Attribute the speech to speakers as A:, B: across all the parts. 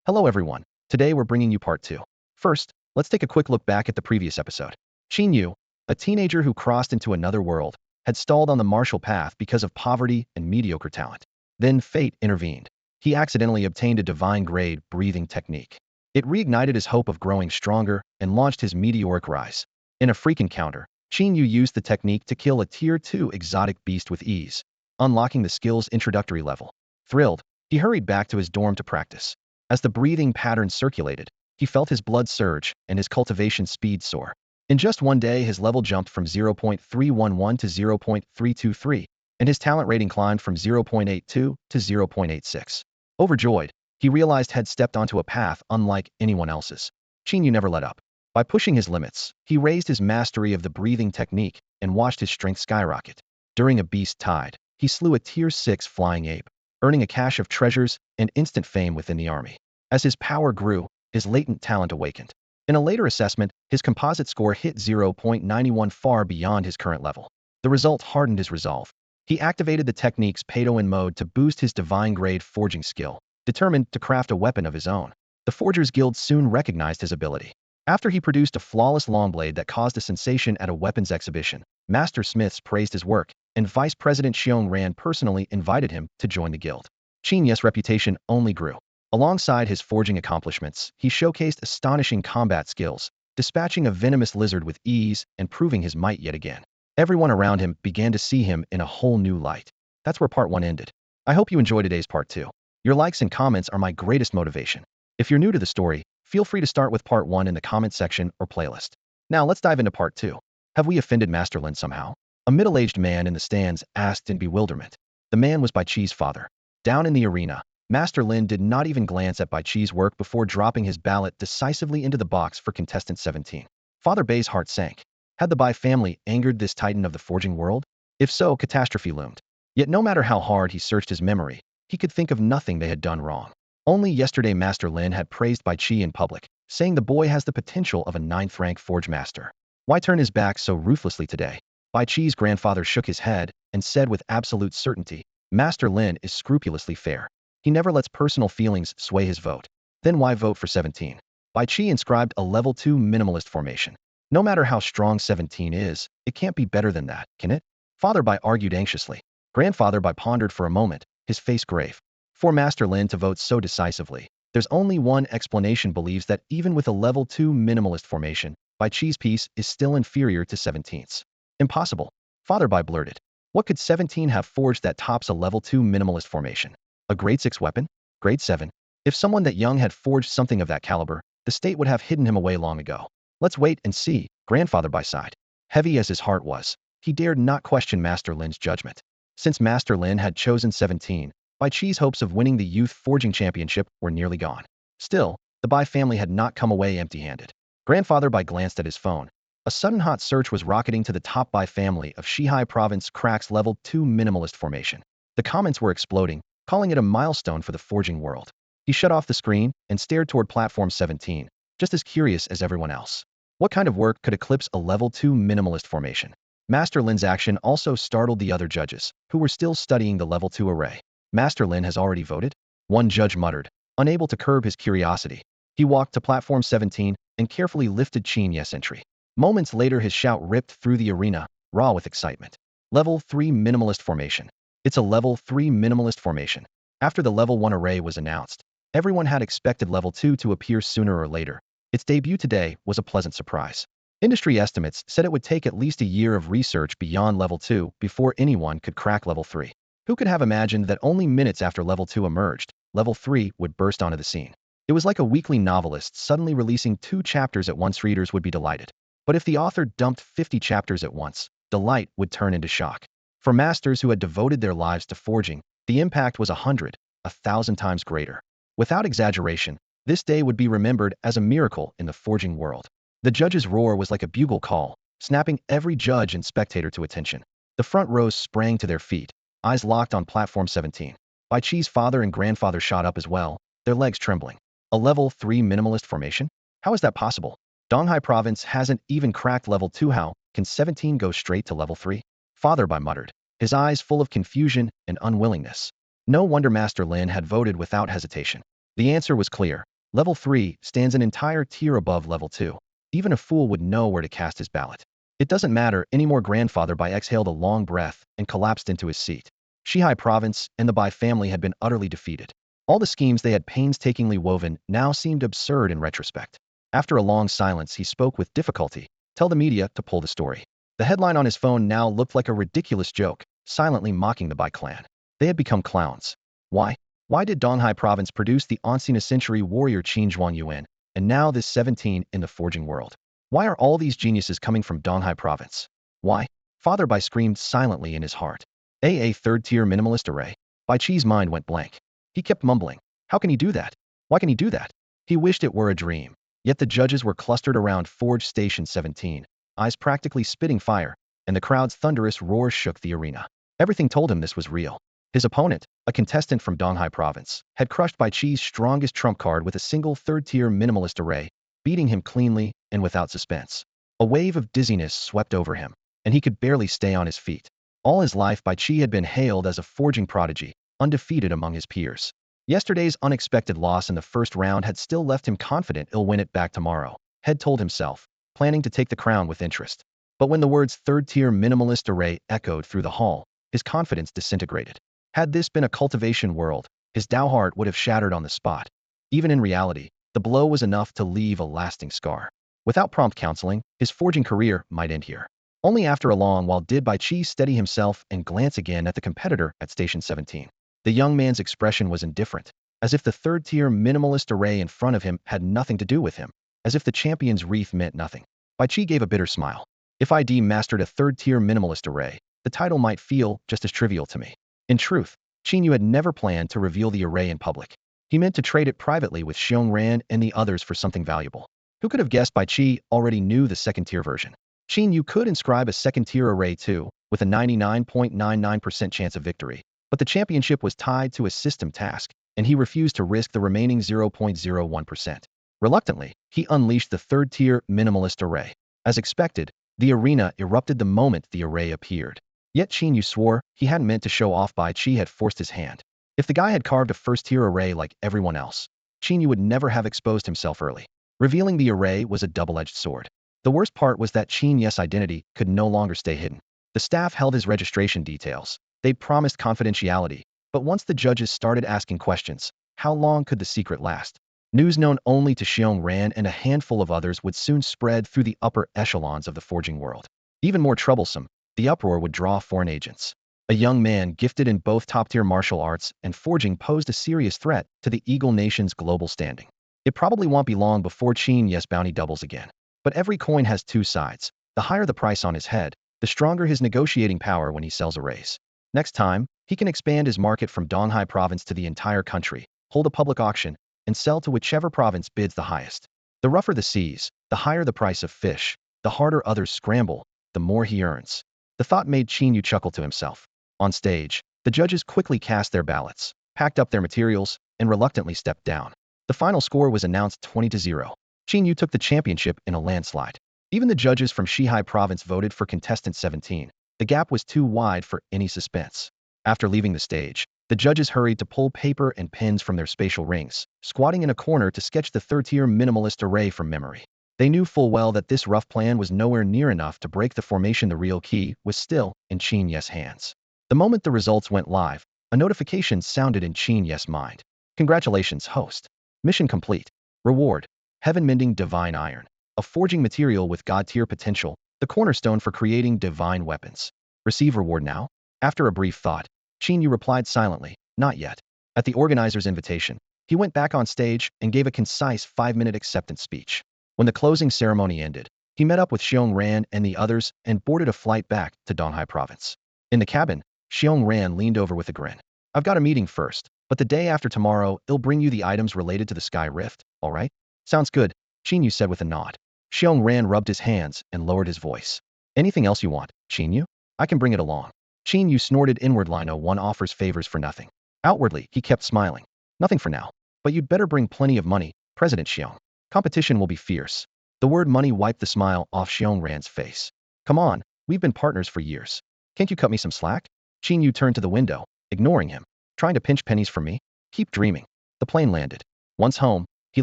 A: Hello everyone. Today we're bringing you part 2. First, let's take a quick look back at the previous episode. Qin Yu, a teenager who crossed into another world, had stalled on the martial path because of poverty and mediocre talent. Then fate intervened. He accidentally obtained a divine-grade breathing technique. It reignited his hope of growing stronger and launched his meteoric rise. In a freak encounter, Qin Yu used the technique to kill a Tier 2 exotic beast with ease, unlocking the skill's introductory level. Thrilled, he hurried back to his dorm to practice. As the breathing pattern circulated, he felt his blood surge and his cultivation speed soar. In just one day, his level jumped from 0.311 to 0.323, and his talent rating climbed from 0.82 to 0.86. Overjoyed, he realized he'd stepped onto a path unlike anyone else's. Qin Yu never let up. By pushing his limits, he raised his mastery of the breathing technique and watched his strength skyrocket. During a beast tide, he slew a Tier 6 flying ape, earning a cache of treasures and instant fame within the army. As his power grew, his latent talent awakened. In a later assessment, his composite score hit 0.91, far beyond his current level. The result hardened his resolve. He activated the technique's Pado-in mode to boost his divine-grade forging skill, determined to craft a weapon of his own. The Forgers Guild soon recognized his ability. After he produced a flawless longblade that caused a sensation at a weapons exhibition, Master Smiths praised his work, and Vice President Xiong Ran personally invited him to join the guild. Qin Yu's reputation only grew. Alongside his forging accomplishments, he showcased astonishing combat skills, dispatching a venomous lizard with ease and proving his might yet again. Everyone around him began to see him in a whole new light. That's where part 1 ended. I hope you enjoyed today's part 2. Your likes and comments are my greatest motivation. If you're new to the story, feel free to start with part 1 in the comment section or playlist. Now let's dive into part 2. Have we offended Master Lin somehow? A middle-aged man in the stands asked in bewilderment. The man was Bai Qi's father. Down in the arena, Master Lin did not even glance at Bai Qi's work before dropping his ballot decisively into the box for contestant 17. Father Bai's heart sank. Had the Bai family angered this titan of the forging world? If so, catastrophe loomed. Yet no matter how hard he searched his memory, he could think of nothing they had done wrong. Only yesterday Master Lin had praised Bai Qi in public, saying the boy has the potential of a 9th-rank forge master. Why turn his back so ruthlessly today? Bai Qi's grandfather shook his head and said with absolute certainty, Master Lin is scrupulously fair. He never lets personal feelings sway his vote. Then why vote for 17? Bai Qi inscribed a level 2 minimalist formation. No matter how strong 17 is, it can't be better than that, can it? Father Bai argued anxiously. Grandfather Bai pondered for a moment, his face grave. For Master Lin to vote so decisively, there's only one explanation: believes that even with a level 2 minimalist formation, Bai Qi's piece is still inferior to 17's. Impossible. Father Bai blurted. What could 17 have forged that tops a level 2 minimalist formation? A grade 6 weapon? Grade 7? If someone that young had forged something of that caliber, the state would have hidden him away long ago. Let's wait and see, Grandfather Bai sighed. Heavy as his heart was, he dared not question Master Lin's judgment. Since Master Lin had chosen 17, Bai Qi's hopes of winning the Youth Forging Championship were nearly gone. Still, the Bai family had not come away empty-handed. Grandfather Bai glanced at his phone. A sudden hot search was rocketing to the top Bai family of Shihai Province cracks level 2 minimalist formation. The comments were exploding, calling it a milestone for the forging world. He shut off the screen and stared toward platform 17, just as curious as everyone else. What kind of work could eclipse a level 2 minimalist formation? Master Lin's action also startled the other judges, who were still studying the level 2 array. Master Lin has already voted? One judge muttered, unable to curb his curiosity. He walked to platform 17 and carefully lifted Qin Yu's entry. Moments later, his shout ripped through the arena, raw with excitement. Level 3 minimalist formation. It's a level 3 minimalist formation. After the level 1 array was announced, everyone had expected level 2 to appear sooner or later. Its debut today was a pleasant surprise. Industry estimates said it would take at least a year of research beyond level 2 before anyone could crack level 3. Who could have imagined that only minutes after level 2 emerged, level 3 would burst onto the scene? It was like a weekly novelist suddenly releasing 2 chapters at once. Readers would be delighted. But if the author dumped 50 chapters at once, delight would turn into shock. For masters who had devoted their lives to forging, the impact was 100, 1,000 times greater. Without exaggeration, this day would be remembered as a miracle in the forging world. The judge's roar was like a bugle call, snapping every judge and spectator to attention. The front rows sprang to their feet, eyes locked on platform 17. Bai Qi's father and grandfather shot up as well, their legs trembling. A level 3 minimalist formation? How is that possible? Donghai Province hasn't even cracked level 2. How can 17 go straight to level 3? Father Bai muttered, his eyes full of confusion and unwillingness. No wonder Master Lin had voted without hesitation. The answer was clear. Level 3 stands an entire tier above Level 2. Even a fool would know where to cast his ballot. It doesn't matter anymore. Grandfather Bai exhaled a long breath and collapsed into his seat. Shihai province and the Bai family had been utterly defeated. All the schemes they had painstakingly woven now seemed absurd in retrospect. After a long silence, he spoke with difficulty. Tell the media to pull the story. The headline on his phone now looked like a ridiculous joke, silently mocking the Bai clan. They had become clowns. Why? Why did Donghai province produce the Ancient century warrior Qin Yu, and now this 17 in the forging world? Why are all these geniuses coming from Donghai province? Why? Father Bai screamed silently in his heart. A third-tier minimalist array. Bai Chi's mind went blank. He kept mumbling. How can he do that? Why can he do that? He wished it were a dream. Yet the judges were clustered around Forge Station 17, eyes practically spitting fire, and the crowd's thunderous roar shook the arena. Everything told him this was real. His opponent, a contestant from Donghai province, had crushed Bai Chi's strongest trump card with a single third-tier minimalist array, beating him cleanly and without suspense. A wave of dizziness swept over him, and he could barely stay on his feet. All his life, Bai Chi had been hailed as a forging prodigy, undefeated among his peers. Yesterday's unexpected loss in the first round had still left him confident he'll win it back tomorrow, Head told himself, planning to take the crown with interest. But when the words third-tier minimalist array echoed through the hall, his confidence disintegrated. Had this been a cultivation world, his Dao heart would have shattered on the spot. Even in reality, the blow was enough to leave a lasting scar. Without prompt counseling, his forging career might end here. Only after a long while did Bai Chi steady himself and glance again at the competitor at Station 17. The young man's expression was indifferent, as if the third-tier minimalist array in front of him had nothing to do with him, as if the champion's wreath meant nothing. Bai Chi gave a bitter smile. If I mastered a third-tier minimalist array, the title might feel just as trivial to me. In truth, Qin Yu had never planned to reveal the array in public. He meant to trade it privately with Xiong Ran and the others for something valuable. Who could have guessed Bai Chi already knew the second-tier version? Qin Yu could inscribe a second-tier array too, with a 99.99% chance of victory. But the championship was tied to a system task, and he refused to risk the remaining 0.01%. Reluctantly, he unleashed the third-tier minimalist array. As expected, the arena erupted the moment the array appeared. Yet Qin Yu swore he hadn't meant to show off. Bai Chi had forced his hand. If the guy had carved a first-tier array like everyone else, Qin Yu would never have exposed himself early. Revealing the array was a double-edged sword. The worst part was that Qin Yu's identity could no longer stay hidden. The staff held his registration details. They'd promised confidentiality, but once the judges started asking questions, how long could the secret last? News known only to Xiong Ran and a handful of others would soon spread through the upper echelons of the forging world. Even more troublesome, the uproar would draw foreign agents. A young man gifted in both top-tier martial arts and forging posed a serious threat to the Eagle Nation's global standing. It probably won't be long before Qin Yu's bounty doubles again. But every coin has two sides. The higher the price on his head, the stronger his negotiating power when he sells arrays. Next time, he can expand his market from Donghai province to the entire country, hold a public auction, and sell to whichever province bids the highest. The rougher the seas, the higher the price of fish, the harder others scramble, the more he earns. The thought made Qin Yu chuckle to himself. On stage, the judges quickly cast their ballots, packed up their materials, and reluctantly stepped down. The final score was announced 20-0. Qin Yu took the championship in a landslide. Even the judges from Shihai province voted for contestant 17. The gap was too wide for any suspense. After leaving the stage, the judges hurried to pull paper and pens from their spatial rings, squatting in a corner to sketch the third-tier minimalist array from memory. They knew full well that this rough plan was nowhere near enough to break the formation. The real key was still in Qin Yu's hands. The moment the results went live, a notification sounded in Qin Yu's mind. Congratulations, host. Mission complete. Reward: Heaven-mending divine iron. A forging material with god-tier potential, the cornerstone for creating divine weapons. Receive reward now? After a brief thought, Qin Yu replied silently, not yet. At the organizer's invitation, he went back on stage and gave a concise 5-minute acceptance speech. When the closing ceremony ended, he met up with Xiong Ran and the others and boarded a flight back to Donghai province. In the cabin, Xiong Ran leaned over with a grin. I've got a meeting first, but the day after tomorrow, I'll bring you the items related to the Sky Rift, all right? Sounds good, Qin Yu said with a nod. Xiong Ran rubbed his hands and lowered his voice. Anything else you want, Qin Yu? I can bring it along. Qin Yu snorted inwardly. No one offers favors for nothing. Outwardly, he kept smiling. Nothing for now. But you'd better bring plenty of money, President Xiong. Competition will be fierce. The word money wiped the smile off Xiong Ran's face. Come on, we've been partners for years. Can't you cut me some slack? Qin Yu turned to the window, ignoring him. Trying to pinch pennies from me? Keep dreaming. The plane landed. Once home, He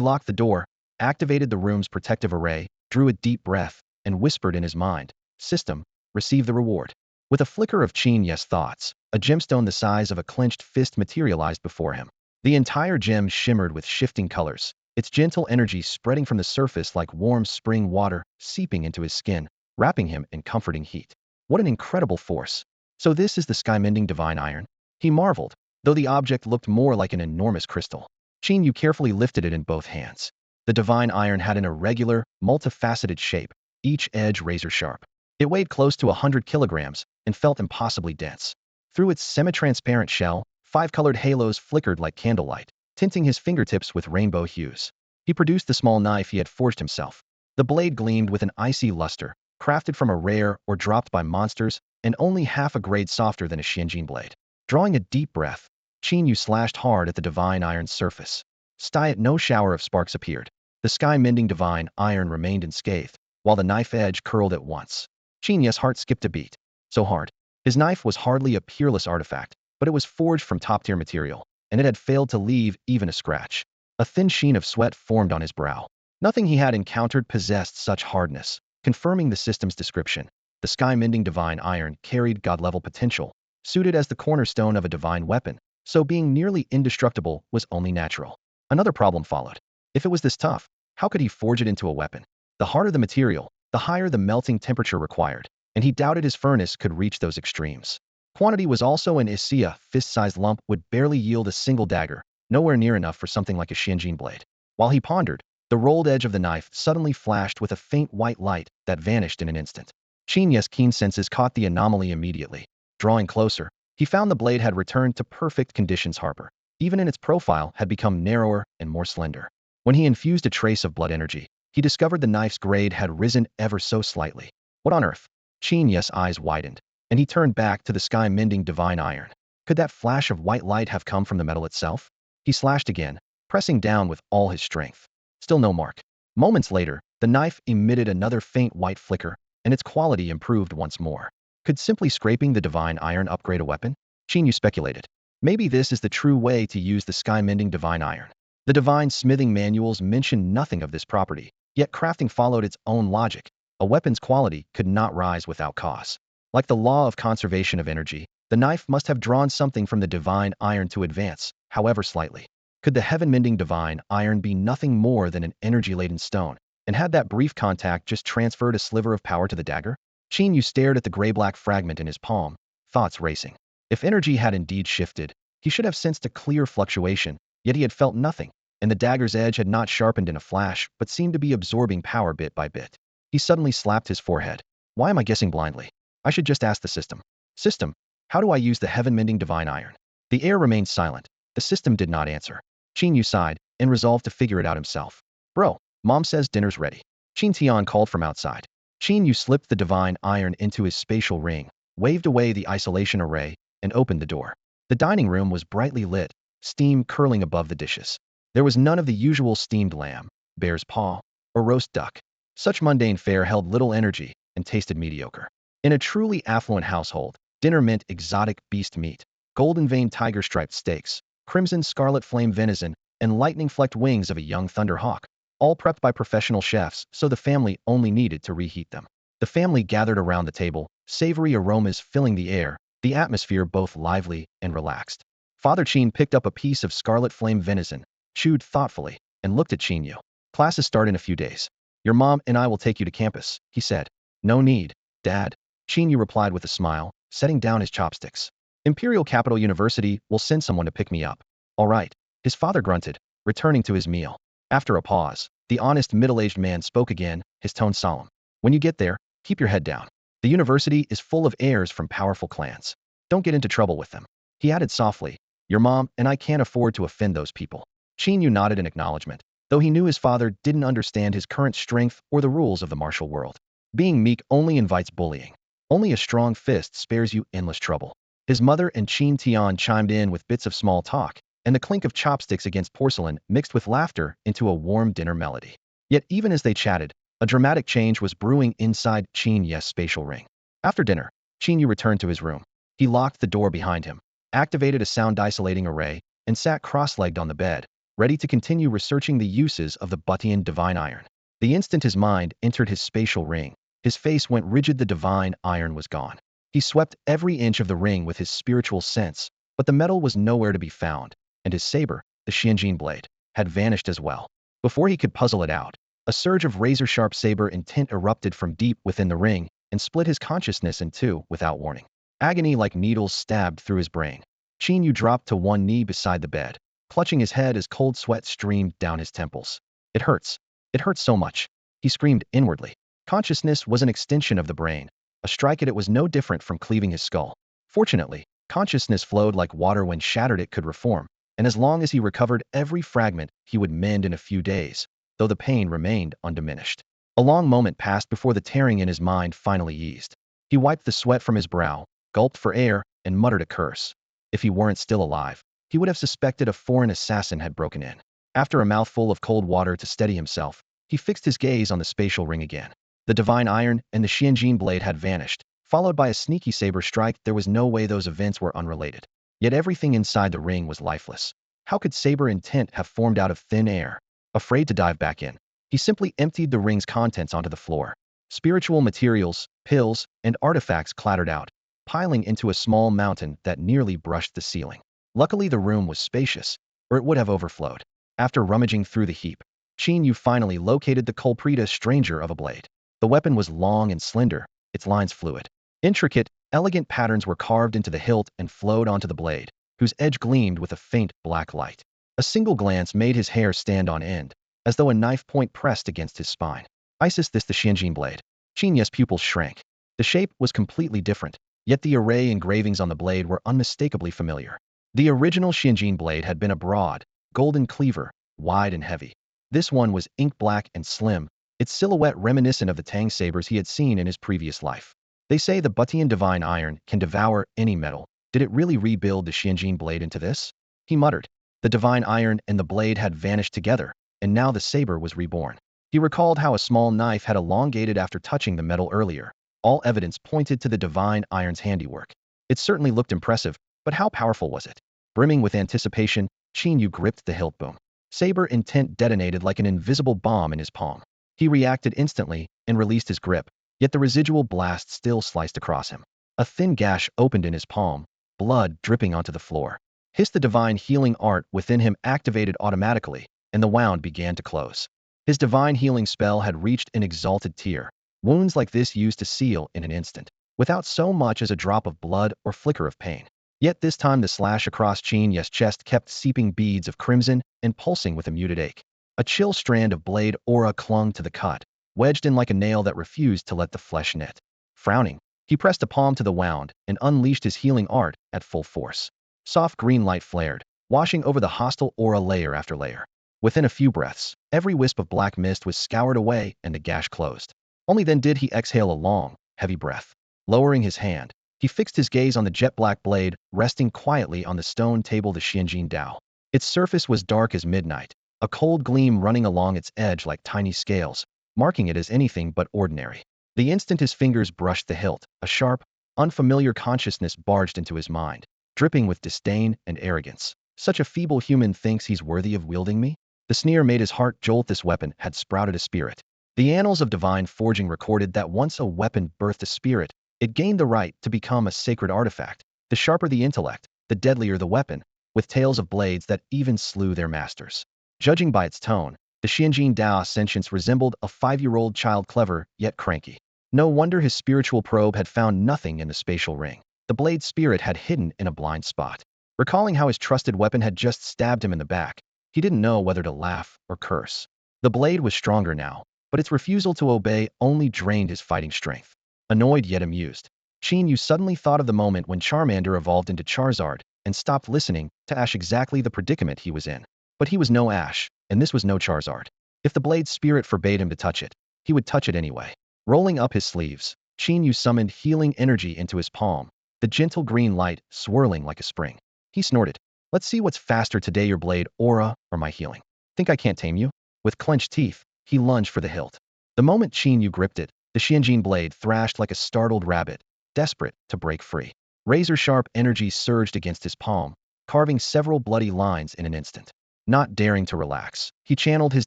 A: locked the door, activated the room's protective array, drew a deep breath, and whispered in his mind, "System, receive the reward." With a flicker of Qin Yu's thoughts, a gemstone the size of a clenched fist materialized before him. The entire gem shimmered with shifting colors, its gentle energy spreading from the surface like warm spring water, seeping into his skin, wrapping him in comforting heat. What an incredible force! So this is the sky-mending divine iron? He marveled, though the object looked more like an enormous crystal. Qin Yu carefully lifted it in both hands. The divine iron had an irregular, multifaceted shape, each edge razor-sharp. It weighed close to 100 kilograms and felt impossibly dense. Through its semi-transparent shell, 5 colored halos flickered like candlelight, tinting his fingertips with rainbow hues. He produced the small knife he had forged himself. The blade gleamed with an icy luster, crafted from a rare or dropped by monsters, and only half a grade softer than a Xianjin blade. Drawing a deep breath, Qin Yu slashed hard at the divine iron's surface. Still, no shower of sparks appeared. The sky-mending divine iron remained unscathed, while the knife edge curled at once. Qin Yu's heart skipped a beat. So hard. His knife was hardly a peerless artifact, but it was forged from top-tier material, and it had failed to leave even a scratch. A thin sheen of sweat formed on his brow. Nothing he had encountered possessed such hardness, confirming the system's description. The sky-mending divine iron carried god-level potential, suited as the cornerstone of a divine weapon, so being nearly indestructible was only natural. Another problem followed. If it was this tough, how could he forge it into a weapon? The harder the material, the higher the melting temperature required, and he doubted his furnace could reach those extremes. Quantity was also an issue. A fist-sized lump would barely yield a single dagger, nowhere near enough for something like a Xianjin blade. While he pondered, the rolled edge of the knife suddenly flashed with a faint white light that vanished in an instant. Qin Yu's keen senses caught the anomaly immediately. Drawing closer, he found the blade had returned to perfect conditions. Harper, even in its profile, had become narrower and more slender. When he infused a trace of blood energy, he discovered the knife's grade had risen ever so slightly. What on earth? Qin Yu's eyes widened, and he turned back to the sky-mending divine iron. Could that flash of white light have come from the metal itself? He slashed again, pressing down with all his strength. Still no mark. Moments later, the knife emitted another faint white flicker, and its quality improved once more. Could simply scraping the divine iron upgrade a weapon? Qin Yu speculated. Maybe this is the true way to use the sky-mending divine iron. The divine smithing manuals mention nothing of this property, yet crafting followed its own logic. A weapon's quality could not rise without cause. Like the law of conservation of energy, the knife must have drawn something from the divine iron to advance, however slightly. Could the heaven-mending divine iron be nothing more than an energy-laden stone, and had that brief contact just transferred a sliver of power to the dagger? Qin Yu stared at the gray-black fragment in his palm, thoughts racing. If energy had indeed shifted, he should have sensed a clear fluctuation, yet he had felt nothing, and the dagger's edge had not sharpened in a flash, but seemed to be absorbing power bit by bit. He suddenly slapped his forehead. Why am I guessing blindly? I should just ask the system. System, how do I use the heaven-mending divine iron? The air remained silent. The system did not answer. Qin Yu sighed, and resolved to figure it out himself. Bro, Mom says dinner's ready. Qin Tian called from outside. Qin Yu slipped the divine iron into his spatial ring, waved away the isolation array, and opened the door. The dining room was brightly lit, steam curling above the dishes. There was none of the usual steamed lamb, bear's paw, or roast duck. Such mundane fare held little energy and tasted mediocre. In a truly affluent household, dinner meant exotic beast meat, golden-veined tiger-striped steaks, crimson scarlet flame venison, and lightning-flecked wings of a young thunder hawk, all prepped by professional chefs so the family only needed to reheat them. The family gathered around the table, savory aromas filling the air, the atmosphere both lively and relaxed. Father Qin picked up a piece of scarlet flame venison, chewed thoughtfully, and looked at Qin Yu. Classes start in a few days. Your mom and I will take you to campus, he said. No need, Dad. Qin Yu replied with a smile, setting down his chopsticks. Imperial Capital University will send someone to pick me up. All right, his father grunted, returning to his meal. After a pause, the honest middle-aged man spoke again, his tone solemn. When you get there, keep your head down. The university is full of heirs from powerful clans. Don't get into trouble with them. He added softly, your mom and I can't afford to offend those people. Qin Yu nodded in acknowledgement, though he knew his father didn't understand his current strength or the rules of the martial world. Being meek only invites bullying. Only a strong fist spares you endless trouble. His mother and Qin Tian chimed in with bits of small talk, and the clink of chopsticks against porcelain mixed with laughter into a warm dinner melody. Yet even as they chatted, a dramatic change was brewing inside Qin Yu's spatial ring. After dinner, Qin Yu returned to his room. He locked the door behind him, activated a sound-isolating array, and sat cross-legged on the bed, ready to continue researching the uses of the Buttian divine iron. The instant his mind entered his spatial ring, his face went rigid. The divine iron was gone. He swept every inch of the ring with his spiritual sense, but the metal was nowhere to be found, and his saber, the Xianjin blade, had vanished as well. Before he could puzzle it out, a surge of razor-sharp saber intent erupted from deep within the ring and split his consciousness in two without warning. Agony like needles stabbed through his brain. Qin Yu dropped to one knee beside the bed, clutching his head as cold sweat streamed down his temples. It hurts. It hurts so much, he screamed inwardly. Consciousness was an extension of the brain. A strike at it was no different from cleaving his skull. Fortunately, consciousness flowed like water. When shattered it could reform, and as long as he recovered every fragment, he would mend in a few days, though the pain remained undiminished. A long moment passed before the tearing in his mind finally eased. He wiped the sweat from his brow, gulped for air, and muttered a curse. If he weren't still alive, he would have suspected a foreign assassin had broken in. After a mouthful of cold water to steady himself, he fixed his gaze on the spatial ring again. The divine iron and the Xianjin blade had vanished, followed by a sneaky saber strike. There was no way those events were unrelated. Yet everything inside the ring was lifeless. How could saber intent have formed out of thin air? Afraid to dive back in, he simply emptied the ring's contents onto the floor. Spiritual materials, pills, and artifacts clattered out, piling into a small mountain that nearly brushed the ceiling. Luckily, the room was spacious, or it would have overflowed. After rummaging through the heap, Qin Yu finally located the culprit, a stranger of a blade. The weapon was long and slender, its lines fluid. Intricate, elegant patterns were carved into the hilt and flowed onto the blade, whose edge gleamed with a faint black light. A single glance made his hair stand on end, as though a knife point pressed against his spine. Isis, this the Xianjin blade? Qin Yu's pupils shrank. The shape was completely different, yet the array engravings on the blade were unmistakably familiar. The original Xianjin blade had been a broad, golden cleaver, wide and heavy. This one was ink black and slim, its silhouette reminiscent of the Tang sabers he had seen in his previous life. They say the Buttian divine iron can devour any metal. Did it really rebuild the Xianjin blade into this? He muttered. The divine iron and the blade had vanished together, and now the saber was reborn. He recalled how a small knife had elongated after touching the metal earlier. All evidence pointed to the divine iron's handiwork. It certainly looked impressive, but how powerful was it? Brimming with anticipation, Qin Yu gripped the hilt boom. Saber intent detonated like an invisible bomb in his palm. He reacted instantly and released his grip, yet the residual blast still sliced across him. A thin gash opened in his palm, blood dripping onto the floor. The divine healing art within him activated automatically, and the wound began to close. His divine healing spell had reached an exalted tier. Wounds like this used to seal in an instant, without so much as a drop of blood or flicker of pain. Yet this time the slash across Qin Yu's chest kept seeping beads of crimson and pulsing with a muted ache. A chill strand of blade aura clung to the cut, wedged in like a nail that refused to let the flesh knit. Frowning, he pressed a palm to the wound and unleashed his healing art at full force. Soft green light flared, washing over the hostile aura layer after layer. Within a few breaths, every wisp of black mist was scoured away and the gash closed. Only then did he exhale a long, heavy breath. Lowering his hand, he fixed his gaze on the jet-black blade, resting quietly on the stone table, the Xianjin Dao. Its surface was dark as midnight, a cold gleam running along its edge like tiny scales, marking it as anything but ordinary. The instant his fingers brushed the hilt, a sharp, unfamiliar consciousness barged into his mind, dripping with disdain and arrogance. Such a feeble human thinks he's worthy of wielding me? The sneer made his heart jolt. This weapon had sprouted a spirit. The annals of divine forging recorded that once a weapon birthed a spirit, it gained the right to become a sacred artifact. The sharper the intellect, the deadlier the weapon, with tales of blades that even slew their masters. Judging by its tone, the Xianjin Dao sentience resembled a 5-year-old child, clever yet cranky. No wonder his spiritual probe had found nothing in the spatial ring. The blade's spirit had hidden in a blind spot. Recalling how his trusted weapon had just stabbed him in the back, he didn't know whether to laugh or curse. The blade was stronger now, but its refusal to obey only drained his fighting strength. Annoyed yet amused, Qin Yu suddenly thought of the moment when Charmander evolved into Charizard and stopped listening to Ash, exactly the predicament he was in. But he was no Ash, and this was no Charizard. If the blade's spirit forbade him to touch it, he would touch it anyway. Rolling up his sleeves, Qin Yu summoned healing energy into his palm, the gentle green light swirling like a spring. He snorted. Let's see what's faster today, your blade aura or my healing. Think I can't tame you? With clenched teeth, he lunged for the hilt. The moment Qin Yu gripped it, the Xianjin blade thrashed like a startled rabbit, desperate to break free. Razor-sharp energy surged against his palm, carving several bloody lines in an instant. Not daring to relax, he channeled his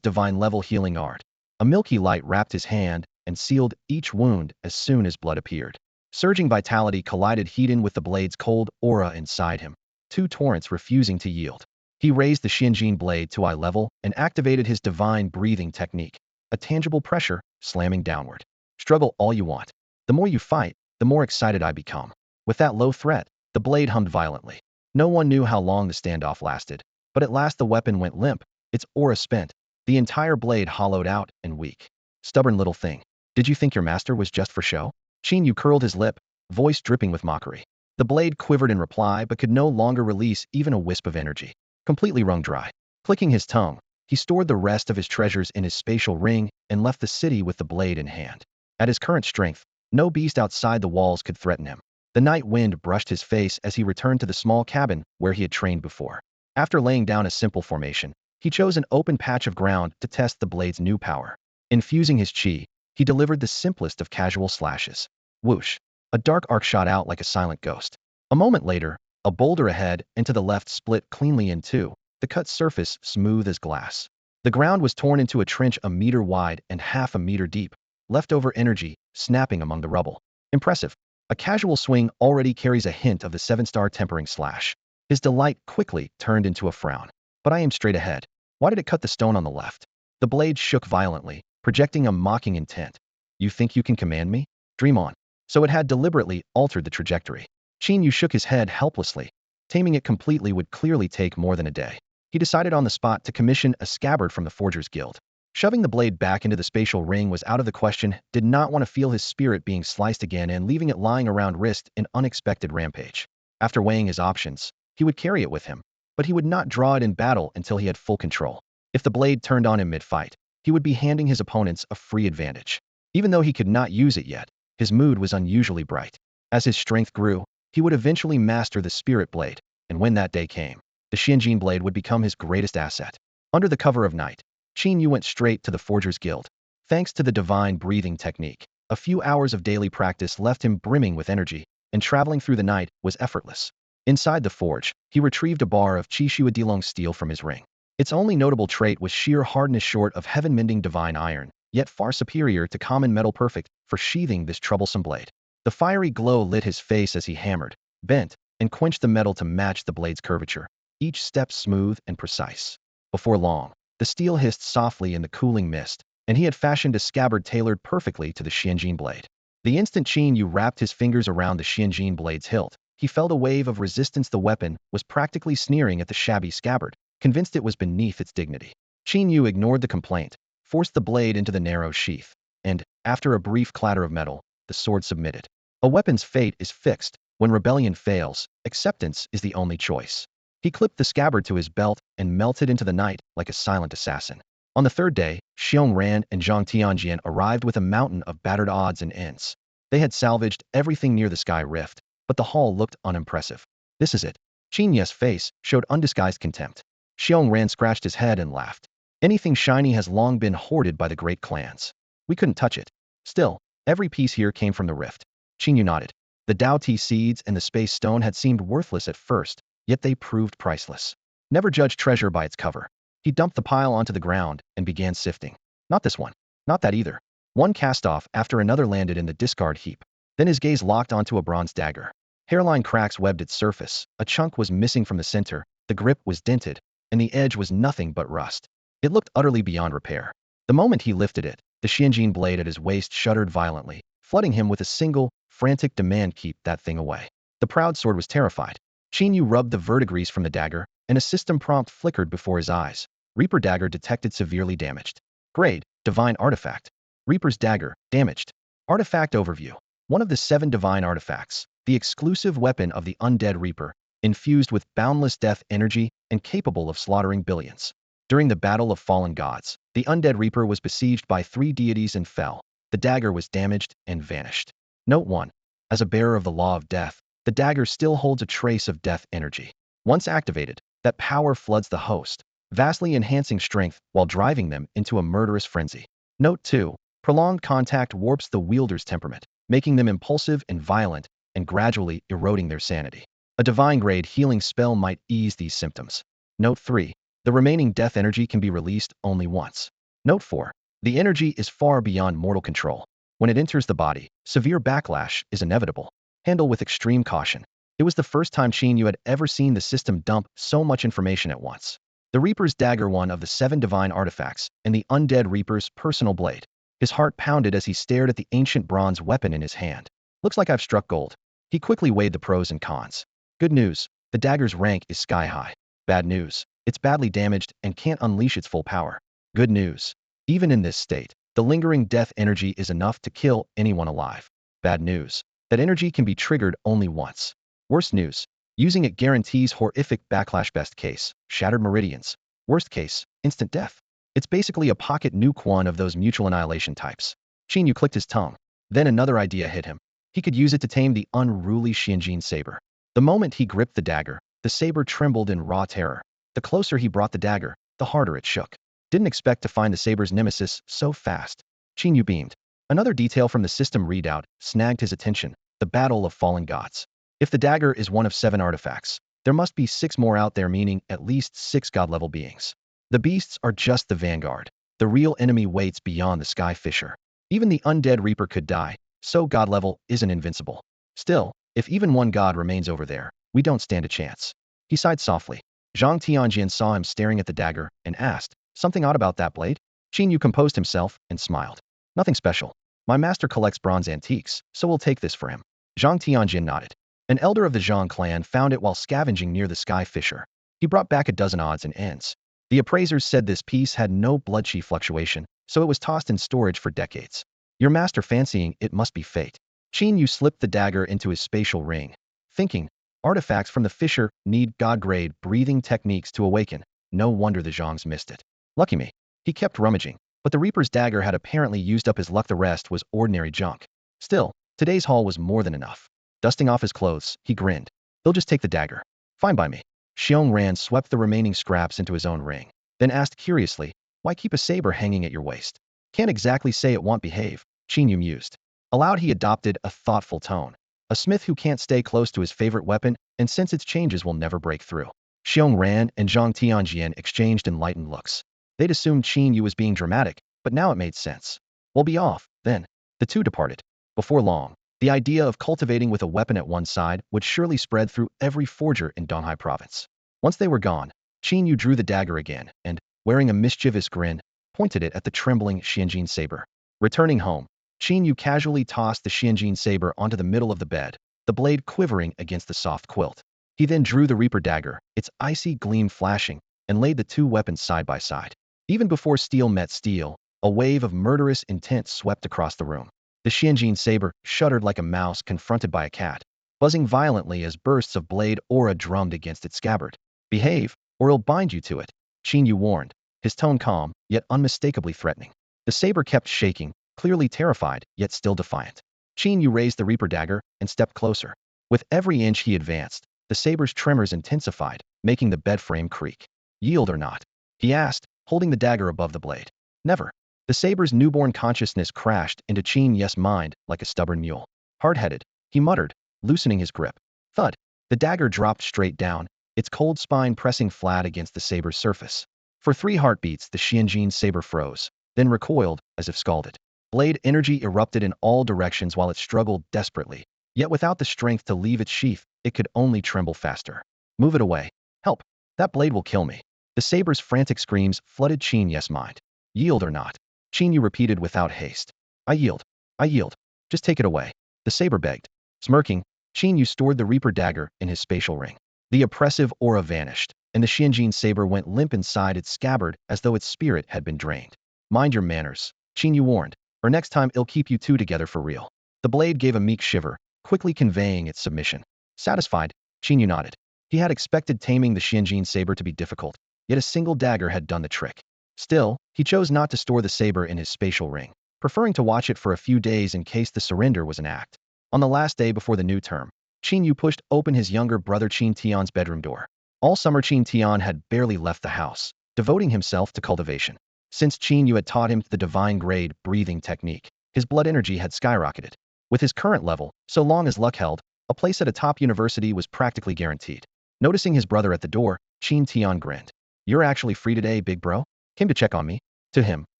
A: divine-level healing art. A milky light wrapped his hand and sealed each wound as soon as blood appeared. Surging vitality collided Hedon with the blade's cold aura inside him, two torrents refusing to yield. He raised the Xianjin blade to eye level and activated his divine breathing technique, a tangible pressure slamming downward. Struggle all you want. The more you fight, the more excited I become. With that low threat, the blade hummed violently. No one knew how long the standoff lasted, but at last the weapon went limp, its aura spent, the entire blade hollowed out and weak. Stubborn little thing. Did you think your master was just for show? Qin Yu curled his lip, voice dripping with mockery. The blade quivered in reply but could no longer release even a wisp of energy. Completely wrung dry. Clicking his tongue, he stored the rest of his treasures in his spatial ring and left the city with the blade in hand. At his current strength, no beast outside the walls could threaten him. The night wind brushed his face as he returned to the small cabin where he had trained before. After laying down a simple formation, he chose an open patch of ground to test the blade's new power. Infusing his qi, he delivered the simplest of casual slashes. Whoosh! A dark arc shot out like a silent ghost. A moment later, a boulder ahead and to the left split cleanly in two, the cut surface smooth as glass. The ground was torn into a trench a meter wide and half a meter deep, leftover energy snapping among the rubble. Impressive. A casual swing already carries a hint of the 7-star tempering slash. His delight quickly turned into a frown. But I aimed straight ahead. Why did it cut the stone on the left? The blade shook violently, projecting a mocking intent. You think you can command me? Dream on. So it had deliberately altered the trajectory. Qin Yu shook his head helplessly. Taming it completely would clearly take more than a day. He decided on the spot to commission a scabbard from the Forgers Guild. Shoving the blade back into the spatial ring was out of the question, did not want to feel his spirit being sliced again and leaving it lying around wrist in unexpected rampage. After weighing his options, he would carry it with him, but he would not draw it in battle until he had full control. If the blade turned on him mid-fight, he would be handing his opponents a free advantage. Even though he could not use it yet, his mood was unusually bright. As his strength grew, he would eventually master the spirit blade, and when that day came, the Xianjin blade would become his greatest asset. Under the cover of night, Qin Yu went straight to the Forgers Guild. Thanks to the divine breathing technique, a few hours of daily practice left him brimming with energy, and traveling through the night was effortless. Inside the forge, he retrieved a bar of Qishua Dilong steel from his ring. Its only notable trait was sheer hardness short of heaven-mending divine iron, yet far superior to common metal, perfect for sheathing this troublesome blade. The fiery glow lit his face as he hammered, bent, and quenched the metal to match the blade's curvature, each step smooth and precise. Before long, the steel hissed softly in the cooling mist, and he had fashioned a scabbard tailored perfectly to the Xianjin blade. The instant Qin Yu wrapped his fingers around the Xianjin blade's hilt, he felt a wave of resistance. The weapon was practically sneering at the shabby scabbard, convinced it was beneath its dignity. Qin Yu ignored the complaint, forced the blade into the narrow sheath, and, after a brief clatter of metal, the sword submitted. A weapon's fate is fixed. When rebellion fails, acceptance is the only choice. He clipped the scabbard to his belt and melted into the night like a silent assassin. On the third day, Xiong Ran and Zhang Tianjian arrived with a mountain of battered odds and ends. They had salvaged everything near the sky rift, but the haul looked unimpressive. This is it. Qin Yu's face showed undisguised contempt. Xiong Ran scratched his head and laughed. Anything shiny has long been hoarded by the great clans. We couldn't touch it. Still, every piece here came from the rift. Qin Yu nodded. The Dao Ti seeds and the space stone had seemed worthless at first, yet they proved priceless. Never judge treasure by its cover. He dumped the pile onto the ground and began sifting. Not this one. Not that either. One cast-off after another landed in the discard heap. Then his gaze locked onto a bronze dagger. Hairline cracks webbed its surface, a chunk was missing from the center, the grip was dented, and the edge was nothing but rust. It looked utterly beyond repair. The moment he lifted it, the Xianjin blade at his waist shuddered violently, flooding him with a single, frantic demand: keep that thing away. The proud sword was terrified. Qin Yu rubbed the verdigris from the dagger, and a system prompt flickered before his eyes. Reaper dagger detected severely damaged. Grade, divine artifact. Reaper's dagger, damaged. Artifact overview. One of the 7 divine artifacts, the exclusive weapon of the undead Reaper, infused with boundless death energy and capable of slaughtering billions. During the Battle of Fallen Gods, the undead Reaper was besieged by 3 deities and fell. The dagger was damaged and vanished. Note 1. As a bearer of the law of death, the dagger still holds a trace of death energy. Once activated, that power floods the host, vastly enhancing strength while driving them into a murderous frenzy. Note 2. Prolonged contact warps the wielder's temperament, making them impulsive and violent, and gradually eroding their sanity. A divine grade healing spell might ease these symptoms. Note 3. The remaining death energy can be released only once. Note 4. The energy is far beyond mortal control. When it enters the body, severe backlash is inevitable. Handle with extreme caution. It was the first time Qin Yu had ever seen the system dump so much information at once. The Reaper's dagger, one of the 7 divine artifacts, and the undead Reaper's personal blade. His heart pounded as he stared at the ancient bronze weapon in his hand. Looks like I've struck gold. He quickly weighed the pros and cons. Good news, the dagger's rank is sky high. Bad news, it's badly damaged and can't unleash its full power. Good news, even in this state, the lingering death energy is enough to kill anyone alive. Bad news, that energy can be triggered only once. Worst news, using it guarantees horrific backlash. Best case, shattered meridians. Worst case, instant death. It's basically a pocket nuke, one of those mutual annihilation types. Qin Yu clicked his tongue. Then another idea hit him. He could use it to tame the unruly Xianjin saber. The moment he gripped the dagger, the saber trembled in raw terror. The closer he brought the dagger, the harder it shook. Didn't expect to find the saber's nemesis so fast. Qin Yu beamed. Another detail from the system readout snagged his attention, the battle of fallen gods. If the dagger is one of 7 artifacts, there must be 6 more out there, meaning at least 6 god-level beings. The beasts are just the vanguard. The real enemy waits beyond the Sky Fisher. Even the undead Reaper could die, so god level isn't invincible. Still, if even one god remains over there, we don't stand a chance. He sighed softly. Zhang Tianjin saw him staring at the dagger and asked, something odd about that blade? Qin Yu composed himself and smiled. Nothing special. My master collects bronze antiques, so we'll take this for him. Zhang Tianjin nodded. An elder of the Zhang clan found it while scavenging near the Sky Fisher. He brought back a dozen odds and ends. The appraisers said this piece had no blood-chi fluctuation, so it was tossed in storage for decades. Your master fancying it must be fate. Qin Yu slipped the dagger into his spatial ring, thinking, artifacts from the Fisher need god-grade breathing techniques to awaken. No wonder the Zhangs missed it. Lucky me. He kept rummaging, but the Reaper's dagger had apparently used up his luck. The rest was ordinary junk. Still, today's haul was more than enough. Dusting off his clothes, he grinned. He'll just take the dagger. Fine by me. Xiong Ran swept the remaining scraps into his own ring, then asked curiously, why keep a saber hanging at your waist? Can't exactly say it won't behave, Qin Yu mused. Aloud he adopted a thoughtful tone. A smith who can't stay close to his favorite weapon and sense its changes will never break through. Xiong Ran and Zhang Tianjian exchanged enlightened looks. They'd assumed Qin Yu was being dramatic, but now it made sense. We'll be off, then. The two departed. Before long, the idea of cultivating with a weapon at one side would surely spread through every forger in Donghai province. Once they were gone, Qin Yu drew the dagger again and, wearing a mischievous grin, pointed it at the trembling Xianjin saber. Returning home, Qin Yu casually tossed the Xianjin saber onto the middle of the bed, the blade quivering against the soft quilt. He then drew the Reaper dagger, its icy gleam flashing, and laid the two weapons side by side. Even before steel met steel, a wave of murderous intent swept across the room. The Xianjin saber shuddered like a mouse confronted by a cat, buzzing violently as bursts of blade aura drummed against its scabbard. Behave, or I'll bind you to it, Qin Yu warned, his tone calm, yet unmistakably threatening. The saber kept shaking, clearly terrified, yet still defiant. Qin Yu raised the Reaper dagger and stepped closer. With every inch he advanced, the saber's tremors intensified, making the bed frame creak. Yield or not? He asked, holding the dagger above the blade. Never. The saber's newborn consciousness crashed into Qin Yu's mind like a stubborn mule. Hard-headed, he muttered, loosening his grip. Thud. The dagger dropped straight down, its cold spine pressing flat against the saber's surface. For 3 heartbeats the Xianjin saber froze, then recoiled, as if scalded. Blade energy erupted in all directions while it struggled desperately, yet without the strength to leave its sheath, it could only tremble faster. Move it away. Help. That blade will kill me. The saber's frantic screams flooded Qin Yu's mind. Yield or not? Qin Yu repeated without haste. I yield. I yield. Just take it away. The saber begged. Smirking, Qin Yu stored the Reaper dagger in his spatial ring. The oppressive aura vanished, and the Xianjin saber went limp inside its scabbard as though its spirit had been drained. Mind your manners, Qin Yu warned, or next time I'll keep you two together for real. The blade gave a meek shiver, quickly conveying its submission. Satisfied, Qin Yu nodded. He had expected taming the Xianjin saber to be difficult, yet a single dagger had done the trick. Still, he chose not to store the saber in his spatial ring, preferring to watch it for a few days in case the surrender was an act. On the last day before the new term, Qin Yu pushed open his younger brother Qin Tian's bedroom door. All summer Qin Tian had barely left the house, devoting himself to cultivation. Since Qin Yu had taught him the divine grade breathing technique, his blood energy had skyrocketed. With his current level, so long as luck held, a place at a top university was practically guaranteed. Noticing his brother at the door, Qin Tian grinned. "You're actually free today, big bro? Came to check on me?" To him,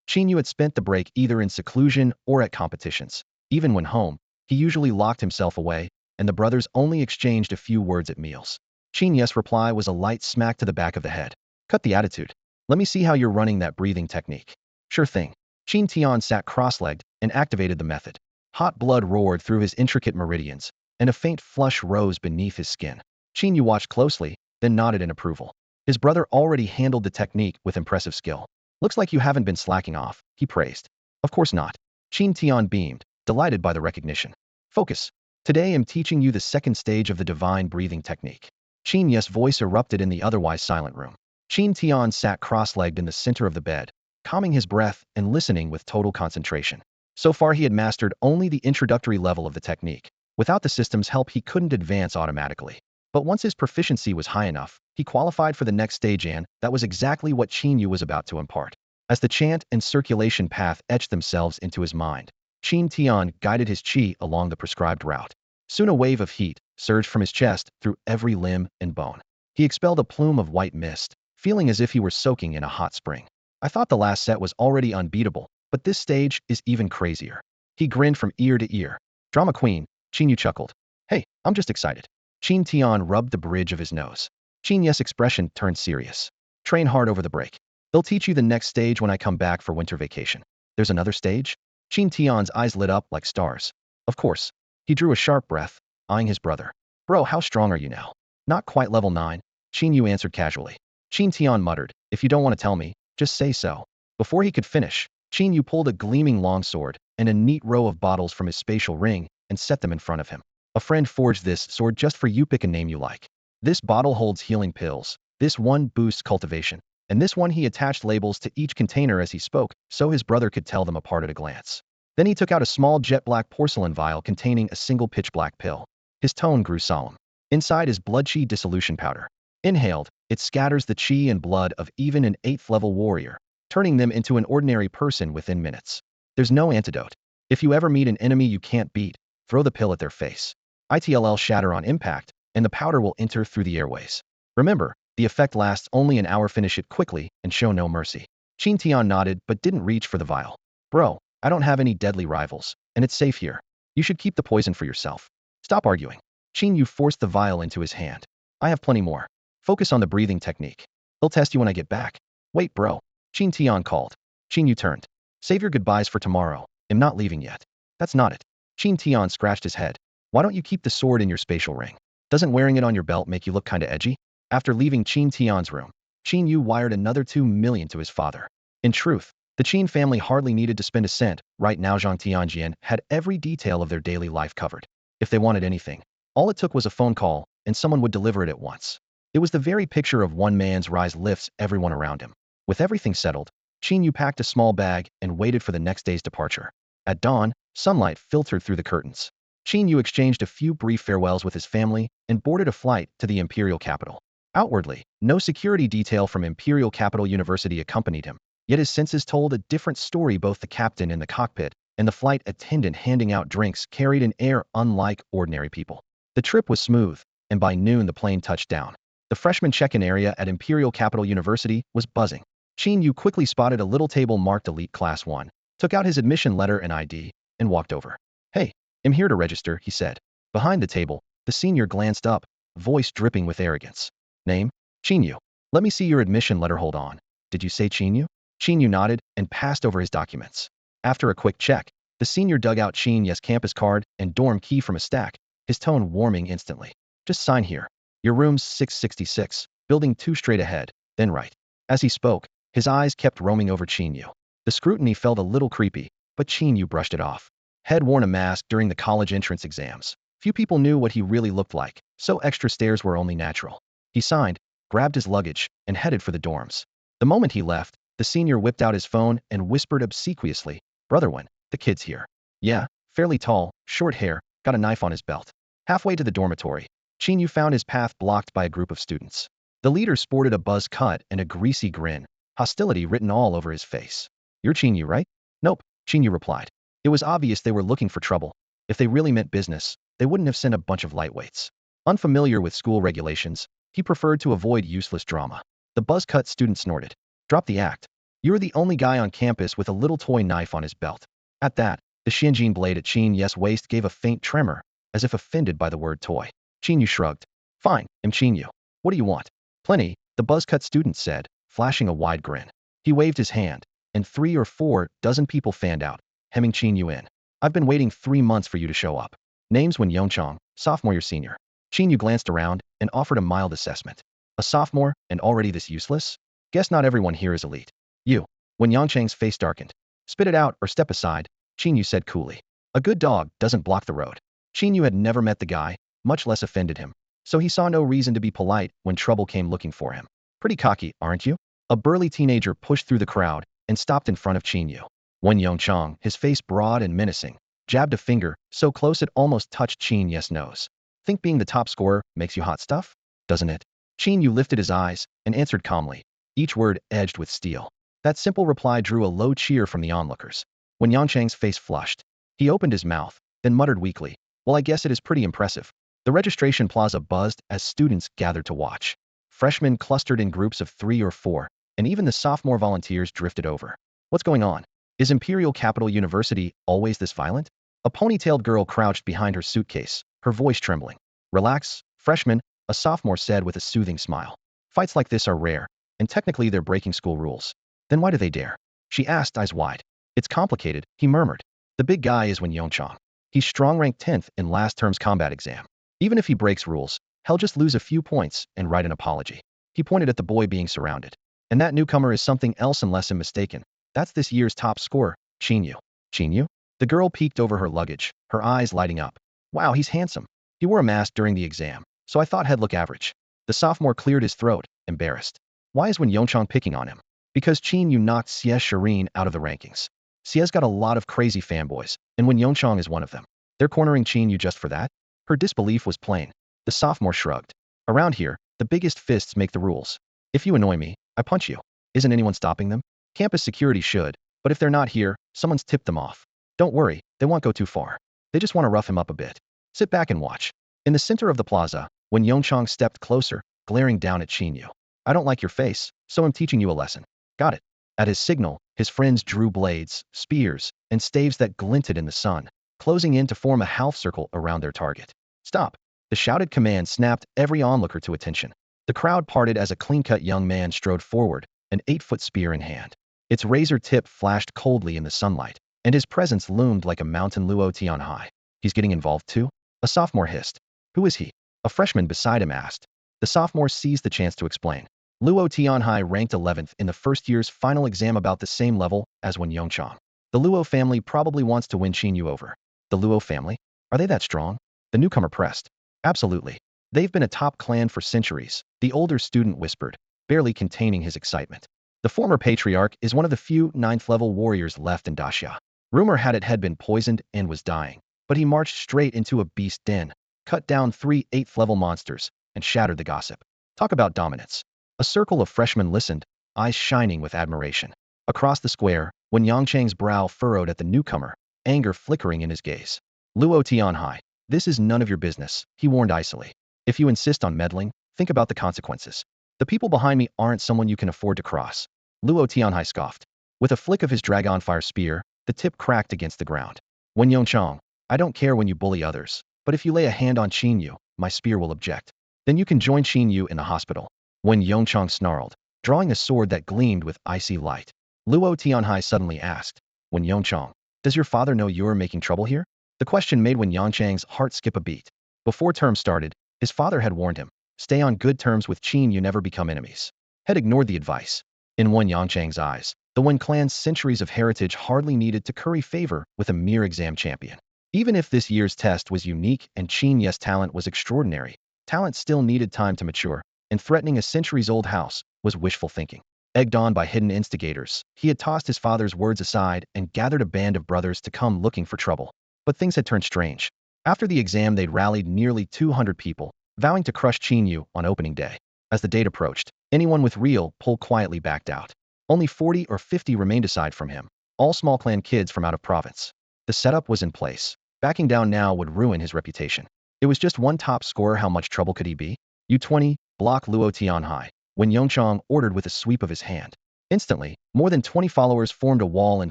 A: Qin Yu had spent the break either in seclusion or at competitions. Even when home, he usually locked himself away, and the brothers only exchanged a few words at meals. Qin Yu's reply was a light smack to the back of the head. "Cut the attitude. Let me see how you're running that breathing technique." "Sure thing." Qin Tian sat cross-legged and activated the method. Hot blood roared through his intricate meridians, and a faint flush rose beneath his skin. Qin Yu watched closely, then nodded in approval. His brother already handled the technique with impressive skill. "Looks like you haven't been slacking off," he praised. "Of course not." Qin Tian beamed, delighted by the recognition. "Focus. Today I'm teaching you the second stage of the divine breathing technique." Qin Yu's voice erupted in the otherwise silent room. Qin Tian sat cross-legged in the center of the bed, calming his breath and listening with total concentration. So far he had mastered only the introductory level of the technique. Without the system's help he couldn't advance automatically. But once his proficiency was high enough, he qualified for the next stage, and that was exactly what Qin Yu was about to impart. As the chant and circulation path etched themselves into his mind, Qin Tian guided his qi along the prescribed route. Soon a wave of heat surged from his chest through every limb and bone. He expelled a plume of white mist, feeling as if he were soaking in a hot spring. "I thought the last set was already unbeatable, but this stage is even crazier." He grinned from ear to ear. "Drama queen," Qin Yu chuckled. "Hey, I'm just excited." Qin Tian rubbed the bridge of his nose. Qin Yu's expression turned serious. "Train hard over the break. They'll teach you the next stage when I come back for winter vacation." "There's another stage?" Qin Tian's eyes lit up like stars. "Of course." He drew a sharp breath, eyeing his brother. "Bro, how strong are you now?" "Not quite level 9, Qin Yu answered casually. Qin Tian muttered, "If you don't want to tell me, just say so." Before he could finish, Qin Yu pulled a gleaming longsword and a neat row of bottles from his spatial ring and set them in front of him. "A friend forged this sword just for you. Pick a name you like. This bottle holds healing pills, this one boosts cultivation, and this one." He attached labels to each container as he spoke, so his brother could tell them apart at a glance. Then he took out a small jet-black porcelain vial containing a single pitch-black pill. His tone grew solemn. "Inside is blood qi dissolution powder. Inhaled, it scatters the qi and blood of even an 8th-level warrior, turning them into an ordinary person within minutes. There's no antidote. If you ever meet an enemy you can't beat, throw the pill at their face. It'll shatter on impact, and the powder will enter through the airways. Remember, the effect lasts only an hour. Finish it quickly and show no mercy." Qin Tian nodded but didn't reach for the vial. "Bro, I don't have any deadly rivals, and it's safe here. You should keep the poison for yourself. Stop arguing." Qin Yu forced the vial into his hand. "I have plenty more. Focus on the breathing technique. They'll test you when I get back." "Wait, bro," Qin Tian called. Qin Yu turned. "Save your goodbyes for tomorrow. I'm not leaving yet." "That's not it." Qin Tian scratched his head. "Why don't you keep the sword in your spatial ring? Doesn't wearing it on your belt make you look kinda edgy?" After leaving Qin Tian's room, Qin Yu wired another 2 million to his father. In truth, the Qin family hardly needed to spend a cent. Right now Zhang Tianjian had every detail of their daily life covered. If they wanted anything, all it took was a phone call, and someone would deliver it at once. It was the very picture of one man's rise lifts everyone around him. With everything settled, Qin Yu packed a small bag and waited for the next day's departure. At dawn, sunlight filtered through the curtains. Qin Yu exchanged a few brief farewells with his family and boarded a flight to the imperial capital. Outwardly, no security detail from Imperial Capital University accompanied him, yet his senses told a different story. Both the captain in the cockpit and the flight attendant handing out drinks carried an air unlike ordinary people. The trip was smooth, and by noon the plane touched down. The freshman check-in area at Imperial Capital University was buzzing. Qin Yu quickly spotted a little table marked Elite Class 1, took out his admission letter and ID, and walked over. "Hey, I'm here to register," he said. Behind the table, the senior glanced up, voice dripping with arrogance. "Name? Qin Yu. Let me see your admission letter. Hold on. Did you say Qin Yu?" Qin Yu nodded and passed over his documents. After a quick check, the senior dug out Qin Yu's campus card and dorm key from a stack, his tone warming instantly. "Just sign here. Your room's 666, building 2 straight ahead, then right." As he spoke, his eyes kept roaming over Qin Yu. The scrutiny felt a little creepy, but Qin Yu brushed it off. Had worn a mask during the college entrance exams. Few people knew what he really looked like, so extra stares were only natural. He signed, grabbed his luggage, and headed for the dorms. The moment he left, the senior whipped out his phone and whispered obsequiously, "Brother Wen, the kid's here." "Yeah, fairly tall, short hair, got a knife on his belt." Halfway to the dormitory, Qin Yu found his path blocked by a group of students. The leader sported a buzz cut and a greasy grin, hostility written all over his face. "You're Qin Yu, right?" "Nope," Qin Yu replied. It was obvious they were looking for trouble. If they really meant business, they wouldn't have sent a bunch of lightweights. Unfamiliar with school regulations, he preferred to avoid useless drama. The buzz-cut student snorted. Drop the act. You're the only guy on campus with a little toy knife on his belt. At that, the Xianjin blade at Qin Yu's waist gave a faint tremor, as if offended by the word toy. Qin Yu shrugged. Fine, I'm Qin Yu. What do you want? Plenty, the buzz-cut student said, flashing a wide grin. He waved his hand, and 3 or 4 dozen people fanned out, hemming Qin Yu in. I've been waiting 3 months for you to show up. Name's Wen Yongchang, sophomore year senior. Qin Yu glanced around and offered a mild assessment. A sophomore, and already this useless? Guess not everyone here is elite. You. Wen Yongchang's face darkened. Spit it out or step aside, Qin Yu said coolly. A good dog doesn't block the road. Qin Yu had never met the guy, much less offended him, so he saw no reason to be polite when trouble came looking for him. Pretty cocky, aren't you? A burly teenager pushed through the crowd and stopped in front of Qin Yu. Wen Yongchang, his face broad and menacing, jabbed a finger so close it almost touched Qin Yu's nose. Think being the top scorer makes you hot stuff? Doesn't it? Qin Yu lifted his eyes and answered calmly, each word edged with steel. That simple reply drew a low cheer from the onlookers. When Yongchang's face flushed, he opened his mouth, then muttered weakly, well, I guess it is pretty impressive. The registration plaza buzzed as students gathered to watch. Freshmen clustered in groups of 3 or 4, and even the sophomore volunteers drifted over. What's going on? Is Imperial Capital University always this violent? A ponytailed girl crouched behind her suitcase, her voice trembling. Relax, freshman, a sophomore said with a soothing smile. Fights like this are rare, and technically they're breaking school rules. Then why do they dare? She asked, eyes wide. It's complicated, he murmured. The big guy is Wen Yongchang. He's strong ranked 10th in last term's combat exam. Even if he breaks rules, he'll just lose a few points and write an apology. He pointed at the boy being surrounded. And that newcomer is something else unless I'm mistaken. That's this year's top scorer, Qin Yu. Qin Yu? The girl peeked over her luggage, her eyes lighting up. Wow, he's handsome. He wore a mask during the exam, so I thought he'd look average. The sophomore cleared his throat, embarrassed. Why is Wen Yongchang picking on him? Because Qin Yu knocked Xie Shirin out of the rankings. Xie's got a lot of crazy fanboys, and Wen Yongchang is one of them. They're cornering Qin Yu just for that? Her disbelief was plain. The sophomore shrugged. Around here, the biggest fists make the rules. If you annoy me, I punch you. Isn't anyone stopping them? Campus security should, but if they're not here, someone's tipped them off. Don't worry, they won't go too far. They just want to rough him up a bit. Sit back and watch. In the center of the plaza, Wen Yongchang stepped closer, glaring down at Qin Yu. I don't like your face, so I'm teaching you a lesson. Got it. At his signal, his friends drew blades, spears, and staves that glinted in the sun, closing in to form a half circle around their target. Stop. The shouted command snapped every onlooker to attention. The crowd parted as a clean-cut young man strode forward, an 8-foot spear in hand. Its razor tip flashed coldly in the sunlight, and his presence loomed like a mountain Luo Tianhai. He's getting involved too? A sophomore hissed. Who is he? A freshman beside him asked. The sophomore seized the chance to explain. Luo Tianhai ranked 11th in the first year's final exam, about the same level as Wen Yongchang. The Luo family probably wants to win Qin Yu over. The Luo family? Are they that strong? The newcomer pressed. Absolutely. They've been a top clan for centuries, the older student whispered, barely containing his excitement. The former patriarch is one of the few 9th-level warriors left in Daxia. Rumor had it had been poisoned and was dying, but he marched straight into a beast den, cut down 3 8th-level monsters, and shattered the gossip. Talk about dominance. A circle of freshmen listened, eyes shining with admiration. Across the square, Wen Yongchang's brow furrowed at the newcomer, anger flickering in his gaze. Luo Tianhai, this is none of your business, he warned icily. If you insist on meddling, think about the consequences. The people behind me aren't someone you can afford to cross. Luo Tianhai scoffed. With a flick of his dragonfire spear, the tip cracked against the ground. Wen Yongchang, I don't care when you bully others, but if you lay a hand on Qin Yu, my spear will object. Then you can join Qin Yu in the hospital. Wen Yongchang snarled, drawing a sword that gleamed with icy light. Luo Tianhai suddenly asked, Wen Yongchang, does your father know you're making trouble here? The question made Wen Yongchang's heart skip a beat. Before term started, his father had warned him, stay on good terms with Qin Yu, never become enemies. Had ignored the advice. In Wen Yongchang's eyes, the Wen clan's centuries of heritage hardly needed to curry favor with a mere exam champion. Even if this year's test was unique and Qin Yu's talent was extraordinary, talent still needed time to mature, and threatening a centuries-old house was wishful thinking. Egged on by hidden instigators, he had tossed his father's words aside and gathered a band of brothers to come looking for trouble. But things had turned strange. After the exam, they'd rallied nearly 200 people, vowing to crush Qin Yu on opening day. As the date approached, anyone with real pull quietly backed out. Only 40 or 50 remained aside from him, all small clan kids from out of province. The setup was in place. Backing down now would ruin his reputation. It was just one top scorer, how much trouble could he be? U20, block Luo Tianhai. Wen Yongchang ordered with a sweep of his hand. Instantly, more than 20 followers formed a wall in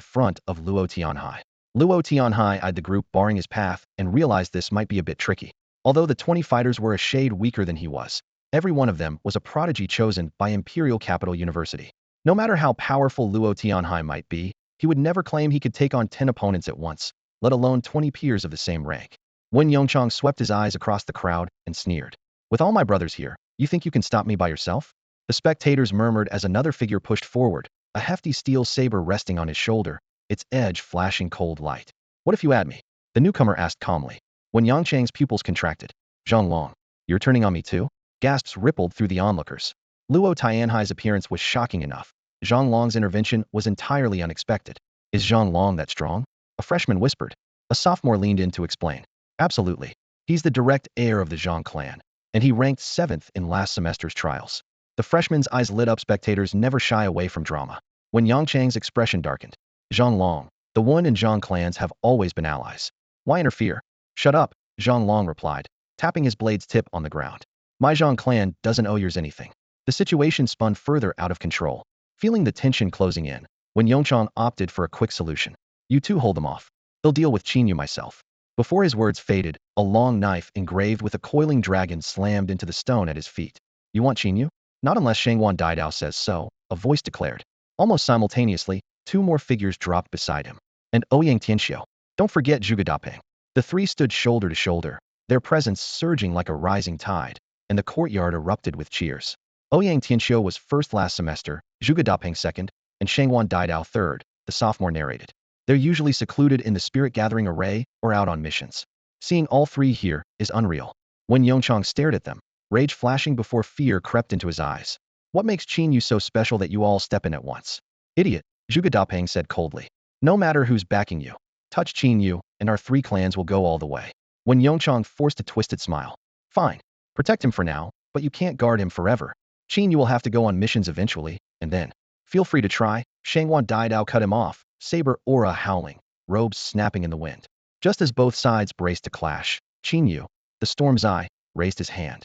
A: front of Luo Tianhai. Luo Tianhai eyed the group barring his path and realized this might be a bit tricky. Although the 20 fighters were a shade weaker than he was, every one of them was a prodigy chosen by Imperial Capital University. No matter how powerful Luo Tianhai might be, he would never claim he could take on 10 opponents at once, let alone 20 peers of the same rank. Wen Yongchang swept his eyes across the crowd and sneered. With all my brothers here, you think you can stop me by yourself? The spectators murmured as another figure pushed forward, a hefty steel saber resting on his shoulder, its edge flashing cold light. What if you add me? The newcomer asked calmly. When Yangchang's pupils contracted. Zhang Long, you're turning on me too? Gasps rippled through the onlookers. Luo Tianhai's appearance was shocking enough. Zhang Long's intervention was entirely unexpected. Is Zhang Long that strong? A freshman whispered. A sophomore leaned in to explain. Absolutely. He's the direct heir of the Zhang clan, and he ranked 7th in last semester's trials. The freshman's eyes lit up. Spectators never shy away from drama. When Yangchang's expression darkened. Zhang Long, the Wen and Zhang clans have always been allies. Why interfere? Shut up, Zhang Long replied, tapping his blade's tip on the ground. My Zhang clan doesn't owe yours anything. The situation spun further out of control. Feeling the tension closing in, Wen Yongchang opted for a quick solution. You two hold them off. I'll deal with Qin Yu myself. Before his words faded, a long knife engraved with a coiling dragon slammed into the stone at his feet. You want Qin Yu? Not unless Shangwan Daidao says so, a voice declared. Almost simultaneously, 2 more figures dropped beside him. And Ouyang Tianxiu. Don't forget Zhuge Dapeng. The 3 stood shoulder to shoulder, their presence surging like a rising tide, and the courtyard erupted with cheers. Ouyang Tianxiu was first last semester, Zhuge Dapeng second, and Shangwan Daidao third, the sophomore narrated. They're usually secluded in the spirit gathering array or out on missions. Seeing all 3 here is unreal. When Yongchang stared at them, rage flashing before fear crept into his eyes. What makes Qin Yu so special that you all step in at once? Idiot, Zhuge Dapeng said coldly. No matter who's backing you, touch Qin Yu, and our 3 clans will go all the way. When Yongchang forced a twisted smile. Fine. Protect him for now, but you can't guard him forever. Qin Yu will have to go on missions eventually, and then. Feel free to try. Shangwan Daidao cut him off, saber aura howling, robes snapping in the wind. Just as both sides braced to clash, Qin Yu, the storm's eye, raised his hand.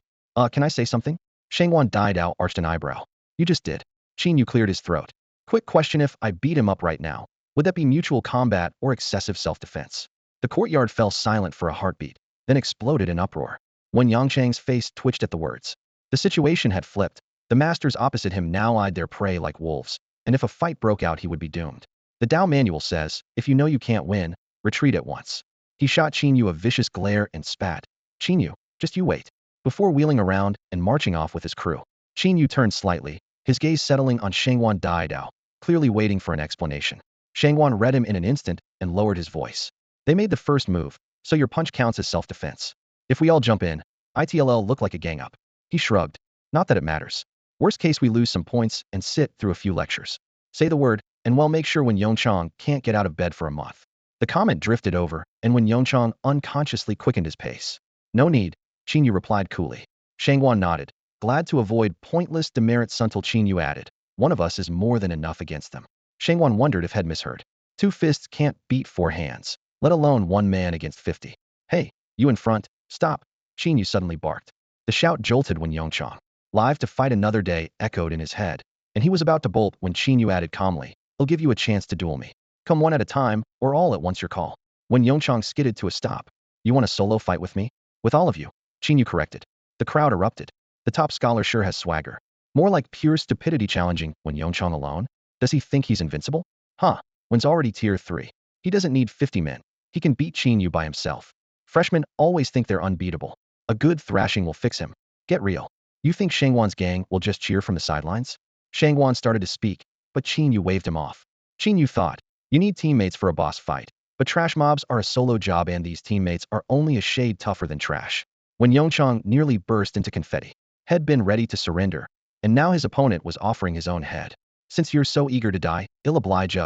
A: Can I say something? Shangwan Daidao arched an eyebrow. You just did. Qin Yu cleared his throat. Quick question, if I beat him up right now, would that be mutual combat or excessive self-defense? The courtyard fell silent for a heartbeat, then exploded in uproar. When Yangchang's face twitched at the words. The situation had flipped. The masters opposite him now eyed their prey like wolves, and if a fight broke out he would be doomed. The Tao manual says, if you know you can't win, retreat at once. He shot Qin Yu a vicious glare and spat. Qin Yu, just you wait. Before wheeling around and marching off with his crew. Qin Yu turned slightly, his gaze settling on Shangwan Daidao, clearly waiting for an explanation. Shangwan read him in an instant and lowered his voice. They made the first move, so your punch counts as self-defense. If we all jump in, it'll look like a gang-up. He shrugged. Not that it matters. Worst case we lose some points and sit through a few lectures. Say the word, and we'll make sure when Yongchang can't get out of bed for a month. The comment drifted over, and when Yongchang unconsciously quickened his pace. No need, Qin Yu replied coolly. Shangwan nodded, glad to avoid pointless demerits until Qin Yu added. One of us is more than enough against them. Shangwan wondered if had misheard. 2 fists can't beat 4 hands, let alone 1 man against 50. Hey, you in front, stop, Qin Yu suddenly barked. The shout jolted when Yongchang, live to fight another day, echoed in his head, and he was about to bolt when Qin Yu added calmly, I'll give you a chance to duel me. Come one at a time, or all at once your call. When Yongchang skidded to a stop. You want a solo fight with me? With all of you, Qin Yu corrected. The crowd erupted. The top scholar sure has swagger. More like pure stupidity challenging when Yongchang alone. Does he think he's invincible? Huh, Wen's already tier 3. He doesn't need 50 men. He can beat Qin Yu by himself. Freshmen always think they're unbeatable. A good thrashing will fix him. Get real. You think Shangwan's gang will just cheer from the sidelines? Shangwan started to speak, but Qin Yu waved him off. Qin Yu thought, you need teammates for a boss fight, but trash mobs are a solo job and these teammates are only a shade tougher than trash. When Yongchang nearly burst into confetti, had been ready to surrender, and now his opponent was offering his own head. Since you're so eager to die, I'll oblige.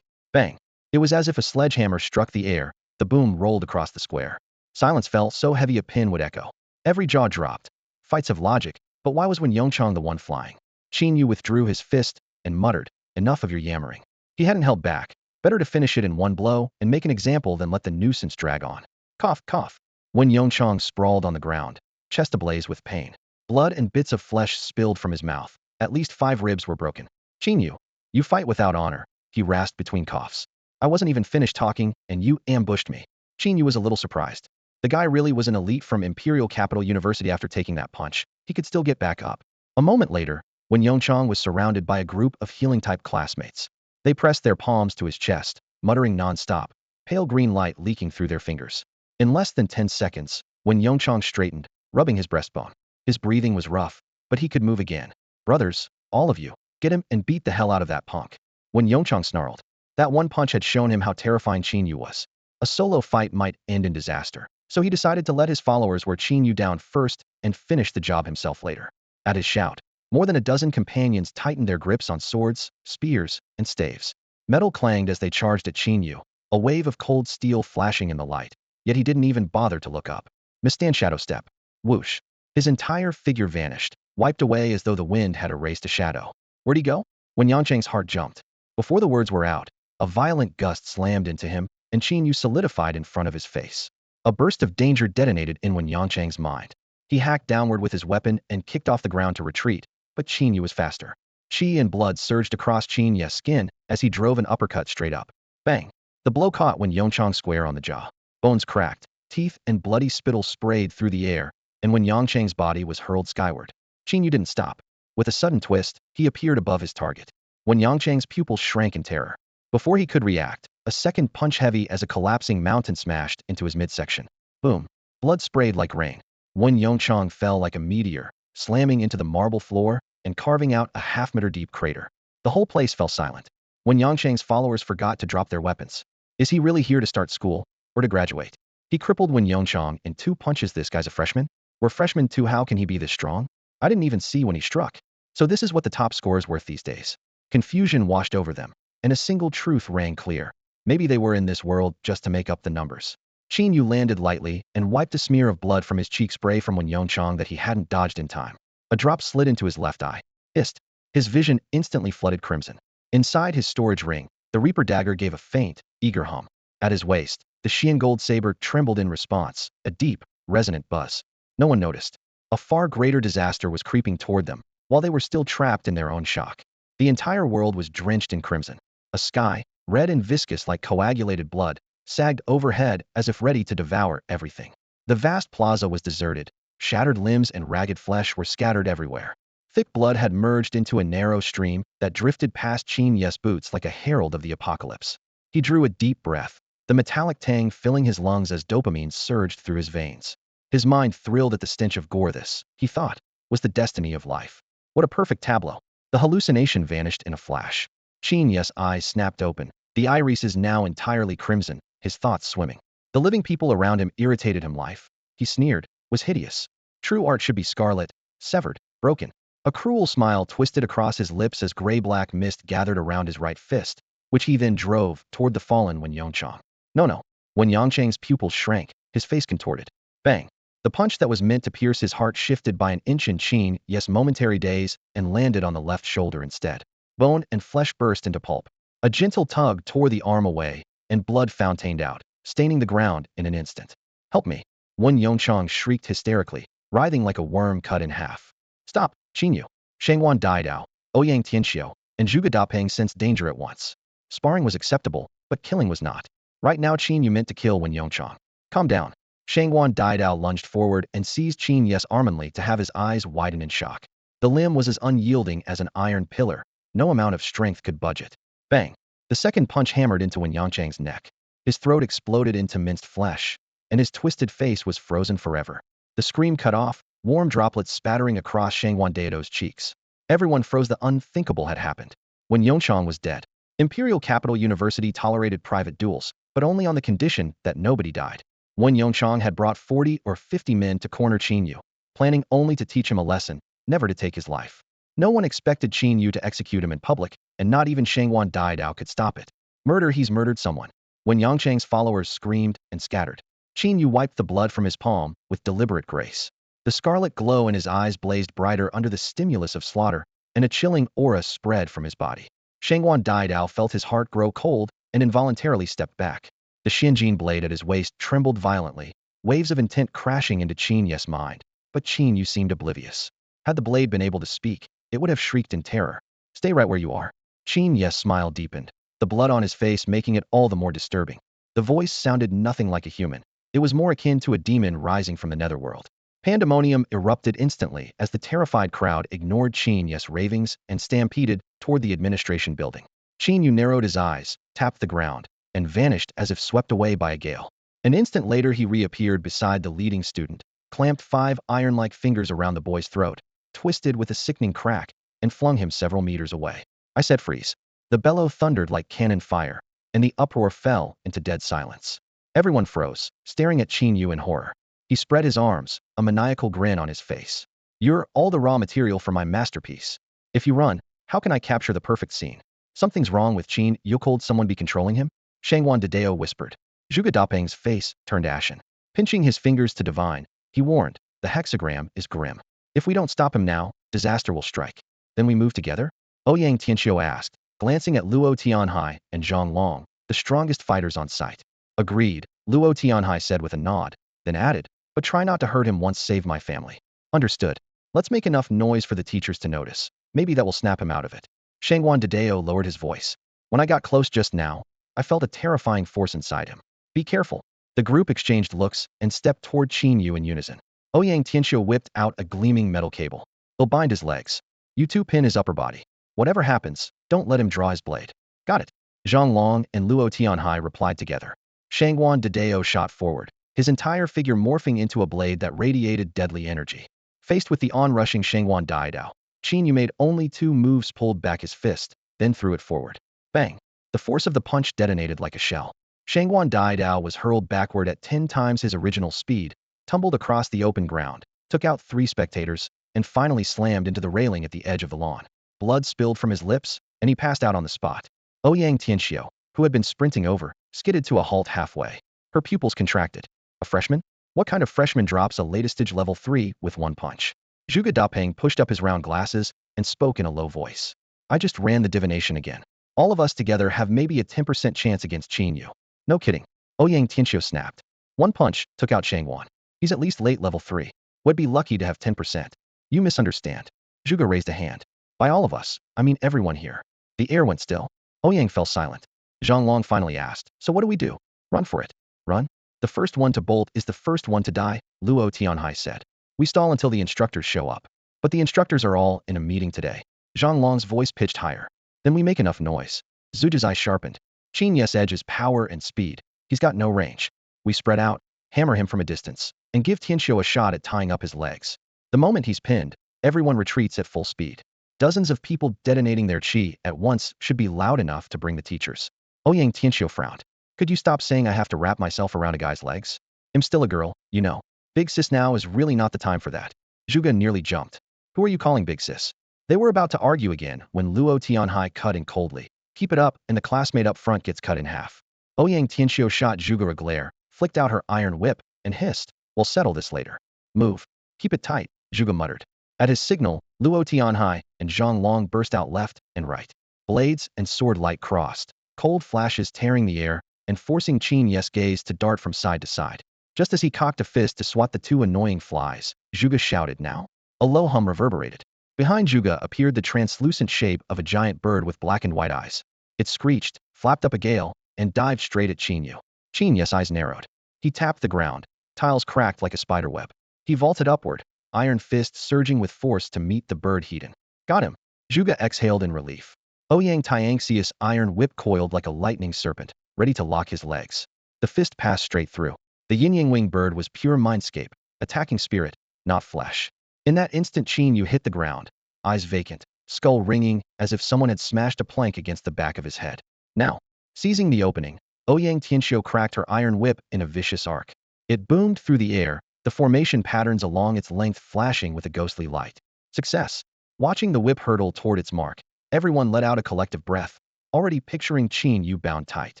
A: Bang. It was as if a sledgehammer struck the air, the boom rolled across the square. Silence fell so heavy a pin would echo. Every jaw dropped. Fights have logic, but why was when Yongchang the one flying? Qin Yu withdrew his fist and muttered, enough of your yammering. He hadn't held back. Better to finish it in one blow and make an example than let the nuisance drag on. Cough, cough. When Yongchang sprawled on the ground, chest ablaze with pain. Blood and bits of flesh spilled from his mouth. At least 5 ribs were broken. Qin Yu, you fight without honor, he rasped between coughs. I wasn't even finished talking, and you ambushed me. Qin Yu was a little surprised. The guy really was an elite from Imperial Capital University. After taking that punch, he could still get back up. A moment later, when Yongchang was surrounded by a group of healing-type classmates. They pressed their palms to his chest, muttering non-stop, pale green light leaking through their fingers. In less than 10 seconds, when Yongchang straightened, rubbing his breastbone, his breathing was rough, but he could move again. Brothers, all of you, get him and beat the hell out of that punk. When Yongchang snarled, that one punch had shown him how terrifying Qin Yu was. A solo fight might end in disaster, so he decided to let his followers wear Qin Yu down first and finish the job himself later. At his shout, more than a dozen companions tightened their grips on swords, spears, and staves. Metal clanged as they charged at Qin Yu, a wave of cold steel flashing in the light, yet he didn't even bother to look up. Mistan shadow step. Whoosh. His entire figure vanished, wiped away as though the wind had erased a shadow. Where'd he go? When Yangchang's heart jumped. Before the words were out, a violent gust slammed into him, and Qin Yu solidified in front of his face. A burst of danger detonated in Wen Yangchang's mind. He hacked downward with his weapon and kicked off the ground to retreat, but Qin Yu was faster. Qi and blood surged across Qin Yu's skin as he drove an uppercut straight up. Bang! The blow caught Wen Yongchang square on the jaw. Bones cracked, teeth and bloody spittle sprayed through the air, and when Yangchang's body was hurled skyward, Qin Yu didn't stop. With a sudden twist, he appeared above his target. When Yangchang's pupils shrank in terror. Before he could react, a second punch heavy as a collapsing mountain smashed into his midsection. Boom. Blood sprayed like rain. Wen Yongchang fell like a meteor, slamming into the marble floor and carving out a half-meter deep crater. The whole place fell silent. When Yangchang's followers forgot to drop their weapons. Is he really here to start school, or to graduate? He crippled Wen Yongchang in 2 punches. This guy's a freshman? We're freshmen too. How can he be this strong? I didn't even see when he struck. So this is what the top score is worth these days. Confusion washed over them, and a single truth rang clear. Maybe they were in this world just to make up the numbers. Qin Yu landed lightly and wiped a smear of blood from his cheek, spray from Wen Yongchang that he hadn't dodged in time. A drop slid into his left eye. Hissed. His vision instantly flooded crimson. Inside his storage ring, the Reaper dagger gave a faint, eager hum. At his waist, the Xian gold saber trembled in response, a deep, resonant buzz. No one noticed. A far greater disaster was creeping toward them, while they were still trapped in their own shock. The entire world was drenched in crimson. A sky, red and viscous like coagulated blood, sagged overhead as if ready to devour everything. The vast plaza was deserted. Shattered limbs and ragged flesh were scattered everywhere. Thick blood had merged into a narrow stream that drifted past Qin Yu's boots like a herald of the apocalypse. He drew a deep breath, the metallic tang filling his lungs as dopamine surged through his veins. His mind thrilled at the stench of gore. This, he thought, was the destiny of life. What a perfect tableau. The hallucination vanished in a flash. Qin Yu's eyes snapped open, the irises now entirely crimson, his thoughts swimming. The living people around him irritated him. Life, he sneered, was hideous. True art should be scarlet, severed, broken. A cruel smile twisted across his lips as gray-black mist gathered around his right fist, which he then drove toward the fallen Wen Yongchang. No. When Yangchang's pupils shrank, his face contorted. Bang. The punch that was meant to pierce his heart shifted by an inch in Qin Yu's momentary daze and landed on the left shoulder instead. Bone and flesh burst into pulp. A gentle tug tore the arm away, and blood fountained out, staining the ground in an instant. Help me. Wen Yongchang shrieked hysterically, writhing like a worm cut in half. Stop, Qin Yu. Shangwan Daidao, Ouyang Tianxiu, and Zhuge Dapeng sensed danger at once. Sparring was acceptable, but killing was not. Right now Qin Yu meant to kill Wen Yongchang. Calm down. Shangwan Daidao lunged forward and seized Qin Yu's armmanly to have his eyes widen in shock. The limb was as unyielding as an iron pillar. No amount of strength could budge it. Bang. The second punch hammered into Wen Yangchang's neck. His throat exploded into minced flesh, and his twisted face was frozen forever. The scream cut off, warm droplets spattering across Shangwan Daidao's cheeks. Everyone froze. The unthinkable had happened. Wen Yongchang was dead. Imperial Capital University tolerated private duels, but only on the condition that nobody died. Wen Yongchang had brought 40 or 50 men to corner Qin Yu, planning only to teach him a lesson, never to take his life. No one expected Qin Yu to execute him in public, and not even Shangwan Daidao could stop it. Murder, he's murdered someone. When Yangchang's followers screamed and scattered, Qin Yu wiped the blood from his palm with deliberate grace. The scarlet glow in his eyes blazed brighter under the stimulus of slaughter, and a chilling aura spread from his body. Shangwan Daidao felt his heart grow cold and involuntarily stepped back. The Xianjin blade at his waist trembled violently, waves of intent crashing into Qin Yu's mind, but Qin Yu seemed oblivious. Had the blade been able to speak, it would have shrieked in terror. Stay right where you are. Qin Yu's smile deepened, the blood on his face making it all the more disturbing. The voice sounded nothing like a human. It was more akin to a demon rising from the netherworld. Pandemonium erupted instantly as the terrified crowd ignored Qin Yu's ravings and stampeded toward the administration building. Qin Yu narrowed his eyes, tapped the ground, and vanished as if swept away by a gale. An instant later he reappeared beside the leading student, clamped 5 iron-like fingers around the boy's throat, twisted with a sickening crack, and flung him several meters away. I said freeze. The bellow thundered like cannon fire, and the uproar fell into dead silence. Everyone froze, staring at Qin Yu in horror. He spread his arms, a maniacal grin on his face. You're all the raw material for my masterpiece. If you run, how can I capture the perfect scene? Something's wrong with Qin Yu. Could someone be controlling him? Shangwan Dedeo whispered. Zhuge Dapeng's face turned ashen. Pinching his fingers to divine, he warned, the hexagram is grim. If we don't stop him now, disaster will strike. Then we move together? Ouyang Tianxiu asked, glancing at Luo Tianhai and Zhang Long, the strongest fighters on site. Agreed, Luo Tianhai said with a nod, then added, but try not to hurt him once. Save my family. Understood. Let's make enough noise for the teachers to notice. Maybe that will snap him out of it. Shangwan Dedeo lowered his voice. When I got close just now, I felt a terrifying force inside him. Be careful. The group exchanged looks and stepped toward Qin Yu in unison. Ouyang Tianxiu whipped out a gleaming metal cable. They'll bind his legs. You two pin his upper body. Whatever happens, don't let him draw his blade. Got it. Zhang Long and Luo Tianhai replied together. Shangwan Dedeo shot forward, his entire figure morphing into a blade that radiated deadly energy. Faced with the onrushing Shangwan Daidao, Qin Yu made only 2 moves, pulled back his fist, then threw it forward. Bang! The force of the punch detonated like a shell. Shangwan Daidao was hurled backward at 10 times his original speed, tumbled across the open ground, took out 3 spectators, and finally slammed into the railing at the edge of the lawn. Blood spilled from his lips, and he passed out on the spot. Ouyang Tianxiu, who had been sprinting over, skidded to a halt halfway. Her pupils contracted. A freshman? What kind of freshman drops a latest stage level 3 with 1 punch? Zhuge Dapeng pushed up his round glasses and spoke in a low voice. I just ran the divination again. All of us together have maybe a 10% chance against Qin Yu. No kidding. Ouyang Tianxiu snapped. 1 punch took out Shangwan. He's at least late level 3. Would be lucky to have 10%. You misunderstand. Zhuge raised a hand. By all of us, I mean everyone here. The air went still. Ouyang fell silent. Zhang Long finally asked, so what do we do? Run for it. Run? The first one to bolt is the first one to die, Luo Tianhai said. We stall until the instructors show up. But the instructors are all in a meeting today. Zhang Long's voice pitched higher. Then we make enough noise. Zhuge's eye sharpened. Qin Yu's edge is power and speed. He's got no range. We spread out, hammer him from a distance, and give Tianxiu a shot at tying up his legs. The moment he's pinned, everyone retreats at full speed. Dozens of people detonating their qi at once should be loud enough to bring the teachers. Ouyang Tianxiu frowned. Could you stop saying I have to wrap myself around a guy's legs? I'm still a girl, you know. Big sis now is really not the time for that. Zhuge nearly jumped. Who are you calling big sis? They were about to argue again when Luo Tianhai cut in coldly. Keep it up, and the classmate up front gets cut in half. Ouyang Tianxiu shot Zhuge a glare, flicked out her iron whip, and hissed, we'll settle this later. Move. Keep it tight, Zhuge muttered. At his signal, Luo Tianhai and Zhang Long burst out left and right. Blades and sword light crossed, cold flashes tearing the air and forcing Qin Yu's gaze to dart from side to side. Just as he cocked a fist to swat the 2 annoying flies, Zhuge shouted now. A low hum reverberated. Behind Zhuge appeared the translucent shape of a giant bird with black and white eyes. It screeched, flapped up a gale, and dived straight at Qin Yu. Qin Yu's eyes narrowed. He tapped the ground. Tiles cracked like a spider web. He vaulted upward, iron fist surging with force to meet the bird Hedon. Got him. Zhuge exhaled in relief. Ouyang Tianxiu's iron whip coiled like a lightning serpent, ready to lock his legs. The fist passed straight through. The yin-yang wing bird was pure mindscape, attacking spirit, not flesh. In that instant Qin Yu hit the ground, eyes vacant, skull ringing as if someone had smashed a plank against the back of his head. Now, seizing the opening, Ouyang Tianxiu cracked her iron whip in a vicious arc. It boomed through the air, the formation patterns along its length flashing with a ghostly light. Success! Watching the whip hurtle toward its mark, everyone let out a collective breath, already picturing Qin Yu bound tight.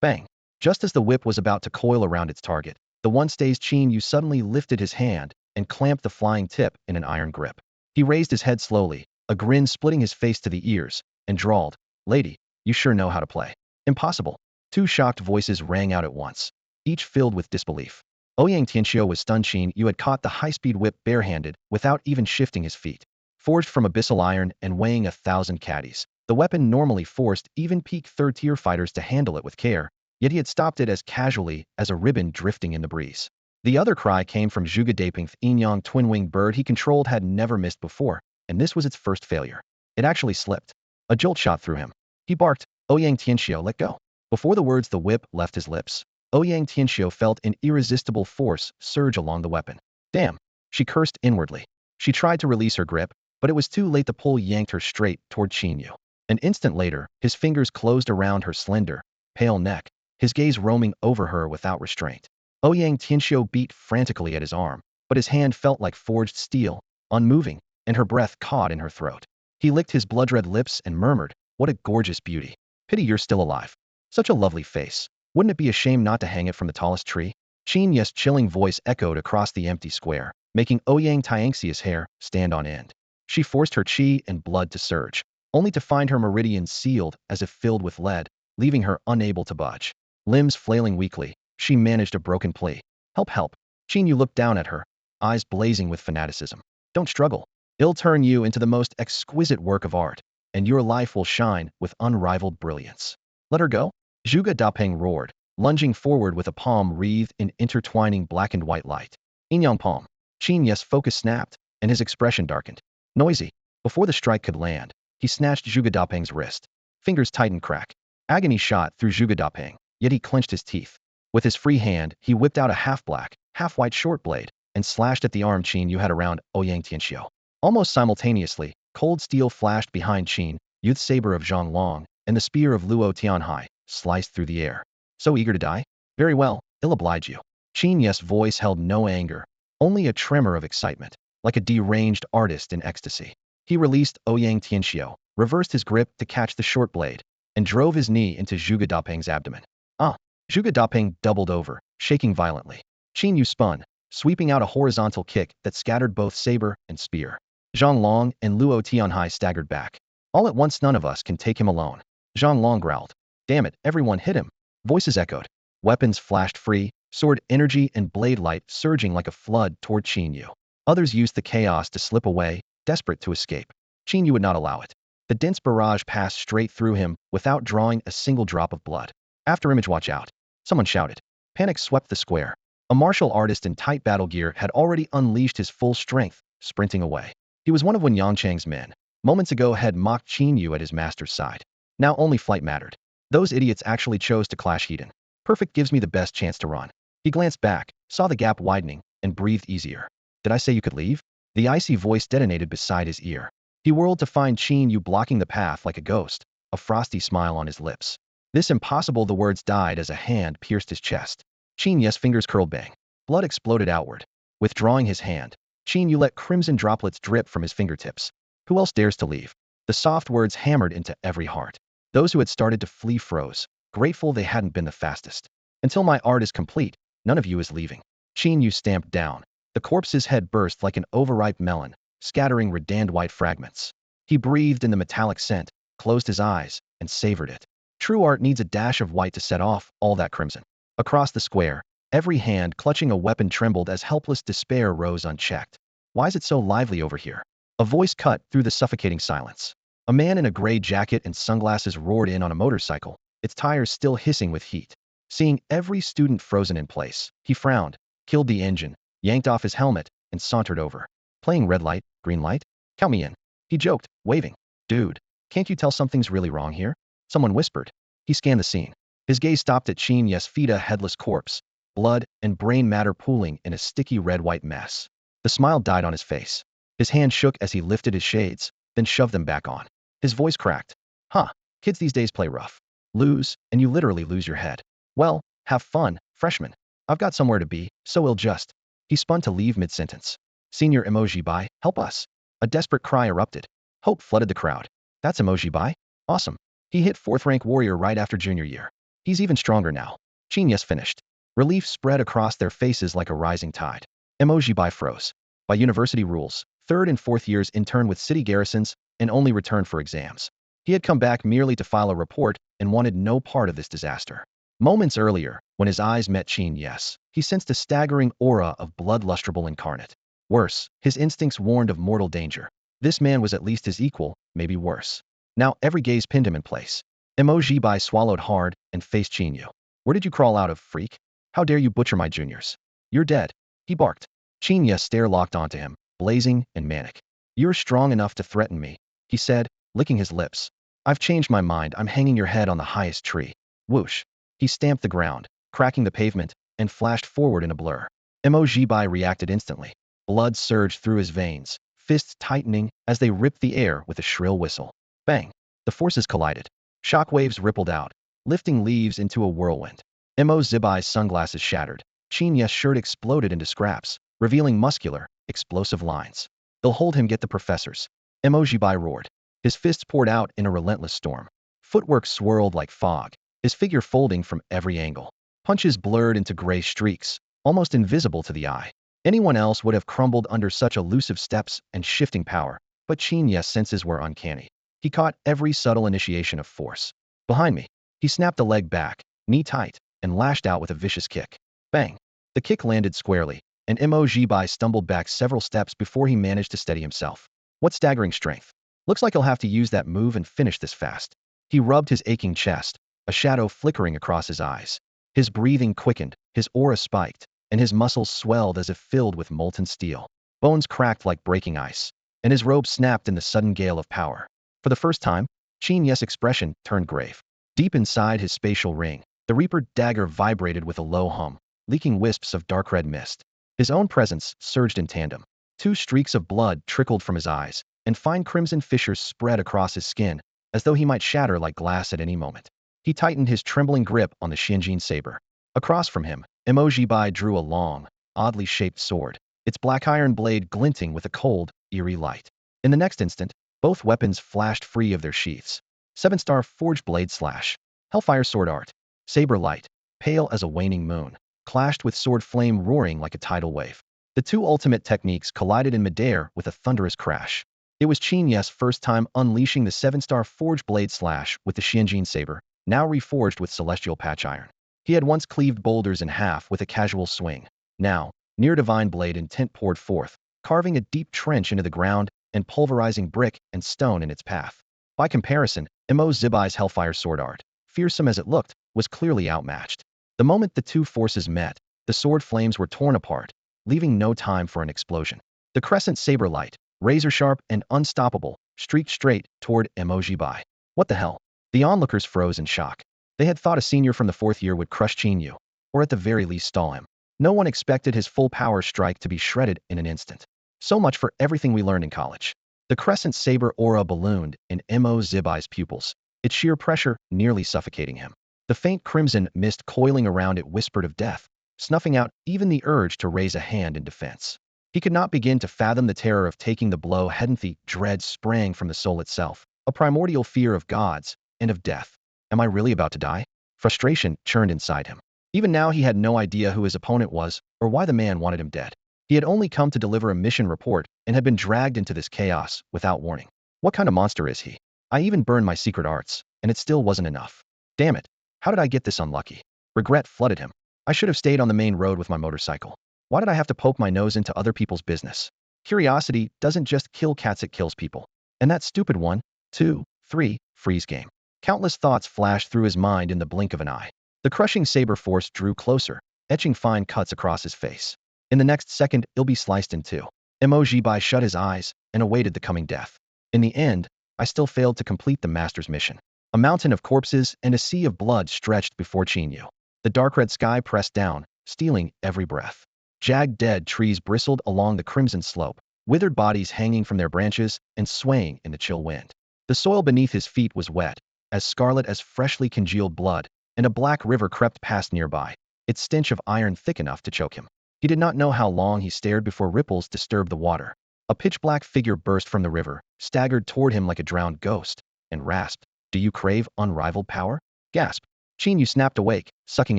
A: Bang! Just as the whip was about to coil around its target, the once-dazed Qin Yu suddenly lifted his hand and clamped the flying tip in an iron grip. He raised his head slowly, a grin splitting his face to the ears, and drawled, Lady, you sure know how to play. Impossible. 2 shocked voices rang out at once, each filled with disbelief. Ouyang Tianxiu was stunned. Qin Yu had caught the high-speed whip barehanded without even shifting his feet. Forged from abyssal iron and weighing 1,000 caddies, the weapon normally forced even peak third-tier fighters to handle it with care, yet he had stopped it as casually as a ribbon drifting in the breeze. The other cry came from Zhuge Daping's Inyang twin-winged bird he controlled had never missed before, and this was its first failure. It actually slipped. A jolt shot through him. He barked, "Ouyang Tianxiu, let go." Before the words the whip left his lips, Ouyang Tianxiu felt an irresistible force surge along the weapon. Damn, she cursed inwardly. She tried to release her grip, but it was too late. The pull yanked her straight toward Qin Yu. An instant later, his fingers closed around her slender, pale neck, his gaze roaming over her without restraint. Ouyang Tianxiu beat frantically at his arm, but his hand felt like forged steel, unmoving, and her breath caught in her throat. He licked his blood-red lips and murmured, "What a gorgeous beauty. Pity you're still alive. Such a lovely face. Wouldn't it be a shame not to hang it from the tallest tree?" Qin Yu's chilling voice echoed across the empty square, making Ouyang Tianxiu's hair stand on end. She forced her qi and blood to surge, only to find her meridians sealed as if filled with lead, leaving her unable to budge. Limbs flailing weakly, she managed a broken plea. "Help, help." Qin Yu looked down at her, eyes blazing with fanaticism. "Don't struggle. It'll turn you into the most exquisite work of art, and your life will shine with unrivaled brilliance. Let her go." Zhuge Dapeng roared, lunging forward with a palm wreathed in intertwining black and white light. Inyang palm. Qin Yu's focus snapped, and his expression darkened. Noisy. Before the strike could land, he snatched Zhuge Dapeng's wrist. Fingers tightened crack. Agony shot through Zhuge Dapeng, yet he clenched his teeth. With his free hand, he whipped out a half-black, half-white short blade, and slashed at the arm Qin Yu had around Ouyang Tianxiu. Almost simultaneously, cold steel flashed behind Qin Yu's saber of Zhang Long, and the spear of Luo Tianhai sliced through the air. "So eager to die? Very well, I'll oblige you." Qin Yu's voice held no anger, only a tremor of excitement, like a deranged artist in ecstasy. He released Ouyang Tianxiu, reversed his grip to catch the short blade, and drove his knee into Zhuge Dapeng's abdomen. Ah! Zhuge Dapeng doubled over, shaking violently. Qin Yu spun, sweeping out a horizontal kick that scattered both saber and spear. Zhang Long and Luo Tianhai staggered back. "All at once, none of us can take him alone." Zhang Long growled. "Damn it, everyone hit him." Voices echoed. Weapons flashed free, sword energy and blade light surging like a flood toward Qin Yu. Others used the chaos to slip away, desperate to escape. Qin Yu would not allow it. The dense barrage passed straight through him without drawing a single drop of blood. "After image, watch out." Someone shouted. Panic swept the square. A martial artist in tight battle gear had already unleashed his full strength, sprinting away. He was one of Wen Yangchang's men. Moments ago had mocked Qin Yu at his master's side. Now only flight mattered. Those idiots actually chose to clash Hedon. Perfect gives me the best chance to run. He glanced back, saw the gap widening, and breathed easier. "Did I say you could leave?" The icy voice detonated beside his ear. He whirled to find Qin Yu blocking the path like a ghost, a frosty smile on his lips. "This impossible." The words died as a hand pierced his chest. Qin Yu's fingers curled. Bang. Blood exploded outward. Withdrawing his hand, Qin Yu let crimson droplets drip from his fingertips. "Who else dares to leave?" The soft words hammered into every heart. Those who had started to flee froze, grateful they hadn't been the fastest. "Until my art is complete, none of you is leaving." Qin Yu stamped down. The corpse's head burst like an overripe melon, scattering redand white fragments. He breathed in the metallic scent, closed his eyes, and savored it. True art needs a dash of white to set off all that crimson. Across the square, every hand clutching a weapon trembled as helpless despair rose unchecked. "Why is it so lively over here?" A voice cut through the suffocating silence. A man in a gray jacket and sunglasses roared in on a motorcycle, its tires still hissing with heat. Seeing every student frozen in place, he frowned, killed the engine, yanked off his helmet, and sauntered over. "Playing red light, green light? Count me in." He joked, waving. "Dude, can't you tell something's really wrong here?" Someone whispered. He scanned the scene. His gaze stopped at Qin Yu's feet, a headless corpse, blood and brain matter pooling in a sticky red-white mess. The smile died on his face. His hand shook as he lifted his shades, then shoved them back on. His voice cracked. "Huh, kids these days play rough. Lose, and you literally lose your head. Well, have fun, freshman. I've got somewhere to be, so we'll just..." He spun to leave mid-sentence. "Senior emoji-bai, help us." A desperate cry erupted. Hope flooded the crowd. "That's emoji-bai? Awesome. He hit 4th rank warrior right after junior year. He's even stronger now." Qin Yu finished. Relief spread across their faces like a rising tide. Emoji-bai froze. By university rules, 3rd and 4th years intern with city garrisons and only returned for exams. He had come back merely to file a report and wanted no part of this disaster. Moments earlier, when his eyes met Qin Yu's, he sensed a staggering aura of blood lustrable incarnate. Worse, his instincts warned of mortal danger. This man was at least his equal, maybe worse. Now every gaze pinned him in place. Emoji Bai swallowed hard and faced Qin Yu. Where did you crawl out of, freak? How dare you butcher my juniors? You're dead, he barked. Qin Yu's stare locked onto him, blazing and manic. You're strong enough to threaten me, he said, licking his lips. I've changed my mind, I'm hanging your head on the highest tree. Whoosh. He stamped the ground, cracking the pavement, and flashed forward in a blur. Emoji Bai reacted instantly. Blood surged through his veins, fists tightening as they ripped the air with a shrill whistle. Bang! The forces collided. Shockwaves rippled out, lifting leaves into a whirlwind. Emozibai's sunglasses shattered. Qin Yu's shirt exploded into scraps, revealing muscular, explosive lines. They'll hold him, get the professors. Emoji Bai roared. His fists poured out in a relentless storm. Footwork swirled like fog, his figure folding from every angle. Punches blurred into gray streaks, almost invisible to the eye. Anyone else would have crumbled under such elusive steps and shifting power, but Qin Yu's senses were uncanny. He caught every subtle initiation of force. Behind me, he snapped a leg back, knee tight, and lashed out with a vicious kick. Bang! The kick landed squarely, and Emoji Bai stumbled back several steps before he managed to steady himself. What staggering strength! Looks like he'll have to use that move and finish this fast. He rubbed his aching chest, a shadow flickering across his eyes. His breathing quickened, his aura spiked, and his muscles swelled as if filled with molten steel. Bones cracked like breaking ice, and his robe snapped in the sudden gale of power. For the first time, Qin Yu's expression turned grave. Deep inside his spatial ring, the Reaper dagger vibrated with a low hum, leaking wisps of dark red mist. His own presence surged in tandem. 2 streaks of blood trickled from his eyes, and fine crimson fissures spread across his skin, as though he might shatter like glass at any moment. He tightened his trembling grip on the Xianjin saber. Across from him, Emoji Bai drew a long, oddly shaped sword, its black iron blade glinting with a cold, eerie light. In the next instant, both weapons flashed free of their sheaths. 7-star forged blade slash, hellfire sword art, saber light, pale as a waning moon, clashed with sword flame roaring like a tidal wave. The 2 ultimate techniques collided in midair with a thunderous crash. It was Qin Yu's first time unleashing the 7-star forged blade slash with the Xianjin saber, now reforged with celestial patch iron. He had once cleaved boulders in half with a casual swing. Now, near divine blade intent poured forth, carving a deep trench into the ground and pulverizing brick and stone in its path. By comparison, Emozibai's hellfire sword art, fearsome as it looked, was clearly outmatched. The moment the 2 forces met, the sword flames were torn apart, leaving no time for an explosion. The crescent saber light, razor-sharp and unstoppable, streaked straight toward Emoji Bai. What the hell? The onlookers froze in shock. They had thought a senior from the 4th year would crush Qin Yu, or at the very least stall him. No one expected his full power strike to be shredded in an instant. So much for everything we learned in college. The crescent saber aura ballooned in Emozibai's pupils, its sheer pressure nearly suffocating him. The faint crimson mist coiling around it whispered of death, snuffing out even the urge to raise a hand in defense. He could not begin to fathom the terror of taking the blow. The dread sprang from the soul itself, a primordial fear of gods and of death. Am I really about to die? Frustration churned inside him. Even now he had no idea who his opponent was or why the man wanted him dead. He had only come to deliver a mission report and had been dragged into this chaos without warning. What kind of monster is he? I even burned my secret arts, and it still wasn't enough. Damn it. How did I get this unlucky? Regret flooded him. I should have stayed on the main road with my motorcycle. Why did I have to poke my nose into other people's business? Curiosity doesn't just kill cats, it kills people. And that stupid 1, 2, 3, freeze game. Countless thoughts flashed through his mind in the blink of an eye. The crushing saber force drew closer, etching fine cuts across his face. In the next second, he'll be sliced in 2. Emoji Bai shut his eyes and awaited the coming death. In the end, I still failed to complete the master's mission. A mountain of corpses and a sea of blood stretched before Qin Yu. The dark red sky pressed down, stealing every breath. Jagged dead trees bristled along the crimson slope, withered bodies hanging from their branches and swaying in the chill wind. The soil beneath his feet was wet, as scarlet as freshly congealed blood, and a black river crept past nearby, its stench of iron thick enough to choke him. He did not know how long he stared before ripples disturbed the water. A pitch-black figure burst from the river, staggered toward him like a drowned ghost, and rasped, "Do you crave unrivaled power?" Gasp. Qin Yu snapped awake, sucking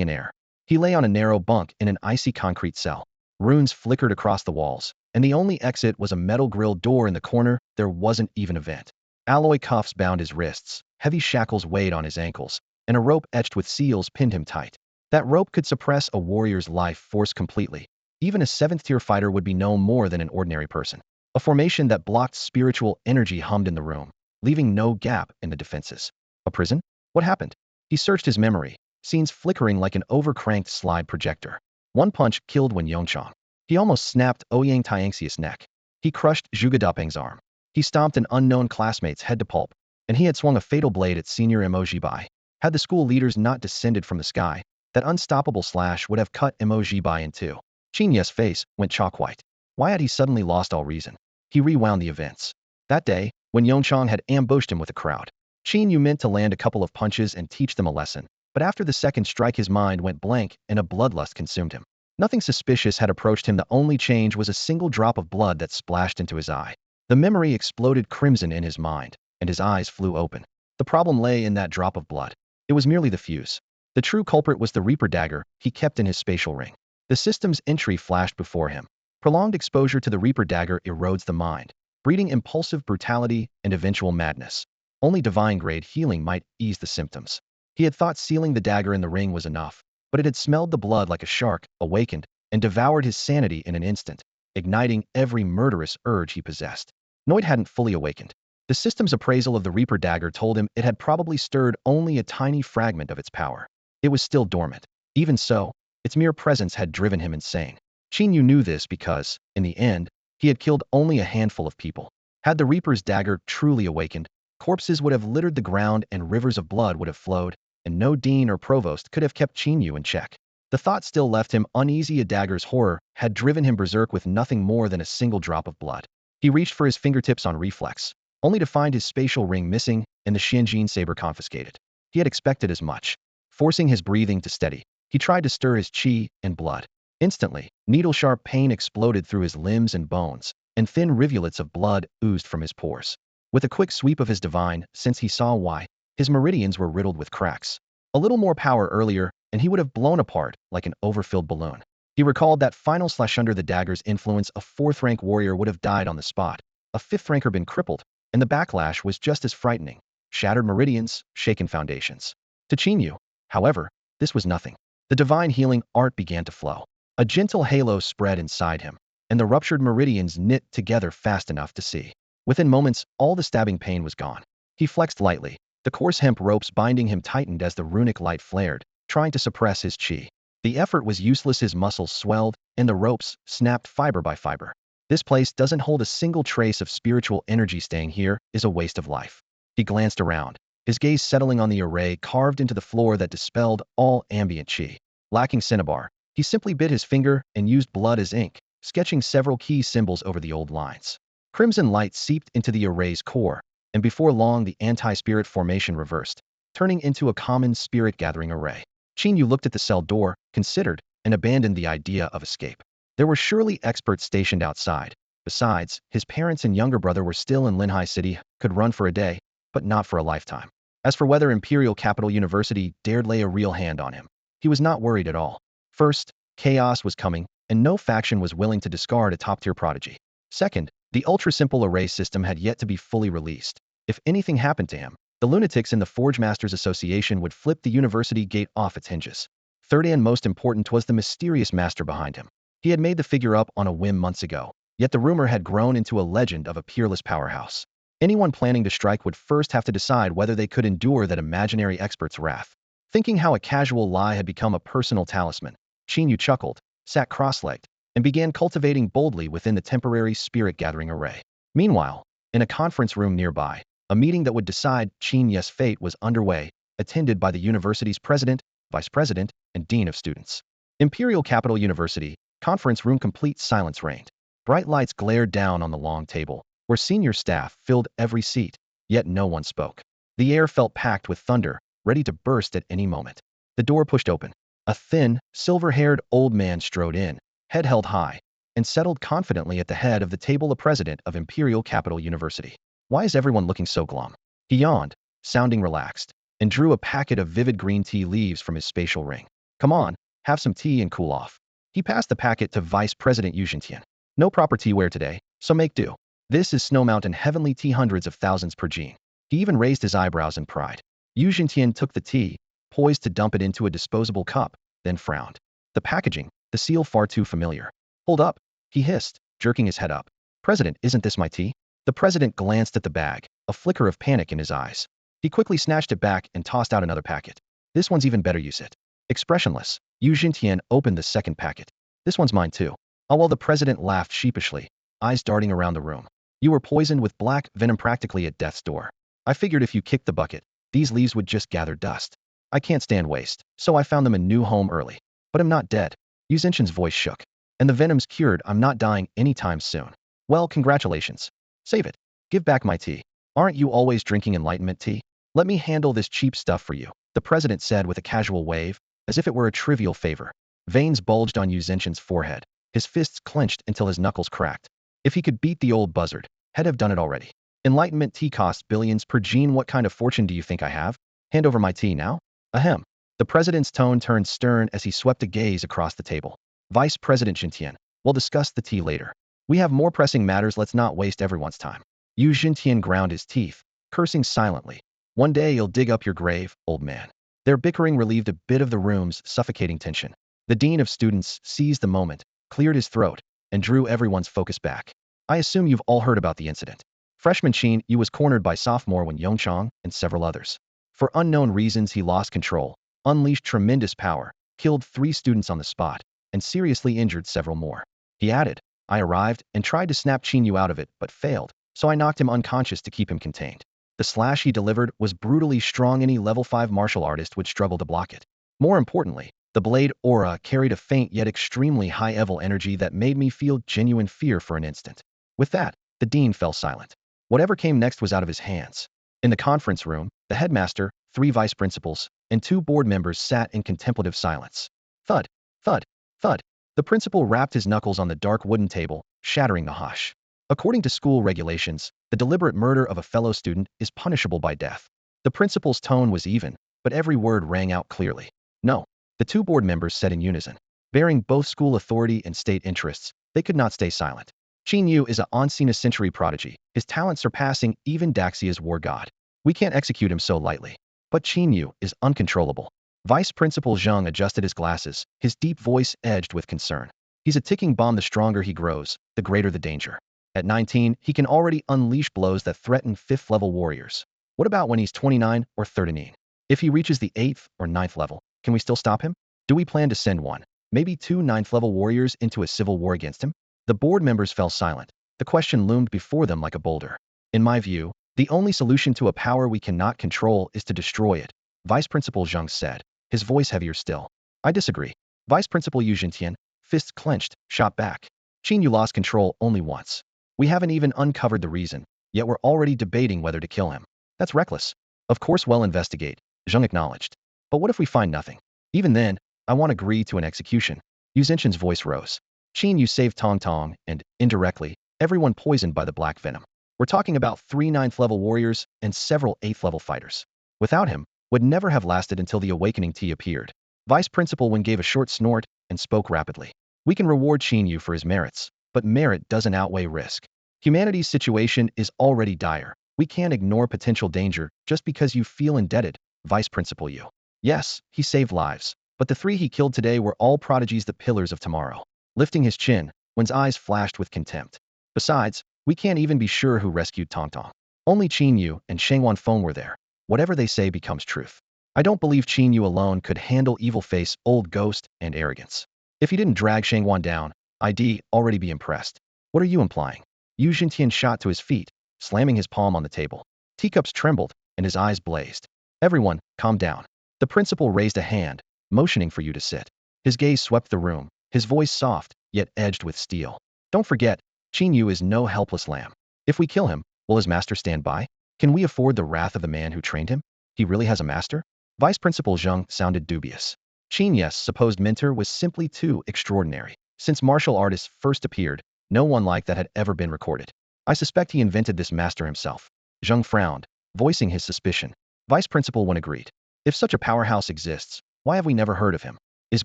A: in air. He lay on a narrow bunk in an icy concrete cell. Runes flickered across the walls, and the only exit was a metal-grilled door in the corner. There wasn't even a vent. Alloy cuffs bound his wrists, heavy shackles weighed on his ankles, and a rope etched with seals pinned him tight. That rope could suppress a warrior's life force completely. Even a 7th-tier fighter would be no more than an ordinary person. A formation that blocked spiritual energy hummed in the room, leaving no gap in the defenses. A prison? What happened? He searched his memory, scenes flickering like an overcranked slide projector. One punch killed Wen Yongchang. He almost snapped Ouyang Tianxi's neck. He crushed Zhuge Dapeng's arm. He stomped an unknown classmate's head to pulp, and he had swung a fatal blade at senior Emoji. Had the school leaders not descended from the sky, that unstoppable slash would have cut Emoji in two. Qin Yu's face went chalk white. Why had he suddenly lost all reason? He rewound the events. That day, when Yongchang had ambushed him with a crowd, Qin Yu meant to land a couple of punches and teach them a lesson, but after the second strike his mind went blank and a bloodlust consumed him. Nothing suspicious had approached him, the only change was a single drop of blood that splashed into his eye. The memory exploded crimson in his mind, and his eyes flew open. The problem lay in that drop of blood. It was merely the fuse. The true culprit was the Reaper dagger he kept in his spatial ring. The system's entry flashed before him. Prolonged exposure to the Reaper dagger erodes the mind, breeding impulsive brutality and eventual madness. Only divine-grade healing might ease the symptoms. He had thought sealing the dagger in the ring was enough, but it had smelled the blood like a shark, awakened, and devoured his sanity in an instant, igniting every murderous urge he possessed. Noid hadn't fully awakened. The system's appraisal of the Reaper dagger told him it had probably stirred only a tiny fragment of its power. It was still dormant. Even so, its mere presence had driven him insane. Qin Yu knew this because, in the end, he had killed only a handful of people. Had the Reaper's dagger truly awakened, corpses would have littered the ground and rivers of blood would have flowed, and no dean or provost could have kept Qin Yu in check. The thought still left him uneasy. A dagger's horror had driven him berserk with nothing more than a single drop of blood. He reached for his fingertips on reflex, only to find his spatial ring missing and the Xianjin saber confiscated. He had expected as much. Forcing his breathing to steady, he tried to stir his qi and blood. Instantly, needle-sharp pain exploded through his limbs and bones, and thin rivulets of blood oozed from his pores. With a quick sweep of his divine, since he saw why, his meridians were riddled with cracks. A little more power earlier, and he would have blown apart like an overfilled balloon. He recalled that final slash under the dagger's influence. A fourth-rank warrior would have died on the spot, a fifth-ranker been crippled, and the backlash was just as frightening. Shattered meridians, shaken foundations. To Qin Yu, however, this was nothing. The divine healing art began to flow. A gentle halo spread inside him, and the ruptured meridians knit together fast enough to see. Within moments, all the stabbing pain was gone. He flexed lightly. The coarse hemp ropes binding him tightened as the runic light flared, trying to suppress his qi. The effort was useless. His muscles swelled, and the ropes snapped fiber by fiber. This place doesn't hold a single trace of spiritual energy. Staying here is a waste of life. He glanced around, his gaze settling on the array carved into the floor that dispelled all ambient qi. Lacking cinnabar, he simply bit his finger and used blood as ink, sketching several key symbols over the old lines. Crimson light seeped into the array's core, and before long the anti-spirit formation reversed, turning into a common spirit-gathering array. Qin Yu looked at the cell door, considered, and abandoned the idea of escape. There were surely experts stationed outside. Besides, his parents and younger brother were still in Linhai City, could run for a day, but not for a lifetime. As for whether Imperial Capital University dared lay a real hand on him, he was not worried at all. First, chaos was coming, and no faction was willing to discard a top-tier prodigy. Second, the ultra-simple array system had yet to be fully released. If anything happened to him, the lunatics in the Forge Masters Association would flip the university gate off its hinges. Third and most important was the mysterious master behind him. He had made the figure up on a whim months ago, yet the rumor had grown into a legend of a peerless powerhouse. Anyone planning to strike would first have to decide whether they could endure that imaginary expert's wrath. Thinking how a casual lie had become a personal talisman, Qin Yu chuckled, sat cross-legged, and began cultivating boldly within the temporary spirit-gathering array. Meanwhile, in a conference room nearby, a meeting that would decide Qin Yu's fate was underway, attended by the university's president, vice president, and dean of students. Imperial Capital University, conference room. Complete silence reigned. Bright lights glared down on the long table, where senior staff filled every seat, yet no one spoke. The air felt packed with thunder, ready to burst at any moment. The door pushed open. A thin, silver-haired old man strode in, head held high, and settled confidently at the head of the table. The president of Imperial Capital University. Why is everyone looking so glum? He yawned, sounding relaxed, and drew a packet of vivid green tea leaves from his spatial ring. Come on, have some tea and cool off. He passed the packet to Vice President Yu Xintian. No proper teaware today, so make do. This is Snow Mountain heavenly tea, hundreds of thousands per gene. He even raised his eyebrows in pride. Yu Xintian took the tea, poised to dump it into a disposable cup, then frowned. The packaging, the seal far too familiar. Hold up, he hissed, jerking his head up. President, isn't this my tea? The president glanced at the bag, a flicker of panic in his eyes. He quickly snatched it back and tossed out another packet. This one's even better, use it. Expressionless, Yu Xintian opened the second packet. This one's mine too. While the president laughed sheepishly, eyes darting around the room. You were poisoned with black venom practically at death's door. I figured if you kicked the bucket, these leaves would just gather dust. I can't stand waste, so I found them a new home early. But I'm not dead. Yu Xinshan's voice shook. And the venom's cured, I'm not dying anytime soon. Well, congratulations. Save it. Give back my tea. Aren't you always drinking enlightenment tea? Let me handle this cheap stuff for you, the president said with a casual wave, as if it were a trivial favor. Veins bulged on Yu Xinshan's forehead. His fists clenched until his knuckles cracked. If he could beat the old buzzard, he'd have done it already. Enlightenment tea costs billions per gene. What kind of fortune do you think I have? Hand over my tea now? Ahem. The president's tone turned stern as he swept a gaze across the table. Vice President Xintian, we'll discuss the tea later. We have more pressing matters, let's not waste everyone's time. Yu Xintian ground his teeth, cursing silently. One day you'll dig up your grave, old man. Their bickering relieved a bit of the room's suffocating tension. The dean of students seized the moment, cleared his throat, and drew everyone's focus back. I assume you've all heard about the incident. Freshman Qin Yu was cornered by sophomore Wen Yongchang and several others. For unknown reasons he lost control, unleashed tremendous power, killed 3 students on the spot, and seriously injured several more. He added, I arrived and tried to snap Qin Yu out of it, but failed, so I knocked him unconscious to keep him contained. The slash he delivered was brutally strong. Any level 5 martial artist would struggle to block it. More importantly, the blade aura carried a faint yet extremely high-level energy that made me feel genuine fear for an instant. With that, the dean fell silent. Whatever came next was out of his hands. In the conference room, the headmaster, 3 vice principals, and 2 board members sat in contemplative silence. Thud, thud, thud. The principal rapped his knuckles on the dark wooden table, shattering the hush. According to school regulations, the deliberate murder of a fellow student is punishable by death. The principal's tone was even, but every word rang out clearly. No, the 2 board members said in unison. Bearing both school authority and state interests, they could not stay silent. Qin Yu is an once-in-a-century prodigy, his talent surpassing even Daxia's war god. We can't execute him so lightly. But Qin Yu is uncontrollable. Vice Principal Zheng adjusted his glasses, his deep voice edged with concern. He's a ticking bomb. The stronger he grows, the greater the danger. At 19, he can already unleash blows that threaten 5th-level warriors. What about when he's 29 or 39? If he reaches the 8th or 9th level, can we still stop him? Do we plan to send 1, maybe 2 9th-level warriors into a civil war against him? The board members fell silent. The question loomed before them like a boulder. In my view, the only solution to a power we cannot control is to destroy it, Vice Principal Zheng said, his voice heavier still. I disagree. Vice Principal Yu Xintian, fists clenched, shot back. Qin Yu lost control only once. We haven't even uncovered the reason, yet we're already debating whether to kill him. That's reckless. Of course we'll investigate, Zheng acknowledged. But what if we find nothing? Even then, I won't agree to an execution. Yu Xintian's voice rose. Qin Yu saved Tong Tong and, indirectly, everyone poisoned by the black venom. We're talking about 3 9th-level warriors and several 8th-level fighters. Without him, would never have lasted until the awakening tea appeared. Vice Principal Wen gave a short snort and spoke rapidly. We can reward Qin Yu for his merits, but merit doesn't outweigh risk. Humanity's situation is already dire. We can't ignore potential danger just because you feel indebted, Vice Principal Yu. Yes, he saved lives, but the 3 he killed today were all prodigies, the pillars of tomorrow. Lifting his chin, Wen's eyes flashed with contempt. Besides, we can't even be sure who rescued Tong Tong. Only Qin Yu and Sheng Wanfeng were there. Whatever they say becomes truth. I don't believe Qin Yu alone could handle evil face, old ghost, and arrogance. If he didn't drag Sheng Wan down, I'd already be impressed. What are you implying? Yu Xintian shot to his feet, slamming his palm on the table. Teacups trembled, and his eyes blazed. Everyone, calm down. The principal raised a hand, motioning for you to sit. His gaze swept the room, his voice soft, yet edged with steel. Don't forget, Qin Yu is no helpless lamb. If we kill him, will his master stand by? Can we afford the wrath of the man who trained him? He really has a master? Vice Principal Zheng sounded dubious. Qin Yu's supposed mentor was simply too extraordinary. Since martial artists first appeared, no one like that had ever been recorded. I suspect he invented this master himself. Zheng frowned, voicing his suspicion. Vice Principal Wen agreed. If such a powerhouse exists, why have we never heard of him? Is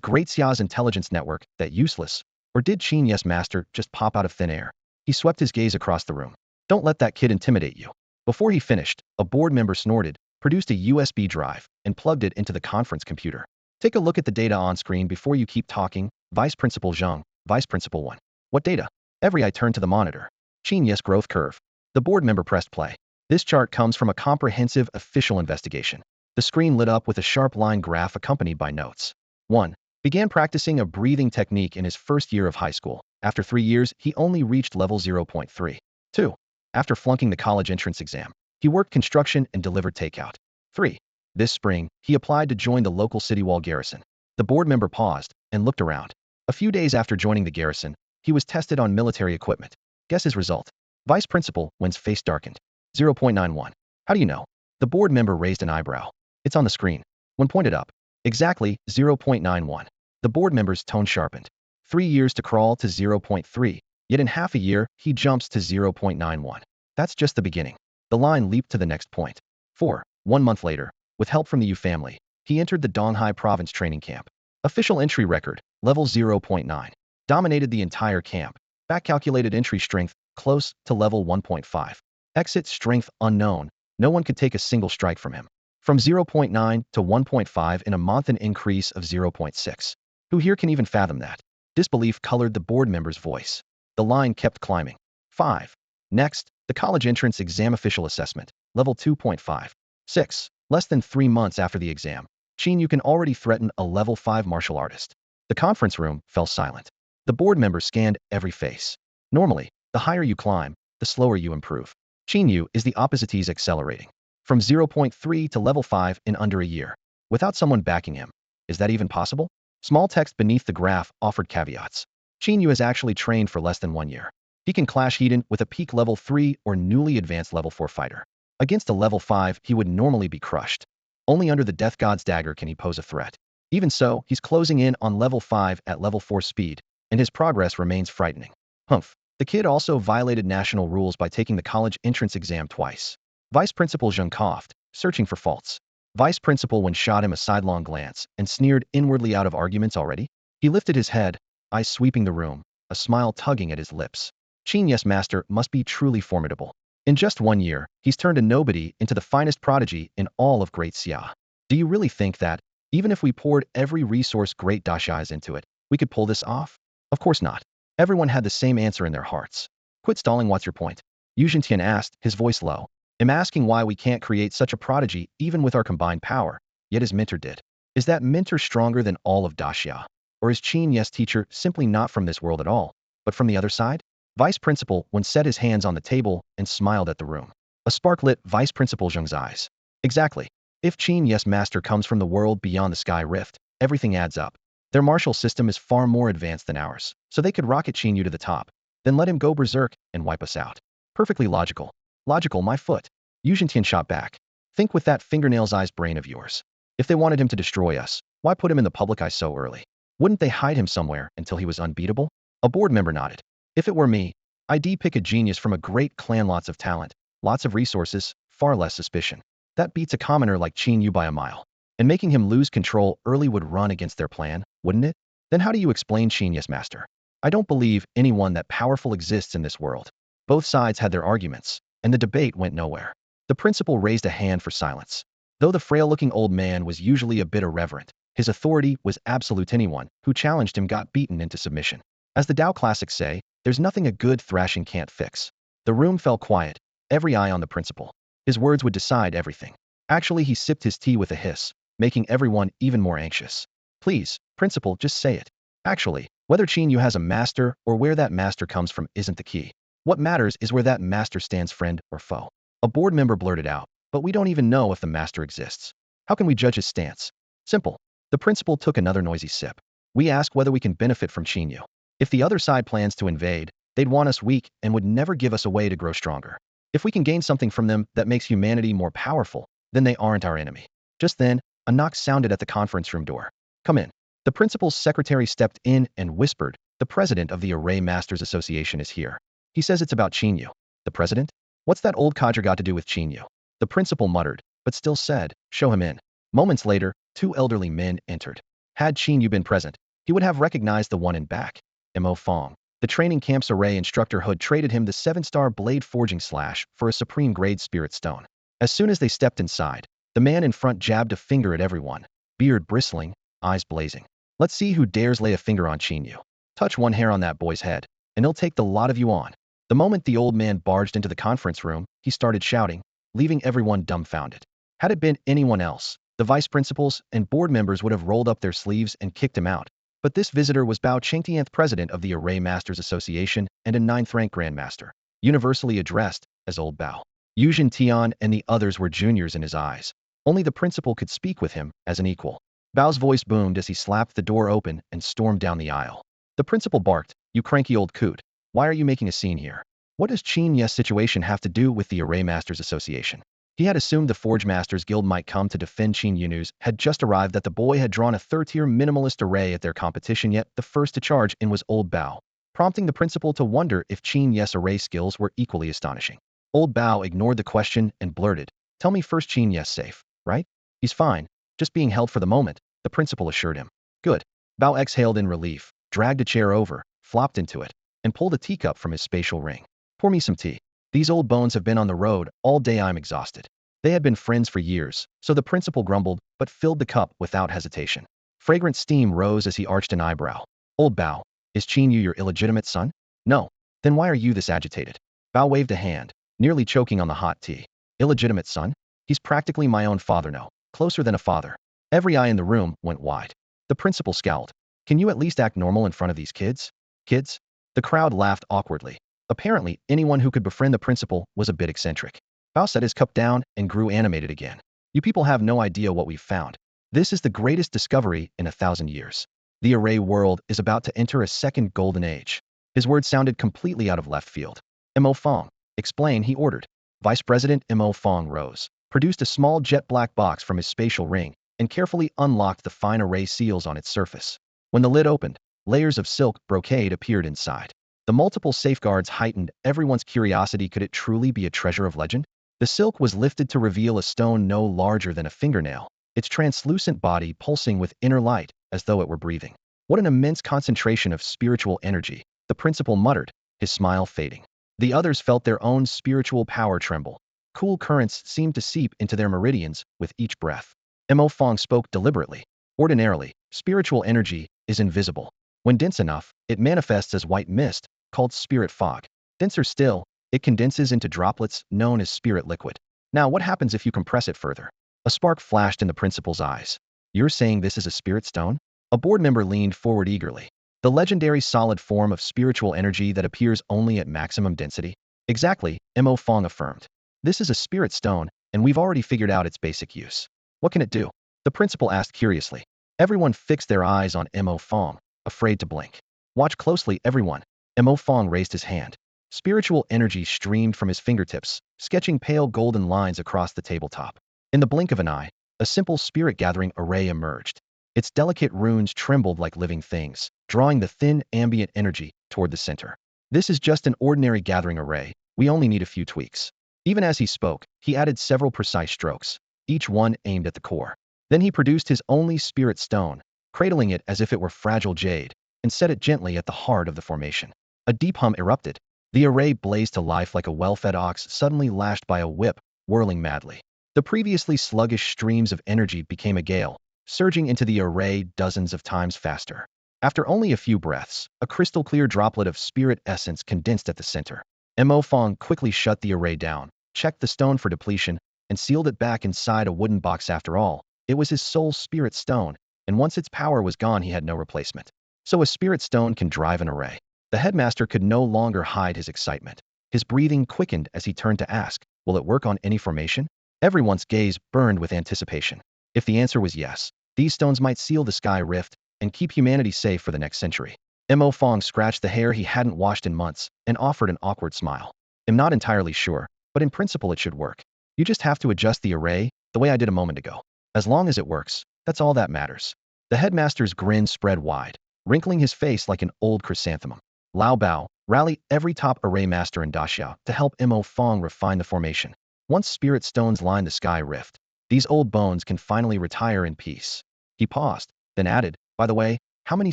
A: Great Xia's intelligence network that useless? Or did Qin Yu's master just pop out of thin air? He swept his gaze across the room. Don't let that kid intimidate you. Before he finished, a board member snorted, produced a USB drive, and plugged it into the conference computer. Take a look at the data on screen before you keep talking, Vice Principal Zheng, Vice Principal Wen. What data? Every eye turned to the monitor. Qin Yu's growth curve. The board member pressed play. This chart comes from a comprehensive official investigation. The screen lit up with a sharp line graph accompanied by notes. 1. Began practicing a breathing technique in his first year of high school. After 3 years, he only reached level 0.3. 2. After flunking the college entrance exam, he worked construction and delivered takeout. 3. This spring, he applied to join the local city wall garrison. The board member paused and looked around. A few days after joining the garrison, he was tested on military equipment. Guess his result. Vice Principal Wen's face darkened. 0.91. How do you know? The board member raised an eyebrow. It's on the screen. Wen pointed up. Exactly 0.91. The board member's tone sharpened. 3 years to crawl to 0.3, yet in half a year, he jumps to 0.91. That's just the beginning. The line leaped to the next point. 4. 1 month later, with help from the Yu family, he entered the Donghai province training camp. Official entry record, level 0.9. Dominated the entire camp. Back-calculated entry strength, close to level 1.5. Exit strength unknown. No one could take a single strike from him. From 0.9 to 1.5 in a month, an increase of 0.6. Who here can even fathom that? Disbelief colored the board member's voice. The line kept climbing. 5. Next, the college entrance exam official assessment, level 2.5. 6. Less than 3 months after the exam, Qin Yu can already threaten a level 5 martial artist. The conference room fell silent. The board member scanned every face. Normally, the higher you climb, the slower you improve. Qin Yu is the opposite. He's accelerating. From 0.3 to level 5 in under a year. Without someone backing him. Is that even possible? Small text beneath the graph offered caveats. Qin Yu has actually trained for less than 1 year. He can clash head-on with a peak level 3 or newly advanced level 4 fighter. Against a level 5, he would normally be crushed. Only under the Death God's dagger can he pose a threat. Even so, he's closing in on level 5 at level 4 speed, and his progress remains frightening. Humph. The kid also violated national rules by taking the college entrance exam twice. Vice Principal Zheng coughed, searching for faults. Vice Principal Wen shot him a sidelong glance and sneered inwardly. Out of arguments already? He lifted his head, eyes sweeping the room, a smile tugging at his lips. Qin Yu's master must be truly formidable. In just 1 year, he's turned a nobody into the finest prodigy in all of Great Xia. Do you really think that, even if we poured every resource Great Dashai's into it, we could pull this off? Of course not. Everyone had the same answer in their hearts. Quit stalling, what's your point? Yu Zhentian asked, his voice low. I'm asking why we can't create such a prodigy even with our combined power, yet his mentor did. Is that mentor stronger than all of Daxia? Or is Qin Yu's teacher simply not from this world at all, but from the other side? Vice Principal Wen set his hands on the table and smiled at the room. A spark lit Vice Principal Zheng's eyes. Exactly. If Qin Yu's master comes from the world beyond the sky rift, everything adds up. Their martial system is far more advanced than ours, so they could rocket Qin Yu to the top, then let him go berserk and wipe us out. Perfectly logical. Logical, my foot. Yu Zhentian shot back. Think with that fingernail-sized brain of yours. If they wanted him to destroy us, why put him in the public eye so early? Wouldn't they hide him somewhere until he was unbeatable? A board member nodded. If it were me, I'd pick a genius from a great clan. Lots of talent, lots of resources, far less suspicion. That beats a commoner like Qin Yu by a mile. And making him lose control early would run against their plan, wouldn't it? Then how do you explain Qin Yu's master? I don't believe anyone that powerful exists in this world. Both sides had their arguments, and the debate went nowhere. The principal raised a hand for silence. Though the frail-looking old man was usually a bit irreverent, his authority was absolute. Anyone who challenged him got beaten into submission. As the Tao classics say, there's nothing a good thrashing can't fix. The room fell quiet, every eye on the principal. His words would decide everything. Actually, he sipped his tea with a hiss, making everyone even more anxious. Please, principal, just say it. Actually, whether Qin Yu has a master or where that master comes from isn't the key. What matters is where that master stands, friend or foe. A board member blurted out, but we don't even know if the master exists. How can we judge his stance? Simple. The principal took another noisy sip. We ask whether we can benefit from Qin Yu. If the other side plans to invade, they'd want us weak and would never give us a way to grow stronger. If we can gain something from them that makes humanity more powerful, then they aren't our enemy. Just then, a knock sounded at the conference room door. Come in. The principal's secretary stepped in and whispered, the president of the Array Masters Association is here. He says it's about Qin Yu. The president? What's that old codger got to do with Qin Yu? The principal muttered, but still said, show him in. Moments later, 2 elderly men entered. Had Qin Yu been present, he would have recognized the one in back. Mo Fong. The training camp's Array instructor Hood traded him the 7-star blade forging slash for a supreme-grade spirit stone. As soon as they stepped inside, the man in front jabbed a finger at everyone, beard bristling, eyes blazing. Let's see who dares lay a finger on Qin Yu. Touch one hair on that boy's head, and he'll take the lot of you on. The moment the old man barged into the conference room, he started shouting, leaving everyone dumbfounded. Had it been anyone else, the vice principals and board members would have rolled up their sleeves and kicked him out. But this visitor was Bao Qingtianth, president of the Array Masters Association and a 9th-rank grandmaster, universally addressed as Old Bao. Yuzhen Tian and the others were juniors in his eyes. Only the principal could speak with him as an equal. Bao's voice boomed as he slapped the door open and stormed down the aisle. The principal barked, "You cranky old coot. Why are you making a scene here? What does Qin Yu's situation have to do with the Array Masters Association?" He had assumed the Forge Masters Guild might come to defend Qin Yu. News had just arrived that the boy had drawn a third-tier minimalist array at their competition, yet the first to charge in was Old Bao, prompting the principal to wonder if Qin Yu's array skills were equally astonishing. Old Bao ignored the question and blurted, "Tell me first, Qin Yu's safe, right?" "He's fine, just being held for the moment," the principal assured him. "Good." Bao exhaled in relief, dragged a chair over, flopped into it, and pulled a teacup from his spatial ring. "Pour me some tea. These old bones have been on the road all day. I'm exhausted." They had been friends for years, so the principal grumbled, but filled the cup without hesitation. Fragrant steam rose as he arched an eyebrow. "Old Bao, is Qin Yu your illegitimate son?" "No." "Then why are you this agitated?" Bao waved a hand, nearly choking on the hot tea. "Illegitimate son? He's practically my own father, no, closer than a father." Every eye in the room went wide. The principal scowled. "Can you at least act normal in front of these kids?" "Kids?" The crowd laughed awkwardly. Apparently, anyone who could befriend the principal was a bit eccentric. Bao set his cup down and grew animated again. "You people have no idea what we've found. This is the greatest discovery in 1,000 years. The array world is about to enter a second golden age." His words sounded completely out of left field. "Mo Fong, explain," he ordered. Vice President Mo Fong rose, produced a small jet black box from his spatial ring, and carefully unlocked the fine array seals on its surface. When the lid opened, layers of silk brocade appeared inside. The multiple safeguards heightened everyone's curiosity. Could it truly be a treasure of legend? The silk was lifted to reveal a stone no larger than a fingernail, its translucent body pulsing with inner light as though it were breathing. "What an immense concentration of spiritual energy," the principal muttered, his smile fading. The others felt their own spiritual power tremble. Cool currents seemed to seep into their meridians with each breath. Mo Fong spoke deliberately. "Ordinarily, spiritual energy is invisible. When dense enough, it manifests as white mist, called spirit fog. Denser still, it condenses into droplets known as spirit liquid. Now what happens if you compress it further?" A spark flashed in the principal's eyes. "You're saying this is a spirit stone?" A board member leaned forward eagerly. "The legendary solid form of spiritual energy that appears only at maximum density?" "Exactly," Mo Fong affirmed. "This is a spirit stone, and we've already figured out its basic use." "What can it do?" the principal asked curiously. Everyone fixed their eyes on Mo Fong, afraid to blink. "Watch closely, everyone." Mo Fong raised his hand. Spiritual energy streamed from his fingertips, sketching pale golden lines across the tabletop. In the blink of an eye, a simple spirit-gathering array emerged. Its delicate runes trembled like living things, drawing the thin, ambient energy toward the center. "This is just an ordinary gathering array. We only need a few tweaks." Even as he spoke, he added several precise strokes, each one aimed at the core. Then he produced his only spirit stone, cradling it as if it were fragile jade, and set it gently at the heart of the formation. A deep hum erupted. The array blazed to life like a well-fed ox suddenly lashed by a whip, whirling madly. The previously sluggish streams of energy became a gale, surging into the array dozens of times faster. After only a few breaths, a crystal-clear droplet of spirit essence condensed at the center. Mo Fong quickly shut the array down, checked the stone for depletion, and sealed it back inside a wooden box. After all, it was his sole spirit stone, and once its power was gone, he had no replacement. So a spirit stone can drive an array. The headmaster could no longer hide his excitement. His breathing quickened as he turned to ask, "Will it work on any formation?" Everyone's gaze burned with anticipation. If the answer was yes, these stones might seal the sky rift and keep humanity safe for the next century. Mo Fong scratched the hair he hadn't washed in months and offered an awkward smile. "I'm not entirely sure, but in principle it should work. You just have to adjust the array the way I did a moment ago. As long as it works, that's all that matters." The headmaster's grin spread wide, wrinkling his face like an old chrysanthemum. "Lao Bao, rally every top array master in Daxiao to help Mo Fong refine the formation. Once spirit stones line the sky rift, these old bones can finally retire in peace." He paused, then added, "By the way, how many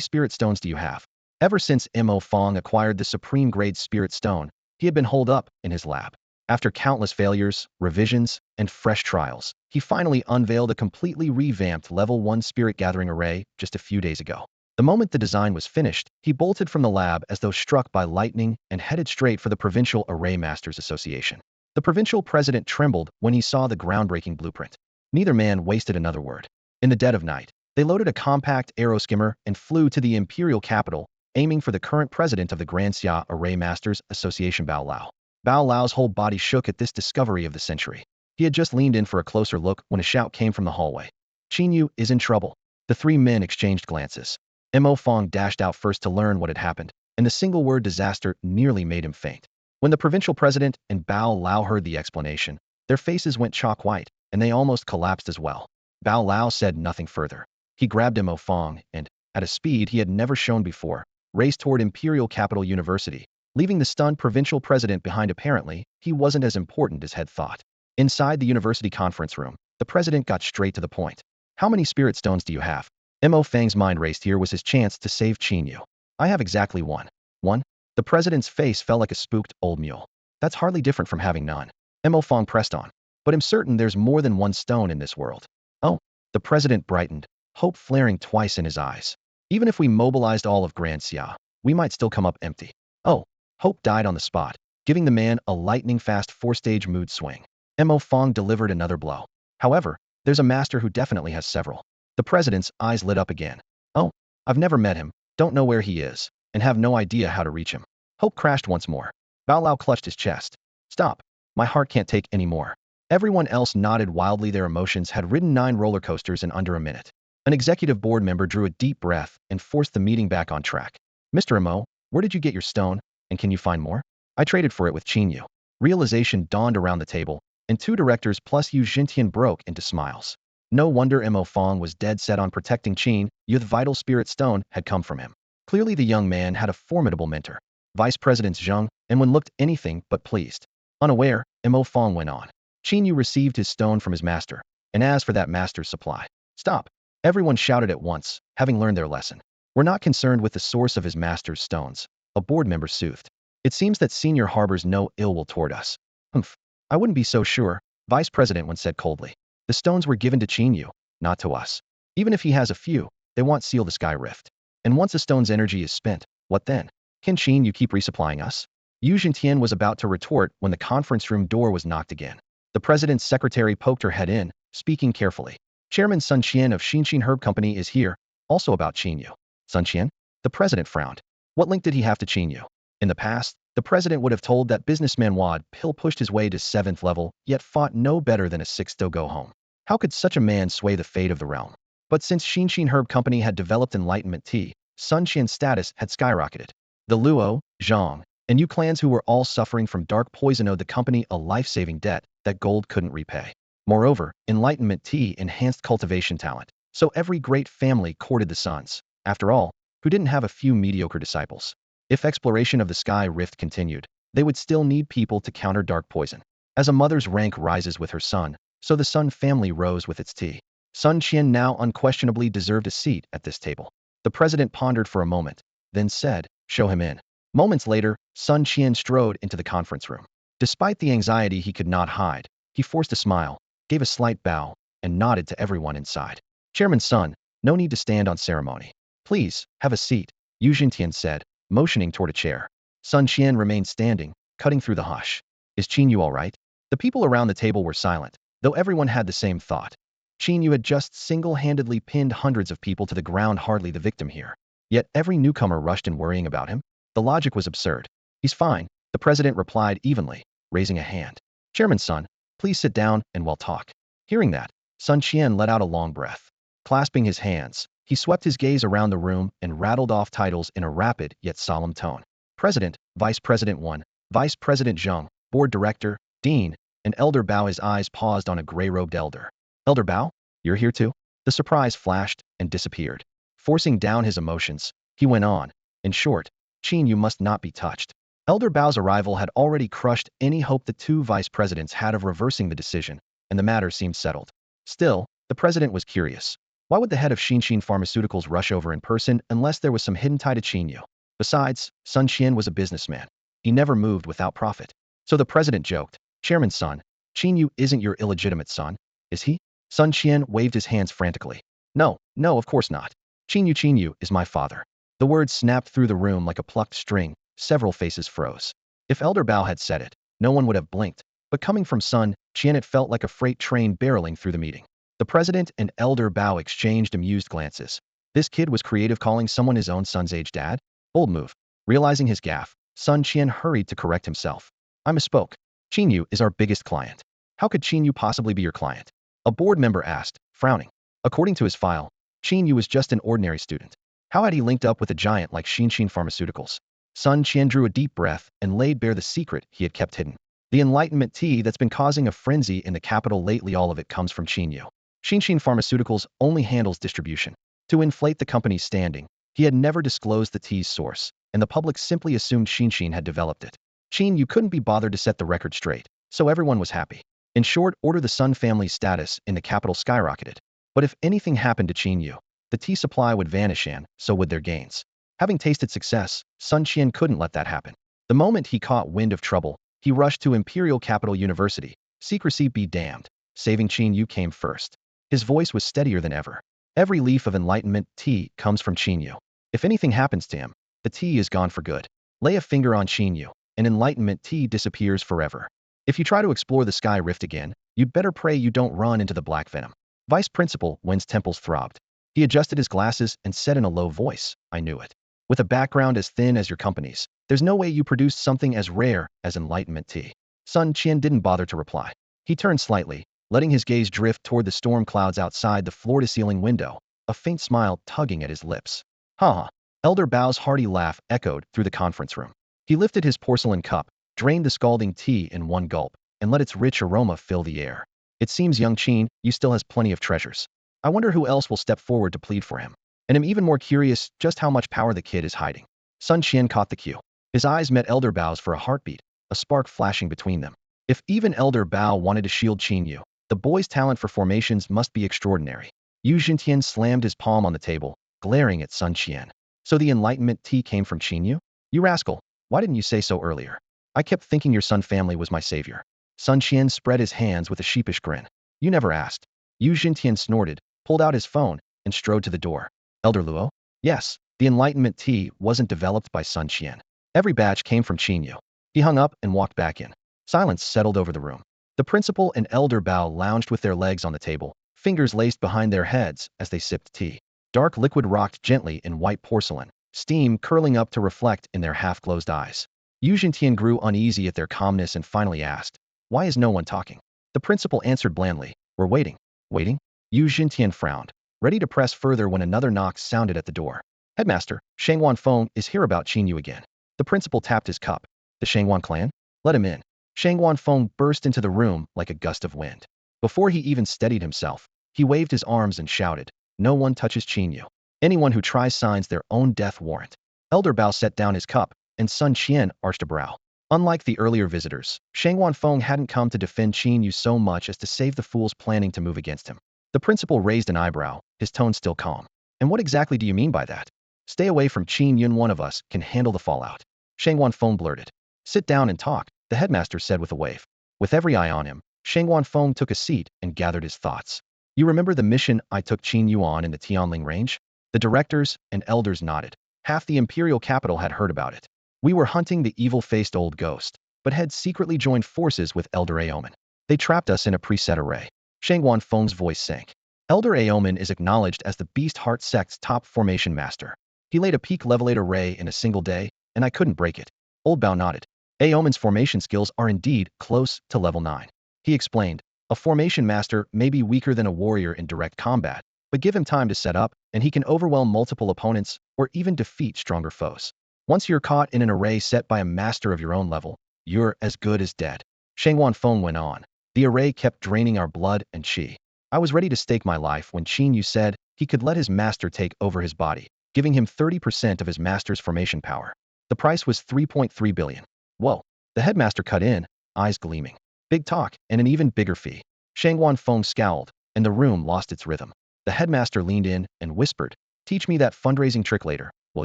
A: spirit stones do you have?" Ever since Mo Fong acquired the supreme-grade spirit stone, he had been holed up in his lab. After countless failures, revisions, and fresh trials, he finally unveiled a completely revamped Level 1 spirit gathering array just a few days ago. The moment the design was finished, he bolted from the lab as though struck by lightning and headed straight for the Provincial Array Masters Association. The provincial president trembled when he saw the groundbreaking blueprint. Neither man wasted another word. In the dead of night, they loaded a compact aeroskimmer and flew to the imperial capital, aiming for the current president of the Grand Xia Array Masters Association, Bao Lao. Bao Lao's whole body shook at this discovery of the century. He had just leaned in for a closer look when a shout came from the hallway. Qin Yu is in trouble. The three men exchanged glances. Mo Fong dashed out first to learn what had happened, and the single word disaster nearly made him faint. When the provincial president and Bao Lao heard the explanation, their faces went chalk white, and they almost collapsed as well. Bao Lao said nothing further. He grabbed Mo Fong and, at a speed he had never shown before, raced toward Imperial Capital University, leaving the stunned provincial president behind. Apparently, he wasn't as important as had thought. Inside the university conference room, the president got straight to the point. How many spirit stones do you have? Mo Fang's mind raced. Here was his chance to save Qin Yu. I have exactly one. One? The president's face fell like a spooked old mule. That's hardly different from having none. Mo Fong pressed on. But I'm certain there's more than one stone in this world. Oh, the president brightened, hope flaring twice in his eyes. Even if we mobilized all of Grand Xia, we might still come up empty. Oh, hope died on the spot, giving the man a lightning-fast four-stage mood swing. Mo Fong delivered another blow. However, there's a master who definitely has several. The president's eyes lit up again. Oh, I've never met him, don't know where he is, and have no idea how to reach him. Hope crashed once more. Bao Lao clutched his chest. Stop. My heart can't take any more. Everyone else nodded wildly. Their emotions had ridden 9 roller coasters in under a minute. An executive board member drew a deep breath and forced the meeting back on track. Mr. Mo, where did you get your stone, and can you find more? I traded for it with Qin Yu. Realization dawned around the table, and 2 directors plus Yu Jintian broke into smiles. No wonder Mo Fong was dead set on protecting Qin Yu. The vital spirit stone had come from him. Clearly the young man had a formidable mentor. Vice President Zheng, and one looked anything but pleased. Unaware, Mo Fong went on. Qin Yu received his stone from his master, and as for that master's supply. Stop. Everyone shouted at once, having learned their lesson. We're not concerned with the source of his master's stones, a board member soothed. It seems that Senior harbors no ill will toward us. Humph. I wouldn't be so sure, Vice President one said coldly. The stones were given to Qin Yu, not to us. Even if he has a few, they won't seal the sky rift. And once a stone's energy is spent, what then? Can Qin Yu keep resupplying us? Yu Jintian was about to retort when the conference room door was knocked again. The president's secretary poked her head in, speaking carefully. Chairman Sun Qian of Xinxin Herb Company is here, also about Qin Yu. Sun Qian? The president frowned. What link did he have to Qin Yu? In the past, the president would have told that businessman Wad Pill pushed his way to 7th level, yet fought no better than a 6th to go home. How could such a man sway the fate of the realm? But since Xinxin Herb Company had developed enlightenment tea, Sun Qian's status had skyrocketed. The Luo, Zhang, and Yu clans who were all suffering from dark poison owed the company a life-saving debt that gold couldn't repay. Moreover, enlightenment tea enhanced cultivation talent, so every great family courted the sons, after all, who didn't have a few mediocre disciples. If exploration of the sky rift continued, they would still need people to counter dark poison. As a mother's rank rises with her son, so the Sun family rose with its tea. Sun Qian now unquestionably deserved a seat at this table. The president pondered for a moment, then said, show him in. Moments later, Sun Qian strode into the conference room. Despite the anxiety he could not hide, he forced a smile, gave a slight bow, and nodded to everyone inside. Chairman Sun, no need to stand on ceremony. Please, have a seat, Yu Jintian said, motioning toward a chair. Sun Qian remained standing, cutting through the hush. Is Qin Yu all right? The people around the table were silent, though everyone had the same thought. Qin Yu had just single-handedly pinned hundreds of people to the ground, hardly the victim here. Yet every newcomer rushed in worrying about him. The logic was absurd. He's fine, the president replied evenly, raising a hand. Chairman Sun, please sit down and we'll talk. Hearing that, Sun Qian let out a long breath. Clasping his hands, he swept his gaze around the room and rattled off titles in a rapid yet solemn tone. President, Vice President 1, Vice President Zheng, Board Director, Dean, and Elder Bao. His eyes paused on a gray-robed elder. Elder Bao? You're here too? The surprise flashed and disappeared. Forcing down his emotions, he went on. In short, Qin Yu must not be touched. Elder Bao's arrival had already crushed any hope the 2 vice presidents had of reversing the decision, and the matter seemed settled. Still, the president was curious. Why would the head of Xinxin Pharmaceuticals rush over in person unless there was some hidden tie to Qin Yu? Besides, Sun Qian was a businessman. He never moved without profit. So the president joked, Chairman Sun, Qin Yu isn't your illegitimate son, is he? Sun Qian waved his hands frantically. No, of course not. Qin Yu is my father." The words snapped through the room like a plucked string. Several faces froze. If Elder Bao had said it, no one would have blinked, but coming from Sun Qian, it felt like a freight train barreling through the meeting. The president and Elder Bao exchanged amused glances. This kid was creative, calling someone his own son's age dad? Bold move. Realizing his gaffe, Sun Qian hurried to correct himself. "I misspoke. Qin Yu is our biggest client." "How could Qin Yu possibly be your client?" a board member asked, frowning. According to his file, Qin Yu was just an ordinary student. How had he linked up with a giant like Xin Pharmaceuticals? Sun Qian drew a deep breath and laid bare the secret he had kept hidden. The enlightenment tea that's been causing a frenzy in the capital lately, all of it comes from Qin Yu. Xin Pharmaceuticals only handles distribution. To inflate the company's standing, he had never disclosed the tea's source, and the public simply assumed Xin had developed it. Qin Yu couldn't be bothered to set the record straight, so everyone was happy. In short order, the Sun family's status in the capital skyrocketed. But if anything happened to Qin Yu, the tea supply would vanish, and so would their gains. Having tasted success, Sun Qian couldn't let that happen. The moment he caught wind of trouble, he rushed to Imperial Capital University. Secrecy be damned. Saving Qin Yu came first. His voice was steadier than ever. Every leaf of enlightenment tea comes from Qin Yu. If anything happens to him, the tea is gone for good. Lay a finger on Qin Yu, and enlightenment tea disappears forever. If you try to explore the sky rift again, you'd better pray you don't run into the black venom. Vice Principal Wen's temples throbbed. He adjusted his glasses and said in a low voice, "I knew it. With a background as thin as your company's, there's no way you produced something as rare as enlightenment tea." Sun Qian didn't bother to reply. He turned slightly, letting his gaze drift toward the storm clouds outside the floor-to-ceiling window, a faint smile tugging at his lips. "Ha ha." Elder Bao's hearty laugh echoed through the conference room. He lifted his porcelain cup, drained the scalding tea in one gulp, and let its rich aroma fill the air. "It seems young Qin Yu still has plenty of treasures. I wonder who else will step forward to plead for him. And I'm even more curious just how much power the kid is hiding." Sun Qian caught the cue. His eyes met Elder Bao's for a heartbeat, a spark flashing between them. If even Elder Bao wanted to shield Qin Yu, the boy's talent for formations must be extraordinary. Yu Xintian slammed his palm on the table, glaring at Sun Qian. "So the enlightenment tea came from Qin Yu? You rascal, why didn't you say so earlier? I kept thinking your Sun family was my savior." Sun Qian spread his hands with a sheepish grin. "You never asked." Yu Xintian snorted, pulled out his phone, and strode to the door. "Elder Luo?" "Yes, the enlightenment tea wasn't developed by Sun Qian. Every batch came from Qin Yu." He hung up and walked back in. Silence settled over the room. The principal and Elder Bao lounged with their legs on the table, fingers laced behind their heads as they sipped tea. Dark liquid rocked gently in white porcelain, steam curling up to reflect in their half-closed eyes. Yu Xintian grew uneasy at their calmness and finally asked, "Why is no one talking?" The principal answered blandly, "We're waiting." "Waiting?" Yu Xintian frowned, ready to press further when another knock sounded at the door. "Headmaster, Shangwan Feng is here about Qin Yu again." The principal tapped his cup. "The Shangwan clan? Let him in." Shangwan Feng burst into the room like a gust of wind. Before he even steadied himself, he waved his arms and shouted, "No one touches Qin Yu. Anyone who tries signs their own death warrant." Elder Bao set down his cup, and Sun Qian arched a brow. Unlike the earlier visitors, Shangwan Feng hadn't come to defend Qin Yu so much as to save the fools planning to move against him. The principal raised an eyebrow, his tone still calm. "And what exactly do you mean by that?" "Stay away from Qin Yun. One of us can handle the fallout." Shangwan Feng blurted. "Sit down and talk," the headmaster said with a wave. With every eye on him, Shangwan Feng took a seat and gathered his thoughts. "You remember the mission I took Qin Yu on in the Tianling range?" The directors and elders nodded. Half the imperial capital had heard about it. "We were hunting the evil-faced old ghost, but had secretly joined forces with Elder Aomen. They trapped us in a preset array." Shangwan Feng's voice sank. Elder Aomen is acknowledged as the Beast Heart sect's top formation master. He laid a peak-level 8 array in a single day, and I couldn't break it. Old Bao nodded. Aomen's formation skills are indeed close to level 9. He explained, "A formation master may be weaker than a warrior in direct combat, but give him time to set up, and he can overwhelm multiple opponents or even defeat stronger foes. Once you're caught in an array set by a master of your own level, you're as good as dead." Shangwan Feng went on. "The array kept draining our blood and qi. I was ready to stake my life when Qin Yu said he could let his master take over his body, giving him 30% of his master's formation power. The price was 3.3 billion. Whoa. The headmaster cut in, eyes gleaming. "Big talk, and an even bigger fee." Shangwan Feng scowled, and the room lost its rhythm. The headmaster leaned in and whispered, "Teach me that fundraising trick later, will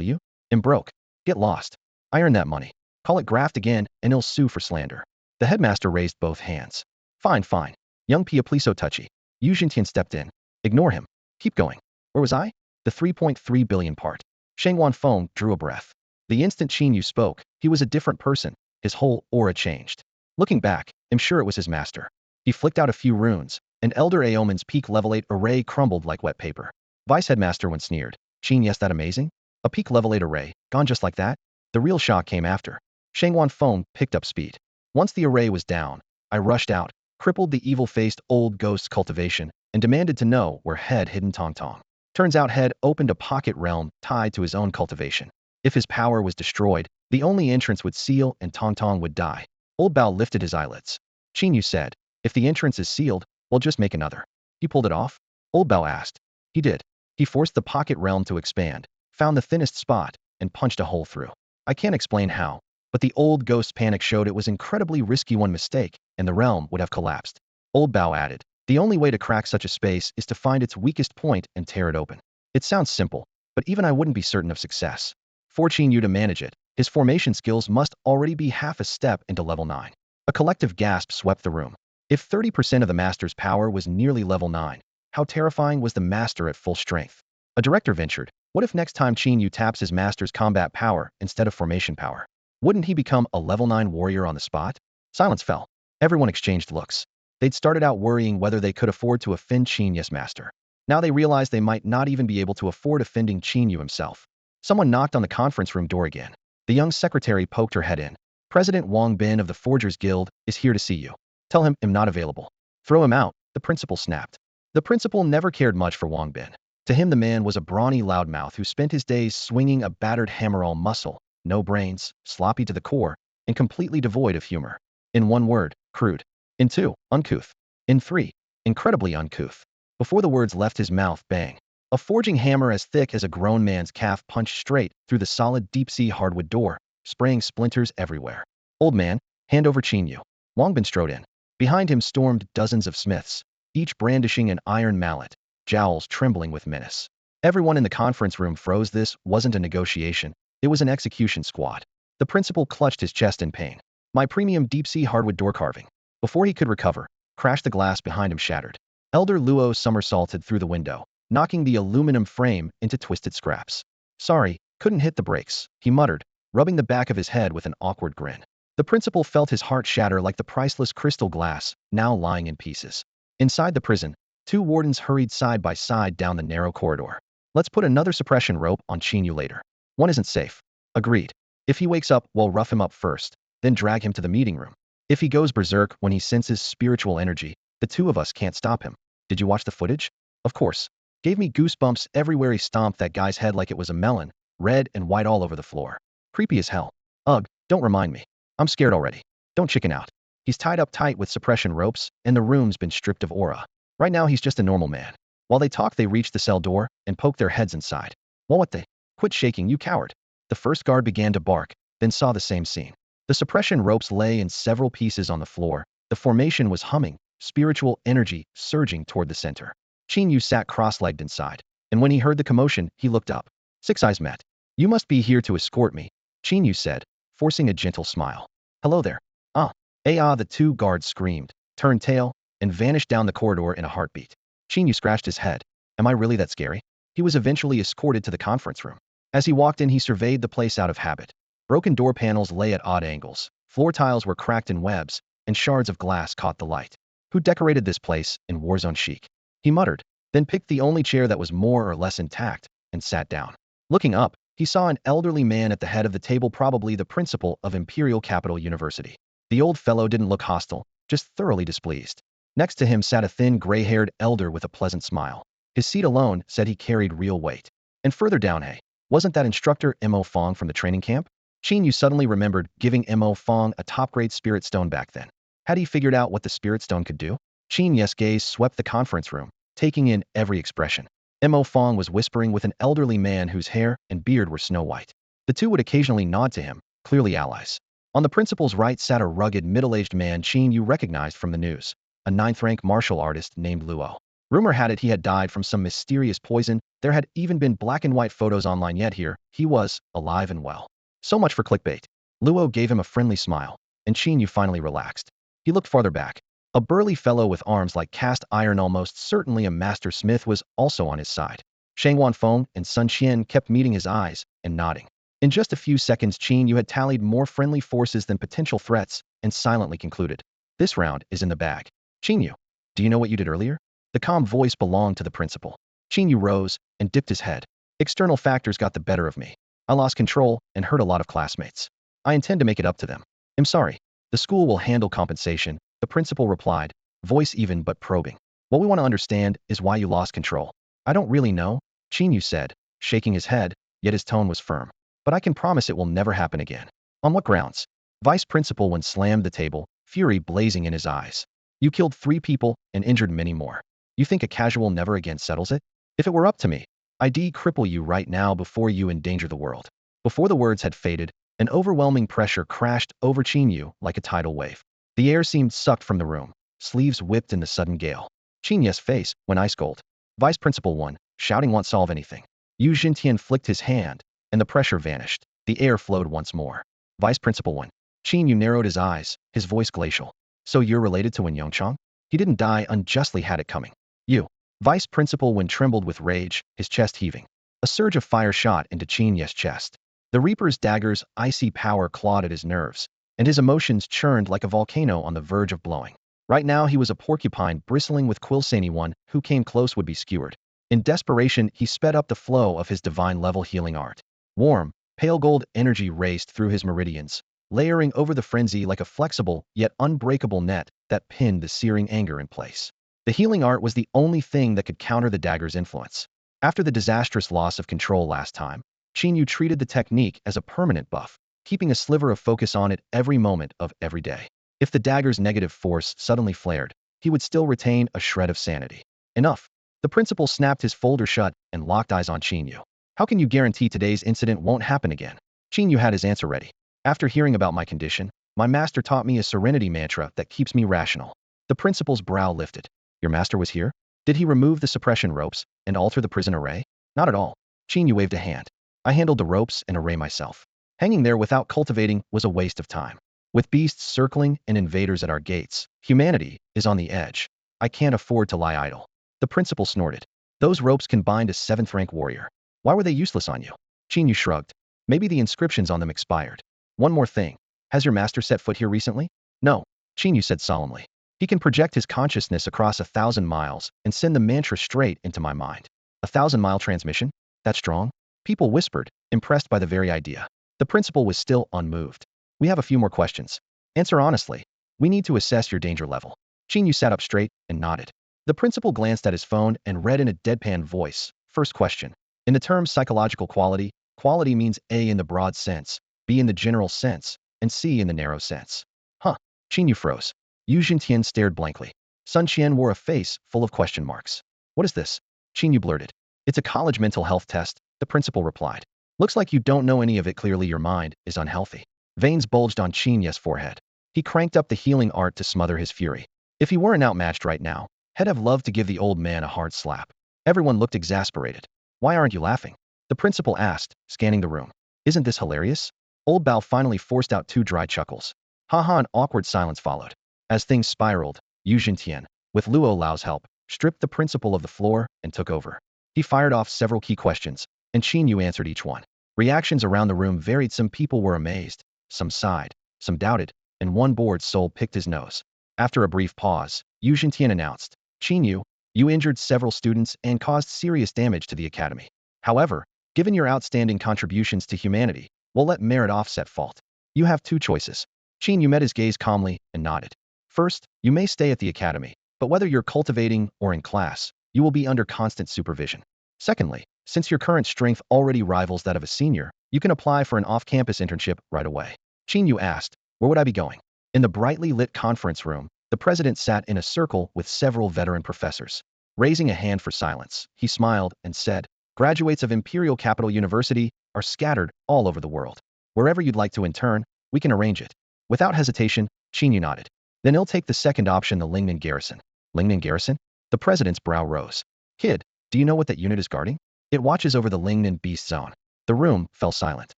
A: you? I'm broke. Get lost. I earn that money. Call it graft again, and he'll sue for slander." The headmaster raised both hands. Fine, fine. Young Pia, please so touchy." Yu Xintian stepped in. "Ignore him. Keep going. Where was I?" The 3.3 billion part. Sheng Wanfeng drew a breath. The instant Qin Yu spoke, he was a different person. His whole aura changed. Looking back, I'm sure it was his master. He flicked out a few runes, and Elder Aomen's peak level 8 array crumbled like wet paper. Vice Headmaster when sneered. Qin, yes, that amazing? A peak level 8 array, gone just like that? The real shock came after. Sheng Wanfeng picked up speed. Once the array was down, I rushed out, crippled the evil-faced old ghost's cultivation, and demanded to know where Head hidden Tong Tong. Turns out Head opened a pocket realm tied to his own cultivation. If his power was destroyed, the only entrance would seal and Tong Tong would die. Old Bao lifted his eyelids. Qin Yu said, if the entrance is sealed, we'll just make another. He pulled it off? Old Bao asked. He did. He forced the pocket realm to expand, found the thinnest spot, and punched a hole through. I can't explain how, but the old ghost's panic showed it was incredibly risky. One mistake, and the realm would have collapsed. Old Bao added, the only way to crack such a space is to find its weakest point and tear it open. It sounds simple, but even I wouldn't be certain of success. For Qin Yu to manage it, his formation skills must already be half a step into level 9. A collective gasp swept the room. If 30% of the master's power was nearly level 9, how terrifying was the master at full strength? A director ventured, what if next time Qin Yu taps his master's combat power instead of formation power? Wouldn't he become a level 9 warrior on the spot? Silence fell. Everyone exchanged looks. They'd started out worrying whether they could afford to offend Qin Yu's master. Now they realized they might not even be able to afford offending Qin Yu himself. Someone knocked on the conference room door again. The young secretary poked her head in. President Wang Bin of the Forgers Guild is here to see you. Tell him I'm not available. Throw him out, the principal snapped. The principal never cared much for Wang Bin. To him the man was a brawny loudmouth who spent his days swinging a battered hammer all muscle, no brains, sloppy to the core, and completely devoid of humor. In 1 word, crude. In 2, uncouth. In 3, incredibly uncouth. Before the words left his mouth, bang. A forging hammer as thick as a grown man's calf punched straight through the solid deep-sea hardwood door, spraying splinters everywhere. Old man, hand over Qin Yu. Wang Bin strode in. Behind him stormed dozens of smiths, each brandishing an iron mallet, jowls trembling with menace. Everyone in the conference room froze. This wasn't a negotiation, it was an execution squad. The principal clutched his chest in pain. My premium deep-sea hardwood door carving. Before he could recover, crashed the glass behind him shattered. Elder Luo somersaulted through the window, knocking the aluminum frame into twisted scraps. Sorry, couldn't hit the brakes, he muttered, rubbing the back of his head with an awkward grin. The principal felt his heart shatter like the priceless crystal glass, now lying in pieces. Inside the prison, 2 wardens hurried side by side down the narrow corridor. Let's put another suppression rope on Qin Yu later. One isn't safe. Agreed. If he wakes up, we'll rough him up first, then drag him to the meeting room. If he goes berserk when he senses spiritual energy, the 2 of us can't stop him. Did you watch the footage? Of course. Gave me goosebumps everywhere he stomped that guy's head like it was a melon, red and white all over the floor. Creepy as hell. Ugh, don't remind me. I'm scared already. Don't chicken out. He's tied up tight with suppression ropes, and the room's been stripped of aura. Right now he's just a normal man. While they talked, they reached the cell door and poked their heads inside. Well, what the? Quit shaking, you coward. The first guard began to bark, then saw the same scene. The suppression ropes lay in several pieces on the floor. The formation was humming, spiritual energy surging toward the center. Qin Yu sat cross-legged inside, and when he heard the commotion, he looked up. 6 eyes met. You must be here to escort me, Qin Yu said, forcing a gentle smile. Hello there. The 2 guards screamed, turned tail, and vanished down the corridor in a heartbeat. Qin Yu scratched his head. Am I really that scary? He was eventually escorted to the conference room. As he walked in, he surveyed the place out of habit. Broken door panels lay at odd angles, floor tiles were cracked in webs, and shards of glass caught the light. Who decorated this place in Warzone chic? He muttered, then picked the only chair that was more or less intact, and sat down. Looking up, he saw an elderly man at the head of the table, probably the principal of Imperial Capital University. The old fellow didn't look hostile, just thoroughly displeased. Next to him sat a thin, gray-haired elder with a pleasant smile. His seat alone said he carried real weight. And further down, hey, wasn't that instructor Mo Fong from the training camp? Qin Yu suddenly remembered giving Mo Fong a top-grade spirit stone back then. Had he figured out what the spirit stone could do? Qin Yu's gaze swept the conference room, taking in every expression. Mo Fong was whispering with an elderly man whose hair and beard were snow white. The 2 would occasionally nod to him, clearly allies. On the principal's right sat a rugged, middle-aged man Qin Yu recognized from the news, a 9th-rank martial artist named Luo. Rumor had it he had died from some mysterious poison. There had even been black-and-white photos online, yet here he was, alive and well. So much for clickbait. Luo gave him a friendly smile, and Qin Yu finally relaxed. He looked farther back. A burly fellow with arms like cast iron, almost certainly a master smith, was also on his side. Shang Wanfeng and Sun Qian kept meeting his eyes and nodding. In just a few seconds, Qin Yu had tallied more friendly forces than potential threats and silently concluded, "This round is in the bag." "Qin Yu, do you know what you did earlier?" The calm voice belonged to the principal. Qin Yu rose and dipped his head. "External factors got the better of me. I lost control and hurt a lot of classmates. I intend to make it up to them. I'm sorry. The school will handle compensation," the principal replied, voice even but probing. "What we want to understand is why you lost control." "I don't really know," Qin Yu said, shaking his head, yet his tone was firm. "But I can promise it will never happen again." "On what grounds?" Vice Principal Wen slammed the table, fury blazing in his eyes. "You killed 3 people and injured many more. You think a casual never again settles it? If it were up to me, I'd cripple you right now before you endanger the world." Before the words had faded, an overwhelming pressure crashed over Qin Yu like a tidal wave. The air seemed sucked from the room, sleeves whipped in the sudden gale. Qin Yu's face went ice cold. Vice Principal Wen, shouting, "Won't solve anything." Yu Xintian flicked his hand, and the pressure vanished. The air flowed once more. Vice Principal Wen. Qin Yu narrowed his eyes, his voice glacial. "So you're related to Wen Yongchang? He didn't die unjustly, had it coming." "You." Vice Principal Wen trembled with rage, his chest heaving. A surge of fire shot into Qin Yu's chest. The Reaper's dagger's icy power clawed at his nerves, and his emotions churned like a volcano on the verge of blowing. Right now he was a porcupine bristling with quills. Anyone who came close would be skewered. In desperation, he sped up the flow of his divine-level healing art. Warm, pale gold energy raced through his meridians, layering over the frenzy like a flexible yet unbreakable net that pinned the searing anger in place. The healing art was the only thing that could counter the dagger's influence. After the disastrous loss of control last time, Qin Yu treated the technique as a permanent buff, keeping a sliver of focus on it every moment of every day. If the dagger's negative force suddenly flared, he would still retain a shred of sanity. "Enough." The principal snapped his folder shut and locked eyes on Qin Yu. "How can you guarantee today's incident won't happen again?" Qin Yu had his answer ready. "After hearing about my condition, my master taught me a serenity mantra that keeps me rational." The principal's brow lifted. "Your master was here? Did he remove the suppression ropes and alter the prison array?" "Not at all." Qin Yu waved a hand. "I handled the ropes and array myself. Hanging there without cultivating was a waste of time. With beasts circling and invaders at our gates, humanity is on the edge. I can't afford to lie idle." The principal snorted. "Those ropes can bind a 7th-rank warrior. Why were they useless on you?" Qin Yu shrugged. "Maybe the inscriptions on them expired. One more thing. Has your master set foot here recently?" "No," Qin Yu said solemnly. "He can project his consciousness across 1,000 miles and send the mantra straight into my mind." 1,000-mile transmission? That's strong? People whispered, impressed by the very idea. The principal was still unmoved. "We have a few more questions. Answer honestly. We need to assess your danger level." Qin Yu sat up straight and nodded. The principal glanced at his phone and read in a deadpan voice. "First question. In the term psychological quality, quality means A in the broad sense, B in the general sense, and C in the narrow sense." "Huh." Qin Yu froze. Yu Xintian stared blankly. Sun Qian wore a face full of question marks. "What is this?" Qin Yu blurted. "It's a college mental health test," the principal replied. "Looks like you don't know any of it. Clearly your mind is unhealthy." Veins bulged on Qin Yu's forehead. He cranked up the healing art to smother his fury. If he weren't outmatched right now, he'd have loved to give the old man a hard slap. Everyone looked exasperated. "Why aren't you laughing?" the principal asked, scanning the room. "Isn't this hilarious?" Old Bao finally forced out 2 dry chuckles. "Ha ha." An awkward silence followed. As things spiraled, Yu Xintian, with Luo Lao's help, stripped the principal of the floor and took over. He fired off several key questions, and Qin Yu answered each one. Reactions around the room varied. Some people were amazed, some sighed, some doubted, and one bored soul picked his nose. After a brief pause, Yu Xintian announced, "Qin Yu, you injured several students and caused serious damage to the academy. However, given your outstanding contributions to humanity, we'll let merit offset fault. You have 2 choices." Qin Yu met his gaze calmly and nodded. "First, you may stay at the academy, but whether you're cultivating or in class, you will be under constant supervision. Secondly, since your current strength already rivals that of a senior, you can apply for an off-campus internship right away." Qin Yu asked, "Where would I be going?" In the brightly lit conference room, the president sat in a circle with several veteran professors. Raising a hand for silence, he smiled and said, "Graduates of Imperial Capital University are scattered all over the world. Wherever you'd like to intern, we can arrange it." Without hesitation, Qin Yu nodded. "Then he'll take the second option, the Lingnan Garrison." "Lingnan Garrison?" The president's brow rose. "Kid, do you know what that unit is guarding?" "It watches over the Lingnan Beast Zone." The room fell silent.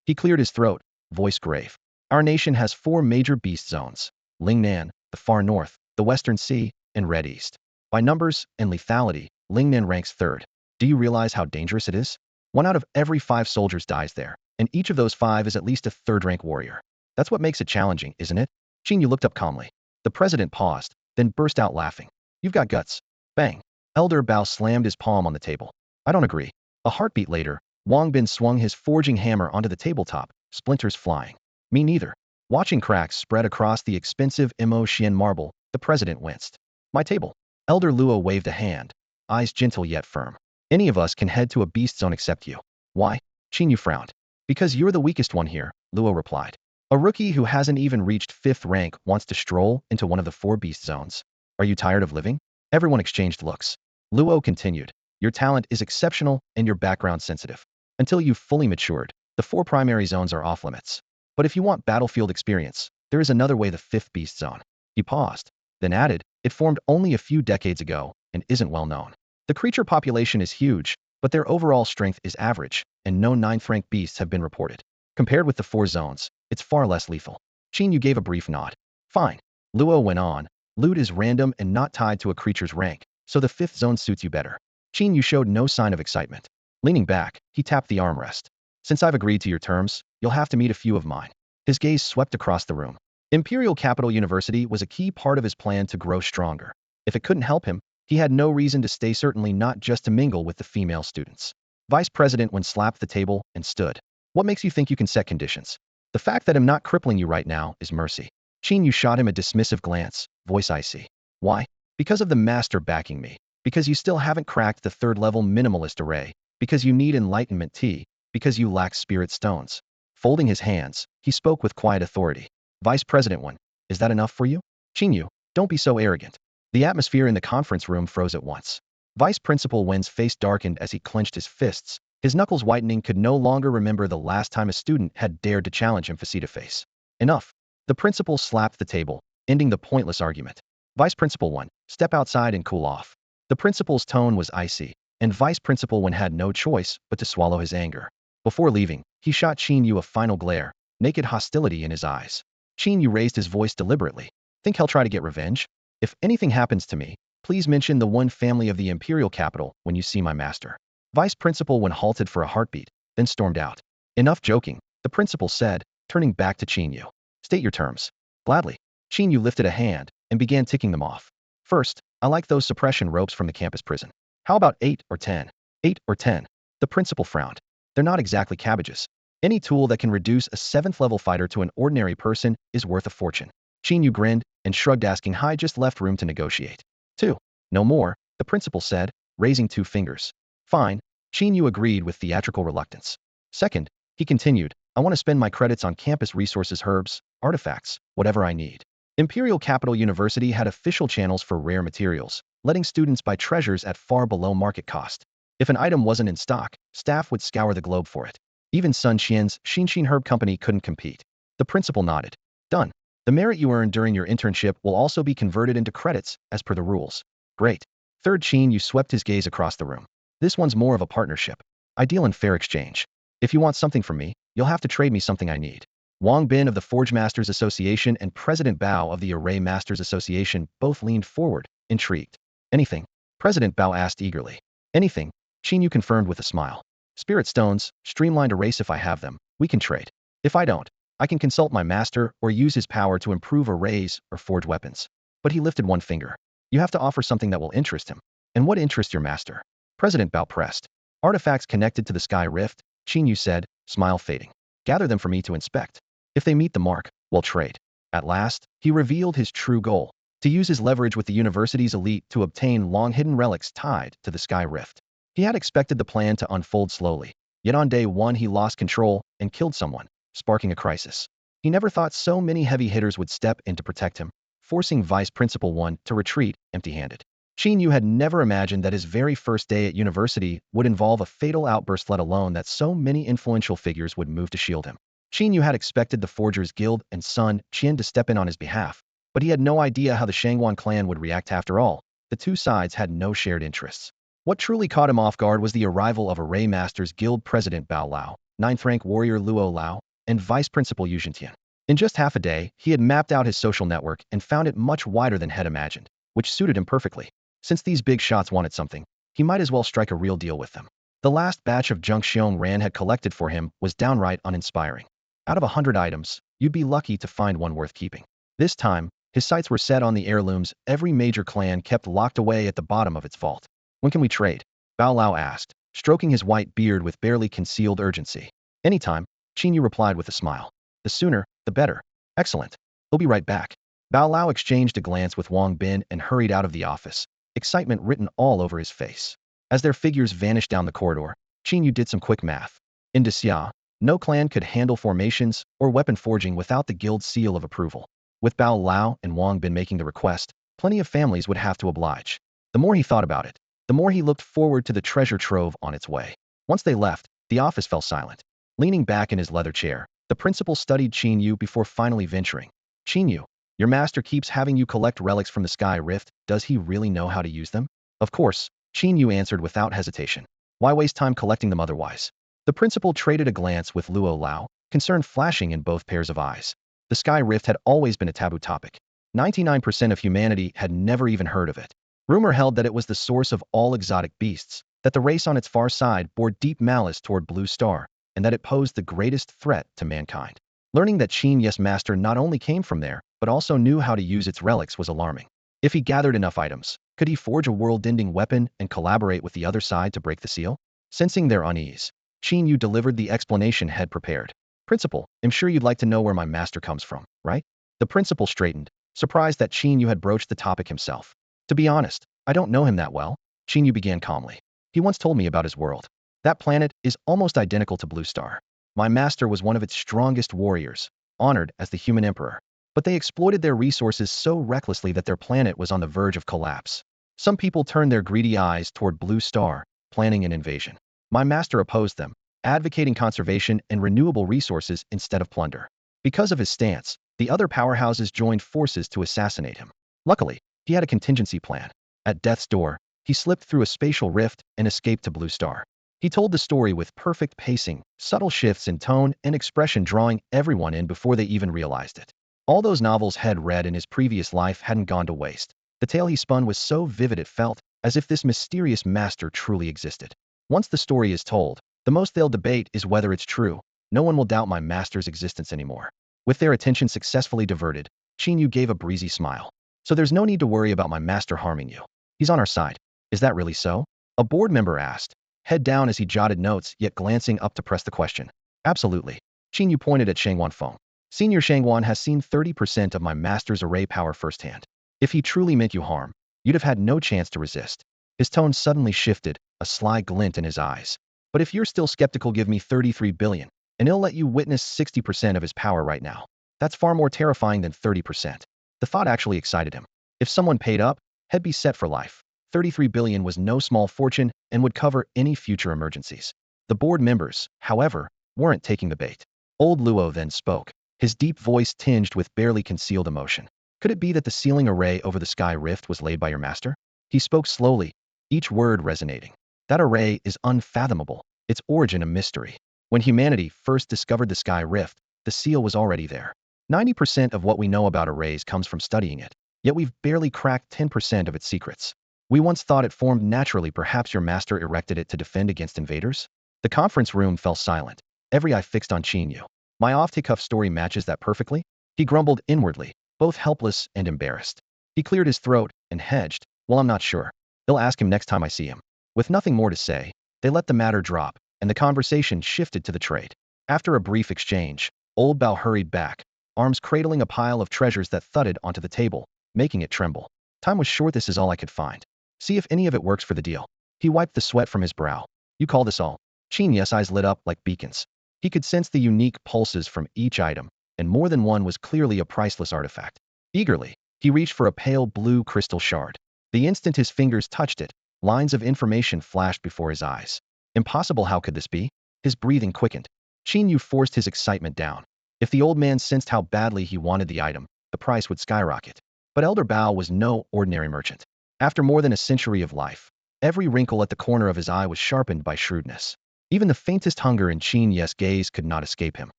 A: He cleared his throat, voice grave. "Our nation has 4 major beast zones: Lingnan, the far north, the Western Sea, and Red East. By numbers and lethality, Lingnan ranks 3rd. Do you realize how dangerous it is? 1 out of every 5 soldiers dies there, and each of those 5 is at least a third-rank warrior. That's what makes it challenging, isn't it? Qin Yu looked up calmly. The president paused, then burst out laughing. You've got guts. Bang. Elder Bao slammed his palm on the table. I don't agree. A heartbeat later, Wang Bin swung his forging hammer onto the tabletop, splinters flying. Me neither. Watching cracks spread across the expensive Mo Xian marble, the president winced. My table. Elder Luo waved a hand, eyes gentle yet firm. Any of us can head to a beast zone except you. Why? Qin Yu frowned. Because you're the weakest one here, Luo replied. A rookie who hasn't even reached 5th rank wants to stroll into one of the 4 beast zones. Are you tired of living? Everyone exchanged looks. Luo continued. Your talent is exceptional and your background sensitive. Until you've fully matured, the 4 primary zones are off limits. But if you want battlefield experience, there is another way, the 5th beast zone. He paused, then added, it formed only a few decades ago and isn't well known. The creature population is huge, but their overall strength is average, and no 9th rank beasts have been reported. Compared with the 4 zones, it's far less lethal. Qin Yu gave a brief nod. Fine. Luo went on. Loot is random and not tied to a creature's rank, so the 5th zone suits you better. Qin Yu showed no sign of excitement. Leaning back, he tapped the armrest. Since I've agreed to your terms, you'll have to meet a few of mine. His gaze swept across the room. Imperial Capital University was a key part of his plan to grow stronger. If it couldn't help him, he had no reason to stay, certainly not just to mingle with the female students. Vice President Wen slapped the table and stood. What makes you think you can set conditions? The fact that I'm not crippling you right now is mercy. Qin Yu shot him a dismissive glance, voice icy. Why? Because of the master backing me. Because you still haven't cracked the 3rd level minimalist array. Because you need enlightenment tea. Because you lack spirit stones. Folding his hands, he spoke with quiet authority. Vice President Wen, is that enough for you? Qin Yu, don't be so arrogant. The atmosphere in the conference room froze at once. Vice Principal Wen's face darkened as he clenched his fists. His knuckles whitening, could no longer remember the last time a student had dared to challenge him face-to-face. Enough. The principal slapped the table, ending the pointless argument. Vice Principal Wen, step outside and cool off. The principal's tone was icy, and Vice Principal Wen had no choice but to swallow his anger. Before leaving, he shot Qin Yu a final glare, naked hostility in his eyes. Qin Yu raised his voice deliberately. Think he'll try to get revenge? If anything happens to me, please mention the 1 family of the Imperial Capital when you see my master. Vice Principal Wen halted for a heartbeat, then stormed out. Enough joking, the principal said, turning back to Qin Yu. State your terms. Gladly. Qin Yu lifted a hand and began ticking them off. First, I like those suppression ropes from the campus prison. How about 8 or 10? 8 or 10. The principal frowned. They're not exactly cabbages. Any tool that can reduce a 7th level fighter to an ordinary person is worth a fortune. Qin Yu grinned and shrugged, asking how I just left room to negotiate. 2. No more, the principal said, raising 2 fingers. Fine. Qin Yu agreed with theatrical reluctance. Second, he continued, I want to spend my credits on campus resources, herbs, artifacts, whatever I need. Imperial Capital University had official channels for rare materials, letting students buy treasures at far below market cost. If an item wasn't in stock, staff would scour the globe for it. Even Sun Qian's Xinxin Herb Company couldn't compete. The principal nodded. Done. The merit you earn during your internship will also be converted into credits, as per the rules. Great. Third, Qin Yu swept his gaze across the room. This one's more of a partnership. Ideal and fair exchange. If you want something from me, you'll have to trade me something I need. Wang Bin of the Forge Masters Association and President Bao of the Array Masters Association both leaned forward, intrigued. Anything? President Bao asked eagerly. Anything, Qin Yu confirmed with a smile. Spirit stones, streamlined arrays. If I have them, we can trade. If I don't, I can consult my master or use his power to improve arrays or forge weapons. But he lifted one finger. You have to offer something that will interest him. And what interests your master? President Bao pressed. Artifacts connected to the Sky Rift, Qin Yu said, smile fading. Gather them for me to inspect. If they meet the mark, we'll trade. At last, he revealed his true goal, to use his leverage with the university's elite to obtain long-hidden relics tied to the Sky Rift. He had expected the plan to unfold slowly, yet on day 1 he lost control and killed someone, sparking a crisis. He never thought so many heavy hitters would step in to protect him, forcing Vice Principal Wen to retreat empty-handed. Qin Yu had never imagined that his very first day at university would involve a fatal outburst, let alone that so many influential figures would move to shield him. Qin Yu had expected the Forgers Guild and Sun Qian to step in on his behalf, but he had no idea how the Shangguan clan would react. After all, the two sides had no shared interests. What truly caught him off guard was the arrival of Array Masters Guild President Bao Lao, 9th rank warrior Luo Lao, and Vice Principal Yu Zhentian. In just half a day, he had mapped out his social network and found it much wider than had imagined, which suited him perfectly. Since these big shots wanted something, he might as well strike a real deal with them. The last batch of junk Xiong Ran had collected for him was downright uninspiring. Out of 100 items, you'd be lucky to find one worth keeping. This time, his sights were set on the heirlooms every major clan kept locked away at the bottom of its vault. When can we trade? Bao Lao asked, stroking his white beard with barely concealed urgency. Anytime, Qin Yu replied with a smile. The sooner, the better. Excellent. He'll be right back. Bao Lao exchanged a glance with Wang Bin and hurried out of the office, excitement written all over his face. As their figures vanished down the corridor, Qin Yu did some quick math. In Xia, no clan could handle formations or weapon forging without the guild's seal of approval. With Bao Lao and Wang Bin making the request, plenty of families would have to oblige. The more he thought about it, the more he looked forward to the treasure trove on its way. Once they left, the office fell silent. Leaning back in his leather chair, the principal studied Qin Yu before finally venturing. Qin Yu, your master keeps having you collect relics from the Sky Rift. Does he really know how to use them? Of course, Qin Yu answered without hesitation. Why waste time collecting them otherwise? The principal traded a glance with Luo Lao, concern flashing in both pairs of eyes. The Sky Rift had always been a taboo topic. 99% of humanity had never even heard of it. Rumor held that it was the source of all exotic beasts, that the race on its far side bore deep malice toward Blue Star, and that it posed the greatest threat to mankind. Learning that Qin Yu's master not only came from there, but also knew how to use its relics was alarming. If he gathered enough items, could he forge a world-ending weapon and collaborate with the other side to break the seal? Sensing their unease, Qin Yu delivered the explanation head prepared. Principal, I'm sure you'd like to know where my master comes from, right? The principal straightened, surprised that Qin Yu had broached the topic himself. To be honest, I don't know him that well, Qin Yu began calmly. He once told me about his world. That planet is almost identical to Blue Star. My master was one of its strongest warriors, honored as the human emperor. But they exploited their resources so recklessly that their planet was on the verge of collapse. Some people turned their greedy eyes toward Blue Star, planning an invasion. My master opposed them, advocating conservation and renewable resources instead of plunder. Because of his stance, the other powerhouses joined forces to assassinate him. Luckily, he had a contingency plan. At death's door, he slipped through a spatial rift and escaped to Blue Star. He told the story with perfect pacing, subtle shifts in tone and expression drawing everyone in before they even realized it. All those novels Head read in his previous life hadn't gone to waste. The tale he spun was so vivid it felt as if this mysterious master truly existed. Once the story is told, the most they'll debate is whether it's true. No one will doubt my master's existence anymore. With their attention successfully diverted, Qin Yu gave a breezy smile. So there's no need to worry about my master harming you. He's on our side. Is that really so? A board member asked, head down as he jotted notes yet glancing up to press the question. Absolutely. Qin Yu pointed at Shangwan Feng. Senior Shangwan has seen 30% of my master's array power firsthand. If he truly meant you harm, you'd have had no chance to resist. His tone suddenly shifted, a sly glint in his eyes. But if you're still skeptical, give me 33 billion, and he'll let you witness 60% of his power right now. That's far more terrifying than 30%. The thought actually excited him. If someone paid up, he'd be set for life. 33 billion was no small fortune and would cover any future emergencies. The board members, however, weren't taking the bait. Old Luo then spoke, his deep voice tinged with barely concealed emotion. Could it be that the sealing array over the Sky Rift was laid by your master? He spoke slowly, each word resonating. That array is unfathomable, its origin a mystery. When humanity first discovered the Sky Rift, the seal was already there. 90% of what we know about arrays comes from studying it, yet we've barely cracked 10% of its secrets. We once thought it formed naturally. Perhaps your master erected it to defend against invaders? The conference room fell silent, every eye fixed on Qin Yu. My off-the-cuff story matches that perfectly? He grumbled inwardly, both helpless and embarrassed. He cleared his throat and hedged. Well, I'm not sure. I'll ask him next time I see him. With nothing more to say, they let the matter drop, and the conversation shifted to the trade. After a brief exchange, Old Bao hurried back, arms cradling a pile of treasures that thudded onto the table, making it tremble. Time was short. This is all I could find. See if any of it works for the deal. He wiped the sweat from his brow. You call this all? Qin Yu's eyes lit up like beacons. He could sense the unique pulses from each item, and more than one was clearly a priceless artifact. Eagerly, he reached for a pale blue crystal shard. The instant his fingers touched it, lines of information flashed before his eyes. Impossible. How could this be? His breathing quickened. Qin Yu forced his excitement down. If the old man sensed how badly he wanted the item, the price would skyrocket. But Elder Bao was no ordinary merchant. After more than a century of life, every wrinkle at the corner of his eye was sharpened by shrewdness. Even the faintest hunger in Qin Yu's gaze could not escape him.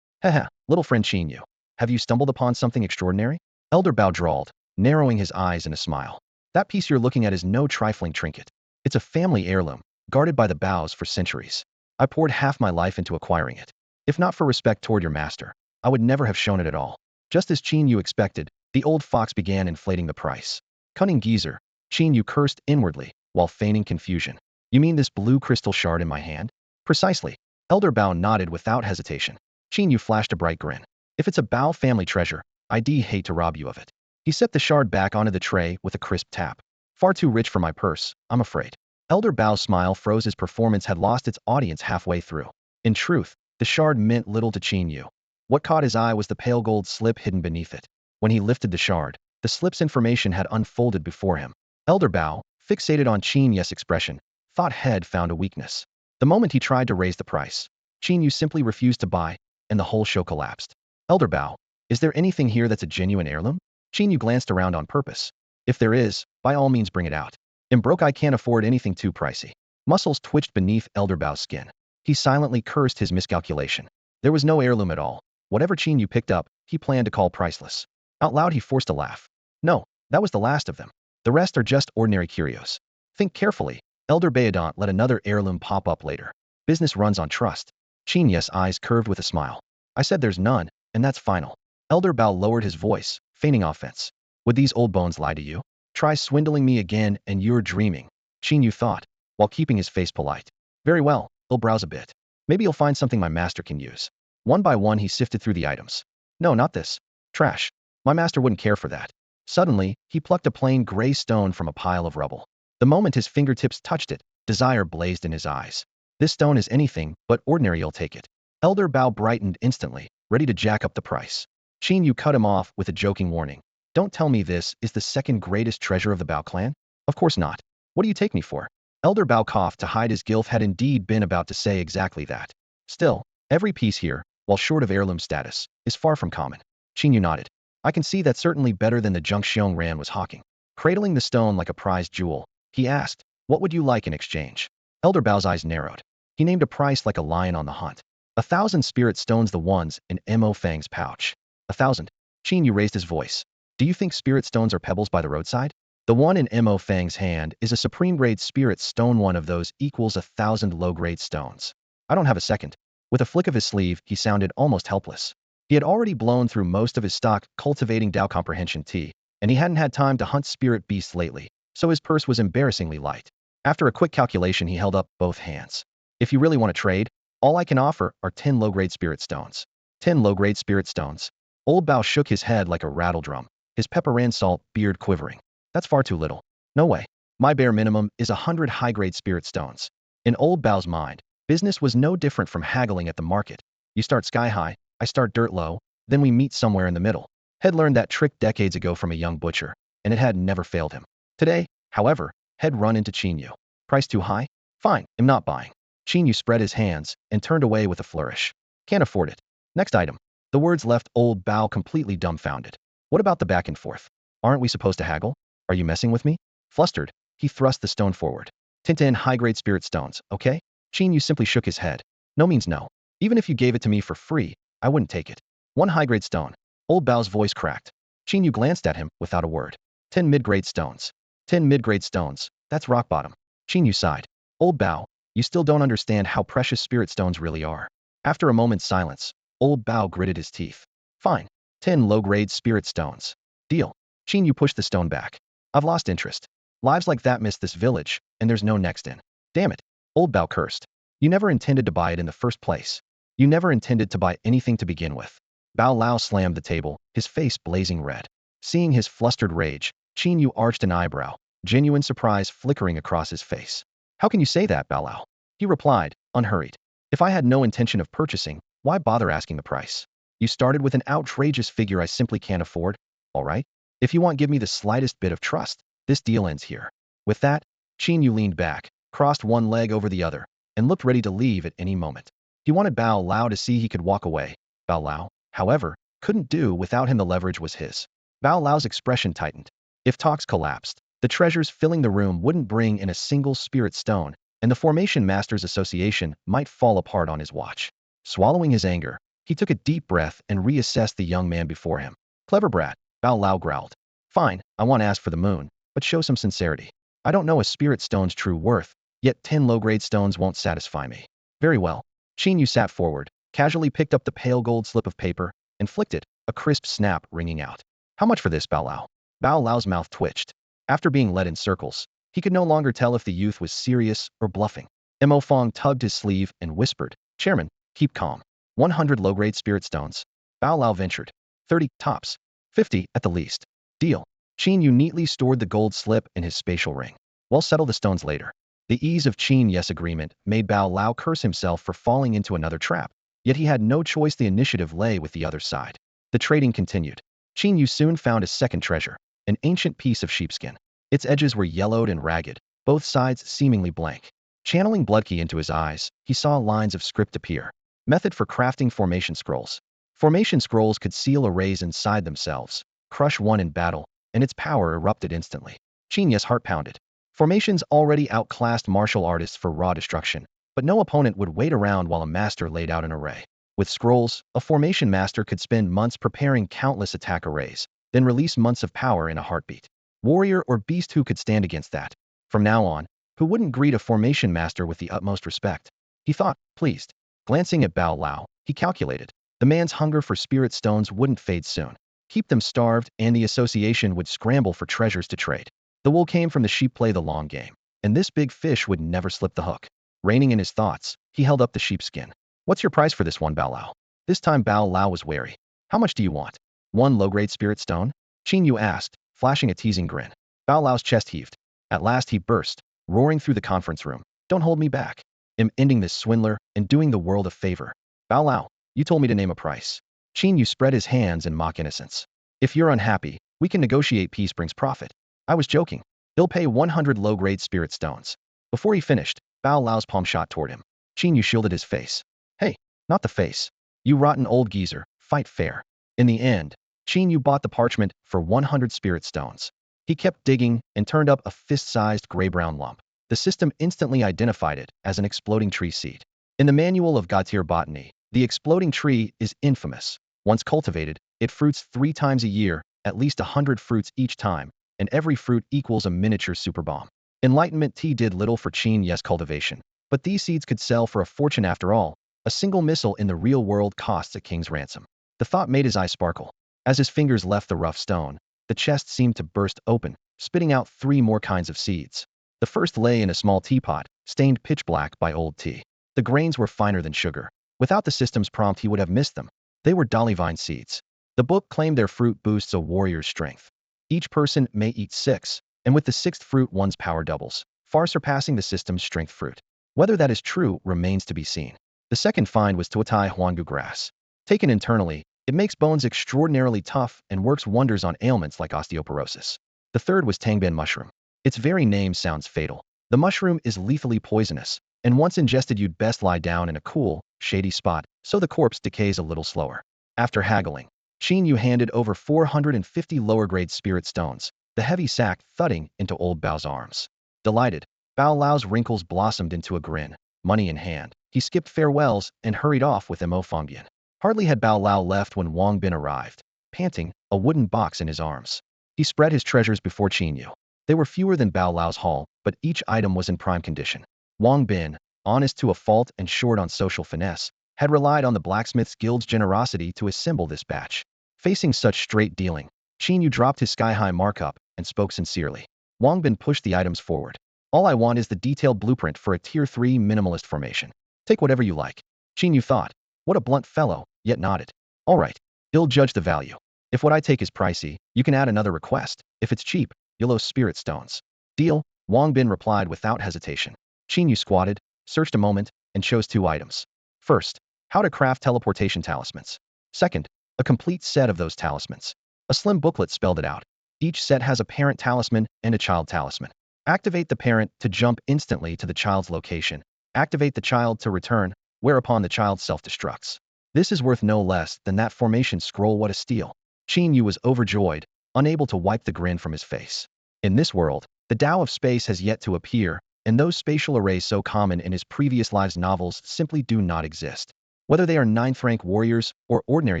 A: Haha, little friend Qin Yu, have you stumbled upon something extraordinary? Elder Bao drawled, narrowing his eyes in a smile. That piece you're looking at is no trifling trinket. It's a family heirloom, guarded by the Baos for centuries. I poured half my life into acquiring it. If not for respect toward your master, I would never have shown it at all. Just as Qin Yu expected, the old fox began inflating the price. Cunning geezer, Qin Yu cursed inwardly, while feigning confusion. You mean this blue crystal shard in my hand? Precisely. Elder Bao nodded without hesitation. Qin Yu flashed a bright grin. If it's a Bao family treasure, I'd hate to rob you of it. He set the shard back onto the tray with a crisp tap. Far too rich for my purse, I'm afraid. Elder Bao's smile froze. His performance had lost its audience halfway through. In truth, the shard meant little to Qin Yu. What caught his eye was the pale gold slip hidden beneath it. When he lifted the shard, the slip's information had unfolded before him. Elder Bao, fixated on Qin Yu's expression, thought Head found a weakness. The moment he tried to raise the price, Qin Yu simply refused to buy, and the whole show collapsed. Elder Bao, is there anything here that's a genuine heirloom? Qin Yu glanced around on purpose. If there is, by all means bring it out. I'm broke, I can't afford anything too pricey. Muscles twitched beneath Elder Bao's skin. He silently cursed his miscalculation. There was no heirloom at all. Whatever Qin Yu picked up, he planned to call priceless. Out loud he forced a laugh. No, that was the last of them. The rest are just ordinary curios. Think carefully. Elder Baodont let another heirloom pop up later. Business runs on trust. Qin Yu's eyes curved with a smile. I said there's none, and that's final. Elder Bao lowered his voice, feigning offense. Would these old bones lie to you? Try swindling me again and you're dreaming, Qin Yu thought, while keeping his face polite. Very well, he'll browse a bit. Maybe you'll find something my master can use. One by one he sifted through the items. No, not this. Trash. My master wouldn't care for that. Suddenly, he plucked a plain gray stone from a pile of rubble. The moment his fingertips touched it, desire blazed in his eyes. This stone is anything but ordinary, you'll take it. Elder Bao brightened instantly, ready to jack up the price. Qin Yu cut him off with a joking warning. Don't tell me this is the second greatest treasure of the Bao clan? Of course not. What do you take me for? Elder Bao coughed to hide his guilt, had indeed been about to say exactly that. Still, every piece here, while short of heirloom status, is far from common. Qin Yu nodded. I can see that's certainly better than the junk Xiong Ran was hawking. Cradling the stone like a prized jewel, he asked, what would you like in exchange? Elder Bao's eyes narrowed. He named a price like a lion on the hunt. 1,000 spirit stones, the ones in Mo Fang's pouch. 1,000. Qin Yu raised his voice. Do you think spirit stones are pebbles by the roadside? The one in Mo Fang's hand is a supreme-grade spirit stone. One of those equals 1,000 low-grade stones. I don't have a second. With a flick of his sleeve, he sounded almost helpless. He had already blown through most of his stock cultivating Dao Comprehension tea, and he hadn't had time to hunt spirit beasts lately, so his purse was embarrassingly light. After a quick calculation, he held up both hands. If you really want to trade, all I can offer are 10 low-grade spirit stones. 10 low-grade spirit stones. Old Bao shook his head like a rattle drum, his pepper-ran salt beard quivering. That's far too little. No way. My bare minimum is 100 high-grade spirit stones. In Old Bao's mind, business was no different from haggling at the market. You start sky-high, I start dirt low, then we meet somewhere in the middle. Head learned that trick decades ago from a young butcher, and it had never failed him. Today, however, Head run into Qin Yu. Price too high? Fine, I'm not buying. Qin Yu spread his hands and turned away with a flourish. Can't afford it. Next item. The words left Old Bao completely dumbfounded. What about the back and forth? Aren't we supposed to haggle? Are you messing with me? Flustered, he thrust the stone forward. Tintin high-grade spirit stones, okay? Qin Yu simply shook his head. No means no. Even if you gave it to me for free, I wouldn't take it. 1 high-grade stone. Old Bao's voice cracked. Qin Yu glanced at him without a word. 10 mid-grade stones. 10 mid-grade stones. That's rock bottom. Qin Yu sighed. Old Bao, you still don't understand how precious spirit stones really are. After a moment's silence, Old Bao gritted his teeth. Fine. 10 low-grade spirit stones. Deal. Qin Yu pushed the stone back. I've lost interest. Lives like that miss this village, and there's no next in. Damn it. Old Bao cursed. You never intended to buy it in the first place. You never intended to buy anything to begin with. Bao Lao slammed the table, his face blazing red. Seeing his flustered rage, Qin Yu arched an eyebrow, genuine surprise flickering across his face. How can you say that, Bao Lao? He replied, unhurried. If I had no intention of purchasing, why bother asking the price? You started with an outrageous figure I simply can't afford. All right? If you want give me the slightest bit of trust, this deal ends here. With that, Qin Yu leaned back, crossed one leg over the other, and looked ready to leave at any moment. He wanted Bao Lao to see he could walk away. Bao Lao, however, couldn't do without him. The leverage was his. Bao Lao's expression tightened. If talks collapsed, the treasures filling the room wouldn't bring in a single spirit stone, and the Formation Masters Association might fall apart on his watch. Swallowing his anger, he took a deep breath and reassessed the young man before him. Clever brat, Bao Lao growled. Fine, I want to ask for the moon, but show some sincerity. I don't know a spirit stone's true worth, yet 10 low-grade stones won't satisfy me. Very well. Qin Yu sat forward, casually picked up the pale gold slip of paper, and flicked it, a crisp snap ringing out. How much for this, Bao Lao? Bao Lao's mouth twitched. After being led in circles, he could no longer tell if the youth was serious or bluffing. Mo Fong tugged his sleeve and whispered, Chairman, keep calm. 100 low-grade spirit stones. Bao Lao ventured. 30, tops. 50, at the least. Deal. Qin Yu neatly stored the gold slip in his spatial ring. We'll settle the stones later. The ease of Qin Yu's agreement made Bao Lao curse himself for falling into another trap, yet he had no choice. The initiative lay with the other side. The trading continued. Qin Yu soon found a second treasure, an ancient piece of sheepskin. Its edges were yellowed and ragged, both sides seemingly blank. Channeling Bloodkey into his eyes, he saw lines of script appear. Method for crafting formation scrolls. Formation scrolls could seal arrays inside themselves, crush one in battle, and its power erupted instantly. Qin Yu's heart pounded. Formations already outclassed martial artists for raw destruction, but no opponent would wait around while a master laid out an array. With scrolls, a formation master could spend months preparing countless attack arrays, then release months of power in a heartbeat. Warrior or beast, who could stand against that? From now on, who wouldn't greet a formation master with the utmost respect? He thought, pleased. Glancing at Bao Lao, he calculated. The man's hunger for spirit stones wouldn't fade soon. Keep them starved, and the association would scramble for treasures to trade. The wool came from the sheep. Play the long game, and this big fish would never slip the hook. Reining in his thoughts, he held up the sheepskin. What's your price for this one, Bao Lao? This time Bao Lao was wary. How much do you want? 1 low-grade spirit stone? Qin Yu asked, flashing a teasing grin. Bao Lao's chest heaved. At last he burst, roaring through the conference room. Don't hold me back. I'm ending this swindler and doing the world a favor. Bao Lao, you told me to name a price. Qin Yu spread his hands in mock innocence. If you're unhappy, we can negotiate. Peace brings profit. I was joking. He'll pay 100 low-grade spirit stones. Before he finished, Bao Lao's palm shot toward him. Qin Yu shielded his face. Hey, not the face. You rotten old geezer, fight fair. In the end, Qin Yu bought the parchment for 100 spirit stones. He kept digging and turned up a fist-sized gray-brown lump. The system instantly identified it as an exploding tree seed. In the manual of God-tier botany, the exploding tree is infamous. Once cultivated, it fruits 3 times a year, at least 100 fruits each time, and every fruit equals a miniature superbomb. Enlightenment tea did little for Qin Yu's cultivation, but these seeds could sell for a fortune after all. A single missile in the real world costs a king's ransom. The thought made his eyes sparkle. As his fingers left the rough stone, the chest seemed to burst open, spitting out 3 more kinds of seeds. The first lay in a small teapot, stained pitch black by old tea. The grains were finer than sugar. Without the system's prompt, he would have missed them. They were Dollyvine seeds. The book claimed their fruit boosts a warrior's strength. Each person may eat 6, and with the 6th fruit one's power doubles, far surpassing the system's strength fruit. Whether that is true remains to be seen. The second find was Tuatai Huangu grass. Taken internally, it makes bones extraordinarily tough and works wonders on ailments like osteoporosis. The third was Tangban mushroom. Its very name sounds fatal. The mushroom is lethally poisonous, and once ingested you'd best lie down in a cool, shady spot, so the corpse decays a little slower. After haggling, Qin Yu handed over 450 lower-grade spirit stones, the heavy sack thudding into old Bao's arms. Delighted, Bao Lao's wrinkles blossomed into a grin. Money in hand, he skipped farewells and hurried off with Mo Fongbian. Hardly had Bao Lao left when Wang Bin arrived, panting, a wooden box in his arms. He spread his treasures before Qin Yu. They were fewer than Bao Lao's haul, but each item was in prime condition. Wang Bin, honest to a fault and short on social finesse, had relied on the Blacksmith's Guild's generosity to assemble this batch. Facing such straight dealing, Qin Yu dropped his sky-high markup and spoke sincerely. Wang Bin pushed the items forward. All I want is the detailed blueprint for a Tier 3 minimalist formation. Take whatever you like. Qin Yu thought. What a blunt fellow, yet nodded. All right. He'll judge the value. If what I take is pricey, you can add another request. If it's cheap, you'll owe spirit stones. Deal, Wang Bin replied without hesitation. Qin Yu squatted, searched a moment, and chose 2 items. First, how to craft teleportation talismans. Second, a complete set of those talismans. A slim booklet spelled it out. Each set has a parent talisman and a child talisman. Activate the parent to jump instantly to the child's location. Activate the child to return, whereupon the child self-destructs. This is worth no less than that formation scroll. What a steal. Qin Yu was overjoyed, unable to wipe the grin from his face. In this world, the Tao of space has yet to appear, and those spatial arrays so common in his previous lives novels simply do not exist. Whether they are 9th-rank warriors or ordinary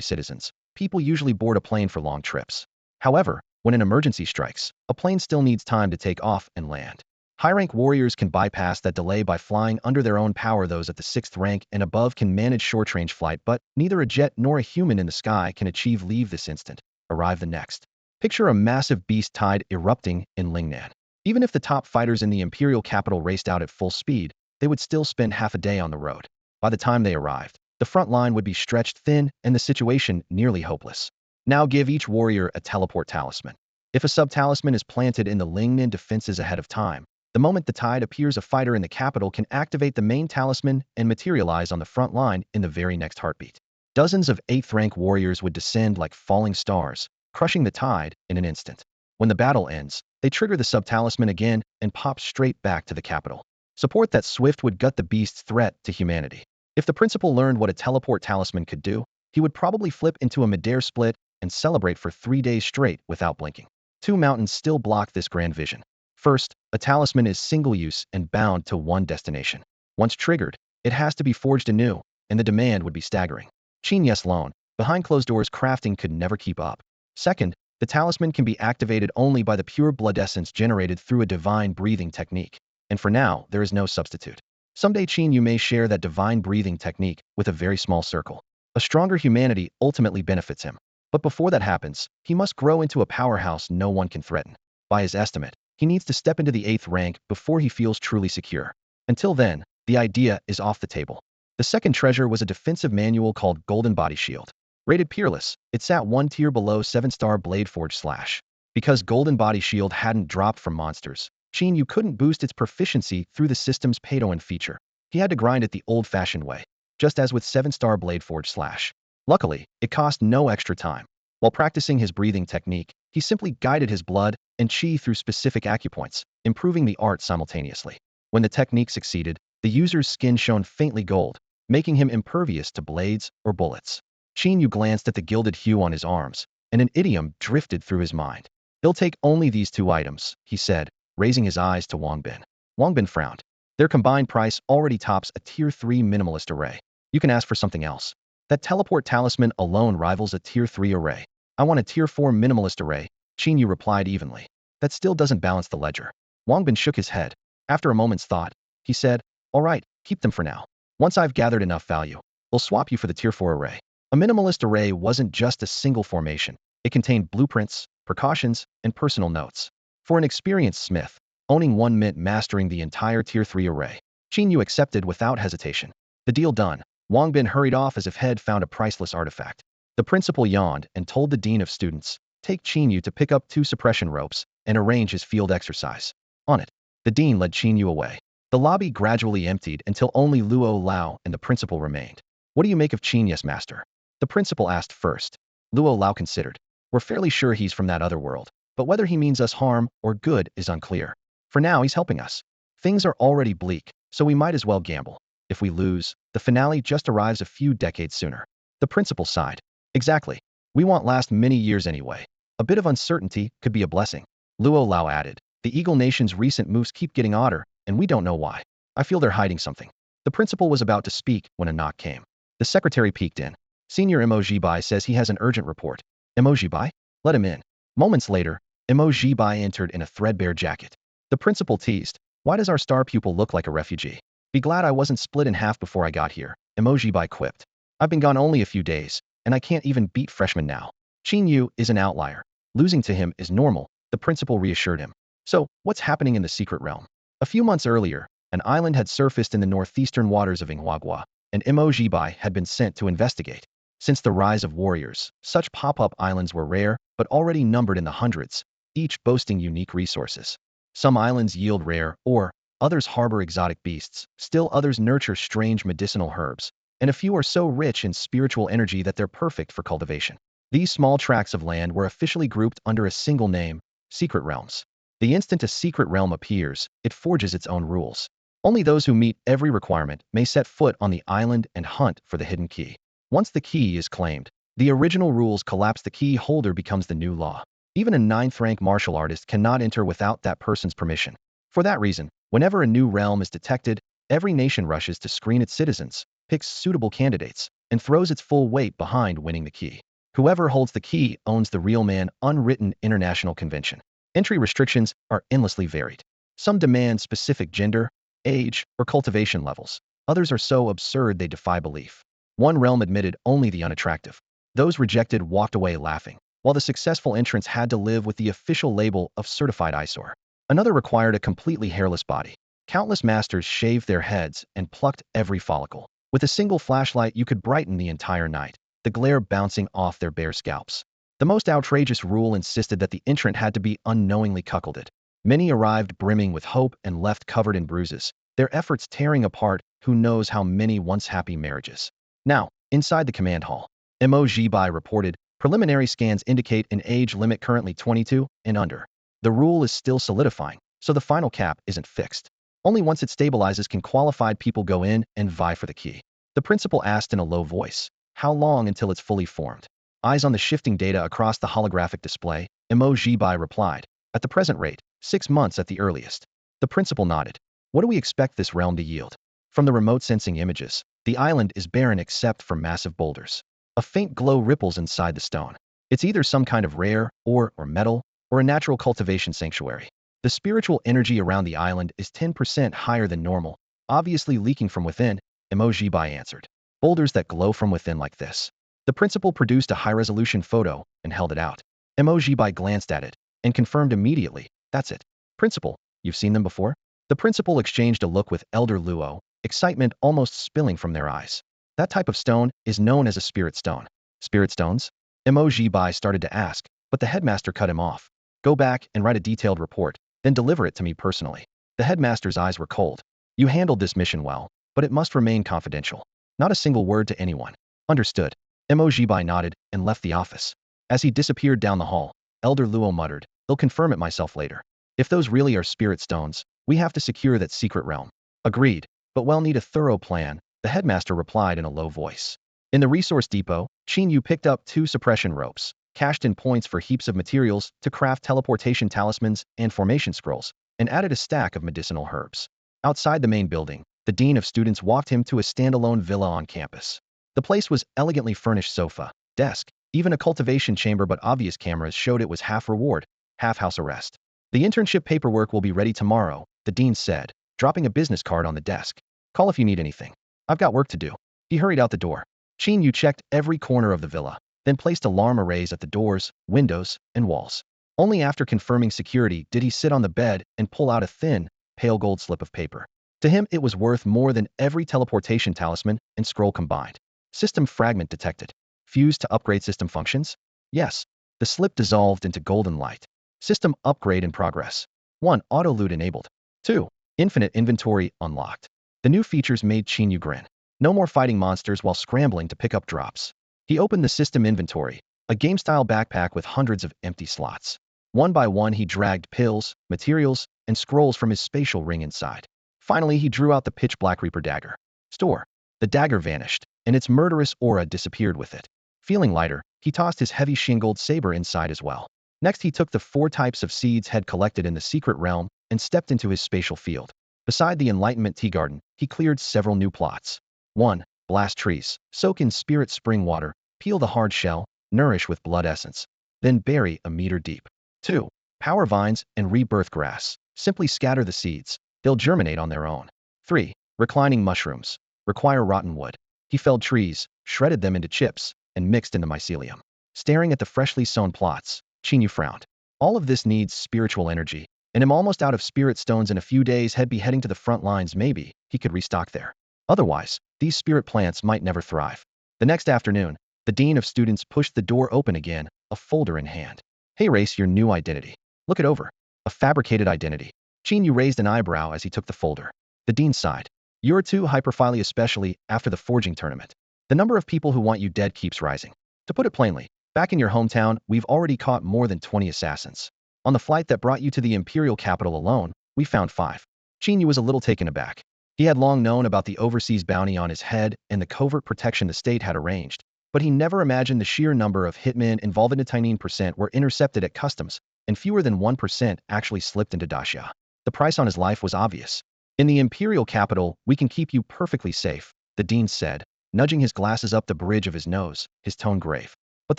A: citizens, people usually board a plane for long trips. However, when an emergency strikes, a plane still needs time to take off and land. High-rank warriors can bypass that delay by flying under their own power. Those at the 6th rank and above can manage short-range flight, but neither a jet nor a human in the sky can achieve leave this instant, arrive the next. Picture a massive beast tide erupting in Lingnan. Even if the top fighters in the imperial capital raced out at full speed, they would still spend half a day on the road. By the time they arrived, the front line would be stretched thin and the situation nearly hopeless. Now give each warrior a teleport talisman. If a sub-talisman is planted in the Lingnan defenses ahead of time, the moment the tide appears, a fighter in the capital can activate the main talisman and materialize on the front line in the very next heartbeat. Dozens of 8th rank warriors would descend like falling stars, crushing the tide in an instant. When the battle ends, they trigger the sub-talisman again and pop straight back to the capital. Support that swift would gut the beast's threat to humanity. If the principal learned what a teleport talisman could do, he would probably flip into a midair split and celebrate for 3 days straight without blinking. 2 mountains still block this grand vision. First, a talisman is single-use and bound to one destination. Once triggered, it has to be forged anew, and the demand would be staggering. Qin Yu's alone, behind closed doors, crafting could never keep up. Second, the talisman can be activated only by the pure blood essence generated through a divine breathing technique. And for now, there is no substitute. Someday Qin Yu may share that divine breathing technique with a very small circle. A stronger humanity ultimately benefits him. But before that happens, he must grow into a powerhouse no one can threaten. By his estimate, he needs to step into the 8th rank before he feels truly secure. Until then, the idea is off the table. The second treasure was a defensive manual called Golden Body Shield. Rated Peerless, it sat 1 tier below 7-star Blade Forge Slash. Because Golden Body Shield hadn't dropped from monsters, Qin Yu couldn't boost its proficiency through the system's pay-to-win feature. He had to grind it the old-fashioned way, just as with 7-star Blade Forge Slash. Luckily, it cost no extra time. While practicing his breathing technique, he simply guided his blood and qi through specific acupoints, improving the art simultaneously. When the technique succeeded, the user's skin shone faintly gold, making him impervious to blades or bullets. Qin Yu glanced at the gilded hue on his arms, and an idiom drifted through his mind. "He'll take only these 2 items," he said, raising his eyes to Wang Bin. Wang Bin frowned. Their combined price already tops a Tier 3 minimalist array. You can ask for something else. That teleport talisman alone rivals a Tier 3 array. I want a Tier 4 minimalist array, Qin Yu replied evenly. That still doesn't balance the ledger. Wang Bin shook his head. After a moment's thought, he said, "All right, keep them for now. Once I've gathered enough value, we'll swap you for the Tier 4 array." A minimalist array wasn't just a single formation. It contained blueprints, precautions, and personal notes. For an experienced smith, owning one meant mastering the entire Tier 3 array. Qin Yu accepted without hesitation. The deal done, Wang Bin hurried off as if he'd found a priceless artifact. The principal yawned and told the dean of students, "Take Qin Yu to pick up 2 suppression ropes and arrange his field exercise." On it, the dean led Qin Yu away. The lobby gradually emptied until only Luo Lao and the principal remained. "What do you make of Qin Yu's master?" the principal asked first. Luo Lao considered. "We're fairly sure he's from that other world, but whether he means us harm or good is unclear. For now, he's helping us. Things are already bleak, so we might as well gamble. If we lose, the finale just arrives a few decades sooner." The principal sighed. "Exactly. We won't last many years anyway. A bit of uncertainty could be a blessing." Luo Lao added, "The Eagle Nation's recent moves keep getting odder, and we don't know why. I feel they're hiding something." The principal was about to speak when a knock came. The secretary peeked in. "Senior Emoji-bai says he has an urgent report." "Emoji-bai? Let him in." Moments later, Emoji-bai entered in a threadbare jacket. The principal teased, "Why does our star pupil look like a refugee?" "Be glad I wasn't split in half before I got here," Emoji-bai quipped. "I've been gone only a few days, and I can't even beat freshmen now." Qin Yu is an outlier. Losing to him is normal, the principal reassured him. "So, what's happening in the secret realm?" A few months earlier, an island had surfaced in the northeastern waters of Inghuagua, and Emoji-bai had been sent to investigate. Since the rise of warriors, such pop-up islands were rare, but already numbered in the hundreds, each boasting unique resources. Some islands yield rare ore, others harbor exotic beasts, still others nurture strange medicinal herbs, and a few are so rich in spiritual energy that they're perfect for cultivation. These small tracts of land were officially grouped under a single name, secret realms. The instant a secret realm appears, it forges its own rules. Only those who meet every requirement may set foot on the island and hunt for the hidden key. Once the key is claimed, the original rules collapse. The key holder becomes the new law. Even a 9th-rank martial artist cannot enter without that person's permission. For that reason, whenever a new realm is detected, every nation rushes to screen its citizens, picks suitable candidates, and throws its full weight behind winning the key. Whoever holds the key owns the real man. Unwritten international convention. Entry restrictions are endlessly varied. Some demand specific gender, age, or cultivation levels. Others are so absurd they defy belief. One realm admitted only the unattractive. Those rejected walked away laughing, while the successful entrants had to live with the official label of certified eyesore. Another required a completely hairless body. Countless masters shaved their heads and plucked every follicle. With a single flashlight, you could brighten the entire night, the glare bouncing off their bare scalps. The most outrageous rule insisted that the entrant had to be unknowingly cuckolded. Many arrived brimming with hope and left covered in bruises, their efforts tearing apart who knows how many once happy marriages. Now, inside the command hall, Mo.Bai reported, preliminary scans indicate an age limit currently 22 and under. The rule is still solidifying, so the final cap isn't fixed. Only once it stabilizes can qualified people go in and vie for the key. The principal asked in a low voice, how long until it's fully formed? Eyes on the shifting data across the holographic display, Mo.Bai replied, at the present rate, 6 months at the earliest. The principal nodded. What do we expect this realm to yield? From the remote sensing images, the island is barren except for massive boulders. A faint glow ripples inside the stone. It's either some kind of rare, ore or metal, or a natural cultivation sanctuary. The spiritual energy around the island is 10% higher than normal, obviously leaking from within, Mo.Bai answered. Boulders that glow from within like this. The principal produced a high-resolution photo and held it out. Mo.Bai glanced at it and confirmed immediately, that's it. Principal, you've seen them before? The principal exchanged a look with Elder Luo, excitement almost spilling from their eyes. That type of stone is known as a spirit stone. Spirit stones? Mo.Bai started to ask, but the headmaster cut him off. Go back and write a detailed report, then deliver it to me personally. The headmaster's eyes were cold. You handled this mission well, but it must remain confidential. Not a single word to anyone. Understood. Mo.Bai nodded and left the office. As he disappeared down the hall, Elder Luo muttered, I'll confirm it myself later. If those really are spirit stones, we have to secure that secret realm. Agreed, but we'll need a thorough plan, the headmaster replied in a low voice. In the resource depot, Qin Yu picked up 2 suppression ropes, cashed in points for heaps of materials to craft teleportation talismans and formation scrolls, and added a stack of medicinal herbs. Outside the main building, the dean of students walked him to a standalone villa on campus. The place was elegantly furnished sofa, desk, even a cultivation chamber, but obvious cameras showed it was half reward, half house arrest. The internship paperwork will be ready tomorrow, the dean said, dropping a business card on the desk. Call if you need anything. I've got work to do. He hurried out the door. Qin Yu checked every corner of the villa, then placed alarm arrays at the doors, windows, and walls. Only after confirming security did he sit on the bed and pull out a thin, pale gold slip of paper. To him, it was worth more than every teleportation talisman and scroll combined. System fragment detected. Fused to upgrade system functions? Yes. The slip dissolved into golden light. System upgrade in progress. 1. Auto loot enabled. 2. Infinite inventory unlocked. The new features made Qin Yu grin. No more fighting monsters while scrambling to pick up drops. He opened the system inventory, a game-style backpack with hundreds of empty slots. One by one, he dragged pills, materials, and scrolls from his spatial ring inside. Finally, he drew out the pitch-black Reaper dagger. Store. The dagger vanished, and its murderous aura disappeared with it. Feeling lighter, he tossed his heavy shingled saber inside as well. Next, he took the 4 types of seeds had collected in the secret realm and stepped into his spatial field. Beside the Enlightenment Tea Garden, he cleared several new plots. 1. Blast trees. Soak in spirit spring water, peel the hard shell, nourish with blood essence. Then bury a meter deep. 2. Power vines and rebirth grass. Simply scatter the seeds. They'll germinate on their own. 3. Reclining mushrooms. Require rotten wood. He felled trees, shredded them into chips, and mixed in the mycelium. Staring at the freshly sown plots, Qin Yu frowned. All of this needs spiritual energy, and I'm almost out of spirit stones. In a few days he'd be heading to the front lines. Maybe he could restock there. Otherwise, these spirit plants might never thrive. The next afternoon, the dean of students pushed the door open again, a folder in hand. Hey Race, your new identity. Look it over. A fabricated identity. Qin Yu raised an eyebrow as he took the folder. The dean sighed. You're too hyperphily, especially after the forging tournament. The number of people who want you dead keeps rising. To put it plainly, back in your hometown, we've already caught more than 20 assassins. On the flight that brought you to the imperial capital alone, we found 5. Qin Yu was a little taken aback. He had long known about the overseas bounty on his head and the covert protection the state had arranged, but he never imagined the sheer number of hitmen involved. In a tiny percent were intercepted at customs, and fewer than 1% actually slipped into Daxia. The price on his life was obvious. In the imperial capital, we can keep you perfectly safe, the dean said, nudging his glasses up the bridge of his nose, his tone grave. But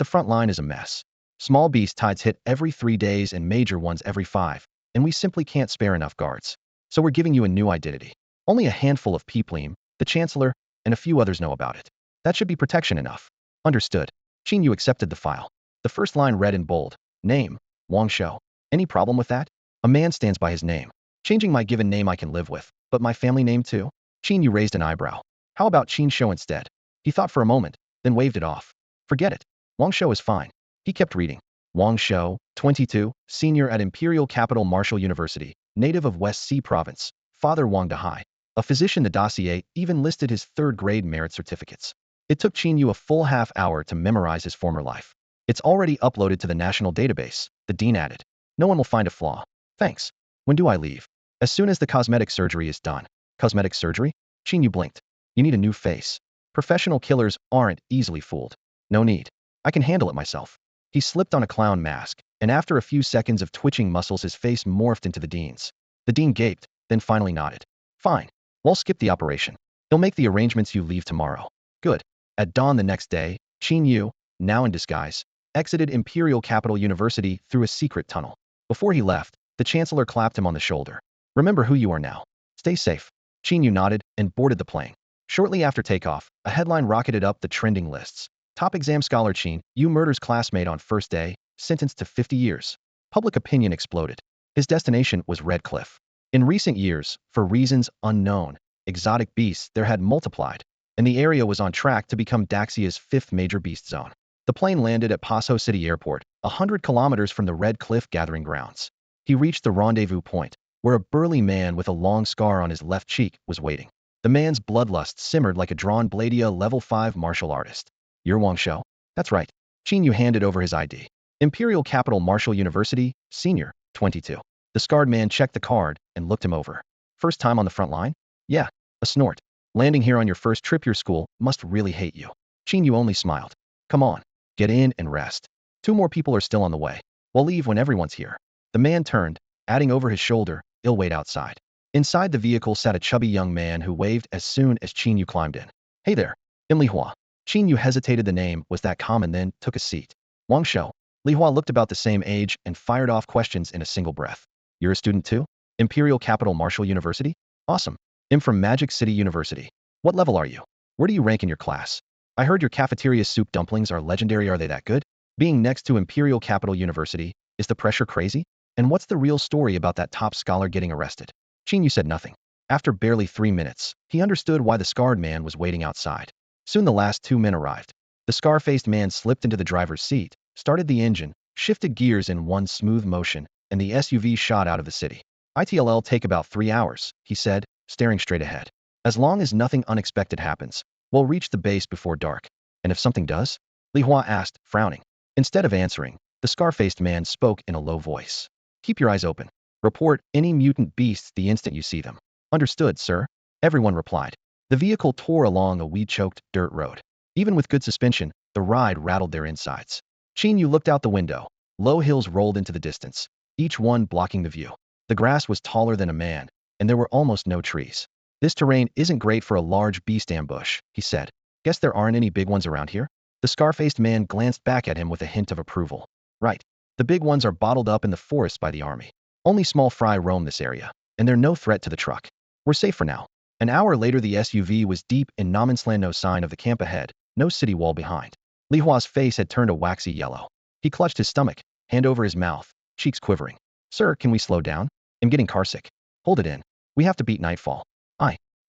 A: the front line is a mess. Small beast tides hit every 3 days and major ones every 5. and we simply can't spare enough guards. So we're giving you a new identity. Only a handful of people, the Chancellor, and a few others know about it. That should be protection enough. Understood. Qin Yu accepted the file. The first line read in bold. Name, Wang Shou. Any problem with that? A man stands by his name. Changing my given name I can live with, but my family name too? Qin Yu raised an eyebrow. How about Qin Shou instead? He thought for a moment, then waved it off. Forget it. Wang Shou is fine. He kept reading. Wang Shou, 22, senior at Imperial Capital Martial University, native of West Sea Province, father Wang Dahai. A physician. The dossier even listed his third-grade merit certificates. It took Qin Yu a full half-hour to memorize his former life. It's already uploaded to the national database, the dean added. No one will find a flaw. Thanks. When do I leave? As soon as the cosmetic surgery is done. Cosmetic surgery? Qin Yu blinked. You need a new face. Professional killers aren't easily fooled. No need. I can handle it myself. He slipped on a clown mask, and after a few seconds of twitching muscles his face morphed into the dean's. The dean gaped, then finally nodded. Fine. We'll skip the operation. He'll make the arrangements. You leave tomorrow. Good. At dawn the next day, Qin Yu, now in disguise, exited Imperial Capital University through a secret tunnel. Before he left, the Chancellor clapped him on the shoulder. Remember who you are now. Stay safe. Qin Yu nodded and boarded the plane. Shortly after takeoff, a headline rocketed up the trending lists. Top exam scholar Qin Yu murders classmate on first day, sentenced to 50 years. Public opinion exploded. His destination was Red Cliff. In recent years, for reasons unknown, exotic beasts there had multiplied, and the area was on track to become Daxia's fifth major beast zone. The plane landed at Paso City Airport, 100 kilometers from the Red Cliff gathering grounds. He reached the rendezvous point, where a burly man with a long scar on his left cheek was waiting. The man's bloodlust simmered like a drawn Bladia level 5 martial artist. You're Wang Shou? That's right. Qin Yu handed over his ID. Imperial Capital Martial University, senior, 22. The scarred man checked the card and looked him over. First time on the front line? Yeah. A snort. Landing here on your first trip. Your school must really hate you. Qin Yu only smiled. Come on. Get in and rest. 2 more people are still on the way. We'll leave when everyone's here. The man turned, adding over his shoulder, "I'll wait outside." Inside the vehicle sat a chubby young man who waved as soon as Qin Yu climbed in. Hey there. I'm Li Hua. Qin Yu hesitated. The name was that common, then took a seat. Wang Shou. Li Hua looked about the same age and fired off questions in a single breath. You're a student too? Imperial Capital Martial University? Awesome. I'm from Magic City University. What level are you? Where do you rank in your class? I heard your cafeteria soup dumplings are legendary. Are they that good? Being next to Imperial Capital University, is the pressure crazy? And what's the real story about that top scholar getting arrested? Qin Yu said nothing. After barely 3 minutes, he understood why the scarred man was waiting outside. Soon the last 2 men arrived. The scar-faced man slipped into the driver's seat, started the engine, shifted gears in one smooth motion, and the SUV shot out of the city. It'll take about 3 hours, he said, staring straight ahead. As long as nothing unexpected happens, we'll reach the base before dark. And if something does? Li Hua asked, frowning. Instead of answering, the scar-faced man spoke in a low voice. Keep your eyes open. Report any mutant beasts the instant you see them. Understood, sir. Everyone replied. The vehicle tore along a weed-choked dirt road. Even with good suspension, the ride rattled their insides. Qin Yu looked out the window. Low hills rolled into the distance, each one blocking the view. The grass was taller than a man, and there were almost no trees. This terrain isn't great for a large beast ambush, he said. Guess there aren't any big ones around here? The scar-faced man glanced back at him with a hint of approval. Right. The big ones are bottled up in the forests by the army. Only small fry roam this area, and they're no threat to the truck. We're safe for now. An hour later the SUV was deep in no man's land. No sign of the camp ahead, no city wall behind. Li Hua's face had turned a waxy yellow. He clutched his stomach, hand over his mouth, cheeks quivering. Sir, can we slow down? I'm getting carsick. Hold it in. We have to beat nightfall.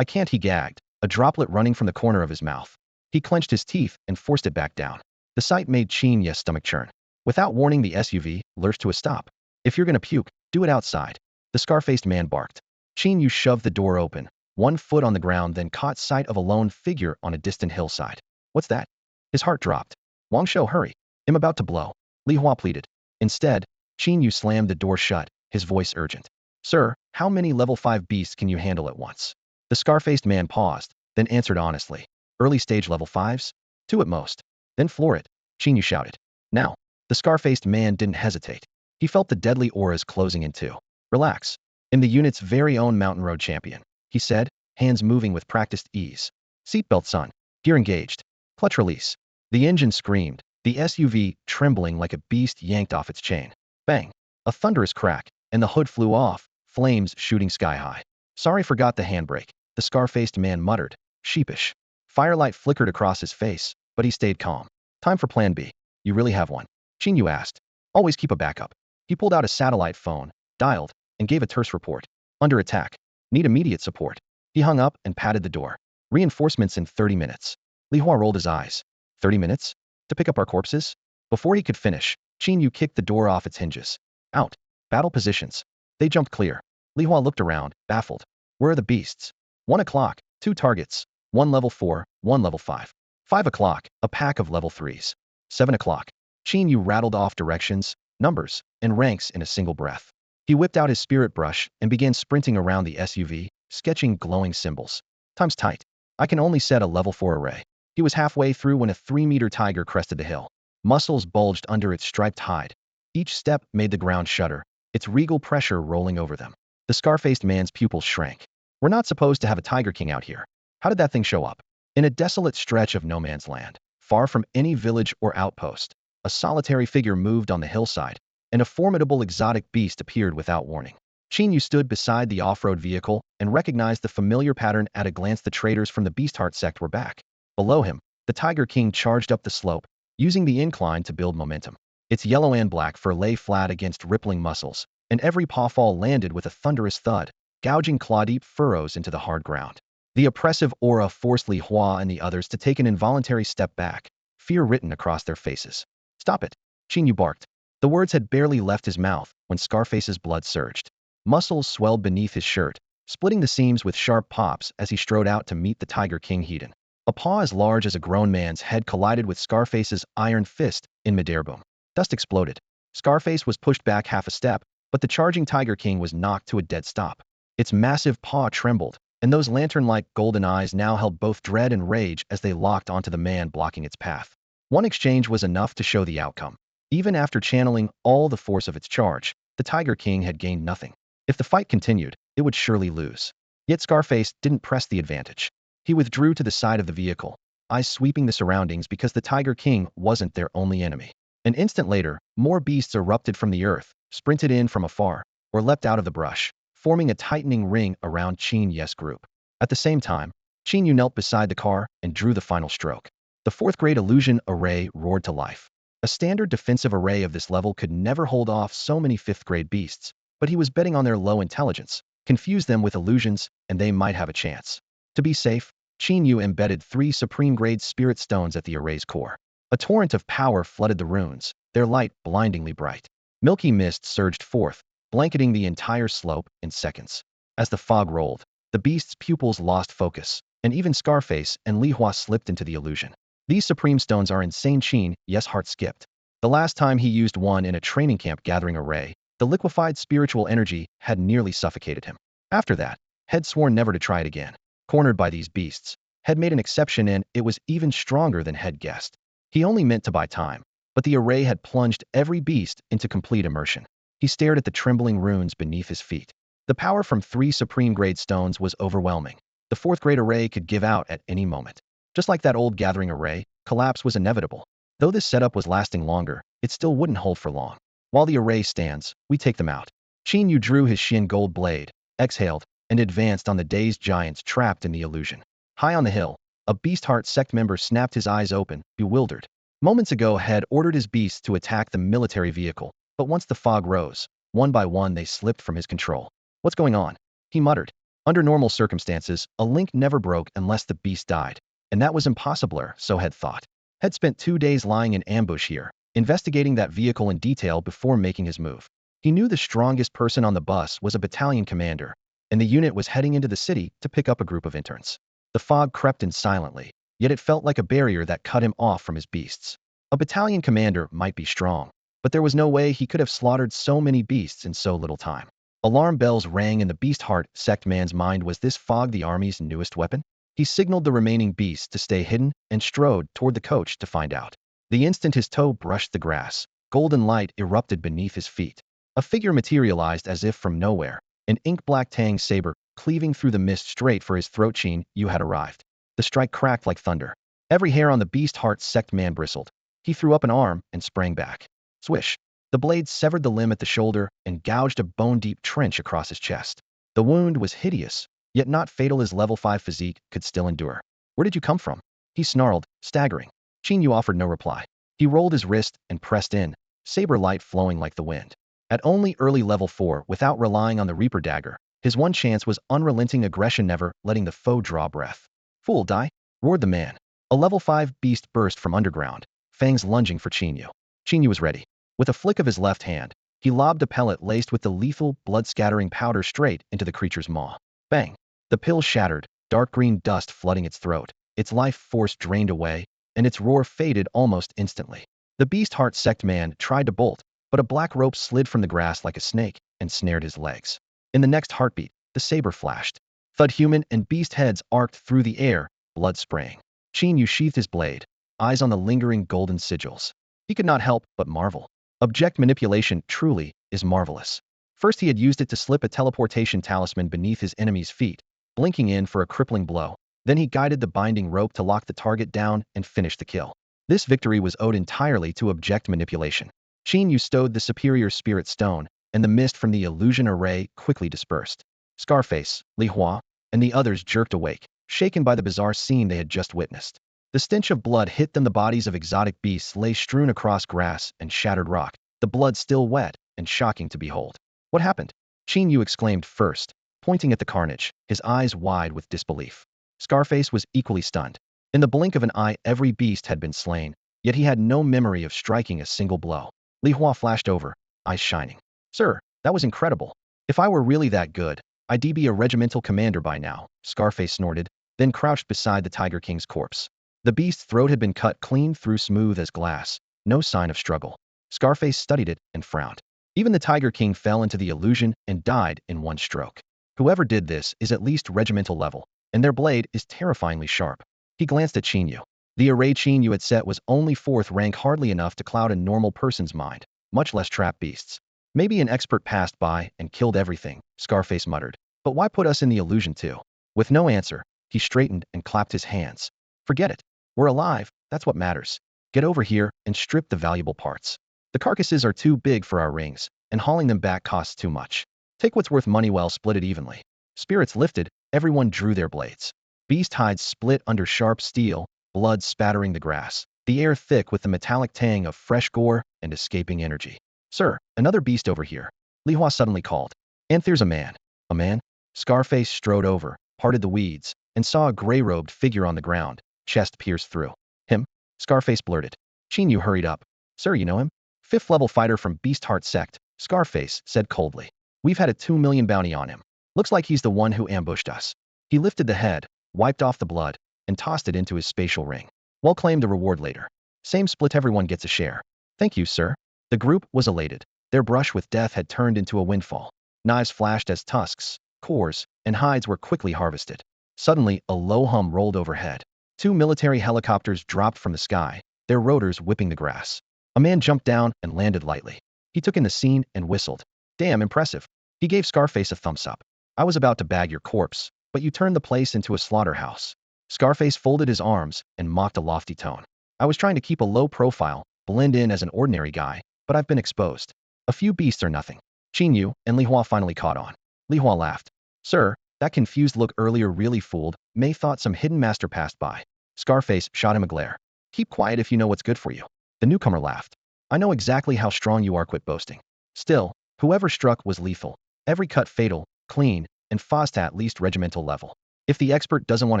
A: I can't, he gagged, a droplet running from the corner of his mouth. He clenched his teeth and forced it back down. The sight made Qin Yu's stomach churn. Without warning, the SUV lurched to a stop. If you're gonna puke, do it outside. The scar-faced man barked. Qin Yu shoved the door open, 1 foot on the ground, then caught sight of a lone figure on a distant hillside. What's that? His heart dropped. Wang Shou, hurry. I'm about to blow. Li Hua pleaded. Instead, Qin Yu slammed the door shut, his voice urgent. Sir, how many level 5 beasts can you handle at once? The scar-faced man paused, then answered honestly. Early stage level 5s? 2 at most. Then floor it, Qin Yu shouted. Now. The scar-faced man didn't hesitate. He felt the deadly auras closing in too. Relax. I'm the unit's very own mountain road champion, he said, hands moving with practiced ease. Seatbelt, son. Gear engaged. Clutch release. The engine screamed, the SUV trembling like a beast yanked off its chain. Bang. A thunderous crack, and the hood flew off, flames shooting sky high. Sorry, forgot the handbrake, the scar-faced man muttered, sheepish. Firelight flickered across his face, but he stayed calm. Time for plan B. You really have one? Qin Yu asked. Always keep a backup. He pulled out a satellite phone, dialed, and gave a terse report. Under attack. Need immediate support. He hung up and patted the door. Reinforcements in 30 minutes. Li Hua rolled his eyes. 30 minutes? To pick up our corpses? Before he could finish, Qin Yu kicked the door off its hinges. Out. Battle positions. They jumped clear. Li Hua looked around, baffled. Where are the beasts? 1 o'clock, 2 targets. 1 level 4, 1 level 5. 5 o'clock, a pack of level 3s. 7 o'clock. Qin Yu rattled off directions, numbers, and ranks in a single breath. He whipped out his spirit brush and began sprinting around the SUV, sketching glowing symbols. Time's tight. I can only set a level 4 array. He was halfway through when a 3-meter tiger crested the hill. Muscles bulged under its striped hide. Each step made the ground shudder, its regal pressure rolling over them. The scar-faced man's pupils shrank. We're not supposed to have a Tiger King out here. How did that thing show up? In a desolate stretch of no man's land, far from any village or outpost, a solitary figure moved on the hillside, and a formidable exotic beast appeared without warning. Qin Yu stood beside the off-road vehicle and recognized the familiar pattern at a glance. The traders from the Beastheart sect were back. Below him, the Tiger King charged up the slope, using the incline to build momentum. Its yellow and black fur lay flat against rippling muscles, and every pawfall landed with a thunderous thud, gouging claw-deep furrows into the hard ground. The oppressive aura forced Li Hua and the others to take an involuntary step back, fear written across their faces. Stop it! Qin Yu barked. The words had barely left his mouth when Scarface's blood surged. Muscles swelled beneath his shirt, splitting the seams with sharp pops as he strode out to meet the Tiger King heat-in. A paw as large as a grown man's head collided with Scarface's iron fist in midair. Boom. Dust exploded. Scarface was pushed back half a step, but the charging Tiger King was knocked to a dead stop. Its massive paw trembled, and those lantern-like golden eyes now held both dread and rage as they locked onto the man blocking its path. One exchange was enough to show the outcome. Even after channeling all the force of its charge, the Tiger King had gained nothing. If the fight continued, it would surely lose. Yet Scarface didn't press the advantage. He withdrew to the side of the vehicle, eyes sweeping the surroundings because the Tiger King wasn't their only enemy. An instant later, more beasts erupted from the earth, sprinted in from afar, or leapt out of the brush, forming a tightening ring around Qin Yu's group. At the same time, Qin Yu knelt beside the car and drew the final stroke. The 4th grade illusion array roared to life. A standard defensive array of this level could never hold off so many 5th grade beasts, but he was betting on their low intelligence. Confuse them with illusions, and they might have a chance. To be safe, Qin Yu embedded 3 supreme-grade spirit stones at the array's core. A torrent of power flooded the runes, their light blindingly bright. Milky mist surged forth, blanketing the entire slope in seconds. As the fog rolled, the beast's pupils lost focus, and even Scarface and Li Hua slipped into the illusion. These supreme stones are insane. Qin Yu's heart skipped. The last time he used one in a training camp gathering array, the liquefied spiritual energy had nearly suffocated him. After that, had sworn never to try it again. Cornered by these beasts, had made an exception, and it was even stronger than had guessed. He only meant to buy time, but the array had plunged every beast into complete immersion. He stared at the trembling runes beneath his feet. The power from 3 supreme-grade stones was overwhelming. The 4th-grade array could give out at any moment. Just like that old gathering array, collapse was inevitable. Though this setup was lasting longer, it still wouldn't hold for long. While the array stands, we take them out. Qin Yu drew his Shin gold blade, exhaled, and advanced on the dazed giants trapped in the illusion. High on the hill, a Beastheart sect member snapped his eyes open, bewildered. Moments ago, had ordered his beasts to attack the military vehicle, but once the fog rose, one by one they slipped from his control. What's going on? He muttered. Under normal circumstances, a link never broke unless the beast died. And that was impossible, so had thought. Had spent 2 days lying in ambush here, investigating that vehicle in detail before making his move. He knew the strongest person on the bus was a battalion commander, and the unit was heading into the city to pick up a group of interns. The fog crept in silently, yet it felt like a barrier that cut him off from his beasts. A battalion commander might be strong, but there was no way he could have slaughtered so many beasts in so little time. Alarm bells rang in the Beastheart sect man's mind. Was this fog the army's newest weapon? He signaled the remaining beasts to stay hidden and strode toward the coach to find out. The instant his toe brushed the grass, golden light erupted beneath his feet. A figure materialized as if from nowhere, an ink-black tang saber cleaving through the mist straight for his throat. Qin Yu had arrived. The strike cracked like thunder. Every hair on the Beastheart sect man bristled. He threw up an arm and sprang back. Swish. The blade severed the limb at the shoulder and gouged a bone-deep trench across his chest. The wound was hideous, yet not fatal as level 5 physique could still endure. Where did you come from? He snarled, staggering. Qin Yu offered no reply. He rolled his wrist and pressed in, saber light flowing like the wind. At only early level 4, without relying on the Reaper dagger, his one chance was unrelenting aggression, never letting the foe draw breath. Fool, die! Roared the man. A level 5 beast burst from underground, fangs lunging for Qin Yu. Qin Yu was ready. With a flick of his left hand, he lobbed a pellet laced with the lethal, blood-scattering powder straight into the creature's maw. Bang! The pill shattered, dark green dust flooding its throat. Its life force drained away, and its roar faded almost instantly. The beast heart-secked man tried to bolt, but a black rope slid from the grass like a snake and snared his legs. In the next heartbeat, the saber flashed. Thud, human and beast heads arced through the air, blood spraying. Qin Yu sheathed his blade, eyes on the lingering golden sigils. He could not help but marvel. Object manipulation truly is marvelous. First he had used it to slip a teleportation talisman beneath his enemy's feet, blinking in for a crippling blow. Then he guided the binding rope to lock the target down and finish the kill. This victory was owed entirely to object manipulation. Qin Yu stowed the superior spirit stone, and the mist from the illusion array quickly dispersed. Scarface, Li Hua, and the others jerked awake, shaken by the bizarre scene they had just witnessed. The stench of blood hit them. The bodies of exotic beasts lay strewn across grass and shattered rock, the blood still wet and shocking to behold. What happened? Qin Yu exclaimed first, pointing at the carnage, his eyes wide with disbelief. Scarface was equally stunned. In the blink of an eye, every beast had been slain, yet he had no memory of striking a single blow. Li Hua flashed over, eyes shining. Sir, that was incredible. If I were really that good, I'd be a regimental commander by now, Scarface snorted, then crouched beside the Tiger King's corpse. The beast's throat had been cut clean through, smooth as glass, no sign of struggle. Scarface studied it and frowned. Even the Tiger King fell into the illusion and died in one stroke. Whoever did this is at least regimental level, and their blade is terrifyingly sharp. He glanced at Qin Yu. The array Qin Yu had set was only 4th rank, hardly enough to cloud a normal person's mind, much less trap beasts. Maybe an expert passed by and killed everything, Scarface muttered. But why put us in the illusion too? With no answer, he straightened and clapped his hands. Forget it. We're alive, that's what matters. Get over here and strip the valuable parts. The carcasses are too big for our rings, and hauling them back costs too much. Take what's worth money, well, split it evenly. Spirits lifted, everyone drew their blades. Beast hides split under sharp steel, blood spattering the grass, the air thick with the metallic tang of fresh gore and escaping energy. Sir, another beast over here, Li Hua suddenly called. And there's a man. A man? Scarface strode over, parted the weeds, and saw a gray-robed figure on the ground, chest pierced through. Him? Scarface blurted. Qin Yu hurried up. Sir, you know him? 5th level fighter from Beast Heart Sect, Scarface said coldly. We've had a 2 million bounty on him. Looks like he's the one who ambushed us. He lifted the head, wiped off the blood, and tossed it into his spatial ring. We'll claim the reward later. Same split, everyone gets a share. Thank you, sir. The group was elated. Their brush with death had turned into a windfall. Knives flashed as tusks, cores, and hides were quickly harvested. Suddenly, a low hum rolled overhead. 2 military helicopters dropped from the sky, their rotors whipping the grass. A man jumped down and landed lightly. He took in the scene and whistled. Damn impressive. He gave Scarface a thumbs up. I was about to bag your corpse, but you turned the place into a slaughterhouse. Scarface folded his arms and mocked a lofty tone. I was trying to keep a low profile, blend in as an ordinary guy, but I've been exposed. A few beasts are nothing. Qin Yu and Li Hua finally caught on. Li Hua laughed. Sir, that confused look earlier really fooled. May thought some hidden master passed by. Scarface shot him a glare. Keep quiet if you know what's good for you. The newcomer laughed. I know exactly how strong you are, quit boasting. Still, whoever struck was lethal. Every cut fatal, clean, and fast at least regimental level. If the expert doesn't want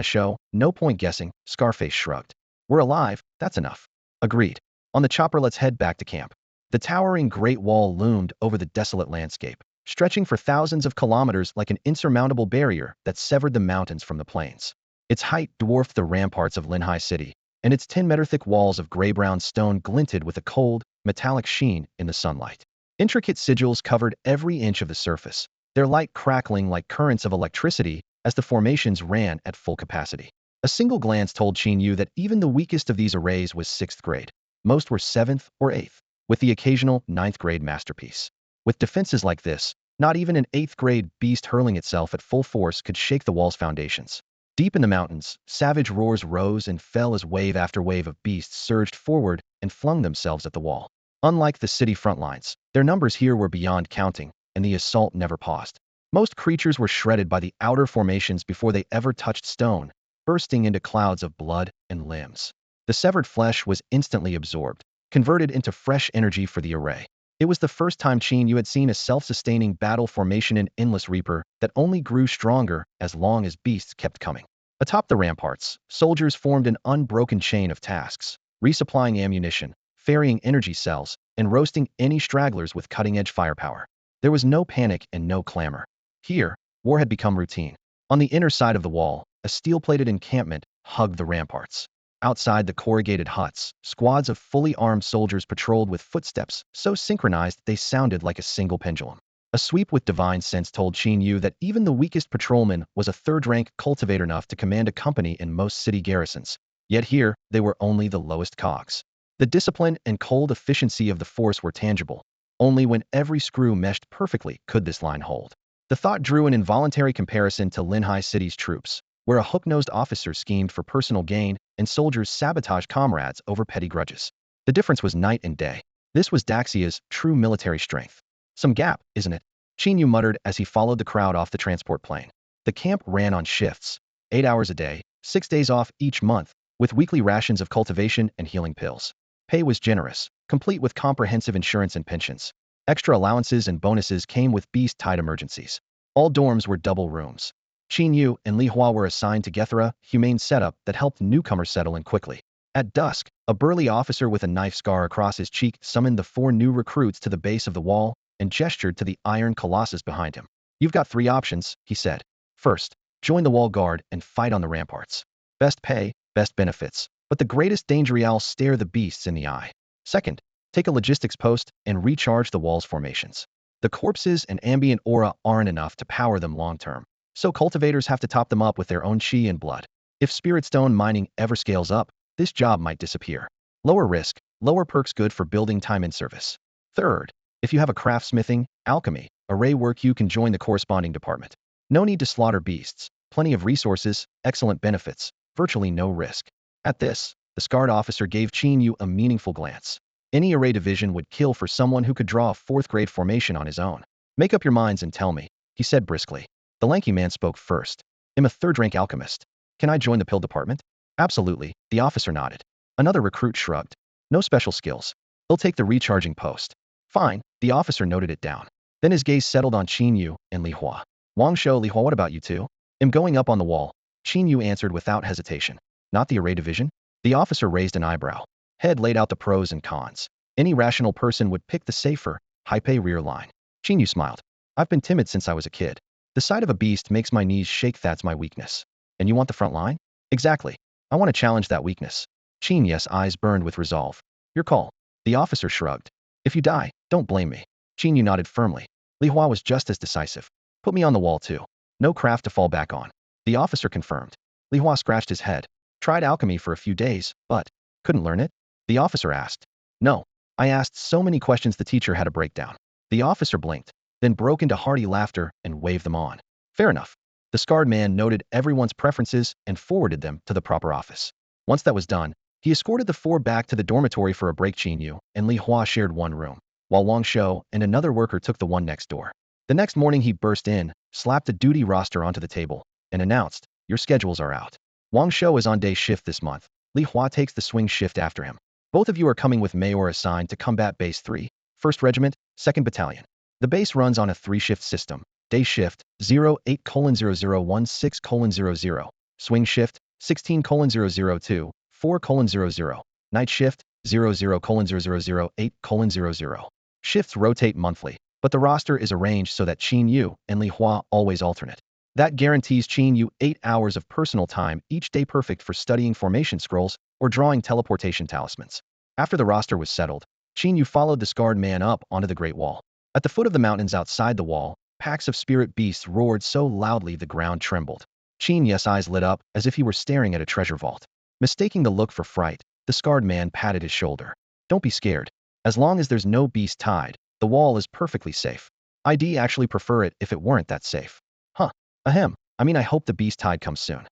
A: to show, no point guessing, Scarface shrugged. We're alive, that's enough. Agreed. On the chopper, let's head back to camp. The towering Great Wall loomed over the desolate landscape, stretching for thousands of kilometers like an insurmountable barrier that severed the mountains from the plains. Its height dwarfed the ramparts of Linhai City, and its 10-meter-thick walls of gray-brown stone glinted with a cold, metallic sheen in the sunlight. Intricate sigils covered every inch of the surface, their light crackling like currents of electricity as the formations ran at full capacity. A single glance told Qin Yu that even the weakest of these arrays was 6th grade. Most were 7th or 8th, with the occasional 9th grade masterpiece. With defenses like this, not even an 8th grade beast hurling itself at full force could shake the wall's foundations. Deep in the mountains, savage roars rose and fell as wave after wave of beasts surged forward and flung themselves at the wall. Unlike the city front lines, their numbers here were beyond counting, and the assault never paused. Most creatures were shredded by the outer formations before they ever touched stone, bursting into clouds of blood and limbs. The severed flesh was instantly absorbed, converted into fresh energy for the array. It was the first time Qin Yu had seen a self-sustaining battle formation in Endless Reaper that only grew stronger as long as beasts kept coming. Atop the ramparts, soldiers formed an unbroken chain of tasks, resupplying ammunition, ferrying energy cells, and roasting any stragglers with cutting-edge firepower. There was no panic and no clamor. Here, war had become routine. On the inner side of the wall, a steel-plated encampment hugged the ramparts. Outside the corrugated huts, squads of fully armed soldiers patrolled with footsteps so synchronized they sounded like a single pendulum. A sweep with divine sense told Qin Yu that even the weakest patrolman was a third-rank cultivator enough to command a company in most city garrisons. Yet here, they were only the lowest cogs. The discipline and cold efficiency of the force were tangible. Only when every screw meshed perfectly could this line hold. The thought drew an involuntary comparison to Linhai City's troops, where a hook-nosed officer schemed for personal gain and soldiers sabotaged comrades over petty grudges. The difference was night and day. This was Daxia's true military strength. Some gap, isn't it? Qin Yu muttered as he followed the crowd off the transport plane. The camp ran on shifts, 8 hours a day, 6 days off each month, with weekly rations of cultivation and healing pills. Pay was generous, complete with comprehensive insurance and pensions. Extra allowances and bonuses came with beast-tied emergencies. All dorms were double rooms. Qin Yu and Li Hua were assigned to Gethera, humane setup that helped newcomers settle in quickly. At dusk, a burly officer with a knife scar across his cheek summoned the 4 new recruits to the base of the wall and gestured to the iron colossus behind him. You've got 3 options, he said. First, join the wall guard and fight on the ramparts. Best pay, best benefits, but the greatest danger: stare the beasts in the eye. Second, take a logistics post and recharge the wall's formations. The corpses and ambient aura aren't enough to power them long-term, so cultivators have to top them up with their own chi and blood. If spirit stone mining ever scales up, this job might disappear. Lower risk, lower perks, good for building time in service. Third, if you have a craftsmithing, alchemy, array work, you can join the corresponding department. No need to slaughter beasts, plenty of resources, excellent benefits, virtually no risk. At this, the scarred officer gave Qin Yu a meaningful glance. Any array division would kill for someone who could draw a 4th-grade formation on his own. Make up your minds and tell me, he said briskly. The lanky man spoke first. I'm a 3rd-rank alchemist. Can I join the pill department? Absolutely, the officer nodded. Another recruit shrugged. No special skills. He'll take the recharging post. Fine, the officer noted it down. Then his gaze settled on Qin Yu and Li Hua. Wang Shou, Li Hua, what about you two? I'm going up on the wall, Qin Yu answered without hesitation. Not the array division? The officer raised an eyebrow. Head laid out the pros and cons. Any rational person would pick the safer, high-pay rear line. Qin Yu smiled. I've been timid since I was a kid. The sight of a beast makes my knees shake, that's my weakness. And you want the front line? Exactly. I want to challenge that weakness. Qin Yu's eyes burned with resolve. Your call. The officer shrugged. If you die, don't blame me. Qin Yu nodded firmly. Li Hua was just as decisive. Put me on the wall too. No craft to fall back on. The officer confirmed. Li Hua scratched his head. Tried alchemy for a few days, but couldn't learn it? The officer asked. No. I asked so many questions the teacher had a breakdown. The officer blinked, then broke into hearty laughter and waved them on. Fair enough. The scarred man noted everyone's preferences and forwarded them to the proper office. Once that was done, he escorted the 4 back to the dormitory for a break. Qin Yu and Li Hua shared one room, while Wang Shou and another worker took the one next door. The next morning he burst in, slapped a duty roster onto the table, and announced, your schedules are out. Wang Shou is on day shift this month. Li Hua takes the swing shift after him. Both of you are coming with Mayor assigned to Combat Base 3, 1st Regiment, 2nd Battalion. The base runs on a 3-shift system. Day shift, 08:0016:00. Swing shift, 16:002, 4:00. Night shift, 00:0008:00. Shifts rotate monthly, but the roster is arranged so that Qin Yu and Li Hua always alternate. That guarantees Qin Yu 8 hours of personal time each day, perfect for studying formation scrolls or drawing teleportation talismans. After the roster was settled, Qin Yu followed the scarred man up onto the Great Wall. At the foot of the mountains outside the wall, packs of spirit beasts roared so loudly the ground trembled. Qin Yu's eyes lit up as if he were staring at a treasure vault. Mistaking the look for fright, the scarred man patted his shoulder. Don't be scared. As long as there's no beast tied, the wall is perfectly safe. I'd actually prefer it if it weren't that safe. Huh. Ahem. I hope the beast tide comes soon.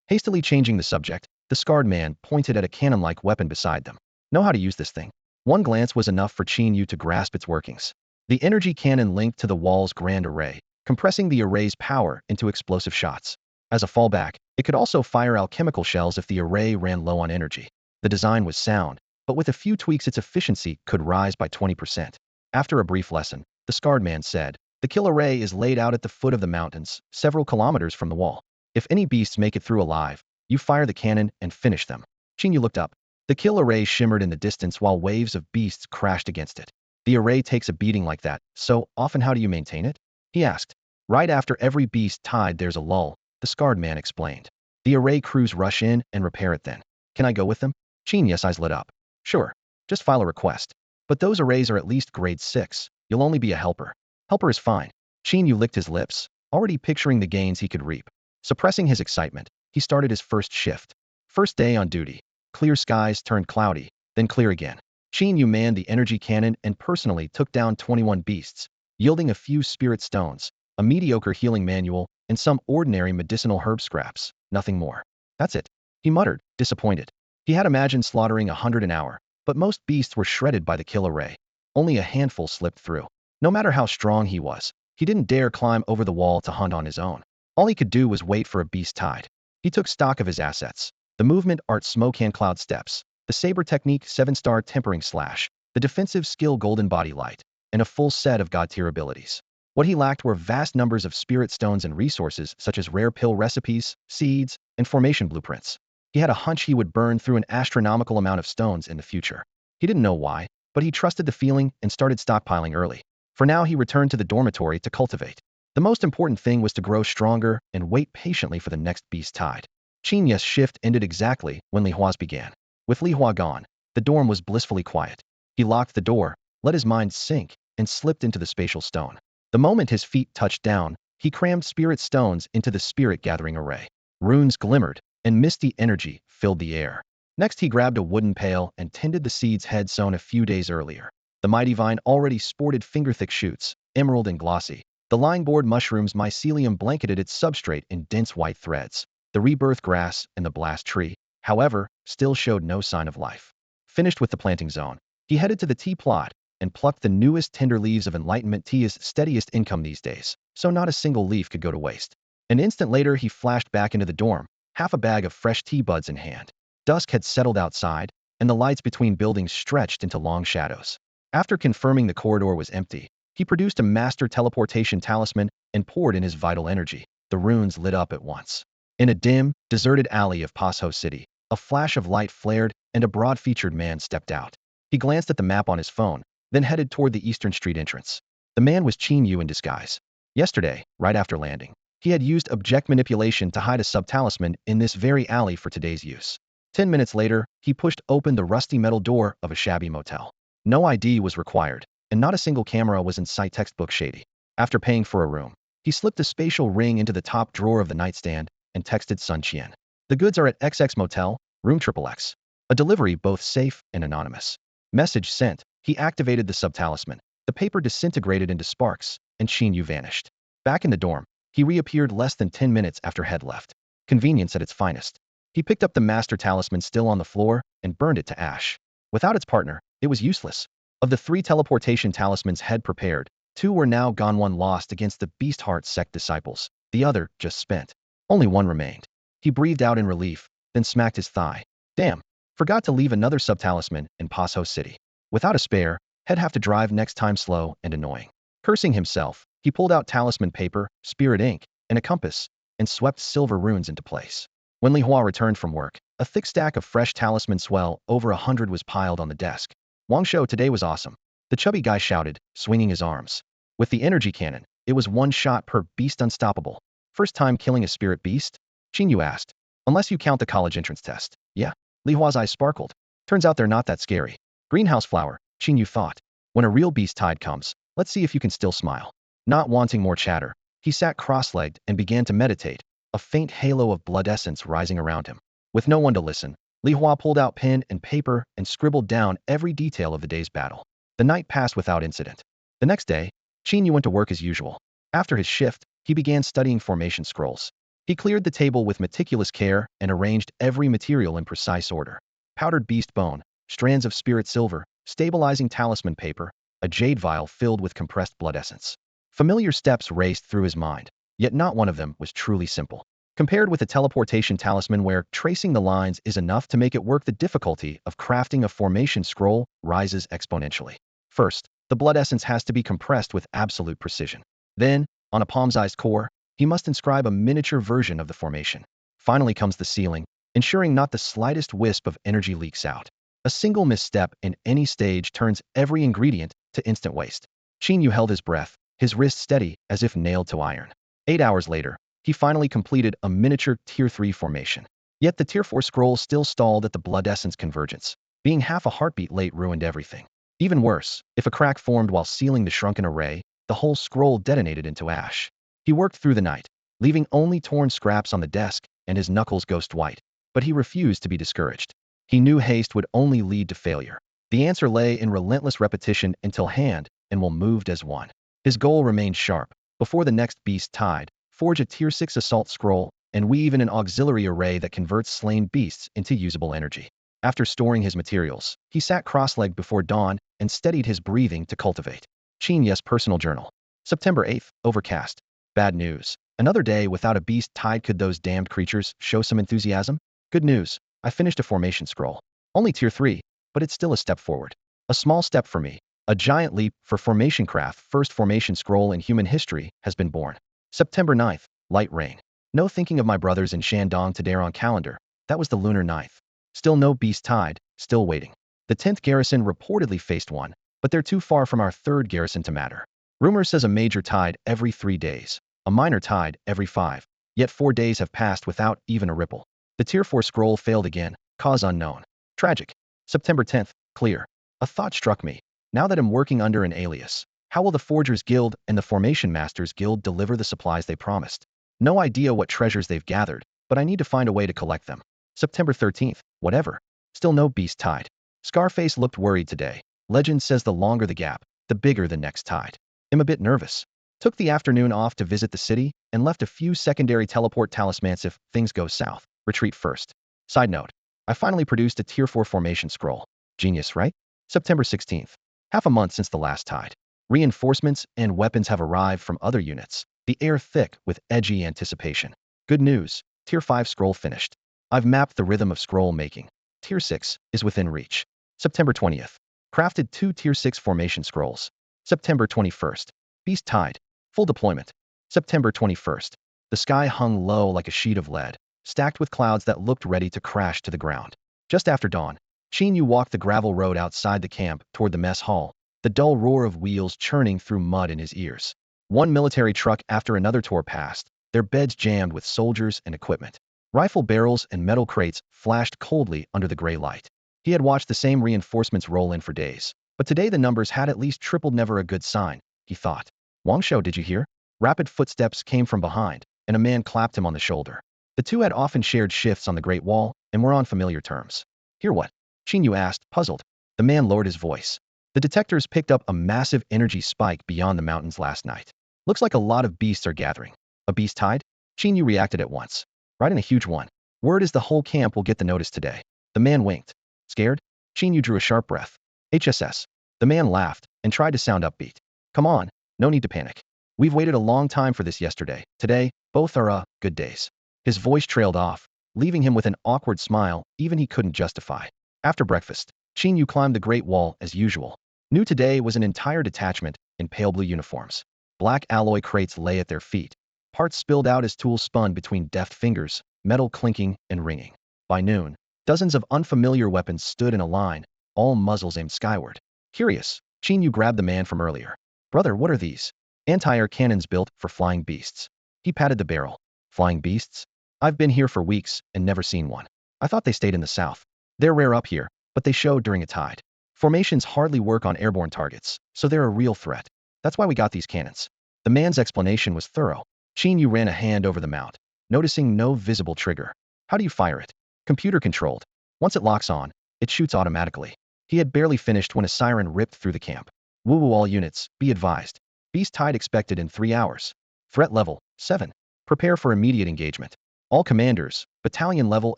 A: Hastily changing the subject, the scarred man pointed at a cannon-like weapon beside them. Know how to use this thing? One glance was enough for Qin Yu to grasp its workings. The energy cannon linked to the wall's grand array, compressing the array's power into explosive shots. As a fallback, it could also fire alchemical shells if the array ran low on energy. The design was sound, but with a few tweaks its efficiency could rise by 20%. After a brief lesson, the scarred man said, "The kill array is laid out at the foot of the mountains, several kilometers from the wall. If any beasts make it through alive, you fire the cannon and finish them." Qin Yu looked up. The kill array shimmered in the distance while waves of beasts crashed against it. "The array takes a beating like that, so often how do you maintain it?" he asked. "Right after every beast tied there's a lull," the scarred man explained. "The array crews rush in and repair it then." "Can I go with them?" Qin Yu's eyes lit up. "Sure. Just file a request. But those arrays are at least grade 6. You'll only be a helper." "Helper is fine." Qin Yu licked his lips, already picturing the gains he could reap. Suppressing his excitement, he started his first shift. First day on duty. Clear skies turned cloudy, then clear again. Qin Yu manned the energy cannon and personally took down 21 beasts, yielding a few spirit stones, a mediocre healing manual, and some ordinary medicinal herb scraps, nothing more. "That's it," he muttered, disappointed. He had imagined slaughtering 100 an hour, but most beasts were shredded by the kill array. Only a handful slipped through. No matter how strong he was, he didn't dare climb over the wall to hunt on his own. All he could do was wait for a beast tide. He took stock of his assets. The movement art smoke and cloud steps, the saber technique 7-star tempering slash, the defensive skill golden body light, and a full set of god tier abilities. What he lacked were vast numbers of spirit stones and resources such as rare pill recipes, seeds, and formation blueprints. He had a hunch he would burn through an astronomical amount of stones in the future. He didn't know why, but he trusted the feeling and started stockpiling early. For now, he returned to the dormitory to cultivate. The most important thing was to grow stronger and wait patiently for the next beast tide. Qin Yu's shift ended exactly when Li Hua's began. With Li Hua gone, the dorm was blissfully quiet. He locked the door, let his mind sink, and slipped into the spatial stone. The moment his feet touched down, he crammed spirit stones into the spirit gathering array. Runes glimmered, and misty energy filled the air. Next, he grabbed a wooden pail and tended the seeds head sown a few days earlier. The mighty vine already sported finger-thick shoots, emerald and glossy. The lying board mushroom's mycelium blanketed its substrate in dense white threads. The rebirth grass and the blast tree, however, still showed no sign of life. Finished with the planting zone, he headed to the tea plot and plucked the newest tender leaves of enlightenment tea's steadiest income these days, so not a single leaf could go to waste. An instant later, he flashed back into the dorm, half a bag of fresh tea buds in hand. Dusk had settled outside, and the lights between buildings stretched into long shadows. After confirming the corridor was empty, he produced a master teleportation talisman and poured in his vital energy. The runes lit up at once. In a dim, deserted alley of Pasho City, a flash of light flared and a broad-featured man stepped out. He glanced at the map on his phone, then headed toward the Eastern Street entrance. The man was Qin Yu in disguise. Yesterday, right after landing, he had used object manipulation to hide a sub-talisman in this very alley for today's use. 10 minutes later, he pushed open the rusty metal door of a shabby motel. No ID was required, and not a single camera was in sight. Textbook shady. After paying for a room, he slipped a spatial ring into the top drawer of the nightstand and texted Sun Qian. "The goods are at XX Motel, room XXX. A delivery both safe and anonymous." Message sent. He activated the sub-talisman. The paper disintegrated into sparks, and Qin Yu vanished. Back in the dorm, he reappeared less than 10 minutes after Head left. Convenience at its finest. He picked up the master talisman still on the floor and burned it to ash. Without its partner, it was useless. Of the 3 teleportation talismans Head prepared, 2 were now gone, one lost against the Beast Heart sect disciples, the other just spent. Only one remained. He breathed out in relief, then smacked his thigh. Damn, forgot to leave another sub-talisman in Pasho City. Without a spare, He'd have to drive next time, slow and annoying. Cursing himself, he pulled out talisman paper, spirit ink, and a compass, and swept silver runes into place. When Li Hua returned from work, a thick stack of fresh talisman swell over 100 was piled on the desk. "Wang Shou, today was awesome," the chubby guy shouted, swinging his arms. With the energy cannon, it was one shot per beast, unstoppable. "First time killing a spirit beast?" Qin Yu asked. "Unless you count the college entrance test." "Yeah." Li Hua's eyes sparkled. "Turns out they're not that scary." "Greenhouse flower," Qin Yu thought. "When a real beast tide comes, let's see if you can still smile." Not wanting more chatter, he sat cross-legged and began to meditate, a faint halo of blood essence rising around him. With no one to listen, Li Hua pulled out pen and paper and scribbled down every detail of the day's battle. The night passed without incident. The next day, Qin Yu went to work as usual. After his shift, he began studying formation scrolls. He cleared the table with meticulous care and arranged every material in precise order. Powdered beast bone, strands of spirit silver, stabilizing talisman paper, a jade vial filled with compressed blood essence. Familiar steps raced through his mind, yet not one of them was truly simple. Compared with a teleportation talisman where tracing the lines is enough to make it work, the difficulty of crafting a formation scroll rises exponentially. First, the blood essence has to be compressed with absolute precision. Then, on a palm-sized core, he must inscribe a miniature version of the formation. Finally comes the sealing, ensuring not the slightest wisp of energy leaks out. A single misstep in any stage turns every ingredient to instant waste. Qin Yu held his breath, his wrist steady as if nailed to iron. 8 hours later, he finally completed a miniature Tier 3 formation. Yet the Tier 4 scroll still stalled at the blood essence convergence. Being half a heartbeat late ruined everything. Even worse, if a crack formed while sealing the shrunken array, the whole scroll detonated into ash. He worked through the night, leaving only torn scraps on the desk and his knuckles ghost white. But he refused to be discouraged. He knew haste would only lead to failure. The answer lay in relentless repetition until hand and will moved as one. His goal remained sharp. Before the next beast tide, forge a Tier 6 assault scroll and weave in an auxiliary array that converts slain beasts into usable energy. After storing his materials, he sat cross-legged before dawn and steadied his breathing to cultivate. Qin Yu's personal journal. September 8th, overcast. Bad news. Another day without a beast tide. Could those damned creatures show some enthusiasm? Good news. I finished a formation scroll. Only Tier 3, but it's still a step forward. A small step for me. A giant leap for formation craft. First formation scroll in human history has been born. September 9th, light rain. No thinking of my brothers in Shandong to dare on calendar. That was the lunar 9th. Still no beast tide, still waiting. The 10th garrison reportedly faced one, but they're too far from our 3rd garrison to matter. Rumor says a major tide every 3 days, a minor tide every 5. Yet 4 days have passed without even a ripple. The Tier 4 scroll failed again, cause unknown. Tragic. September 10th, clear. A thought struck me. Now that I'm working under an alias, how will the Forgers Guild and the Formation Masters Guild deliver the supplies they promised? No idea what treasures they've gathered, but I need to find a way to collect them. September 13th, whatever. Still no beast tide. Scarface looked worried today. Legend says the longer the gap, the bigger the next tide. I'm a bit nervous. Took the afternoon off to visit the city and left a few secondary teleport talismans if things go south. Retreat first. Side note, I finally produced a Tier 4 formation scroll. Genius, right? September 16th. Half a month since the last tide. Reinforcements and weapons have arrived from other units. The air thick with edgy anticipation. Good news, Tier 5 scroll finished. I've mapped the rhythm of scroll making. Tier 6 is within reach. September 20th. Crafted 2 Tier 6 formation scrolls. September 21st. Beast tide. Full deployment. September 21st. The sky hung low like a sheet of lead, stacked with clouds that looked ready to crash to the ground. Just after dawn, Qin Yu walked the gravel road outside the camp toward the mess hall, the dull roar of wheels churning through mud in his ears. One military truck after another tore past, their beds jammed with soldiers and equipment. Rifle barrels and metal crates flashed coldly under the gray light. He had watched the same reinforcements roll in for days, but today the numbers had at least tripled. Never a good sign, he thought. Wangsho, did you hear? Rapid footsteps came from behind, and a man clapped him on the shoulder. The two had often shared shifts on the Great Wall and were on familiar terms. Hear what? Qin Yu asked, puzzled. The man lowered his voice. The detectors picked up a massive energy spike beyond the mountains last night. Looks like a lot of beasts are gathering. A beast tide? Qin Yu reacted at once. Right, in a huge one. Word is the whole camp will get the notice today. The man winked. Scared? Qin Yu drew a sharp breath. HSS. The man laughed and tried to sound upbeat. Come on, no need to panic. We've waited a long time for this yesterday. Today, both are, good days. His voice trailed off, leaving him with an awkward smile even he couldn't justify. After breakfast, Qin Yu climbed the Great Wall as usual. New today was an entire detachment in pale blue uniforms. Black alloy crates lay at their feet. Parts spilled out as tools spun between deft fingers, metal clinking and ringing. By noon, dozens of unfamiliar weapons stood in a line, all muzzles aimed skyward. Curious, Qin Yu grabbed the man from earlier. Brother, what are these? Anti-air cannons built for flying beasts. He patted the barrel. Flying beasts? I've been here for weeks and never seen one. I thought they stayed in the south. They're rare up here, but they show during a tide. Formations hardly work on airborne targets, so they're a real threat. That's why we got these cannons. The man's explanation was thorough. Qin Yu ran a hand over the mount, noticing no visible trigger. How do you fire it? Computer controlled. Once it locks on, it shoots automatically. He had barely finished when a siren ripped through the camp. Woo-woo, all units, be advised. Beast tide expected in 3 hours. Threat level, 7. Prepare for immediate engagement. All commanders, battalion level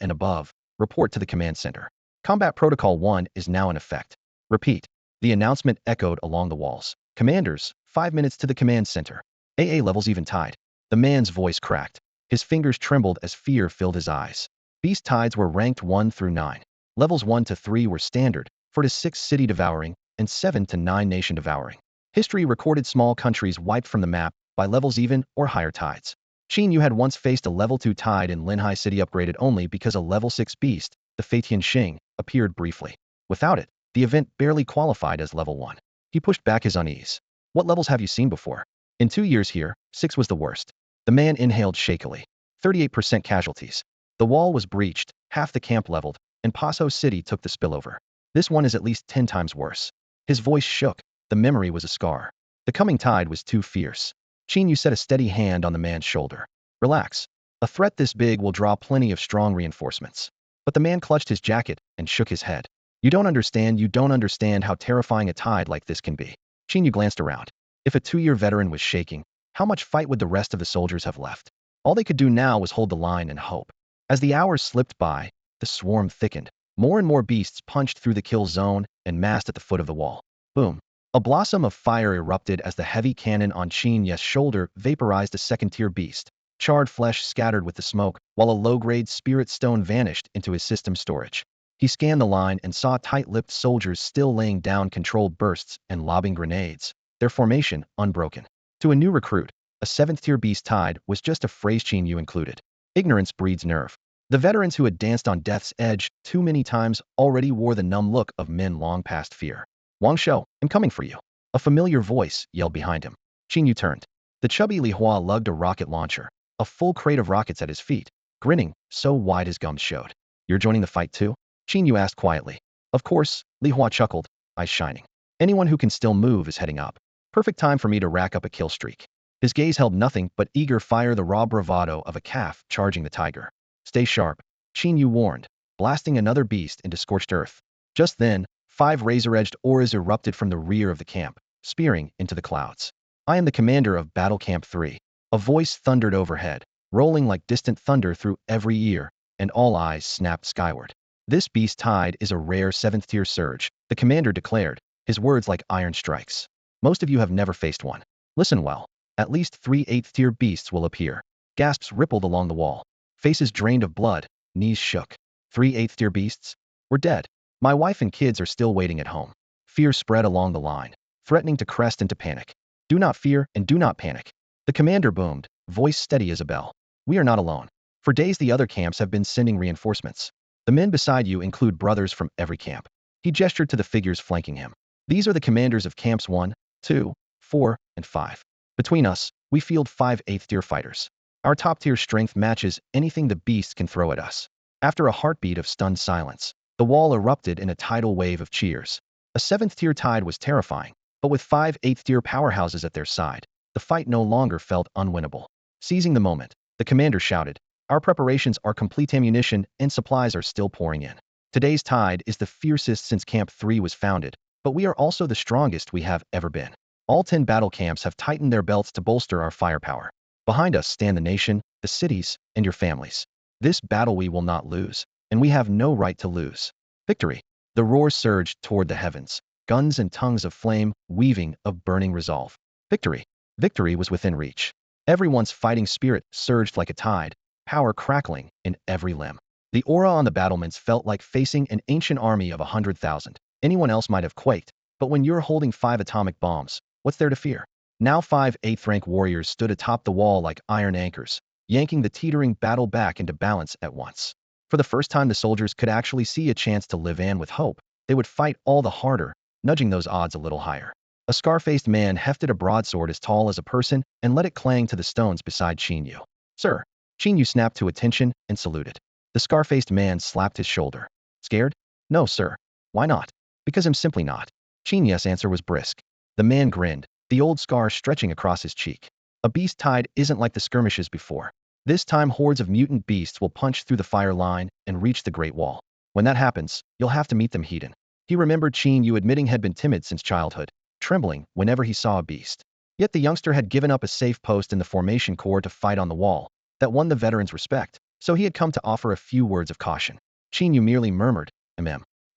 A: and above, report to the command center. Combat Protocol 1 is now in effect. Repeat. The announcement echoed along the walls. Commanders, 5 minutes to the command center. AA levels even tied. The man's voice cracked. His fingers trembled as fear filled his eyes. Beast tides were ranked 1 through 9. Levels 1 to 3 were standard, 4 to 6 city devouring, and 7 to 9 nation devouring. History recorded small countries wiped from the map by levels even or higher tides. Qin Yu had once faced a level 2 tide in Linhai City upgraded only because a level 6 beast, the Feitian Xing, appeared briefly. Without it, the event barely qualified as level 1. He pushed back his unease. What levels have you seen before? In 2 years here, 6 was the worst. The man inhaled shakily. 38% casualties. The wall was breached, half the camp leveled, and Paso City took the spillover. This one is at least 10 times worse. His voice shook. The memory was a scar. The coming tide was too fierce. Qin Yu set a steady hand on the man's shoulder. Relax. A threat this big will draw plenty of strong reinforcements. But the man clutched his jacket and shook his head. You don't understand how terrifying a tide like this can be. Qin Yu glanced around. If a 2-year veteran was shaking, how much fight would the rest of the soldiers have left? All they could do now was hold the line and hope. As the hours slipped by, the swarm thickened. More and more beasts punched through the kill zone and massed at the foot of the wall. Boom. A blossom of fire erupted as the heavy cannon on Qin Yu's shoulder vaporized a second-tier beast. Charred flesh scattered with the smoke, while a low-grade spirit stone vanished into his system storage. He scanned the line and saw tight-lipped soldiers still laying down controlled bursts and lobbing grenades, their formation unbroken. To a new recruit, a 7th-tier beast tide was just a phrase Qin Yu included. Ignorance breeds nerve. The veterans who had danced on death's edge too many times already wore the numb look of men long past fear. Wang Shou, I'm coming for you. A familiar voice yelled behind him. Qin Yu turned. The chubby Li Hua lugged a rocket launcher, a full crate of rockets at his feet, grinning so wide his gums showed. You're joining the fight too? Qin Yu asked quietly. Of course, Li Hua chuckled, eyes shining. Anyone who can still move is heading up. Perfect time for me to rack up a kill streak. His gaze held nothing but eager fire, the raw bravado of a calf charging the tiger. Stay sharp, Qin Yu warned, blasting another beast into scorched earth. Just then, 5 razor-edged auras erupted from the rear of the camp, spearing into the clouds. I am the commander of Battle Camp 3. A voice thundered overhead, rolling like distant thunder through every ear, and all eyes snapped skyward. This beast tide is a rare 7th-tier surge, the commander declared, his words like iron strikes. Most of you have never faced one. Listen well. At least 3 8th-tier beasts will appear. Gasps rippled along the wall. Faces drained of blood, knees shook. 3 8th-tier beasts? We're dead. My wife and kids are still waiting at home. Fear spread along the line, threatening to crest into panic. Do not fear and do not panic. The commander boomed, voice steady as a bell. We are not alone. For days the other camps have been sending reinforcements. The men beside you include brothers from every camp. He gestured to the figures flanking him. These are the commanders of camps 1, 2, 4, and 5. Between us, we field 5 8th-tier fighters. Our top-tier strength matches anything the beasts can throw at us. After a heartbeat of stunned silence, the wall erupted in a tidal wave of cheers. A 7th-tier tide was terrifying, but with 5 8th-tier powerhouses at their side, the fight no longer felt unwinnable. Seizing the moment, the commander shouted, our preparations are complete, ammunition and supplies are still pouring in. Today's tide is the fiercest since Camp 3 was founded, but we are also the strongest we have ever been. All 10 battle camps have tightened their belts to bolster our firepower. Behind us stand the nation, the cities, and your families. This battle we will not lose, and we have no right to lose. Victory! The roar surged toward the heavens, guns and tongues of flame weaving of burning resolve. Victory! Victory was within reach. Everyone's fighting spirit surged like a tide, power crackling in every limb. The aura on the battlements felt like facing an ancient army of 100,000. Anyone else might have quaked, but when you're holding 5 atomic bombs, what's there to fear? Now 5 8th-rank warriors stood atop the wall like iron anchors, yanking the teetering battle back into balance at once. For the first time the soldiers could actually see a chance to live, and with hope, they would fight all the harder, nudging those odds a little higher. A scar-faced man hefted a broadsword as tall as a person and let it clang to the stones beside Qin Yu. Sir! Qin Yu snapped to attention and saluted. The scar-faced man slapped his shoulder. Scared? No, sir. Why not? Because I'm simply not. Qin Yu's answer was brisk. The man grinned, the old scar stretching across his cheek. A beast tide isn't like the skirmishes before. This time hordes of mutant beasts will punch through the fire line and reach the Great Wall. When that happens, you'll have to meet them heathen. He remembered Qin Yu admitting had been timid since childhood, trembling whenever he saw a beast. Yet the youngster had given up a safe post in the formation corps to fight on the wall. That won the veterans' respect, so he had come to offer a few words of caution. Qin Yu merely murmured,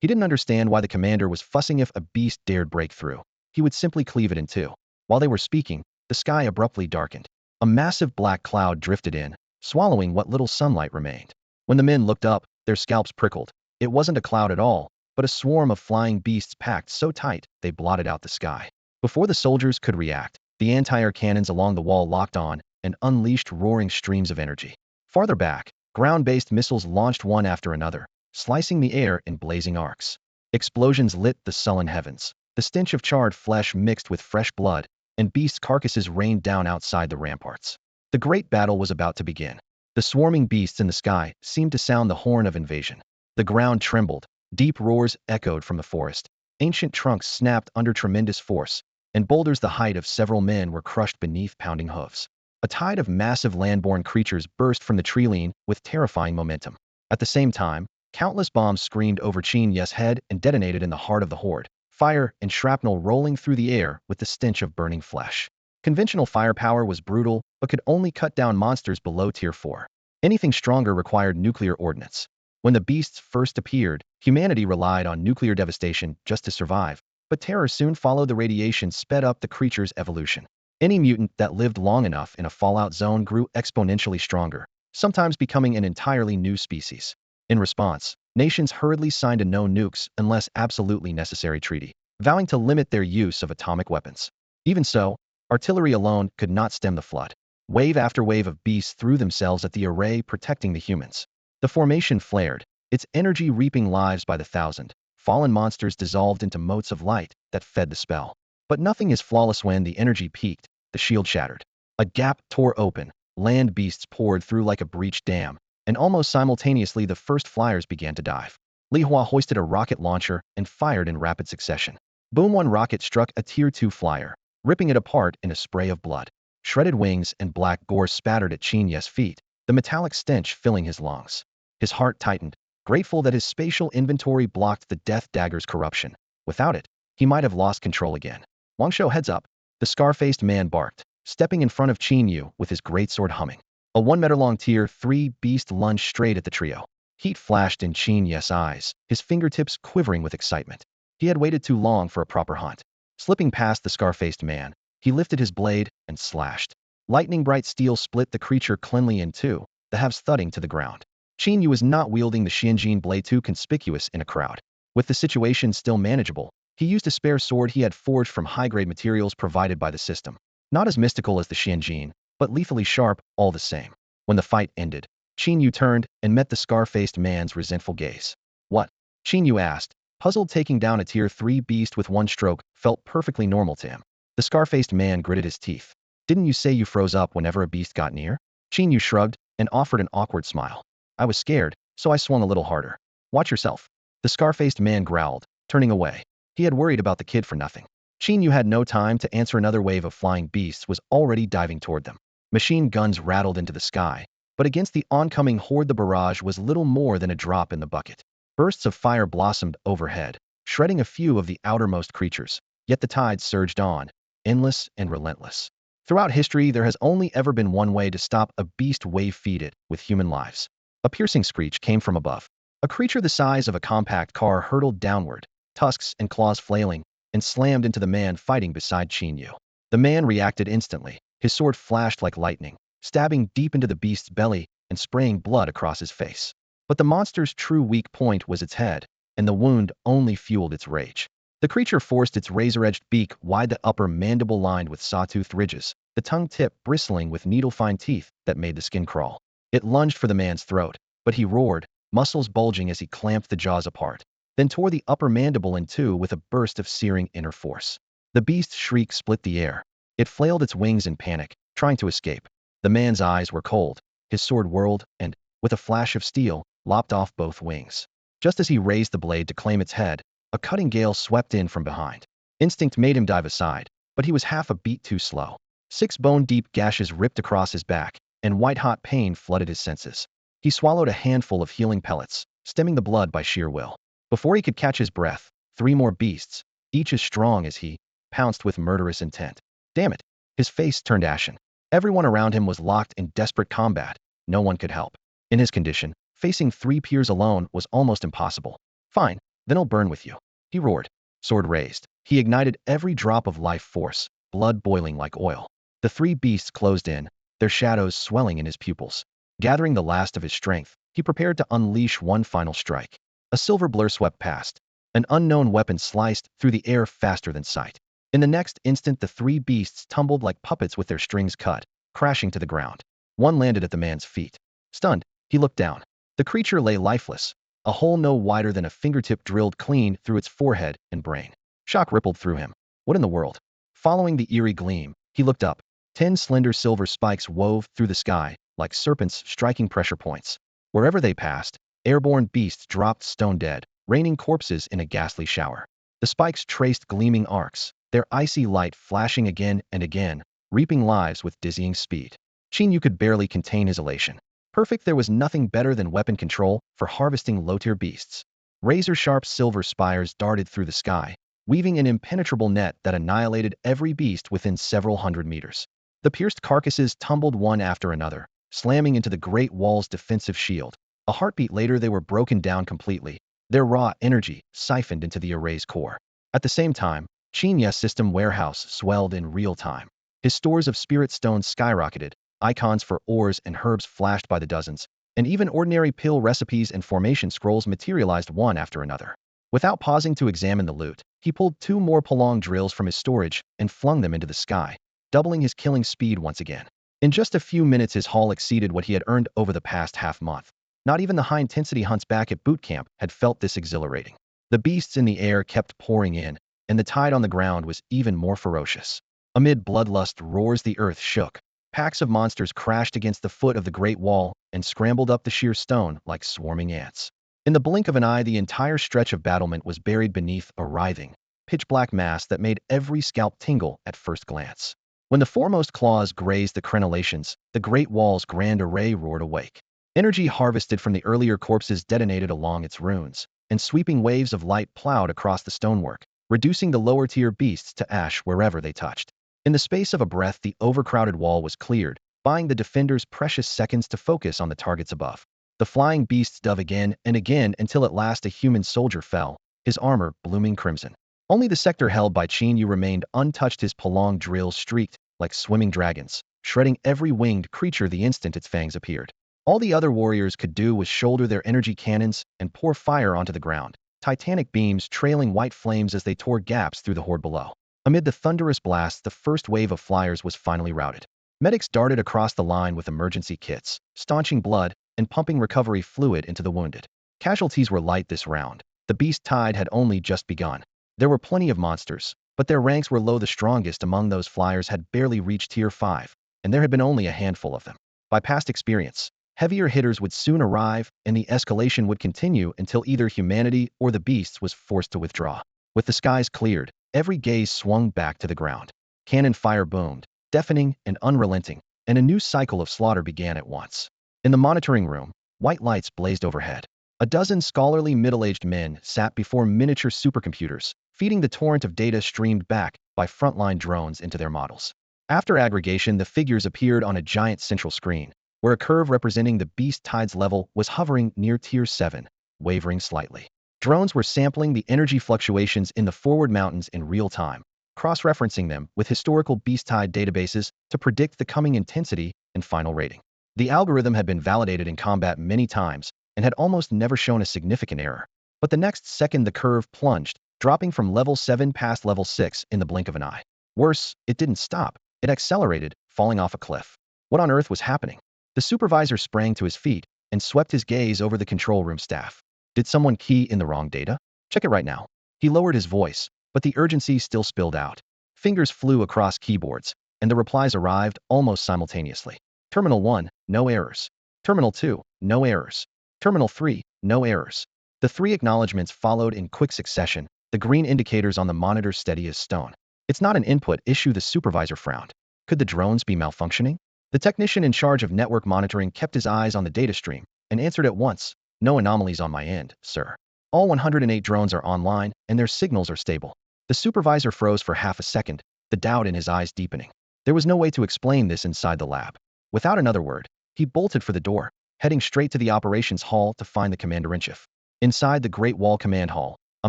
A: He didn't understand why the commander was fussing. If a beast dared break through, he would simply cleave it in two. While they were speaking, the sky abruptly darkened. A massive black cloud drifted in, swallowing what little sunlight remained. When the men looked up, their scalps prickled. It wasn't a cloud at all, but a swarm of flying beasts packed so tight they blotted out the sky. Before the soldiers could react, the anti-air cannons along the wall locked on and unleashed roaring streams of energy. Farther back, ground-based missiles launched one after another, slicing the air in blazing arcs. Explosions lit the sullen heavens. The stench of charred flesh mixed with fresh blood, and beast carcasses rained down outside the ramparts. The great battle was about to begin. The swarming beasts in the sky seemed to sound the horn of invasion. The ground trembled, deep roars echoed from the forest. Ancient trunks snapped under tremendous force, and boulders the height of several men were crushed beneath pounding hooves. A tide of massive landborne creatures burst from the treeline with terrifying momentum. At the same time, countless bombs screamed over Qin Yu's head and detonated in the heart of the horde, fire and shrapnel rolling through the air with the stench of burning flesh. Conventional firepower was brutal, but could only cut down monsters below Tier 4. Anything stronger required nuclear ordnance. When the beasts first appeared, humanity relied on nuclear devastation just to survive, but terror soon followed. The radiation sped up the creature's evolution. Any mutant that lived long enough in a fallout zone grew exponentially stronger, sometimes becoming an entirely new species. In response, nations hurriedly signed a no nukes unless absolutely necessary treaty, vowing to limit their use of atomic weapons. Even so, artillery alone could not stem the flood. Wave after wave of beasts threw themselves at the array, protecting the humans. The formation flared, its energy reaping lives by the thousand. Fallen monsters dissolved into motes of light that fed the spell. But nothing is flawless. When the energy peaked, the shield shattered. A gap tore open, land beasts poured through like a breached dam, and almost simultaneously the first flyers began to dive. Li Hua hoisted a rocket launcher and fired in rapid succession. Boom! One rocket struck a Tier 2 flyer, ripping it apart in a spray of blood. Shredded wings and black gore spattered at Qin Yu's feet, the metallic stench filling his lungs. His heart tightened, grateful that his spatial inventory blocked the Death Dagger's corruption. Without it, he might have lost control again. Wangsho, heads up, the scar-faced man barked, stepping in front of Qin Yu with his greatsword humming. A 1-meter-long Tier 3 beast lunged straight at the trio. Heat flashed in Qin Yu's eyes, his fingertips quivering with excitement. He had waited too long for a proper hunt. Slipping past the scar-faced man, he lifted his blade and slashed. Lightning-bright steel split the creature cleanly in two, the halves thudding to the ground. Qin Yu was not wielding the Xianjin blade, too conspicuous in a crowd. With the situation still manageable, he used a spare sword he had forged from high-grade materials provided by the system. Not as mystical as the Xianjin, but lethally sharp all the same. When the fight ended, Qin Yu turned and met the scar-faced man's resentful gaze. What? Qin Yu asked, puzzled. Taking down a Tier 3 beast with one stroke felt perfectly normal to him. The scar-faced man gritted his teeth. Didn't you say you froze up whenever a beast got near? Qin Yu shrugged and offered an awkward smile. I was scared, so I swung a little harder. Watch yourself. The scar-faced man growled, turning away. He had worried about the kid for nothing. Qin Yu had no time to answer. Another wave of flying beasts was already diving toward them. Machine guns rattled into the sky, but against the oncoming horde the barrage was little more than a drop in the bucket. Bursts of fire blossomed overhead, shredding a few of the outermost creatures, yet the tide surged on, endless and relentless. Throughout history, there has only ever been one way to stop a beast wave: feed it with human lives. A piercing screech came from above. A creature the size of a compact car hurtled downward, tusks and claws flailing, and slammed into the man fighting beside Qin Yu. The man reacted instantly. His sword flashed like lightning, stabbing deep into the beast's belly and spraying blood across his face. But the monster's true weak point was its head, and the wound only fueled its rage. The creature forced its razor-edged beak wide, the upper mandible lined with sawtooth ridges, the tongue tip bristling with needle-fine teeth that made the skin crawl. It lunged for the man's throat, but he roared, muscles bulging as he clamped the jaws apart, then tore the upper mandible in two with a burst of searing inner force. The beast's shriek split the air. It flailed its wings in panic, trying to escape. The man's eyes were cold, his sword whirled, and, with a flash of steel, lopped off both wings. Just as he raised the blade to claim its head, a cutting gale swept in from behind. Instinct made him dive aside, but he was half a beat too slow. 6 bone-deep gashes ripped across his back, and white-hot pain flooded his senses. He swallowed a handful of healing pellets, stemming the blood by sheer will. Before he could catch his breath, 3 more beasts, each as strong as he, pounced with murderous intent. Damn it! His face turned ashen. Everyone around him was locked in desperate combat. No one could help. In his condition, facing 3 peers alone was almost impossible. Fine, Then I'll burn with you. He roared, sword raised. He ignited every drop of life force, blood boiling like oil. The three beasts closed in, their shadows swelling in his pupils. Gathering the last of his strength, he prepared to unleash one final strike. A silver blur swept past. An unknown weapon sliced through the air faster than sight. In the next instant, the three beasts tumbled like puppets with their strings cut, crashing to the ground. One landed at the man's feet. Stunned, he looked down. The creature lay lifeless, a hole no wider than a fingertip drilled clean through its forehead and brain. Shock rippled through him. What in the world? Following the eerie gleam, he looked up. 10 slender silver spikes wove through the sky, like serpents striking pressure points. Wherever they passed, airborne beasts dropped stone dead, raining corpses in a ghastly shower. The spikes traced gleaming arcs, their icy light flashing again and again, reaping lives with dizzying speed. Qin Yu could barely contain his elation. Perfect, there was nothing better than weapon control for harvesting low-tier beasts. Razor-sharp silver spires darted through the sky, weaving an impenetrable net that annihilated every beast within several hundred meters. The pierced carcasses tumbled one after another, slamming into the Great Wall's defensive shield. A heartbeat later, they were broken down completely, their raw energy siphoned into the array's core. At the same time, Qin Yu's system warehouse swelled in real time. His stores of spirit stones skyrocketed, icons for ores and herbs flashed by the dozens, and even ordinary pill recipes and formation scrolls materialized one after another. Without pausing to examine the loot, he pulled 2 more prolonged drills from his storage and flung them into the sky, doubling his killing speed once again. In just a few minutes, his haul exceeded what he had earned over the past half-month. Not even the high-intensity hunts back at boot camp had felt this exhilarating. The beasts in the air kept pouring in, and the tide on the ground was even more ferocious. Amid bloodlust roars, the earth shook. Packs of monsters crashed against the foot of the Great Wall and scrambled up the sheer stone like swarming ants. In the blink of an eye, the entire stretch of battlement was buried beneath a writhing, pitch-black mass that made every scalp tingle at first glance. When the foremost claws grazed the crenellations, the Great Wall's grand array roared awake. Energy harvested from the earlier corpses detonated along its runes, and sweeping waves of light plowed across the stonework, reducing the lower-tier beasts to ash wherever they touched. In the space of a breath, the overcrowded wall was cleared, buying the defenders precious seconds to focus on the targets above. The flying beasts dove again and again until at last a human soldier fell, his armor blooming crimson. Only the sector held by Qin Yu remained untouched, his prolonged drills streaked like swimming dragons, shredding every winged creature the instant its fangs appeared. All the other warriors could do was shoulder their energy cannons and pour fire onto the ground, titanic beams trailing white flames as they tore gaps through the horde below. Amid the thunderous blasts, the first wave of flyers was finally routed. Medics darted across the line with emergency kits, staunching blood and pumping recovery fluid into the wounded. Casualties were light this round. The beast tide had only just begun. There were plenty of monsters, but their ranks were low. The strongest among those flyers had barely reached Tier 5, and there had been only a handful of them. By past experience, heavier hitters would soon arrive, and the escalation would continue until either humanity or the beasts was forced to withdraw. With the skies cleared, every gaze swung back to the ground. Cannon fire boomed, deafening and unrelenting, and a new cycle of slaughter began at once. In the monitoring room, white lights blazed overhead. A dozen scholarly middle-aged men sat before miniature supercomputers, feeding the torrent of data streamed back by frontline drones into their models. After aggregation, the figures appeared on a giant central screen, where a curve representing the beast tide's level was hovering near Tier 7, wavering slightly. Drones were sampling the energy fluctuations in the forward mountains in real time, cross-referencing them with historical beast tide databases to predict the coming intensity and final rating. The algorithm had been validated in combat many times and had almost never shown a significant error. But the next second, the curve plunged, dropping from level 7 past level 6 in the blink of an eye. Worse, it didn't stop. It accelerated, falling off a cliff. What on earth was happening? The supervisor sprang to his feet and swept his gaze over the control room staff. Did someone key in the wrong data? Check it right now. He lowered his voice, but the urgency still spilled out. Fingers flew across keyboards, and the replies arrived almost simultaneously. Terminal 1, no errors. Terminal 2, no errors. Terminal 3, no errors. The 3 acknowledgements followed in quick succession, the green indicators on the monitor steady as stone. It's not an input issue, the supervisor frowned. Could the drones be malfunctioning? The technician in charge of network monitoring kept his eyes on the data stream and answered at once. No anomalies on my end, sir. All 108 drones are online, and their signals are stable. The supervisor froze for half a second, the doubt in his eyes deepening. There was no way to explain this inside the lab. Without another word, he bolted for the door, heading straight to the operations hall to find the commander-in-chief. Inside the Great Wall Command Hall, A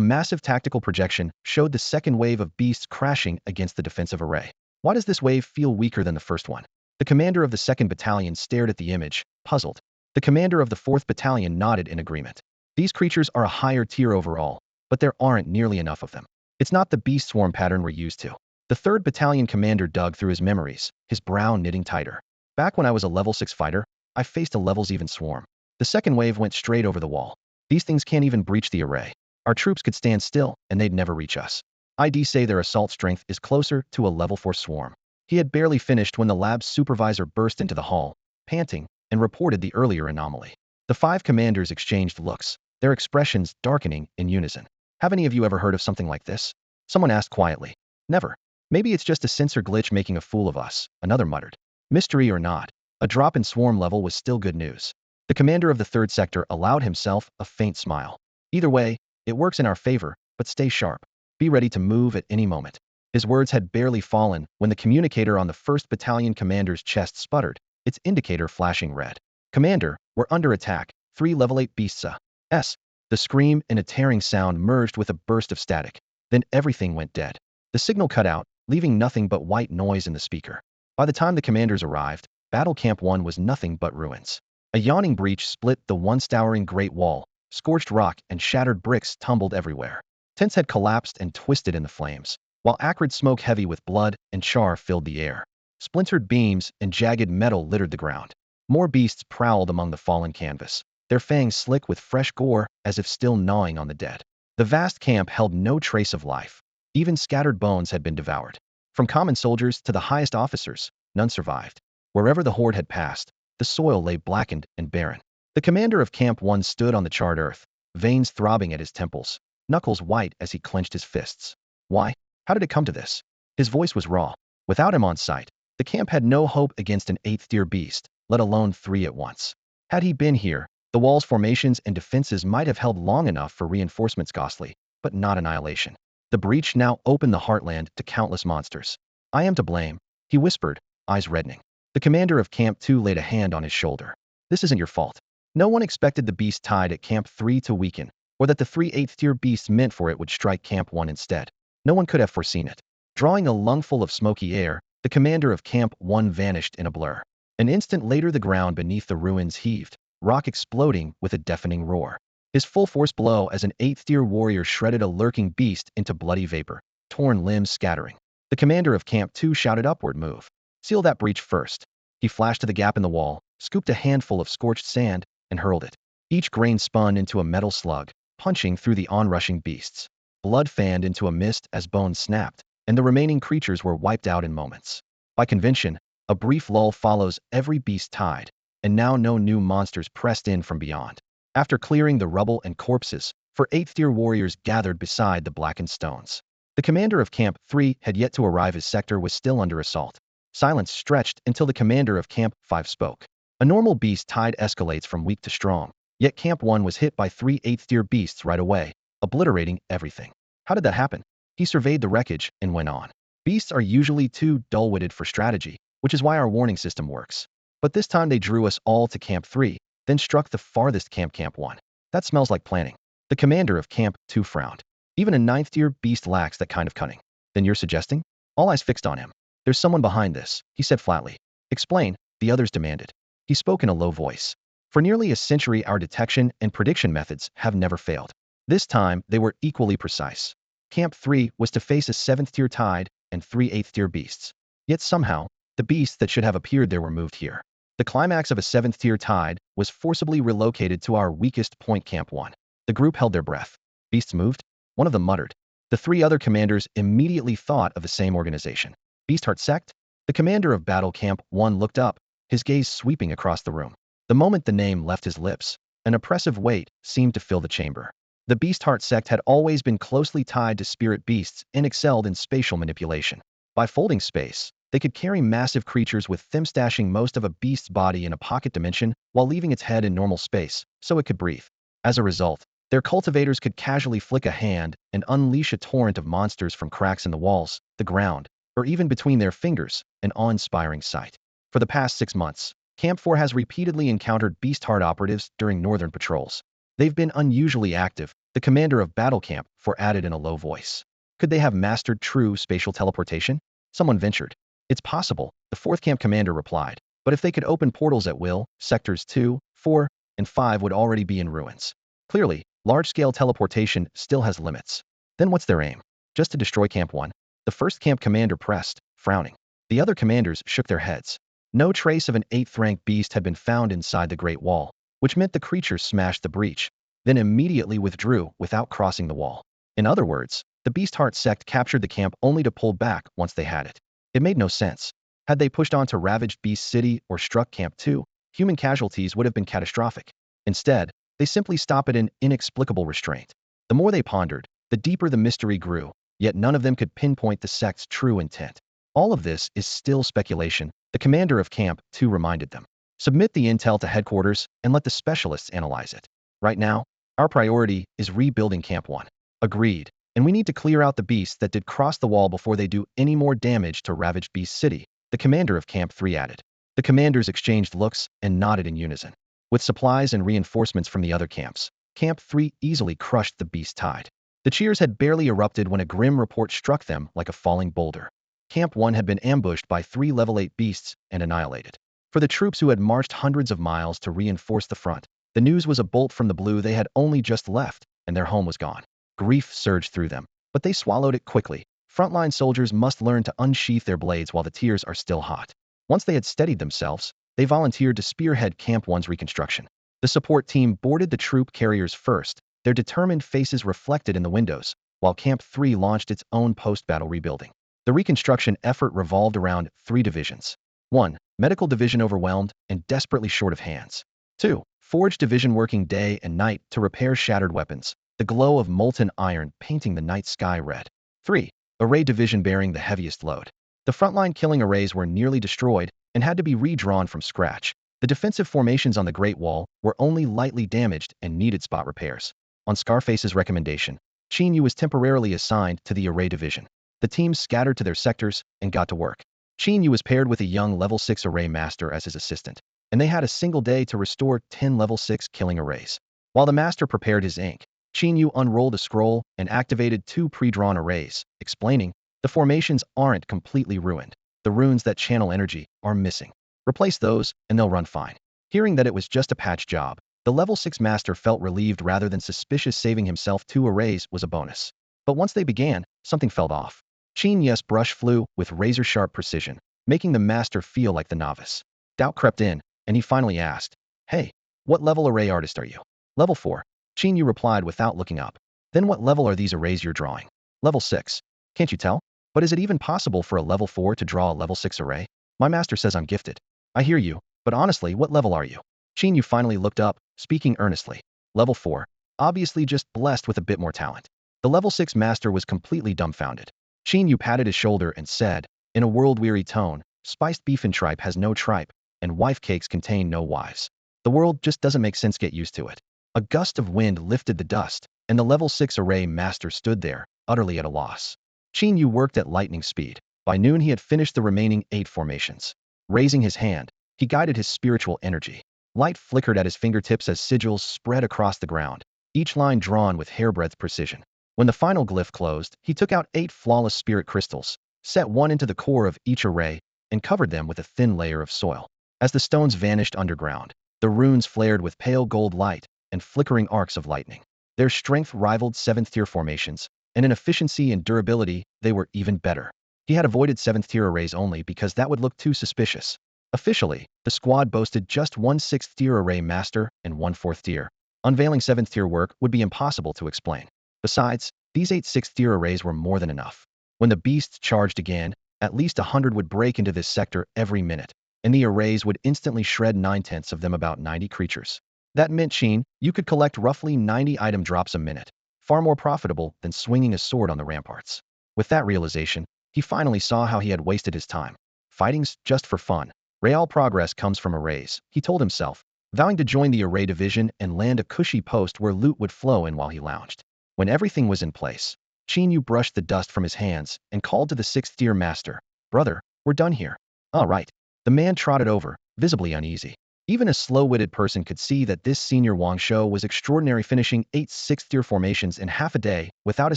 A: massive tactical projection showed the second wave of beasts crashing against the defensive array. Why does this wave feel weaker than the first one? The commander of the 2nd Battalion stared at the image, puzzled. The commander of the 4th Battalion nodded in agreement. These creatures are a higher tier overall, but there aren't nearly enough of them. It's not the beast swarm pattern we're used to. The 3rd Battalion commander dug through his memories, his brow knitting tighter. Back when I was a level 6 fighter, I faced a levels even swarm. The second wave went straight over the wall. These things can't even breach the array. Our troops could stand still, and they'd never reach us. I'd say their assault strength is closer to a level 4 swarm. He had barely finished when the lab's supervisor burst into the hall, panting, and reported the earlier anomaly. The 5 commanders exchanged looks, their expressions darkening in unison. Have any of you ever heard of something like this? Someone asked quietly. Never. Maybe it's just a sensor glitch making a fool of us, another muttered. Mystery or not, a drop in swarm level was still good news. The commander of the 3rd sector allowed himself a faint smile. Either way, it works in our favor, but stay sharp. Be ready to move at any moment. His words had barely fallen when the communicator on the 1st Battalion commander's chest sputtered, its indicator flashing red. Commander, we're under attack. 3 level 8 beasts. The scream and a tearing sound merged with a burst of static. Then everything went dead. The signal cut out, leaving nothing but white noise in the speaker. By the time the commanders arrived, Battle Camp 1 was nothing but ruins. A yawning breach split the once towering Great Wall. Scorched rock and shattered bricks tumbled everywhere. Tents had collapsed and twisted in the flames, while acrid smoke heavy with blood and char filled the air. Splintered beams and jagged metal littered the ground. More beasts prowled among the fallen canvas, their fangs slick with fresh gore as if still gnawing on the dead. The vast camp held no trace of life. Even scattered bones had been devoured. From common soldiers to the highest officers, none survived. Wherever the horde had passed, the soil lay blackened and barren. The commander of Camp 1 stood on the charred earth, veins throbbing at his temples, knuckles white as he clenched his fists. Why? How did it come to this? His voice was raw. Without him on site, the camp had no hope against an 8th-tier beast, let alone 3 at once. Had he been here, the wall's formations and defenses might have held long enough for reinforcements costly, but not annihilation. The breach now opened the heartland to countless monsters. I am to blame, he whispered, eyes reddening. The commander of Camp 2 laid a hand on his shoulder. This isn't your fault. No one expected the beast tied at Camp 3 to weaken, or that the 3 8th-tier beasts meant for it would strike Camp 1 instead. No one could have foreseen it. Drawing a lungful of smoky air, the commander of Camp 1 vanished in a blur. An instant later the ground beneath the ruins heaved, rock exploding with a deafening roar. His full force blow as an 8th-tier warrior shredded a lurking beast into bloody vapor, torn limbs scattering. The commander of Camp 2 shouted upward, move. Seal that breach first. He flashed to the gap in the wall, scooped a handful of scorched sand, and hurled it. Each grain spun into a metal slug, punching through the onrushing beasts. Blood fanned into a mist as bones snapped, and the remaining creatures were wiped out in moments. By convention, a brief lull follows every beast tied, and now no new monsters pressed in from beyond. After clearing the rubble and corpses, 8th-tier warriors gathered beside the blackened stones. The commander of Camp 3 had yet to arrive. His sector was still under assault. Silence stretched until the commander of Camp 5 spoke. A normal beast tide escalates from weak to strong, yet Camp 1 was hit by 3 8th-tier beasts right away, obliterating everything. How did that happen? He surveyed the wreckage and went on. Beasts are usually too dull-witted for strategy, which is why our warning system works. But this time they drew us all to Camp 3, then struck the farthest Camp 1. That smells like planning. The commander of Camp 2 frowned. Even a 9th-tier beast lacks that kind of cunning. Then you're suggesting? All eyes fixed on him. There's someone behind this, he said flatly. Explain, the others demanded. He spoke in a low voice. For nearly a century our detection and prediction methods have never failed. This time they were equally precise. Camp 3 was to face a 7th-tier tide and 3 8th-tier beasts. Yet somehow, the beasts that should have appeared there were moved here. The climax of a 7th-tier tide was forcibly relocated to our weakest point, Camp 1. The group held their breath. Beasts moved? One of them muttered. The 3 other commanders immediately thought of the same organization. Beastheart Sect? The commander of Battle Camp 1 looked up, his gaze sweeping across the room. The moment the name left his lips, an oppressive weight seemed to fill the chamber. The Beastheart Sect had always been closely tied to spirit beasts and excelled in spatial manipulation. By folding space, they could carry massive creatures with them stashing most of a beast's body in a pocket dimension while leaving its head in normal space, so it could breathe. As a result, their cultivators could casually flick a hand and unleash a torrent of monsters from cracks in the walls, the ground, or even between their fingers, an awe-inspiring sight. For the past 6 months, Camp 4 has repeatedly encountered Beastheart operatives during northern patrols. They've been unusually active, the commander of Battle Camp 4 added in a low voice. Could they have mastered true spatial teleportation? Someone ventured. It's possible, the 4th camp commander replied. But if they could open portals at will, sectors 2, 4, and 5 would already be in ruins. Clearly, large-scale teleportation still has limits. Then what's their aim? Just to destroy Camp 1? The 1st camp commander pressed, frowning. The other commanders shook their heads. No trace of an 8th-rank beast had been found inside the Great Wall, which meant the creatures smashed the breach, then immediately withdrew without crossing the wall. In other words, the Beast Heart sect captured the camp only to pull back once they had it. It made no sense. Had they pushed on to ravaged Beast City or struck Camp 2, human casualties would have been catastrophic. Instead, they simply stopped at an inexplicable restraint. The more they pondered, the deeper the mystery grew, yet none of them could pinpoint the sect's true intent. All of this is still speculation, the commander of Camp 2 reminded them. Submit the intel to headquarters and let the specialists analyze it. Right now, our priority is rebuilding Camp 1. Agreed. And we need to clear out the beasts that did cross the wall before they do any more damage to ravaged Beast City, the commander of Camp 3 added. The commanders exchanged looks and nodded in unison. With supplies and reinforcements from the other camps, Camp 3 easily crushed the beast tide. The cheers had barely erupted when a grim report struck them like a falling boulder. Camp 1 had been ambushed by 3 level 8 beasts and annihilated. For the troops who had marched hundreds of miles to reinforce the front, the news was a bolt from the blue. They had only just left, and their home was gone. Grief surged through them, but they swallowed it quickly. Frontline soldiers must learn to unsheath their blades while the tears are still hot. Once they had steadied themselves, they volunteered to spearhead Camp 1's reconstruction. The support team boarded the troop carriers first, their determined faces reflected in the windows, while Camp 3 launched its own post-battle rebuilding. The reconstruction effort revolved around 3 divisions. 1. Medical Division overwhelmed and desperately short of hands. 2. Forge Division working day and night to repair shattered weapons, the glow of molten iron painting the night sky red. 3. Array Division bearing the heaviest load. The frontline killing arrays were nearly destroyed and had to be redrawn from scratch. The defensive formations on the Great Wall were only lightly damaged and needed spot repairs. On Scarface's recommendation, Qin Yu was temporarily assigned to the Array Division. The teams scattered to their sectors and got to work. Qin Yu was paired with a young level 6 array master as his assistant, and they had a single day to restore 10 level 6 killing arrays. While the master prepared his ink, Qin Yu unrolled a scroll and activated 2 pre-drawn arrays, explaining, the formations aren't completely ruined. The runes that channel energy are missing. Replace those, and they'll run fine. Hearing that it was just a patch job, the level 6 master felt relieved rather than suspicious. Saving himself 2 arrays was a bonus. But once they began, something felt off. Qin Yu's brush flew with razor-sharp precision, making the master feel like the novice. Doubt crept in, and he finally asked, "Hey, what level array artist are you?" "Level 4. Qin Yu replied without looking up. "Then what level are these arrays you're drawing?" "Level 6. "Can't you tell? But is it even possible for a level 4 to draw a level 6 array?" "My master says I'm gifted." "I hear you, but honestly, what level are you?" Qin Yu finally looked up, speaking earnestly. "Level 4. Obviously just blessed with a bit more talent." The level 6 master was completely dumbfounded. Qin Yu patted his shoulder and said, in a world-weary tone, "Spiced beef and tripe has no tripe, and wife cakes contain no wives. The world just doesn't make sense. Get used to it." A gust of wind lifted the dust, and the level 6 array master stood there, utterly at a loss. Qin Yu worked at lightning speed. By noon he had finished the remaining 8 formations. Raising his hand, he guided his spiritual energy. Light flickered at his fingertips as sigils spread across the ground, each line drawn with hairbreadth precision. When the final glyph closed, he took out 8 flawless spirit crystals, set one into the core of each array, and covered them with a thin layer of soil. As the stones vanished underground, the runes flared with pale gold light and flickering arcs of lightning. Their strength rivaled 7th-tier formations, and in efficiency and durability, they were even better. He had avoided 7th-tier arrays only because that would look too suspicious. Officially, the squad boasted just 1 6th-tier array master and 1 4th-tier. Unveiling 7th-tier work would be impossible to explain. Besides, these 8 6th-tier arrays were more than enough. When the beasts charged again, at least 100 would break into this sector every minute, and the arrays would instantly shred 9/10 of them, about 90 creatures. That meant Qin Yu could collect roughly 90 item drops a minute, far more profitable than swinging a sword on the ramparts. With that realization, he finally saw how he had wasted his time. Fighting's just for fun. Real progress comes from arrays, he told himself, vowing to join the array division and land a cushy post where loot would flow in while he lounged. When everything was in place, Qin Yu brushed the dust from his hands and called to the 6th-tier master, "Brother, we're done here." "All right." The man trotted over, visibly uneasy. Even a slow-witted person could see that this senior Wang Shou was extraordinary, finishing 8 6th-tier formations in half a day without a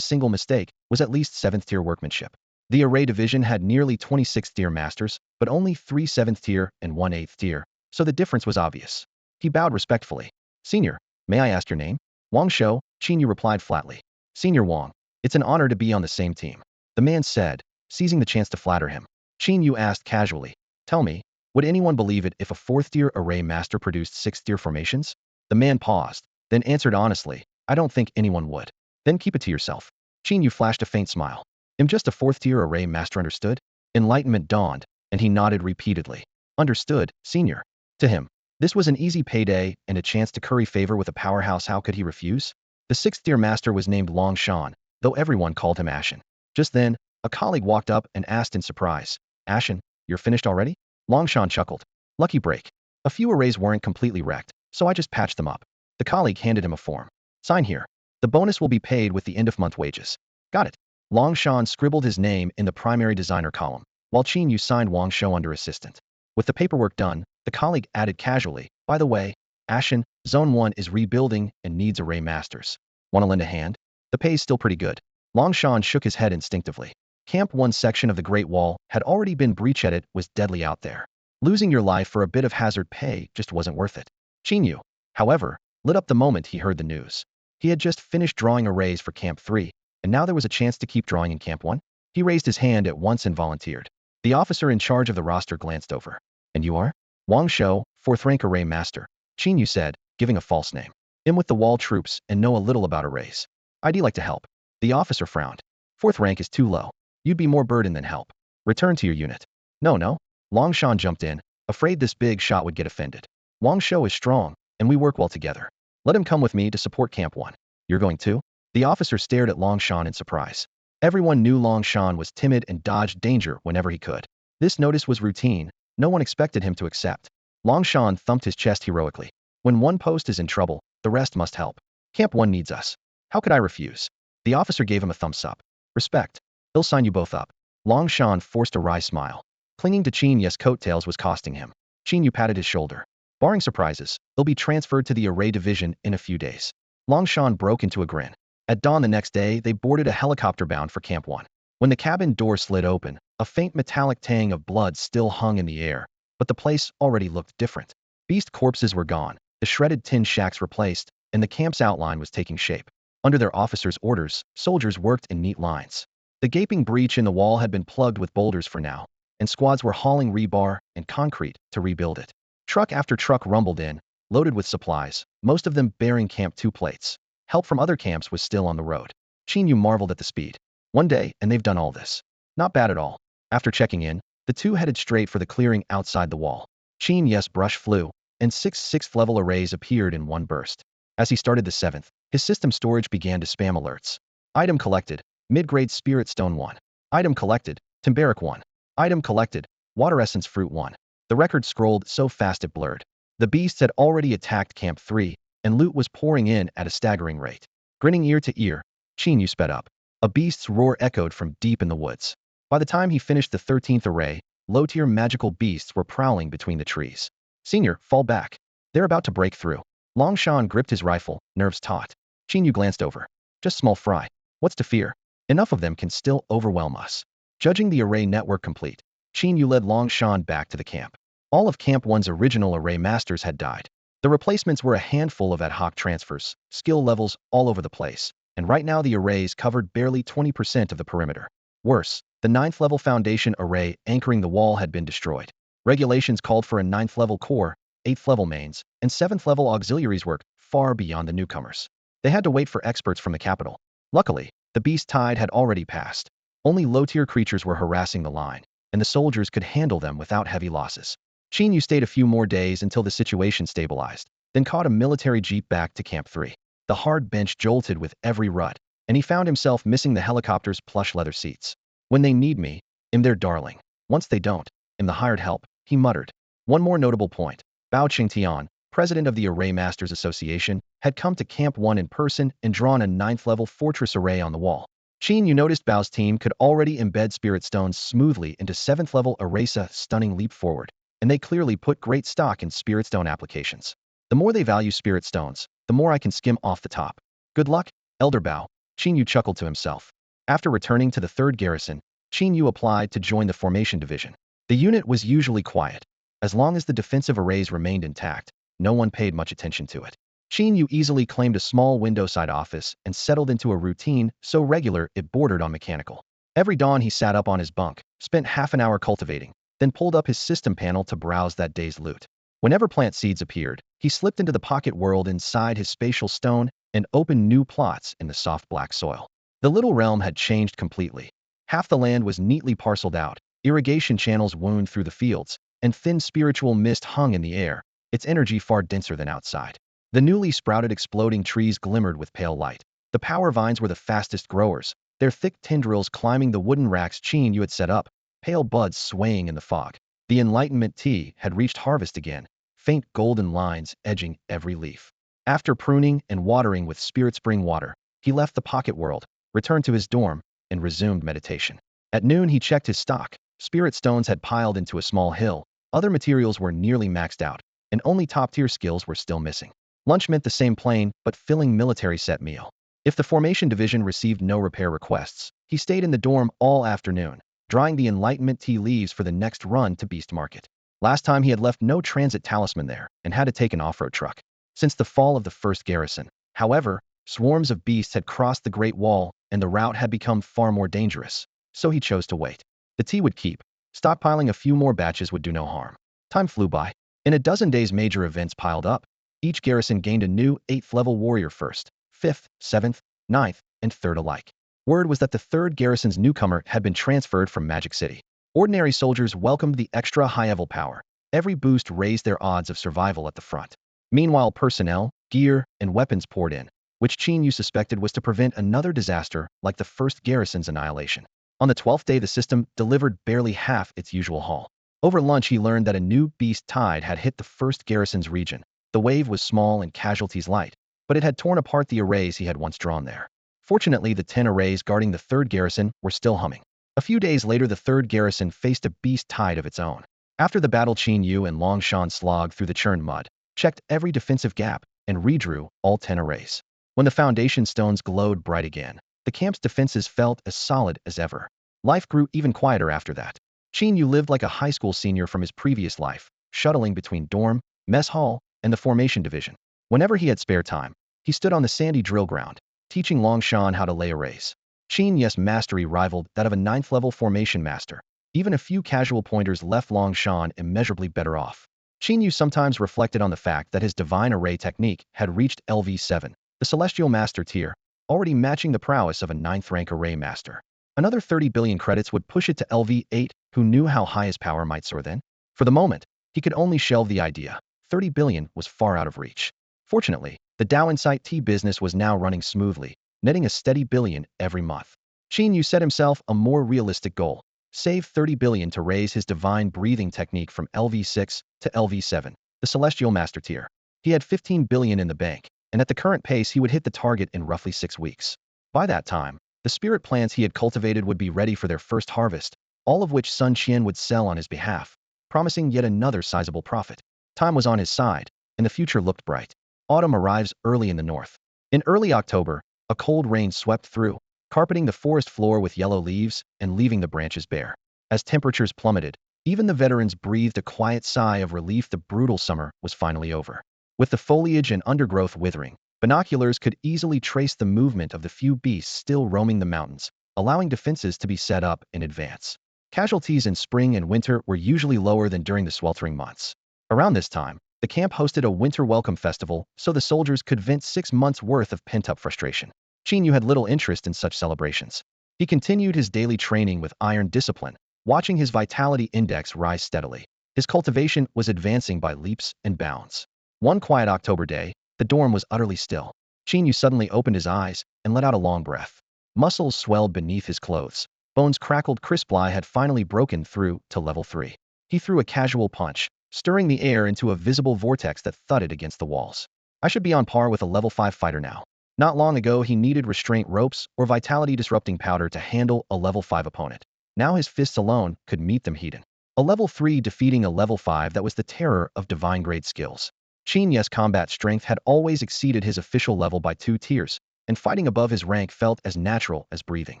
A: single mistake was at least 7th-tier workmanship. The array division had nearly 26th-tier masters, but only 3 7th-tier and 1 8th-tier, so the difference was obvious. He bowed respectfully. Senior, may I ask your name? Wang Shou, Qin Yu replied flatly. Senior Wang, it's an honor to be on the same team, the man said, seizing the chance to flatter him. Qin Yu asked casually, tell me, would anyone believe it if a 4th-tier array master produced 6th-tier formations? The man paused, then answered honestly, I don't think anyone would. Then keep it to yourself. Qin Yu flashed a faint smile. I'm just a 4th-tier array master, understood? Enlightenment dawned, and he nodded repeatedly. Understood, senior. To him, this was an easy payday and a chance to curry favor with a powerhouse. How could he refuse? The 6th-tier master was named Long Shan, though everyone called him Ashen. Just then, a colleague walked up and asked in surprise, Ashen, you're finished already? Long Shan chuckled. Lucky break. A few arrays weren't completely wrecked, so I just patched them up. The colleague handed him a form. Sign here. The bonus will be paid with the end-of-month wages. Got it. Long Shan scribbled his name in the primary designer column, while Qin Yu signed Wang Shou under assistant. With the paperwork done, the colleague added casually, by the way, Ashen, Zone 1 is rebuilding and needs array masters. Want to lend a hand? The pay's still pretty good. Long Shan shook his head instinctively. Camp 1 section of the Great Wall had already been breached. It was deadly out there. Losing your life for a bit of hazard pay just wasn't worth it. Qin Yu, however, lit up the moment he heard the news. He had just finished drawing arrays for Camp 3, and now there was a chance to keep drawing in Camp 1. He raised his hand at once and volunteered. The officer in charge of the roster glanced over. And you are? Wang Shou, 4th rank array master, Qin Yu said, giving a false name. I'm with the wall troops and know a little about arrays. I'd like to help. The officer frowned. 4th rank is too low. You'd be more burden than help. Return to your unit. No. Long Shan jumped in, afraid this big shot would get offended. Wang Shou is strong, and we work well together. Let him come with me to support Camp 1. You're going too? The officer stared at Long Shan in surprise. Everyone knew Long Shan was timid and dodged danger whenever he could. This notice was routine. No one expected him to accept. Long Shan thumped his chest heroically. When one post is in trouble, the rest must help. Camp 1 needs us. How could I refuse? The officer gave him a thumbs up. Respect. He'll sign you both up. Long Shan forced a wry smile. Clinging to Qin Yu's coattails was costing him. Qin Yu patted his shoulder. Barring surprises, they'll be transferred to the array division in a few days. Long Shan broke into a grin. At dawn the next day, they boarded a helicopter bound for Camp 1. When the cabin door slid open, a faint metallic tang of blood still hung in the air, but the place already looked different. Beast corpses were gone, the shredded tin shacks replaced, and the camp's outline was taking shape. Under their officers' orders, soldiers worked in neat lines. The gaping breach in the wall had been plugged with boulders for now, and squads were hauling rebar and concrete to rebuild it. Truck after truck rumbled in, loaded with supplies, most of them bearing Camp 2 plates. Help from other camps was still on the road. Qin Yu marveled at the speed. One day, and they've done all this. Not bad at all. After checking in, the two headed straight for the clearing outside the wall. Qin Yu's brush flew, and 6 6th-level arrays appeared in one burst. As he started the 7th, his system storage began to spam alerts. Item collected, mid-grade spirit stone 1. Item collected, Timberic 1. Item collected, water essence fruit 1. The record scrolled so fast it blurred. The beasts had already attacked Camp 3, and loot was pouring in at a staggering rate. Grinning ear to ear, Qin Yu sped up. A beast's roar echoed from deep in the woods. By the time he finished the 13th array, low-tier magical beasts were prowling between the trees. Senior, fall back. They're about to break through. Long Shan gripped his rifle, nerves taut. Qin Yu glanced over. Just small fry. What's to fear? Enough of them can still overwhelm us. Judging the array network complete, Qin Yu led Long Shan back to the camp. All of Camp 1's original array masters had died. The replacements were a handful of ad hoc transfers, skill levels all over the place, and right now the arrays covered barely 20% of the perimeter. Worse, the 9th level foundation array anchoring the wall had been destroyed. Regulations called for a 9th level core, 8th level mains, and 7th level auxiliaries work far beyond the newcomers. They had to wait for experts from the capital. Luckily, the beast tide had already passed. Only low-tier creatures were harassing the line, and the soldiers could handle them without heavy losses. Qin Yu stayed a few more days until the situation stabilized, then caught a military jeep back to Camp 3. The hard bench jolted with every rut, and he found himself missing the helicopter's plush leather seats. When they need me, I'm their darling. Once they don't, I'm the hired help, he muttered. One more notable point. Bao Qingtian, president of the Array Masters Association, had come to Camp 1 in person and drawn a 9th level fortress array on the wall. Qin Yu noticed Bao's team could already embed spirit stones smoothly into 7th level arrays, a stunning leap forward. and they clearly put great stock in spirit stone applications. The more they value spirit stones, the more I can skim off the top. Good luck, Elder Bao, Qin Yu chuckled to himself. After returning to the 3rd garrison, Qin Yu applied to join the formation division. The unit was usually quiet. As long as the defensive arrays remained intact, no one paid much attention to it. Qin Yu easily claimed a small window-side office and settled into a routine so regular it bordered on mechanical. Every dawn he sat up on his bunk, spent half an hour cultivating, then pulled up his system panel to browse that day's loot. Whenever plant seeds appeared, he slipped into the pocket world inside his spatial stone and opened new plots in the soft black soil. The little realm had changed completely. Half the land was neatly parceled out, irrigation channels wound through the fields, and thin spiritual mist hung in the air, its energy far denser than outside. The newly sprouted exploding trees glimmered with pale light. The power vines were the fastest growers, their thick tendrils climbing the wooden racks Qin Yu had set up, pale buds swaying in the fog. The Enlightenment tea had reached harvest again, faint golden lines edging every leaf. After pruning and watering with spirit spring water, he left the pocket world, returned to his dorm, and resumed meditation. At noon he checked his stock. Spirit stones had piled into a small hill, other materials were nearly maxed out, and only top-tier skills were still missing. Lunch meant the same plain, but filling military set meal. If the formation division received no repair requests, he stayed in the dorm all afternoon, drying the Enlightenment tea leaves for the next run to Beast Market. Last time he had left no transit talisman there and had to take an off-road truck. Since the fall of the 1st garrison, however, swarms of beasts had crossed the Great Wall and the route had become far more dangerous, so he chose to wait. The tea would keep. Stockpiling a few more batches would do no harm. Time flew by. In a dozen days major events piled up. Each garrison gained a new 8th-level warrior 1st, 5th, 7th, 9th, and 3rd alike. Word was that the 3rd garrison's newcomer had been transferred from Magic City. Ordinary soldiers welcomed the extra high-level power. Every boost raised their odds of survival at the front. Meanwhile, personnel, gear, and weapons poured in, which Qin Yu suspected was to prevent another disaster like the 1st garrison's annihilation. On the 12th day, the system delivered barely half its usual haul. Over lunch, he learned that a new beast tide had hit the 1st garrison's region. The wave was small and casualties light, but it had torn apart the arrays he had once drawn there. Fortunately, the 10 arrays guarding the 3rd garrison were still humming. A few days later, the 3rd garrison faced a beast tide of its own. After the battle, Qin Yu and Longshan slogged through the churned mud, checked every defensive gap, and redrew all 10 arrays. When the foundation stones glowed bright again, the camp's defenses felt as solid as ever. Life grew even quieter after that. Qin Yu lived like a high school senior from his previous life, shuttling between dorm, mess hall, and the formation division. Whenever he had spare time, he stood on the sandy drill ground, teaching Longshan how to lay arrays. Qin Yu's mastery rivaled that of a 9th-level formation master. Even a few casual pointers left Longshan immeasurably better off. Qin Yu sometimes reflected on the fact that his divine array technique had reached LV7, the celestial master tier, already matching the prowess of a 9th-rank array master. Another 30 billion credits would push it to LV8. Who knew how high his power might soar then? For the moment, he could only shelve the idea. 30 billion was far out of reach. Fortunately, the Dao Insight tea business was now running smoothly, netting a steady billion every month. Qin Yu set himself a more realistic goal: save 30 billion to raise his divine breathing technique from LV6 to LV7, the celestial master tier. He had 15 billion in the bank, and at the current pace he would hit the target in roughly 6 weeks. By that time, the spirit plants he had cultivated would be ready for their first harvest, all of which Sun Qian would sell on his behalf, promising yet another sizable profit. Time was on his side, and the future looked bright. Autumn arrives early in the north. In early October, a cold rain swept through, carpeting the forest floor with yellow leaves and leaving the branches bare. As temperatures plummeted, even the veterans breathed a quiet sigh of relief. The brutal summer was finally over. With the foliage and undergrowth withering, binoculars could easily trace the movement of the few beasts still roaming the mountains, allowing defenses to be set up in advance. Casualties in spring and winter were usually lower than during the sweltering months. Around this time, the camp hosted a winter welcome festival so the soldiers could vent 6 months' worth of pent-up frustration. Qin Yu had little interest in such celebrations. He continued his daily training with iron discipline, watching his vitality index rise steadily. His cultivation was advancing by leaps and bounds. One quiet October day, the dorm was utterly still. Qin Yu suddenly opened his eyes and let out a long breath. Muscles swelled beneath his clothes. Bones crackled. Crisply had finally broken through to level 3. He threw a casual punch, stirring the air into a visible vortex that thudded against the walls. I should be on par with a level 5 fighter now. Not long ago, he needed restraint ropes or vitality-disrupting powder to handle a level 5 opponent. Now his fists alone could meet them heated. A level 3 defeating a level 5 that was the terror of divine grade skills. Qin Yu's combat strength had always exceeded his official level by 2 tiers, and fighting above his rank felt as natural as breathing.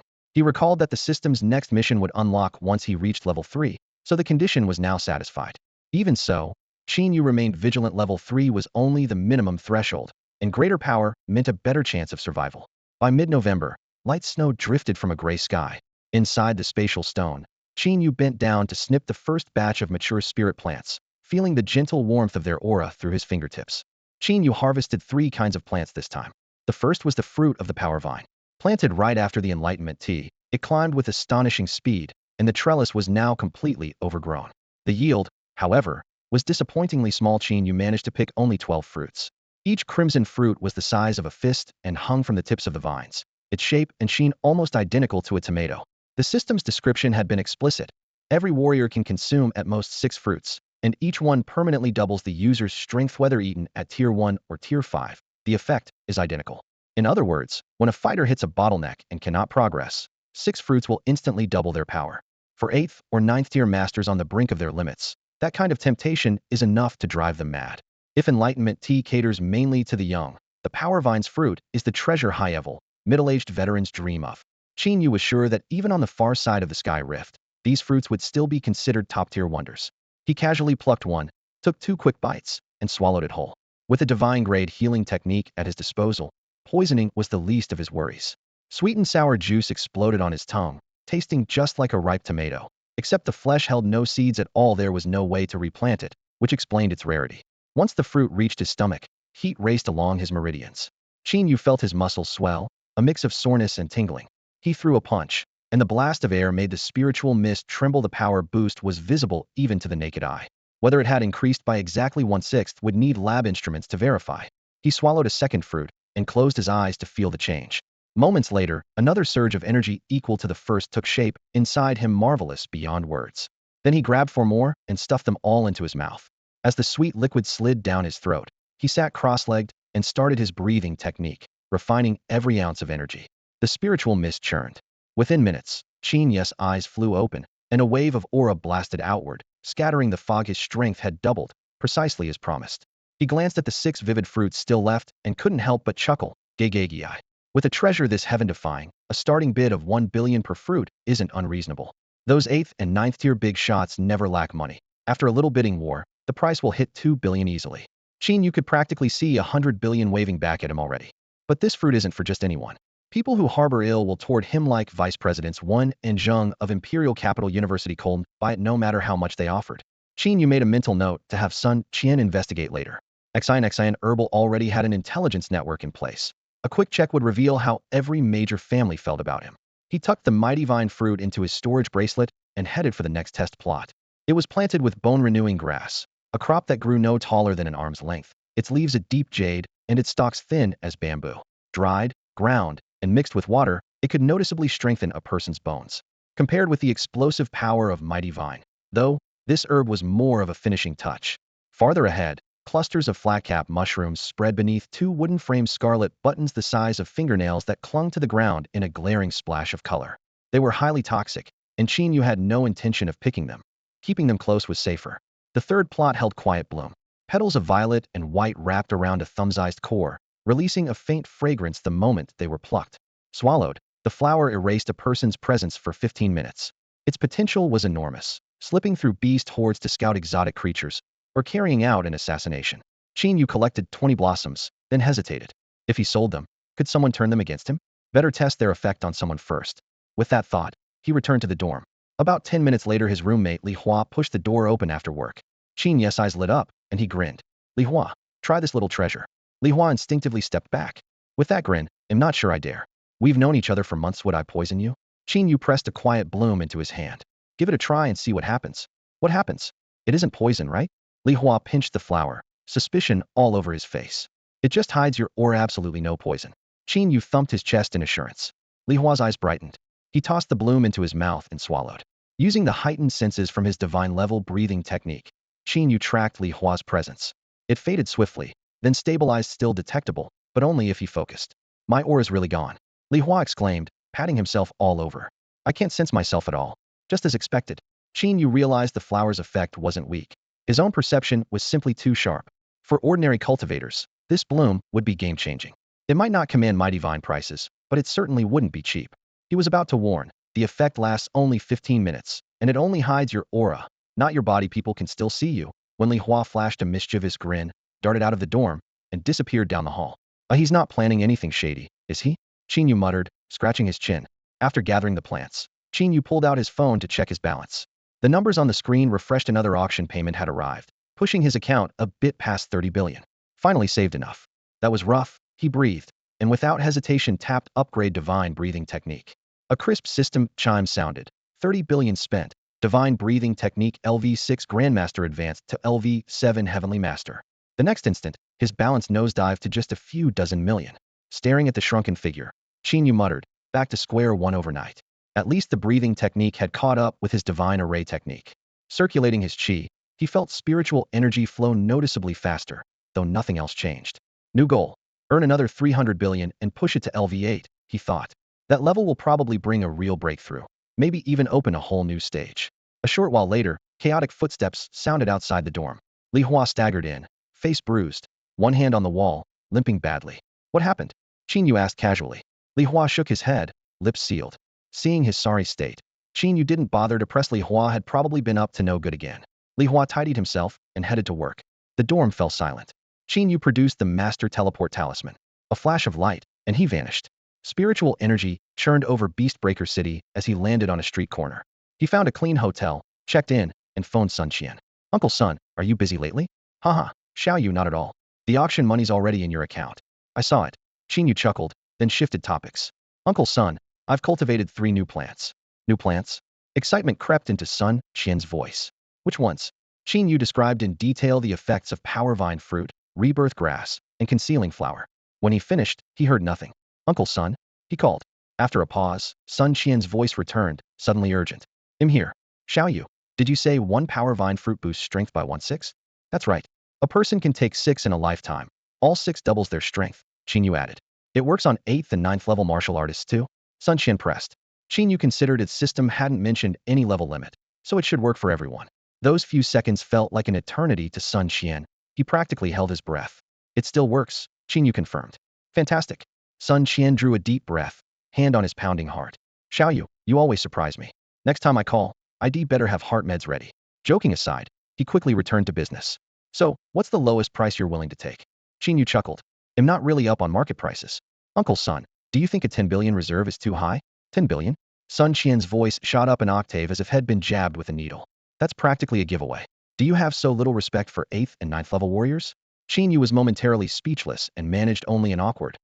A: He recalled that the system's next mission would unlock once he reached level 3, so the condition was now satisfied. Even so, Qin Yu remained vigilant. Level 3 was only the minimum threshold, and greater power meant a better chance of survival. By mid-November, light snow drifted from a gray sky. Inside the spatial stone, Qin Yu bent down to snip the first batch of mature spirit plants, feeling the gentle warmth of their aura through his fingertips. Qin Yu harvested 3 kinds of plants this time. The first was the fruit of the power vine. Planted right after the enlightenment tea, it climbed with astonishing speed, and the trellis was now completely overgrown. The yield, however, was disappointingly small. Qin Yu managed to pick only 12 fruits. Each crimson fruit was the size of a fist and hung from the tips of the vines, its shape and sheen almost identical to a tomato. The system's description had been explicit. Every warrior can consume at most 6 fruits, and each one permanently doubles the user's strength whether eaten at tier 1 or tier 5. The effect is identical. In other words, when a fighter hits a bottleneck and cannot progress, 6 fruits will instantly double their power. For 8th or 9th tier masters on the brink of their limits, that kind of temptation is enough to drive them mad. If enlightenment tea caters mainly to the young, the power vine's fruit is the treasure high-level, middle-aged veterans dream of. Qin Yu was sure that even on the far side of the sky rift, these fruits would still be considered top-tier wonders. He casually plucked one, took 2 quick bites, and swallowed it whole. With a divine-grade healing technique at his disposal, poisoning was the least of his worries. Sweet and sour juice exploded on his tongue, tasting just like a ripe tomato. Except the flesh held no seeds at all. There was no way to replant it, which explained its rarity. Once the fruit reached his stomach, heat raced along his meridians. Qin Yu felt his muscles swell, a mix of soreness and tingling. He threw a punch, and the blast of air made the spiritual mist tremble. The power boost was visible even to the naked eye. Whether it had increased by exactly 1/6 would need lab instruments to verify. He swallowed a second fruit and closed his eyes to feel the change. Moments later, another surge of energy equal to the first took shape inside him, marvelous beyond words. Then he grabbed 4 more and stuffed them all into his mouth. As the sweet liquid slid down his throat, he sat cross-legged and started his breathing technique, refining every ounce of energy. The spiritual mist churned. Within minutes, Qin Yu's eyes flew open, and a wave of aura blasted outward, scattering the fog. His strength had doubled, precisely as promised. He glanced at the 6 vivid fruits still left and couldn't help but chuckle. Gegegi. With a treasure this heaven-defying, a starting bid of 1 billion per fruit isn't unreasonable. Those 8th and 9th tier big shots never lack money. After a little bidding war, the price will hit 2 billion easily. Qin Yu could practically see 100 billion waving back at him already. But this fruit isn't for just anyone. People who harbor ill will toward him like Vice Presidents Wen and Zheng of Imperial Capital University couldn't buy it no matter how much they offered. Qin Yu made a mental note to have Sun Qian investigate later. Xian Herbal already had an intelligence network in place. A quick check would reveal how every major family felt about him. He tucked the mighty vine fruit into his storage bracelet and headed for the next test plot. It was planted with bone-renewing grass, a crop that grew no taller than an arm's length, its leaves a deep jade, and its stalks thin as bamboo. Dried, ground, and mixed with water, it could noticeably strengthen a person's bones. Compared with the explosive power of mighty vine, though, this herb was more of a finishing touch. Farther ahead, clusters of flat-cap mushrooms spread beneath 2 wooden frame scarlet buttons the size of fingernails that clung to the ground in a glaring splash of color. They were highly toxic, and Qin Yu had no intention of picking them. Keeping them close was safer. The third plot held quiet bloom. Petals of violet and white wrapped around a thumb-sized core, releasing a faint fragrance the moment they were plucked. Swallowed, the flower erased a person's presence for 15 minutes. Its potential was enormous, slipping through beast hordes to scout exotic creatures, or carrying out an assassination. Qin Yu collected 20 blossoms, then hesitated. If he sold them, could someone turn them against him? Better test their effect on someone first. With that thought, he returned to the dorm. About 10 minutes later, his roommate Li Hua pushed the door open after work. Qin Yu's eyes lit up, and he grinned. Li Hua, try this little treasure. Li Hua instinctively stepped back. With that grin, I'm not sure I dare. We've known each other for months. Would I poison you? Qin Yu pressed a quiet bloom into his hand. Give it a try and see what happens. What happens? It isn't poison, right? Li Hua pinched the flower, suspicion all over his face. It just hides your aura. Absolutely no poison. Qin Yu thumped his chest in assurance. Li Hua's eyes brightened. He tossed the bloom into his mouth and swallowed. Using the heightened senses from his divine-level breathing technique, Qin Yu tracked Li Hua's presence. It faded swiftly, then stabilized, still detectable, but only if he focused. My aura's really gone. Li Hua exclaimed, patting himself all over. I can't sense myself at all. Just as expected. Qin Yu realized the flower's effect wasn't weak. His own perception was simply too sharp. For ordinary cultivators, this bloom would be game-changing. It might not command mighty vine prices, but it certainly wouldn't be cheap. He was about to warn, the effect lasts only 15 minutes, and it only hides your aura, not your body. People can still see you, when Li Hua flashed a mischievous grin, darted out of the dorm, and disappeared down the hall. He's not planning anything shady, is he? Qin Yu muttered, scratching his chin. After gathering the plants, Qin Yu pulled out his phone to check his balance. The numbers on the screen refreshed. Another auction payment had arrived, pushing his account a bit past 30 billion. Finally saved enough. That was rough, he breathed, and without hesitation tapped upgrade divine breathing technique. A crisp system chime sounded. 30 billion spent. Divine breathing technique LV6 Grandmaster advanced to LV7 Heavenly Master. The next instant, his balance nosedived to just a few dozen million. Staring at the shrunken figure, Qin Yu muttered, back to square one overnight. At least the breathing technique had caught up with his divine array technique. Circulating his qi, he felt spiritual energy flow noticeably faster, though nothing else changed. New goal. Earn another 300 billion and push it to LV8, he thought. That level will probably bring a real breakthrough. Maybe even open a whole new stage. A short while later, chaotic footsteps sounded outside the dorm. Li Hua staggered in, face bruised, one hand on the wall, limping badly. What happened? Qin Yu asked casually. Li Hua shook his head, lips sealed. Seeing his sorry state, Qin Yu didn't bother to press. Li Hua had probably been up to no good again. Li Hua tidied himself and headed to work. The dorm fell silent. Qin Yu produced the master teleport talisman. A flash of light, and he vanished. Spiritual energy churned over Beastbreaker City as he landed on a street corner. He found a clean hotel, checked in, and phoned Sun Qian. Uncle Sun, are you busy lately? Haha, Xiao Yu, not at all. The auction money's already in your account. I saw it. Qin Yu chuckled, then shifted topics. Uncle Sun, I've cultivated 3 new plants. New plants? Excitement crept into Sun Qian's voice. Which ones? Qin Yu described in detail the effects of power vine fruit, rebirth grass, and concealing flower. When he finished, he heard nothing. Uncle Sun, he called. After a pause, Sun Qian's voice returned, suddenly urgent. I'm here. Xiao Yu, did you say 1 power vine fruit boosts strength by 1/6? That's right. A person can take 6 in a lifetime. All 6 doubles their strength, Qin Yu added. It works on 8th and 9th level martial artists too? Sun Qian pressed. Qin Yu considered its system hadn't mentioned any level limit, so it should work for everyone. Those few seconds felt like an eternity to Sun Qian. He practically held his breath. It still works, Qin Yu confirmed. Fantastic. Sun Qian drew a deep breath, hand on his pounding heart. Xiao Yu, you always surprise me. Next time I call, I'd better have heart meds ready. Joking aside, he quickly returned to business. So, what's the lowest price you're willing to take? Qin Yu chuckled. I'm not really up on market prices. Uncle Sun, do you think a 10 billion reserve is too high? 10 billion? Sun Qian's voice shot up an octave as if had been jabbed with a needle. That's practically a giveaway. Do you have so little respect for 8th and 9th level warriors? Qin Yu was momentarily speechless and managed only an awkward,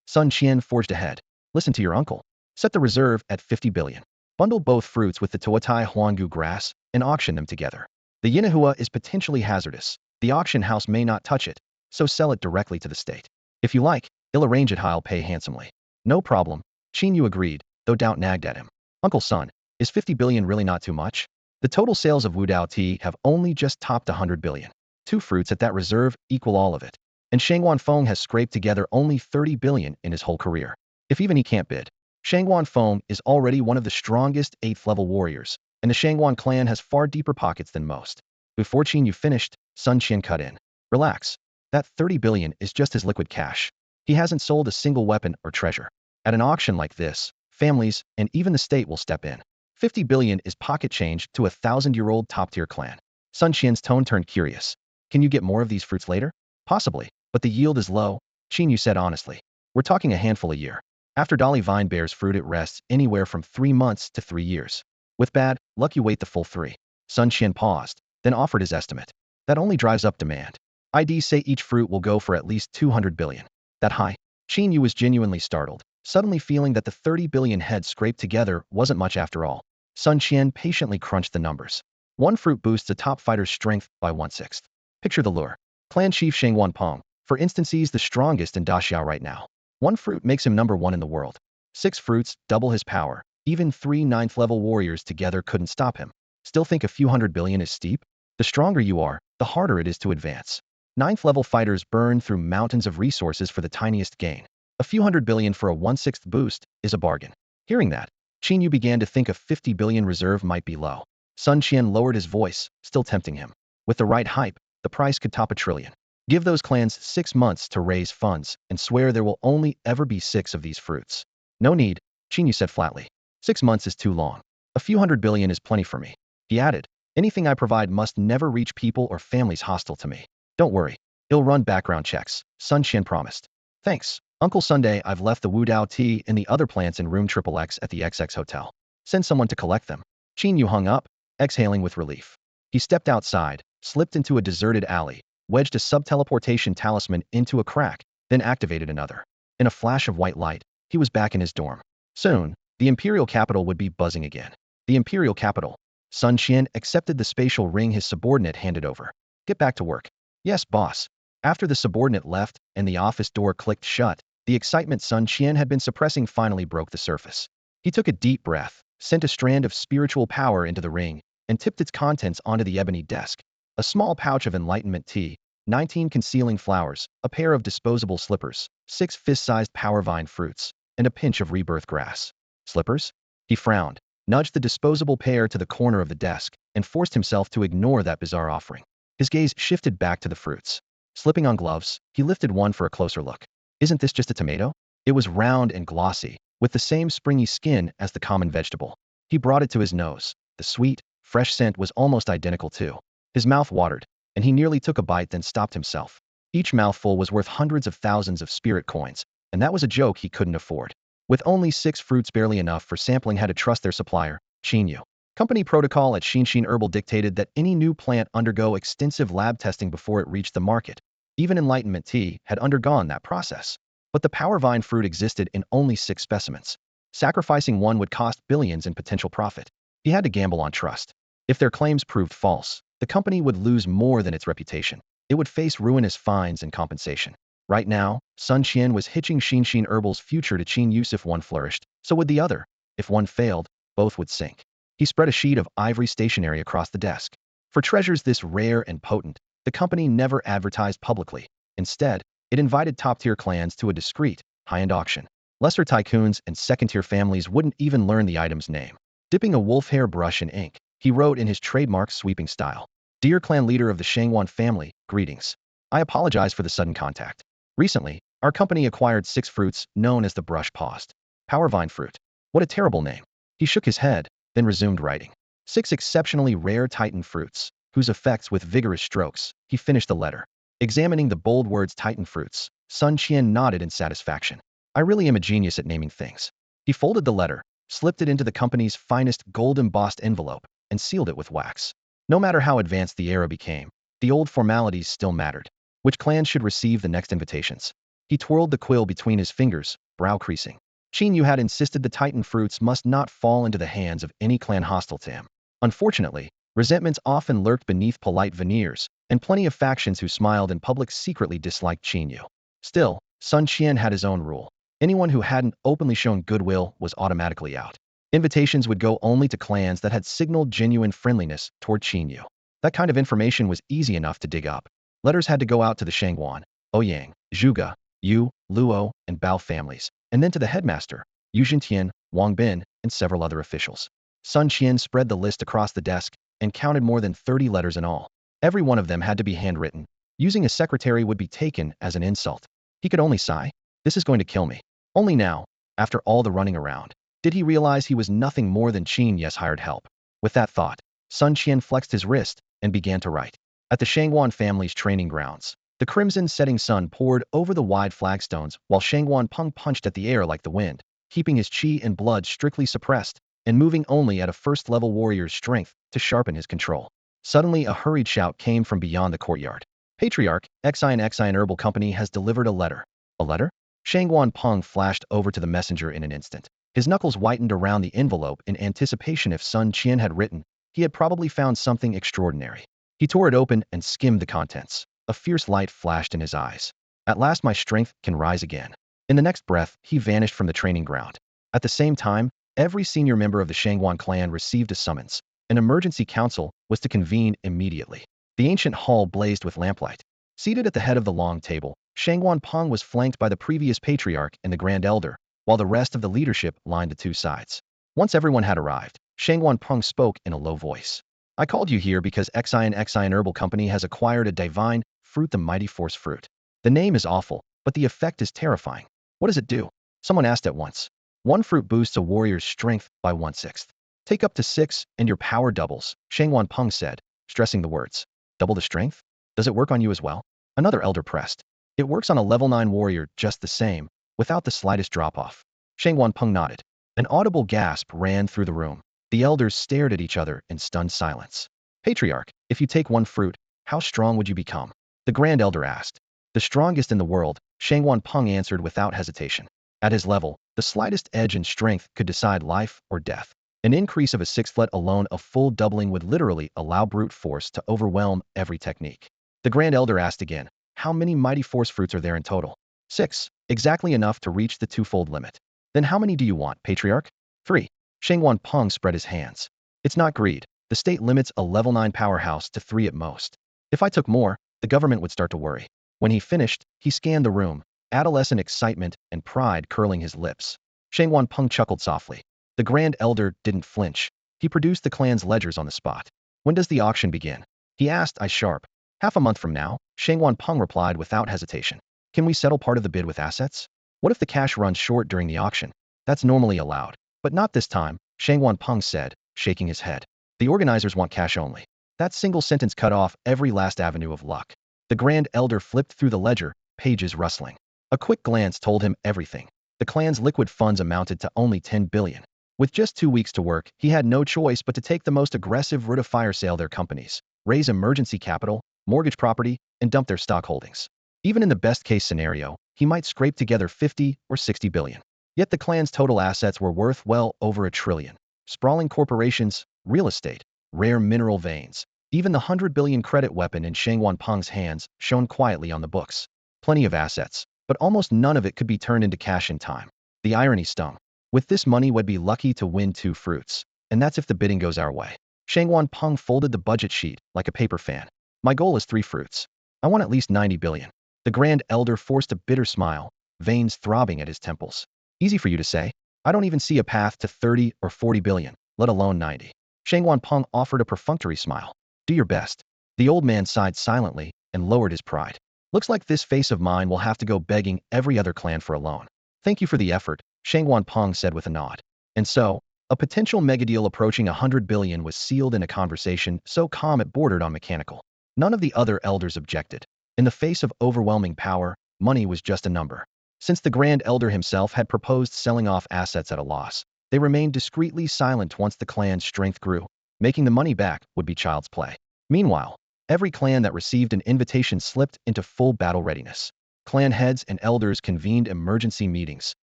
A: Sun Qian forged ahead. Listen to your uncle. Set the reserve at 50 billion. Bundle both fruits with the Tuatai Huanggu grass and auction them together. The Yinahua is potentially hazardous. The auction house may not touch it, so sell it directly to the state. If you like, I'll arrange it. I'll pay handsomely. No problem. Qin Yu agreed, though doubt nagged at him. Uncle Sun, is 50 billion really not too much? The total sales of Wudao tea have only just topped 100 billion. 2 fruits at that reserve equal all of it. And Shangguan Feng has scraped together only 30 billion in his whole career. If even he can't bid. Shangguan Feng is already one of the strongest 8th level warriors, and the Shangguan clan has far deeper pockets than most. Before Qin Yu finished, Sun Qian cut in. Relax. That 30 billion is just his liquid cash. He hasn't sold a single weapon or treasure. At an auction like this, families and even the state will step in. 50 billion is pocket change to a 1,000-year-old top-tier clan. Sun Qian's tone turned curious. Can you get more of these fruits later? Possibly, but the yield is low, Qin Yu said honestly. We're talking a handful a year. After Dolly Vine bears fruit, it rests anywhere from 3 months to 3 years. With bad luck, you wait the full 3. Sun Qian paused, then offered his estimate. That only drives up demand. I'd say each fruit will go for at least 200 billion. That high? Qin Yu was genuinely startled, suddenly feeling that the 30 billion head scraped together wasn't much after all. Sun Qian patiently crunched the numbers. 1 fruit boosts a top fighter's strength by 1/6. Picture the lure. Clan Chief Shangguan Peng, for instance, he's the strongest in Daxiao right now. 1 fruit makes him number 1 in the world. 6 fruits double his power. Even 3 9th level warriors together couldn't stop him. Still think a few hundred billion is steep? The stronger you are, the harder it is to advance. 9th level fighters burn through mountains of resources for the tiniest gain. A few hundred billion for a 1/6 boost is a bargain. Hearing that, Qin Yu began to think a 50 billion reserve might be low. Sun Qian lowered his voice, still tempting him. With the right hype, the price could top 1 trillion. Give those clans 6 months to raise funds and swear there will only ever be 6 of these fruits. No need, Qin Yu said flatly. 6 months is too long. A few hundred billion is plenty for me. He added, anything I provide must never reach people or families hostile to me. Don't worry. He'll run background checks, Sun Qian promised. Thanks, Uncle Sunday. I've left the Wudao tea and the other plants in room XXX at the XX hotel. Send someone to collect them. Qin Yu hung up, exhaling with relief. He stepped outside, slipped into a deserted alley, wedged a sub-teleportation talisman into a crack, then activated another. In a flash of white light, he was back in his dorm. Soon, the Imperial capital would be buzzing again. The Imperial capital. Sun Qian accepted the spatial ring his subordinate handed over. Get back to work. Yes, boss. After the subordinate left and the office door clicked shut, the excitement Sun Qian had been suppressing finally broke the surface. He took a deep breath, sent a strand of spiritual power into the ring, and tipped its contents onto the ebony desk. A small pouch of enlightenment tea, 19 concealing flowers, a pair of disposable slippers, 6 fist-sized power vine fruits, and a pinch of rebirth grass. Slippers? He frowned, nudged the disposable pair to the corner of the desk, and forced himself to ignore that bizarre offering. His gaze shifted back to the fruits. Slipping on gloves, he lifted one for a closer look. Isn't this just a tomato? It was round and glossy, with the same springy skin as the common vegetable. He brought it to his nose. The sweet, fresh scent was almost identical too. His mouth watered, and he nearly took a bite then stopped himself. Each mouthful was worth hundreds of thousands of spirit coins, and that was a joke he couldn't afford. With only 6 fruits barely enough for sampling had to trust their supplier, Qin Yu. Company protocol at Xinshin Herbal dictated that any new plant undergo extensive lab testing before it reached the market. Even enlightenment tea had undergone that process. But the power vine fruit existed in only 6 specimens. Sacrificing one would cost billions in potential profit. He had to gamble on trust. If their claims proved false, the company would lose more than its reputation. It would face ruinous fines and compensation. Right now, Sun Qian was hitching Xinshin Herbal's future to Qin Yu. If one flourished, so would the other. If one failed, both would sink. He spread a sheet of ivory stationery across the desk. For treasures this rare and potent, the company never advertised publicly. Instead, it invited top-tier clans to a discreet, high-end auction. Lesser tycoons and second-tier families wouldn't even learn the item's name. Dipping a wolf hair brush in ink, he wrote in his trademark sweeping style. Dear clan leader of the Shangwan family, greetings. I apologize for the sudden contact. Recently, our company acquired 6 fruits known as the brush paused. Power vine fruit. What a terrible name. He shook his head, then resumed writing. 6 exceptionally rare titan fruits, whose effects with vigorous strokes, he finished the letter. Examining the bold words titan fruits, Sun Qian nodded in satisfaction. I really am a genius at naming things. He folded the letter, slipped it into the company's finest gold-embossed envelope, and sealed it with wax. No matter how advanced the era became, the old formalities still mattered. Which clans should receive the next invitations? He twirled the quill between his fingers, brow creasing. Qin Yu had insisted the titan fruits must not fall into the hands of any clan hostile to him. Unfortunately, resentments often lurked beneath polite veneers, and plenty of factions who smiled in public secretly disliked Qin Yu. Still, Sun Qian had his own rule. Anyone who hadn't openly shown goodwill was automatically out. Invitations would go only to clans that had signaled genuine friendliness toward Qin Yu. That kind of information was easy enough to dig up. Letters had to go out to the Shangwan, Ouyang, Zhuge, Yu, Luo, and Bao families, and then to the headmaster, Yu Xintian, Wang Bin, and several other officials. Sun Qian spread the list across the desk and counted more than 30 letters in all. Every one of them had to be handwritten. Using a secretary would be taken as an insult. He could only sigh. This is going to kill me. Only now, after all the running around, did he realize he was nothing more than Qin Yu's hired help. With that thought, Sun Qian flexed his wrist and began to write. At the Shangwan family's training grounds, the crimson setting sun poured over the wide flagstones while Shangwan Peng punched at the air like the wind, keeping his qi and blood strictly suppressed and moving only at a first-level warrior's strength to sharpen his control. Suddenly, a hurried shout came from beyond the courtyard. Patriarch, Xian Herbal Company has delivered a letter. A letter? Shangwan Peng flashed over to the messenger in an instant. His knuckles whitened around the envelope in anticipation. If Sun Qian had written, he had probably found something extraordinary. He tore it open and skimmed the contents. A fierce light flashed in his eyes. At last my strength can rise again. In the next breath, he vanished from the training ground. At the same time, every senior member of the Shangwan clan received a summons. An emergency council was to convene immediately. The ancient hall blazed with lamplight. Seated at the head of the long table, Shangwan Peng was flanked by the previous patriarch and the grand elder, while the rest of the leadership lined the two sides. Once everyone had arrived, Shangwan Peng spoke in a low voice. I called you here because Xian Herbal Company has acquired a divine fruit, the mighty force fruit. The name is awful, but the effect is terrifying. What does it do? Someone asked at once. One fruit boosts a warrior's strength by 1/6. Take up to 6 and your power doubles, Shang Wanpeng said, stressing the words. Double the strength? Does it work on you as well? Another elder pressed. It works on a level 9 warrior just the same, without the slightest drop-off. Shang Wanpeng nodded. An audible gasp ran through the room. The elders stared at each other in stunned silence. Patriarch, if you take one fruit, how strong would you become? The Grand Elder asked. The strongest in the world, Shang Wanpeng answered without hesitation. At his level, the slightest edge in strength could decide life or death. An increase of a 6th alone, a full doubling, would literally allow brute force to overwhelm every technique. The Grand Elder asked again, how many mighty force fruits are there in total? 6, exactly enough to reach the 2-fold limit. Then how many do you want, Patriarch? 3. Shang Wanpeng spread his hands. It's not greed. The state limits a level 9 powerhouse to 3 at most. If I took more, the government would start to worry. When he finished, he scanned the room, adolescent excitement and pride curling his lips. Shang Wanpeng chuckled softly. The Grand Elder didn't flinch. He produced the clan's ledgers on the spot. When does the auction begin? He asked, eyes sharp. Half a month from now, Shang Wanpeng replied without hesitation. Can we settle part of the bid with assets? What if the cash runs short during the auction? That's normally allowed. But not this time, Shang Wanpeng said, shaking his head. The organizers want cash only. That single sentence cut off every last avenue of luck. The Grand Elder flipped through the ledger, pages rustling. A quick glance told him everything. The clan's liquid funds amounted to only 10 billion. With just 2 weeks to work, he had no choice but to take the most aggressive route of fire sale their companies, raise emergency capital, mortgage property, and dump their stock holdings. Even in the best-case scenario, he might scrape together 50 or 60 billion. Yet the clan's total assets were worth well over 1 trillion. Sprawling corporations, real estate, rare mineral veins. Even the 100 billion credit weapon in Shang Wanpeng's hands shone quietly on the books. Plenty of assets, but almost none of it could be turned into cash in time. The irony stung. With this money, we'd be lucky to win 2 fruits. And that's if the bidding goes our way. Shang Wanpeng folded the budget sheet like a paper fan. My goal is 3 fruits. I want at least 90 billion. The Grand Elder forced a bitter smile, veins throbbing at his temples. Easy for you to say. I don't even see a path to 30 or 40 billion, let alone 90. Shang Wanpeng offered a perfunctory smile. Do your best. The old man sighed silently and lowered his pride. Looks like this face of mine will have to go begging every other clan for a loan. Thank you for the effort, Shang Wanpeng said with a nod. And so, a potential megadeal approaching 100 billion was sealed in a conversation so calm it bordered on mechanical. None of the other elders objected. In the face of overwhelming power, money was just a number. Since the Grand Elder himself had proposed selling off assets at a loss, they remained discreetly silent once the clan's strength grew. Making the money back would be child's play. Meanwhile, every clan that received an invitation slipped into full battle readiness. Clan heads and elders convened emergency meetings,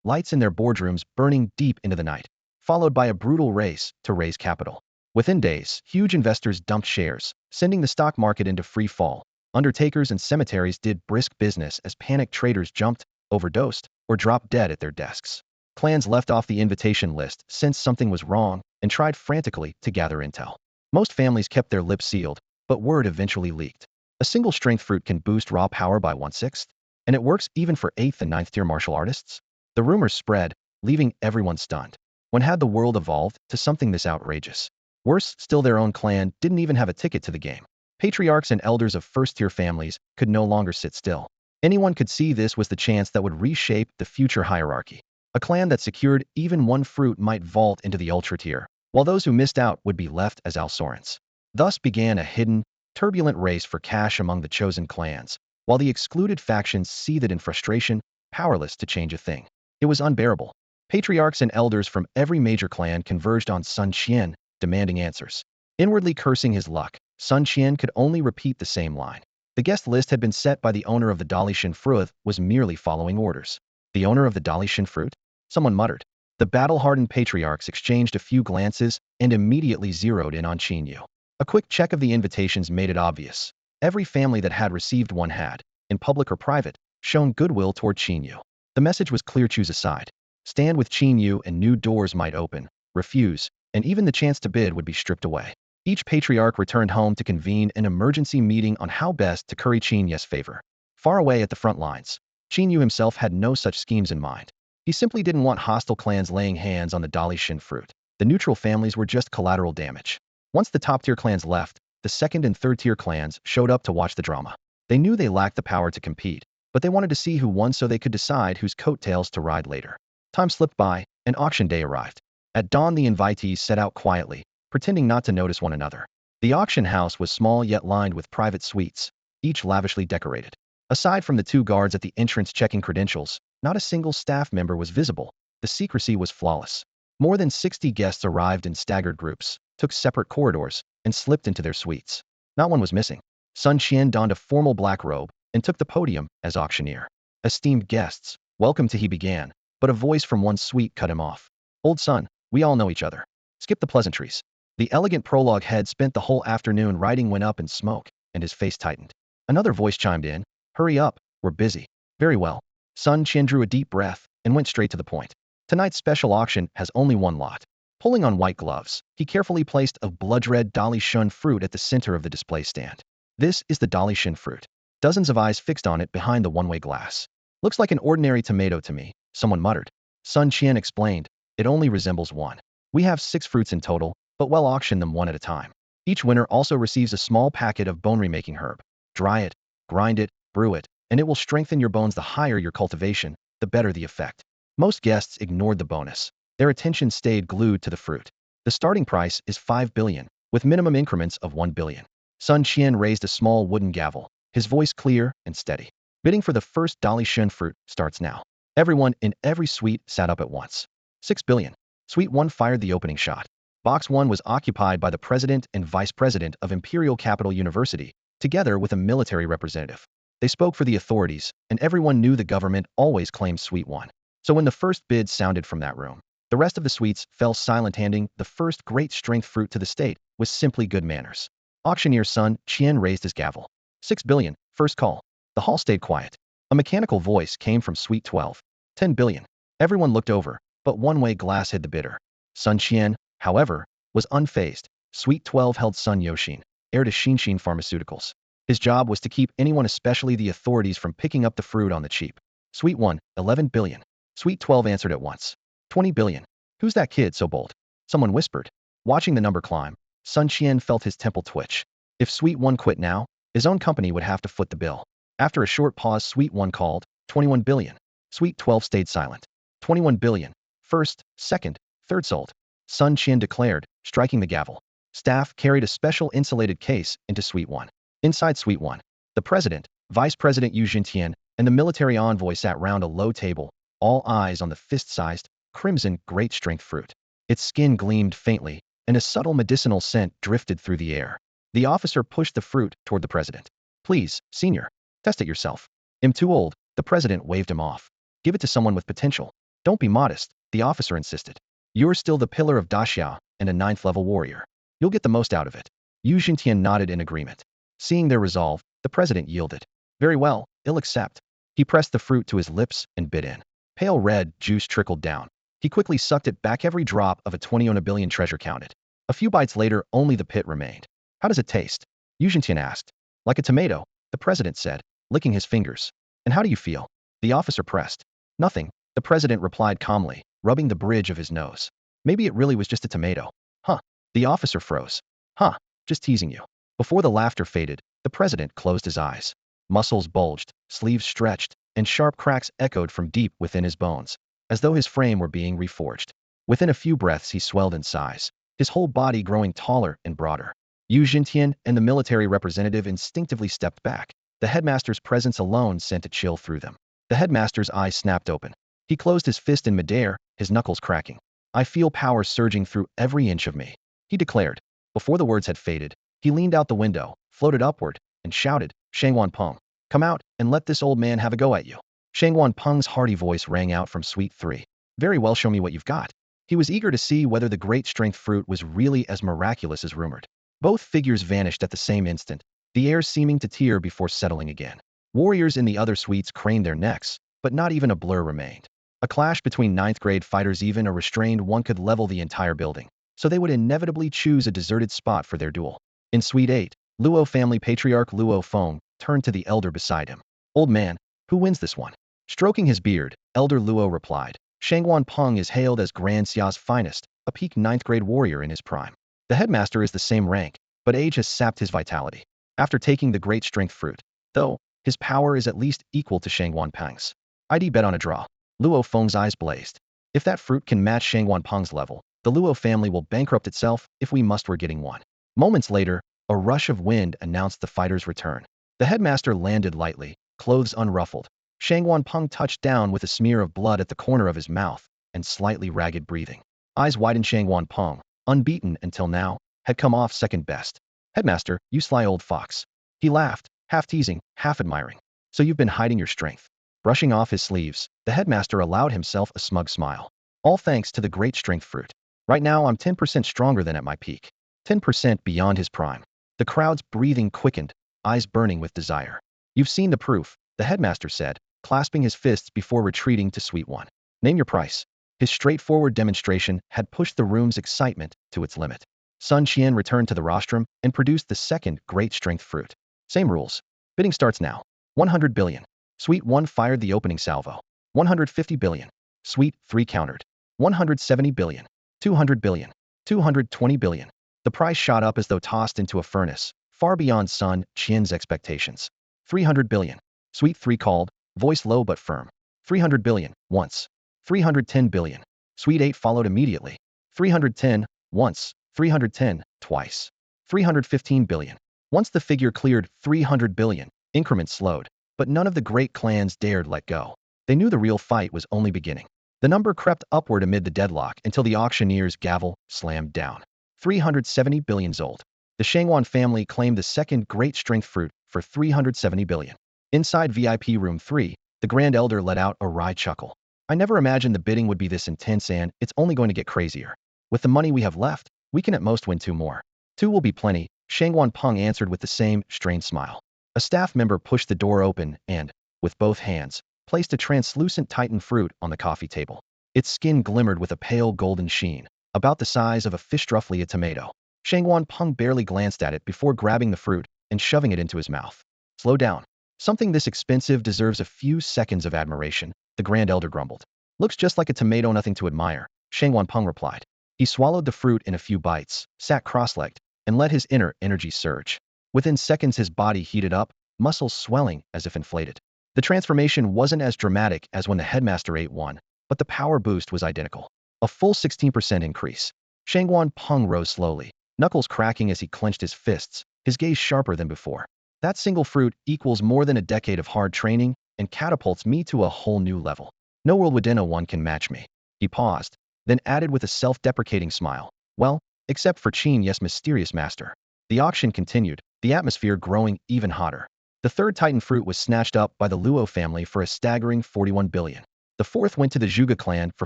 A: lights in their boardrooms burning deep into the night, followed by a brutal race to raise capital. Within days, huge investors dumped shares, sending the stock market into free fall. Undertakers and cemeteries did brisk business as panicked traders jumped, overdosed, or dropped dead at their desks. Clans left off the invitation list, sensed something was wrong, and tried frantically to gather intel. Most families kept their lips sealed, but word eventually leaked. A single strength fruit can boost raw power by 1/6, and it works even for 8th and 9th tier martial artists. The rumors spread, leaving everyone stunned. When had the world evolved to something this outrageous? Worse still, their own clan didn't even have a ticket to the game. Patriarchs and elders of first-tier families could no longer sit still. Anyone could see this was the chance that would reshape the future hierarchy. A clan that secured even 1 fruit might vault into the ultra-tier, while those who missed out would be left as Alsorans. Thus began a hidden, turbulent race for cash among the chosen clans, while the excluded factions seethed in frustration, powerless to change a thing. It was unbearable. Patriarchs and elders from every major clan converged on Sun Qian, demanding answers. Inwardly cursing his luck, Sun Qian could only repeat the same line. The guest list had been set by the owner of the Dalishan fruit, was merely following orders. The owner of the Dalishan fruit? Someone muttered. The battle-hardened patriarchs exchanged a few glances and immediately zeroed in on Qin Yu. A quick check of the invitations made it obvious. Every family that had received one had, in public or private, shown goodwill toward Qin Yu. The message was clear: choose a side. Stand with Qin Yu and new doors might open. Refuse, and even the chance to bid would be stripped away. Each patriarch returned home to convene an emergency meeting on how best to curry Qin Yu's favor. Far away at the front lines, Qin Yu himself had no such schemes in mind. He simply didn't want hostile clans laying hands on the Dalishan fruit. The neutral families were just collateral damage. Once the top-tier clans left, the second and third-tier clans showed up to watch the drama. They knew they lacked the power to compete, but they wanted to see who won so they could decide whose coattails to ride later. Time slipped by, and auction day arrived. At dawn, the invitees set out quietly, pretending not to notice one another. The auction house was small yet lined with private suites, each lavishly decorated. Aside from the two guards at the entrance checking credentials, not a single staff member was visible. The secrecy was flawless. More than 60 guests arrived in staggered groups, took separate corridors, and slipped into their suites. Not one was missing. Sun Qian donned a formal black robe and took the podium as auctioneer. Esteemed guests, welcome to he began, but a voice from one suite cut him off. Old Sun, we all know each other. Skip the pleasantries. The elegant prologue head spent the whole afternoon writing went up in smoke, and his face tightened. Another voice chimed in, hurry up, we're busy. Very well. Sun Qian drew a deep breath and went straight to the point. Tonight's special auction has only one lot. Pulling on white gloves, he carefully placed a blood-red Dali Shun fruit at the center of the display stand. This is the Dali Shun fruit. Dozens of eyes fixed on it behind the one-way glass. Looks like an ordinary tomato to me, someone muttered. Sun Qian explained, it only resembles one. We have 6 fruits in total, but we'll auction them one at a time. Each winner also receives a small packet of bone-remaking herb. Dry it, grind it, brew it, and it will strengthen your bones. The higher your cultivation, the better the effect. Most guests ignored the bonus. Their attention stayed glued to the fruit. The starting price is 5 billion, with minimum increments of 1 billion. Sun Qian raised a small wooden gavel, his voice clear and steady. Bidding for the first Dali Shun fruit starts now. Everyone in every suite sat up at once. 6 billion. Suite 1 fired the opening shot. Box 1 was occupied by the president and vice president of Imperial Capital University, together with a military representative. They spoke for the authorities, and everyone knew the government always claimed Suite 1. So when the first bid sounded from that room, the rest of the suites fell silent. Handing the first great strength fruit to the state was simply good manners. Auctioneer Sun Qian raised his gavel. 6 billion, first call. The hall stayed quiet. A mechanical voice came from Suite 12. 10 billion. Everyone looked over, but one-way glass hid the bidder. Sun Qian, however, was unfazed. Suite 12 held Sun Yoxin, heir to Xinshin Pharmaceuticals. His job was to keep anyone, especially the authorities, from picking up the fruit on the cheap. Suite 1, 11 billion. Suite 12 answered at once. 20 billion. Who's that kid so bold? Someone whispered. Watching the number climb, Sun Qian felt his temple twitch. If Suite 1 quit now, his own company would have to foot the bill. After a short pause, Suite 1 called, 21 billion. Suite 12 stayed silent. 21 billion. First, second, third sold. Sun Qian declared, striking the gavel. Staff carried a special insulated case into Suite 1. Inside Suite 1, the president, vice president Yu Jintian, and the military envoy sat round a low table, all eyes on the fist-sized, crimson, great strength fruit. Its skin gleamed faintly, and a subtle medicinal scent drifted through the air. The officer pushed the fruit toward the president. Please, senior, test it yourself. I'm too old, the president waved him off. Give it to someone with potential. Don't be modest, the officer insisted. You're still the pillar of Daxiao and a 9th-level warrior. You'll get the most out of it. Yu Jintian nodded in agreement. Seeing their resolve, the president yielded. Very well, I'll accept. He pressed the fruit to his lips and bit in. Pale red juice trickled down. He quickly sucked it back. Every drop of a 20 on a billion treasure counted. A few bites later, only the pit remained. How does it taste? Yu Jintian asked. Like a tomato, the president said, licking his fingers. And how do you feel? The officer pressed. Nothing, the president replied calmly, rubbing the bridge of his nose. Maybe it really was just a tomato. Huh. The officer froze. Huh, just teasing you. Before the laughter faded, the president closed his eyes. Muscles bulged, sleeves stretched, and sharp cracks echoed from deep within his bones, as though his frame were being reforged. Within a few breaths he swelled in size, his whole body growing taller and broader. Yu Jintian and the military representative instinctively stepped back. The headmaster's presence alone sent a chill through them. The headmaster's eyes snapped open. He closed his fist in midair, his knuckles cracking. I feel power surging through every inch of me, he declared. Before the words had faded, he leaned out the window, floated upward, and shouted, Shang Wanpeng, come out and let this old man have a go at you. Shang Wanpeng's hearty voice rang out from Suite 3. Very well, show me what you've got. He was eager to see whether the great strength fruit was really as miraculous as rumored. Both figures vanished at the same instant, the air seeming to tear before settling again. Warriors in the other suites craned their necks, but not even a blur remained. A clash between 9th-grade fighters, even a restrained one, could level the entire building, so they would inevitably choose a deserted spot for their duel. In Suite 8, Luo family patriarch Luo Feng turned to the elder beside him. Old man, who wins this one? Stroking his beard, Elder Luo replied. Shang Wanpeng is hailed as Grand Xia's finest, a peak 9th-grade warrior in his prime. The headmaster is the same rank, but age has sapped his vitality. After taking the great strength fruit, though, his power is at least equal to Shang Wanpeng's. I'd bet on a draw. Luo Feng's eyes blazed. If that fruit can match Shang Wanpeng's level, the Luo family will bankrupt itself if we were getting one. Moments later, a rush of wind announced the fighter's return. The headmaster landed lightly, clothes unruffled. Shang Wanpeng touched down with a smear of blood at the corner of his mouth and slightly ragged breathing. Eyes widened. Shang Wanpeng, unbeaten until now, had come off second best. Headmaster, you sly old fox. He laughed, half teasing, half admiring. So you've been hiding your strength. Brushing off his sleeves, the headmaster allowed himself a smug smile. All thanks to the great strength fruit. Right now I'm 10% stronger than at my peak. 10% beyond his prime. The crowd's breathing quickened, eyes burning with desire. You've seen the proof, the headmaster said, clasping his fists before retreating to Suite 1. Name your price. His straightforward demonstration had pushed the room's excitement to its limit. Sun Qian returned to the rostrum and produced the second great strength fruit. Same rules. Bidding starts now. 100 billion. Suite 1 fired the opening salvo. 150 billion. Suite 3 countered. 170 billion. 200 billion. 220 billion. The price shot up as though tossed into a furnace, far beyond Sun Qian's expectations. 300 billion. Suite 3 called, voice low but firm. 300 billion, once. 310 billion. Suite 8 followed immediately. 310, once. 310, twice. 315 billion. Once the figure cleared 300 billion, increments slowed, but none of the great clans dared let go. They knew the real fight was only beginning. The number crept upward amid the deadlock until the auctioneer's gavel slammed down. 370 billion zold. The Shangwan family claimed the second great strength fruit for 370 billion. Inside VIP room 3, the Grand Elder let out a wry chuckle. I never imagined the bidding would be this intense, and it's only going to get crazier. With the money we have left, we can at most win 2 more. 2 will be plenty, Shang Wanpeng answered with the same strained smile. A staff member pushed the door open and, with both hands, placed a translucent titan fruit on the coffee table. Its skin glimmered with a pale golden sheen, about the size of a fish, roughly a tomato. Shang Wanpeng barely glanced at it before grabbing the fruit and shoving it into his mouth. Slow down. Something this expensive deserves a few seconds of admiration, the Grand Elder grumbled. Looks just like a tomato, nothing to admire, Shang Wanpeng replied. He swallowed the fruit in a few bites, sat cross-legged, and let his inner energy surge. Within seconds his body heated up, muscles swelling as if inflated. The transformation wasn't as dramatic as when the headmaster ate one, but the power boost was identical. A full 16% increase. Shang Wanpeng rose slowly, knuckles cracking as he clenched his fists, his gaze sharper than before. That single fruit equals more than a decade of hard training and catapults me to a whole new level. No world within a one can match me. He paused, then added with a self-deprecating smile. Well, except for Qin Yu's mysterious master. The auction continued, the atmosphere growing even hotter. The third titan fruit was snatched up by the Luo family for a staggering 41 billion. The fourth went to the Zhuge clan for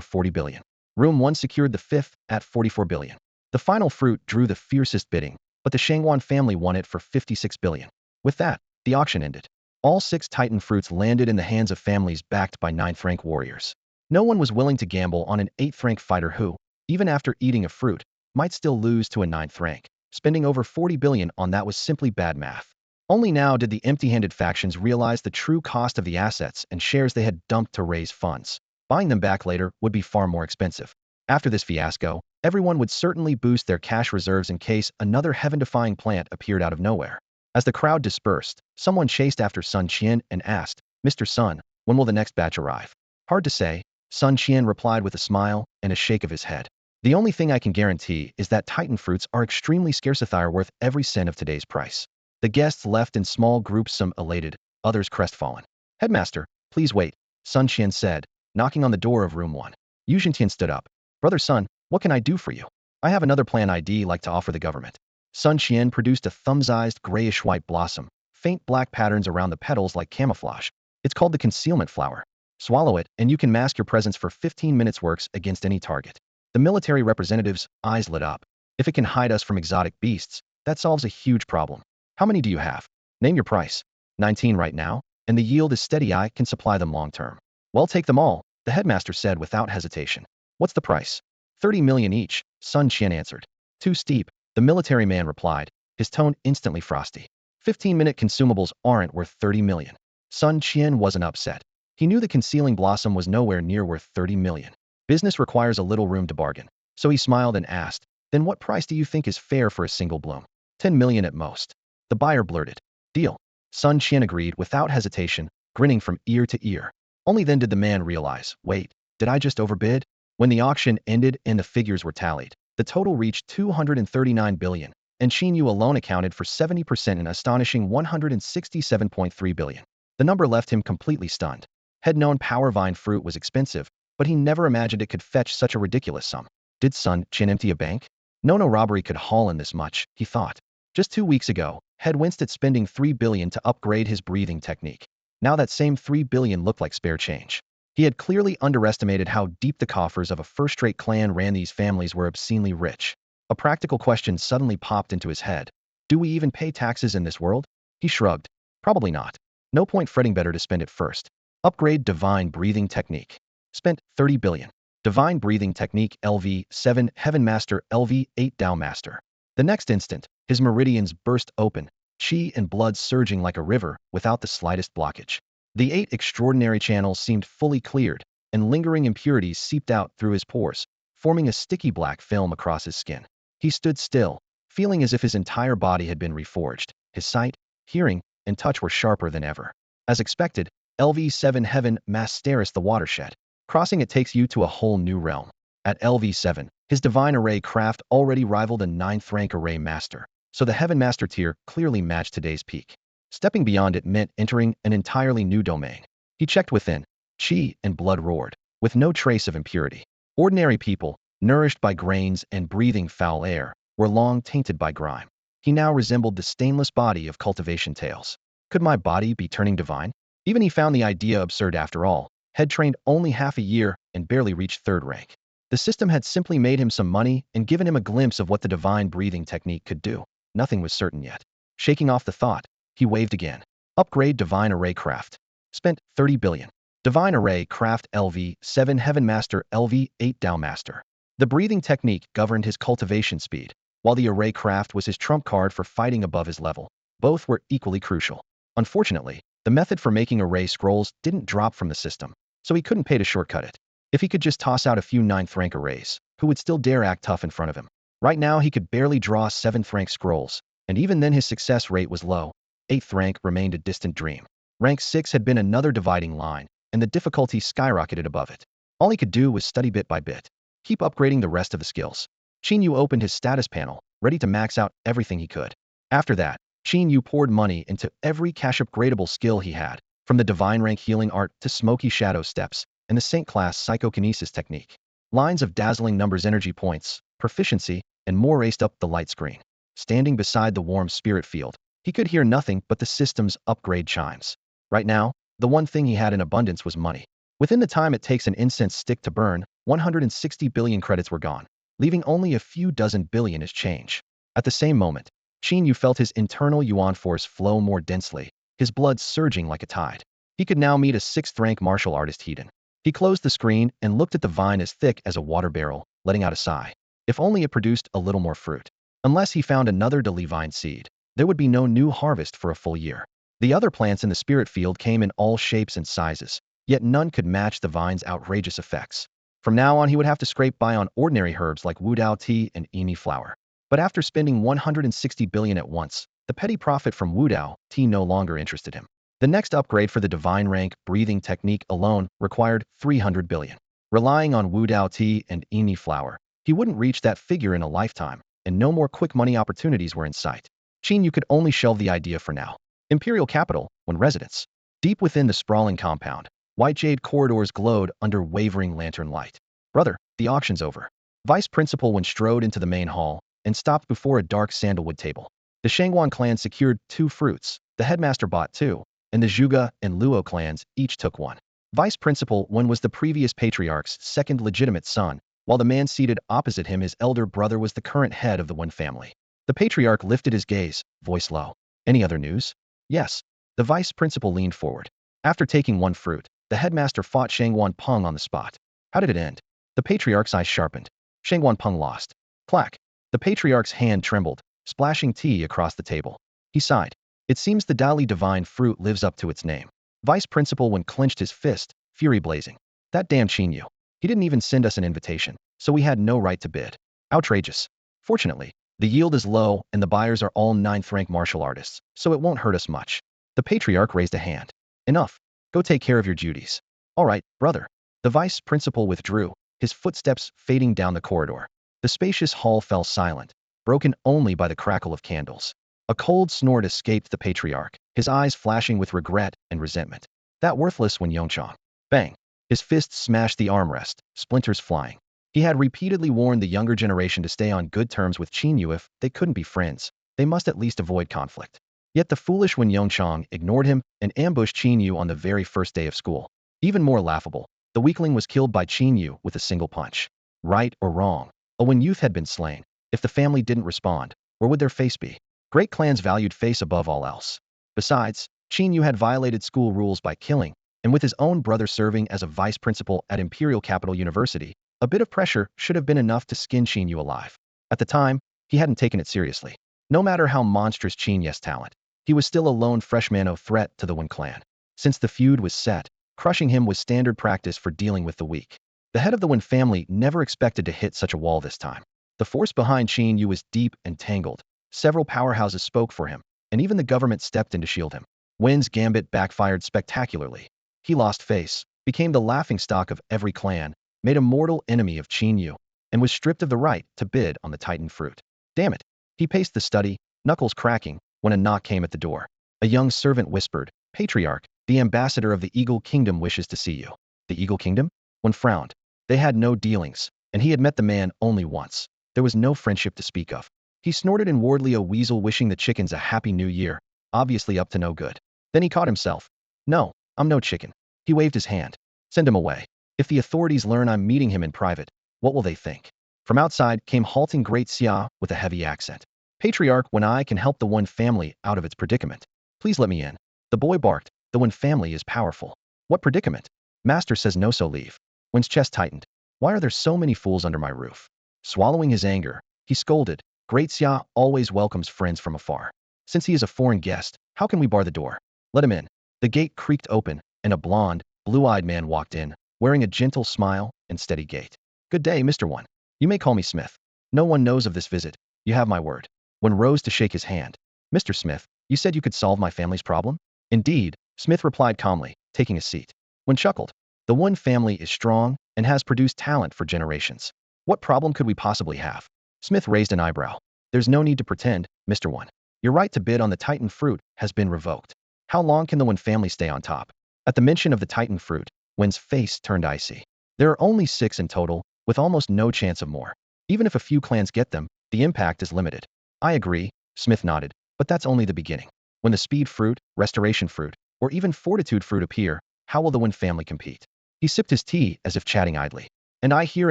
A: 40 billion. Room 1 secured the fifth at 44 billion. The final fruit drew the fiercest bidding, but the Shangwan family won it for 56 billion. With that, the auction ended. All 6 titan fruits landed in the hands of families backed by 9th rank warriors. No one was willing to gamble on an 8th rank fighter who, even after eating a fruit, might still lose to a 9th rank. Spending over 40 billion on that was simply bad math. Only now did the empty-handed factions realize the true cost of the assets and shares they had dumped to raise funds. Buying them back later would be far more expensive. After this fiasco, everyone would certainly boost their cash reserves in case another heaven-defying plant appeared out of nowhere. As the crowd dispersed, someone chased after Sun Qian and asked, Mr. Sun, when will the next batch arrive? Hard to say, Sun Qian replied with a smile and a shake of his head. The only thing I can guarantee is that titan fruits are extremely scarce. They are worth every cent of today's price. The guests left in small groups, some elated, others crestfallen. Headmaster, please wait, Sun Qian said, knocking on the door of room 1. Yu Zhentian stood up. Brother Sun, what can I do for you? I have another plan I'd like to offer the government. Sun Qian produced a thumb-sized grayish-white blossom, faint black patterns around the petals like camouflage. It's called the concealment flower. Swallow it, and you can mask your presence for 15 minutes. Works against any target. The military representative's eyes lit up. If it can hide us from exotic beasts, that solves a huge problem. How many do you have? Name your price. 19 right now, and the yield is steady. I can supply them long term. Well, take them all, the headmaster said without hesitation. What's the price? 30 million each, Sun Qian answered. Too steep, the military man replied, his tone instantly frosty. 15-minute consumables aren't worth 30 million. Sun Qian wasn't upset. He knew the concealing blossom was nowhere near worth 30 million. Business requires a little room to bargain. So he smiled and asked, Then what price do you think is fair for a single bloom? 10 million at most. The buyer blurted. Deal. Sun Qian agreed without hesitation, grinning from ear to ear. Only then did the man realize, wait, did I just overbid? When the auction ended and the figures were tallied, the total reached 239 billion, and Qin Yu alone accounted for 70%, an astonishing 167.3 billion. The number left him completely stunned. Had known power vine fruit was expensive, but he never imagined it could fetch such a ridiculous sum. Did Sun Qian empty a bank? No robbery could haul in this much, he thought. Just 2 weeks ago, had winced at spending 3 billion to upgrade his breathing technique. Now that same 3 billion looked like spare change. He had clearly underestimated how deep the coffers of a first-rate clan ran. These families were obscenely rich. A practical question suddenly popped into his head. Do we even pay taxes in this world? He shrugged. Probably not. No point fretting, better to spend it first. Upgrade Divine Breathing Technique. Spent 30 billion. Divine Breathing Technique LV7 Heaven Master LV8 Tao Master. The next instant, his meridians burst open, chi and blood surging like a river without the slightest blockage. The 8 extraordinary channels seemed fully cleared, and lingering impurities seeped out through his pores, forming a sticky black film across his skin. He stood still, feeling as if his entire body had been reforged. His sight, hearing, and touch were sharper than ever. As expected, LV7 Heaven Masteris the watershed. Crossing it takes you to a whole new realm. At LV7, his divine array craft already rivaled a 9th rank array master, so the Heaven Master tier clearly matched today's peak. Stepping beyond it meant entering an entirely new domain. He checked within. Chi and blood roared, with no trace of impurity. Ordinary people, nourished by grains and breathing foul air, were long tainted by grime. He now resembled the stainless body of cultivation tales. Could my body be turning divine? Even he found the idea absurd. After all, had trained only half a year and barely reached 3rd rank. The system had simply made him some money and given him a glimpse of what the divine breathing technique could do. Nothing was certain yet. Shaking off the thought, he waved again. Upgrade Divine Array Craft. Spent 30 billion. Divine Array Craft LV7 Heaven Master LV8 Tao Master. The breathing technique governed his cultivation speed, while the array craft was his trump card for fighting above his level. Both were equally crucial. Unfortunately, the method for making array scrolls didn't drop from the system, so he couldn't pay to shortcut it. If he could just toss out a few 9th rank arrays, who would still dare act tough in front of him? Right now he could barely draw 7th rank scrolls, and even then his success rate was low. 8th rank remained a distant dream. Rank 6 had been another dividing line, and the difficulty skyrocketed above it. All he could do was study bit by bit. Keep upgrading the rest of the skills. Qin Yu opened his status panel, ready to max out everything he could. After that, Qin Yu poured money into every cash upgradable skill he had, from the divine rank healing art to smoky shadow steps, and the Saint class psychokinesis technique. Lines of dazzling numbers, energy points, proficiency, and more raced up the light screen. Standing beside the warm spirit field, he could hear nothing but the system's upgrade chimes. Right now, the one thing he had in abundance was money. Within the time it takes an incense stick to burn, 160 billion credits were gone, leaving only a few dozen billion as change. At the same moment, Qin Yu felt his internal yuan force flow more densely, his blood surging like a tide. He could now meet a 6th rank martial artist Hedon. He closed the screen and looked at the vine as thick as a water barrel, letting out a sigh. If only it produced a little more fruit. Unless he found another Divine seed, there would be no new harvest for a full year. The other plants in the spirit field came in all shapes and sizes, yet none could match the vine's outrageous effects. From now on he would have to scrape by on ordinary herbs like Wudao tea and Emi flower. But after spending 160 billion at once, the petty profit from Wudao tea no longer interested him. The next upgrade for the divine rank breathing technique alone required 300 billion. Relying on Wudao tea and Emi flower, he wouldn't reach that figure in a lifetime, and no more quick money opportunities were in sight. Qin Yu could only shelve the idea for now. Imperial capital, when residence. Deep within the sprawling compound, white jade corridors glowed under wavering lantern light. Brother, the auction's over. Vice Principal Wen strode into the main hall and stopped before a dark sandalwood table. The Shangguan clan secured 2 fruits, the headmaster bought 2, and the Zhuge and Luo clans each took 1. Vice Principal Wen was the previous patriarch's 2nd legitimate son, while the man seated opposite him, his elder brother, was the current head of the Wen family. The patriarch lifted his gaze, voice low. Any other news? Yes. The vice principal leaned forward. After taking 1 fruit, the headmaster fought Shangguan Peng on the spot. How did it end? The patriarch's eyes sharpened. Shangguan Peng lost. Clack. The patriarch's hand trembled, splashing tea across the table. He sighed. It seems the Dali divine fruit lives up to its name. Vice Principal Wen clenched his fist, fury blazing. That damn Qin Yu. He didn't even send us an invitation, so we had no right to bid. Outrageous. Fortunately, the yield is low and the buyers are all ninth-rank martial artists, so it won't hurt us much. The patriarch raised a hand. Enough. Go take care of your duties. All right, brother. The vice principal withdrew, his footsteps fading down the corridor. The spacious hall fell silent, broken only by the crackle of candles. A cold snort escaped the patriarch, his eyes flashing with regret and resentment. That worthless Wen Yongchang. Bang. His fist smashed the armrest, splinters flying. He had repeatedly warned the younger generation to stay on good terms with Qin Yu. If they couldn't be friends, they must at least avoid conflict. Yet the foolish Wen Yongchang ignored him and ambushed Qin Yu on the very first day of school. Even more laughable, the weakling was killed by Qin Yu with a single punch. Right or wrong, a Wen youth had been slain. If the family didn't respond, where would their face be? Great clans valued face above all else. Besides, Qin Yu had violated school rules by killing, and with his own brother serving as a vice principal at Imperial Capital University, a bit of pressure should have been enough to skin Qin Yu alive. At the time, he hadn't taken it seriously. No matter how monstrous Qin Yu's talent, he was still a lone freshman threat to the Wen clan. Since the feud was set, crushing him was standard practice for dealing with the weak. The head of the Wen family never expected to hit such a wall this time. The force behind Qin Yu was deep and tangled. Several powerhouses spoke for him, and even the government stepped in to shield him. Wen's gambit backfired spectacularly. He lost face, became the laughingstock of every clan, made a mortal enemy of Qin Yu, and was stripped of the right to bid on the Titan fruit. Damn it. He paced the study, knuckles cracking, when a knock came at the door. A young servant whispered, "Patriarch, the ambassador of the Eagle Kingdom wishes to see you." The Eagle Kingdom? Wen frowned. They had no dealings, and he had met the man only once. There was no friendship to speak of. He snorted inwardly, a weasel wishing the chickens a happy new year, obviously up to no good. Then he caught himself. "No, I'm no chicken." He waved his hand. "Send him away. If the authorities learn I'm meeting him in private, what will they think?" From outside came halting Great Xia with a heavy accent. "Patriarch, when I can help the Wen family out of its predicament. Please let me in." The boy barked. "The Wen family is powerful." "What predicament?" "Master says no, so leave." Wen's chest tightened. "Why are there so many fools under my roof?" Swallowing his anger, he scolded, "Great Xia always welcomes friends from afar. Since he is a foreign guest, how can we bar the door? Let him in." The gate creaked open, and a blond, blue-eyed man walked in, wearing a gentle smile and steady gait. "Good day, Mr. Wen. You may call me Smith. No one knows of this visit. You have my word." Wen rose to shake his hand. "Mr. Smith, you said you could solve my family's problem?" "Indeed," Smith replied calmly, taking a seat. Wen chuckled. "The Wen family is strong and has produced talent for generations. What problem could we possibly have?" Smith raised an eyebrow. "There's no need to pretend, Mr. Wen. Your right to bid on the Titan fruit has been revoked. How long can the Wen family stay on top?" At the mention of the Titan fruit, Wen's face turned icy. "There are only 6 in total, with almost no chance of more. Even if a few clans get them, the impact is limited." "I agree," Smith nodded, "but that's only the beginning. When the speed fruit, restoration fruit, or even fortitude fruit appear, how will the Wen family compete?" He sipped his tea as if chatting idly. "And I hear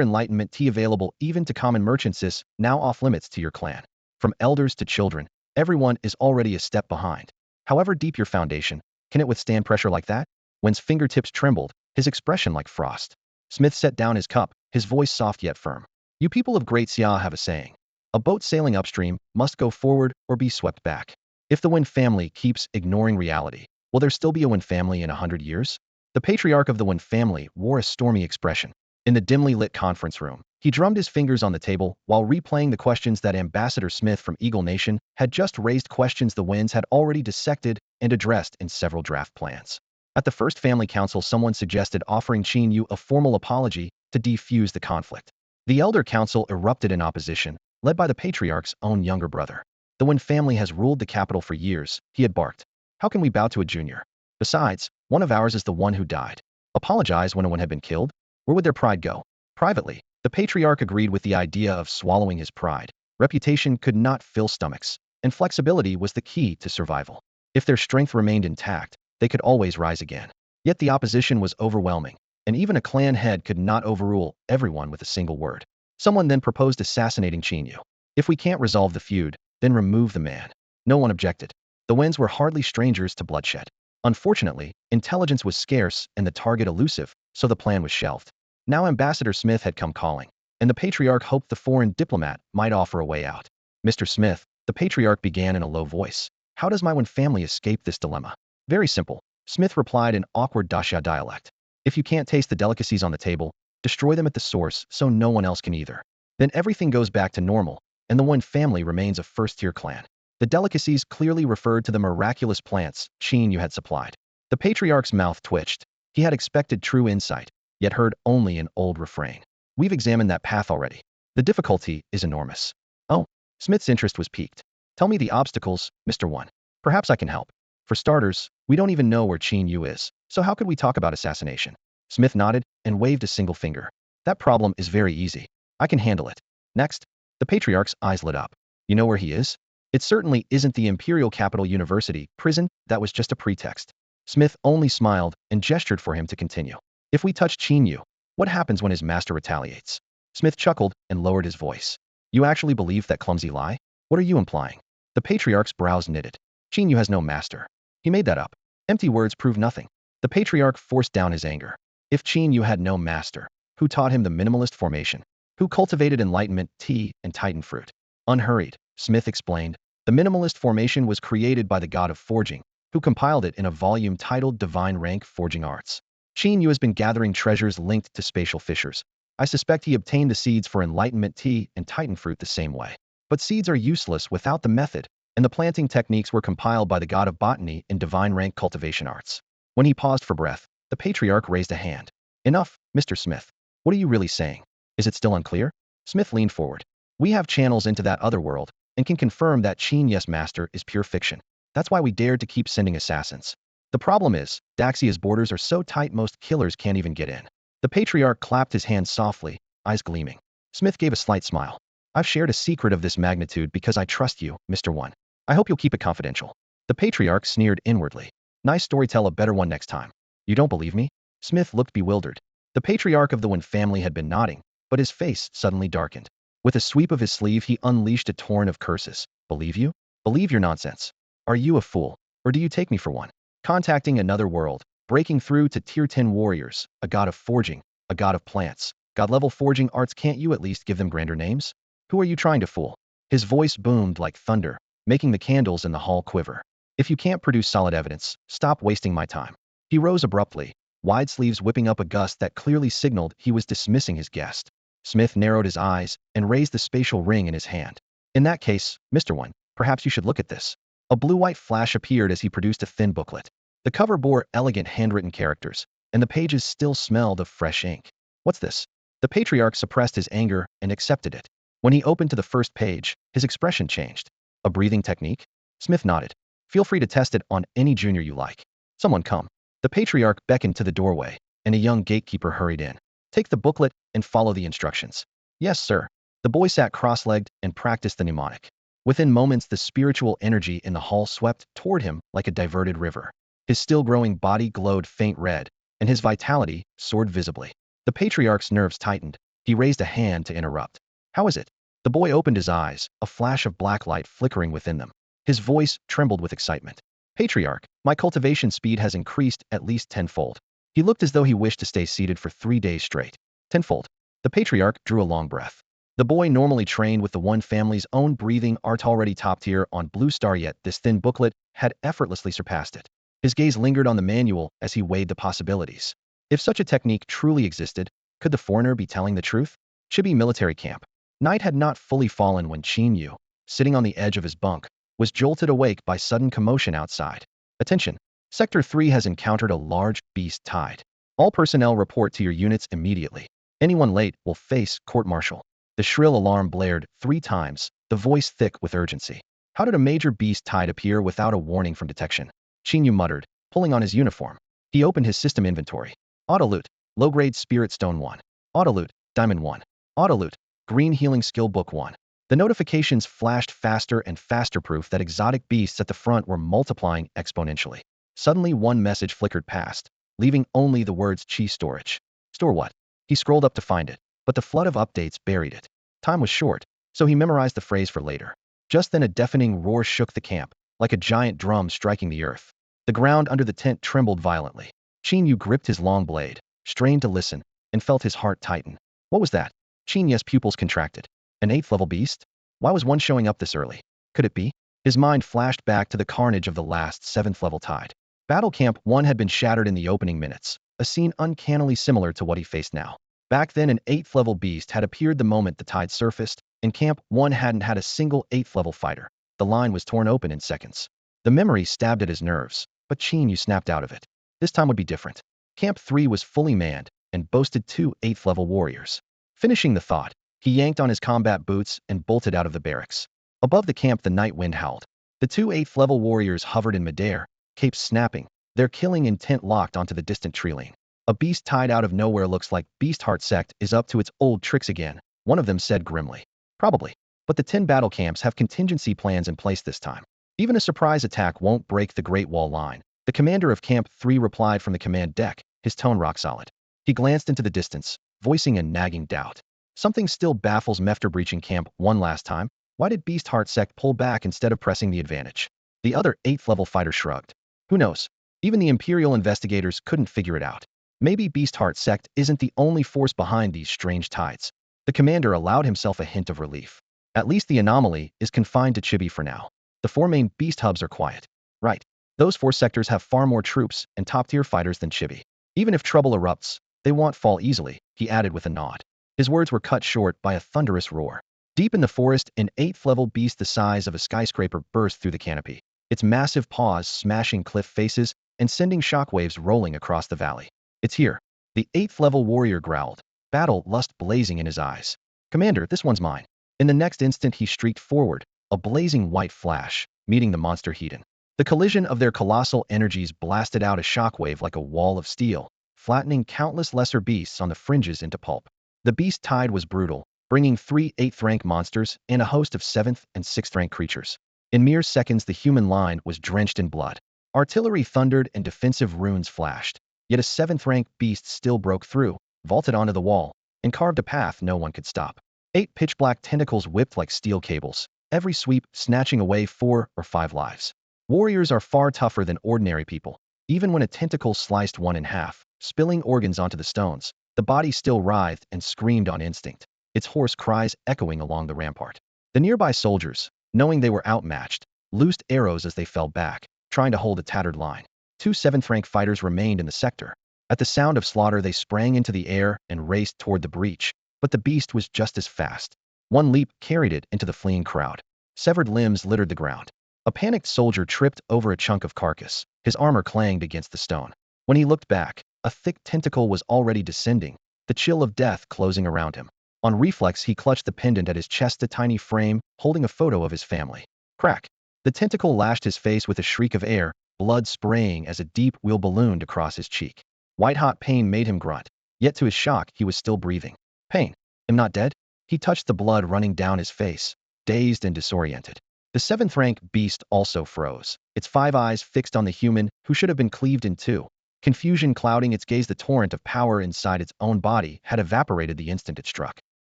A: enlightenment tea available even to common merchants is now off limits to your clan. From elders to children, everyone is already a step behind. However deep your foundation, can it withstand pressure like that?" Wen's fingertips trembled, his expression like frost. Smith set down his cup, his voice soft yet firm. "You people of Great Xia have a saying. A boat sailing upstream must go forward or be swept back. If the Wen family keeps ignoring reality, will there still be a Wen family in 100 years?" The patriarch of the Wen family wore a stormy expression. In the dimly lit conference room, he drummed his fingers on the table while replaying the questions that Ambassador Smith from Eagle Nation had just raised, questions the Wens had already dissected and addressed in several draft plans. At the first family council, someone suggested offering Qin Yu a formal apology to defuse the conflict. The elder council erupted in opposition, led by the patriarch's own younger brother. "The Wen family has ruled the capital for years," he had barked. "How can we bow to a junior? Besides, one of ours is the one who died. Apologize when one had been killed? Where would their pride go?" Privately, the patriarch agreed with the idea of swallowing his pride. Reputation could not fill stomachs, and flexibility was the key to survival. If their strength remained intact, they could always rise again. Yet the opposition was overwhelming, and even a clan head could not overrule everyone with a single word. Someone then proposed assassinating Qin Yu. "If we can't resolve the feud, then remove the man." No one objected. The Wens were hardly strangers to bloodshed. Unfortunately, intelligence was scarce and the target elusive, so the plan was shelved. Now Ambassador Smith had come calling, and the patriarch hoped the foreign diplomat might offer a way out. "Mr. Smith," the patriarch began in a low voice, "how does my Wen family escape this dilemma?" "Very simple," Smith replied in awkward Daxia dialect. "If you can't taste the delicacies on the table, destroy them at the source so no one else can either. Then everything goes back to normal, and and the one family remains a first-tier clan. The delicacies clearly referred to the miraculous plants Qin Yu had supplied. The patriarch's mouth twitched. He had expected true insight, yet heard only an old refrain. We've examined that path already. The difficulty is enormous. Oh, Smith's interest was piqued. Tell me the obstacles, Mr. One. Perhaps I can help. For starters, we don't even know where Qin Yu is, so how could we talk about assassination? Smith nodded and waved a single finger. That problem is very easy. I can handle it. Next, the patriarch's eyes lit up. You know where he is? It certainly isn't the Imperial Capital University prison. That was just a pretext. Smith only smiled and gestured for him to continue. If we touch Qin Yu, what happens when his master retaliates? Smith chuckled and lowered his voice. You actually believe that clumsy lie? What are you implying? The patriarch's brows knitted. Qin Yu has no master. He made that up. Empty words prove nothing. The patriarch forced down his anger. If Qin Yu had no master, who taught him the minimalist formation? Who cultivated enlightenment, tea, and titan fruit? Unhurried, Smith explained, the minimalist formation was created by the god of forging, who compiled it in a volume titled Divine Rank Forging Arts. Qin Yu has been gathering treasures linked to spatial fissures. I suspect he obtained the seeds for enlightenment tea and titan fruit the same way. But seeds are useless without the method, and the planting techniques were compiled by the god of botany in Divine Rank Cultivation Arts. When he paused for breath, the patriarch raised a hand. Enough, Mr. Smith. What are you really saying? Is it still unclear? Smith leaned forward. We have channels into that other world, and can confirm that Qin Yu's master is pure fiction. That's why we dared to keep sending assassins. The problem is, Daxia's borders are so tight most killers can't even get in. The patriarch clapped his hands softly, eyes gleaming. Smith gave a slight smile. I've shared a secret of this magnitude because I trust you, Mr. One. I hope you'll keep it confidential. The patriarch sneered inwardly. Nice story, tell a better one next time. You don't believe me? Smith looked bewildered. The patriarch of the One family had been nodding, but his face suddenly darkened. With a sweep of his sleeve, he unleashed a torrent of curses. Believe you? Believe your nonsense. Are you a fool? Or do you take me for one? Contacting another world, breaking through to tier 10 warriors, a god of forging, a god of plants, god-level forging arts, can't you at least give them grander names? Who are you trying to fool? His voice boomed like thunder, making the candles in the hall quiver. If you can't produce solid evidence, stop wasting my time. He rose abruptly, wide sleeves whipping up a gust that clearly signaled he was dismissing his guest. Smith narrowed his eyes and raised the spatial ring in his hand. In that case, Mr. One, perhaps you should look at this. A blue-white flash appeared as he produced a thin booklet. The cover bore elegant handwritten characters, and the pages still smelled of fresh ink. What's this? The patriarch suppressed his anger and accepted it. When he opened to the first page, his expression changed. A breathing technique? Smith nodded. Feel free to test it on any junior you like. Someone come. The patriarch beckoned to the doorway, and a young gatekeeper hurried in. Take the booklet and follow the instructions. Yes, sir. The boy sat cross-legged and practiced the mnemonic. Within moments, the spiritual energy in the hall swept toward him like a diverted river. His still-growing body glowed faint red, and his vitality soared visibly. The patriarch's nerves tightened. He raised a hand to interrupt. How is it? The boy opened his eyes, a flash of black light flickering within them. His voice trembled with excitement. Patriarch, my cultivation speed has increased at least tenfold. He looked as though he wished to stay seated for 3 days straight. Tenfold. The patriarch drew a long breath. The boy, normally trained with the One family's own breathing art, already top tier on Blue Star, yet this thin booklet had effortlessly surpassed it. His gaze lingered on the manual as he weighed the possibilities. If such a technique truly existed, could the foreigner be telling the truth? Chibi military camp. Night had not fully fallen when Qin Yu, sitting on the edge of his bunk, was jolted awake by sudden commotion outside. Attention! Sector 3 has encountered a large beast tide. All personnel report to your units immediately. Anyone late will face court-martial. The shrill alarm blared 3 times, the voice thick with urgency. How did a major beast tide appear without a warning from detection? Qin Yu muttered, pulling on his uniform. He opened his system inventory. Autoloot, low-grade Spirit Stone 1. Autoloot, Diamond 1. Autoloot, Green Healing Skill Book 1. The notifications flashed faster and faster, proof that exotic beasts at the front were multiplying exponentially. Suddenly, one message flickered past, leaving only the words Chi Storage. Store what? He scrolled up to find it, but the flood of updates buried it. Time was short, so he memorized the phrase for later. Just then a deafening roar shook the camp, like a giant drum striking the earth. The ground under the tent trembled violently. Qin Yu gripped his long blade, strained to listen, and felt his heart tighten. What was that? Qin Yu's pupils contracted. An 8th-level beast? Why was one showing up this early? Could it be? His mind flashed back to the carnage of the last 7th-level tide. Battle Camp 1 had been shattered in the opening minutes, a scene uncannily similar to what he faced now. Back then, an 8th-level beast had appeared the moment the tide surfaced, and Camp 1 hadn't had a single 8th level fighter. The line was torn open in seconds. The memory stabbed at his nerves, but Qin Yu snapped out of it. This time would be different. Camp 3 was fully manned and boasted 2 8th level warriors. Finishing the thought, he yanked on his combat boots and bolted out of the barracks. Above the camp, the night wind howled. The 2 8th level warriors hovered in midair, capes snapping, their killing intent locked onto the distant tree line. A beast tied out of nowhere. Looks like Beast Heart Sect is up to its old tricks again, one of them said grimly. Probably. But the 10 battle camps have contingency plans in place this time. Even a surprise attack won't break the Great Wall line. The commander of Camp 3 replied from the command deck, his tone rock solid. He glanced into the distance, voicing a nagging doubt. Something still baffles me. After breaching Camp 1 last time, why did Beast Heart Sect pull back instead of pressing the advantage? The other 8th level fighter shrugged. Who knows? Even the Imperial investigators couldn't figure it out. Maybe Beast Heart Sect isn't the only force behind these strange tides. The commander allowed himself a hint of relief. At least the anomaly is confined to Chibi for now. The 4 main beast hubs are quiet. Right. Those 4 sectors have far more troops and top-tier fighters than Chibi. Even if trouble erupts, they won't fall easily, he added with a nod. His words were cut short by a thunderous roar. Deep in the forest, an 8th level beast the size of a skyscraper burst through the canopy, its massive paws smashing cliff faces and sending shockwaves rolling across the valley. It's here. The 8th level warrior growled, battle lust blazing in his eyes. Commander, this one's mine. In the next instant he streaked forward, a blazing white flash, meeting the monster heat-in. The collision of their colossal energies blasted out a shockwave like a wall of steel, flattening countless lesser beasts on the fringes into pulp. The beast tide was brutal, bringing 3 8th rank monsters and a host of 7th and 6th rank creatures. In mere seconds the human line was drenched in blood. Artillery thundered and defensive runes flashed. Yet a 7th rank beast still broke through, vaulted onto the wall, and carved a path no one could stop. 8 pitch-black tentacles whipped like steel cables, every sweep snatching away 4 or 5 lives. Warriors are far tougher than ordinary people. Even when a tentacle sliced one in half, spilling organs onto the stones, the body still writhed and screamed on instinct, its hoarse cries echoing along the rampart. The nearby soldiers, knowing they were outmatched, loosed arrows as they fell back, trying to hold a tattered line. 2 7th rank fighters remained in the sector. At the sound of slaughter they sprang into the air and raced toward the breach, but the beast was just as fast. One leap carried it into the fleeing crowd. Severed limbs littered the ground. A panicked soldier tripped over a chunk of carcass, his armor clanged against the stone. When he looked back, a thick tentacle was already descending, the chill of death closing around him. On reflex he clutched the pendant at his chest, a tiny frame, holding a photo of his family. Crack! The tentacle lashed his face with a shriek of air, blood spraying as a deep wheal ballooned across his cheek. White-hot pain made him grunt, yet to his shock he was still breathing. Pain. I'm not dead? He touched the blood running down his face, dazed and disoriented. The 7th rank beast also froze, its 5 eyes fixed on the human who should have been cleaved in 2. Confusion clouding its gaze, the torrent of power inside its own body had evaporated the instant it struck.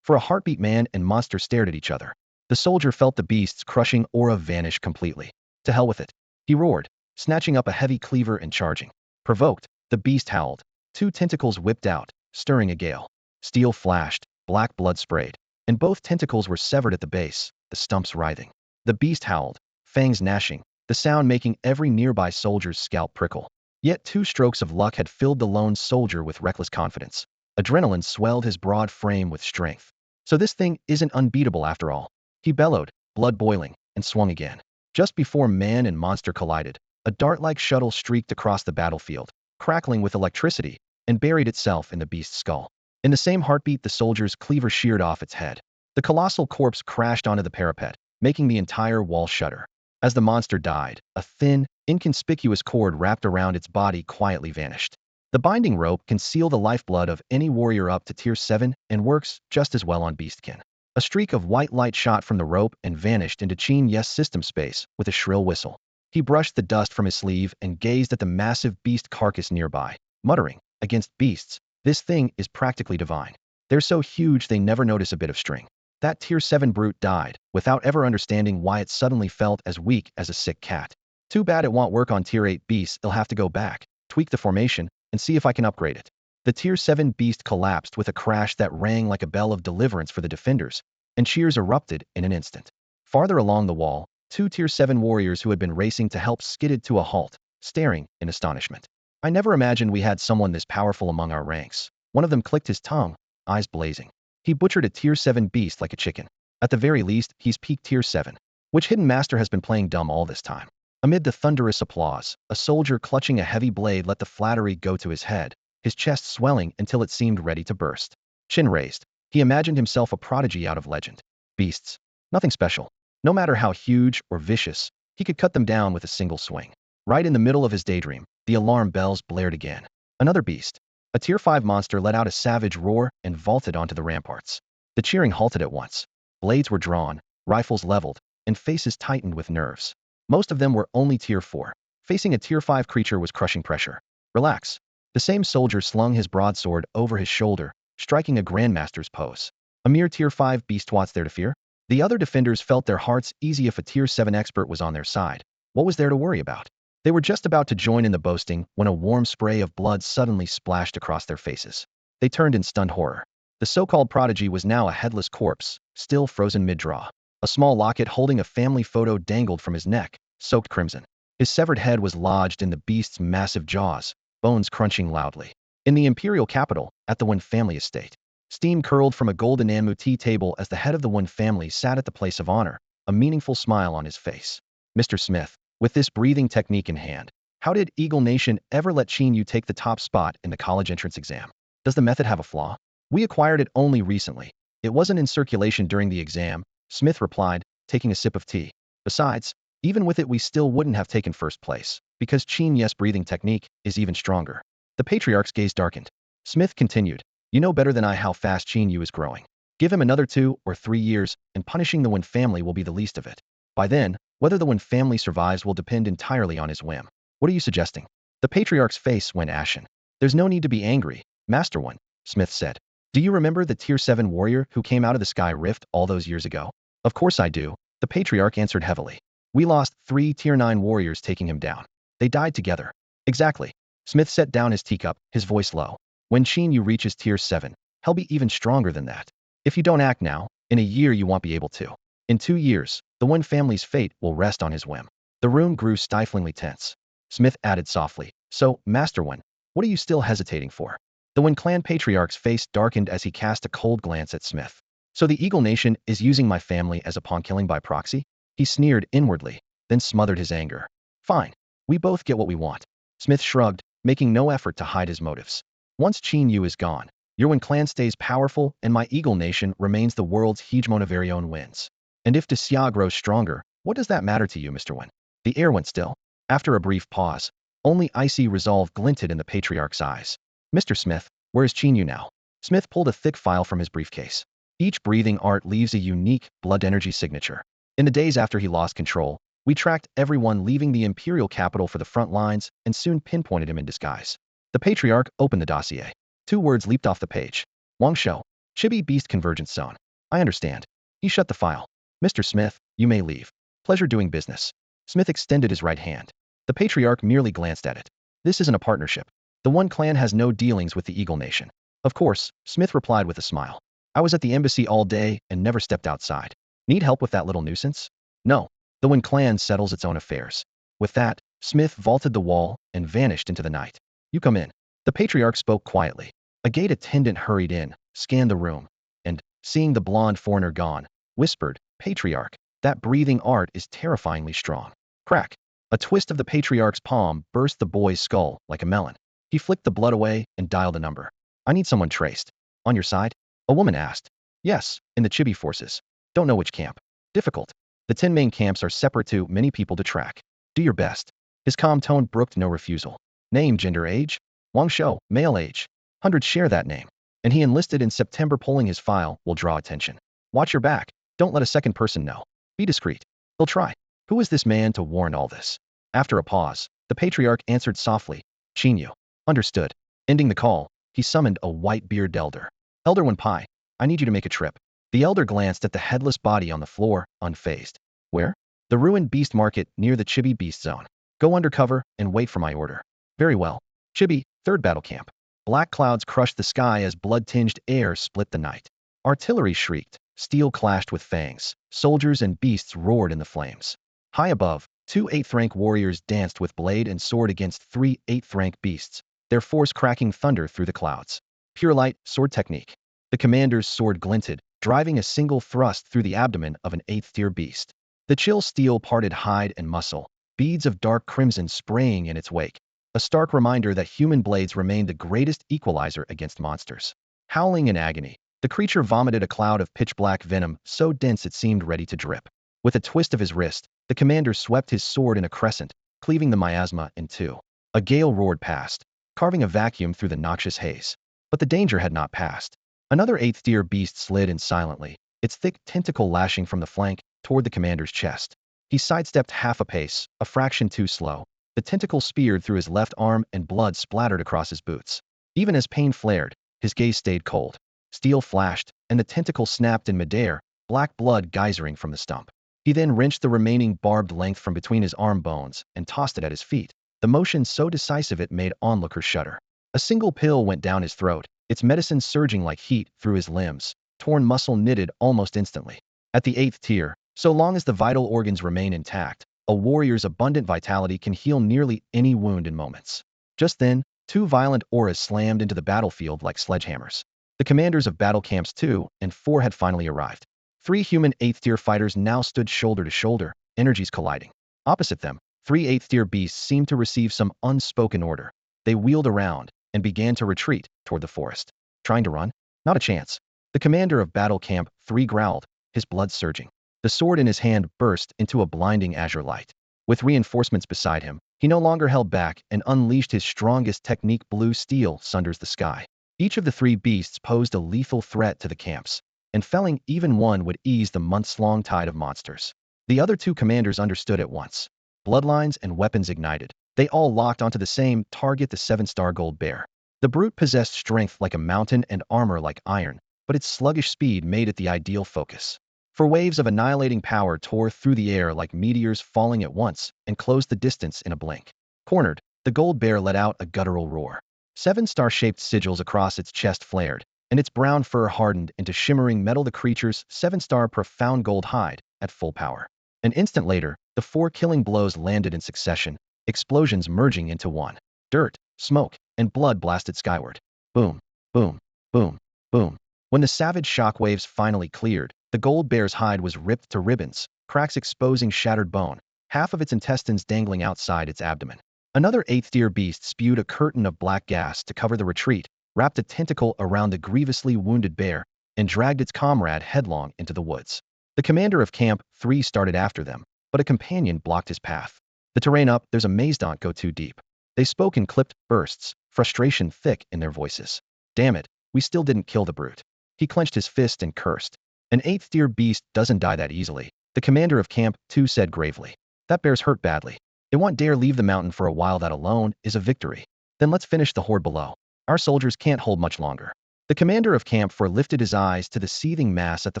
A: For a heartbeat, man and monster stared at each other. The soldier felt the beast's crushing aura vanish completely. To hell with it. He roared, snatching up a heavy cleaver and charging. Provoked, the beast howled. 2 tentacles whipped out, stirring a gale. Steel flashed, black blood sprayed, and both tentacles were severed at the base, the stumps writhing. The beast howled, fangs gnashing, the sound making every nearby soldier's scalp prickle. Yet 2 strokes of luck had filled the lone soldier with reckless confidence. Adrenaline swelled his broad frame with strength. So this thing isn't unbeatable after all. He bellowed, blood boiling, and swung again. Just before man and monster collided, a dart-like shuttle streaked across the battlefield, crackling with electricity, and buried itself in the beast's skull. In the same heartbeat the soldier's cleaver sheared off its head. The colossal corpse crashed onto the parapet, making the entire wall shudder. As the monster died, a thin, inconspicuous cord wrapped around its body quietly vanished. The binding rope can seal the lifeblood of any warrior up to tier 7 and works just as well on beastkin. A streak of white light shot from the rope and vanished into Qin Yu's system space with a shrill whistle. He brushed the dust from his sleeve and gazed at the massive beast carcass nearby, muttering, against beasts, this thing is practically divine. They're so huge they never notice a bit of string. That tier 7 brute died, without ever understanding why it suddenly felt as weak as a sick cat. Too bad it won't work on tier 8 beasts. I'll have to go back, tweak the formation, and see if I can upgrade it. The tier 7 beast collapsed with a crash that rang like a bell of deliverance for the defenders, and cheers erupted in an instant. Farther along the wall, 2 tier 7 warriors who had been racing to help skidded to a halt, staring in astonishment. I never imagined we had someone this powerful among our ranks. One of them clicked his tongue, eyes blazing. He butchered a tier 7 beast like a chicken. At the very least, he's peak tier 7. Which hidden master has been playing dumb all this time? Amid the thunderous applause, a soldier clutching a heavy blade let the flattery go to his head, his chest swelling until it seemed ready to burst. Chin raised. He imagined himself a prodigy out of legend. Beasts. Nothing special. No matter how huge or vicious, he could cut them down with a single swing. Right in the middle of his daydream, the alarm bells blared again. Another beast. A tier 5 monster let out a savage roar and vaulted onto the ramparts. The cheering halted at once. Blades were drawn, rifles leveled, and faces tightened with nerves. Most of them were only tier 4. Facing a tier 5 creature was crushing pressure. Relax. The same soldier slung his broadsword over his shoulder, striking a grandmaster's pose. A mere tier 5 beast, what's there to fear? The other defenders felt their hearts easy if a tier 7 expert was on their side. What was there to worry about? They were just about to join in the boasting when a warm spray of blood suddenly splashed across their faces. They turned in stunned horror. The so-called prodigy was now a headless corpse, still frozen mid-draw. A small locket holding a family photo dangled from his neck, soaked crimson. His severed head was lodged in the beast's massive jaws, bones crunching loudly. In the imperial capital, at the Wen family estate, steam curled from a golden Anmu tea table as the head of the Wen family sat at the place of honor, a meaningful smile on his face. Mr. Smith, with this breathing technique in hand, how did Eagle Nation ever let Qin Yu take the top spot in the college entrance exam? Does the method have a flaw? We acquired it only recently. It wasn't in circulation during the exam, Smith replied, taking a sip of tea. Besides, even with it we still wouldn't have taken first place, because Qin Yu's breathing technique is even stronger. The patriarch's gaze darkened. Smith continued, you know better than I how fast Qin Yu is growing. Give him another 2 or 3 years, and punishing the Wen family will be the least of it. By then, whether the Wen family survives will depend entirely on his whim. What are you suggesting? The patriarch's face went ashen. There's no need to be angry, Master One, Smith said. Do you remember the tier 7 warrior who came out of the sky rift all those years ago? Of course I do, the patriarch answered heavily. We lost 3 tier 9 warriors taking him down. They died together. Exactly. Smith set down his teacup, his voice low. When Qin Yu reaches tier 7, he'll be even stronger than that. If you don't act now, in a year you won't be able to. In 2 years, the Wen family's fate will rest on his whim. The room grew stiflingly tense. Smith added softly, so, Master Wen, what are you still hesitating for? The Wen clan patriarch's face darkened as he cast a cold glance at Smith. So the Eagle Nation is using my family as a pawn killing by proxy? He sneered inwardly, then smothered his anger. Fine. We both get what we want. Smith shrugged, making no effort to hide his motives. Once Qin Yu is gone, your Wen clan stays powerful and my Eagle Nation remains the world's hegemon of very own wins. And if Xia grows stronger, what does that matter to you, Mr. Wen? The air went still. After a brief pause, only icy resolve glinted in the patriarch's eyes. Mr. Smith, where is Qin Yu now? Smith pulled a thick file from his briefcase. Each breathing art leaves a unique, blood energy signature. In the days after he lost control, we tracked everyone leaving the imperial capital for the front lines and soon pinpointed him in disguise. The patriarch opened the dossier. 2 words leaped off the page. Wangshou, Chibi Beast Convergence Zone. I understand. He shut the file. Mr. Smith, you may leave. Pleasure doing business. Smith extended his right hand. The patriarch merely glanced at it. This isn't a partnership. The One clan has no dealings with the Eagle Nation. Of course, Smith replied with a smile. I was at the embassy all day and never stepped outside. Need help with that little nuisance? No. The One clan settles its own affairs. With that, Smith vaulted the wall and vanished into the night. You come in. The patriarch spoke quietly. A gate attendant hurried in, scanned the room, and, seeing the blonde foreigner gone, whispered, Patriarch, that breathing art is terrifyingly strong. Crack. A twist of the patriarch's palm burst the boy's skull like a melon. He flicked the blood away and dialed a number. I need someone traced. On your side? A woman asked. Yes, in the Chibi forces. Don't know which camp. Difficult. The 10 main camps are separate too many people to track. Do your best. His calm tone brooked no refusal. Name, gender, age? Wangshou, male age. Hundreds share that name. And he enlisted in September. Pulling his file will draw attention. Watch your back. Don't let a second person know. Be discreet. He'll try. Who is this man to warrant all this? After a pause, the patriarch answered softly. Qin Yu. Understood. Ending the call, he summoned a white-bearded elder. Elder Wenpai, I need you to make a trip. The elder glanced at the headless body on the floor, unfazed. Where? The ruined beast market near the Chibi beast zone. Go undercover and wait for my order. Very well. Chibi, 3rd battle camp. Black clouds crushed the sky as blood-tinged air split the night. Artillery shrieked, steel clashed with fangs, soldiers and beasts roared in the flames. High above, 2 8th-rank warriors danced with blade and sword against 3 8th-rank beasts, their force cracking thunder through the clouds. Pure light, sword technique. The commander's sword glinted, driving a single thrust through the abdomen of an 8th-tier beast. The chill steel parted hide and muscle, beads of dark crimson spraying in its wake, a stark reminder that human blades remain the greatest equalizer against monsters. Howling in agony, the creature vomited a cloud of pitch-black venom so dense it seemed ready to drip. With a twist of his wrist, the commander swept his sword in a crescent, cleaving the miasma in two. A gale roared past, carving a vacuum through the noxious haze. But the danger had not passed. Another 8th-tier beast slid in silently, its thick tentacle lashing from the flank toward the commander's chest. He sidestepped half a pace, a fraction too slow. The tentacle speared through his left arm and blood splattered across his boots. Even as pain flared, his gaze stayed cold. Steel flashed, and the tentacle snapped in midair, black blood geysering from the stump. He then wrenched the remaining barbed length from between his arm bones and tossed it at his feet, the motion so decisive it made onlookers shudder. A single pill went down his throat, its medicine surging like heat through his limbs, torn muscle knitted almost instantly. At the 8th tier, so long as the vital organs remain intact, a warrior's abundant vitality can heal nearly any wound in moments. Just then, two violent auras slammed into the battlefield like sledgehammers. The commanders of battle camps 2 and 4 had finally arrived. 3 human 8th-tier fighters now stood shoulder to shoulder, energies colliding. Opposite them, 3 8th-tier beasts seemed to receive some unspoken order. They wheeled around and began to retreat toward the forest. Trying to run? Not a chance. The commander of battle camp 3 growled, his blood surging. The sword in his hand burst into a blinding azure light. With reinforcements beside him, he no longer held back and unleashed his strongest technique. Blue steel sunders the sky. Each of the 3 beasts posed a lethal threat to the camps, and felling even one would ease the months-long tide of monsters. The other 2 commanders understood at once. Bloodlines and weapons ignited. They all locked onto the same target, the 7-star gold bear. The brute possessed strength like a mountain and armor like iron, but its sluggish speed made it the ideal focus. For waves of annihilating power tore through the air like meteors falling at once and closed the distance in a blink. Cornered, the gold bear let out a guttural roar. 7-star-shaped sigils across its chest flared, and its brown fur hardened into shimmering metal. The creature's 7-star profound gold hide at full power. An instant later, the 4 killing blows landed in succession, explosions merging into one. Dirt, smoke, and blood blasted skyward. Boom, boom, boom, boom. When the savage shockwaves finally cleared, the gold bear's hide was ripped to ribbons, cracks exposing shattered bone, half of its intestines dangling outside its abdomen. Another 8th-tier beast spewed a curtain of black gas to cover the retreat, wrapped a tentacle around the grievously wounded bear, and dragged its comrade headlong into the woods. The commander of Camp 3 started after them, but a companion blocked his path. The terrain up, there's a maze, don't go too deep. They spoke in clipped bursts, frustration thick in their voices. Damn it, we still didn't kill the brute. He clenched his fist and cursed. An 8th-tier beast doesn't die that easily, the commander of Camp 2 said gravely. That bear's hurt badly. It won't dare leave the mountain for a while. That alone is a victory. Then let's finish the horde below. Our soldiers can't hold much longer. The commander of Camp 4 lifted his eyes to the seething mass at the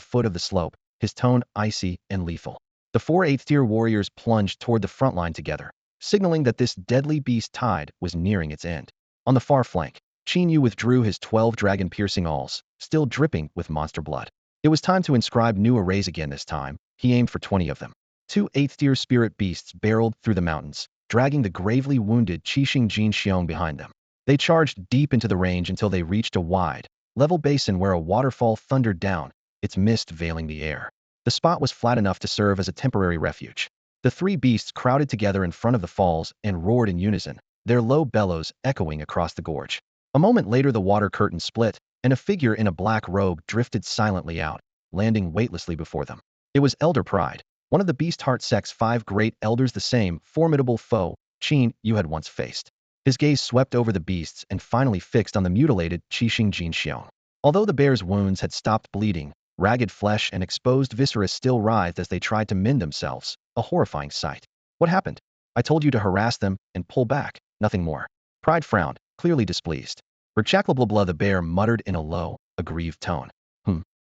A: foot of the slope, his tone icy and lethal. The 4 8th-tier warriors plunged toward the front line together, signaling that this deadly beast tide was nearing its end. On the far flank, Qin Yu withdrew his 12 dragon-piercing awls, still dripping with monster blood. It was time to inscribe new arrays again. This time, he aimed for 20 of them. 2 8th-tier spirit beasts barreled through the mountains, dragging the gravely wounded Qixing Jinxiong behind them. They charged deep into the range until they reached a wide, level basin where a waterfall thundered down, its mist veiling the air. The spot was flat enough to serve as a temporary refuge. The 3 beasts crowded together in front of the falls and roared in unison, their low bellows echoing across the gorge. A moment later, the water curtain split, and a figure in a black robe drifted silently out, landing weightlessly before them. It was Elder Pride, one of the Beast Heart Sect's 5 great elders, the same formidable foe Qin Yu had once faced. His gaze swept over the beasts and finally fixed on the mutilated Qixing Jinxiong. Although the bear's wounds had stopped bleeding, ragged flesh and exposed viscera still writhed as they tried to mend themselves, a horrifying sight. What happened? I told you to harass them and pull back, nothing more. Pride frowned, clearly displeased. Blah, the bear muttered in a low, aggrieved tone.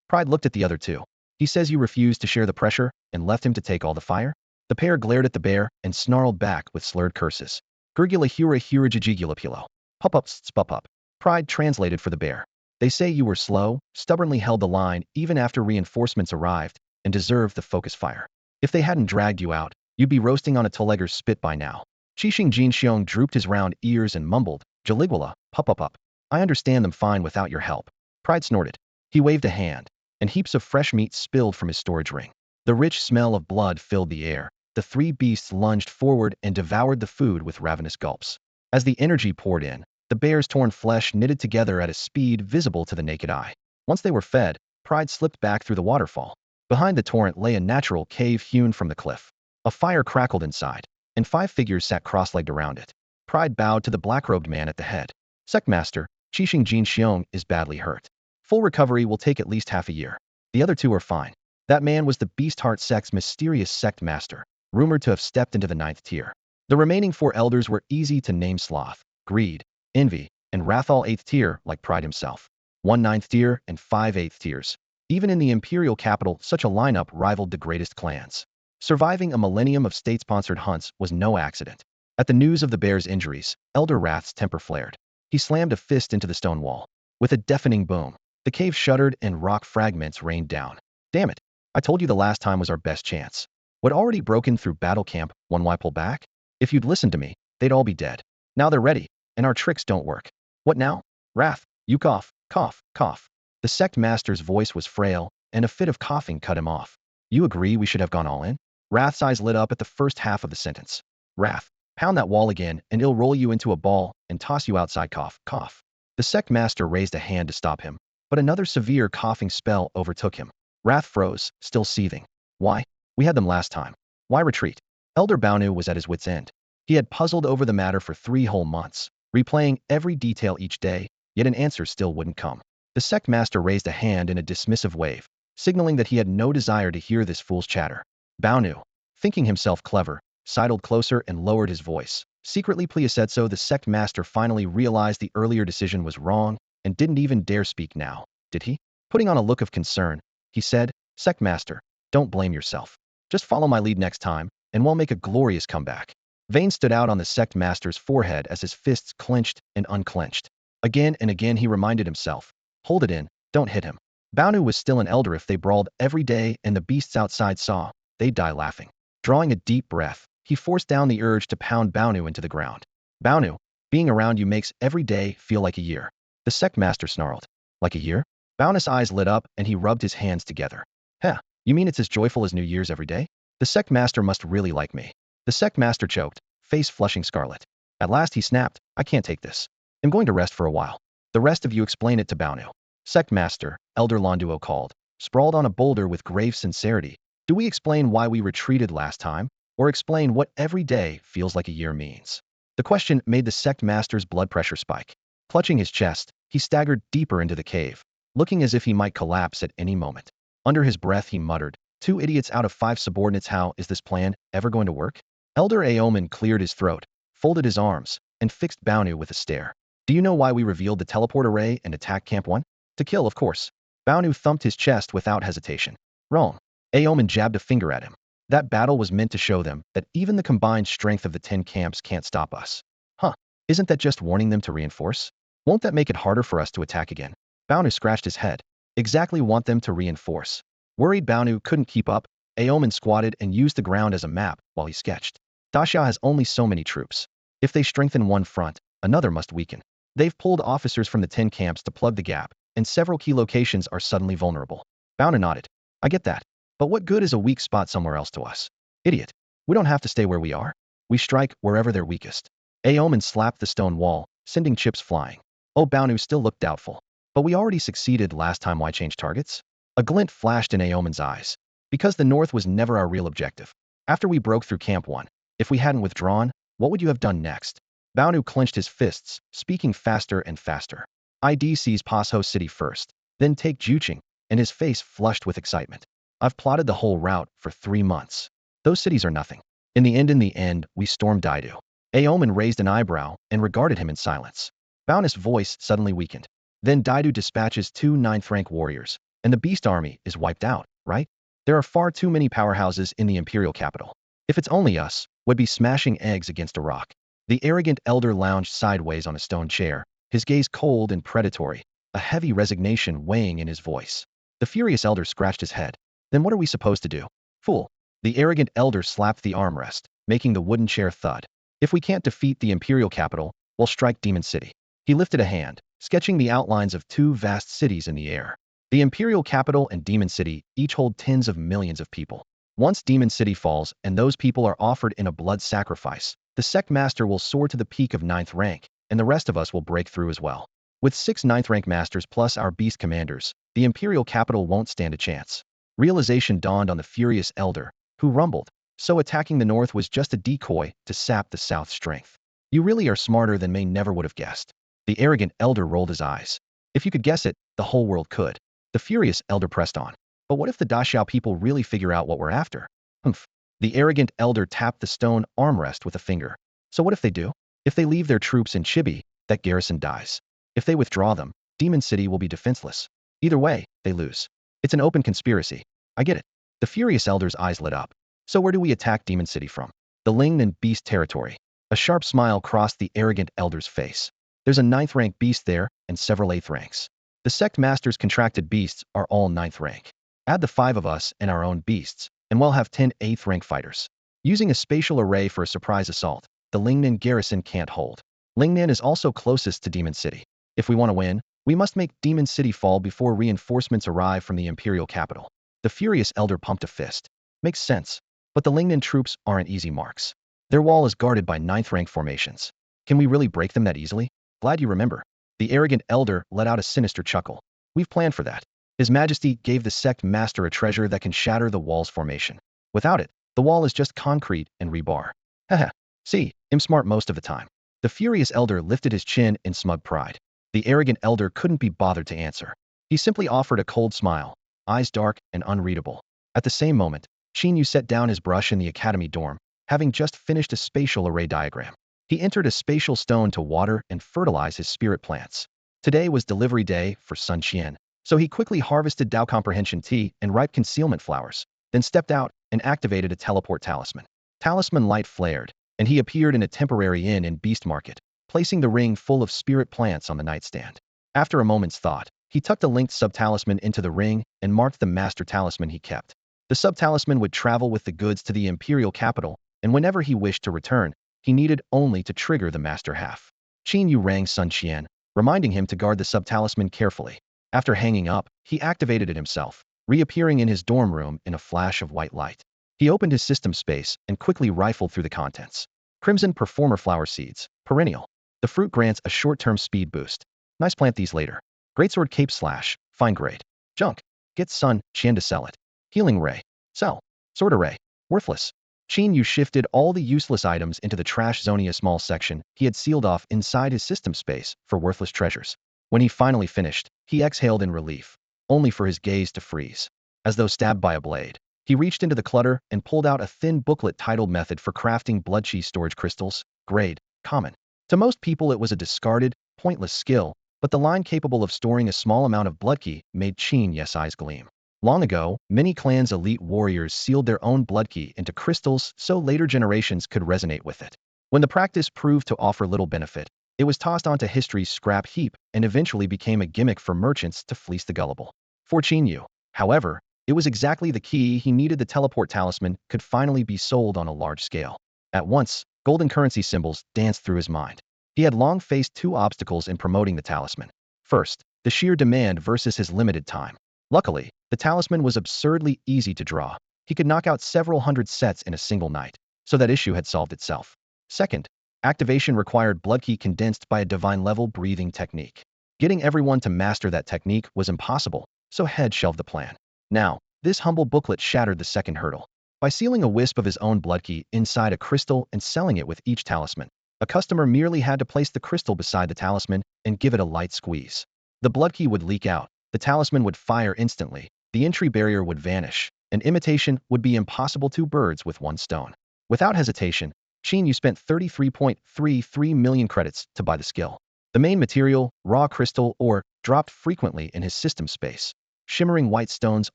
A: Pride looked at the other 2. He says you refused to share the pressure and left him to take all the fire? The pair glared at the bear and snarled back with slurred curses. Gurgula hura hura jijigulapilo. Pup. Pride translated for the bear. They say you were slow, stubbornly held the line even after reinforcements arrived, and deserved the focus fire. If they hadn't dragged you out, you'd be roasting on a Toleger's spit by now. Qixing Jinxiong drooped his round ears and mumbled, Jaligwala, pup. I understand them fine without your help. Pride snorted. He waved a hand. and heaps of fresh meat spilled from his storage ring. The rich smell of blood filled the air. The three beasts lunged forward and devoured the food with ravenous gulps. As the energy poured in, the bear's torn flesh knitted together at a speed visible to the naked eye. Once they were fed, Pride slipped back through the waterfall. Behind the torrent lay a natural cave hewn from the cliff. A fire crackled inside, and 5 figures sat cross-legged around it. Pride bowed to the black-robed man at the head. Sectmaster, Qixing Jin Xiong is badly hurt. Full recovery will take at least half a year. The other 2 are fine. That man was the Beast Heart sect's mysterious sect master, rumored to have stepped into the 9th tier. The remaining 4 elders were easy to name: sloth, greed, envy, and wrath, all 8th tier like Pride himself. 1 9th tier and 5 8th tiers. Even in the imperial capital, such a lineup rivaled the greatest clans. Surviving a millennium of state-sponsored hunts was no accident. At the news of the bear's injuries, Elder Wrath's temper flared. He slammed a fist into the stone wall. With a deafening boom, the cave shuddered and rock fragments rained down. Damn it! I told you the last time was our best chance. What already broken through battle camp 1? Why pull back? If you'd listened to me, they'd all be dead. Now they're ready, and our tricks don't work. What now? Wrath, you cough, cough, cough. The sect master's voice was frail, and a fit of coughing cut him off. You agree we should have gone all in? Wrath's eyes lit up at the first half of the sentence. Wrath, pound that wall again, and it'll roll you into a ball and toss you outside. Cough, cough. The sect master raised a hand to stop him, but another severe coughing spell overtook him. Wrath froze, still seething. Why? We had them last time. Why retreat? Elder Baonu was at his wit's end. He had puzzled over the matter for 3 whole months, replaying every detail each day, yet an answer still wouldn't come. The sect master raised a hand in a dismissive wave, signaling that he had no desire to hear this fool's chatter. Baonu, thinking himself clever, sidled closer and lowered his voice. Secretly pleased, so the sect master finally realized the earlier decision was wrong and didn't even dare speak now, did he? Putting on a look of concern, he said, Sect master, don't blame yourself. Just follow my lead next time, and we'll make a glorious comeback. Veins stood out on the sect master's forehead as his fists clenched and unclenched. Again and again he reminded himself, hold it in, don't hit him. Baonu was still an elder. If they brawled every day and the beasts outside saw, they'd die laughing. Drawing a deep breath, he forced down the urge to pound Baonu into the ground. Baonu, being around you makes every day feel like a year. The sect master snarled. Like a year? Baunu's eyes lit up and he rubbed his hands together. Heh, you mean it's as joyful as New Year's every day? The sect master must really like me. The sect master choked, face flushing scarlet. At last he snapped, I can't take this. I'm going to rest for a while. The rest of you explain it to Baonu. Sect master, Elder Londuo called, sprawled on a boulder with grave sincerity. Do we explain why we retreated last time, or explain what every day feels like a year means? The question made the sect master's blood pressure spike. Clutching his chest, he staggered deeper into the cave, looking as if he might collapse at any moment. Under his breath he muttered, 2 idiots out of 5 subordinates, how is this plan ever going to work? Elder Aoman cleared his throat, folded his arms, and fixed Baonu with a stare. Do you know why we revealed the teleport array and attacked Camp 1? To kill, of course. Baonu thumped his chest without hesitation. Wrong. Aoman jabbed a finger at him. That battle was meant to show them that even the combined strength of the 10 camps can't stop us. Huh. Isn't that just warning them to reinforce? Won't that make it harder for us to attack again? Baonu scratched his head. Exactly, want them to reinforce. Worried Baonu couldn't keep up, Aoman squatted and used the ground as a map while he sketched. Daxia has only so many troops. If they strengthen one front, another must weaken. They've pulled officers from the 10 camps to plug the gap, and several key locations are suddenly vulnerable. Baonu nodded. I get that. But what good is a weak spot somewhere else to us? Idiot. We don't have to stay where we are. We strike wherever they're weakest. Aoman slapped the stone wall, sending chips flying. Oh, Baonu still looked doubtful. But we already succeeded last time, why change targets? A glint flashed in Aoman's eyes. Because the north was never our real objective. After we broke through Camp 1, if we hadn't withdrawn, what would you have done next? Baonu clenched his fists, speaking faster and faster. I'd seize Pasho City first, then take Juqing, and his face flushed with excitement. I've plotted the whole route for 3 months. Those cities are nothing. In the end, we stormed Daidu. Aoman raised an eyebrow and regarded him in silence. Baunu's voice suddenly weakened. Then Daidu dispatches 2 9th-rank warriors, and the beast army is wiped out, right? There are far too many powerhouses in the imperial capital. If it's only us, we'd be smashing eggs against a rock. The arrogant elder lounged sideways on a stone chair, his gaze cold and predatory, a heavy resignation weighing in his voice. The furious elder scratched his head. Then what are we supposed to do? Fool. The arrogant elder slapped the armrest, making the wooden chair thud. If we can't defeat the imperial capital, we'll strike Demon City. He lifted a hand, sketching the outlines of 2 vast cities in the air. The Imperial Capital and Demon City each hold tens of millions of people. Once Demon City falls and those people are offered in a blood sacrifice, the sect master will soar to the peak of ninth rank, and the rest of us will break through as well. With 6 ninth rank masters plus our beast commanders, the Imperial Capital won't stand a chance. Realization dawned on the furious elder, who rumbled, so attacking the north was just a decoy to sap the south's strength. You really are smarter than May never would have guessed. The arrogant elder rolled his eyes. If you could guess it, the whole world could. The furious elder pressed on. But what if the Daxiao people really figure out what we're after? Humph. The arrogant elder tapped the stone armrest with a finger. So what if they do? If they leave their troops in Chibi, that garrison dies. If they withdraw them, Demon City will be defenseless. Either way, they lose. It's an open conspiracy. I get it. The furious elder's eyes lit up. So where do we attack Demon City from? The Lingnan beast territory. A sharp smile crossed the arrogant elder's face. There's a 9th rank beast there, and several 8th ranks. The sect master's contracted beasts are all 9th rank. Add the 5 of us and our own beasts, and we'll have 10 8th rank fighters. Using a spatial array for a surprise assault, the Lingnan garrison can't hold. Lingnan is also closest to Demon City. If we want to win, we must make Demon City fall before reinforcements arrive from the Imperial Capital. The furious elder pumped a fist. Makes sense. But the Lingnan troops aren't easy marks. Their wall is guarded by 9th rank formations. Can we really break them that easily? Glad you remember. The arrogant elder let out a sinister chuckle. We've planned for that. His Majesty gave the sect master a treasure that can shatter the wall's formation. Without it, the wall is just concrete and rebar. Haha. See, I'm smart most of the time. The furious elder lifted his chin in smug pride. The arrogant elder couldn't be bothered to answer. He simply offered a cold smile, eyes dark and unreadable. At the same moment, Qin Yu set down his brush in the academy dorm, having just finished a spatial array diagram. He entered a spatial stone to water and fertilize his spirit plants. Today was delivery day for Sun Qian, so he quickly harvested Dao Comprehension Tea and ripe concealment flowers, then stepped out and activated a teleport talisman. Talisman light flared, and he appeared in a temporary inn in Beast Market, placing the ring full of spirit plants on the nightstand. After a moment's thought, he tucked a linked sub-talisman into the ring and marked the master talisman he kept. The sub-talisman would travel with the goods to the Imperial Capital, and whenever he wished to return, he needed only to trigger the master half. Qin Yu rang Sun Qian, reminding him to guard the sub-talisman carefully. After hanging up, he activated it himself, reappearing in his dorm room in a flash of white light. He opened his system space and quickly rifled through the contents. Crimson Performer Flower Seeds, perennial. The fruit grants a short-term speed boost. Nice, plant these later. Greatsword Cape Slash, fine grade. Junk. Get Sun Qian to sell it. Healing Ray. Sell. Sword Array. Worthless. Qin Yu shifted all the useless items into the trash zone, a small section he had sealed off inside his system space for worthless treasures. When he finally finished, he exhaled in relief, only for his gaze to freeze. As though stabbed by a blade, he reached into the clutter and pulled out a thin booklet titled Method for Crafting Blood Chi Storage Crystals, Grade, Common. To most people it was a discarded, pointless skill, but the line capable of storing a small amount of blood key made Qin Yu's eyes gleam. Long ago, many clans' elite warriors sealed their own blood key into crystals so later generations could resonate with it. When the practice proved to offer little benefit, it was tossed onto history's scrap heap and eventually became a gimmick for merchants to fleece the gullible. For Qin Yu, however, it was exactly the key he needed. The teleport talisman could finally be sold on a large scale. At once, golden currency symbols danced through his mind. He had long faced 2 obstacles in promoting the talisman. First, the sheer demand versus his limited time. Luckily, the talisman was absurdly easy to draw. He could knock out several hundred sets in a single night, so that issue had solved itself. Second, activation required blood key condensed by a divine-level breathing technique. Getting everyone to master that technique was impossible, so Head shelved the plan. Now, this humble booklet shattered the second hurdle. By sealing a wisp of his own blood key inside a crystal and selling it with each talisman, a customer merely had to place the crystal beside the talisman and give it a light squeeze. The blood key would leak out, the talisman would fire instantly, the entry barrier would vanish, and imitation would be impossible. 2 birds with 1 stone. Without hesitation, Qin Yu spent 33.33 million credits to buy the skill. The main material, raw crystal ore, dropped frequently in his system space. Shimmering white stones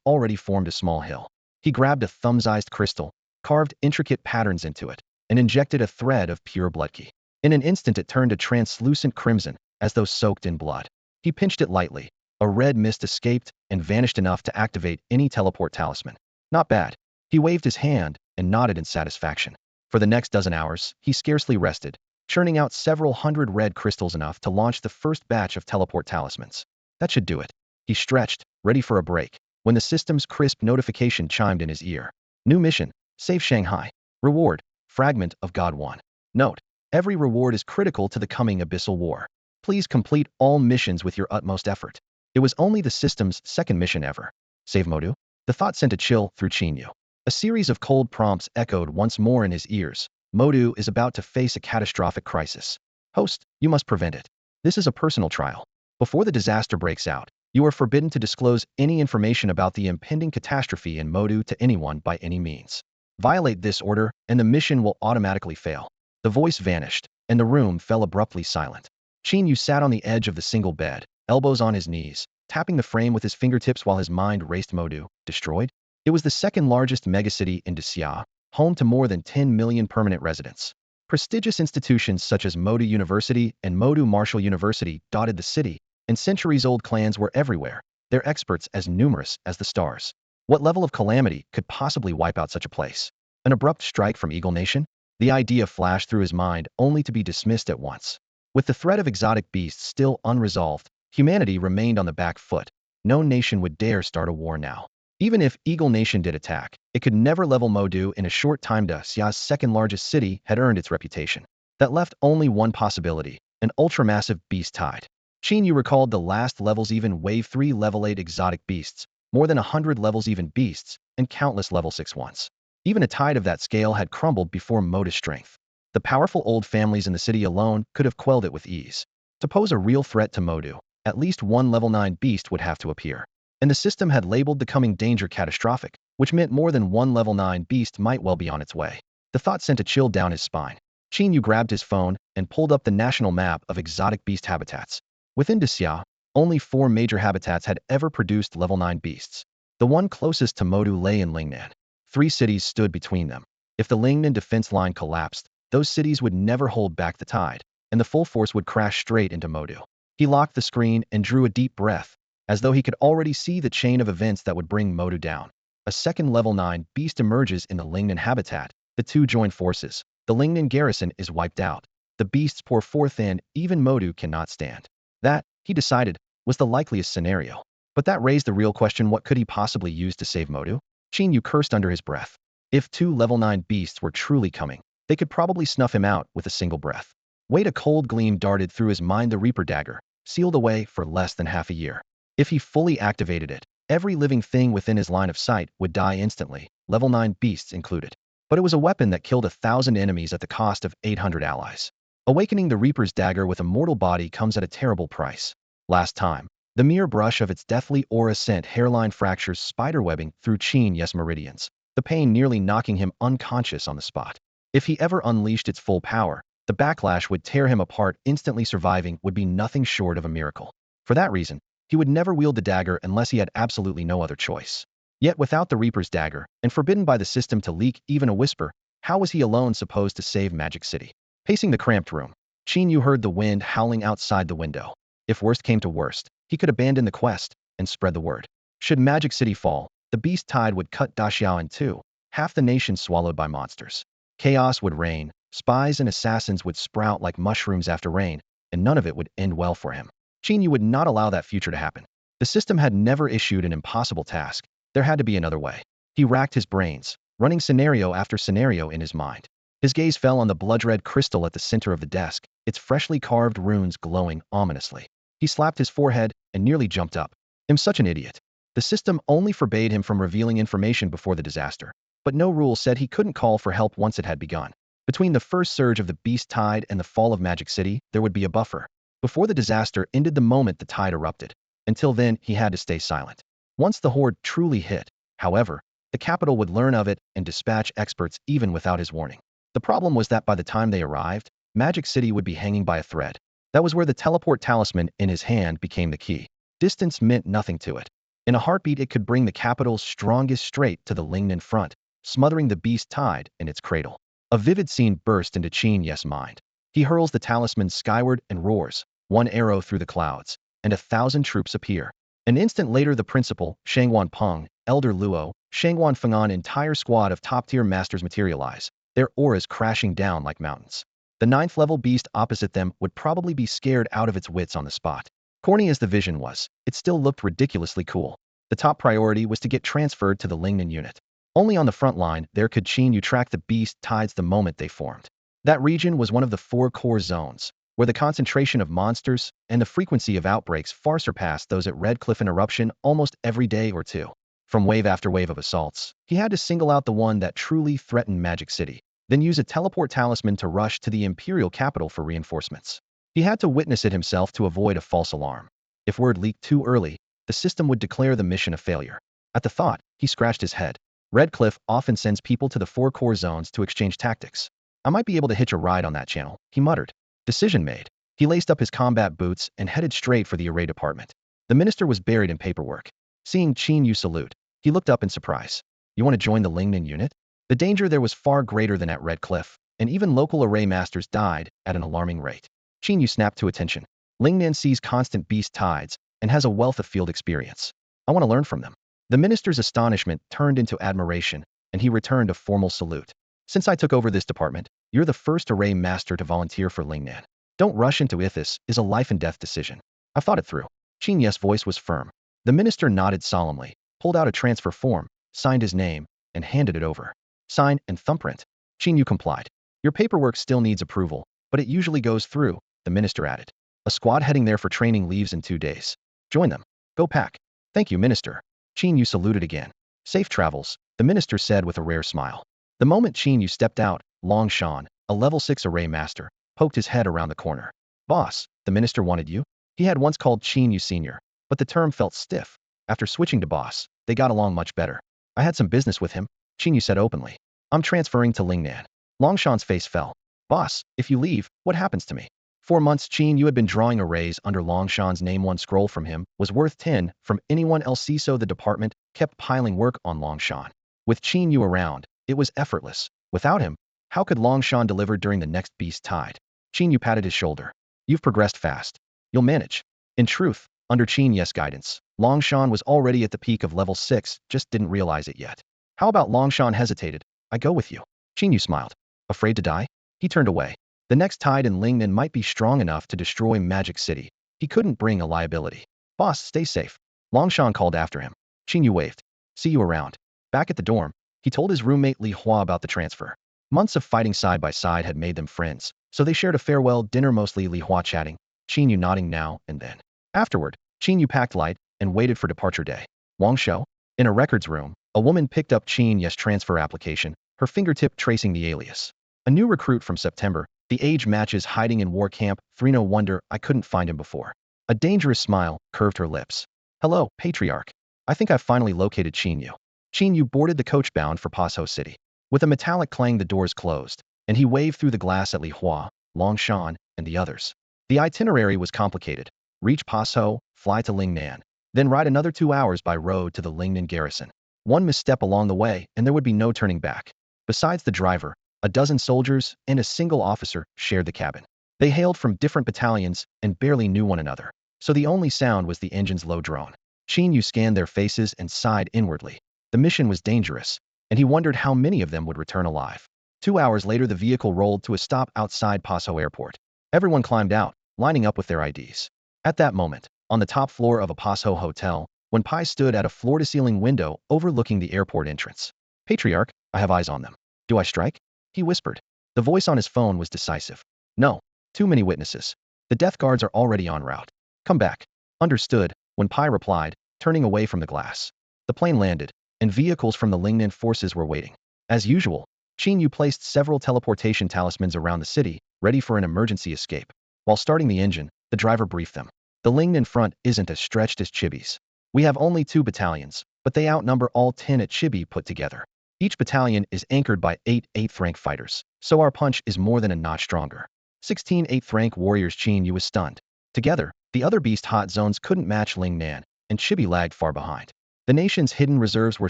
A: already formed a small hill. He grabbed a thumb-sized crystal, carved intricate patterns into it, and injected a thread of pure blood key. In an instant it turned a translucent crimson, as though soaked in blood. He pinched it lightly. A red mist escaped and vanished enough to activate any teleport talisman. Not bad. He waved his hand and nodded in satisfaction. For the next dozen hours, he scarcely rested, churning out several hundred red crystals, enough to launch the first batch of teleport talismans. That should do it. He stretched, ready for a break, when the system's crisp notification chimed in his ear. New mission, save Shanghai. Reward, fragment of God 1. Note, every reward is critical to the coming abyssal war. Please complete all missions with your utmost effort. It was only the system's second mission ever. Save Modu? The thought sent a chill through Qin Yu. A series of cold prompts echoed once more in his ears. Modu is about to face a catastrophic crisis. Host, you must prevent it. This is a personal trial. Before the disaster breaks out, you are forbidden to disclose any information about the impending catastrophe in Modu to anyone by any means. Violate this order, and the mission will automatically fail. The voice vanished, and the room fell abruptly silent. Qin Yu sat on the edge of the single bed, elbows on his knees, tapping the frame with his fingertips while his mind raced. Modu, destroyed? It was the second largest megacity in Xia, home to more than 10 million permanent residents. Prestigious institutions such as Modu University and Modu Martial University dotted the city, and centuries-old clans were everywhere, their experts as numerous as the stars. What level of calamity could possibly wipe out such a place? An abrupt strike from Eagle Nation? The idea flashed through his mind only to be dismissed at once. With the threat of exotic beasts still unresolved, humanity remained on the back foot. No nation would dare start a war now. Even if Eagle Nation did attack, it could never level Modu in a short time. Xia's second-largest city had earned its reputation. That left only one possibility, an ultramassive beast tide. Qin Yu recalled the last levels even Wave 3 Level 8 exotic beasts, more than 100 levels even beasts, and countless Level 6 ones. Even a tide of that scale had crumbled before Modu's strength. The powerful old families in the city alone could have quelled it with ease. To pose a real threat to Modu, at least one Level 9 beast would have to appear. And the system had labeled the coming danger catastrophic, which meant more than one Level 9 beast might well be on its way. The thought sent a chill down his spine. Qin Yu grabbed his phone and pulled up the national map of exotic beast habitats. Within Xia, only 4 major habitats had ever produced Level 9 beasts. The one closest to Modu lay in Lingnan. 3 cities stood between them. If the Lingnan defense line collapsed, those cities would never hold back the tide, and the full force would crash straight into Modu. He locked the screen and drew a deep breath, as though he could already see the chain of events that would bring Modu down. A second Level 9 beast emerges in the Lingnan habitat. The two join forces. The Lingnan garrison is wiped out. The beasts pour forth and even Modu cannot stand. That, he decided, was the likeliest scenario. But that raised the real question: what could he possibly use to save Modu? Qin Yu cursed under his breath. If 2 Level 9 beasts were truly coming, they could probably snuff him out with a single breath. Wait, a cold gleam darted through his mind. The Reaper dagger, sealed away for less than half a year. If he fully activated it, every living thing within his line of sight would die instantly, Level 9 beasts included. But it was a weapon that killed 1,000 enemies at the cost of 800 allies. Awakening the Reaper's dagger with a mortal body comes at a terrible price. Last time, the mere brush of its deathly aura sent hairline fractures spiderwebbing through Qin Yu's meridians, the pain nearly knocking him unconscious on the spot. If he ever unleashed its full power, the backlash would tear him apart. Instantly surviving would be nothing short of a miracle. For that reason, he would never wield the dagger unless he had absolutely no other choice. Yet without the Reaper's dagger, and forbidden by the system to leak even a whisper, how was he alone supposed to save Magic City? Pacing the cramped room, Qin Yu heard the wind howling outside the window. If worst came to worst, he could abandon the quest and spread the word. Should Magic City fall, the beast tide would cut Daxiao in two, half the nation swallowed by monsters. Chaos would reign, spies and assassins would sprout like mushrooms after rain, and none of it would end well for him. Qin Yu would not allow that future to happen. The system had never issued an impossible task. There had to be another way. He racked his brains, running scenario after scenario in his mind. His gaze fell on the blood-red crystal at the center of the desk, its freshly carved runes glowing ominously. He slapped his forehead and nearly jumped up. I'm such an idiot. The system only forbade him from revealing information before the disaster, but no rule said he couldn't call for help once it had begun. Between the first surge of the beast tide and the fall of Magic City, there would be a buffer. Before the disaster ended the moment the tide erupted. Until then, he had to stay silent. Once the horde truly hit, however, the capital would learn of it and dispatch experts even without his warning. The problem was that by the time they arrived, Magic City would be hanging by a thread. That was where the teleport talisman in his hand became the key. Distance meant nothing to it. In a heartbeat, it could bring the capital's strongest straight to the Lingnan front, smothering the beast tide in its cradle. A vivid scene burst into Qin Yu's mind. He hurls the talisman skyward and roars, one arrow through the clouds, and 1,000 troops appear. An instant later, the principal, Shangwan Peng, Elder Luo, Shangwan Feng'an entire squad of top-tier masters materialize, their auras crashing down like mountains. The 9th level beast opposite them would probably be scared out of its wits on the spot. Corny as the vision was, it still looked ridiculously cool. The top priority was to get transferred to the Lingnan unit. Only on the front line there could Qin Yu track the beast tides the moment they formed. That region was one of the 4 core zones, where the concentration of monsters and the frequency of outbreaks far surpassed those at Red Cliff and Eruption almost every day or two. From wave after wave of assaults, he had to single out the one that truly threatened Magic City, then use a teleport talisman to rush to the Imperial capital for reinforcements. He had to witness it himself to avoid a false alarm. If word leaked too early, the system would declare the mission a failure. At the thought, he scratched his head. Red Cliff often sends people to the 4 core zones to exchange tactics. I might be able to hitch a ride on that channel, he muttered. Decision made. He laced up his combat boots and headed straight for the array department. The minister was buried in paperwork. Seeing Qin Yu salute, he looked up in surprise. You want to join the Lingnan unit? The danger there was far greater than at Red Cliff, and even local array masters died at an alarming rate. Qin Yu snapped to attention. Lingnan sees constant beast tides and has a wealth of field experience. I want to learn from them. The minister's astonishment turned into admiration, and he returned a formal salute. Since I took over this department, you're the first array master to volunteer for Lingnan. Don't rush into Ithis is a life and death decision. I've thought it through. Qin Yu's voice was firm. The minister nodded solemnly, pulled out a transfer form, signed his name, and handed it over. Sign and thumbprint. Qin Yu complied. Your paperwork still needs approval, but it usually goes through, the minister added. A squad heading there for training leaves in 2 days. Join them. Go pack. Thank you, minister. Qin Yu saluted again. Safe travels, the minister said with a rare smile. The moment Qin Yu stepped out, Long Shan, a level 6 array master, poked his head around the corner. Boss, the minister wanted you? He had once called Qin Yu senior, but the term felt stiff. After switching to boss, they got along much better. I had some business with him, Qin Yu said openly. I'm transferring to Lingnan. Long Shan's face fell. Boss, if you leave, what happens to me? 4 months Qin Yu had been drawing arrays under Long Shan's name. 1 scroll from him was worth 10 from anyone else, so the department kept piling work on Long Shan. With Qin Yu around, it was effortless. Without him, how could Long Shan deliver during the next beast tide? Qin Yu patted his shoulder. You've progressed fast. You'll manage. In truth, under Qin Yu's guidance, Long Shan was already at the peak of level 6, just didn't realize it yet. How about Long Shan hesitated? I go with you. Qin Yu smiled. Afraid to die? He turned away. The next tide in Lingnan might be strong enough to destroy Magic City. He couldn't bring a liability. Boss, stay safe. Long Shan called after him. Qin Yu waved. See you around. Back at the dorm, he told his roommate Li Hua about the transfer. Months of fighting side by side had made them friends, so they shared a farewell dinner, mostly Li Hua chatting, Qin Yu nodding now and then. Afterward, Qin Yu packed light and waited for departure day. Wangshou? In a records room, a woman picked up Qin Yu's transfer application, her fingertip tracing the alias. A new recruit from September, the age matches, hiding in war camp 3. No wonder I couldn't find him before. A dangerous smile curved her lips. Hello, Patriarch. I think I've finally located Qin Yu. Qin Yu boarded the coach bound for Pasho City. With a metallic clang, the doors closed, and he waved through the glass at Li Hua, Long Shan, and the others. The itinerary was complicated. Reach Pasho, fly to Lingnan, then ride another 2 hours by road to the Lingnan garrison. One misstep along the way, and there would be no turning back. Besides the driver, a dozen soldiers and a single officer shared the cabin. They hailed from different battalions and barely knew one another, so the only sound was the engine's low drone. Qin Yu scanned their faces and sighed inwardly. The mission was dangerous, and he wondered how many of them would return alive. 2 hours later, the vehicle rolled to a stop outside Pasho Airport. Everyone climbed out, lining up with their IDs. At that moment, on the top floor of a Pasho hotel, Wen Pai stood at a floor-to-ceiling window overlooking the airport entrance. Patriarch, I have eyes on them. Do I strike? He whispered. The voice on his phone was decisive. No. Too many witnesses. The death guards are already en route. Come back. Understood, Wen Pai replied, turning away from the glass. The plane landed, and vehicles from the Lingnan forces were waiting. As usual, Qin Yu placed several teleportation talismans around the city, ready for an emergency escape. While starting the engine, the driver briefed them. The Lingnan front isn't as stretched as Chibi's. We have only 2 battalions, but they outnumber all 10 at Chibi put together. Each battalion is anchored by 8 8th rank fighters, so our punch is more than a notch stronger. 16 8th rank warriors. Qin Yu was stunned. Together, the other beast hot zones couldn't match Lingnan, and Chibi lagged far behind. The nation's hidden reserves were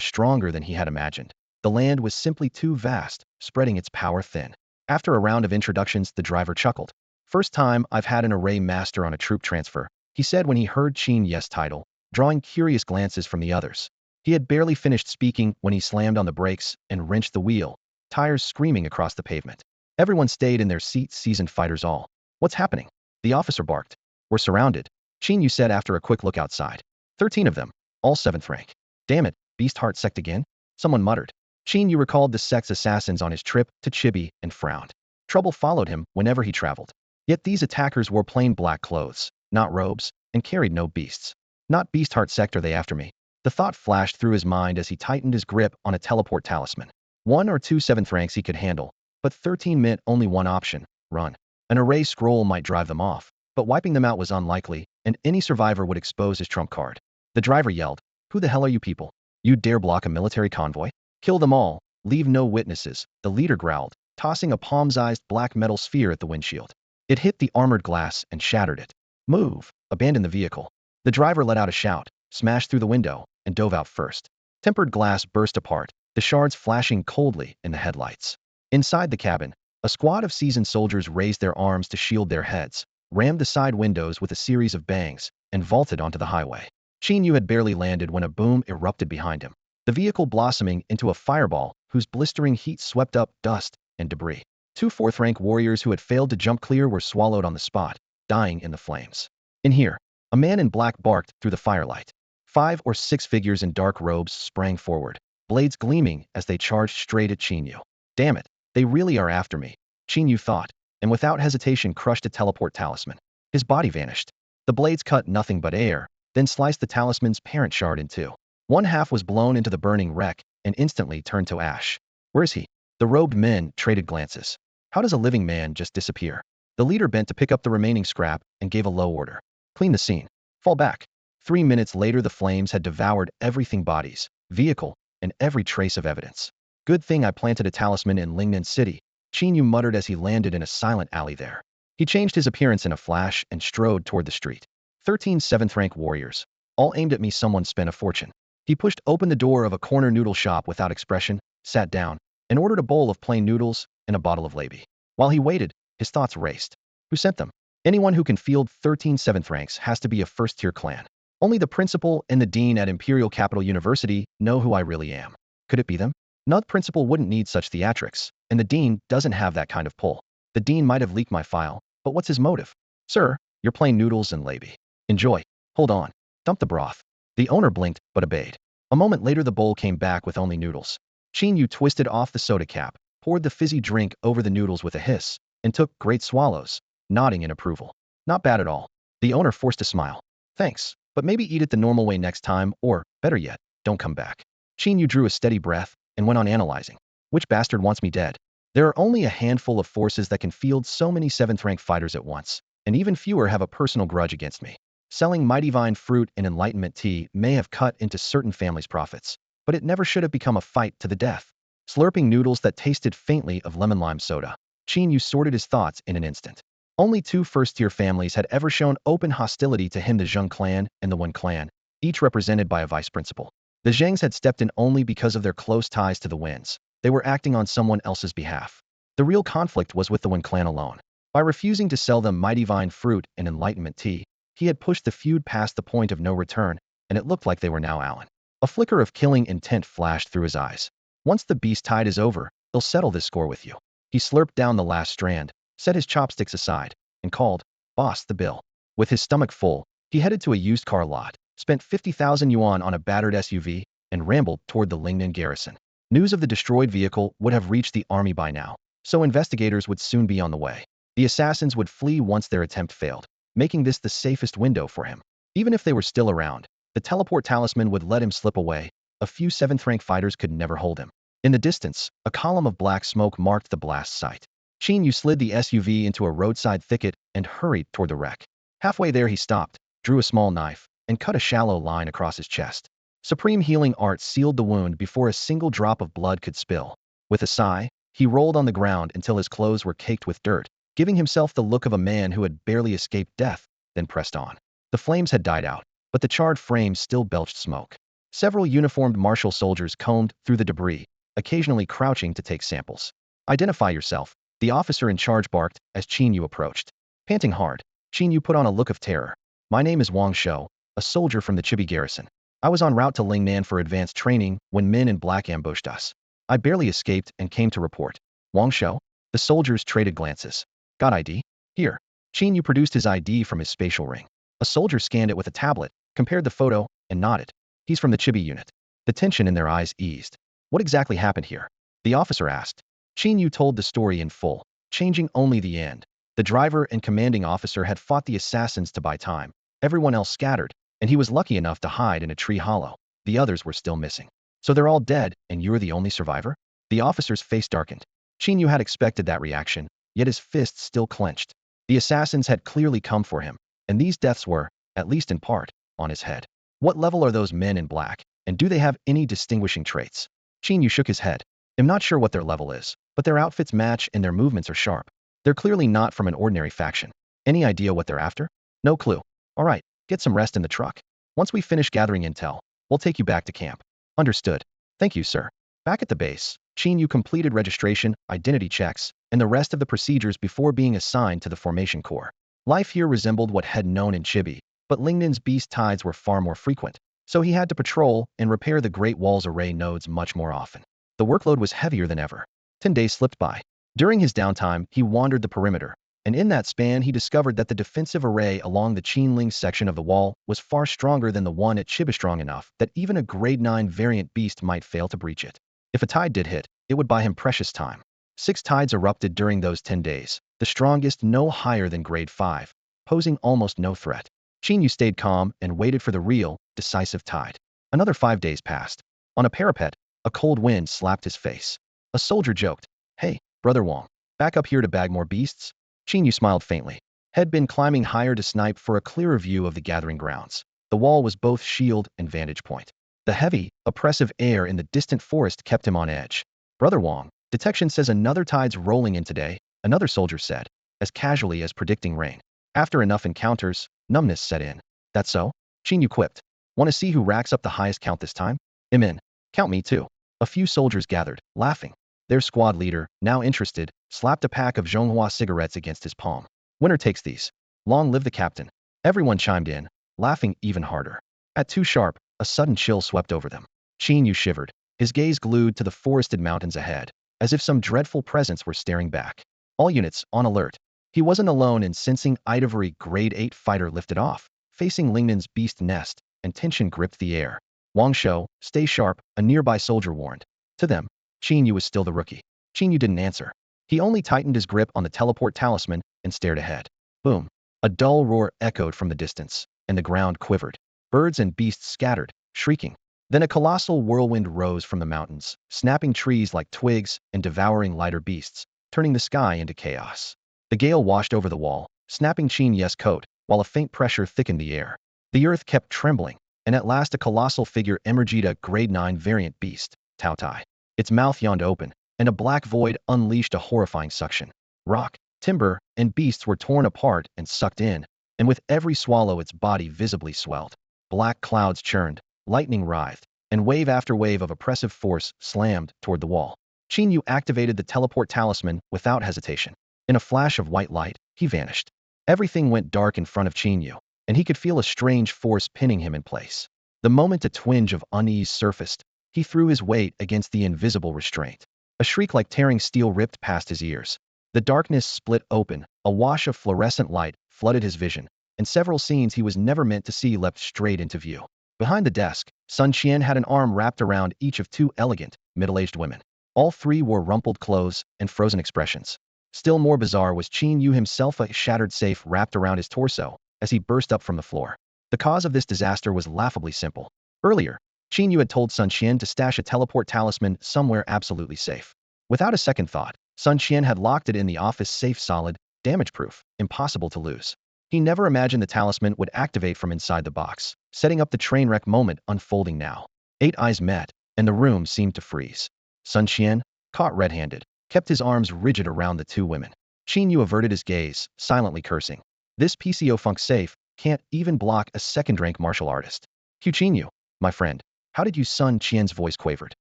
A: stronger than he had imagined. The land was simply too vast, spreading its power thin. After a round of introductions, the driver chuckled. First time I've had an array master on a troop transfer, he said when he heard Qin Yu's title, drawing curious glances from the others. He had barely finished speaking when he slammed on the brakes and wrenched the wheel, tires screaming across the pavement. Everyone stayed in their seats, seasoned fighters all. What's happening? The officer barked. We're surrounded, Qin Yu said after a quick look outside. 13 of them. All 7th rank. Damn it, Beast Heart sect again? Someone muttered. Qin Yu recalled the sect's assassins on his trip to Chibi and frowned. Trouble followed him whenever he traveled. Yet these attackers wore plain black clothes, not robes, and carried no beasts. Not Beast Heart sect are they after me? The thought flashed through his mind as he tightened his grip on a teleport talisman. 1 or 2 7th ranks he could handle, but 13 meant only one option: run. An array scroll might drive them off, but wiping them out was unlikely, and any survivor would expose his trump card. The driver yelled, "Who the hell are you people? You dare block a military convoy? Kill them all, leave no witnesses," the leader growled, tossing a palm-sized black metal sphere at the windshield. It hit the armored glass and shattered it. "Move! Abandon the vehicle." The driver let out a shout, smashed through the window, and dove out first. Tempered glass burst apart, the shards flashing coldly in the headlights. Inside the cabin, a squad of seasoned soldiers raised their arms to shield their heads, rammed the side windows with a series of bangs, and vaulted onto the highway. Qin Yu had barely landed when a boom erupted behind him, the vehicle blossoming into a fireball whose blistering heat swept up dust and debris. 2 4th-rank warriors who had failed to jump clear were swallowed on the spot, dying in the flames. In here, a man in black barked through the firelight. 5 or 6 figures in dark robes sprang forward, blades gleaming as they charged straight at Qin Yu. Damn it, they really are after me, Qin Yu thought, and without hesitation crushed a teleport talisman. His body vanished. The blades cut nothing but air, then sliced the talisman's parent shard in two. One half was blown into the burning wreck and instantly turned to ash. Where is he? The robed men traded glances. How does a living man just disappear? The leader bent to pick up the remaining scrap and gave a low order. Clean the scene. Fall back. 3 minutes later the flames had devoured everything: bodies, vehicle, and every trace of evidence. Good thing I planted a talisman in Lingnan City, Qin Yu muttered as he landed in a silent alley there. He changed his appearance in a flash and strode toward the street. 13 7th-rank warriors. All aimed at me. Someone spent a fortune. He pushed open the door of a corner noodle shop without expression, sat down, and ordered a bowl of plain noodles and a bottle of labi. While he waited, his thoughts raced. Who sent them? Anyone who can field 13 7th ranks has to be a first-tier clan. Only the principal and the dean at Imperial Capital University know who I really am. Could it be them? No, the principal wouldn't need such theatrics, and the dean doesn't have that kind of pull. The dean might have leaked my file, but what's his motive? Sir, your plain noodles and labi. Enjoy. Hold on. Dump the broth. The owner blinked, but obeyed. A moment later the bowl came back with only noodles. Qin Yu twisted off the soda cap, poured the fizzy drink over the noodles with a hiss, and took great swallows, nodding in approval. Not bad at all. The owner forced a smile. Thanks, but maybe eat it the normal way next time, or, better yet, don't come back. Qin Yu drew a steady breath and went on analyzing. Which bastard wants me dead? There are only a handful of forces that can field so many 7th-rank fighters at once, and even fewer have a personal grudge against me. Selling mighty vine fruit and enlightenment tea may have cut into certain families' profits, but it never should have become a fight to the death. Slurping noodles that tasted faintly of lemon-lime soda, Qin Yu sorted his thoughts in an instant. Only 2 first-tier families had ever shown open hostility to him: the Zheng clan and the Wen clan, each represented by a vice principal. The Zhengs had stepped in only because of their close ties to the Wens. They were acting on someone else's behalf. The real conflict was with the Wen clan alone. By refusing to sell them mighty vine fruit and enlightenment tea, he had pushed the feud past the point of no return, and it looked like they were now Allen. A flicker of killing intent flashed through his eyes. Once the beast tide is over, he'll settle this score with you. He slurped down the last strand, set his chopsticks aside, and called, "Boss, the bill." With his stomach full, he headed to a used car lot, spent 50,000 yuan on a battered SUV, and rambled toward the Lingnan garrison. News of the destroyed vehicle would have reached the army by now, so investigators would soon be on the way. The assassins would flee once their attempt failed, making this the safest window for him. Even if they were still around, the teleport talisman would let him slip away. A few 7th-rank fighters could never hold him. In the distance, a column of black smoke marked the blast site. Qin Yu slid the SUV into a roadside thicket and hurried toward the wreck. Halfway there he stopped, drew a small knife, and cut a shallow line across his chest. Supreme healing art sealed the wound before a single drop of blood could spill. With a sigh, he rolled on the ground until his clothes were caked with dirt, giving himself the look of a man who had barely escaped death, then pressed on. The flames had died out, but the charred frame still belched smoke. Several uniformed martial soldiers combed through the debris, occasionally crouching to take samples. "Identify yourself," the officer in charge barked as Qin Yu approached. Panting hard, Qin Yu put on a look of terror. "My name is Wang Shou, a soldier from the Chibi garrison. I was en route to Lingnan for advanced training when men in black ambushed us. I barely escaped and came to report." "Wang Shou?" The soldiers traded glances. "Got ID? Here." Qin Yu produced his ID from his spatial ring. A soldier scanned it with a tablet, compared the photo, and nodded. He's from the Chibi unit. The tension in their eyes eased. What exactly happened here? The officer asked. Qin Yu told the story in full, changing only the end. The driver and commanding officer had fought the assassins to buy time. Everyone else scattered, and he was lucky enough to hide in a tree hollow. The others were still missing. So they're all dead, and you're the only survivor? The officer's face darkened. Qin Yu had expected that reaction, yet his fists still clenched. The assassins had clearly come for him, and these deaths were, at least in part, on his head. What level are those men in black, and do they have any distinguishing traits? Qin Yu shook his head. I'm not sure what their level is, but their outfits match and their movements are sharp. They're clearly not from an ordinary faction. Any idea what they're after? No clue. All right, get some rest in the truck. Once we finish gathering intel, we'll take you back to camp. Understood. Thank you, sir. Back at the base, Qin Yu completed registration, identity checks, and the rest of the procedures before being assigned to the formation corps. Life here resembled what had known in Chibi, but Lingnin's beast tides were far more frequent, so he had to patrol and repair the Great Wall's array nodes much more often. The workload was heavier than ever. 10 days slipped by. During his downtime, he wandered the perimeter, and in that span he discovered that the defensive array along the Qinling section of the wall was far stronger than the one at Chibi, strong enough that even a grade 9 variant beast might fail to breach it. If a tide did hit, it would buy him precious time. 6 tides erupted during those 10 days, the strongest no higher than grade 5, posing almost no threat. Qin Yu stayed calm and waited for the real, decisive tide. Another 5 days passed. On a parapet, a cold wind slapped his face. A soldier joked, "Hey, Brother Wong, back up here to bag more beasts?" Qin Yu smiled faintly. Had been climbing higher to snipe for a clearer view of the gathering grounds. The wall was both shield and vantage point. The heavy, oppressive air in the distant forest kept him on edge. "Brother Wong, detection says another tide's rolling in today," another soldier said, as casually as predicting rain. After enough encounters, numbness set in. "That's so?" Qin Yu quipped. "Want to see who racks up the highest count this time?" "I'm in. Count me too." A few soldiers gathered, laughing. Their squad leader, now interested, slapped a pack of Zhonghua cigarettes against his palm. "Winner takes these. Long live the captain." Everyone chimed in, laughing even harder. At 2 sharp, a sudden chill swept over them. Qin Yu shivered, his gaze glued to the forested mountains ahead, as if some dreadful presence were staring back. All units, on alert. He wasn't alone in sensing Ivory grade 8 fighter lifted off, facing Lingnin's beast nest, and tension gripped the air. "Wang Shou, stay sharp," a nearby soldier warned. To them, Qin Yu was still the rookie. Qin Yu didn't answer. He only tightened his grip on the teleport talisman and stared ahead. Boom. A dull roar echoed from the distance, and the ground quivered. Birds and beasts scattered, shrieking. Then a colossal whirlwind rose from the mountains, snapping trees like twigs and devouring lighter beasts, turning the sky into chaos. The gale washed over the wall, snapping Qin Yu's coat, while a faint pressure thickened the air. The earth kept trembling, and at last a colossal figure emerged, a grade 9 variant beast, Tao Tai. Its mouth yawned open, and a black void unleashed a horrifying suction. Rock, timber, and beasts were torn apart and sucked in, and with every swallow its body visibly swelled. Black clouds churned, lightning writhed, and wave after wave of oppressive force slammed toward the wall. Qin Yu activated the teleport talisman without hesitation. In a flash of white light, he vanished. Everything went dark in front of Qin Yu, and he could feel a strange force pinning him in place. The moment a twinge of unease surfaced, he threw his weight against the invisible restraint. A shriek like tearing steel ripped past his ears. The darkness split open, a wash of fluorescent light flooded his vision, and several scenes he was never meant to see leapt straight into view. Behind the desk, Sun Qian had an arm wrapped around each of 2 elegant, middle-aged women. All 3 wore rumpled clothes and frozen expressions. Still more bizarre was Qin Yu himself, a shattered safe wrapped around his torso, as he burst up from the floor. The cause of this disaster was laughably simple. Earlier, Qin Yu had told Sun Qian to stash a teleport talisman somewhere absolutely safe. Without a second thought, Sun Qian had locked it in the office safe, solid, damage-proof, impossible to lose. He never imagined the talisman would activate from inside the box, setting up the train wreck moment unfolding now. 8 eyes met, and the room seemed to freeze. Sun Qian, caught red-handed, kept his arms rigid around the 2 women. Qin Yu averted his gaze, silently cursing. This PCO funk safe can't even block a second-rank martial artist. Qin Yu, my friend, how did you? Sun Qian's voice quavered.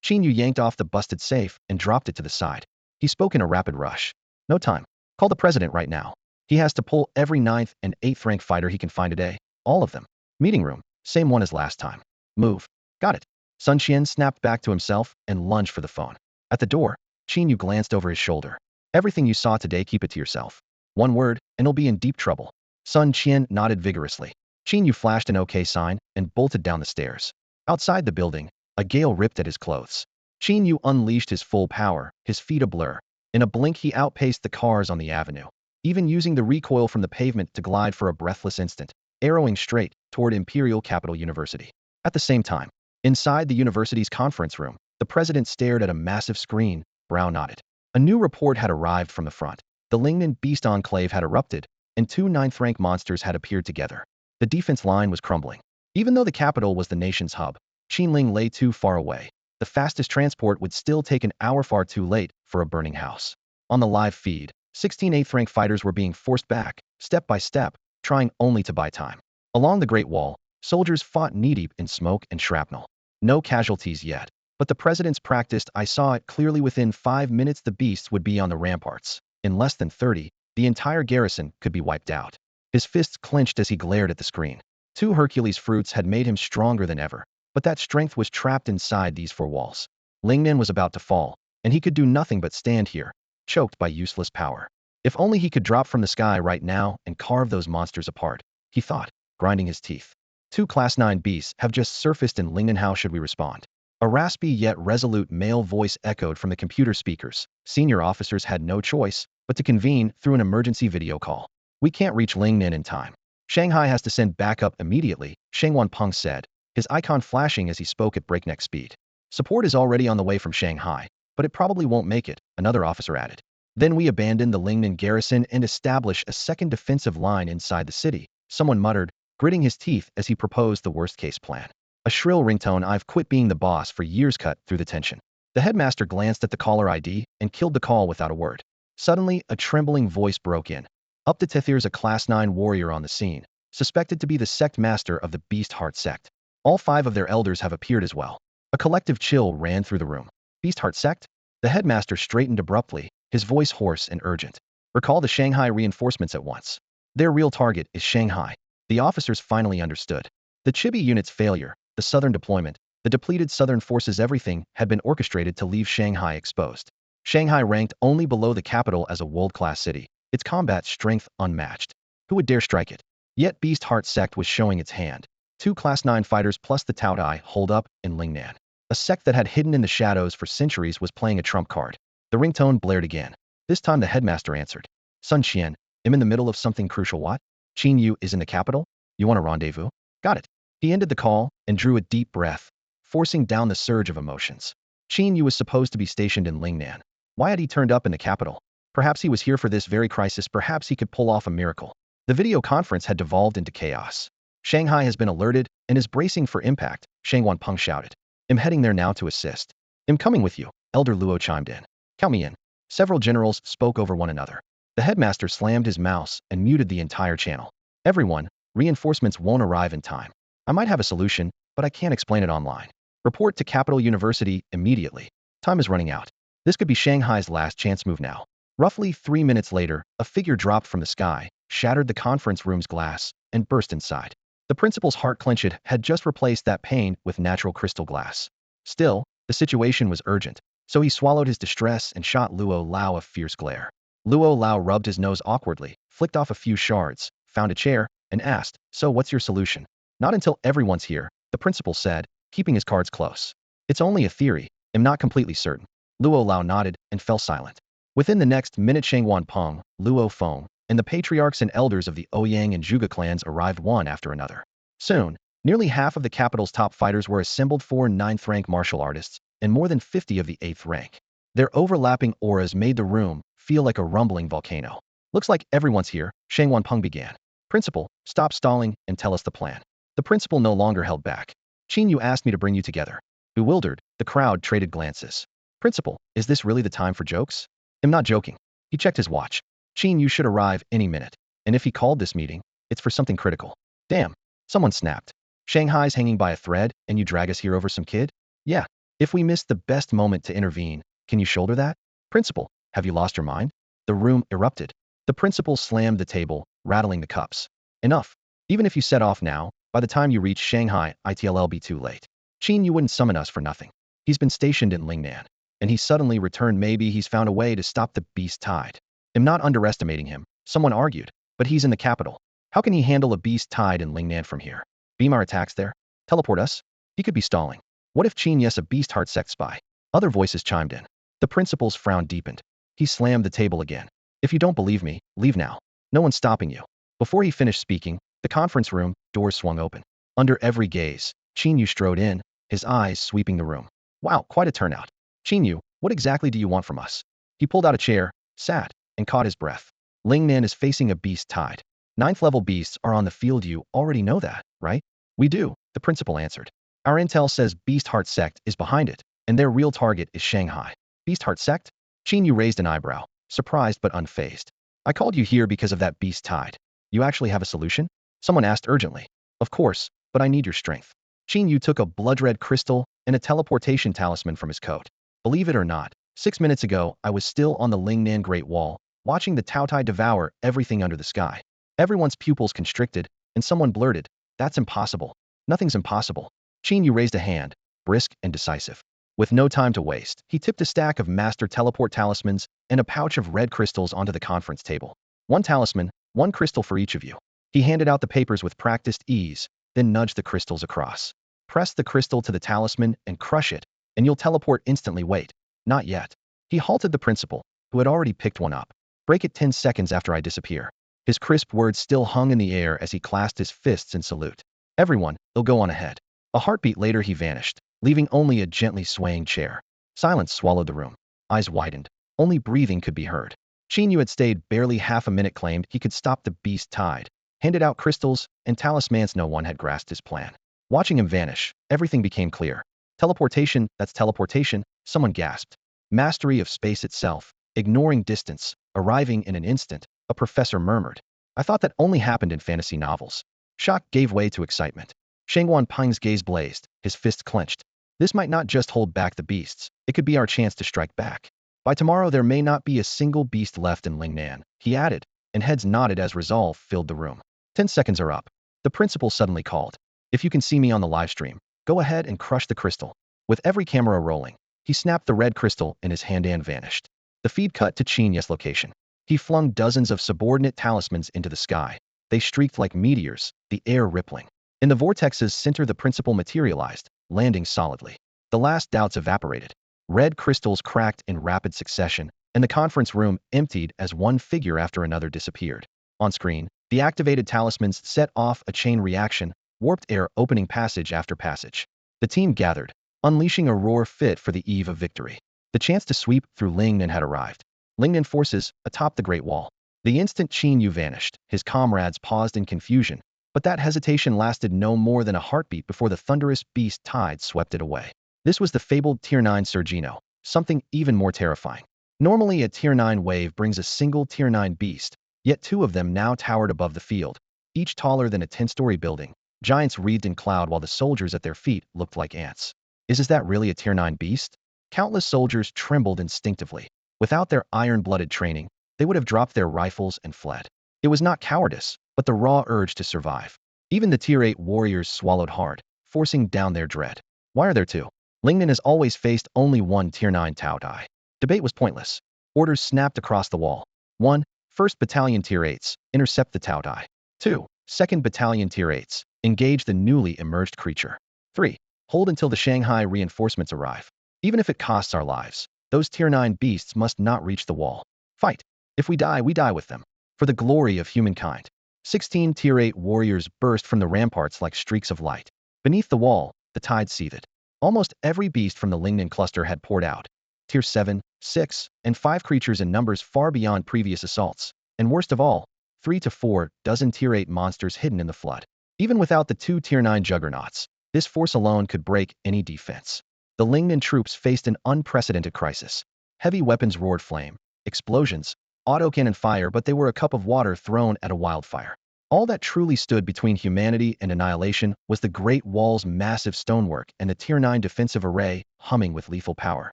A: Qin Yu yanked off the busted safe and dropped it to the side. He spoke in a rapid rush. "No time. Call the president right now. He has to pull every 9th and 8th rank fighter he can find today. All of them. Meeting room, same one as last time. Move." "Got it." Sun Qian snapped back to himself and lunged for the phone. At the door, Qin Yu glanced over his shoulder. "Everything you saw today, keep it to yourself. One word, and you'll be in deep trouble." Sun Qian nodded vigorously. Qin Yu flashed an OK sign and bolted down the stairs. Outside the building, a gale ripped at his clothes. Qin Yu unleashed his full power, his feet a blur. In a blink he outpaced the cars on the avenue, even using the recoil from the pavement to glide for a breathless instant, arrowing straight toward Imperial Capital University. At the same time, inside the university's conference room, the president stared at a massive screen, brow knotted. A new report had arrived from the front. The Lingnan Beast Enclave had erupted, and two ninth-rank monsters had appeared together. The defense line was crumbling. Even though the capital was the nation's hub, Qinling lay too far away. The fastest transport would still take an hour, far too late for a burning house. On the live feed, 16 8th-rank fighters were being forced back, step by step, trying only to buy time. Along the Great Wall, soldiers fought knee-deep in smoke and shrapnel. No casualties yet, but the president's practiced. I saw it clearly. Within 5 minutes the beasts would be on the ramparts. In less than 30, the entire garrison could be wiped out. His fists clenched as he glared at the screen. Two Hercules fruits had made him stronger than ever, but that strength was trapped inside these four walls. Lingnan was about to fall, and he could do nothing but stand here, choked by useless power. If only he could drop from the sky right now and carve those monsters apart, he thought, grinding his teeth. Two Class 9 beasts have just surfaced in Lingnan. How should we respond? A raspy yet resolute male voice echoed from the computer speakers. Senior officers had no choice but to convene through an emergency video call. We can't reach Lingnan in time. Shanghai has to send backup immediately, Sheng Wanpeng said, his icon flashing as he spoke at breakneck speed. Support is already on the way from Shanghai, but it probably won't make it, another officer added. Then we abandon the Lingnan garrison and establish a second defensive line inside the city, someone muttered, gritting his teeth as he proposed the worst-case plan. A shrill ringtone, "I've quit being the boss for years," cut through the tension. The headmaster glanced at the caller ID and killed the call without a word. Suddenly, a trembling voice broke in. Up to Tethir's a Class 9 warrior on the scene, suspected to be the sect master of the Beast Heart sect. All 5 of their elders have appeared as well. A collective chill ran through the room. Beast Heart sect? The headmaster straightened abruptly, his voice hoarse and urgent. Recall the Shanghai reinforcements at once. Their real target is Shanghai. The officers finally understood. The Chibi unit's failure, the southern deployment, the depleted southern forces, everything had been orchestrated to leave Shanghai exposed. Shanghai ranked only below the capital as a world-class city, its combat strength unmatched. Who would dare strike it? Yet Beast Heart sect was showing its hand. 2 Class 9 fighters plus the Tao Dai holed up in Lingnan. A sect that had hidden in the shadows for centuries was playing a trump card. The ringtone blared again. This time the headmaster answered. Sun Qian, I'm in the middle of something crucial. What? Qin Yu is in the capital? You want a rendezvous? Got it. He ended the call and drew a deep breath, forcing down the surge of emotions. Qin Yu was supposed to be stationed in Lingnan. Why had he turned up in the capital? Perhaps he was here for this very crisis. Perhaps he could pull off a miracle. The video conference had devolved into chaos. Shanghai has been alerted and is bracing for impact, Sheng Wanpeng shouted. I'm heading there now to assist. I'm coming with you, Elder Luo chimed in. Count me in. Several generals spoke over one another. The headmaster slammed his mouse and muted the entire channel. Everyone, reinforcements won't arrive in time. I might have a solution, but I can't explain it online. Report to Capital University immediately. Time is running out. This could be Shanghai's last chance. Move now. Roughly 3 minutes later, a figure dropped from the sky, shattered the conference room's glass, and burst inside. The principal's heart clenched. Had just replaced that pane with natural crystal glass. Still, the situation was urgent, so he swallowed his distress and shot Luo Lao a fierce glare. Luo Lao rubbed his nose awkwardly, flicked off a few shards, found a chair, and asked, so what's your solution? Not until everyone's here, the principal said, keeping his cards close. It's only a theory. I'm not completely certain. Luo Lao nodded and fell silent. Within the next minute, Sheng Wanpeng, Luo Feng, and the patriarchs and elders of the Ouyang and Zhuge clans arrived one after another. Soon, nearly half of the capital's top fighters were assembled, 4 9th-rank martial artists, and more than 50 of the 8th rank. Their overlapping auras made the room feel like a rumbling volcano. Looks like everyone's here, Sheng Wanpeng began. Principal, stop stalling and tell us the plan. The principal no longer held back. Qin Yu asked me to bring you together. Bewildered, the crowd traded glances. Principal, is this really the time for jokes? I'm not joking. He checked his watch. Qin Yu should arrive any minute. And if he called this meeting, it's for something critical. Damn. Someone snapped. Shanghai's hanging by a thread, and you drag us here over some kid? Yeah. If we missed the best moment to intervene, can you shoulder that? Principal, have you lost your mind? The room erupted. The principal slammed the table, rattling the cups. Enough. Even if you set off now, by the time you reach Shanghai, it'll be too late. Qin Yu wouldn't summon us for nothing. He's been stationed in Lingnan. And he suddenly returned. Maybe he's found a way to stop the beast tide. I'm not underestimating him, someone argued, but he's in the capital. How can he handle a beast tide in Lingnan from here? Beam our attacks there? Teleport us? He could be stalling. What if Qin Yu's a beast heart sect spy? Other voices chimed in. The principal's frown deepened. He slammed the table again. If you don't believe me, leave now. No one's stopping you. Before he finished speaking, the conference room doors swung open. Under every gaze, Qin Yu strode in, his eyes sweeping the room. Wow, quite a turnout. Qin Yu, what exactly do you want from us? He pulled out a chair, sat, and caught his breath. Lingnan is facing a beast tide. 9th level beasts are on the field. You already know that, right? We do, the principal answered. Our intel says Beast Heart Sect is behind it, and their real target is Shanghai. Beast Heart Sect? Qin Yu raised an eyebrow, surprised but unfazed. I called you here because of that beast tide. You actually have a solution? Someone asked urgently. Of course, but I need your strength. Qin Yu took a blood-red crystal and a teleportation talisman from his coat. Believe it or not, 6 minutes ago, I was still on the Lingnan Great Wall, watching the Taotai devour everything under the sky. Everyone's pupils constricted, and someone blurted, "That's impossible." Nothing's impossible. Qin Yu raised a hand, brisk and decisive. With no time to waste, he tipped a stack of master teleport talismans and a pouch of red crystals onto the conference table. One talisman, one crystal for each of you. He handed out the papers with practiced ease, then nudged the crystals across. Press the crystal to the talisman and crush it, and you'll teleport instantly. Wait, not yet. He halted the principal, who had already picked one up. Break it 10 seconds after I disappear. His crisp words still hung in the air as he clasped his fists in salute. Everyone, they'll go on ahead. A heartbeat later he vanished, leaving only a gently swaying chair. Silence swallowed the room. Eyes widened. Only breathing could be heard. Qin Yu had stayed barely half a minute, claimed he could stop the beast tide, handed out crystals and talismans. No one had grasped his plan. Watching him vanish, everything became clear. Teleportation, that's teleportation, someone gasped. Mastery of space itself, ignoring distance, arriving in an instant, a professor murmured. I thought that only happened in fantasy novels. Shock gave way to excitement. Shangguan Ping's gaze blazed, his fist clenched. This might not just hold back the beasts, it could be our chance to strike back. By tomorrow there may not be a single beast left in Lingnan, he added, and heads nodded as resolve filled the room. 10 seconds are up. The principal suddenly called. If you can see me on the live stream, go ahead and crush the crystal. With every camera rolling, he snapped the red crystal in his hand and vanished. The feed cut to Qin Yu's location. He flung dozens of subordinate talismans into the sky. They streaked like meteors, the air rippling. In the vortex's center the principal materialized, landing solidly. The last doubts evaporated. Red crystals cracked in rapid succession, and the conference room emptied as one figure after another disappeared. On screen, the activated talismans set off a chain reaction, warped air opening passage after passage. The team gathered, unleashing a roar fit for the eve of victory. The chance to sweep through Lingnan had arrived. Lingnan forces atop the Great Wall. The instant Qin Yu vanished, his comrades paused in confusion, but that hesitation lasted no more than a heartbeat before the thunderous beast tide swept it away. This was the fabled Tier 9 Sergino, something even more terrifying. Normally a Tier 9 wave brings a single Tier 9 beast, yet two of them now towered above the field, each taller than a 10-story building, giants wreathed in cloud while the soldiers at their feet looked like ants. Is that really a Tier 9 beast? Countless soldiers trembled instinctively. Without their iron-blooded training, they would have dropped their rifles and fled. It was not cowardice, but the raw urge to survive. Even the Tier 8 warriors swallowed hard, forcing down their dread. Why are there two? Lingnan has always faced only one Tier 9 Tao Dai. Debate was pointless. Orders snapped across the wall. 1. 1st Battalion Tier 8s, intercept the Tao Dai. 2. 2nd Battalion Tier 8s, engage the newly emerged creature. 3. Hold until the Shanghai reinforcements arrive. Even if it costs our lives, those Tier 9 beasts must not reach the wall. Fight. If we die with them. For the glory of humankind. 16 Tier 8 warriors burst from the ramparts like streaks of light. Beneath the wall, the tide seethed. Almost every beast from the Lingnan cluster had poured out. Tier 7, 6, and 5 creatures in numbers far beyond previous assaults. And worst of all, 3 to 4 dozen Tier 8 monsters hidden in the flood. Even without the 2 Tier 9 juggernauts, this force alone could break any defense. The Lingnan troops faced an unprecedented crisis. Heavy weapons roared flame, explosions, autocannon fire, but they were a cup of water thrown at a wildfire. All that truly stood between humanity and annihilation was the Great Wall's massive stonework and the Tier 9 defensive array humming with lethal power.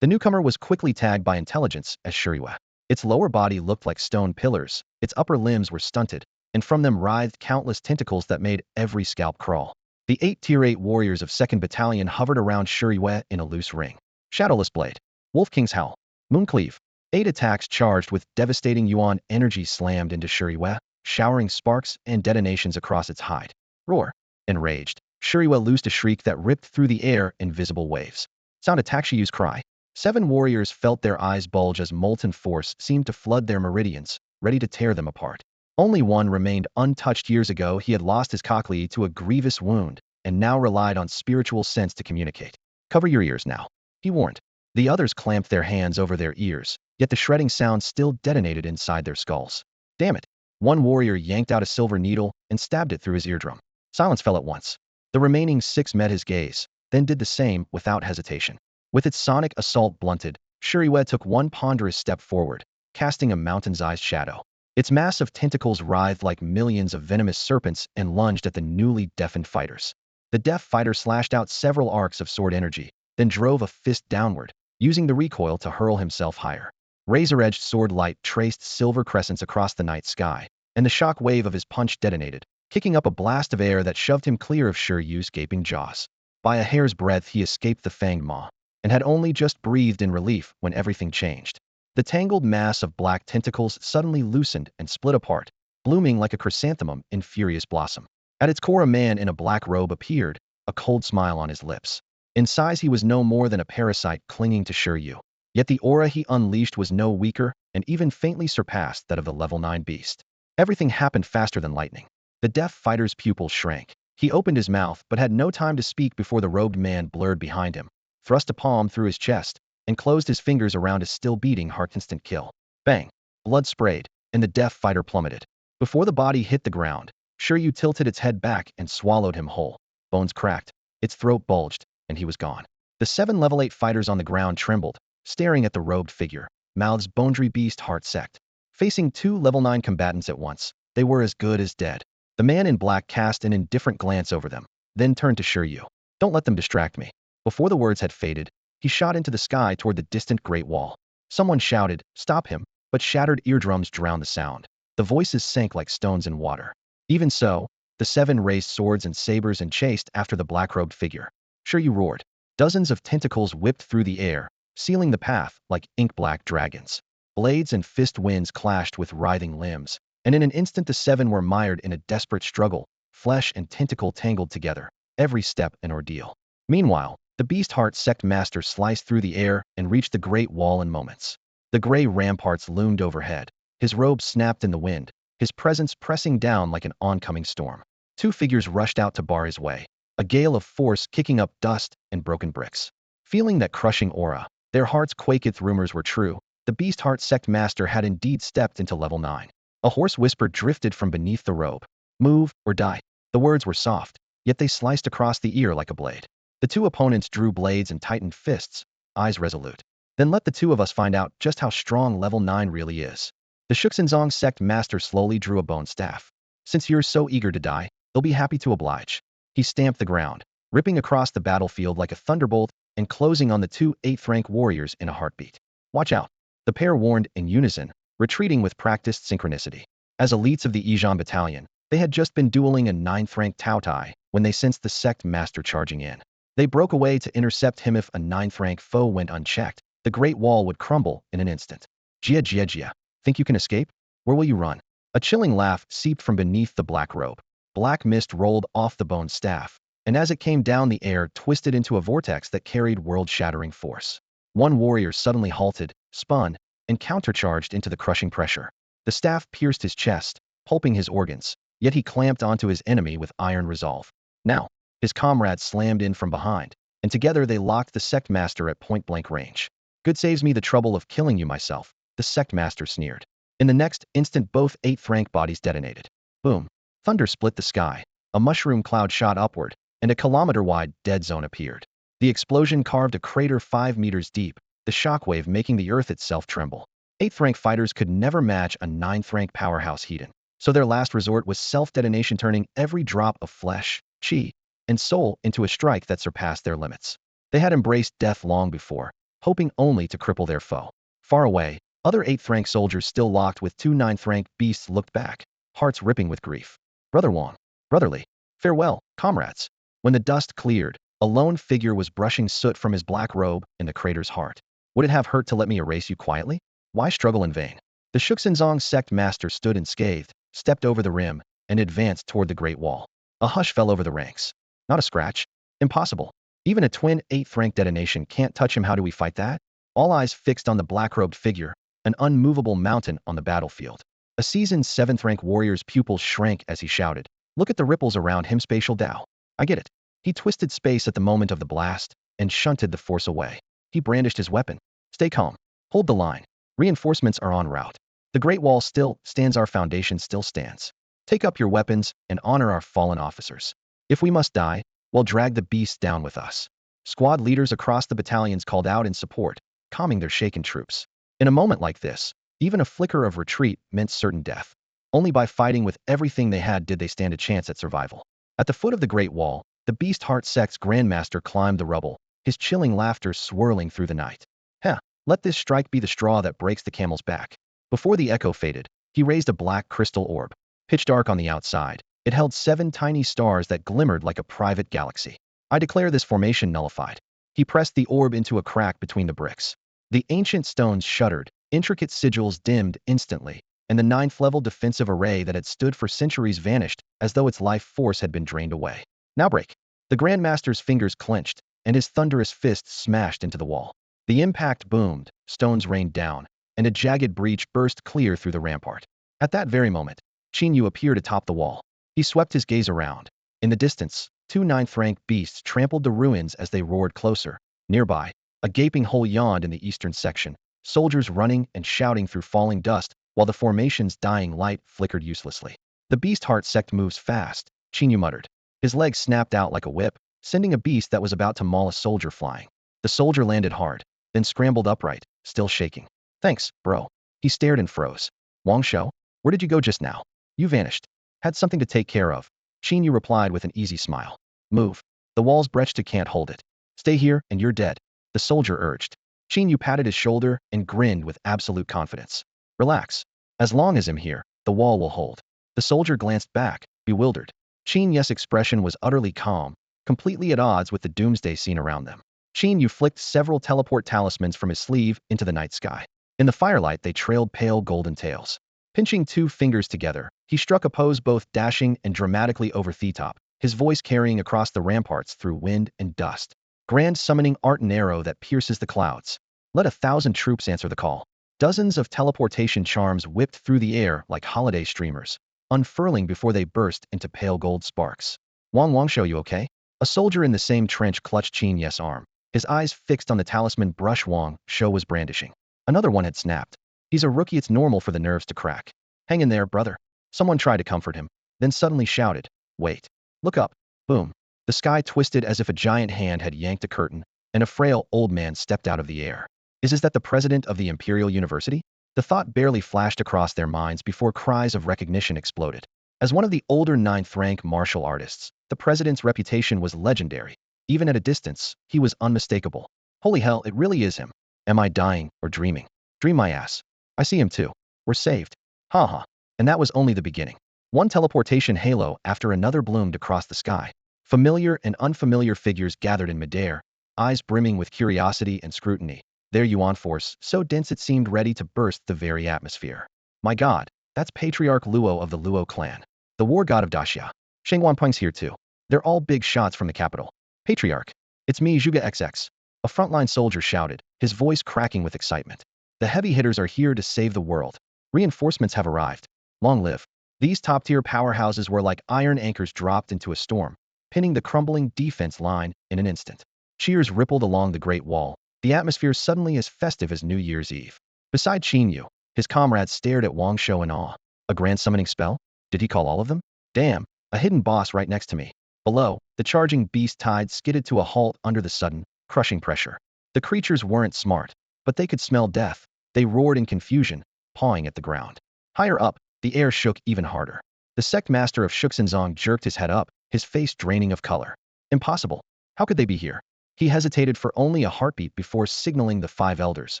A: The newcomer was quickly tagged by intelligence as Shuriwa. Its lower body looked like stone pillars, its upper limbs were stunted, and from them writhed countless tentacles that made every scalp crawl. The 8 Tier 8 warriors of 2nd Battalion hovered around Shuriwa in a loose ring. Shadowless Blade, Wolf King's Howl, Mooncleave. 8 attacks charged with devastating yuan energy slammed into Shuriwa, showering sparks and detonations across its hide. Roar. Enraged, Shuriwa loosed a shriek that ripped through the air in visible waves. Sounded Takshiyu's cry. 7 warriors felt their eyes bulge as molten force seemed to flood their meridians, ready to tear them apart. Only one remained untouched. Years ago he had lost his Kokli to a grievous wound, and now relied on spiritual sense to communicate. Cover your ears now, he warned. The others clamped their hands over their ears, yet the shredding sound still detonated inside their skulls. Damn it! One warrior yanked out a silver needle and stabbed it through his eardrum. Silence fell at once. The remaining 6 met his gaze, then did the same without hesitation. With its sonic assault blunted, Shuriwa took one ponderous step forward, casting a mountain-sized shadow. Its mass of tentacles writhed like millions of venomous serpents and lunged at the newly deafened fighters. The deaf fighter slashed out several arcs of sword energy, then drove a fist downward, using the recoil to hurl himself higher. Razor-edged sword light traced silver crescents across the night sky, and the shock wave of his punch detonated, kicking up a blast of air that shoved him clear of Shiryu's gaping jaws. By a hair's breadth he escaped the fanged maw, and had only just breathed in relief when everything changed. The tangled mass of black tentacles suddenly loosened and split apart, blooming like a chrysanthemum in furious blossom. At its core a man in a black robe appeared, a cold smile on his lips. In size he was no more than a parasite clinging to Shiryu. Yet the aura he unleashed was no weaker, and even faintly surpassed that of the level 9 beast. Everything happened faster than lightning. The deaf fighter's pupils shrank. He opened his mouth but had no time to speak before the robed man blurred behind him, thrust a palm through his chest, and closed his fingers around his still-beating heart. Instant kill. Bang! Blood sprayed, and the deaf fighter plummeted. Before the body hit the ground, Shiryu tilted its head back and swallowed him whole. Bones cracked, its throat bulged, and he was gone. The 7 level 8 fighters on the ground trembled, staring at the robed figure, mouths bone-dry beast heart sacked. Facing 2 level 9 combatants at once, they were as good as dead. The man in black cast an indifferent glance over them, then turned to Shiryu. Don't let them distract me. Before the words had faded, he shot into the sky toward the distant Great Wall. Someone shouted, "Stop him," but shattered eardrums drowned the sound. The voices sank like stones in water. Even so, the 7 raised swords and sabers and chased after the black-robed figure. Shiryu roared. Dozens of tentacles whipped through the air, sealing the path like ink-black dragons. Blades and fist winds clashed with writhing limbs, and in an instant the 7 were mired in a desperate struggle, flesh and tentacle tangled together, every step an ordeal. Meanwhile, the beast heart sect master sliced through the air and reached the Great Wall in moments. The gray ramparts loomed overhead. His robe snapped in the wind, his presence pressing down like an oncoming storm. 2 figures rushed out to bar his way, a gale of force kicking up dust and broken bricks. Feeling that crushing aura, their hearts quaked. If rumors were true, the beast heart sect master had indeed stepped into level 9. A hoarse whisper drifted from beneath the robe. "Move, or die." The words were soft, yet they sliced across the ear like a blade. The 2 opponents drew blades and tightened fists, eyes resolute. "Then let the 2 of us find out just how strong level 9 really is." The Shuxinzong sect master slowly drew a bone staff. "Since you're so eager to die, they'll be happy to oblige." He stamped the ground, ripping across the battlefield like a thunderbolt and closing on the 2 8th-rank warriors in a heartbeat. "Watch out," the pair warned in unison, retreating with practiced synchronicity. As elites of the Ijan battalion, they had just been dueling a 9th-rank Tao Tai when they sensed the sect master charging in. They broke away to intercept him. If a 9th-rank foe went unchecked, the Great Wall would crumble in an instant. "Jia Jia Jia, think you can escape? Where will you run?" A chilling laugh seeped from beneath the black robe. Black mist rolled off the bone staff, and as it came down the air twisted into a vortex that carried world-shattering force. One warrior suddenly halted, spun, and countercharged into the crushing pressure. The staff pierced his chest, pulping his organs, yet he clamped onto his enemy with iron resolve. Now, his comrades slammed in from behind, and together they locked the sect master at point-blank range. "Good saves me the trouble of killing you myself," the sect master sneered. In the next instant both 8th-rank bodies detonated. Boom. Thunder split the sky, a mushroom cloud shot upward, and a kilometer-wide dead zone appeared. The explosion carved a crater 5 meters deep, the shockwave making the earth itself tremble. 8th-rank fighters could never match a 9th-rank powerhouse Hedon, so their last resort was self-detonation, turning every drop of flesh, chi, and soul into a strike that surpassed their limits. They had embraced death long before, hoping only to cripple their foe. Far away, other 8th-rank soldiers still locked with 2 9th-rank beasts looked back, hearts ripping with grief. "Brother Wong, brotherly, farewell, comrades." When the dust cleared, a lone figure was brushing soot from his black robe in the crater's heart. "Would it have hurt to let me erase you quietly? Why struggle in vain?" The Shuxinzong sect master stood unscathed, stepped over the rim, and advanced toward the Great Wall. A hush fell over the ranks. Not a scratch. Impossible. Even a twin 8th rank detonation can't touch him. How do we fight that? All eyes fixed on the black-robed figure, an unmovable mountain on the battlefield. A seasoned 7th rank warrior's pupils shrank as he shouted, "Look at the ripples around him, spatial Tao." I get it. He twisted space at the moment of the blast and shunted the force away. He brandished his weapon. Stay calm. Hold the line. Reinforcements are en route. The Great Wall still stands. Our foundation still stands. Take up your weapons and honor our fallen officers. If we must die, well, drag the beast down with us. Squad leaders across the battalions called out in support, calming their shaken troops. In a moment like this, even a flicker of retreat meant certain death. Only by fighting with everything they had did they stand a chance at survival. At the foot of the Great Wall, the Beast Heart Sect's Grandmaster climbed the rubble, his chilling laughter swirling through the night. Heh, let this strike be the straw that breaks the camel's back. Before the echo faded, he raised a black crystal orb. Pitch dark on the outside, it held 7 tiny stars that glimmered like a private galaxy. I declare this formation nullified. He pressed the orb into a crack between the bricks. The ancient stones shuddered, intricate sigils dimmed instantly, and the 9th-level defensive array that had stood for centuries vanished as though its life force had been drained away. Now break. The Grandmaster's fingers clenched, and his thunderous fists smashed into the wall. The impact boomed, stones rained down, and a jagged breach burst clear through the rampart. At that very moment, Qin Yu appeared atop the wall. He swept his gaze around. In the distance, 2 9th-rank beasts trampled the ruins as they roared closer. Nearby, a gaping hole yawned in the eastern section, soldiers running and shouting through falling dust, while the formation's dying light flickered uselessly. The Beast Heart Sect moves fast, Qin Yu muttered. His legs snapped out like a whip, sending a beast that was about to maul a soldier flying. The soldier landed hard, then scrambled upright, still shaking. Thanks, bro. He stared and froze. Wang Shou, where did you go just now? You vanished. Had something to take care of. Qin Yu replied with an easy smile. Move. The wall's breached, can't hold it. Stay here and you're dead, the soldier urged. Qin Yu patted his shoulder and grinned with absolute confidence. Relax. As long as I'm here, the wall will hold. The soldier glanced back, bewildered. Qin Yu's expression was utterly calm, completely at odds with the doomsday scene around them. Qin Yu flicked several teleport talismans from his sleeve into the night sky. In the firelight they trailed pale golden tails. Pinching 2 fingers together, he struck a pose both dashing and dramatically over Thetop, his voice carrying across the ramparts through wind and dust. Grand summoning art and arrow that pierces the clouds. Let 1,000 troops answer the call. Dozens of teleportation charms whipped through the air like holiday streamers, unfurling before they burst into pale gold sparks. Wang Shou, you okay? A soldier in the same trench clutched Qin Yu's arm, his eyes fixed on the talisman brush Wang Shou was brandishing. Another one had snapped. He's a rookie, it's normal for the nerves to crack. Hang in there, brother. Someone tried to comfort him, then suddenly shouted, wait. Look up. Boom. The sky twisted as if a giant hand had yanked a curtain, and a frail old man stepped out of the air. Is that the president of the Imperial University? The thought barely flashed across their minds before cries of recognition exploded. As one of the older 9th-rank martial artists, the president's reputation was legendary. Even at a distance, he was unmistakable. Holy hell, it really is him. Am I dying or dreaming? Dream my ass. I see him too. We're saved. Ha. And that was only the beginning. One teleportation halo after another bloomed across the sky. Familiar and unfamiliar figures gathered in midair, eyes brimming with curiosity and scrutiny. Their yuan force, so dense it seemed ready to burst the very atmosphere. My god, that's Patriarch Luo of the Luo clan. The war god of Daxia. Sheng Wanpeng's here too. They're all big shots from the capital. Patriarch. It's me, Zhuge XX. A frontline soldier shouted, his voice cracking with excitement. The heavy hitters are here to save the world. Reinforcements have arrived. Long live. These top-tier powerhouses were like iron anchors dropped into a storm, pinning the crumbling defense line in an instant. Cheers rippled along the Great Wall, the atmosphere suddenly as festive as New Year's Eve. Beside Qin Yu, his comrades stared at Wang Shou in awe. A grand summoning spell? Did he call all of them? Damn, a hidden boss right next to me. Below, the charging beast tide skidded to a halt under the sudden, crushing pressure. The creatures weren't smart, but they could smell death. They roared in confusion, pawing at the ground. Higher up, the air shook even harder. The sect master of Shuxinzong jerked his head up, his face draining of color. Impossible. How could they be here? He hesitated for only a heartbeat before signaling the 5 elders.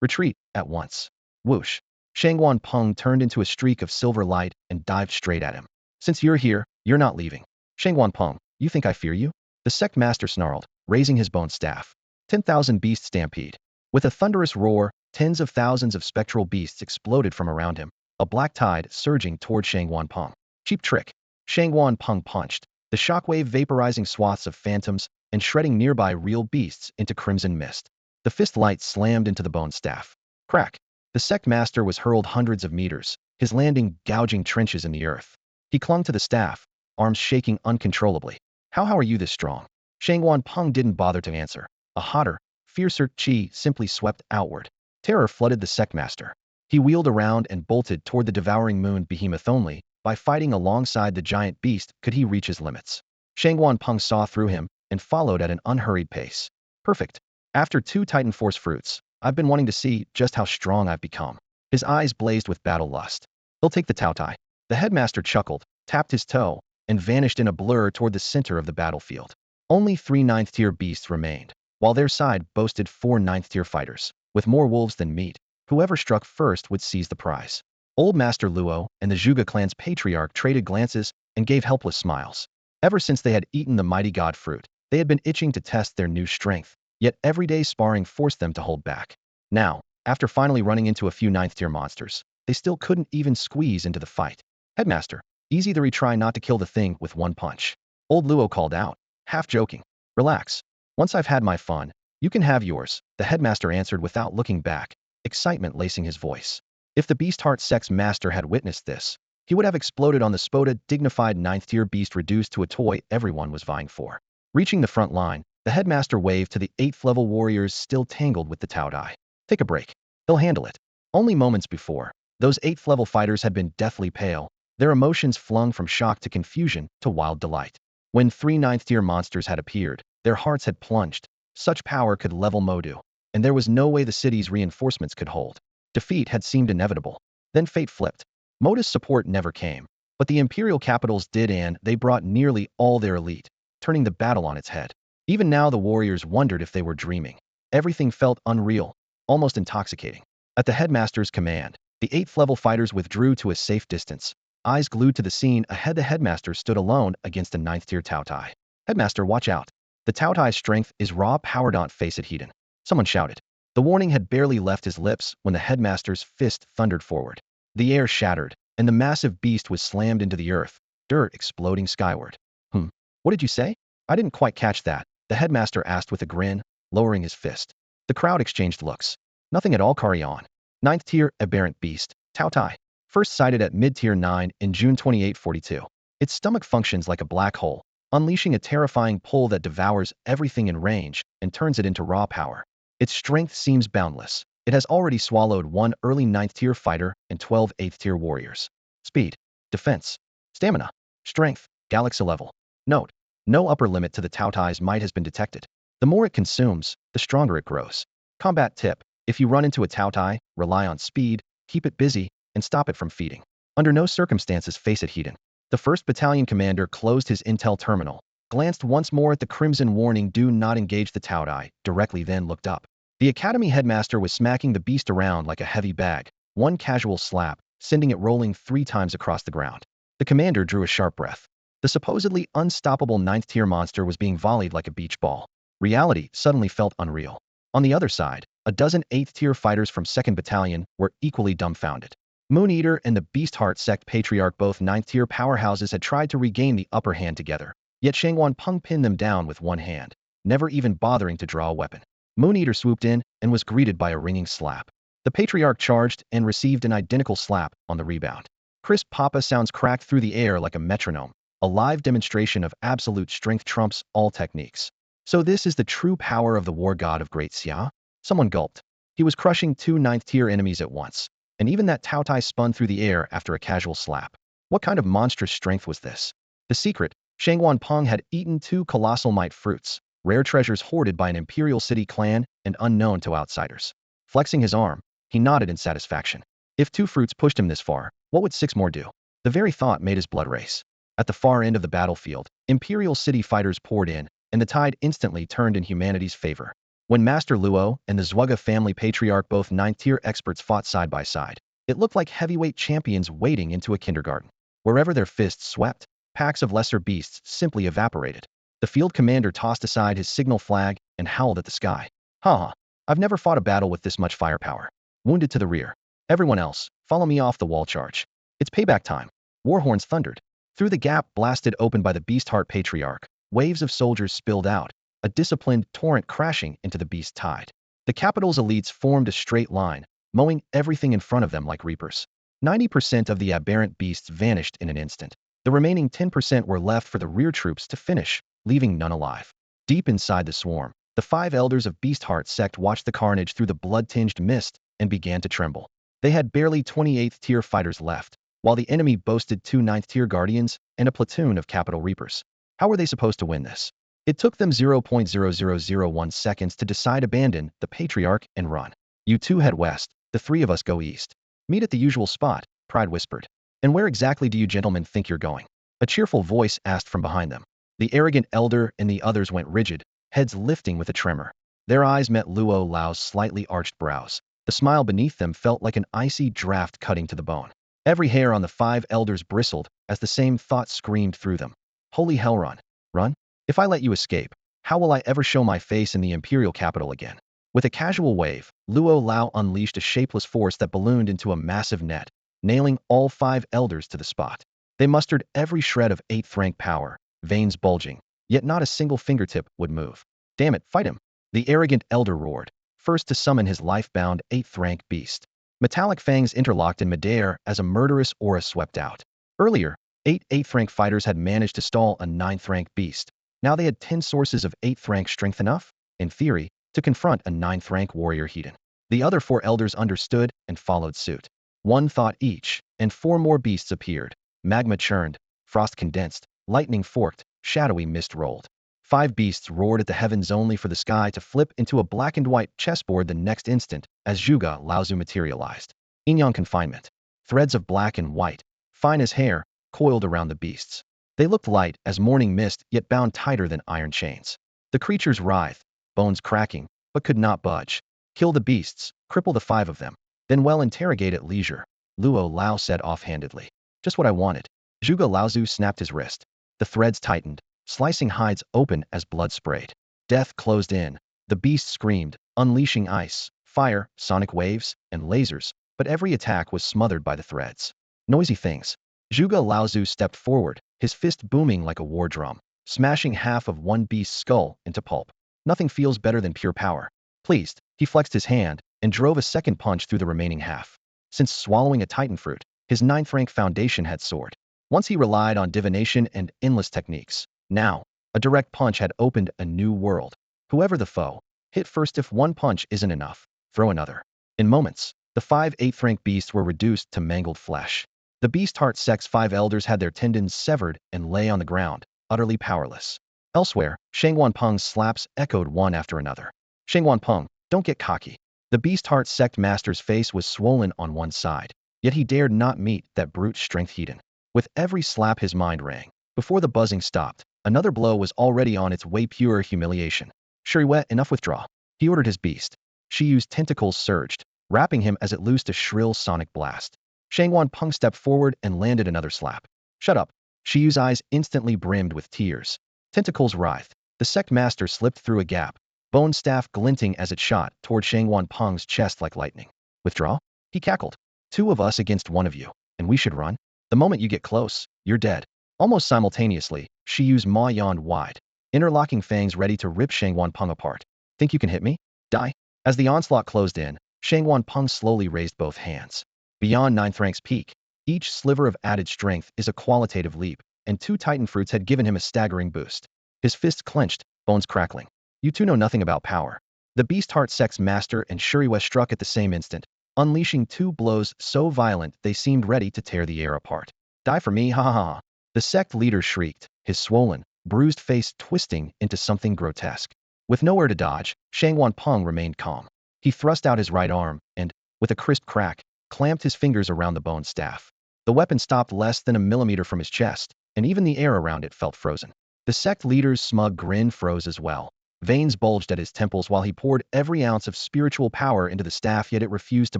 A: Retreat, at once. Whoosh. Shangguan Peng turned into a streak of silver light and dived straight at him. Since you're here, you're not leaving. Shangguan Peng, you think I fear you? The sect master snarled, raising his bone staff. 10,000 beasts stampede. With a thunderous roar, tens of thousands of spectral beasts exploded from around him, a black tide surging toward Shangguan Peng. Cheap trick. Shangguan Peng punched, the shockwave vaporizing swaths of phantoms and shredding nearby real beasts into crimson mist. The fist light slammed into the bone staff. Crack! The sect master was hurled hundreds of meters, his landing gouging trenches in the earth. He clung to the staff, arms shaking uncontrollably. How are you this strong? Shangwan Peng didn't bother to answer. A hotter, fiercer qi simply swept outward. Terror flooded the sect master. He wheeled around and bolted toward the devouring moon behemoth. Only by fighting alongside the giant beast could he reach his limits. Shangwan Peng saw through him and followed at an unhurried pace. Perfect. After 2 Titan Force fruits, I've been wanting to see just how strong I've become. His eyes blazed with battle lust. He'll take the Tao Tai. The headmaster chuckled, tapped his toe, and vanished in a blur toward the center of the battlefield. Only 3 ninth-tier beasts remained, while their side boasted 4 ninth-tier fighters, with more wolves than meat. Whoever struck first would seize the prize. Old Master Luo and the Zhuge clan's patriarch traded glances and gave helpless smiles. Ever since they had eaten the mighty god fruit, they had been itching to test their new strength, yet everyday sparring forced them to hold back. Now, after finally running into a few ninth-tier monsters, they still couldn't even squeeze into the fight. Headmaster, easy to retry not to kill the thing with 1 punch. Old Luo called out, half joking. Relax. Once I've had my fun, you can have yours, the headmaster answered without looking back, excitement lacing his voice. If the Beast Heart Sect's master had witnessed this, he would have exploded on the spot. A dignified 9th-tier beast reduced to a toy everyone was vying for. Reaching the front line, the headmaster waved to the 8th-level warriors still tangled with the Tao Tai. Take a break. He'll handle it. Only moments before, those 8th-level fighters had been deathly pale, their emotions flung from shock to confusion to wild delight. When 3 ninth-tier monsters had appeared, their hearts had plunged. Such power could level Modu, and there was no way the city's reinforcements could hold. Defeat had seemed inevitable. Then fate flipped. Modu's support never came, but the imperial capitals did, and they brought nearly all their elite, turning the battle on its head. Even now the warriors wondered if they were dreaming. Everything felt unreal, almost intoxicating. At the headmaster's command, the 8th-level fighters withdrew to a safe distance. Eyes glued to the scene ahead, the headmaster stood alone against a 9th-tier Tao Tai. Headmaster, watch out. The Tao Tai's strength is raw power. Don't face it, Hedon. Someone shouted. The warning had barely left his lips when the headmaster's fist thundered forward. The air shattered, and the massive beast was slammed into the earth, dirt exploding skyward. What did you say? I didn't quite catch that, the headmaster asked with a grin, lowering his fist. The crowd exchanged looks. Nothing at all. Carry on. 9th-tier aberrant beast, Tao Tai. First sighted at mid-tier 9 in June 2842. Its stomach functions like a black hole, unleashing a terrifying pull that devours everything in range and turns it into raw power. Its strength seems boundless. It has already swallowed 1 early 9th-tier fighter and 12 8th-tier warriors. Speed, defense, stamina, strength, galaxy level. Note: no upper limit to the Tao Tai's might has been detected. The more it consumes, the stronger it grows. Combat tip: if you run into a Tao Tai, rely on speed, keep it busy, and stop it from feeding. Under no circumstances face it, Hedon. The 1st Battalion commander closed his intel terminal, glanced once more at the crimson warning, do not engage the Tao Tai, directly, then looked up. The academy headmaster was smacking the beast around like a heavy bag, one casual slap, sending it rolling 3 times across the ground. The commander drew a sharp breath. The supposedly unstoppable 9th-tier monster was being volleyed like a beach ball. Reality suddenly felt unreal. On the other side, a dozen 8th-tier fighters from 2nd Battalion were equally dumbfounded. Moon Eater and the Beast Heart Sect Patriarch, both 9th-tier powerhouses, had tried to regain the upper hand together, yet Shangwan Peng pinned them down with one hand, never even bothering to draw a weapon. Moon Eater swooped in and was greeted by a ringing slap. The Patriarch charged and received an identical slap on the rebound. Crisp papa sounds cracked through the air like a metronome. A live demonstration of absolute strength trumps all techniques. So this is the true power of the war god of Great Xia? Someone gulped. He was crushing 2 9th-tier enemies at once, and even that Tao Tai spun through the air after a casual slap. What kind of monstrous strength was this? The secret: Shangwan Peng had eaten 2 colossal might fruits, rare treasures hoarded by an imperial city clan and unknown to outsiders. Flexing his arm, he nodded in satisfaction. If 2 fruits pushed him this far, what would 6 more do? The very thought made his blood race. At the far end of the battlefield, imperial city fighters poured in, and the tide instantly turned in humanity's favor. When Master Luo and the Zhuge family patriarch, both 9th-tier experts, fought side by side, it looked like heavyweight champions wading into a kindergarten. Wherever their fists swept, packs of lesser beasts simply evaporated. The field commander tossed aside his signal flag and howled at the sky. I've never fought a battle with this much firepower. Wounded to the rear. Everyone else, follow me off the wall. Charge. It's payback time. War horns thundered. Through the gap blasted open by the Beast Heart Patriarch, waves of soldiers spilled out, a disciplined torrent crashing into the beast tide. The capital's elites formed a straight line, mowing everything in front of them like reapers. 90% of the aberrant beasts vanished in an instant. The remaining 10% were left for the rear troops to finish, leaving none alive. Deep inside the swarm, the 5 elders of Beastheart sect watched the carnage through the blood-tinged mist and began to tremble. They had barely 28th tier fighters left, while the enemy boasted 2 9th tier guardians and a platoon of capital reapers. How were they supposed to win this? It took them 0.0001 seconds to decide abandon the Patriarch and run. You two head west, the 3 of us go east. Meet at the usual spot, Pride whispered. And where exactly do you gentlemen think you're going? A cheerful voice asked from behind them. The arrogant elder and the others went rigid, heads lifting with a tremor. Their eyes met Luo Lao's slightly arched brows. The smile beneath them felt like an icy draft cutting to the bone. Every hair on the 5 elders bristled as the same thought screamed through them. Holy hell, run. Run? If I let you escape, how will I ever show my face in the imperial capital again? With a casual wave, Luo Lao unleashed a shapeless force that ballooned into a massive net, nailing all 5 elders to the spot. They mustered every shred of 8th rank power, veins bulging, yet not a single fingertip would move. Damn it, fight him! The arrogant elder roared, first to summon his life-bound 8th rank beast. Metallic fangs interlocked in midair as a murderous aura swept out. Earlier, 8 8th rank fighters had managed to stall a 9th rank beast. Now they had 10 sources of 8th rank strength enough, in theory, to confront a 9th rank warrior Hedon. The other 4 elders understood and followed suit. One thought each, and 4 more beasts appeared. Magma churned, frost condensed, lightning forked, shadowy mist rolled. 5 beasts roared at the heavens only for the sky to flip into a black and white chessboard the next instant as Zhuge Laozu materialized. Yin-yang confinement. Threads of black and white, fine as hair, coiled around the beasts. They looked light as morning mist yet bound tighter than iron chains. The creatures writhed, bones cracking, but could not budge. Kill the beasts, cripple the 5 of them, then well interrogate at leisure, Luo Lao said offhandedly. Just what I wanted. Zhuge Laozu snapped his wrist. The threads tightened, slicing hides open as blood sprayed. Death closed in. The beast screamed, unleashing ice, fire, sonic waves, and lasers, but every attack was smothered by the threads. Noisy things. Zhuge Laozu stepped forward, his fist booming like a war drum, smashing half of one beast's skull into pulp. Nothing feels better than pure power. Pleased, he flexed his hand and drove a second punch through the remaining half. Since swallowing a titan fruit, his 9th rank foundation had soared. Once he relied on divination and endless techniques. Now, a direct punch had opened a new world. Whoever the foe, hit first. If one punch isn't enough, throw another. In moments, the 5 8th rank beasts were reduced to mangled flesh. The Beastheart sect's 5 elders had their tendons severed and lay on the ground, utterly powerless. Elsewhere, Shang Wanpeng's slaps echoed one after another. Shang Wanpeng, don't get cocky. The Beastheart sect master's face was swollen on one side, yet he dared not meet that brute strength Hedon. With every slap his mind rang. Before the buzzing stopped, another blow was already on its way. Pure humiliation. Shuriwet, enough withdraw. He ordered his beast. Shiyu's tentacles surged, wrapping him as it loosed a shrill sonic blast. Shang Wanpeng stepped forward and landed another slap. Shut up. Shiyu's eyes instantly brimmed with tears. Tentacles writhed. The sect master slipped through a gap, bone staff glinting as it shot toward Shang Wanpeng's chest like lightning. Withdraw? He cackled. 2 of us against 1 of you, and we should run? The moment you get close, you're dead. Almost simultaneously, Shiyu's maw yawned wide, interlocking fangs ready to rip Shang Wanpeng apart. Think you can hit me? Die? As the onslaught closed in, Shang Wanpeng slowly raised both hands. Beyond 9th rank's peak, each sliver of added strength is a qualitative leap, and 2 titan fruits had given him a staggering boost. His fists clenched, bones crackling. You two know nothing about power. The Beastheart sect's master and Shuriwa struck at the same instant, unleashing 2 blows so violent they seemed ready to tear the air apart. Die for me, ha ha ha. The sect leader shrieked, his swollen, bruised face twisting into something grotesque. With nowhere to dodge, Shang Wanpeng remained calm. He thrust out his right arm and, with a crisp crack, clamped his fingers around the bone staff. The weapon stopped less than a millimeter from his chest, and even the air around it felt frozen. The sect leader's smug grin froze as well. Veins bulged at his temples while he poured every ounce of spiritual power into the staff, yet it refused to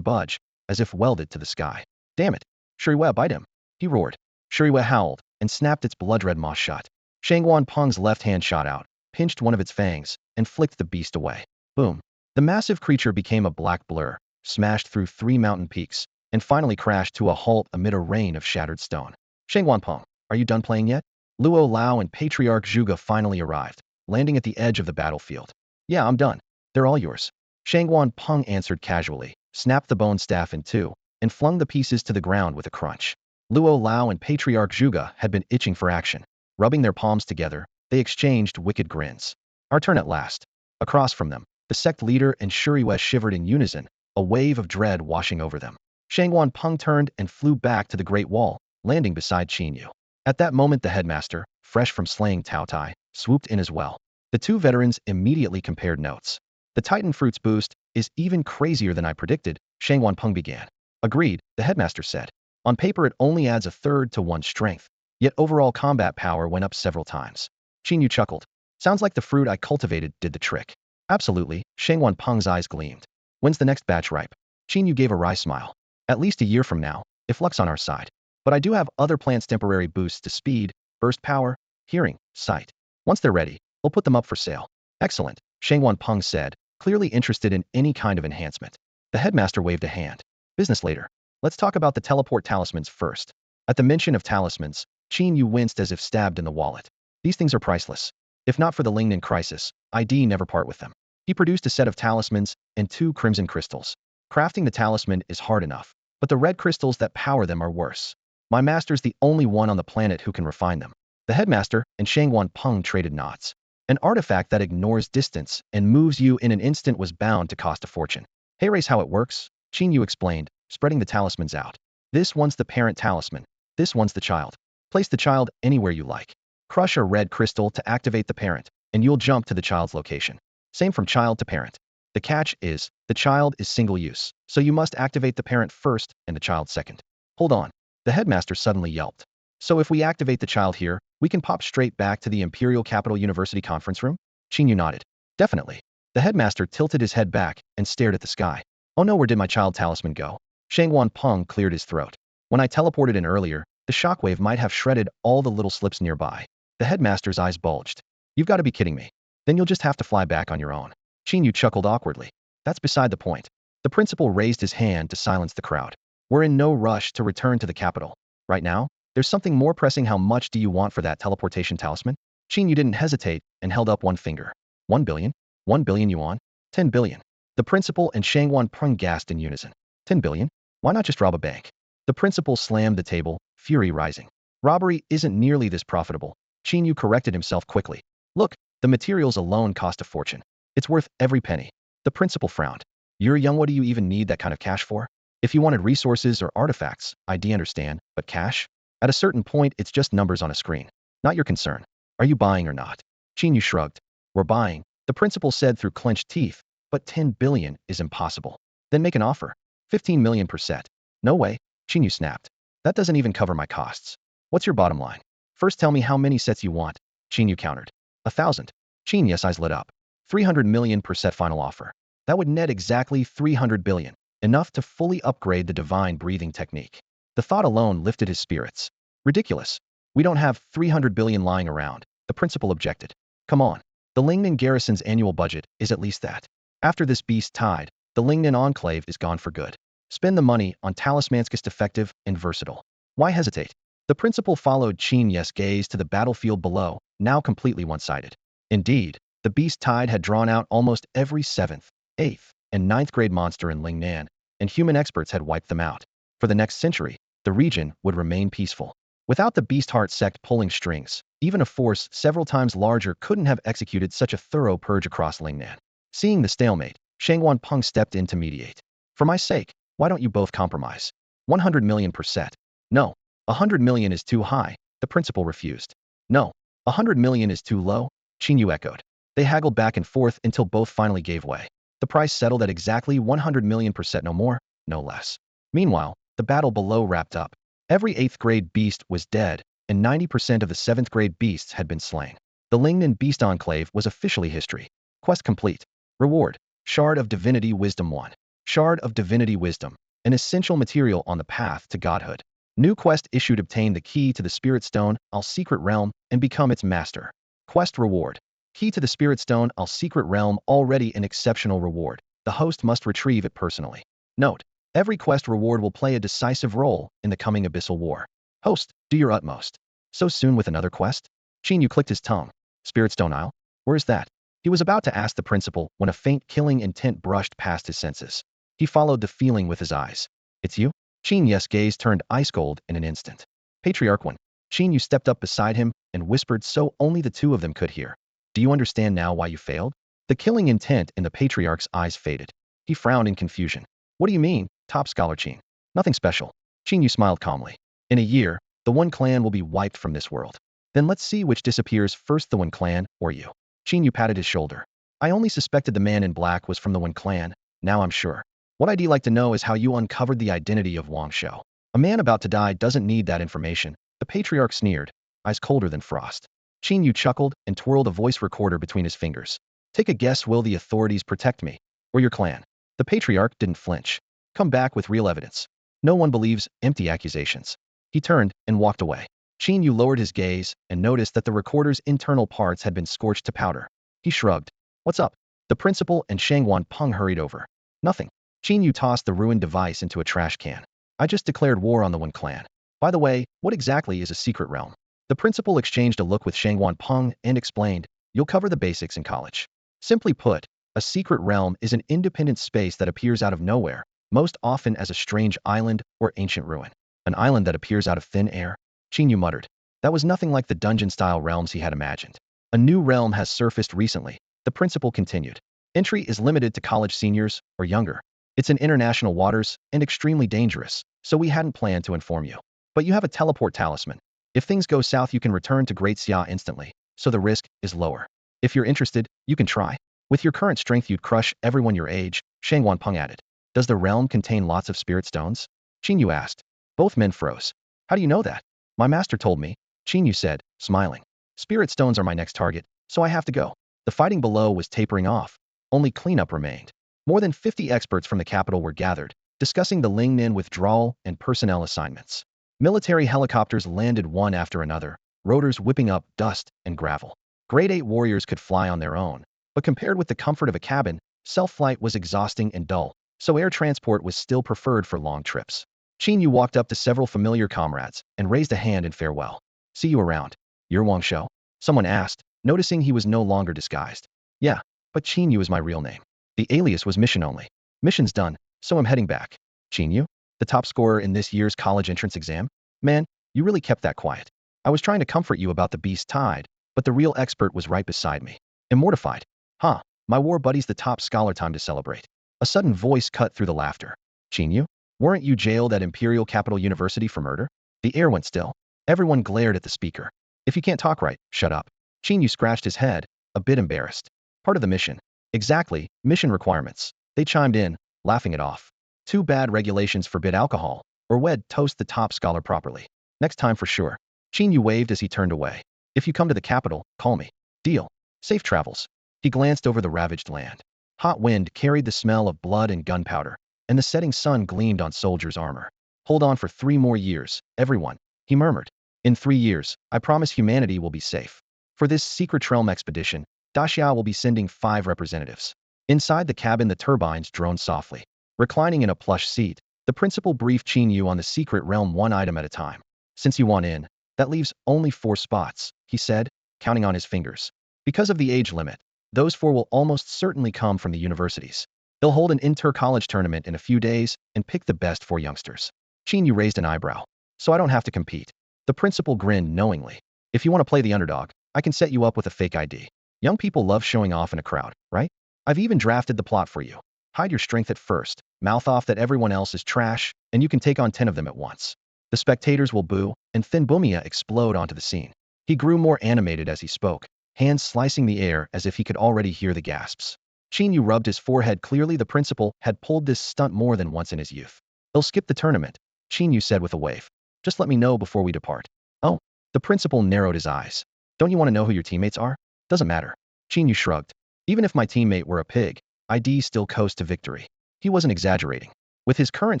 A: budge, as if welded to the sky. Damn it! Shuriwa, bite him! He roared. Shuriwa howled and snapped its blood-red maw shut. Shang Wanpeng's left hand shot out, pinched one of its fangs, and flicked the beast away. Boom! The massive creature became a black blur, smashed through 3 mountain peaks, and finally crashed to a halt amid a rain of shattered stone. Shang Wanpeng, Are you done playing yet? Luo Lao and Patriarch Zhuge finally arrived, landing at the edge of the battlefield. Yeah, I'm done. They're all yours. Shangguan Peng answered casually, snapped the bone staff in two, and flung the pieces to the ground with a crunch. Luo Lao and Patriarch Zhuge had been itching for action. Rubbing their palms together, they exchanged wicked grins. Our turn at last. Across from them, the sect leader and Shuriwei shivered in unison, a wave of dread washing over them. Shangguan Peng turned and flew back to the Great Wall, landing beside Qin Yu. At that moment the headmaster, fresh from slaying Tao Tai, swooped in as well. The two veterans immediately compared notes. The Titan Fruits boost is even crazier than I predicted, Shangguan Peng began. Agreed, the headmaster said. On paper it only adds a third to one's strength, yet overall combat power went up several times. Qin Yu chuckled. Sounds like the fruit I cultivated did the trick. Absolutely, Shangguan Peng's eyes gleamed. When's the next batch ripe? Qin Yu gave a wry smile. At least a year from now, if luck's on our side. But I do have other plants' temporary boosts to speed, burst power, hearing, sight. Once they're ready, we'll put them up for sale. Excellent, Shangguan Peng said, clearly interested in any kind of enhancement. The headmaster waved a hand. Business later. Let's talk about the teleport talismans first. At the mention of talismans, Qin Yu winced as if stabbed in the wallet. These things are priceless. If not for the Lingnan crisis, I'd never part with them. He produced a set of talismans and 2 crimson crystals. Crafting the talisman is hard enough, but the red crystals that power them are worse. My master's the only one on the planet who can refine them. The headmaster and Shangguan Peng traded nods. An artifact that ignores distance and moves you in an instant was bound to cost a fortune. Here's how it works, Qin Yu explained, spreading the talismans out. This one's the parent talisman. This one's the child. Place the child anywhere you like. Crush a red crystal to activate the parent, and you'll jump to the child's location. Same from child to parent. The catch is, the child is single use, so you must activate the parent first and the child second. Hold on. The headmaster suddenly yelped. So if we activate the child here, we can pop straight back to the Imperial Capital University conference room? Qin Yu nodded. Definitely. The headmaster tilted his head back and stared at the sky. Oh no, where did my child talisman go? Shangguan Peng cleared his throat. When I teleported in earlier, the shockwave might have shredded all the little slips nearby. The headmaster's eyes bulged. You've got to be kidding me. Then you'll just have to fly back on your own. Qin Yu chuckled awkwardly. That's beside the point. The principal raised his hand to silence the crowd. We're in no rush to return to the capital. Right now, there's something more pressing. How much do you want for that teleportation talisman? Qin Yu didn't hesitate and held up one finger. 1 billion? 1 billion yuan? 10 billion. The principal and Shangguan Peng gasped in unison. 10 billion? Why not just rob a bank? The principal slammed the table, fury rising. Robbery isn't nearly this profitable. Qin Yu corrected himself quickly. Look, the materials alone cost a fortune. It's worth every penny. The principal frowned. You're young, what do you even need that kind of cash for? If you wanted resources or artifacts, I'd understand, but cash? At a certain point, it's just numbers on a screen. Not your concern. Are you buying or not? Qin Yu shrugged. We're buying, the principal said through clenched teeth, but 10 billion is impossible. Then make an offer. 15 million per set. No way, Qin Yu snapped. That doesn't even cover my costs. What's your bottom line? First tell me how many sets you want, Qin Yu countered. 1,000. Qin Yu's eyes lit up. 300 million per set final offer. That would net exactly 300 billion, enough to fully upgrade the divine breathing technique. The thought alone lifted his spirits. Ridiculous. We don't have 300 billion lying around, the principal objected. Come on. The Lingnan garrison's annual budget is at least that. After this beast tide, the Lingnan enclave is gone for good. Spend the money on talismans effective and versatile. Why hesitate? The principal followed Qin Yu's gaze to the battlefield below, now completely one-sided. Indeed, the beast tide had drawn out almost every 7th, 8th, and 9th grade monster in Lingnan, and human experts had wiped them out. For the next century, the region would remain peaceful. Without the beast heart sect pulling strings, even a force several times larger couldn't have executed such a thorough purge across Lingnan. Seeing the stalemate, Shangguan Peng stepped in to mediate. For my sake, why don't you both compromise? 100 million per set. No. 100 million is too high, the principal refused. No. 100 million is too low, Qin Yu echoed. They haggled back and forth until both finally gave way. The price settled at exactly 100 million per set, no more, no less. Meanwhile, the battle below wrapped up. Every 8th grade beast was dead, and 90% of the 7th grade beasts had been slain. The Lingnan Beast Enclave was officially history. Quest complete. Reward. Shard of Divinity Wisdom 1. Shard of Divinity Wisdom, an essential material on the path to godhood. New quest issued: obtain the key to the Spirit Stone, I'll Secret Realm, and become its master. Quest reward. Key to the Spirit Stone, I'll Secret Realm, already an exceptional reward. The host must retrieve it personally. Note: every quest reward will play a decisive role in the coming Abyssal War. Host, do your utmost. So soon with another quest? Qin Yu clicked his tongue. Spirit Stone Isle? Where is that? He was about to ask the principal when a faint killing intent brushed past his senses. He followed the feeling with his eyes. It's you? Qin Yu's gaze turned ice cold in an instant. Patriarch One. Qin Yu stepped up beside him and whispered so only the two of them could hear. Do you understand now why you failed? The killing intent in the Patriarch's eyes faded. He frowned in confusion. What do you mean, top scholar Qin? Nothing special. Qin Yu smiled calmly. In a year, the One Clan will be wiped from this world. Then let's see which disappears first, the One Clan or you. Qin Yu patted his shoulder. I only suspected the man in black was from the One Clan. Now I'm sure. What I'd like to know is how you uncovered the identity of Wang Shou. A man about to die doesn't need that information. The Patriarch sneered, eyes colder than frost. Qin Yu chuckled and twirled a voice recorder between his fingers. Take a guess, will the authorities protect me? Or your clan? The Patriarch didn't flinch. Come back with real evidence. No one believes empty accusations. He turned and walked away. Qin Yu lowered his gaze and noticed that the recorder's internal parts had been scorched to powder. He shrugged. What's up? The principal and Shangwan Peng hurried over. Nothing. Qin Yu tossed the ruined device into a trash can. I just declared war on the One Clan. By the way, what exactly is a secret realm? The principal exchanged a look with Shangwan Peng and explained, you'll cover the basics in college. Simply put, a secret realm is an independent space that appears out of nowhere, most often as a strange island or ancient ruin. An island that appears out of thin air? Qin Yu muttered. That was nothing like the dungeon-style realms he had imagined. A new realm has surfaced recently, the principal continued. Entry is limited to college seniors or younger. It's in international waters and extremely dangerous, so we hadn't planned to inform you. But you have a teleport talisman. If things go south, you can return to Great Xia instantly, so the risk is lower. If you're interested, you can try. With your current strength, you'd crush everyone your age, Shangwan Peng added. Does the realm contain lots of spirit stones? Qin Yu asked. Both men froze. How do you know that? My master told me, Qin Yu said, smiling. Spirit stones are my next target, so I have to go. The fighting below was tapering off. Only cleanup remained. More than 50 experts from the capital were gathered, discussing the Lingnan withdrawal and personnel assignments. Military helicopters landed one after another, rotors whipping up dust and gravel. Grade 8 warriors could fly on their own, but compared with the comfort of a cabin, self-flight was exhausting and dull, so air transport was still preferred for long trips. Qin Yu walked up to several familiar comrades and raised a hand in farewell. See you around. You're Wang Shou? Someone asked, noticing he was no longer disguised. Yeah, but Qin Yu is my real name. The alias was mission only. Mission's done, so I'm heading back. Qin Yu? The top scorer in this year's college entrance exam? Man, you really kept that quiet. I was trying to comfort you about the beast tide, but the real expert was right beside me. I'm mortified. Huh, my war buddy's the top scholar, time to celebrate. A sudden voice cut through the laughter. Qin Yu? Weren't you jailed at Imperial Capital University for murder? The air went still. Everyone glared at the speaker. If you can't talk right, shut up. Qin Yu scratched his head, a bit embarrassed. Part of the mission. Exactly, mission requirements. They chimed in, laughing it off. Too bad regulations forbid alcohol, or we'd toast the top scholar properly. Next time for sure. Qin Yu waved as he turned away. If you come to the capital, call me. Deal. Safe travels. He glanced over the ravaged land. Hot wind carried the smell of blood and gunpowder, and the setting sun gleamed on soldiers' armor. Hold on for 3 more years, everyone, he murmured. In 3 years, I promise humanity will be safe. For this secret realm expedition, Daxia will be sending 5 representatives. Inside the cabin, the turbines droned softly. Reclining in a plush seat, the principal briefed Qin Yu on the secret realm one item at a time. Since you want in, that leaves only 4 spots, he said, counting on his fingers. Because of the age limit, those 4 will almost certainly come from the universities. They'll hold an inter-college tournament in a few days and pick the best 4 youngsters. Qin Yu raised an eyebrow. So I don't have to compete. The principal grinned knowingly. If you want to play the underdog, I can set you up with a fake ID. Young people love showing off in a crowd, right? I've even drafted the plot for you. Hide your strength at first, mouth off that everyone else is trash, and you can take on 10 of them at once. The spectators will boo, and Thin Bumia explode onto the scene. He grew more animated as he spoke, hands slicing the air as if he could already hear the gasps. Qin Yu rubbed his forehead. Clearly the principal had pulled this stunt more than once in his youth. They'll skip the tournament, Qin Yu said with a wave. Just let me know before we depart. Oh, the principal narrowed his eyes. Don't you want to know who your teammates are? Doesn't matter. Qin Yu shrugged. Even if my teammate were a pig, I'd still coast to victory. He wasn't exaggerating. With his current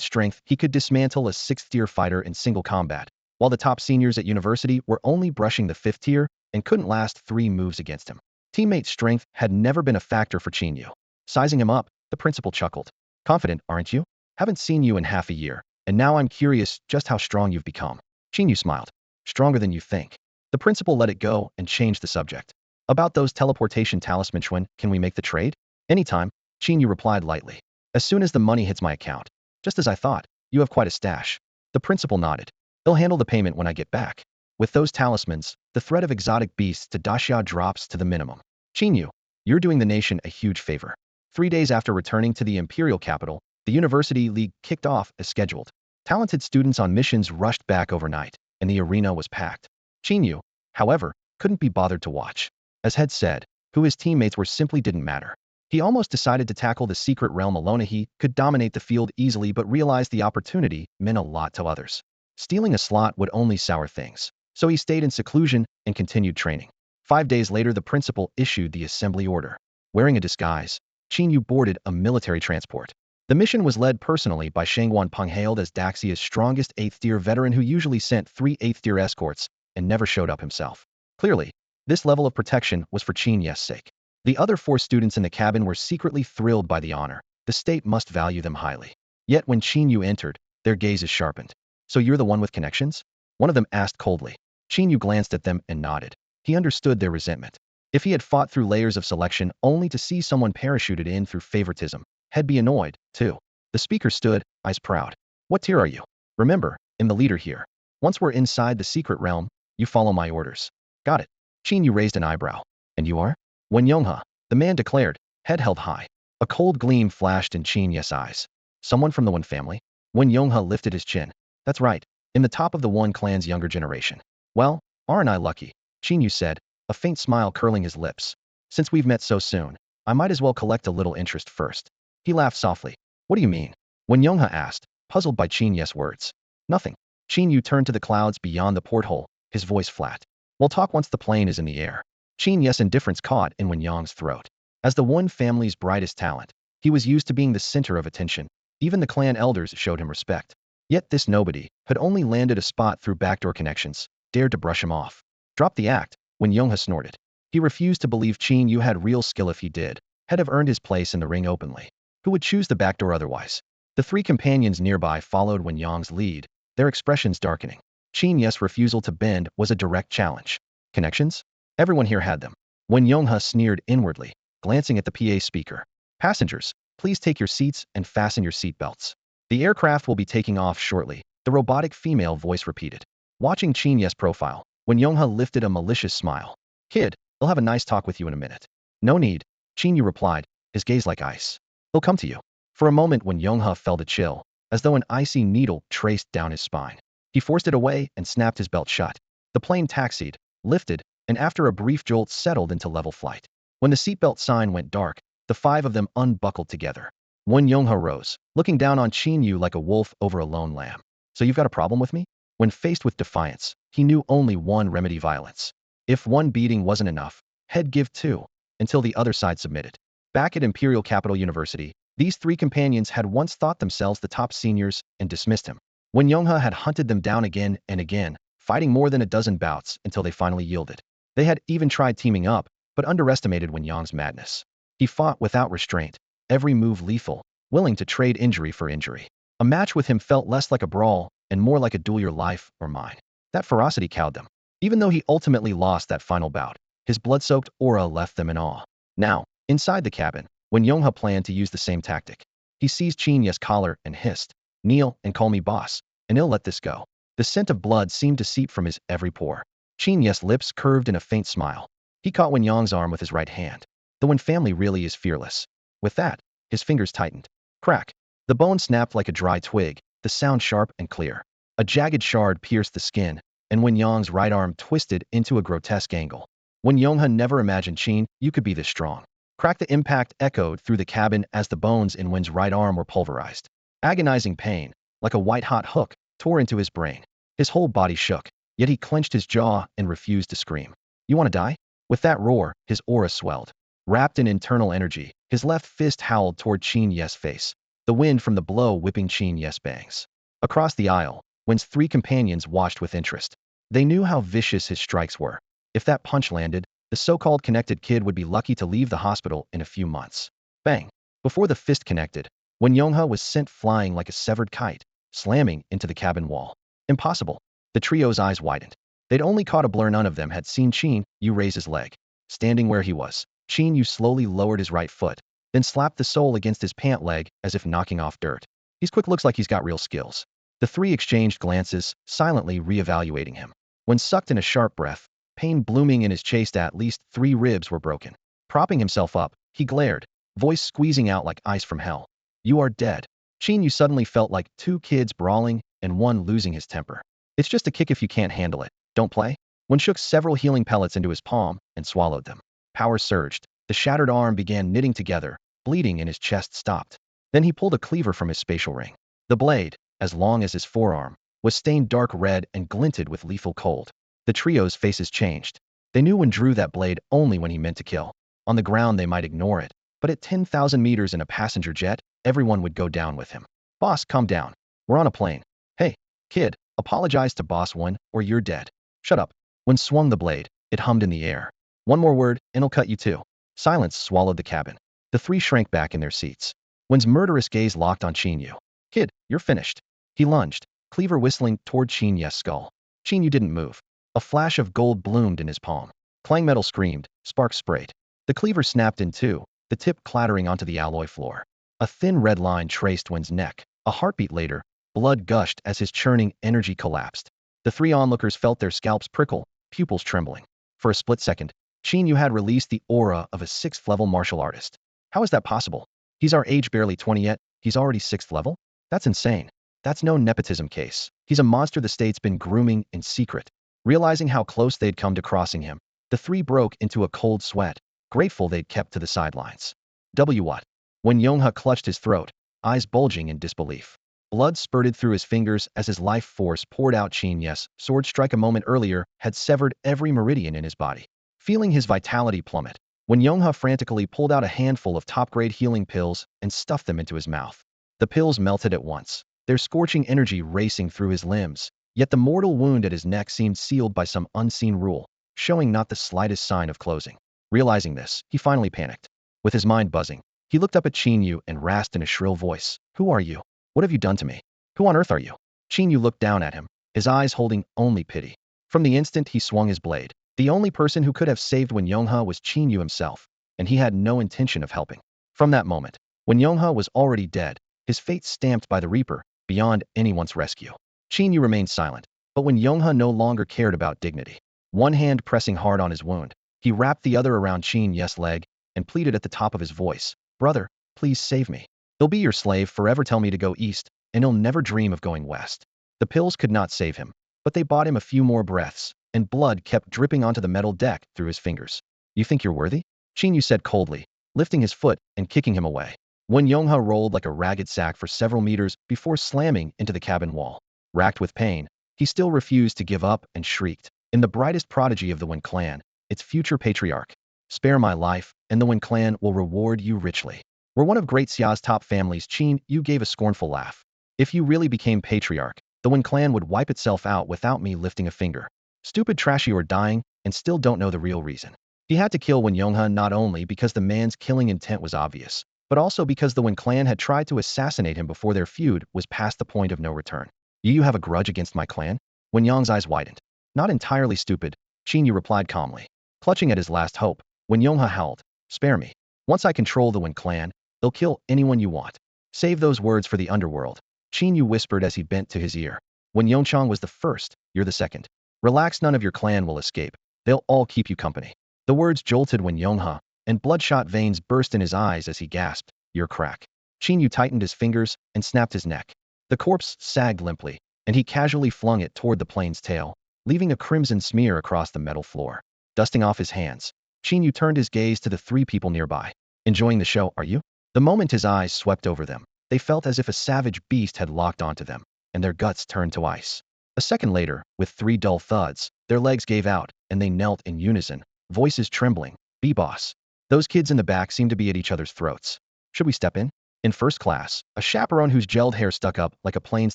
A: strength, he could dismantle a 6th-tier fighter in single combat, while the top seniors at university were only brushing the 5th tier and couldn't last 3 moves against him. Teammate strength had never been a factor for Qin Yu. Sizing him up, the principal chuckled. Confident, aren't you? Haven't seen you in half a year, and now I'm curious just how strong you've become. Qin Yu smiled. Stronger than you think. The principal let it go and changed the subject. About those teleportation talismans, when can we make the trade? Anytime, Qin Yu replied lightly. As soon as the money hits my account. Just as I thought, you have quite a stash. The principal nodded. He'll handle the payment when I get back. With those talismans, the threat of exotic beasts to Daxia drops to the minimum. Qin Yu, you're doing the nation a huge favor. 3 days after returning to the imperial capital, the University League kicked off as scheduled. Talented students on missions rushed back overnight, and the arena was packed. Qin Yu, however, couldn't be bothered to watch. As Head said, who his teammates were simply didn't matter. He almost decided to tackle the secret realm alone. He could dominate the field easily, but realized the opportunity meant a lot to others. Stealing a slot would only sour things. So he stayed in seclusion and continued training. 5 days later, the principal issued the assembly order. Wearing a disguise, Qin Yu boarded a military transport. The mission was led personally by Shangguan Peng, hailed as Daxia's strongest 8th-tier veteran who usually sent 3 8th-tier escorts and never showed up himself. Clearly, this level of protection was for Qin Yu's sake. The other 4 students in the cabin were secretly thrilled by the honor. The state must value them highly. Yet when Qin Yu entered, their gazes sharpened. So you're the one with connections? One of them asked coldly. Qin Yu glanced at them and nodded. He understood their resentment. If he had fought through layers of selection only to see someone parachuted in through favoritism, he'd be annoyed, too. The speaker stood, eyes proud. What tier are you? Remember, I'm the leader here. Once we're inside the secret realm, you follow my orders. Got it. Qin Yu raised an eyebrow. And you are? Wen Yonghe, the man declared, head held high. A cold gleam flashed in Qin Yu's eyes. Someone from the Wen family? Wen Yonghe lifted his chin. That's right, in the top of the Wen clan's younger generation. Well, aren't I lucky? Qin Yu said, a faint smile curling his lips. Since we've met so soon, I might as well collect a little interest first. He laughed softly. What do you mean? Wen Yonghe asked, puzzled by Qin Yu's words. Nothing. Qin Yu turned to the clouds beyond the porthole, his voice flat. We'll talk once the plane is in the air. Qin Yu's indifference caught in Wen Yong's throat. As the Wen family's brightest talent, he was used to being the center of attention. Even the clan elders showed him respect. Yet this nobody had only landed a spot through backdoor connections, dared to brush him off. Drop the act, Wen Yonghe snorted. He refused to believe Qin Yu had real skill. If he did, he'd have earned his place in the ring openly. Who would choose the backdoor otherwise? The 3 companions nearby followed Wen Yong's lead, their expressions darkening. Qin Yu's refusal to bend was a direct challenge. Connections? Everyone here had them. Wen Yonghe sneered inwardly, glancing at the PA speaker. Passengers, please take your seats and fasten your seatbelts. The aircraft will be taking off shortly, the robotic female voice repeated. Watching Qin Yu's profile, Wen Yonghe lifted a malicious smile. Kid, I'll have a nice talk with you in a minute. No need, Qin Yu replied, his gaze like ice. He'll come to you. For a moment Wen Yonghe felt a chill, as though an icy needle traced down his spine. He forced it away and snapped his belt shut. The plane taxied, lifted, and after a brief jolt settled into level flight. When the seatbelt sign went dark, the 5 of them unbuckled together. Wen Yonghe rose, looking down on Qin Yu like a wolf over a lone lamb. So you've got a problem with me? When faced with defiance, he knew only one remedy: violence. If 1 beating wasn't enough, he'd give 2, until the other side submitted. Back at Imperial Capital University, these 3 companions had once thought themselves the top seniors and dismissed him. Wen Yonghe had hunted them down again and again, fighting more than a dozen bouts until they finally yielded. They had even tried teaming up, but underestimated Wen Yong's madness. He fought without restraint, every move lethal, willing to trade injury for injury. A match with him felt less like a brawl and more like a duel, your life or mine. That ferocity cowed them. Even though he ultimately lost that final bout, his blood-soaked aura left them in awe. Now, inside the cabin, Wen Yonghe planned to use the same tactic. He seized Qin Yu's collar and hissed, "Kneel and call me boss, and he'll let this go." The scent of blood seemed to seep from his every pore. Qin Yu's lips curved in a faint smile. He caught Wen Yong's arm with his right hand. The Wen family really is fearless. With that, his fingers tightened. Crack. The bone snapped like a dry twig, the sound sharp and clear. A jagged shard pierced the skin, and Wen Yong's right arm twisted into a grotesque angle. Wen Yonghe never imagined Qin Yu could be this strong. Crack. The impact echoed through the cabin as the bones in Wen's right arm were pulverized. Agonizing pain, like a white-hot hook, tore into his brain. His whole body shook, yet he clenched his jaw and refused to scream. You want to die? With that roar, his aura swelled. Wrapped in internal energy, his left fist howled toward Qin Yu's face, the wind from the blow whipping Qin Yu's bangs. Across the aisle, Wen's 3 companions watched with interest. They knew how vicious his strikes were. If that punch landed, the so-called connected kid would be lucky to leave the hospital in a few months. Bang! Before the fist connected, Wen Yonghe was sent flying like a severed kite, slamming into the cabin wall. Impossible. The trio's eyes widened. They'd only caught a blur. None of them had seen Qin Yu raise his leg. Standing where he was, Qin Yu slowly lowered his right foot, then slapped the sole against his pant leg as if knocking off dirt. He's quick, looks like he's got real skills. The three exchanged glances, silently re-evaluating him. When sucked in a sharp breath, pain blooming in his chest, at least 3 ribs were broken. Propping himself up, he glared, voice squeezing out like ice from hell. You are dead. Qin Yu suddenly felt like 2 kids brawling and one losing his temper. It's just a kick if you can't handle it. Don't play. One shook several healing pellets into his palm and swallowed them. Power surged. The shattered arm began knitting together, bleeding in his chest stopped. Then he pulled a cleaver from his spatial ring. The blade, as long as his forearm, was stained dark red and glinted with lethal cold. The trio's faces changed. They knew when drew that blade only when he meant to kill. On the ground they might ignore it, but at 10,000 meters in a passenger jet, everyone would go down with him. Boss, calm down. We're on a plane. Hey, kid, apologize to Boss One or you're dead. Shut up. When swung the blade, it hummed in the air. One more word, and I'll cut you too. Silence swallowed the cabin. The three shrank back in their seats. Wen's murderous gaze locked on Qin Yu. Kid, you're finished. He lunged, cleaver whistling toward Qin Yu's skull. Qin Yu didn't move. A flash of gold bloomed in his palm. Clang metal screamed, sparks sprayed. The cleaver snapped in two, the tip clattering onto the alloy floor. A thin red line traced Wen's neck. A heartbeat later, blood gushed as his churning energy collapsed. The three onlookers felt their scalps prickle, pupils trembling. For a split second, Qin Yu had released the aura of a 6th-level martial artist. How is that possible? He's our age, barely 20 yet, he's already 6th level? That's insane. That's no nepotism case. He's a monster the state's been grooming in secret. Realizing how close they'd come to crossing him, the three broke into a cold sweat, grateful they'd kept to the sidelines. What? When Yonghe clutched his throat, eyes bulging in disbelief. Blood spurted through his fingers as his life force poured out. Qin Yu's sword strike a moment earlier had severed every meridian in his body. Feeling his vitality plummet, when Yonghe frantically pulled out a handful of top-grade healing pills and stuffed them into his mouth. The pills melted at once, their scorching energy racing through his limbs, yet the mortal wound at his neck seemed sealed by some unseen rule, showing not the slightest sign of closing. Realizing this, he finally panicked. With his mind buzzing, he looked up at Qin Yu and rasped in a shrill voice, "Who are you? What have you done to me? Who on earth are you?" Qin Yu looked down at him, his eyes holding only pity. From the instant he swung his blade, the only person who could have saved Wen Yonghe was Qin Yu himself, and he had no intention of helping. From that moment, when Yonghe was already dead, his fate stamped by the Reaper, beyond anyone's rescue. Qin Yu remained silent, but when Yonghe no longer cared about dignity, one hand pressing hard on his wound, he wrapped the other around Qin Yu's leg and pleaded at the top of his voice, "Brother, please save me. He'll be your slave forever. Tell me to go east, and he'll never dream of going west." The pills could not save him, but they bought him a few more breaths, and blood kept dripping onto the metal deck through his fingers. "You think you're worthy?" Qin Yu said coldly, lifting his foot and kicking him away. Wen Yonghe rolled like a ragged sack for several meters before slamming into the cabin wall. Racked with pain, he still refused to give up and shrieked, "In the brightest prodigy of the Wen clan, its future patriarch, spare my life, and the Wen clan will reward you richly." We're one of Great Xia's top families. Qin Yu gave a scornful laugh. "If you really became patriarch, the Wen clan would wipe itself out without me lifting a finger. Stupid, trashy, or dying, and still don't know the real reason." He had to kill Wen Yonghe not only because the man's killing intent was obvious, but also because the Wen clan had tried to assassinate him before their feud was past the point of no return. "You have a grudge against my clan?" Wen Yong's eyes widened. "Not entirely, stupid," Qin Yu replied calmly. Clutching at his last hope, Wen Yonghe howled, "Spare me. Once I control the Wen clan, they'll kill anyone you want. Save those words for the underworld," Qin Yu whispered as he bent to his ear. "When Yongchang was the first, you're the second. Relax, none of your clan will escape. They'll all keep you company." The words jolted Wen Yonghe, and bloodshot veins burst in his eyes as he gasped, "You're crack." Qin Yu tightened his fingers and snapped his neck. The corpse sagged limply, and he casually flung it toward the plane's tail, leaving a crimson smear across the metal floor. Dusting off his hands, Qin Yu turned his gaze to the three people nearby. "Enjoying the show, are you?" The moment his eyes swept over them, they felt as if a savage beast had locked onto them, and their guts turned to ice. A second later, with 3 dull thuds, their legs gave out, and they knelt in unison, voices trembling. "B-boss." Those kids in the back seemed to be at each other's throats. "Should we step in?" In first class, a chaperone whose gelled hair stuck up like a plane's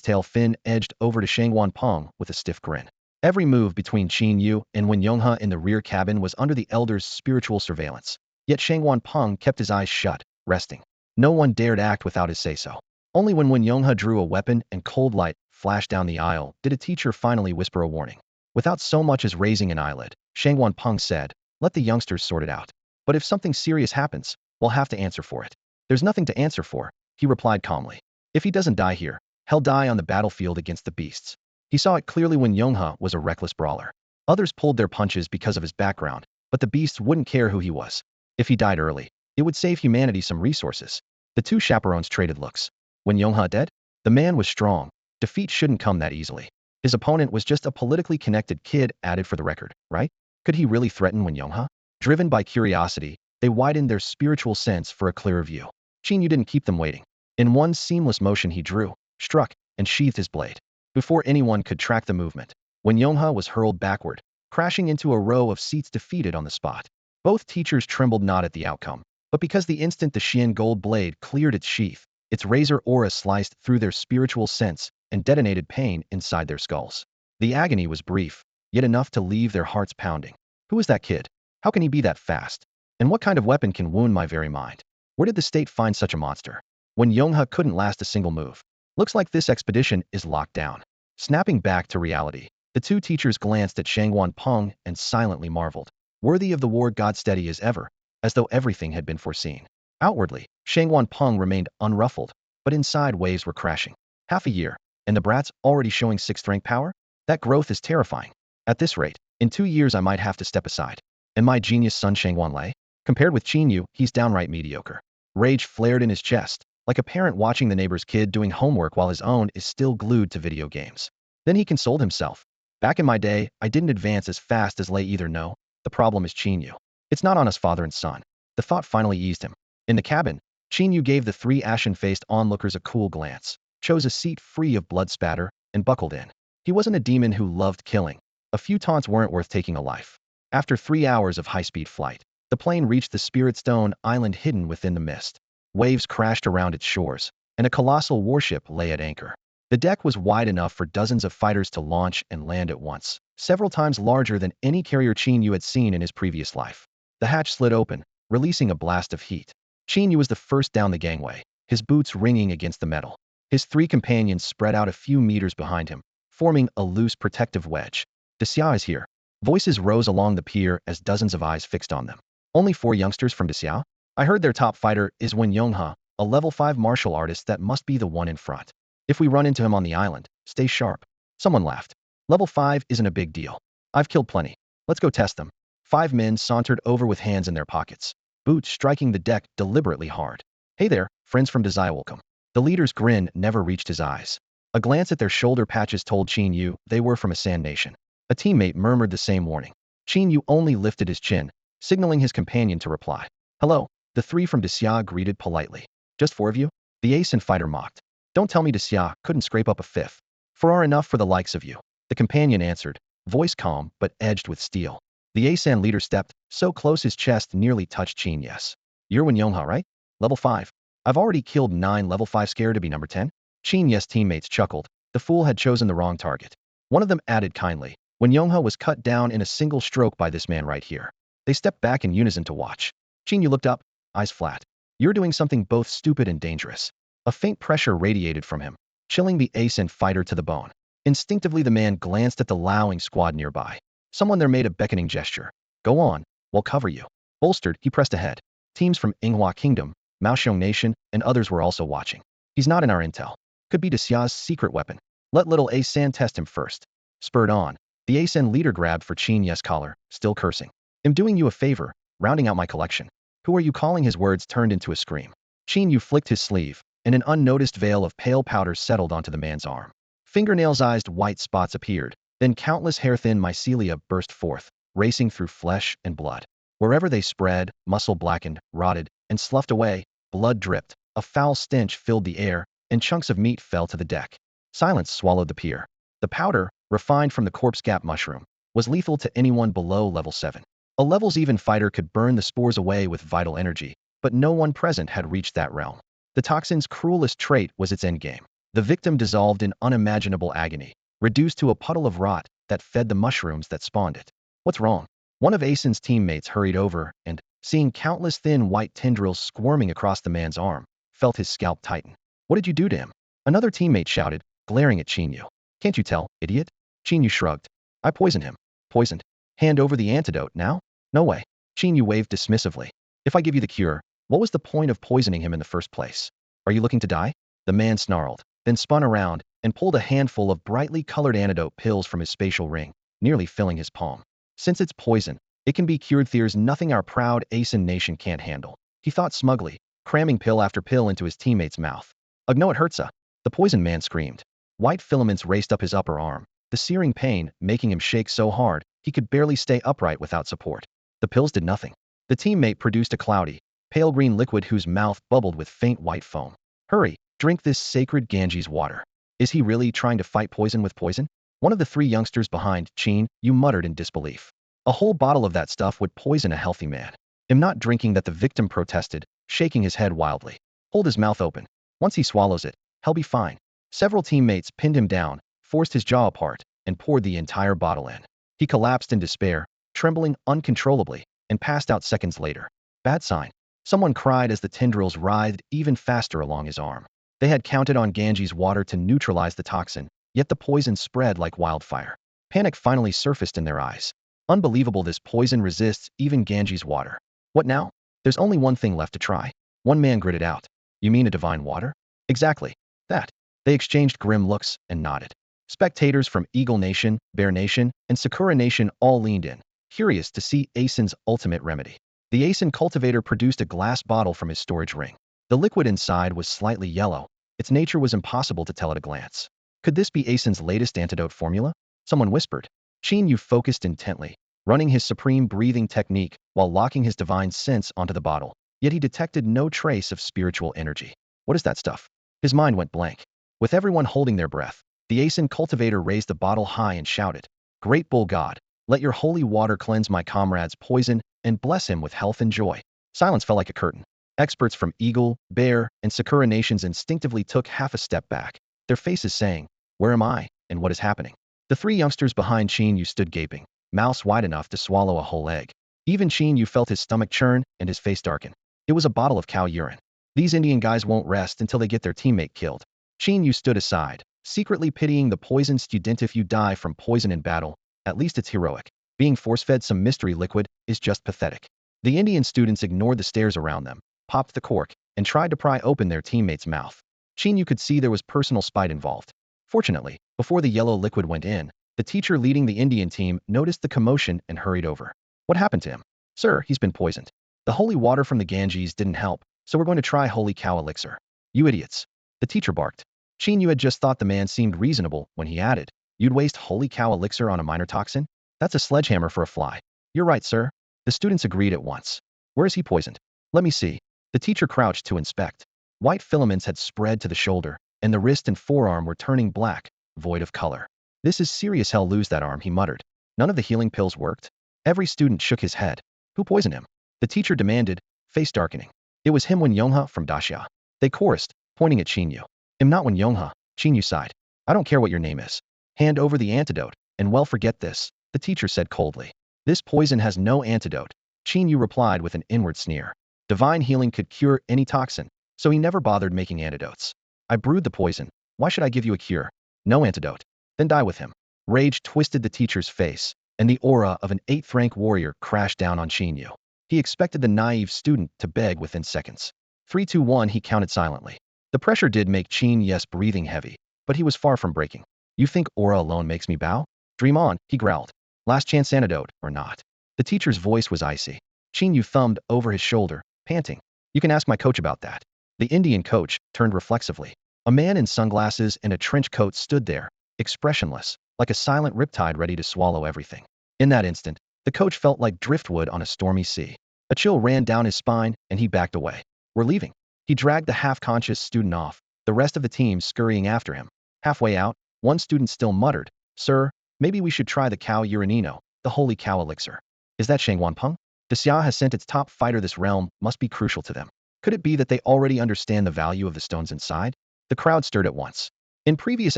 A: tail fin edged over to Shangwan Peng with a stiff grin. Every move between Qin Yu and Wen Yonghe in the rear cabin was under the elder's spiritual surveillance. Yet Shangwan Peng kept his eyes shut, resting. No one dared act without his say-so. Only when Wen Yonghe drew a weapon and cold light flashed down the aisle did a teacher finally whisper a warning. Without so much as raising an eyelid, Shangwan Peng said, "Let the youngsters sort it out. But if something serious happens, we'll have to answer for it." "There's nothing to answer for," he replied calmly. "If he doesn't die here, he'll die on the battlefield against the beasts." He saw it clearly when Yonghe was a reckless brawler. Others pulled their punches because of his background, but the beasts wouldn't care who he was. If he died early, it would save humanity some resources. The two chaperones traded looks. When Yonghe dead, the man was strong. Defeat shouldn't come that easily. His opponent was just a politically connected kid added for the record, right? Could he really threaten Wen Yonghe? Driven by curiosity, they widened their spiritual sense for a clearer view. Qin Yu didn't keep them waiting. In one seamless motion he drew, struck, and sheathed his blade. Before anyone could track the movement, Wen Yonghe was hurled backward, crashing into a row of seats defeated on the spot. Both teachers trembled not at the outcome, but because the instant the Xian gold blade cleared its sheath, its razor aura sliced through their spiritual sense and detonated pain inside their skulls. The agony was brief, yet enough to leave their hearts pounding. Who is that kid? How can he be that fast? And what kind of weapon can wound my very mind? Where did the state find such a monster? When Yonghe couldn't last a single move. Looks like this expedition is locked down. Snapping back to reality, the two teachers glanced at Shangwan Peng and silently marveled. Worthy of the war god, steady as ever, as though everything had been foreseen. Outwardly, Shangwan Peng remained unruffled, but inside waves were crashing. Half a year, and the brat's already showing 6th rank power? That growth is terrifying. At this rate, in 2 years I might have to step aside. And my genius son Shangwan Lei? Compared with Qin Yu, he's downright mediocre. Rage flared in his chest, like a parent watching the neighbor's kid doing homework while his own is still glued to video games. Then he consoled himself. Back in my day, I didn't advance as fast as Lei either. No, the problem is Qin Yu. It's not on us, father and son. The thought finally eased him. In the cabin, Qin Yu gave the 3 ashen-faced onlookers a cool glance, chose a seat free of blood spatter, and buckled in. He wasn't a demon who loved killing. A few taunts weren't worth taking a life. After 3 hours of high-speed flight, the plane reached the Spirit Stone island hidden within the mist. Waves crashed around its shores, and a colossal warship lay at anchor. The deck was wide enough for dozens of fighters to launch and land at once, several times larger than any carrier Qin Yu had seen in his previous life. The hatch slid open, releasing a blast of heat. Qin Yu was the first down the gangway, his boots ringing against the metal. His 3 companions spread out a few meters behind him, forming a loose protective wedge. Xia is here. Voices rose along the pier as dozens of eyes fixed on them. Only 4 youngsters from Xia? I heard their top fighter is Wen Yonghe, a level 5 martial artist. That must be the one in front. If we run into him on the island, stay sharp. Someone laughed. Level 5 isn't a big deal. I've killed plenty. Let's go test them. 5 men sauntered over with hands in their pockets, boots striking the deck deliberately hard. Hey there, friends from Xia, welcome. The leader's grin never reached his eyes. A glance at their shoulder patches told Qin Yu they were from a Sand nation. A teammate murmured the same warning. Qin Yu only lifted his chin, signaling his companion to reply. Hello, the 3 from Xia greeted politely. Just 4 of you? The ace and fighter mocked. Don't tell me Xia couldn't scrape up a 5th. 4 are enough for the likes of you. The companion answered, voice calm but edged with steel. The Asan leader stepped, so close his chest nearly touched Qin. Yes. You're Wen Yonghe, right? Level 5. I've already killed 9 level 5, scared to be number 10? Qin Yes teammates chuckled. The fool had chosen the wrong target. One of them added kindly, Wen Yonghe was cut down in a single stroke by this man right here. They stepped back in unison to watch. Qin Yu looked up, eyes flat. You're doing something both stupid and dangerous. A faint pressure radiated from him, chilling the Asan fighter to the bone. Instinctively the man glanced at the Liaoing squad nearby. Someone there made a beckoning gesture. Go on, we'll cover you. Bolstered, he pressed ahead. Teams from Yinghua Kingdom, Maoxiong Nation, and others were also watching. He's not in our intel. Could be Xia's secret weapon. Let little Asan test him first. Spurred on, the Asan leader grabbed for Qin Yu's collar, still cursing. I'm doing you a favor, rounding out my collection. Who are you calling? His words turned into a scream. Qin Yu flicked his sleeve, and an unnoticed veil of pale powder settled onto the man's arm. Fingernails-ized white spots appeared, then countless hair-thin mycelia burst forth, racing through flesh and blood. Wherever they spread, muscle blackened, rotted, and sloughed away, blood dripped, a foul stench filled the air, and chunks of meat fell to the deck. Silence swallowed the pier. The powder, refined from the corpse gap mushroom, was lethal to anyone below level 7. A levels even fighter could burn the spores away with vital energy, but no one present had reached that realm. The toxin's cruelest trait was its endgame. The victim dissolved in unimaginable agony, reduced to a puddle of rot that fed the mushrooms that spawned it. What's wrong? One of Asan's teammates hurried over and, seeing countless thin white tendrils squirming across the man's arm, felt his scalp tighten. What did you do to him? Another teammate shouted, glaring at Qin Yu. Can't you tell, idiot? Qin Yu shrugged. I poisoned him. Poisoned. Hand over the antidote now? No way. Qin Yu waved dismissively. If I give you the cure, what was the point of poisoning him in the first place? Are you looking to die? The man snarled, then spun around and pulled a handful of brightly colored antidote pills from his spatial ring, nearly filling his palm. Since it's poison, it can be cured. There's nothing our proud Asin nation can't handle, he thought smugly, cramming pill after pill into his teammate's mouth. Ugh, no, it hurtsa. The poison man screamed. White filaments raced up his upper arm, the searing pain making him shake so hard he could barely stay upright without support. The pills did nothing. The teammate produced a cloudy, pale green liquid whose mouth bubbled with faint white foam. Hurry, drink this sacred Ganges water. Is he really trying to fight poison with poison? One of the three youngsters behind Qin Yu muttered in disbelief. A whole bottle of that stuff would poison a healthy man. I'm not drinking that, the victim protested, shaking his head wildly. Hold his mouth open. Once he swallows it, he'll be fine. Several teammates pinned him down, forced his jaw apart, and poured the entire bottle in. He collapsed in despair, trembling uncontrollably, and passed out seconds later. Bad sign. Someone cried as the tendrils writhed even faster along his arm. They had counted on Ganges water to neutralize the toxin, yet the poison spread like wildfire. Panic finally surfaced in their eyes. Unbelievable, this poison resists even Ganges water. What now? There's only one thing left to try. One man gritted out. You mean a divine water? Exactly. That. They exchanged grim looks and nodded. Spectators from Eagle Nation, Bear Nation, and Sakura Nation all leaned in, curious to see Asin's ultimate remedy. The Asin cultivator produced a glass bottle from his storage ring. The liquid inside was slightly yellow. Its nature was impossible to tell at a glance. Could this be Asin's latest antidote formula? Someone whispered. Qin Yu focused intently, running his supreme breathing technique while locking his divine sense onto the bottle. Yet he detected no trace of spiritual energy. What is that stuff? His mind went blank. With everyone holding their breath, the Asin cultivator raised the bottle high and shouted, Great Bull God, let your holy water cleanse my comrade's poison and bless him with health and joy. Silence fell like a curtain. Experts from Eagle, Bear, and Sakura nations instinctively took half a step back, their faces saying, Where am I, and what is happening? The three youngsters behind Qin Yu stood gaping, mouths wide enough to swallow a whole egg. Even Qin Yu felt his stomach churn and his face darken. It was a bottle of cow urine. These Indian guys won't rest until they get their teammate killed. Qin Yu stood aside, secretly pitying the poisoned student. If you die from poison in battle, at least it's heroic. Being force-fed some mystery liquid is just pathetic. The Indian students ignored the stares around them, popped the cork, and tried to pry open their teammate's mouth. Qin Yu could see there was personal spite involved. Fortunately, before the yellow liquid went in, the teacher leading the Indian team noticed the commotion and hurried over. What happened to him? Sir, he's been poisoned. The holy water from the Ganges didn't help, so we're going to try holy cow elixir. You idiots. The teacher barked. Qin Yu had just thought the man seemed reasonable when he added, You'd waste holy cow elixir on a minor toxin? That's a sledgehammer for a fly. You're right, sir. The students agreed at once. Where is he poisoned? Let me see. The teacher crouched to inspect. White filaments had spread to the shoulder, and the wrist and forearm were turning black, void of color. This is serious hell, lose that arm, he muttered. None of the healing pills worked? Every student shook his head. Who poisoned him? The teacher demanded, face darkening. It was him, Wen Yongha from Daxia. They chorused, pointing at Qin Yu. Not Wen Yongha, Qin Yu sighed. I don't care what your name is. Hand over the antidote, and well, forget this, the teacher said coldly. This poison has no antidote, Qin Yu replied with an inward sneer. Divine healing could cure any toxin, so he never bothered making antidotes. I brewed the poison. Why should I give you a cure? No antidote. Then die with him. Rage twisted the teacher's face, and the aura of an 8th rank warrior crashed down on Qin Yu. He expected the naive student to beg within seconds. 3, 2, 1, he counted silently. The pressure did make Qin Yu's breathing heavy, but he was far from breaking. You think aura alone makes me bow? Dream on, he growled. Last chance antidote, or not. The teacher's voice was icy. Qin Yu thumbed over his shoulder, panting. You can ask my coach about that. The Indian coach turned reflexively. A man in sunglasses and a trench coat stood there, expressionless, like a silent riptide ready to swallow everything. In that instant, the coach felt like driftwood on a stormy sea. A chill ran down his spine, and he backed away. We're leaving. He dragged the half-conscious student off, the rest of the team scurrying after him. Halfway out, one student still muttered, Sir, maybe we should try the cow urinino, the holy cow elixir. Is that Shangwanpeng? Daxia has sent its top fighter. This realm must be crucial to them. Could it be that they already understand the value of the stones inside? The crowd stirred at once. In previous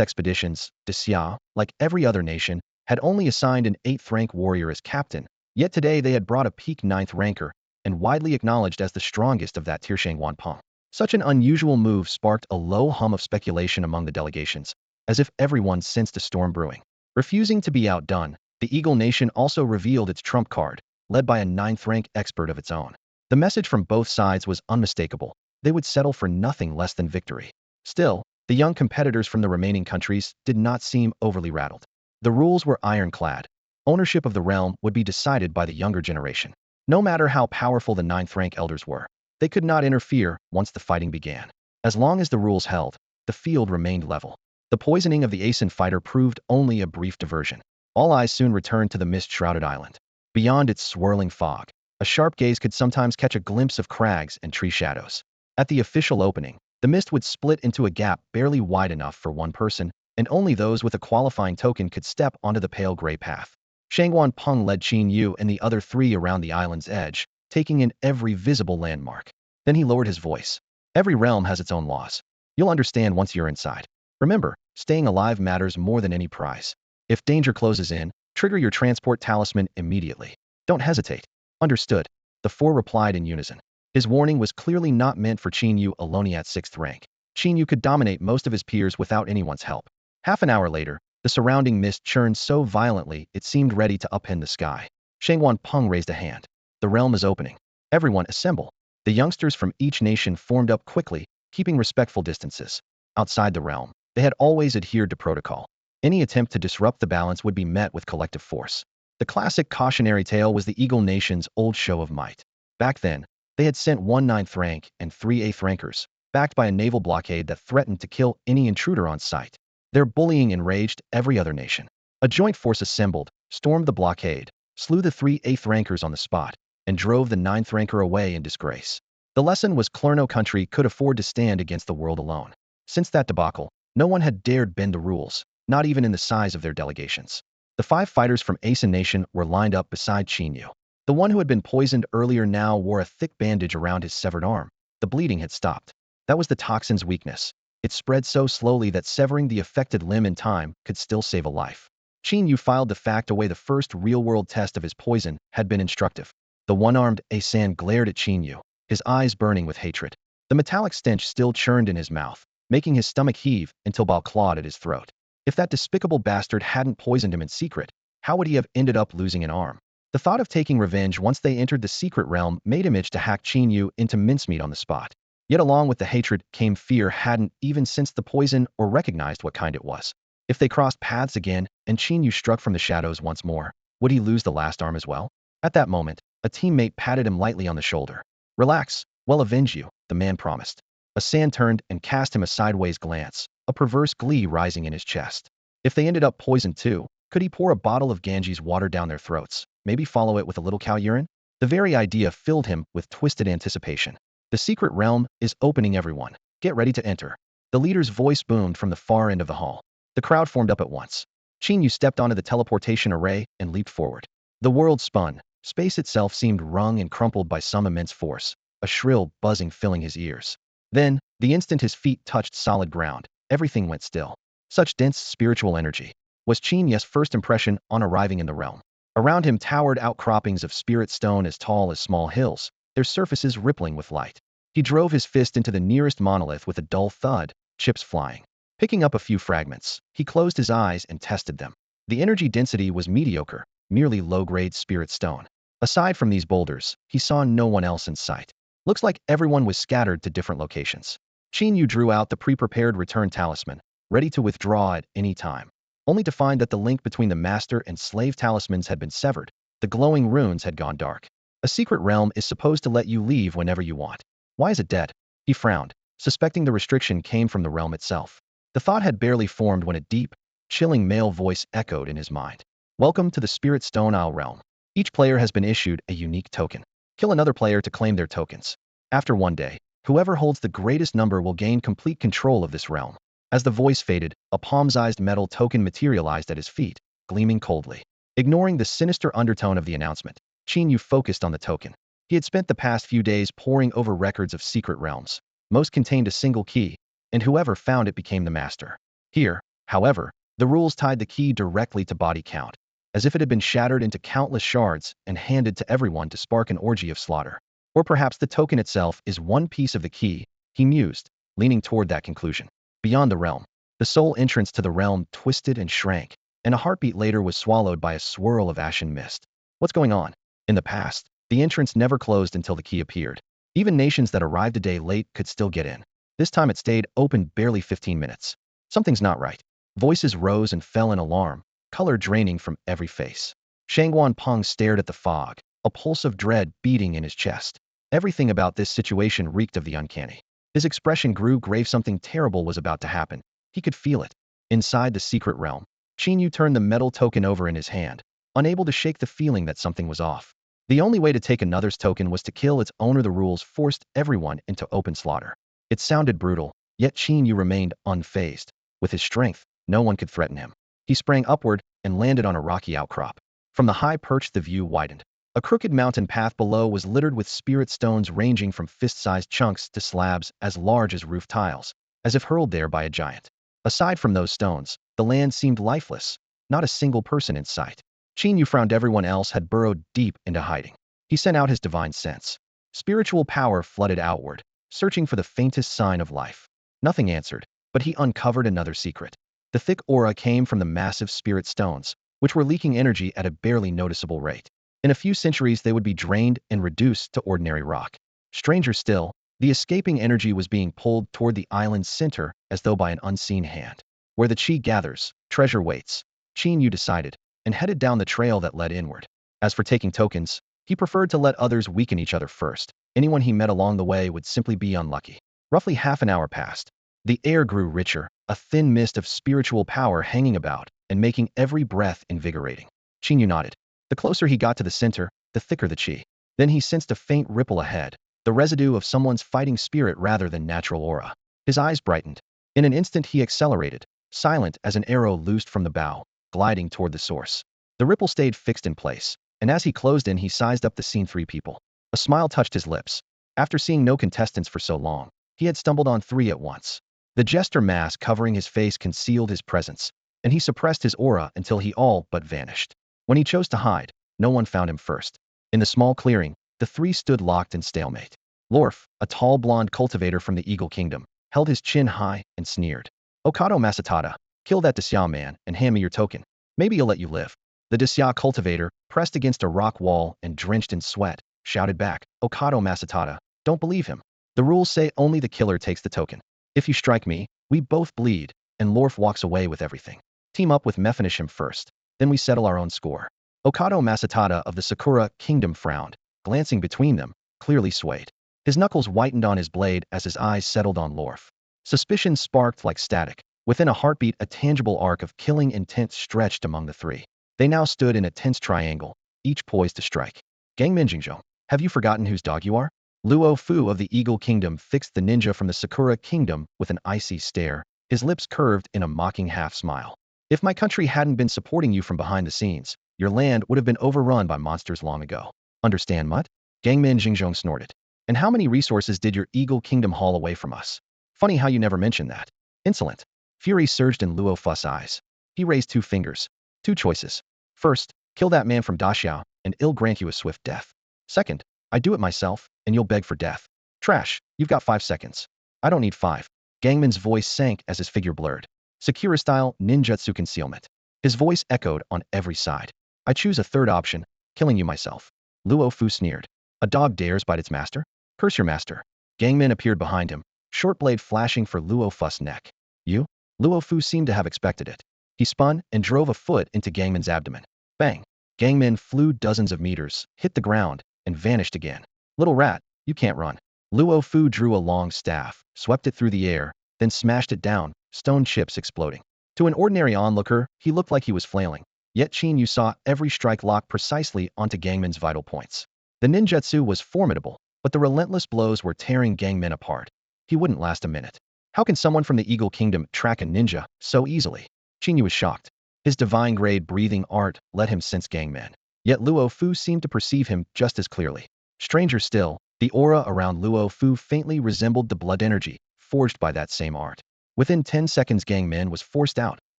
A: expeditions, Daxia, like every other nation, had only assigned an 8th rank warrior as captain, yet today they had brought a peak 9th ranker, and widely acknowledged as the strongest of that tier Shangwanpeng. Such an unusual move sparked a low hum of speculation among the delegations, as if everyone sensed a storm brewing. Refusing to be outdone, The Eagle Nation also revealed its trump card, led by a ninth-rank expert of its own. The message from both sides was unmistakable. They would settle for nothing less than victory. Still, the young competitors from the remaining countries did not seem overly rattled. The rules were ironclad. Ownership of the realm would be decided by the younger generation. No matter how powerful the ninth-rank elders were, they could not interfere once the fighting began. As long as the rules held, the field remained level. The poisoning of the Aeson fighter proved only a brief diversion. All eyes soon returned to the mist-shrouded island. Beyond its swirling fog, a sharp gaze could sometimes catch a glimpse of crags and tree shadows. At the official opening, the mist would split into a gap barely wide enough for one person, and only those with a qualifying token could step onto the pale gray path. Shangguan Peng led Qin Yu and the other three around the island's edge, taking in every visible landmark. Then he lowered his voice. Every realm has its own laws. You'll understand once you're inside. Remember, staying alive matters more than any prize. If danger closes in, trigger your transport talisman immediately. Don't hesitate. Understood. The four replied in unison. His warning was clearly not meant for Qin Yu alone at 6th rank. Qin Yu could dominate most of his peers without anyone's help. Half an hour later, the surrounding mist churned so violently it seemed ready to upend the sky. Shangguan Peng raised a hand. The realm is opening. Everyone assemble. The youngsters from each nation formed up quickly, keeping respectful distances. Outside the realm, they had always adhered to protocol. Any attempt to disrupt the balance would be met with collective force. The classic cautionary tale was the Eagle Nation's old show of might. Back then, they had sent 1 9th rank and 3 8th rankers, backed by a naval blockade that threatened to kill any intruder on sight. Their bullying enraged every other nation. A joint force assembled, stormed the blockade, slew the 3 8th rankers on the spot, and drove the 9th ranker away in disgrace. The lesson was no country could afford to stand against the world alone. Since that debacle, no one had dared bend the rules, not even in the size of their delegations. The 5 fighters from Aeson Nation were lined up beside Qin Yu. The one who had been poisoned earlier now wore a thick bandage around his severed arm. The bleeding had stopped. That was the toxin's weakness. It spread so slowly that severing the affected limb in time could still save a life. Qin Yu filed the fact away. The first real-world test of his poison had been instructive. The one-armed Aeson glared at Qin Yu, his eyes burning with hatred. The metallic stench still churned in his mouth, making his stomach heave until Bao clawed at his throat. If that despicable bastard hadn't poisoned him in secret, how would he have ended up losing an arm? The thought of taking revenge once they entered the secret realm made him itch to hack Qin Yu into mincemeat on the spot. Yet along with the hatred came fear. Hadn't even sensed the poison or recognized what kind it was. If they crossed paths again and Qin Yu struck from the shadows once more, would he lose the last arm as well? At that moment, a teammate patted him lightly on the shoulder. Relax, we'll avenge you, the man promised. Asan turned and cast him a sideways glance, a perverse glee rising in his chest. If they ended up poisoned too, could he pour a bottle of Ganges water down their throats, maybe follow it with a little cow urine? The very idea filled him with twisted anticipation. The secret realm is opening, everyone. Get ready to enter. The leader's voice boomed from the far end of the hall. The crowd formed up at once. Qin Yu stepped onto the teleportation array and leaped forward. The world spun. Space itself seemed wrung and crumpled by some immense force, a shrill buzzing filling his ears. Then, the instant his feet touched solid ground, everything went still. Such dense spiritual energy was Qin Yu's first impression on arriving in the realm. Around him towered outcroppings of spirit stone as tall as small hills, their surfaces rippling with light. He drove his fist into the nearest monolith with a dull thud, chips flying. Picking up a few fragments, he closed his eyes and tested them. The energy density was mediocre, merely low-grade spirit stone. Aside from these boulders, he saw no one else in sight. Looks like everyone was scattered to different locations. Qin Yu drew out the pre-prepared return talisman, ready to withdraw at any time, only to find that the link between the master and slave talismans had been severed. The glowing runes had gone dark. A secret realm is supposed to let you leave whenever you want. Why is it dead? He frowned, suspecting the restriction came from the realm itself. The thought had barely formed when a deep, chilling male voice echoed in his mind. Welcome to the Spirit Stone Isle realm. Each player has been issued a unique token. Kill another player to claim their tokens. After one day, whoever holds the greatest number will gain complete control of this realm. As the voice faded, a palm-sized metal token materialized at his feet, gleaming coldly. Ignoring the sinister undertone of the announcement, Qin Yu focused on the token. He had spent the past few days poring over records of secret realms. Most contained a single key, and whoever found it became the master. Here, however, the rules tied the key directly to body count, as if it had been shattered into countless shards and handed to everyone to spark an orgy of slaughter. Or perhaps the token itself is one piece of the key, he mused, leaning toward that conclusion. Beyond the realm, the sole entrance to the realm twisted and shrank. and a heartbeat later was swallowed by a swirl of ashen mist. What's going on? In the past, the entrance never closed until the key appeared. Even nations that arrived a day late could still get in. This time it stayed open barely 15 minutes. Something's not right. Voices rose and fell in alarm, color draining from every face. Shangguan Peng stared at the fog, a pulse of dread beating in his chest. Everything about this situation reeked of the uncanny. His expression grew grave. Something terrible was about to happen. He could feel it. Inside the secret realm, Qin Yu turned the metal token over in his hand, unable to shake the feeling that something was off. The only way to take another's token was to kill its owner. The rules forced everyone into open slaughter. It sounded brutal, yet Qin Yu remained unfazed. With his strength, no one could threaten him. He sprang upward and landed on a rocky outcrop. From the high perch the view widened. A crooked mountain path below was littered with spirit stones ranging from fist-sized chunks to slabs as large as roof tiles, as if hurled there by a giant. Aside from those stones, the land seemed lifeless, not a single person in sight. Qin Yu found everyone else had burrowed deep into hiding. He sent out his divine sense. Spiritual power flooded outward, searching for the faintest sign of life. Nothing answered, but he uncovered another secret. The thick aura came from the massive spirit stones, which were leaking energy at a barely noticeable rate. In a few centuries they would be drained and reduced to ordinary rock. Stranger still, the escaping energy was being pulled toward the island's center as though by an unseen hand. Where the qi gathers, treasure waits, Qin Yu decided, and headed down the trail that led inward. As for taking tokens, he preferred to let others weaken each other first. Anyone he met along the way would simply be unlucky. Roughly half an hour passed. The air grew richer, a thin mist of spiritual power hanging about and making every breath invigorating. Qin Yu nodded. The closer he got to the center, the thicker the qi. Then he sensed a faint ripple ahead, the residue of someone's fighting spirit rather than natural aura. His eyes brightened. In an instant he accelerated, silent as an arrow loosed from the bow, gliding toward the source. The ripple stayed fixed in place, and as he closed in he sized up the scene. 3 people. A smile touched his lips. After seeing no contestants for so long, he had stumbled on 3 at once. The jester mask covering his face concealed his presence, and he suppressed his aura until he all but vanished. When he chose to hide, no one found him first. In the small clearing, the 3 stood locked in stalemate. Lorf, a tall blonde cultivator from the Eagle Kingdom, held his chin high and sneered. Okado Masatada, kill that Desya man and hand me your token. Maybe he'll let you live. The Desya cultivator, pressed against a rock wall and drenched in sweat, shouted back, Okado Masatada, don't believe him. The rules say only the killer takes the token. If you strike me, we both bleed, and Lorf walks away with everything. Team up with Mephanishim first, then we settle our own score. Okado Masatada of the Sakura Kingdom frowned, glancing between them, clearly swayed. His knuckles whitened on his blade as his eyes settled on Lorf. Suspicion sparked like static. Within a heartbeat, a tangible arc of killing intent stretched among the 3. They now stood in a tense triangle, each poised to strike. Gangmin Jingzhou, have you forgotten whose dog you are? Luo Fu of the Eagle Kingdom fixed the ninja from the Sakura Kingdom with an icy stare, his lips curved in a mocking half-smile. If my country hadn't been supporting you from behind the scenes, your land would have been overrun by monsters long ago. Understand, Mutt? Gangmin Jingzhou snorted. And how many resources did your Eagle Kingdom haul away from us? Funny how you never mentioned that. Insolent. Fury surged in Luo Fu's eyes. He raised 2 fingers. 2 choices. First, kill that man from Daxiao, and it'll grant you a swift death. Second, I do it myself, and you'll beg for death. Trash, you've got 5 seconds. I don't need 5. Gangman's voice sank as his figure blurred. Sakura-style ninjutsu concealment. His voice echoed on every side. I choose a third option, killing you myself. Luo Fu sneered. A dog dares bite its master? Curse your master. Gangman appeared behind him, short blade flashing for Luo Fu's neck. You? Luo Fu seemed to have expected it. He spun and drove a foot into Gangman's abdomen. Bang! Gangman flew dozens of meters, hit the ground, and vanished again. Little rat, you can't run. Luo Fu drew a long staff, swept it through the air, then smashed it down, stone chips exploding. To an ordinary onlooker, he looked like he was flailing. Yet Qin Yu saw every strike lock precisely onto Gangman's vital points. The ninjutsu was formidable, but the relentless blows were tearing Gangman apart. He wouldn't last a minute. How can someone from the Eagle Kingdom track a ninja so easily? Qin Yu was shocked. His divine-grade breathing art let him sense Gangman. Yet Luo Fu seemed to perceive him just as clearly. Stranger still, the aura around Luo Fu faintly resembled the blood energy, forged by that same art. Within 10 seconds Gangman was forced out,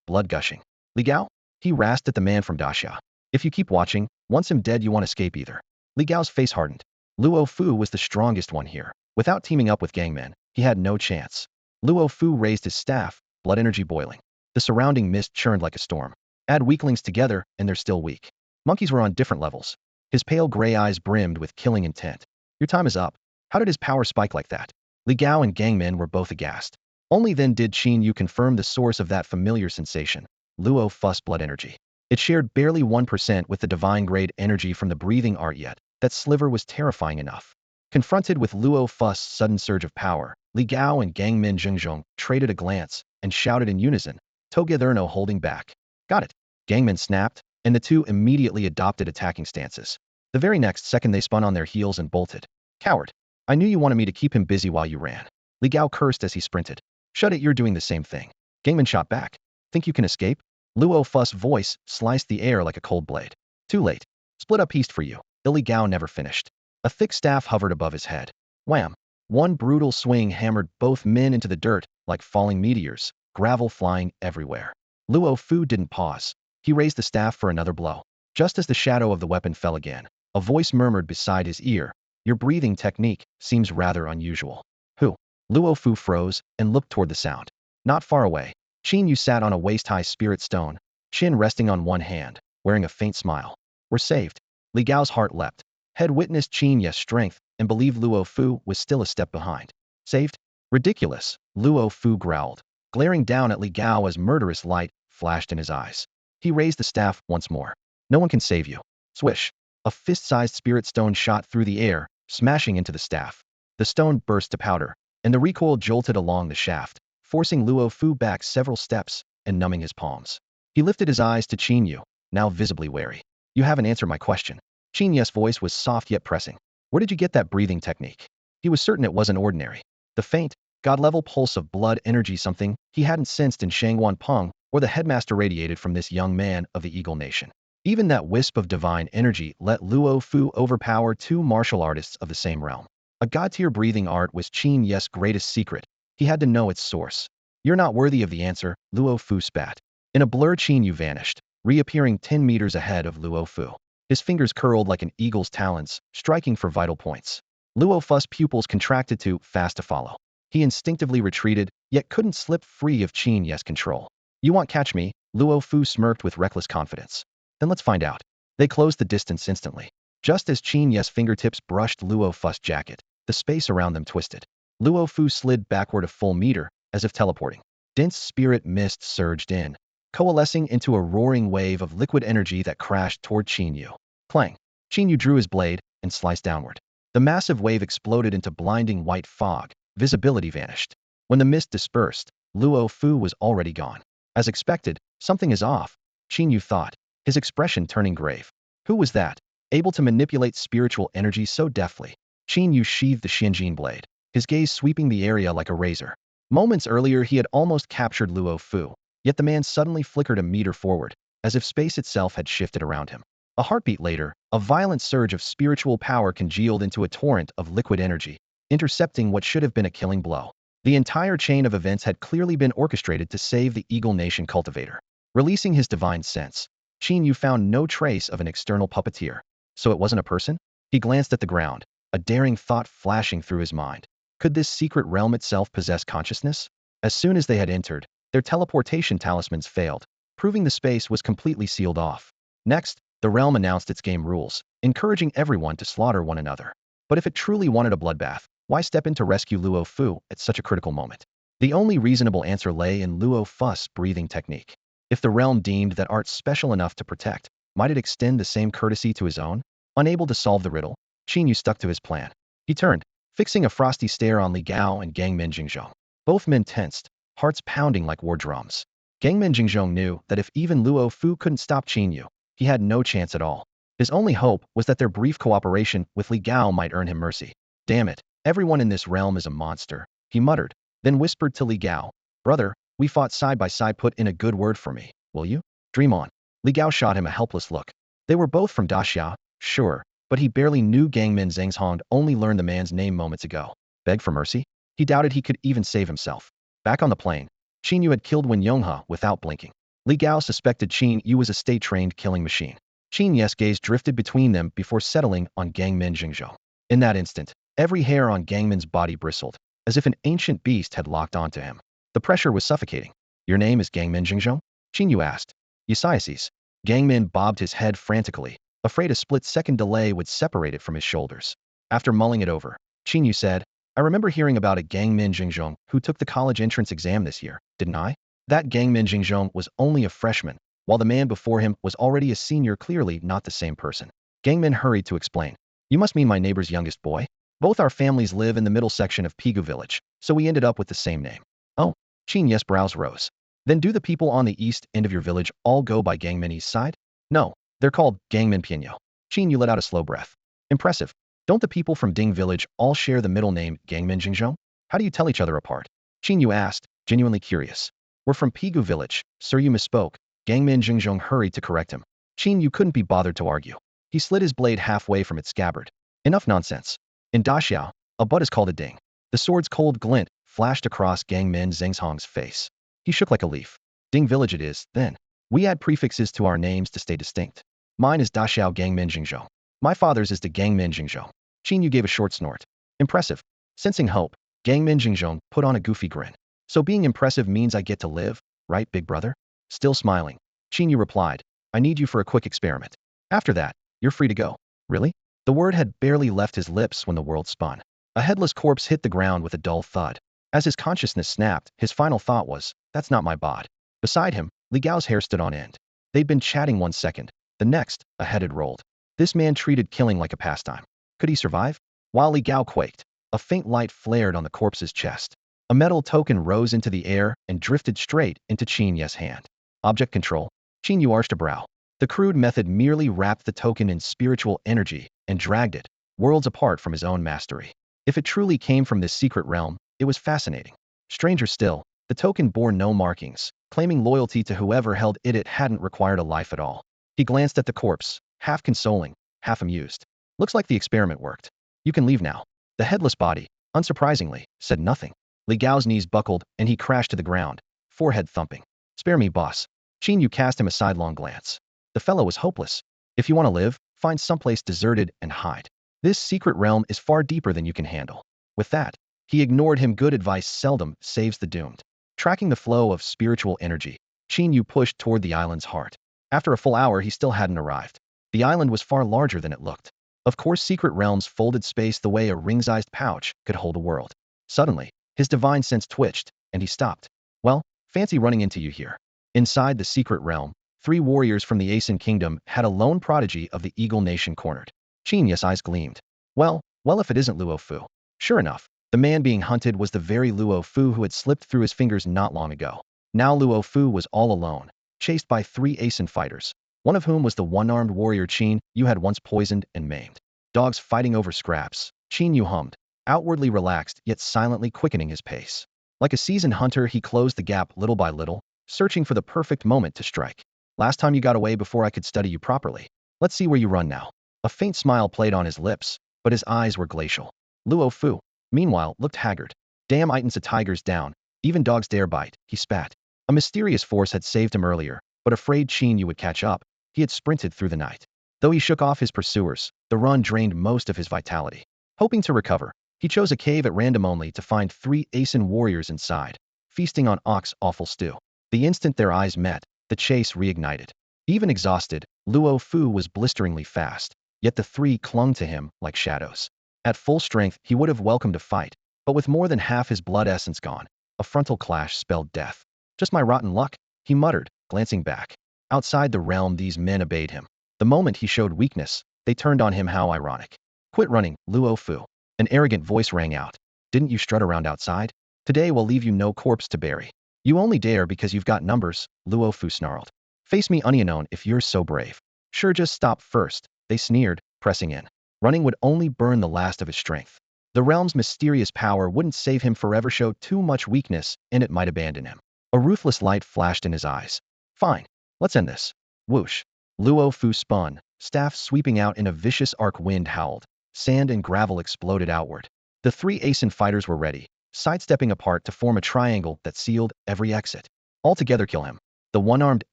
A: blood gushing. Li Gao? He rasped at the man from Daxia. If you keep watching, once I'm dead you won't escape either. Li Gao's face hardened. Luo Fu was the strongest one here. Without teaming up with Gangman, he had no chance. Luo Fu raised his staff, blood energy boiling. The surrounding mist churned like a storm. Add weaklings together, and they're still weak. Monkeys were on different levels. His pale gray eyes brimmed with killing intent. Your time is up. How did his power spike like that? Li Gao and Gang Min were both aghast. Only then did Qin Yu confirm the source of that familiar sensation, Luo Fuss blood energy. It shared barely 1% with the divine grade energy from the breathing art, yet that sliver was terrifying enough. Confronted with Luo Fuss' sudden surge of power, Li Gao and Gang Min Zhengzhong traded a glance and shouted in unison, together no holding back. Got it. Gang Min snapped, and the two immediately adopted attacking stances. The very next second they spun on their heels and bolted. Coward. I knew you wanted me to keep him busy while you ran. Li Gao cursed as he sprinted. Shut it, you're doing the same thing. Gang Min shot back. Think you can escape? Luo Fuss' voice sliced the air like a cold blade. Too late. Split up east for you. Li Gao never finished. A thick staff hovered above his head. Wham! One brutal swing hammered both men into the dirt like falling meteors, gravel flying everywhere. Luo Fu didn't pause. He raised the staff for another blow. Just as the shadow of the weapon fell again, a voice murmured beside his ear, your breathing technique seems rather unusual. Who? Luo Fu froze and looked toward the sound. Not far away, Qin Yu sat on a waist-high spirit stone, chin resting on one hand, wearing a faint smile. We're saved. Li Gao's heart leapt. Had witnessed Qin Yu's strength and believed Luo Fu was still a step behind. Saved? Ridiculous, Luo Fu growled, glaring down at Li Gao as murderous light flashed in his eyes. He raised the staff once more. No one can save you. Swish. A fist-sized spirit stone shot through the air, smashing into the staff. The stone burst to powder, and the recoil jolted along the shaft, forcing Luo Fu back several steps and numbing his palms. He lifted his eyes to Qin Yu, now visibly wary. You haven't answered my question. Qin Yu's voice was soft yet pressing. Where did you get that breathing technique? He was certain it wasn't ordinary. The faint, god-level pulse of blood energy, something he hadn't sensed in Shangguan Peng or the headmaster, radiated from this young man of the Eagle Nation. Even that wisp of divine energy let Luo Fu overpower two martial artists of the same realm. A god-tier breathing art was Qin Yu's greatest secret. He had to know its source. You're not worthy of the answer, Luo Fu spat. In a blur, Qin Yu vanished, reappearing 10 meters ahead of Luo Fu. His fingers curled like an eagle's talons, striking for vital points. Luo Fu's pupils contracted too fast to follow. He instinctively retreated, yet couldn't slip free of Qin Yu's control. You won't catch me, Luo Fu smirked with reckless confidence. Then let's find out. They closed the distance instantly. Just as Qin Yu's fingertips brushed Luo Fu's jacket, the space around them twisted. Luo Fu slid backward a full meter, as if teleporting. Dense spirit mist surged in, coalescing into a roaring wave of liquid energy that crashed toward Qin Yu. Clang! Qin Yu drew his blade and sliced downward. The massive wave exploded into blinding white fog. Visibility vanished. When the mist dispersed, Luo Fu was already gone. As expected, something is off, Qin Yu thought, his expression turning grave. Who was that, able to manipulate spiritual energy so deftly? Qin Yu sheathed the Xianjin blade, his gaze sweeping the area like a razor. Moments earlier he had almost captured Luo Fu, yet the man suddenly flickered a meter forward, as if space itself had shifted around him. A heartbeat later, a violent surge of spiritual power congealed into a torrent of liquid energy, intercepting what should have been a killing blow. The entire chain of events had clearly been orchestrated to save the Eagle Nation cultivator. Releasing his divine sense, Qin Yu found no trace of an external puppeteer. So it wasn't a person? He glanced at the ground, a daring thought flashing through his mind. Could this secret realm itself possess consciousness? As soon as they had entered, their teleportation talismans failed, proving the space was completely sealed off. Next, the realm announced its game rules, encouraging everyone to slaughter one another. But if it truly wanted a bloodbath, why step in to rescue Luo Fu at such a critical moment? The only reasonable answer lay in Luo Fu's breathing technique. If the realm deemed that art special enough to protect, might it extend the same courtesy to his own? Unable to solve the riddle, Qin Yu stuck to his plan. He turned, fixing a frosty stare on Li Gao and Gang Min Jingzhong. Both men tensed, hearts pounding like war drums. Gang Min Jingzhong knew that if even Luo Fu couldn't stop Qin Yu, he had no chance at all. His only hope was that their brief cooperation with Li Gao might earn him mercy. Damn it, everyone in this realm is a monster, he muttered, then whispered to Li Gao, brother, we fought side by side, put in a good word for me, will you? Dream on. Li Gao shot him a helpless look. They were both from Daxia, sure, but he barely knew Gang Min Zhengzhong, only learned the man's name moments ago. Beg for mercy? He doubted he could even save himself. Back on the plane, Qin Yu had killed Wen Yonghe without blinking. Li Gao suspected Qin Yu was a state-trained killing machine. Qin Yu's gaze drifted between them before settling on Gang Min Jingzhong. In that instant, every hair on Gang Min's body bristled, as if an ancient beast had locked onto him. The pressure was suffocating. Your name is Gang Min Jingzhong? Qin Yu asked. Eusiaces. Gangmin bobbed his head frantically, afraid a split-second delay would separate it from his shoulders. After mulling it over, Qin Yu said, I remember hearing about a Gangmin Jingzhong who took the college entrance exam this year, didn't I? That Gangmin Jingzhong was only a freshman, while the man before him was already a senior, clearly not the same person. Gangmin hurried to explain. You must mean my neighbor's youngest boy? Both our families live in the middle section of Pigu village, so we ended up with the same name. Oh, Qin Yu's brows rose. Then do the people on the east end of your village all go by Gangmin East Side? No, they're called Gangmin Pianyo. Qin Yu let out a slow breath. Impressive. Don't the people from Ding village all share the middle name Gangmin Jingzhong? How do you tell each other apart? Qin Yu asked, genuinely curious. We're from Pigu village, sir, you misspoke. Gangmin Jingzhong hurried to correct him. Qin Yu couldn't be bothered to argue. He slid his blade halfway from its scabbard. Enough nonsense. In Daxiao, a butt is called a ding. The sword's cold glint flashed across Gangmin Zhengzhong's face. He shook like a leaf. Ding village it is, then. We add prefixes to our names to stay distinct. Mine is Daxiao Gangmin Jingzhou. My father's is the Gangmin Jingzhou. Qin Yu gave a short snort. Impressive. Sensing hope, Gangmin Jingzhou put on a goofy grin. So being impressive means I get to live, right, big brother? Still smiling, Qin Yu replied, I need you for a quick experiment. After that, you're free to go. Really? The word had barely left his lips when the world spun. A headless corpse hit the ground with a dull thud. As his consciousness snapped, his final thought was, that's not my bod. Beside him, Li Gao's hair stood on end. They'd been chatting 1 second. The next, a head had rolled. This man treated killing like a pastime. Could he survive? While Li Gao quaked, a faint light flared on the corpse's chest. A metal token rose into the air and drifted straight into Qin Yu's hand. Object control. Qin Yu arched a brow. The crude method merely wrapped the token in spiritual energy and dragged it, worlds apart from his own mastery. If it truly came from this secret realm, it was fascinating. Stranger still, the token bore no markings, claiming loyalty to whoever held it. It hadn't required a life at all. He glanced at the corpse, half consoling, half amused. Looks like the experiment worked. You can leave now. The headless body, unsurprisingly, said nothing. Li Gao's knees buckled and he crashed to the ground, forehead thumping. Spare me, boss. Qin Yu cast him a sidelong glance. The fellow was hopeless. If you want to live, find someplace deserted and hide. This secret realm is far deeper than you can handle. With that, he ignored him. Good advice seldom saves the doomed. Tracking the flow of spiritual energy, Qin Yu pushed toward the island's heart. After a full hour, he still hadn't arrived. The island was far larger than it looked. Of course, secret realms folded space the way a ring-sized pouch could hold a world. Suddenly, his divine sense twitched, and he stopped. Well, fancy running into you here. Inside the secret realm, 3 warriors from the Asen kingdom had a lone prodigy of the Eagle Nation cornered. Qin Yu's eyes gleamed. Well, if it isn't Luo Fu. Sure enough, the man being hunted was the very Luo Fu who had slipped through his fingers not long ago. Now Luo Fu was all alone, chased by 3 Asen fighters, one of whom was the one-armed warrior Qin Yu had once poisoned and maimed. Dogs fighting over scraps, Qin Yu hummed, outwardly relaxed yet silently quickening his pace. Like a seasoned hunter, he closed the gap little by little, searching for the perfect moment to strike. Last time you got away before I could study you properly. Let's see where you run now. A faint smile played on his lips, but his eyes were glacial. Luo Fu, meanwhile, looked haggard. Damn, Iton's a tiger's down. Even dogs dare bite, he spat. A mysterious force had saved him earlier, but afraid Qin Yu would catch up, he had sprinted through the night. Though he shook off his pursuers, the run drained most of his vitality. Hoping to recover, he chose a cave at random only to find 3 Asen warriors inside, feasting on ox offal stew. The instant their eyes met, the chase reignited. Even exhausted, Luo Fu was blisteringly fast, yet the 3 clung to him like shadows. At full strength, he would have welcomed a fight, but with more than half his blood essence gone, a frontal clash spelled death. Just my rotten luck, he muttered, glancing back. Outside the realm, these men obeyed him. The moment he showed weakness, they turned on him. How ironic. Quit running, Luo Fu. An arrogant voice rang out. Didn't you strut around outside? Today we'll leave you no corpse to bury. You only dare because you've got numbers, Luo Fu snarled. Face me unknown if you're so brave. Sure, just stop first, they sneered, pressing in. Running would only burn the last of his strength. The realm's mysterious power wouldn't save him. Forever show too much weakness, and it might abandon him. A ruthless light flashed in his eyes. Fine, let's end this. Whoosh. Luo Fu spun, staff sweeping out in a vicious arc. Wind howled. Sand and gravel exploded outward. The 3 Asen fighters were ready, sidestepping apart to form a triangle that sealed every exit. Altogether kill him. The one-armed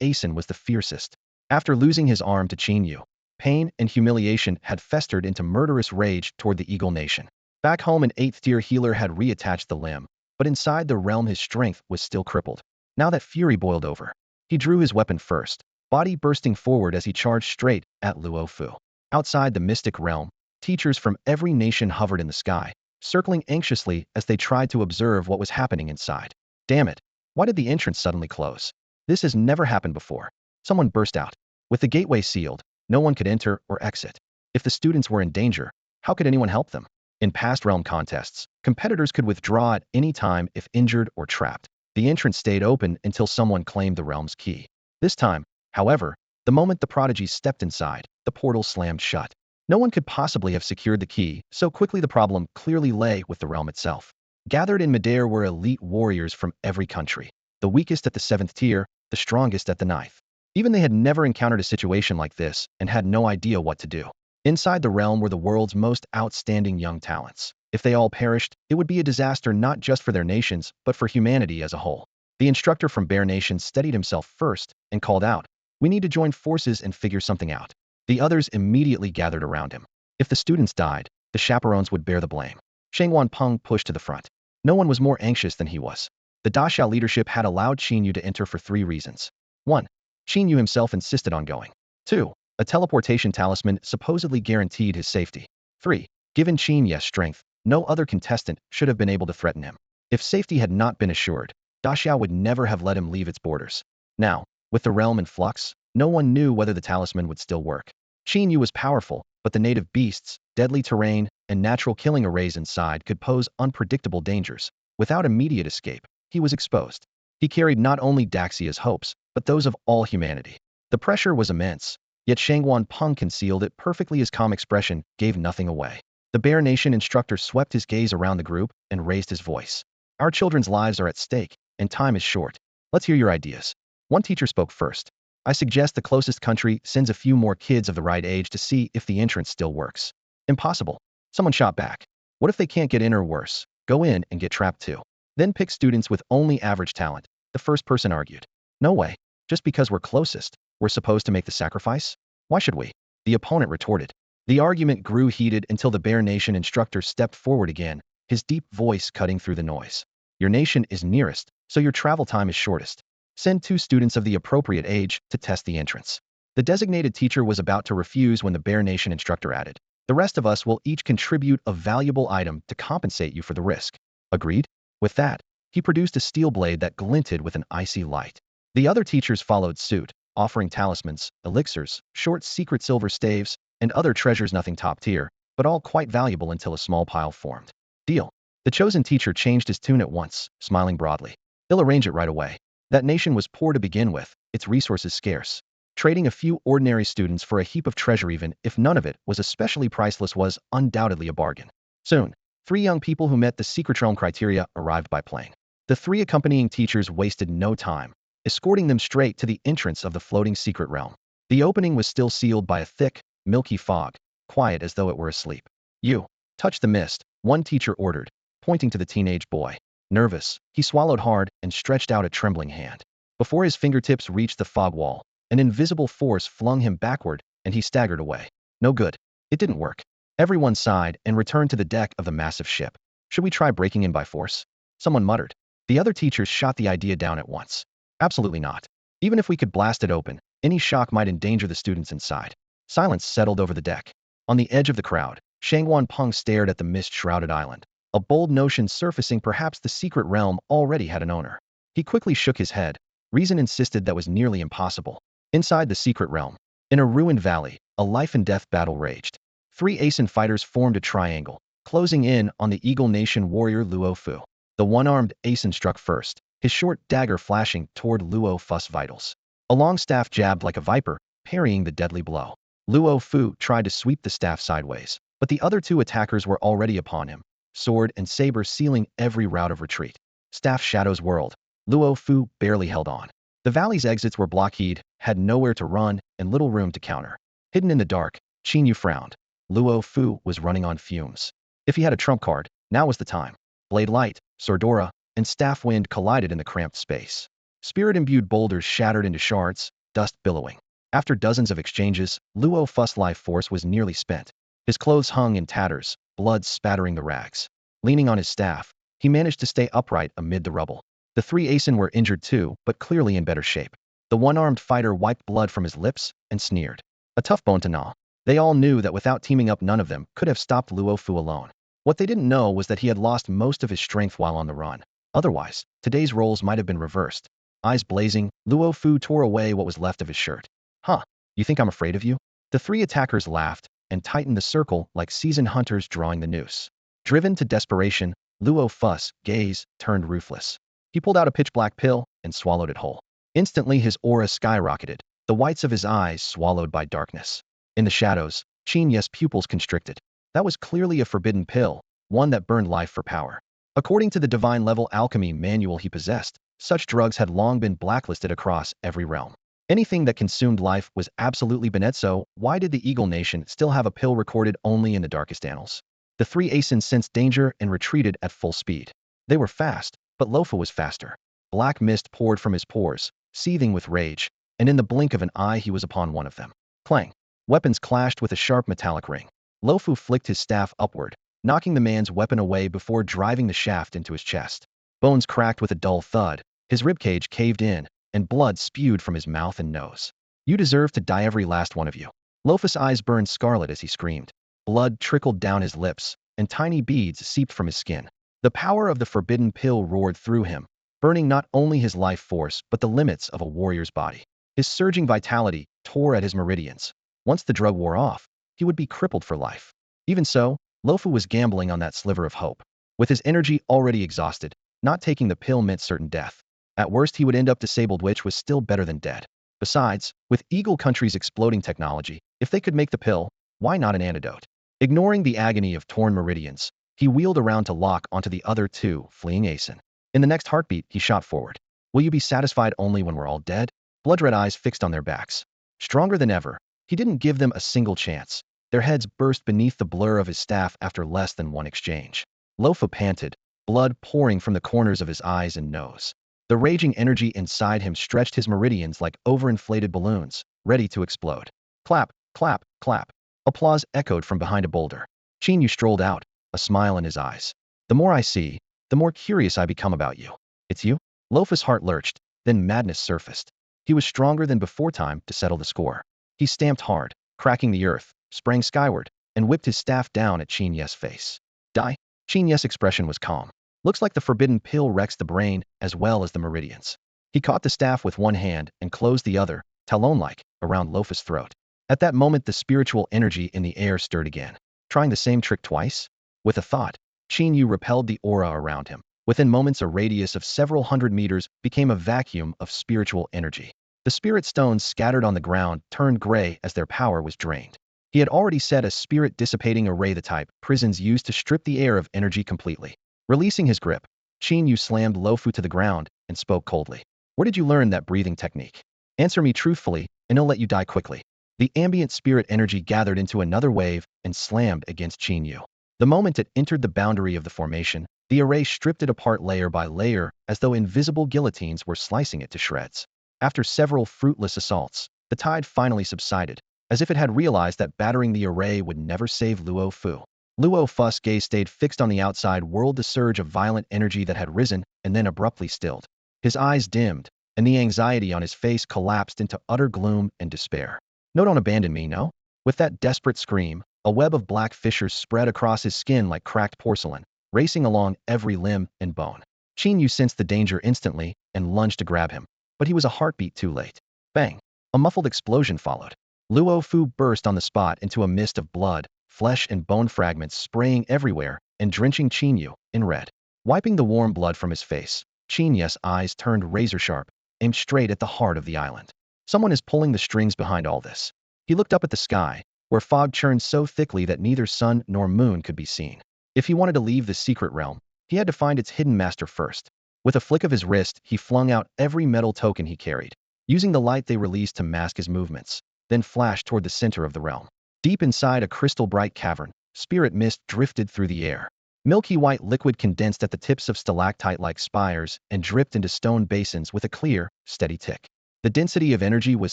A: Asen was the fiercest. After losing his arm to Qin Yu, pain and humiliation had festered into murderous rage toward the Eagle Nation. Back home, an 8th-tier healer had reattached the limb, but inside the realm his strength was still crippled. Now that fury boiled over. He drew his weapon first, body bursting forward as he charged straight at Luo Fu. Outside the mystic realm, teachers from every nation hovered in the sky, circling anxiously as they tried to observe what was happening inside. Damn it! Why did the entrance suddenly close? This has never happened before. Someone burst out. With the gateway sealed, no one could enter or exit. If the students were in danger, how could anyone help them? In past realm contests, competitors could withdraw at any time if injured or trapped. The entrance stayed open until someone claimed the realm's key. This time, however, the moment the prodigies stepped inside, the portal slammed shut. No one could possibly have secured the key, so quickly the problem clearly lay with the realm itself. Gathered in midair were elite warriors from every country. The weakest at the 7th tier, the strongest at the 9th. Even they had never encountered a situation like this and had no idea what to do. Inside the realm were the world's most outstanding young talents. If they all perished, it would be a disaster not just for their nations, but for humanity as a whole. The instructor from Bear Nation steadied himself first and called out, "We need to join forces and figure something out." The others immediately gathered around him. If the students died, the chaperones would bear the blame. Shangwan Peng pushed to the front. No one was more anxious than he was. The Daxiao leadership had allowed Qin Yu to enter for 3 reasons. 1. Qin Yu himself insisted on going. 2. A teleportation talisman supposedly guaranteed his safety. 3. Given Qin Yu's strength, no other contestant should have been able to threaten him. If safety had not been assured, Daxiao would never have let him leave its borders. Now, with the realm in flux, no one knew whether the talisman would still work. Qin Yu was powerful, but the native beasts, deadly terrain, and natural killing arrays inside could pose unpredictable dangers. Without immediate escape, he was exposed. He carried not only Daxia's hopes, but those of all humanity. The pressure was immense, yet Shangwan Peng concealed it perfectly. His calm expression gave nothing away. The Bear Nation instructor swept his gaze around the group and raised his voice. "Our children's lives are at stake, and time is short. Let's hear your ideas." One teacher spoke first. "I suggest the closest country sends a few more kids of the right age to see if the entrance still works." "Impossible." Someone shot back. "What if they can't get in, or worse, go in and get trapped too? Then pick students with only average talent," the first person argued. "No way. Just because we're closest, we're supposed to make the sacrifice? Why should we?" The opponent retorted. The argument grew heated until the Bear Nation instructor stepped forward again, his deep voice cutting through the noise. "Your nation is nearest, so your travel time is shortest. Send 2 students of the appropriate age to test the entrance." The designated teacher was about to refuse when the Bear Nation instructor added, "The rest of us will each contribute a valuable item to compensate you for the risk." Agreed? With that, he produced a steel blade that glinted with an icy light. The other teachers followed suit, offering talismans, elixirs, short secret silver staves, and other treasures, nothing top tier, but all quite valuable until a small pile formed. "Deal." The chosen teacher changed his tune at once, smiling broadly. "They'll arrange it right away." That nation was poor to begin with, its resources scarce. Trading a few ordinary students for a heap of treasure, even if none of it was especially priceless, was undoubtedly a bargain. Soon, 3 young people who met the secret realm criteria arrived by plane. The 3 accompanying teachers wasted no time, escorting them straight to the entrance of the floating secret realm. The opening was still sealed by a thick, milky fog, quiet as though it were asleep. "You, touch the mist," one teacher ordered, pointing to the teenage boy. Nervous, he swallowed hard and stretched out a trembling hand. Before his fingertips reached the fog wall, an invisible force flung him backward, and he staggered away. No good. It didn't work. Everyone sighed and returned to the deck of the massive ship. "Should we try breaking in by force?" Someone muttered. The other teachers shot the idea down at once. "Absolutely not. Even if we could blast it open, any shock might endanger the students inside." Silence settled over the deck. On the edge of the crowd, Shangwan Peng stared at the mist-shrouded island. A bold notion surfacing: perhaps the secret realm already had an owner. He quickly shook his head. Reason insisted that was nearly impossible. Inside the secret realm, in a ruined valley, a life-and-death battle raged. 3 Aeson fighters formed a triangle, closing in on the Eagle Nation warrior Luo Fu. The one-armed Aeson struck first, his short dagger flashing toward Luo Fu's vitals. A long staff jabbed like a viper, parrying the deadly blow. Luo Fu tried to sweep the staff sideways, but the other 2 attackers were already upon him, sword and saber sealing every route of retreat. Staff shadows whirled. Luo Fu barely held on. The valley's exits were blockaded, had nowhere to run, and little room to counter. Hidden in the dark, Qin Yu frowned. Luo Fu was running on fumes. If he had a trump card, now was the time. Blade light, Sordora, and staff wind collided in the cramped space. Spirit-imbued boulders shattered into shards, dust billowing. After dozens of exchanges, Luo Fu's life force was nearly spent. His clothes hung in tatters, blood spattering the rags. Leaning on his staff, he managed to stay upright amid the rubble. The 3 Aeson were injured too, but clearly in better shape. The one-armed fighter wiped blood from his lips and sneered. A tough bone to gnaw. They all knew that without teaming up, none of them could have stopped Luo Fu alone. What they didn't know was that he had lost most of his strength while on the run. Otherwise, today's roles might have been reversed. Eyes blazing, Luo Fu tore away what was left of his shirt. Huh, you think I'm afraid of you? The three attackers laughed and tightened the circle like seasoned hunters drawing the noose. Driven to desperation, Luo Fu's gaze turned ruthless. He pulled out a pitch-black pill and swallowed it whole. Instantly his aura skyrocketed, the whites of his eyes swallowed by darkness. In the shadows, Qin Yu's pupils constricted. That was clearly a forbidden pill, one that burned life for power. According to the Divine Alchemy manual he possessed, such drugs had long been blacklisted across every realm. Anything that consumed life was absolutely banned, so why did the Eagle Nation still have a pill recorded only in the darkest annals? The three Asins sensed danger and retreated at full speed. They were fast, but Luo was faster. Black mist poured from his pores, seething with rage, and in the blink of an eye he was upon one of them. Clang! Weapons clashed with a sharp metallic ring. Luo flicked his staff upward, knocking the man's weapon away before driving the shaft into his chest. Bones cracked with a dull thud, his ribcage caved in, and blood spewed from his mouth and nose. You deserve to die, every last one of you. Luo's eyes burned scarlet as he screamed. Blood trickled down his lips, and tiny beads seeped from his skin. The power of the forbidden pill roared through him, burning not only his life force but the limits of a warrior's body. His surging vitality tore at his meridians. Once the drug wore off, he would be crippled for life. Even so, Luo was gambling on that sliver of hope. With his energy already exhausted, not taking the pill meant certain death. At worst he would end up disabled, which was still better than dead. Besides, with Eagle Country's exploding technology, if they could make the pill, why not an antidote? Ignoring the agony of torn meridians, he wheeled around to lock onto the other two fleeing Asin. In the next heartbeat, he shot forward. Will you be satisfied only when we're all dead? Blood-red eyes fixed on their backs. Stronger than ever, he didn't give them a single chance. Their heads burst beneath the blur of his staff after less than one exchange. Luo panted, blood pouring from the corners of his eyes and nose. The raging energy inside him stretched his meridians like overinflated balloons, ready to explode. Clap, clap, clap. Applause echoed from behind a boulder. Qin Yu strolled out, a smile in his eyes. The more I see, the more curious I become about you. It's you? Luo's heart lurched, then madness surfaced. He was stronger than before, time to settle the score. He stamped hard, cracking the earth, sprang skyward, and whipped his staff down at Qin Yu's face. Die? Qin Yu's expression was calm. Looks like the forbidden pill wrecks the brain as well as the meridians. He caught the staff with one hand and closed the other, talon-like, around Luo's throat. At that moment the spiritual energy in the air stirred again. Trying the same trick twice? With a thought, Qin Yu repelled the aura around him. Within moments a radius of several hundred meters became a vacuum of spiritual energy. The spirit stones scattered on the ground turned gray as their power was drained. He had already set a spirit dissipating array, the type prisons use to strip the air of energy completely. Releasing his grip, Qin Yu slammed Luo to the ground and spoke coldly. Where did you learn that breathing technique? Answer me truthfully, and I'll let you die quickly. The ambient spirit energy gathered into another wave and slammed against Qin Yu. The moment it entered the boundary of the formation, the array stripped it apart layer by layer as though invisible guillotines were slicing it to shreds. After several fruitless assaults, the tide finally subsided, as if it had realized that battering the array would never save Luo Fu. Luo Fu's gaze stayed fixed on the outside world, the surge of violent energy that had risen and then abruptly stilled. His eyes dimmed, and the anxiety on his face collapsed into utter gloom and despair. No, don't abandon me, no? With that desperate scream, a web of black fissures spread across his skin like cracked porcelain, racing along every limb and bone. Qin Yu sensed the danger instantly and lunged to grab him, but he was a heartbeat too late. Bang! A muffled explosion followed. Luo Fu burst on the spot into a mist of blood, flesh and bone fragments spraying everywhere and drenching Qin Yu in red. Wiping the warm blood from his face, Qin Yu's eyes turned razor-sharp, aimed straight at the heart of the island. Someone is pulling the strings behind all this. He looked up at the sky, where fog churned so thickly that neither sun nor moon could be seen. If he wanted to leave the secret realm, he had to find its hidden master first. With a flick of his wrist, he flung out every metal token he carried, using the light they released to mask his movements, then flashed toward the center of the realm. Deep inside a crystal-bright cavern, spirit mist drifted through the air. Milky white liquid condensed at the tips of stalactite-like spires and dripped into stone basins with a clear, steady tick. The density of energy was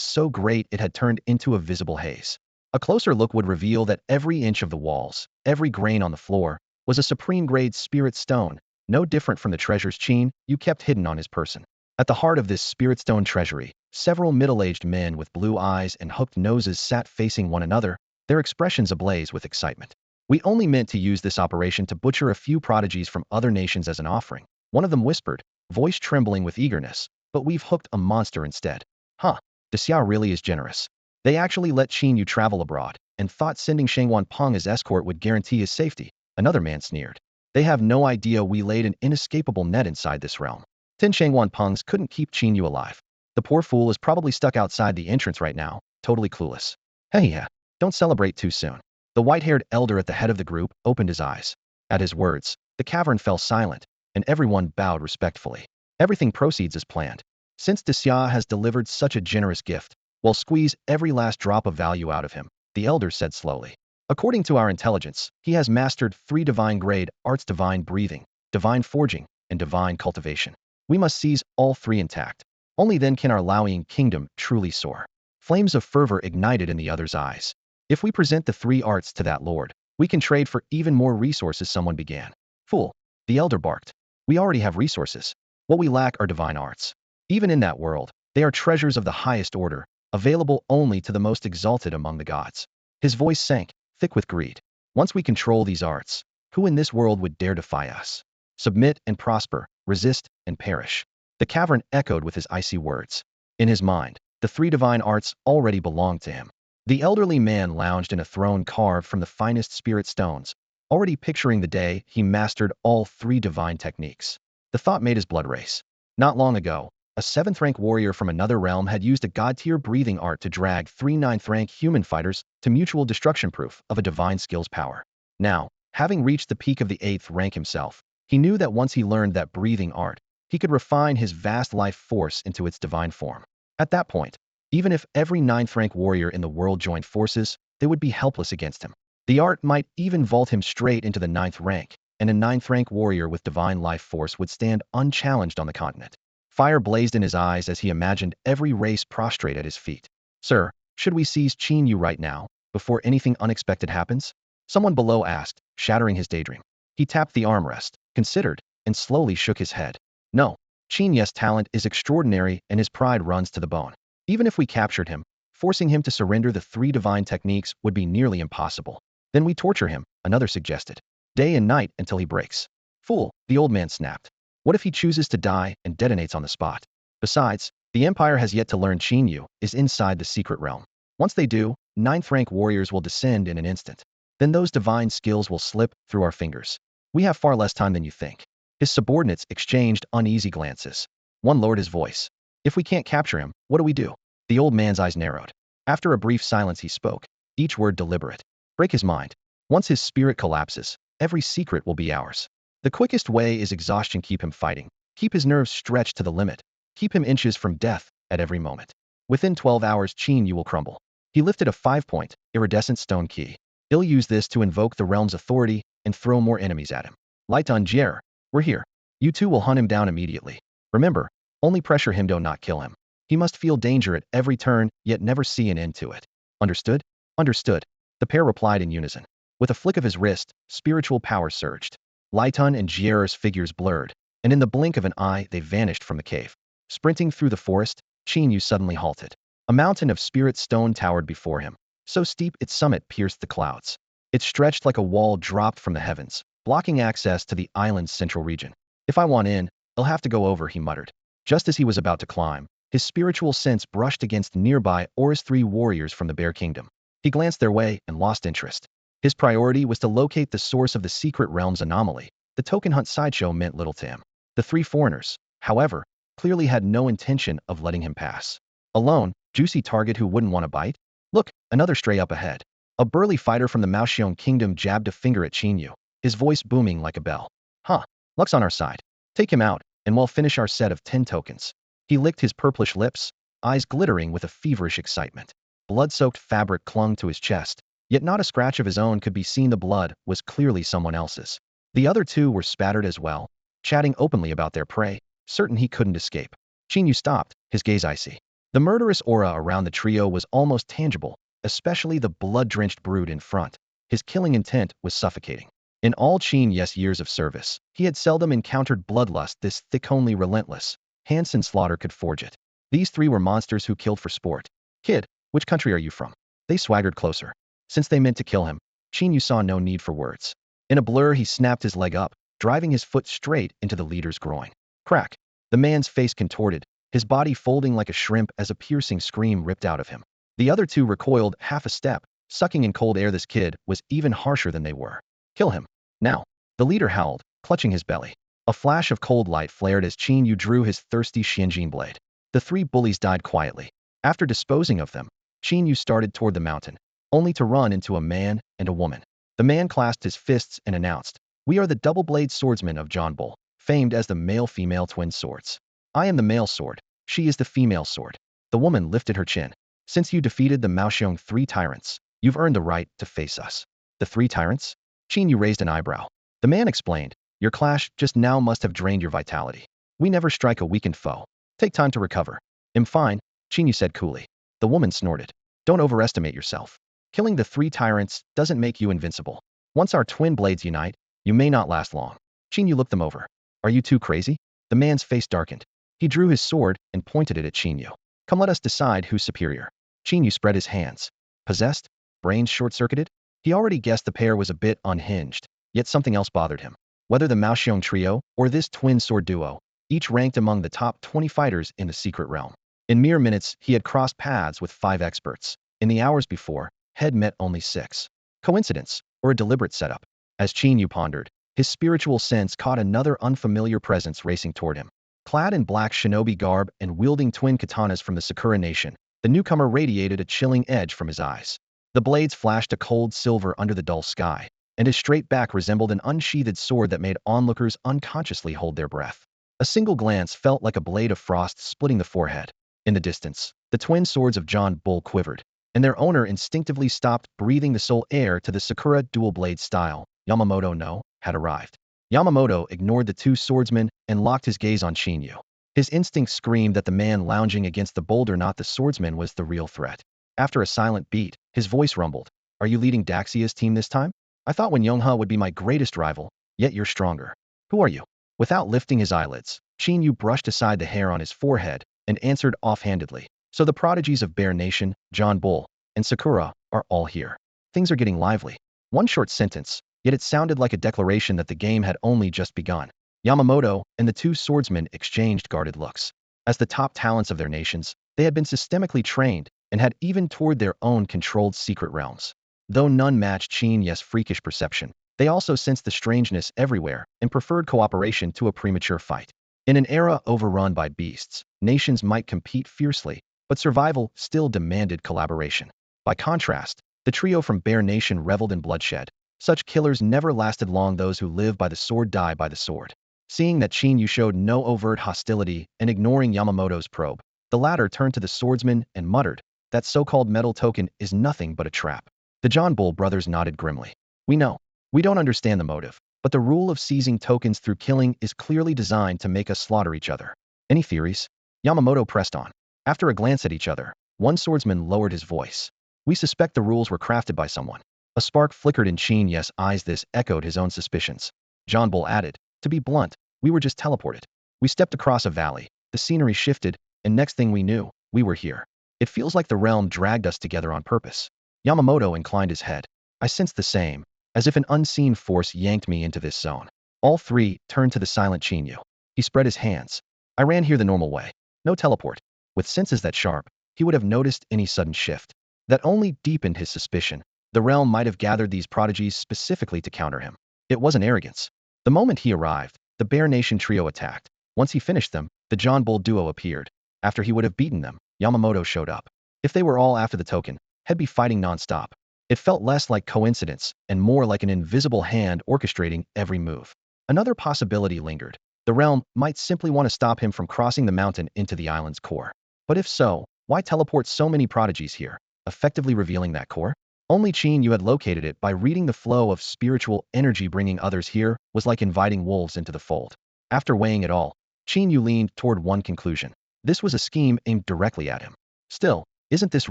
A: so great it had turned into a visible haze. A closer look would reveal that every inch of the walls, every grain on the floor, was a supreme-grade spirit stone, no different from the treasures Qin Yu kept hidden on his person. At the heart of this spirit stone treasury, several middle-aged men with blue eyes and hooked noses sat facing one another, their expressions ablaze with excitement. We only meant to use this operation to butcher a few prodigies from other nations as an offering, one of them whispered, voice trembling with eagerness, but we've hooked a monster instead. Huh, Xia really is generous. They actually let Qin Yu travel abroad, and thought sending Shangwan Peng as escort would guarantee his safety, another man sneered. They have no idea we laid an inescapable net inside this realm. 10 Shangwan Pengs couldn't keep Qin Yu alive. The poor fool is probably stuck outside the entrance right now, totally clueless. Hey, don't celebrate too soon. The white-haired elder at the head of the group opened his eyes. At his words, the cavern fell silent, and everyone bowed respectfully. Everything proceeds as planned. Since Xia has delivered such a generous gift, we'll squeeze every last drop of value out of him, the elder said slowly. According to our intelligence, he has mastered 3 divine-grade arts: divine breathing, divine forging, and divine cultivation. We must seize all 3 intact. Only then can our Laoying kingdom truly soar. Flames of fervor ignited in the other's eyes. If we present the 3 arts to that lord, we can trade for even more resources, someone began. Fool, the elder barked. We already have resources. What we lack are divine arts. Even in that world, they are treasures of the highest order, available only to the most exalted among the gods. His voice sank, thick with greed. Once we control these arts, who in this world would dare defy us? Submit and prosper, resist and perish. The cavern echoed with his icy words. In his mind, the 3 divine arts already belonged to him. The elderly man lounged in a throne carved from the finest spirit stones, already picturing the day he mastered all 3 divine techniques. The thought made his blood race. Not long ago, a 7th-rank warrior from another realm had used a god-tier breathing art to drag 3 9th-rank human fighters to mutual destruction, proof of a divine skill's power. Now, having reached the peak of the 8th rank himself, he knew that once he learned that breathing art, he could refine his vast life force into its divine form. At that point, even if every 9th-rank warrior in the world joined forces, they would be helpless against him. The art might even vault him straight into the 9th rank, and a 9th-rank warrior with divine life force would stand unchallenged on the continent. Fire blazed in his eyes as he imagined every race prostrate at his feet. Sir, should we seize Qin Yu right now, before anything unexpected happens? Someone below asked, shattering his daydream. He tapped the armrest, considered, and slowly shook his head. No, Qin Yu's talent is extraordinary and his pride runs to the bone. Even if we captured him, forcing him to surrender the 3 divine techniques would be nearly impossible. Then we torture him, another suggested. Day and night until he breaks. Fool, the old man snapped. What if he chooses to die and detonates on the spot? Besides, the Empire has yet to learn Qin Yu is inside the secret realm. Once they do, 9th-rank warriors will descend in an instant. Then those divine skills will slip through our fingers. We have far less time than you think. His subordinates exchanged uneasy glances. One lowered his voice. If we can't capture him, what do we do? The old man's eyes narrowed. After a brief silence he spoke, each word deliberate. Break his mind. Once his spirit collapses, every secret will be ours. The quickest way is exhaustion. Keep him fighting. Keep his nerves stretched to the limit. Keep him inches from death at every moment. Within 12 hours Qin Yu will crumble. He lifted a 5-point, iridescent stone key. He'll use this to invoke the realm's authority and throw more enemies at him. Light on Jier. We're here. You 2 will hunt him down immediately. Remember, only pressure him, do not kill him. He must feel danger at every turn, yet never see an end to it. Understood? Understood. The pair replied in unison. With a flick of his wrist, spiritual power surged. Lighton and Jier's figures blurred, and in the blink of an eye they vanished from the cave. Sprinting through the forest, Qin Yu suddenly halted. A mountain of spirit stone towered before him, so steep its summit pierced the clouds. It stretched like a wall dropped from the heavens, blocking access to the island's central region. If I want in, I'll have to go over, he muttered. Just as he was about to climb, his spiritual sense brushed against nearby Aura's 3 warriors from the Bear Kingdom. He glanced their way and lost interest. His priority was to locate the source of the secret realm's anomaly. The token hunt sideshow meant little to him. The 3 foreigners, however, clearly had no intention of letting him pass. Alone, juicy target who wouldn't want to bite? Look, another stray up ahead. A burly fighter from the Maoxiong Kingdom jabbed a finger at Qin Yu, his voice booming like a bell. Huh, luck's on our side. Take him out, and we'll finish our set of 10 tokens. He licked his purplish lips, eyes glittering with a feverish excitement. Blood-soaked fabric clung to his chest, yet not a scratch of his own could be seen. The blood was clearly someone else's. The other 2 were spattered as well, chatting openly about their prey, certain he couldn't escape. Qin Yu stopped, his gaze icy. The murderous aura around the trio was almost tangible, especially the blood-drenched brood in front. His killing intent was suffocating. In all Qin Yu's years of service, he had seldom encountered bloodlust this thick, only relentless. Hansen Slaughter could forge it. These three were monsters who killed for sport. Kid, which country are you from? They swaggered closer. Since they meant to kill him, Qin Yu saw no need for words. In a blur, he snapped his leg up, driving his foot straight into the leader's groin. Crack! The man's face contorted, his body folding like a shrimp as a piercing scream ripped out of him. The other two recoiled half a step, sucking in cold air. This kid was even harsher than they were. Kill him. Now. The leader howled, clutching his belly. A flash of cold light flared as Qin Yu drew his thirsty Xianjin blade. The three bullies died quietly. After disposing of them, Qin Yu started toward the mountain, only to run into a man and a woman. The man clasped his fists and announced, "We are the double-blade swordsmen of John Bull, famed as the male-female twin swords. I am the male sword, she is the female sword." The woman lifted her chin. "Since you defeated the Maoxiong three tyrants, you've earned the right to face us." The three tyrants? Qin Yu raised an eyebrow. The man explained, "Your clash just now must have drained your vitality. We never strike a weakened foe. Take time to recover." "I'm fine," Qin Yu said coolly. The woman snorted. "Don't overestimate yourself. Killing the three tyrants doesn't make you invincible. Once our twin blades unite, you may not last long." Qin Yu looked them over. "Are you too crazy?" The man's face darkened. He drew his sword and pointed it at Qin Yu. "Come, let us decide who's superior." Qin Yu spread his hands. Possessed? Brains short-circuited? He already guessed the pair was a bit unhinged, yet something else bothered him. Whether the Maoxiong trio or this twin sword duo, each ranked among the top 20 fighters in the secret realm. In mere minutes, he had crossed paths with 5 experts. In the hours before, had met only 6. Coincidence, or a deliberate setup? As Qin Yu pondered, his spiritual sense caught another unfamiliar presence racing toward him. Clad in black shinobi garb and wielding twin katanas from the Sakura Nation, the newcomer radiated a chilling edge from his eyes. The blades flashed a cold silver under the dull sky, and his straight back resembled an unsheathed sword that made onlookers unconsciously hold their breath. A single glance felt like a blade of frost splitting the forehead. In the distance, the twin swords of John Bull quivered, and their owner instinctively stopped, breathing the soul air to the Sakura dual-blade style. Yamamoto no had arrived. Yamamoto ignored the two swordsmen and locked his gaze on Qin Yu. His instinct screamed that the man lounging against the boulder, not the swordsman, was the real threat. After a silent beat, his voice rumbled. "Are you leading Daxia's team this time? I thought Wen Yonghe would be my greatest rival, yet you're stronger. Who are you?" Without lifting his eyelids, Qin Yu brushed aside the hair on his forehead and answered offhandedly. "So the prodigies of Bear Nation, John Bull, and Sakura, are all here. Things are getting lively." One short sentence, yet it sounded like a declaration that the game had only just begun. Yamamoto and the two swordsmen exchanged guarded looks. As the top talents of their nations, they had been systemically trained and had even toured their own controlled secret realms. Though none matched Qin Yu's freakish perception, they also sensed the strangeness everywhere and preferred cooperation to a premature fight. In an era overrun by beasts, nations might compete fiercely, but survival still demanded collaboration. By contrast, the trio from Bear Nation reveled in bloodshed. Such killers never lasted long. Those who live by the sword die by the sword. Seeing that Qin Yu showed no overt hostility and ignoring Yamamoto's probe, the latter turned to the swordsman and muttered, "That so-called metal token is nothing but a trap." The John Bull brothers nodded grimly. "We know. We don't understand the motive, but the rule of seizing tokens through killing is clearly designed to make us slaughter each other. Any theories?" Yamamoto pressed on. After a glance at each other, one swordsman lowered his voice. "We suspect the rules were crafted by someone." A spark flickered in Qin Yu's eyes. This echoed his own suspicions. John Bull added, "To be blunt, we were just teleported. We stepped across a valley, the scenery shifted, and next thing we knew, we were here. It feels like the realm dragged us together on purpose." Yamamoto inclined his head. "I sensed the same, as if an unseen force yanked me into this zone." All three turned to the silent Qin Yu. He spread his hands. "I ran here the normal way. No teleport." With senses that sharp, he would have noticed any sudden shift. That only deepened his suspicion. The realm might have gathered these prodigies specifically to counter him. It wasn't arrogance. The moment he arrived, the Bear Nation trio attacked. Once he finished them, the John Bull duo appeared. After he would have beaten them, Yamamoto showed up. If they were all after the token, he'd be fighting non-stop. It felt less like coincidence and more like an invisible hand orchestrating every move. Another possibility lingered. The realm might simply want to stop him from crossing the mountain into the island's core. But if so, why teleport so many prodigies here, effectively revealing that core? Only Qin Yu had located it. By reading the flow of spiritual energy, bringing others here was like inviting wolves into the fold. After weighing it all, Qin Yu leaned toward one conclusion. This was a scheme aimed directly at him. Still, isn't this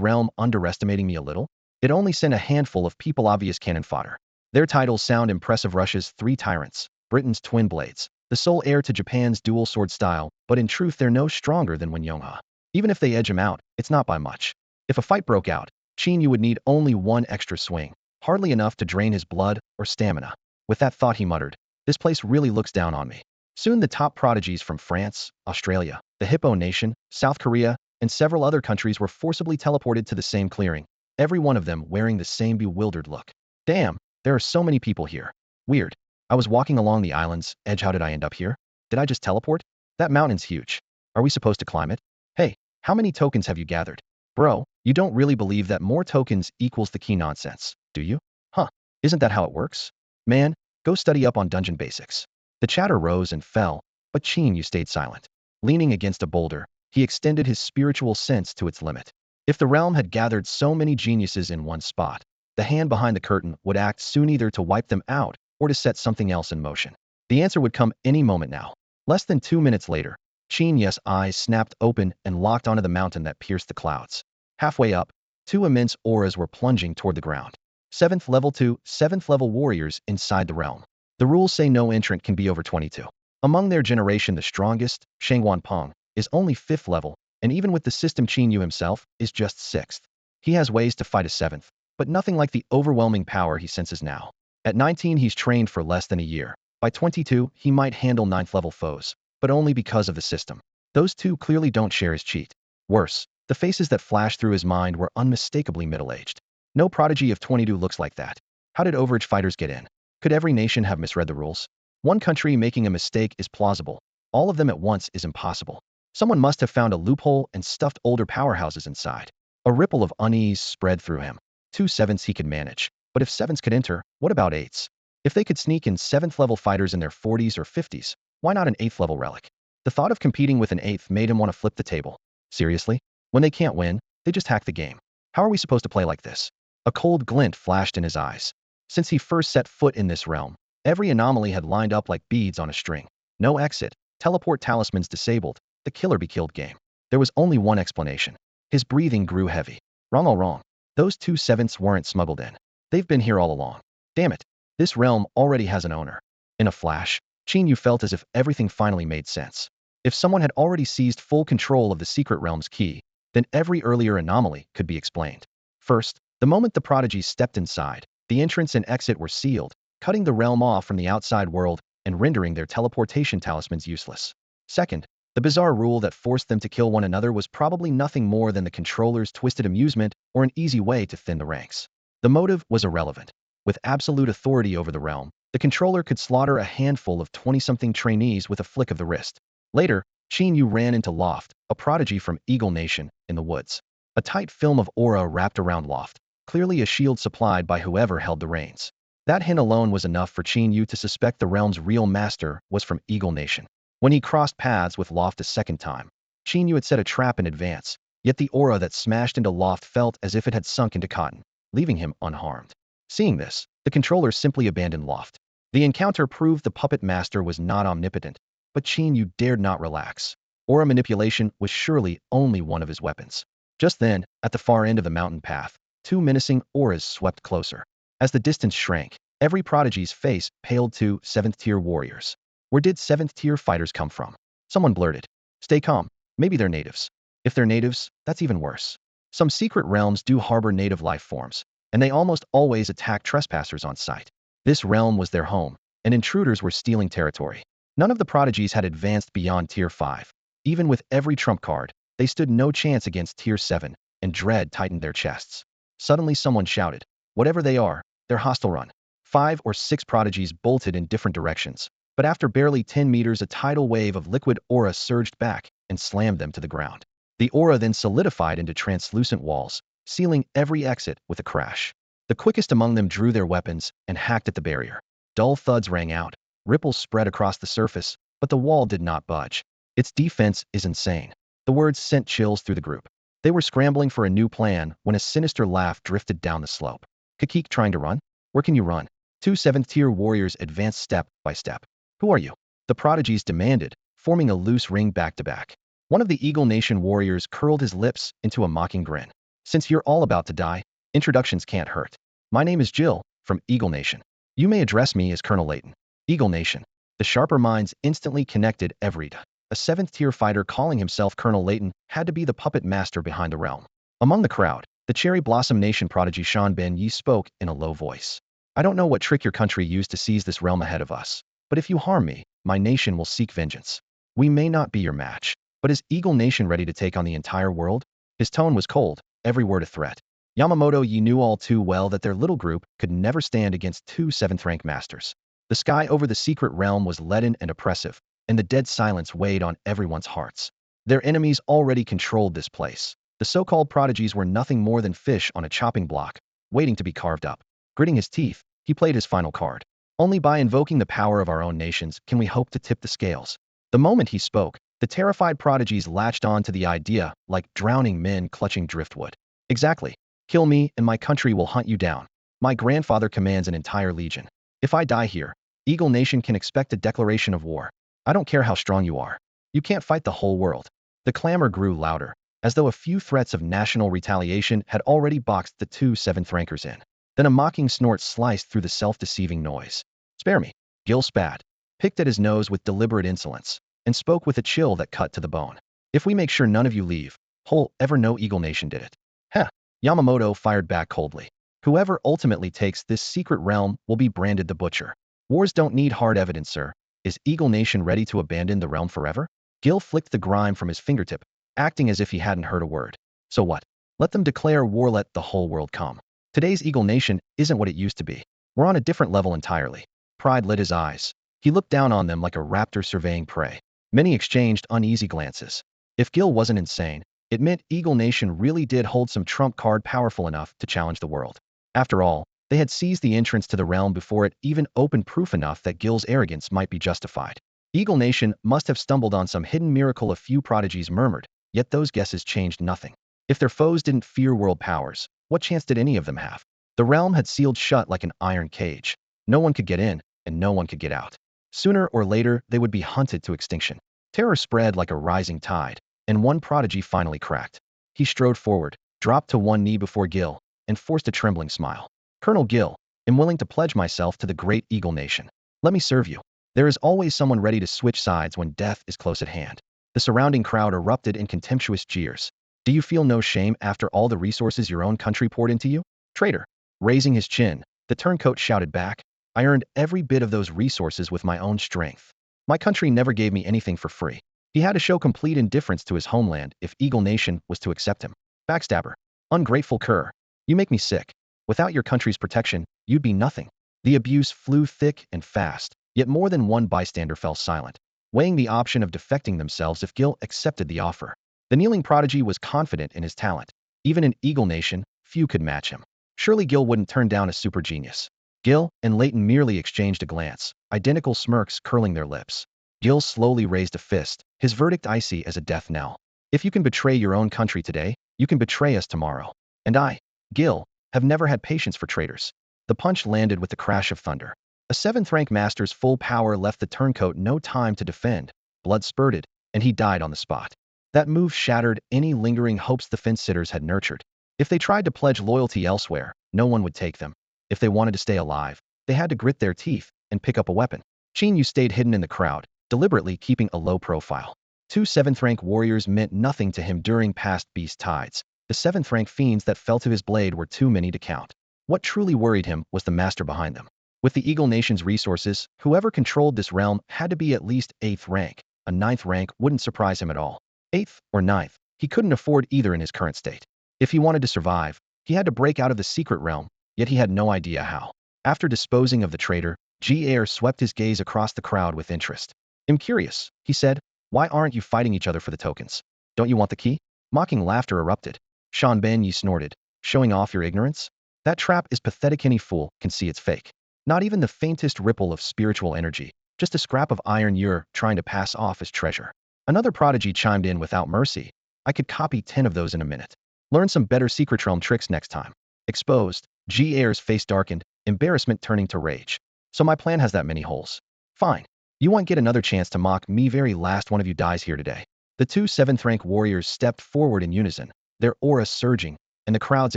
A: realm underestimating me a little? It only sent a handful of people, obvious cannon fodder. Their titles sound impressive: Russia's three tyrants, Britain's twin blades, the sole heir to Japan's dual sword style, but in truth they're no stronger than Wen Yonghe. Even if they edge him out, it's not by much. If a fight broke out, Qin Yu would need only one extra swing, hardly enough to drain his blood or stamina. With that thought he muttered, "This place really looks down on me." Soon the top prodigies from France, Australia, the Hippo Nation, South Korea, and several other countries were forcibly teleported to the same clearing, every one of them wearing the same bewildered look. Damn, there are so many people here. Weird. I was walking along the island's edge. How did I end up here? Did I just teleport? That mountain's huge. Are we supposed to climb it? Hey, how many tokens have you gathered? Bro, you don't really believe that more tokens equals the key nonsense, do you? Huh, isn't that how it works? Man, go study up on dungeon basics. The chatter rose and fell, but Qin Yu stayed silent. Leaning against a boulder, he extended his spiritual sense to its limit. If the realm had gathered so many geniuses in one spot, the hand behind the curtain would act soon either to wipe them out or to set something else in motion. The answer would come any moment now. Less than 2 minutes later, Qin Yu's eyes snapped open and locked onto the mountain that pierced the clouds. Halfway up, 2 immense auras were plunging toward the ground. 7th level 2, 7th level warriors inside the realm. The rules say no entrant can be over 22. Among their generation the strongest, Shangguan Peng, is only 5th level, and even with the system Qin Yu himself is just 6th. He has ways to fight a 7th, but nothing like the overwhelming power he senses now. At 19 he's trained for less than a year. By 22 he might handle 9th level foes, but only because of the system. Those two clearly don't share his cheat. Worse, the faces that flashed through his mind were unmistakably middle-aged. No prodigy of 22 looks like that. How did overage fighters get in? Could every nation have misread the rules? One country making a mistake is plausible. All of them at once is impossible. Someone must have found a loophole and stuffed older powerhouses inside. A ripple of unease spread through him. 2 7s he could manage. But if 7s could enter, what about 8s? If they could sneak in 7th level fighters in their 40s or 50s, why not an 8th level relic? The thought of competing with an 8th made him want to flip the table. Seriously? When they can't win, they just hack the game. How are we supposed to play like this? A cold glint flashed in his eyes. Since he first set foot in this realm, every anomaly had lined up like beads on a string. No exit, teleport talismans disabled, the killer be killed game. There was only one explanation. His breathing grew heavy. Wrong, all wrong. Those 2 7s weren't smuggled in. They've been here all along. Damn it. This realm already has an owner. In a flash, Qin Yu felt as if everything finally made sense. If someone had already seized full control of the secret realm's key, then every earlier anomaly could be explained. First, the moment the prodigies stepped inside, the entrance and exit were sealed, cutting the realm off from the outside world and rendering their teleportation talismans useless. Second, the bizarre rule that forced them to kill one another was probably nothing more than the controller's twisted amusement or an easy way to thin the ranks. The motive was irrelevant. With absolute authority over the realm, the controller could slaughter a handful of 20-something trainees with a flick of the wrist. Later, Qin Yu ran into Loft, a prodigy from Eagle Nation, in the woods. A tight film of aura wrapped around Loft, clearly a shield supplied by whoever held the reins. That hint alone was enough for Qin Yu to suspect the realm's real master was from Eagle Nation. When he crossed paths with Loft a second time, Qin Yu had set a trap in advance, yet the aura that smashed into Loft felt as if it had sunk into cotton, leaving him unharmed. Seeing this, the controller simply abandoned Loft. The encounter proved the puppet master was not omnipotent, but Qin Yu dared not relax. Aura manipulation was surely only one of his weapons. Just then, at the far end of the mountain path, 2 menacing auras swept closer. As the distance shrank, every prodigy's face paled. 2 7th-tier warriors. Where did 7th-tier fighters come from? Someone blurted. Stay calm. Maybe they're natives. If they're natives, that's even worse. Some secret realms do harbor native life forms, and they almost always attack trespassers on sight. This realm was their home, and intruders were stealing territory. None of the prodigies had advanced beyond Tier 5. Even with every trump card, they stood no chance against Tier 7, and dread tightened their chests. Suddenly someone shouted, "Whatever they are, they're hostile." Run. 5 or 6 prodigies bolted in different directions, but after barely 10 meters a tidal wave of liquid aura surged back and slammed them to the ground. The aura then solidified into translucent walls, sealing every exit with a crash. The quickest among them drew their weapons and hacked at the barrier. Dull thuds rang out, ripples spread across the surface, but the wall did not budge. Its defense is insane. The words sent chills through the group. They were scrambling for a new plan when a sinister laugh drifted down the slope. Kakik trying to run? Where can you run? 2 7th-tier warriors advanced step by step. Who are you? The prodigies demanded, forming a loose ring back-to-back. One of the Eagle Nation warriors curled his lips into a mocking grin. Since you're all about to die, introductions can't hurt. My name is Jill, from Eagle Nation. You may address me as Colonel Layton. Eagle Nation. The sharper minds instantly connected every day. A seventh-tier fighter calling himself Colonel Layton had to be the puppet master behind the realm. Among the crowd, the Cherry Blossom Nation prodigy Shan Ben Yi spoke in a low voice. I don't know what trick your country used to seize this realm ahead of us, but if you harm me, my nation will seek vengeance. We may not be your match, but is Eagle Nation ready to take on the entire world? His tone was cold, every word a threat. Yamamoto Yi knew all too well that their little group could never stand against two seventh-rank masters. The sky over the secret realm was leaden and oppressive, and the dead silence weighed on everyone's hearts. Their enemies already controlled this place. The so-called prodigies were nothing more than fish on a chopping block, waiting to be carved up. Gritting his teeth, he played his final card. Only by invoking the power of our own nations can we hope to tip the scales. The moment he spoke, the terrified prodigies latched on to the idea like drowning men clutching driftwood. Exactly. Kill me, and my country will hunt you down. My grandfather commands an entire legion. If I die here, Eagle Nation can expect a declaration of war. I don't care how strong you are. You can't fight the whole world. The clamor grew louder, as though a few threats of national retaliation had already boxed the two seventh-rankers in. Then a mocking snort sliced through the self-deceiving noise. Spare me. Gil spat, picked at his nose with deliberate insolence, and spoke with a chill that cut to the bone. If we make sure none of you leave, who'll ever know Eagle Nation did it? Heh. Yamamoto fired back coldly. Whoever ultimately takes this secret realm will be branded the butcher. Wars don't need hard evidence, sir. Is Eagle Nation ready to abandon the realm forever? Gil flicked the grime from his fingertip, acting as if he hadn't heard a word. So what? Let them declare war, let the whole world come. Today's Eagle Nation isn't what it used to be. We're on a different level entirely. Pride lit his eyes. He looked down on them like a raptor surveying prey. Many exchanged uneasy glances. If Gil wasn't insane, it meant Eagle Nation really did hold some trump card powerful enough to challenge the world. After all, they had seized the entrance to the realm before it even opened proof enough that Gil's arrogance might be justified. Eagle Nation must have stumbled on some hidden miracle, a few prodigies murmured, yet those guesses changed nothing. If their foes didn't fear world powers, what chance did any of them have? The realm had sealed shut like an iron cage. No one could get in, and no one could get out. Sooner or later, they would be hunted to extinction. Terror spread like a rising tide, and one prodigy finally cracked. He strode forward, dropped to one knee before Gil, and forced a trembling smile. Colonel Gil, I'm willing to pledge myself to the great Eagle Nation. Let me serve you. There is always someone ready to switch sides when death is close at hand. The surrounding crowd erupted in contemptuous jeers. Do you feel no shame after all the resources your own country poured into you? Traitor. Raising his chin, the turncoat shouted back, I earned every bit of those resources with my own strength. My country never gave me anything for free. He had to show complete indifference to his homeland if Eagle Nation was to accept him. Backstabber. Ungrateful cur. You make me sick. Without your country's protection, you'd be nothing. The abuse flew thick and fast, yet more than one bystander fell silent, weighing the option of defecting themselves if Gil accepted the offer. The kneeling prodigy was confident in his talent. Even in Eagle Nation, few could match him. Surely Gil wouldn't turn down a super genius. Gil and Layton merely exchanged a glance, identical smirks curling their lips. Gil slowly raised a fist, his verdict icy as a death knell. If you can betray your own country today, you can betray us tomorrow. And I, Gil, have never had patience for traitors. The punch landed with the crash of thunder. A seventh-rank master's full power left the turncoat no time to defend. Blood spurted, and he died on the spot. That move shattered any lingering hopes the fence-sitters had nurtured. If they tried to pledge loyalty elsewhere, no one would take them. If they wanted to stay alive, they had to grit their teeth and pick up a weapon. Qin Yu stayed hidden in the crowd, deliberately keeping a low profile. Two seventh-rank warriors meant nothing to him during past beast tides. The seventh-rank fiends that fell to his blade were too many to count. What truly worried him was the master behind them. With the Eagle Nation's resources, whoever controlled this realm had to be at least 8th rank. A 9th rank wouldn't surprise him at all. 8th or 9th, he couldn't afford either in his current state. If he wanted to survive, he had to break out of the secret realm, yet he had no idea how. After disposing of the traitor, G-Air swept his gaze across the crowd with interest. I'm curious, he said. Why aren't you fighting each other for the tokens? Don't you want the key? Mocking laughter erupted. Shan Ben Yi snorted, showing off your ignorance? That trap is pathetic. Any fool can see it's fake. Not even the faintest ripple of spiritual energy, just a scrap of iron you're trying to pass off as treasure. Another prodigy chimed in without mercy. I could copy 10 of those in a minute. Learn some better secret realm tricks next time. Exposed, G-Air's face darkened, embarrassment turning to rage. So my plan has that many holes. Fine. You won't get another chance to mock me. Very last one of you dies here today. The two 7th-rank warriors stepped forward in unison, their aura surging, and the crowd's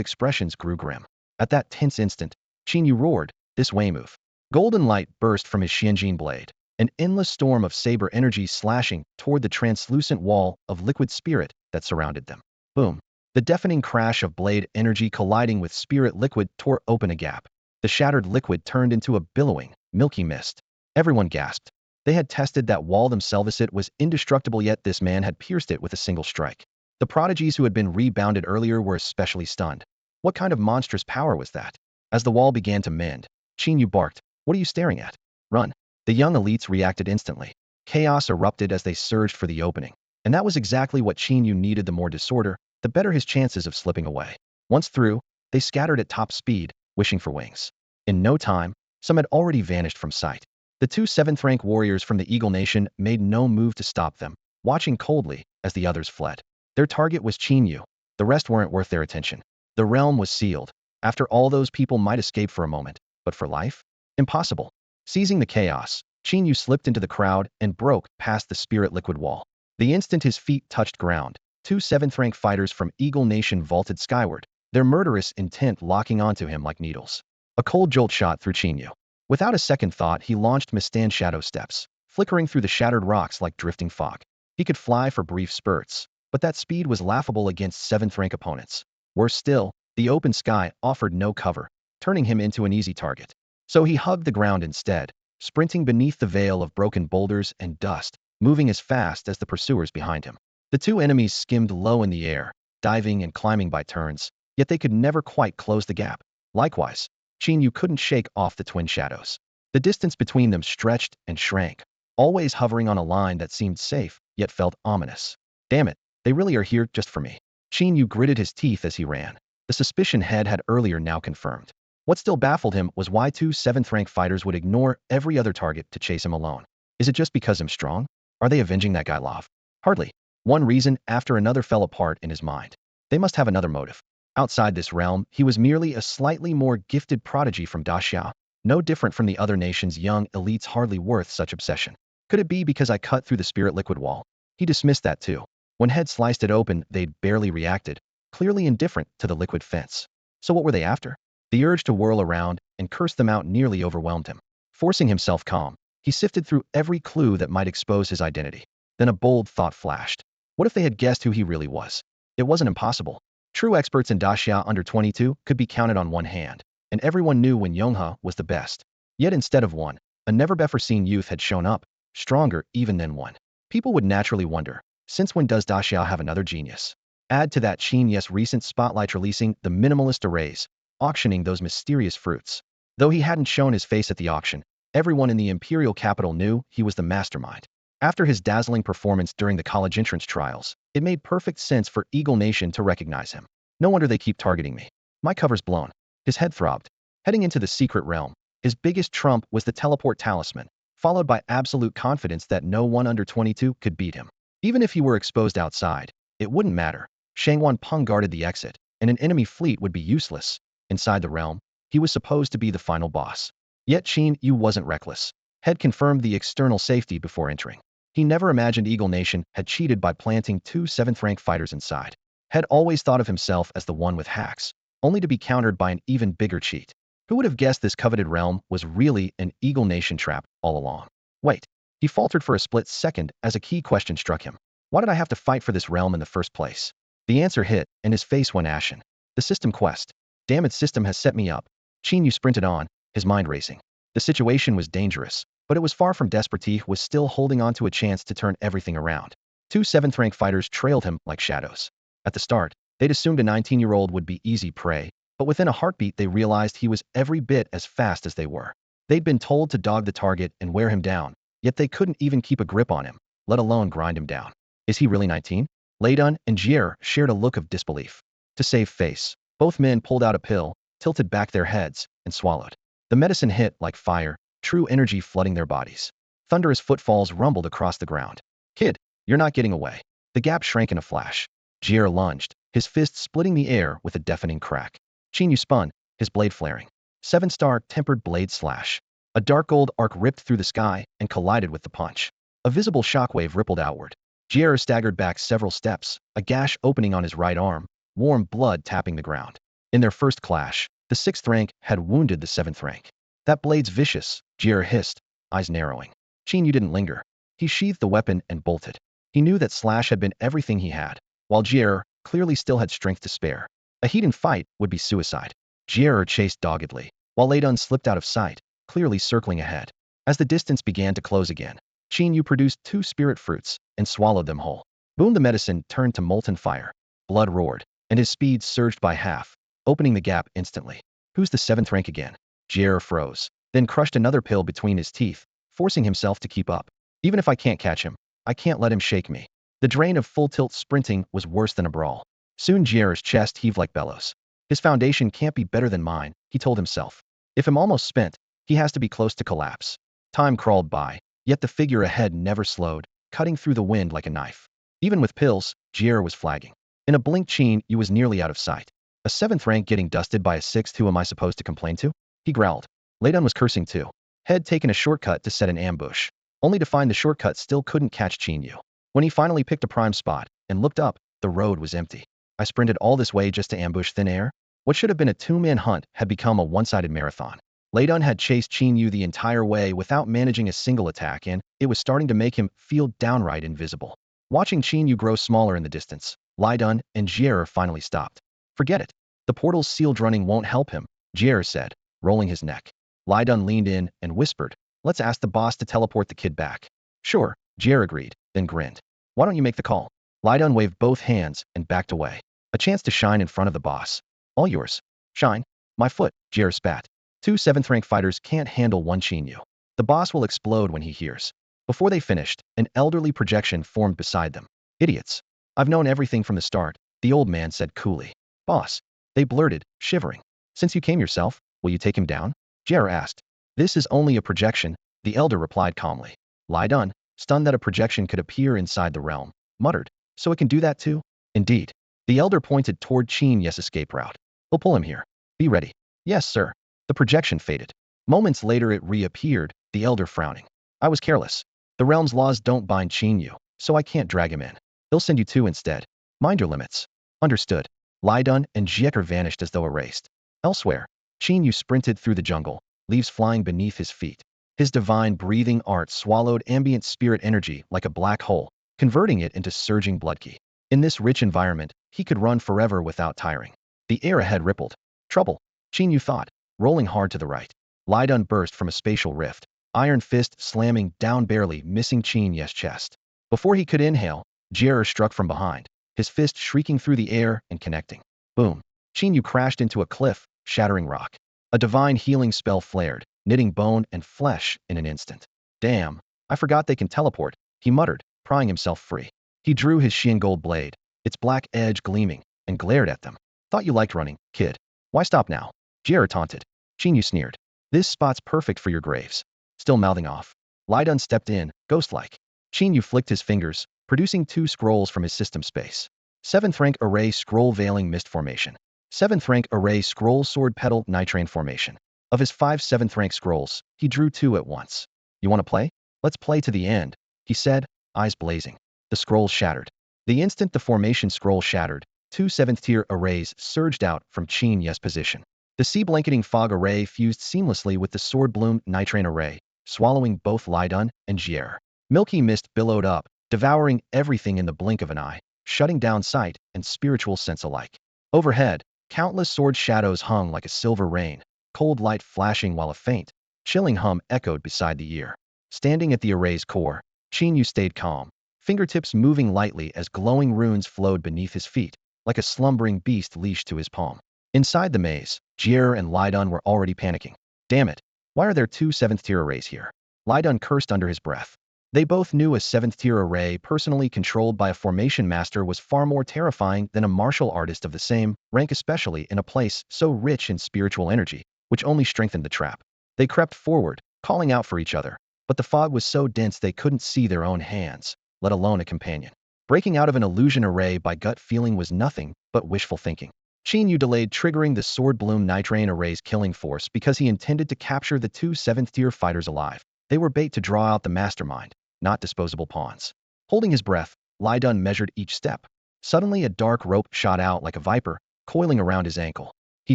A: expressions grew grim. At that tense instant, Qin Yu roared, this way move. Golden light burst from his Xianjin blade, an endless storm of saber energy slashing toward the translucent wall of liquid spirit that surrounded them. Boom. The deafening crash of blade energy colliding with spirit liquid tore open a gap. The shattered liquid turned into a billowing, milky mist. Everyone gasped. They had tested that wall themselves. It was indestructible, yet this man had pierced it with a single strike. The prodigies who had been rebounded earlier were especially stunned. What kind of monstrous power was that? As the wall began to mend, Qin Yu barked, "What are you staring at? Run." The young elites reacted instantly. Chaos erupted as they surged for the opening. And that was exactly what Qin Yu needed. The more disorder, the better his chances of slipping away. Once through, they scattered at top speed, wishing for wings. In no time, some had already vanished from sight. The two 7th-rank warriors from the Eagle Nation made no move to stop them, watching coldly as the others fled. Their target was Qin Yu. The rest weren't worth their attention. The realm was sealed. After all, those people might escape for a moment, but for life? Impossible. Seizing the chaos, Qin Yu slipped into the crowd and broke past the spirit liquid wall. The instant his feet touched ground, two 7th-rank fighters from Eagle Nation vaulted skyward, their murderous intent locking onto him like needles. A cold jolt shot through Qin Yu. Without a second thought, he launched Mistan shadow steps, flickering through the shattered rocks like drifting fog. He could fly for brief spurts, but that speed was laughable against 7th-rank opponents. Worse still, the open sky offered no cover, turning him into an easy target. So he hugged the ground instead, sprinting beneath the veil of broken boulders and dust, moving as fast as the pursuers behind him. The two enemies skimmed low in the air, diving and climbing by turns, yet they could never quite close the gap. Likewise, Qin Yu couldn't shake off the twin shadows. The distance between them stretched and shrank, always hovering on a line that seemed safe, yet felt ominous. Damn it, they really are here just for me. Qin Yu gritted his teeth as he ran. The suspicion Head had earlier now confirmed. What still baffled him was why two 7th-rank fighters would ignore every other target to chase him alone. Is it just because I'm strong? Are they avenging that guy Love? Hardly. One reason after another fell apart in his mind. They must have another motive. Outside this realm, he was merely a slightly more gifted prodigy from Daxiao, no different from the other nation's young elites, hardly worth such obsession. Could it be because I cut through the spirit liquid wall? He dismissed that too. When Head sliced it open, they'd barely reacted, clearly indifferent to the liquid fence. So what were they after? The urge to whirl around and curse them out nearly overwhelmed him. Forcing himself calm, he sifted through every clue that might expose his identity. Then a bold thought flashed. What if they had guessed who he really was? It wasn't impossible. True experts in Daxia under 22 could be counted on one hand, and everyone knew when Yonghe was the best. Yet instead of one, a never-before-seen youth had shown up, stronger even than one. People would naturally wonder, since when does Daxia have another genius? Add to that Qin Yu's recent spotlight releasing the minimalist arrays, auctioning those mysterious fruits. Though he hadn't shown his face at the auction, everyone in the imperial capital knew he was the mastermind. After his dazzling performance during the college entrance trials, it made perfect sense for Eagle Nation to recognize him. No wonder they keep targeting me. My cover's blown. His head throbbed. Heading into the secret realm, his biggest trump was the teleport talisman, followed by absolute confidence that no one under 22 could beat him. Even if he were exposed outside, it wouldn't matter. Shangwan Peng guarded the exit, and an enemy fleet would be useless. Inside the realm, he was supposed to be the final boss. Yet Qin Yu wasn't reckless. Head confirmed the external safety before entering. He never imagined Eagle Nation had cheated by planting two 7th-rank fighters inside. Head always thought of himself as the one with hacks, only to be countered by an even bigger cheat. Who would have guessed this coveted realm was really an Eagle Nation trap all along? Wait. He faltered for a split second as a key question struck him. Why did I have to fight for this realm in the first place? The answer hit, and his face went ashen. The system quest. Damn it, system has set me up. Qin Yu sprinted on, his mind racing. The situation was dangerous, but it was far from desperate. He was still holding on to a chance to turn everything around. Two 7th-rank fighters trailed him like shadows. At the start, they'd assumed a 19-year-old would be easy prey, but within a heartbeat they realized he was every bit as fast as they were. They'd been told to dog the target and wear him down, yet they couldn't even keep a grip on him, let alone grind him down. Is he really 19? Leidun and Jier shared a look of disbelief. To save face, both men pulled out a pill, tilted back their heads, and swallowed. The medicine hit like fire, true energy flooding their bodies. Thunderous footfalls rumbled across the ground. Kid, you're not getting away. The gap shrank in a flash. Jier lunged, his fist splitting the air with a deafening crack. Qin Yu spun, his blade flaring. 7-star tempered blade slash. A dark gold arc ripped through the sky and collided with the punch. A visible shockwave rippled outward. Jier staggered back several steps, a gash opening on his right arm, warm blood tapping the ground. In their first clash, the 6th rank had wounded the 7th rank. That blade's vicious, Jier hissed, eyes narrowing. Qin Yu didn't linger. He sheathed the weapon and bolted. He knew that Slash had been everything he had, while Jierer clearly still had strength to spare. A heat-and fight would be suicide. Jierer chased doggedly, while Lei Dun slipped out of sight, clearly circling ahead. As the distance began to close again, Qin Yu produced 2 spirit fruits and swallowed them whole. Boom! The medicine turned to molten fire. Blood roared, and his speed surged by half, opening the gap instantly. Who's the 7th rank again? Jierer froze, then crushed another pill between his teeth, forcing himself to keep up. Even if I can't catch him, I can't let him shake me. The drain of full-tilt sprinting was worse than a brawl. Soon Jierer's chest heaved like bellows. His foundation can't be better than mine, he told himself. If I'm almost spent, he has to be close to collapse. Time crawled by, yet the figure ahead never slowed, cutting through the wind like a knife. Even with pills, Jierer was flagging. In a blink, Qin Yu was nearly out of sight. A 7th rank getting dusted by a 6th, who am I supposed to complain to? He growled. Lei Dun was cursing too. Had taken a shortcut to set an ambush, only to find the shortcut still couldn't catch Qin Yu. When he finally picked a prime spot and looked up, the road was empty. I sprinted all this way just to ambush thin air? What should have been a 2-man hunt had become a one-sided marathon. Lei Dun had chased Qin Yu the entire way without managing a single attack, and it was starting to make him feel downright invisible. Watching Qin Yu grow smaller in the distance, Lei Dun and Jierer finally stopped. Forget it. The portal's sealed running won't help him, Jierer said, rolling his neck. Lei Dun leaned in and whispered, let's ask the boss to teleport the kid back. Sure, Jierer agreed, then grinned. Why don't you make the call? Lei Dun waved both hands and backed away. A chance to shine in front of the boss. All yours. Shine. My foot, Jierer spat. 2 7th rank fighters can't handle one Qin Yu. The boss will explode when he hears. Before they finished, an elderly projection formed beside them. Idiots. I've known everything from the start, the old man said coolly. Boss. They blurted, shivering. Since you came yourself, will you take him down? Jierer asked. This is only a projection, the elder replied calmly. Lei Dun, stunned that a projection could appear inside the realm, muttered. So it can do that too? Indeed. The elder pointed toward Qin Yu's escape route. We'll pull him here. Be ready. Yes, sir. The projection faded. Moments later it reappeared, the elder frowning. I was careless. The realm's laws don't bind Qin Yu, so I can't drag him in. They'll send you 2 instead. Mind your limits. Understood. Lei Dun and Jierer vanished as though erased. Elsewhere, Qin Yu sprinted through the jungle, leaves flying beneath his feet. His divine breathing art swallowed ambient spirit energy like a black hole, converting it into surging blood ki. In this rich environment, he could run forever without tiring. The air ahead rippled. Trouble, Qin Yu thought, rolling hard to the right. Lei Dun burst from a spatial rift, iron fist slamming down, barely missing Qin Yu's chest. Before he could inhale, Jierer struck from behind, his fist shrieking through the air and connecting. Boom. Qin Yu crashed into a cliff, shattering rock. A divine healing spell flared, knitting bone and flesh in an instant. Damn, I forgot they can teleport, he muttered, prying himself free. He drew his Xian gold blade, its black edge gleaming, and glared at them. Thought you liked running, kid. Why stop now? Jierer taunted. Qin Yu sneered. This spot's perfect for your graves. Still mouthing off. Lei Dun stepped in, ghost-like. Qin Yu flicked his fingers, producing 2 scrolls from his system space. 7th rank array scroll veiling mist formation. 7th rank array scroll sword petal nitrane formation. Of his 5 7th rank scrolls, he drew 2 at once. You want to play? Let's play to the end, he said, eyes blazing. The scrolls shattered. The instant the formation scroll shattered, 2 7th tier arrays surged out from Qin Yu's position. The sea blanketing fog array fused seamlessly with the sword bloom nitrane array, swallowing both Lei Dun and Jierer. Milky mist billowed up, devouring everything in the blink of an eye, shutting down sight and spiritual sense alike. Overhead, countless sword shadows hung like a silver rain, cold light flashing while a faint, chilling hum echoed beside the ear. Standing at the array's core, Qin Yu stayed calm, fingertips moving lightly as glowing runes flowed beneath his feet, like a slumbering beast leashed to his palm. Inside the maze, Jierer and Lei Dun were already panicking. Damn it, why are there 2 7th tier arrays here? Lei Dun cursed under his breath. They both knew a 7th tier array personally controlled by a formation master was far more terrifying than a martial artist of the same rank, especially in a place so rich in spiritual energy, which only strengthened the trap. They crept forward, calling out for each other, but the fog was so dense they couldn't see their own hands, let alone a companion. Breaking out of an illusion array by gut feeling was nothing but wishful thinking. Qin Yu delayed triggering the Sword Bloom Nitrane array's killing force because he intended to capture the 2 7th tier fighters alive. They were bait to draw out the mastermind, not disposable pawns. Holding his breath, Lei Dun measured each step. Suddenly a dark rope shot out like a viper, coiling around his ankle. He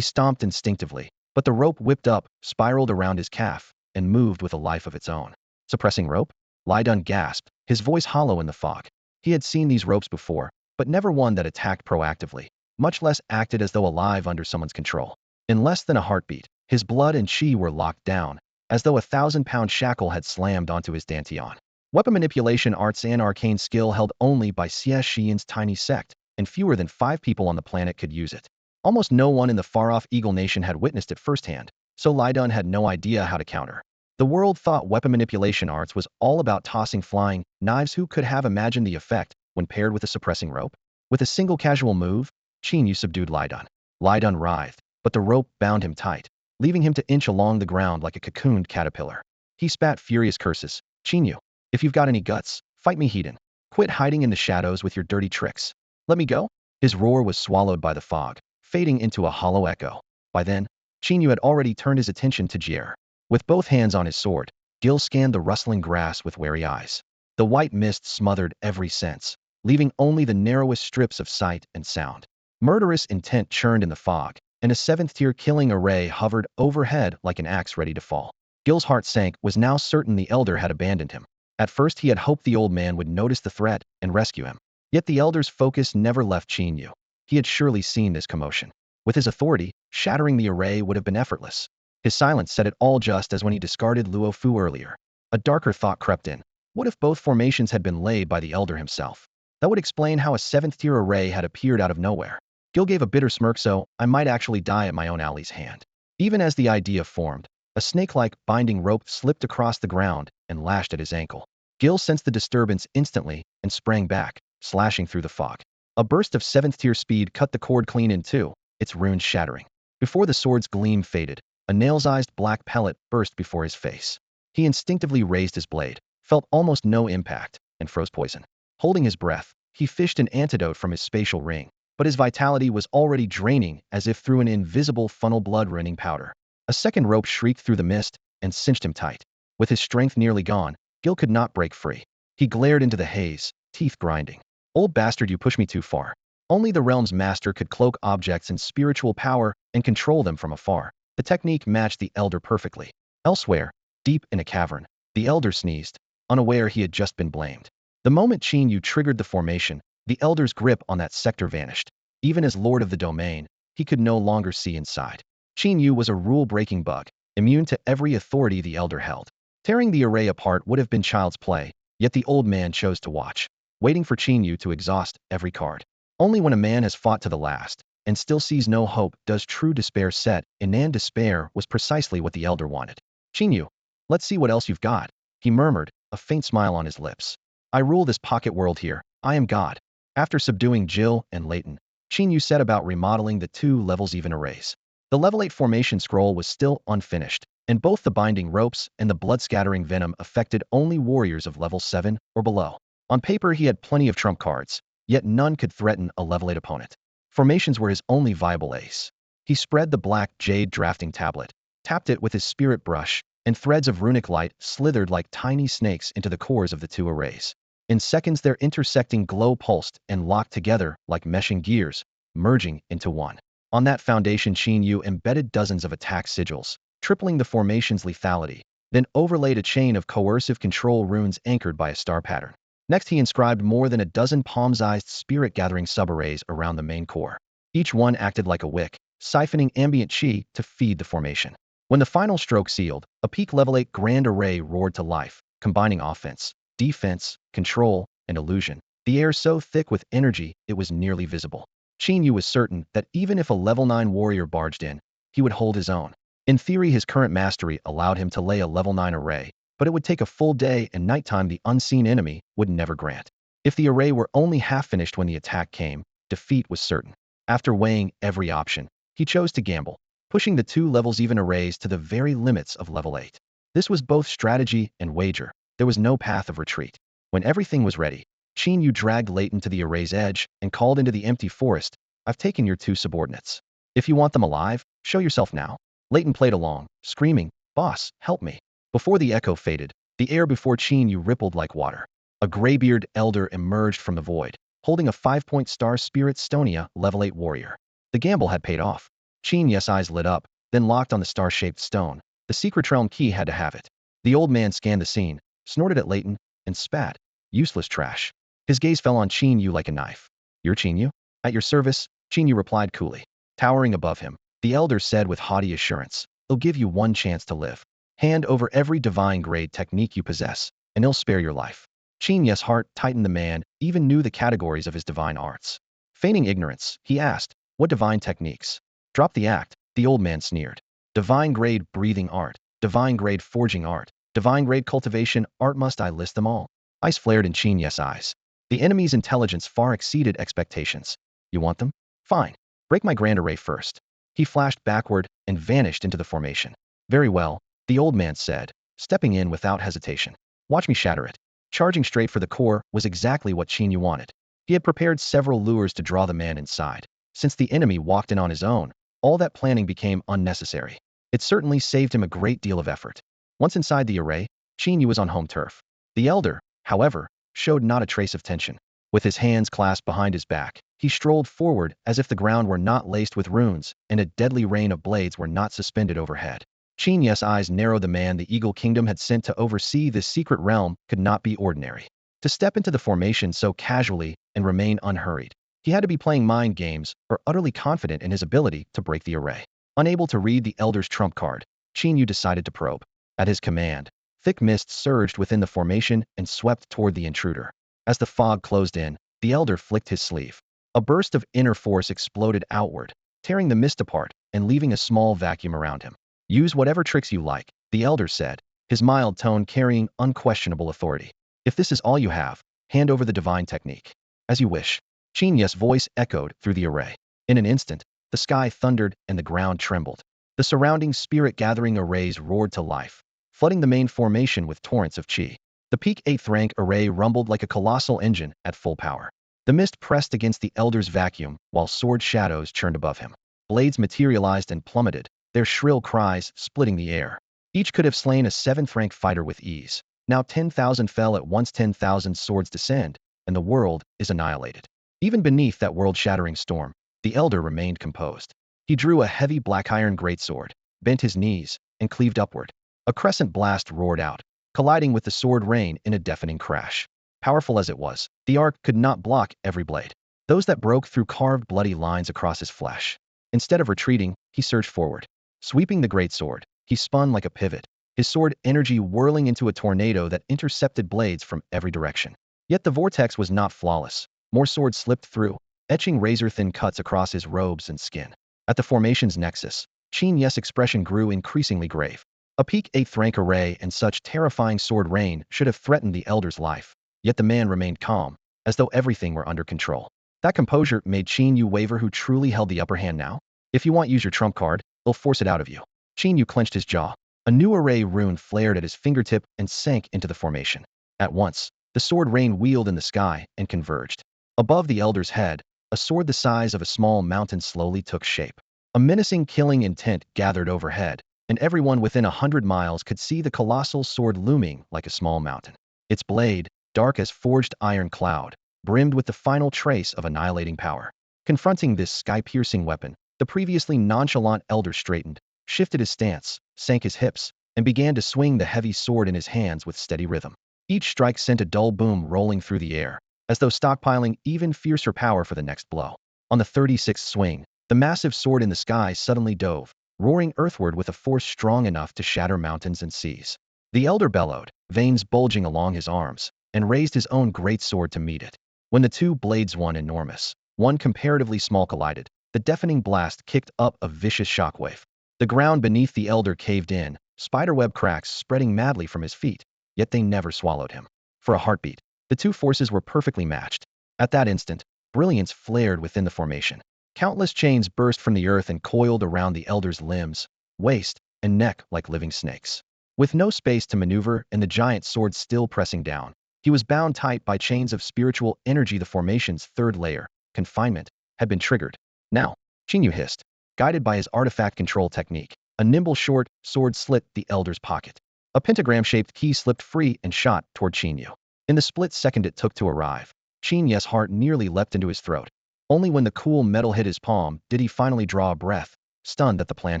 A: stomped instinctively, but the rope whipped up, spiraled around his calf, and moved with a life of its own. Suppressing rope? Lai Dun gasped, his voice hollow in the fog. He had seen these ropes before, but never one that attacked proactively, much less acted as though alive under someone's control. In less than a heartbeat, his blood and chi were locked down, as though a 1,000-pound shackle had slammed onto his dantian. Weapon manipulation arts and arcane skill held only by Xie Xian's tiny sect, and fewer than 5 people on the planet could use it. Almost no one in the far-off Eagle Nation had witnessed it firsthand, so Lai Dun had no idea how to counter. The world thought weapon manipulation arts was all about tossing flying knives. Who could have imagined the effect when paired with a suppressing rope? With a single casual move, Qin Yu subdued Lai Dun. Lai Dun writhed, but the rope bound him tight, leaving him to inch along the ground like a cocooned caterpillar. He spat furious curses. Qin Yu, if you've got any guts, fight me heathen. Quit hiding in the shadows with your dirty tricks. Let me go? His roar was swallowed by the fog, fading into a hollow echo. By then, Qin Yu had already turned his attention to Jier. With both hands on his sword, Gil scanned the rustling grass with wary eyes. The white mist smothered every sense, leaving only the narrowest strips of sight and sound. Murderous intent churned in the fog, and a 7th-tier killing array hovered overhead like an axe ready to fall. Gil's heart sank, was now certain the elder had abandoned him. At first he had hoped the old man would notice the threat and rescue him. Yet the elder's focus never left Qin Yu. He had surely seen this commotion. With his authority, shattering the array would have been effortless. His silence said it all, just as when he discarded Luo Fu earlier. A darker thought crept in. What if both formations had been laid by the elder himself? That would explain how a 7th-tier array had appeared out of nowhere. Gil gave a bitter smirk. So, I might actually die at my own Ali's hand. Even as the idea formed, a snake-like binding rope slipped across the ground and lashed at his ankle. Gil sensed the disturbance instantly and sprang back, slashing through the fog. A burst of 7th-tier speed cut the cord clean in two, its runes shattering. Before the sword's gleam faded, a nail-sized black pellet burst before his face. He instinctively raised his blade, felt almost no impact, and froze poison. Holding his breath, he fished an antidote from his spatial ring, but his vitality was already draining as if through an invisible funnel blood-running powder. A second rope shrieked through the mist and cinched him tight. With his strength nearly gone, Gil could not break free. He glared into the haze, teeth grinding. Old bastard, you pushed me too far. Only the realm's master could cloak objects in spiritual power and control them from afar. The technique matched the elder perfectly. Elsewhere, deep in a cavern, the elder sneezed, unaware he had just been blamed. The moment Qin Yu triggered the formation, the elder's grip on that sector vanished. Even as lord of the domain, he could no longer see inside. Qin Yu was a rule-breaking bug, immune to every authority the elder held. Tearing the array apart would have been child's play, yet the old man chose to watch, waiting for Qin Yu to exhaust every card. Only when a man has fought to the last, and still sees no hope, does true despair set in, and despair was precisely what the elder wanted. Qin Yu, let's see what else you've got, he murmured, a faint smile on his lips. I rule this pocket world here, I am God. After subduing Jill and Leighton, Qin Yu set about remodeling the 2 levels even arrays. The level 8 formation scroll was still unfinished, and both the binding ropes and the blood-scattering venom affected only warriors of level 7 or below. On paper he had plenty of trump cards, yet none could threaten a level 8 opponent. Formations were his only viable ace. He spread the black jade drafting tablet, tapped it with his spirit brush, and threads of runic light slithered like tiny snakes into the cores of the 2 arrays. In seconds their intersecting glow pulsed and locked together like meshing gears, merging into one. On that foundation Qin Yu embedded dozens of attack sigils, tripling the formation's lethality, then overlaid a chain of coercive control runes anchored by a star pattern. Next he inscribed more than a dozen palm-sized spirit-gathering subarrays around the main core. Each one acted like a wick, siphoning ambient chi to feed the formation. When the final stroke sealed, a peak level 8 grand array roared to life, combining offense, defense, control, and illusion. The air so thick with energy it was nearly visible. Qin Yu was certain that even if a level 9 warrior barged in, he would hold his own. In theory his current mastery allowed him to lay a level 9 array, but it would take a full day and nighttime the unseen enemy would never grant. If the array were only half finished when the attack came, defeat was certain. After weighing every option, he chose to gamble, pushing the 2 levels even arrays to the very limits of level 8. This was both strategy and wager. There was no path of retreat. When everything was ready, Qin Yu dragged Leighton to the array's edge and called into the empty forest, I've taken your 2 subordinates. If you want them alive, show yourself now. Leighton played along, screaming, Boss, help me. Before the echo faded, the air before Qin Yu rippled like water. A graybeard elder emerged from the void, holding a 5-point star spirit Stonia level 8 warrior. The gamble had paid off. Qin Yu's eyes lit up, then locked on the star-shaped stone. The secret realm key had to have it. The old man scanned the scene, snorted at Leighton, and spat. Useless trash. His gaze fell on Qin Yu like a knife. You're Qin Yu? At your service, Qin Yu replied coolly. Towering above him, the elder said with haughty assurance, I'll give you one chance to live. Hand over every divine grade technique you possess, and I'll spare your life. Qin Yu's heart tightened. The man even knew the categories of his divine arts. Feigning ignorance, he asked, what divine techniques? Drop the act, the old man sneered. Divine grade breathing art, divine grade forging art, divine grade cultivation art, must I list them all? Ice flared in Qin Yu's eyes. The enemy's intelligence far exceeded expectations. You want them? Fine. Break my grand array first. He flashed backward and vanished into the formation. Very well, the old man said, stepping in without hesitation. Watch me shatter it. Charging straight for the core was exactly what Qin Yu wanted. He had prepared several lures to draw the man inside. Since the enemy walked in on his own, all that planning became unnecessary. It certainly saved him a great deal of effort. Once inside the array, Qin Yu was on home turf. The elder, however, showed not a trace of tension. With his hands clasped behind his back, he strolled forward as if the ground were not laced with runes and a deadly rain of blades were not suspended overhead. Qin Yu's eyes narrowed. The man the Eagle Kingdom had sent to oversee this secret realm could not be ordinary. To step into the formation so casually and remain unhurried, he had to be playing mind games or utterly confident in his ability to break the array. Unable to read the elder's trump card, Qin Yu decided to probe. At his command, thick mist surged within the formation and swept toward the intruder. As the fog closed in, the elder flicked his sleeve. A burst of inner force exploded outward, tearing the mist apart and leaving a small vacuum around him. Use whatever tricks you like, the elder said, his mild tone carrying unquestionable authority. If this is all you have, hand over the divine technique. As you wish. Qin Yu's voice echoed through the array. In an instant, the sky thundered and the ground trembled. The surrounding spirit-gathering arrays roared to life, flooding the main formation with torrents of qi. The peak 8th rank array rumbled like a colossal engine at full power. The mist pressed against the elder's vacuum while sword shadows churned above him. Blades materialized and plummeted, their shrill cries splitting the air. Each could have slain a 7th rank fighter with ease. Now 10,000 fell at once. 10,000 swords descend, and the world is annihilated. Even beneath that world-shattering storm, the elder remained composed. He drew a heavy black iron greatsword, bent his knees, and cleaved upward. A crescent blast roared out, colliding with the sword rain in a deafening crash. Powerful as it was, the arc could not block every blade. Those that broke through carved bloody lines across his flesh. Instead of retreating, he surged forward. Sweeping the greatsword, he spun like a pivot, his sword energy whirling into a tornado that intercepted blades from every direction. Yet the vortex was not flawless. More swords slipped through, etching razor-thin cuts across his robes and skin. At the formation's nexus, Qin Yu's expression grew increasingly grave. A peak 8th rank array and such terrifying sword rain should have threatened the elder's life. Yet the man remained calm, as though everything were under control. That composure made Qin Yu waver. Who truly held the upper hand now? If you want, use your trump card, I'll force it out of you. Qin Yu clenched his jaw. A new array rune flared at his fingertip and sank into the formation. At once, the sword rain wheeled in the sky and converged. Above the elder's head, a sword the size of a small mountain slowly took shape. A menacing killing intent gathered overhead, and everyone within 100 miles could see the colossal sword looming like a small mountain. Its blade, dark as forged iron cloud, brimmed with the final trace of annihilating power. Confronting this sky-piercing weapon, the previously nonchalant elder straightened, shifted his stance, sank his hips, and began to swing the heavy sword in his hands with steady rhythm. Each strike sent a dull boom rolling through the air, as though stockpiling even fiercer power for the next blow. On the 36th swing, the massive sword in the sky suddenly dove, roaring earthward with a force strong enough to shatter mountains and seas. The elder bellowed, veins bulging along his arms, and raised his own great sword to meet it. When the two blades, one enormous, one comparatively small, collided, the deafening blast kicked up a vicious shockwave. The ground beneath the elder caved in, spiderweb cracks spreading madly from his feet, yet they never swallowed him. For a heartbeat, the two forces were perfectly matched. At that instant, brilliance flared within the formation. Countless chains burst from the earth and coiled around the elder's limbs, waist, and neck like living snakes. With no space to maneuver and the giant sword still pressing down, he was bound tight by chains of spiritual energy. The formation's third layer, confinement, had been triggered. Now, Qin Yu hissed. Guided by his artifact control technique, a nimble short sword slit the elder's pocket. A pentagram-shaped key slipped free and shot toward Qin Yu. In the split second it took to arrive, Qin Yu's heart nearly leapt into his throat. Only when the cool metal hit his palm did he finally draw a breath, stunned that the plan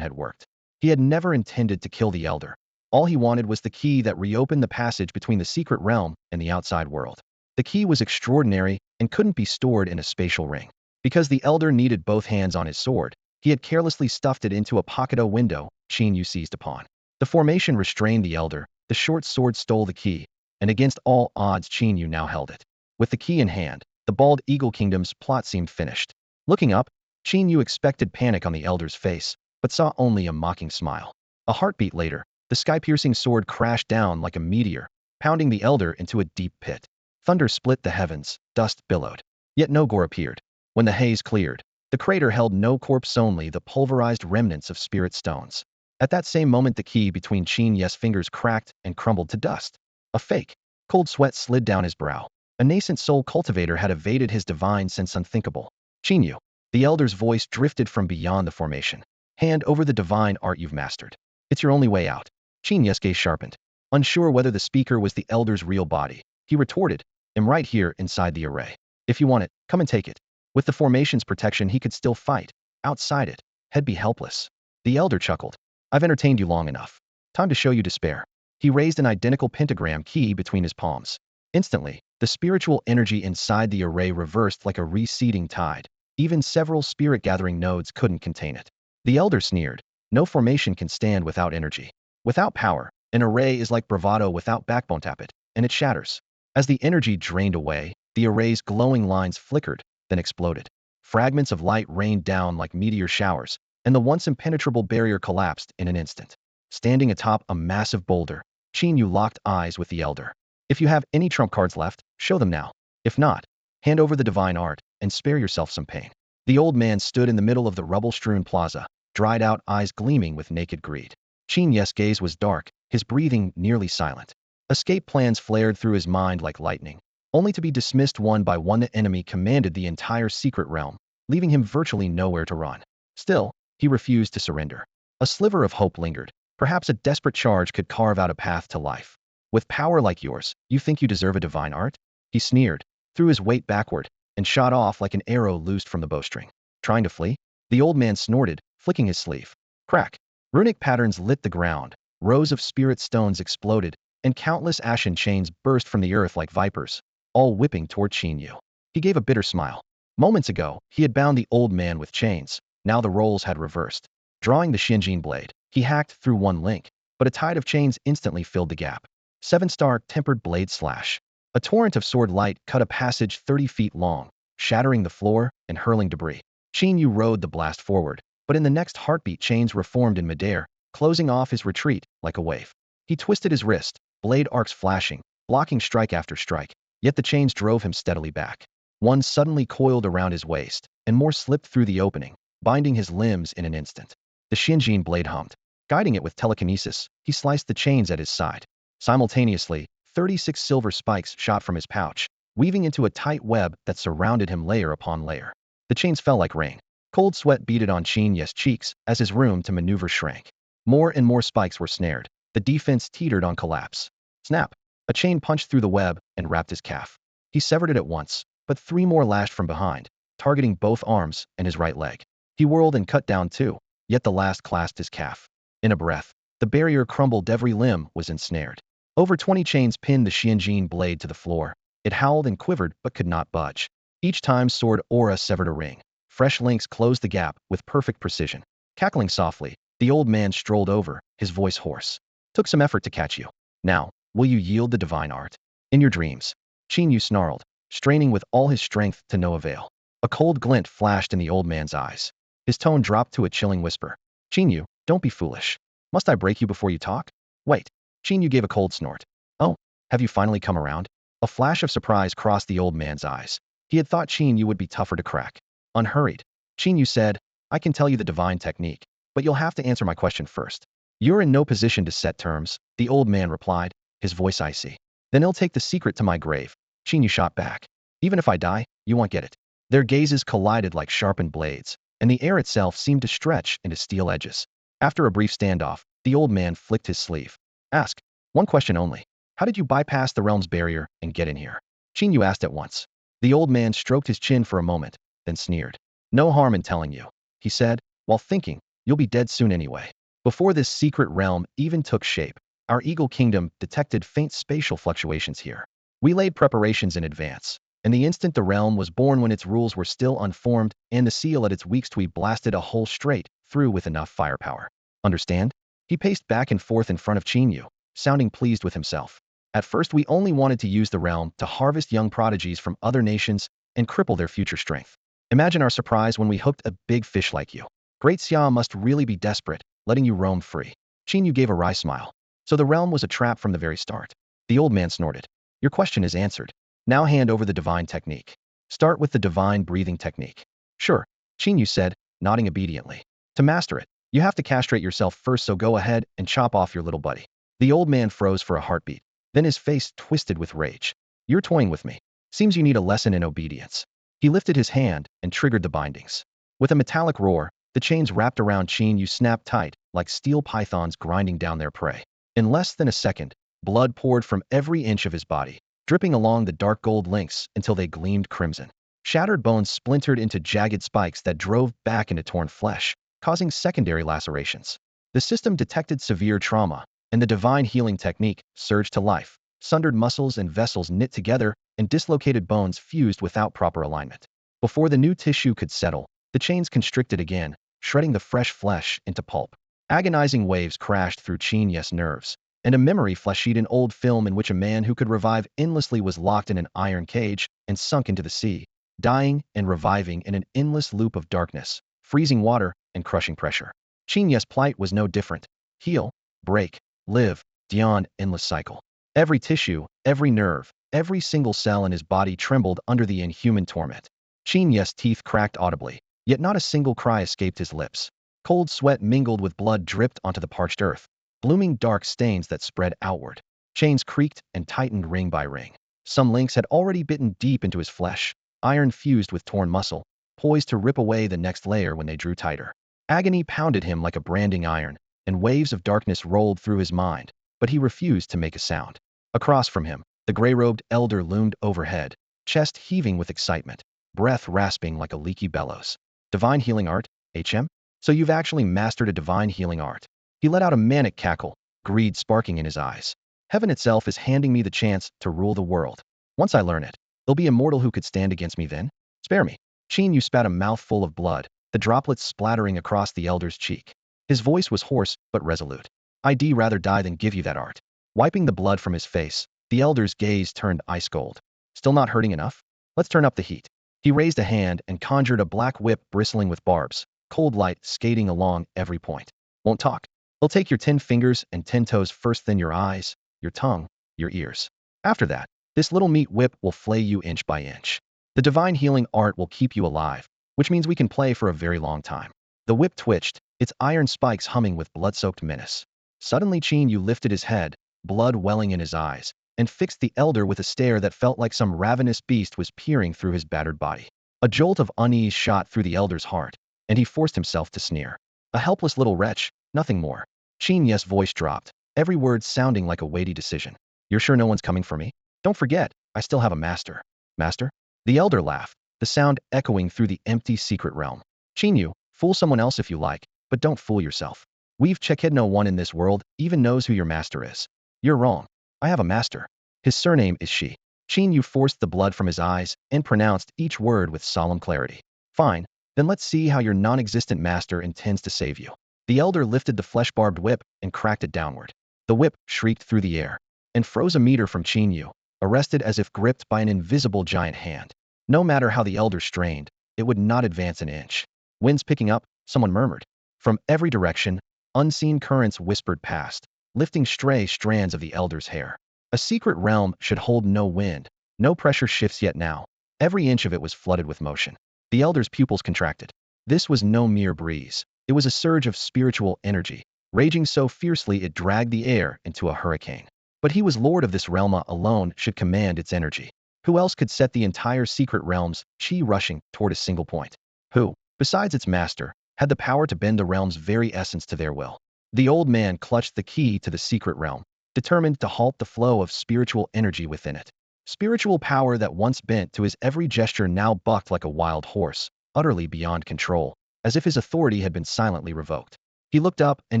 A: had worked. He had never intended to kill the elder. All he wanted was the key that reopened the passage between the secret realm and the outside world. The key was extraordinary and couldn't be stored in a spatial ring. Because the elder needed both hands on his sword, he had carelessly stuffed it into a pocket window Qin Yu seized upon. The formation restrained the elder, the short sword stole the key, and against all odds Qin Yu now held it. With the key in hand, the bald Eagle Kingdom's plot seemed finished. Looking up, Qin Yu expected panic on the elder's face, but saw only a mocking smile. A heartbeat later, the sky-piercing sword crashed down like a meteor, pounding the elder into a deep pit. Thunder split the heavens, dust billowed. Yet no gore appeared. When the haze cleared, the crater held no corpse, only the pulverized remnants of spirit stones. At that same moment, the key between Qin Yu's fingers cracked and crumbled to dust. A fake. Cold sweat slid down his brow. A nascent soul cultivator had evaded his divine sense. Unthinkable. Qin Yu. The elder's voice drifted from beyond the formation. Hand over the divine art you've mastered. It's your only way out. Qin Yu's gaze sharpened. Unsure whether the speaker was the elder's real body, he retorted, I'm right here inside the array. If you want it, come and take it. With the formation's protection, he could still fight. Outside it, he'd be helpless. The elder chuckled. I've entertained you long enough. Time to show you despair. He raised an identical pentagram key between his palms. Instantly, the spiritual energy inside the array reversed like a receding tide. Even several spirit-gathering nodes couldn't contain it. The elder sneered. No formation can stand without energy. Without power, an array is like bravado without backbone. Tap it, and it shatters. As the energy drained away, the array's glowing lines flickered, then exploded. Fragments of light rained down like meteor showers, and the once impenetrable barrier collapsed in an instant. Standing atop a massive boulder, Qin Yu locked eyes with the elder. If you have any trump cards left, show them now. If not, hand over the divine art and spare yourself some pain. The old man stood in the middle of the rubble-strewn plaza, dried-out eyes gleaming with naked greed. Qin Yu's gaze was dark, his breathing nearly silent. Escape plans flared through his mind like lightning, only to be dismissed one by one. The enemy commanded the entire secret realm, leaving him virtually nowhere to run. Still, he refused to surrender. A sliver of hope lingered. Perhaps a desperate charge could carve out a path to life. With power like yours, you think you deserve a divine art? He sneered, threw his weight backward, and shot off like an arrow loosed from the bowstring. Trying to flee? The old man snorted, flicking his sleeve. Crack. Runic patterns lit the ground, rows of spirit stones exploded, and countless ashen chains burst from the earth like vipers, all whipping toward Qin Yu. He gave a bitter smile. Moments ago, he had bound the old man with chains. Now the roles had reversed. Drawing the Xinjin blade, he hacked through one link, but a tide of chains instantly filled the gap. 7-star tempered blade slash. A torrent of sword light cut a passage 30 feet long, shattering the floor and hurling debris. Qin Yu rode the blast forward, but in the next heartbeat chains reformed in midair, closing off his retreat like a wave. He twisted his wrist, blade arcs flashing, blocking strike after strike, yet the chains drove him steadily back. One suddenly coiled around his waist, and more slipped through the opening, binding his limbs in an instant. The Xinjin blade hummed. Guiding it with telekinesis, he sliced the chains at his side. Simultaneously, 36 silver spikes shot from his pouch, weaving into a tight web that surrounded him layer upon layer. The chains fell like rain. Cold sweat beaded on Qin Yu's cheeks as his room to maneuver shrank. More and more spikes were snared. The defense teetered on collapse. Snap! A chain punched through the web and wrapped his calf. He severed it at once, but 3 more lashed from behind, targeting both arms and his right leg. He whirled and cut down 2, yet the last clasped his calf. In a breath, the barrier crumbled. Every limb was ensnared. Over 20 chains pinned the Xinjin blade to the floor. It howled and quivered but could not budge. Each time sword aura severed a ring. Fresh links closed the gap with perfect precision. Cackling softly, the old man strolled over, his voice hoarse. Took some effort to catch you. Now, will you yield the divine art? In your dreams. Qin Yu snarled, straining with all his strength to no avail. A cold glint flashed in the old man's eyes. His tone dropped to a chilling whisper. Qin Yu, don't be foolish. Must I break you before you talk? Wait. Qin Yu gave a cold snort. Oh, have you finally come around? A flash of surprise crossed the old man's eyes. He had thought Qin Yu would be tougher to crack. Unhurried, Qin Yu said, I can tell you the divine technique, but you'll have to answer my question first. You're in no position to set terms, the old man replied, his voice icy. Then he'll take the secret to my grave. Qin Yu shot back. Even if I die, you won't get it. Their gazes collided like sharpened blades, and the air itself seemed to stretch into steel edges. After a brief standoff, the old man flicked his sleeve. Ask. One question only. How did you bypass the realm's barrier and get in here? Qin Yu asked at once. The old man stroked his chin for a moment, then sneered. No harm in telling you, he said, while thinking, you'll be dead soon anyway. Before this secret realm even took shape, Our Eagle Kingdom detected faint spatial fluctuations here. We laid preparations in advance, and the instant the realm was born when its rules were still unformed and the seal at its weak we blasted a hole straight through with enough firepower. Understand? He paced back and forth in front of Qin Yu, sounding pleased with himself. At first we only wanted to use the realm to harvest young prodigies from other nations and cripple their future strength. Imagine our surprise when we hooked a big fish like you. Great Xia must really be desperate, letting you roam free. Qin Yu gave a wry smile. So the realm was a trap from the very start. The old man snorted. Your question is answered. Now hand over the divine technique. Start with the divine breathing technique. Sure, Qin Yu said, nodding obediently. To master it, you have to castrate yourself first, so go ahead and chop off your little buddy. The old man froze for a heartbeat. Then his face twisted with rage. You're toying with me. Seems you need a lesson in obedience. He lifted his hand and triggered the bindings. With a metallic roar, the chains wrapped around Qin Yu snapped tight, like steel pythons grinding down their prey. In less than a second, blood poured from every inch of his body, dripping along the dark gold links until they gleamed crimson. Shattered bones splintered into jagged spikes that drove back into torn flesh, causing secondary lacerations. The system detected severe trauma, and the divine healing technique surged to life. Sundered muscles and vessels knit together, and dislocated bones fused without proper alignment. Before the new tissue could settle, the chains constricted again, shredding the fresh flesh into pulp. Agonizing waves crashed through Qin Yu's nerves, and a memory flashed an old film in which a man who could revive endlessly was locked in an iron cage and sunk into the sea, dying and reviving in an endless loop of darkness, freezing water, and crushing pressure. Qin Yu's plight was no different. Heal, break, live, beyond endless cycle. Every tissue, every nerve, every single cell in his body trembled under the inhuman torment. Qin Yu's teeth cracked audibly, yet not a single cry escaped his lips. Cold sweat mingled with blood dripped onto the parched earth, blooming dark stains that spread outward. Chains creaked and tightened ring by ring. Some links had already bitten deep into his flesh, iron fused with torn muscle, poised to rip away the next layer when they drew tighter. Agony pounded him like a branding iron, and waves of darkness rolled through his mind, but he refused to make a sound. Across from him, the gray-robed elder loomed overhead, chest heaving with excitement, breath rasping like a leaky bellows. Divine healing art, HM? So you've actually mastered a divine healing art. He let out a manic cackle, greed sparking in his eyes. Heaven itself is handing me the chance to rule the world. Once I learn it, there'll be a mortal who could stand against me then? Spare me. Qin Yu spat a mouthful of blood, the droplets splattering across the elder's cheek. His voice was hoarse but resolute. I'd rather die than give you that art. Wiping the blood from his face, the elder's gaze turned ice cold. Still not hurting enough? Let's turn up the heat. He raised a hand and conjured a black whip bristling with barbs, cold light skating along every point. Won't talk. He'll take your 10 fingers and 10 toes first, then your eyes, your tongue, your ears. After that, this little meat whip will flay you inch by inch. The divine healing art will keep you alive, which means we can play for a very long time. The whip twitched, its iron spikes humming with blood-soaked menace. Suddenly Qin Yu lifted his head, blood welling in his eyes, and fixed the elder with a stare that felt like some ravenous beast was peering through his battered body. A jolt of unease shot through the elder's heart, and he forced himself to sneer. A helpless little wretch, nothing more. Qin Yu's voice dropped, every word sounding like a weighty decision. You're sure no one's coming for me? Don't forget, I still have a master. Master? The elder laughed, the sound echoing through the empty secret realm. Qin Yu, fool someone else if you like, but don't fool yourself. We've checked, no one in this world even knows who your master is. You're wrong. I have a master. His surname is Shi. Qin Yu forced the blood from his eyes and pronounced each word with solemn clarity. Fine, then let's see how your non-existent master intends to save you. The elder lifted the flesh-barbed whip and cracked it downward. The whip shrieked through the air and froze a meter from Qin Yu, arrested as if gripped by an invisible giant hand. No matter how the elder strained, it would not advance an inch. Winds picking up, someone murmured. From every direction, unseen currents whispered past, lifting stray strands of the elder's hair. A secret realm should hold no wind, no pressure shifts, yet now, every inch of it was flooded with motion. The elder's pupils contracted. This was no mere breeze. It was a surge of spiritual energy, raging so fiercely it dragged the air into a hurricane. But he was lord of this realm, alone should command its energy. Who else could set the entire secret realm's chi rushing toward a single point? Who, besides its master, had the power to bend the realm's very essence to their will? The old man clutched the key to the secret realm, determined to halt the flow of spiritual energy within it. Spiritual power that once bent to his every gesture now bucked like a wild horse, utterly beyond control, as if his authority had been silently revoked. He looked up, and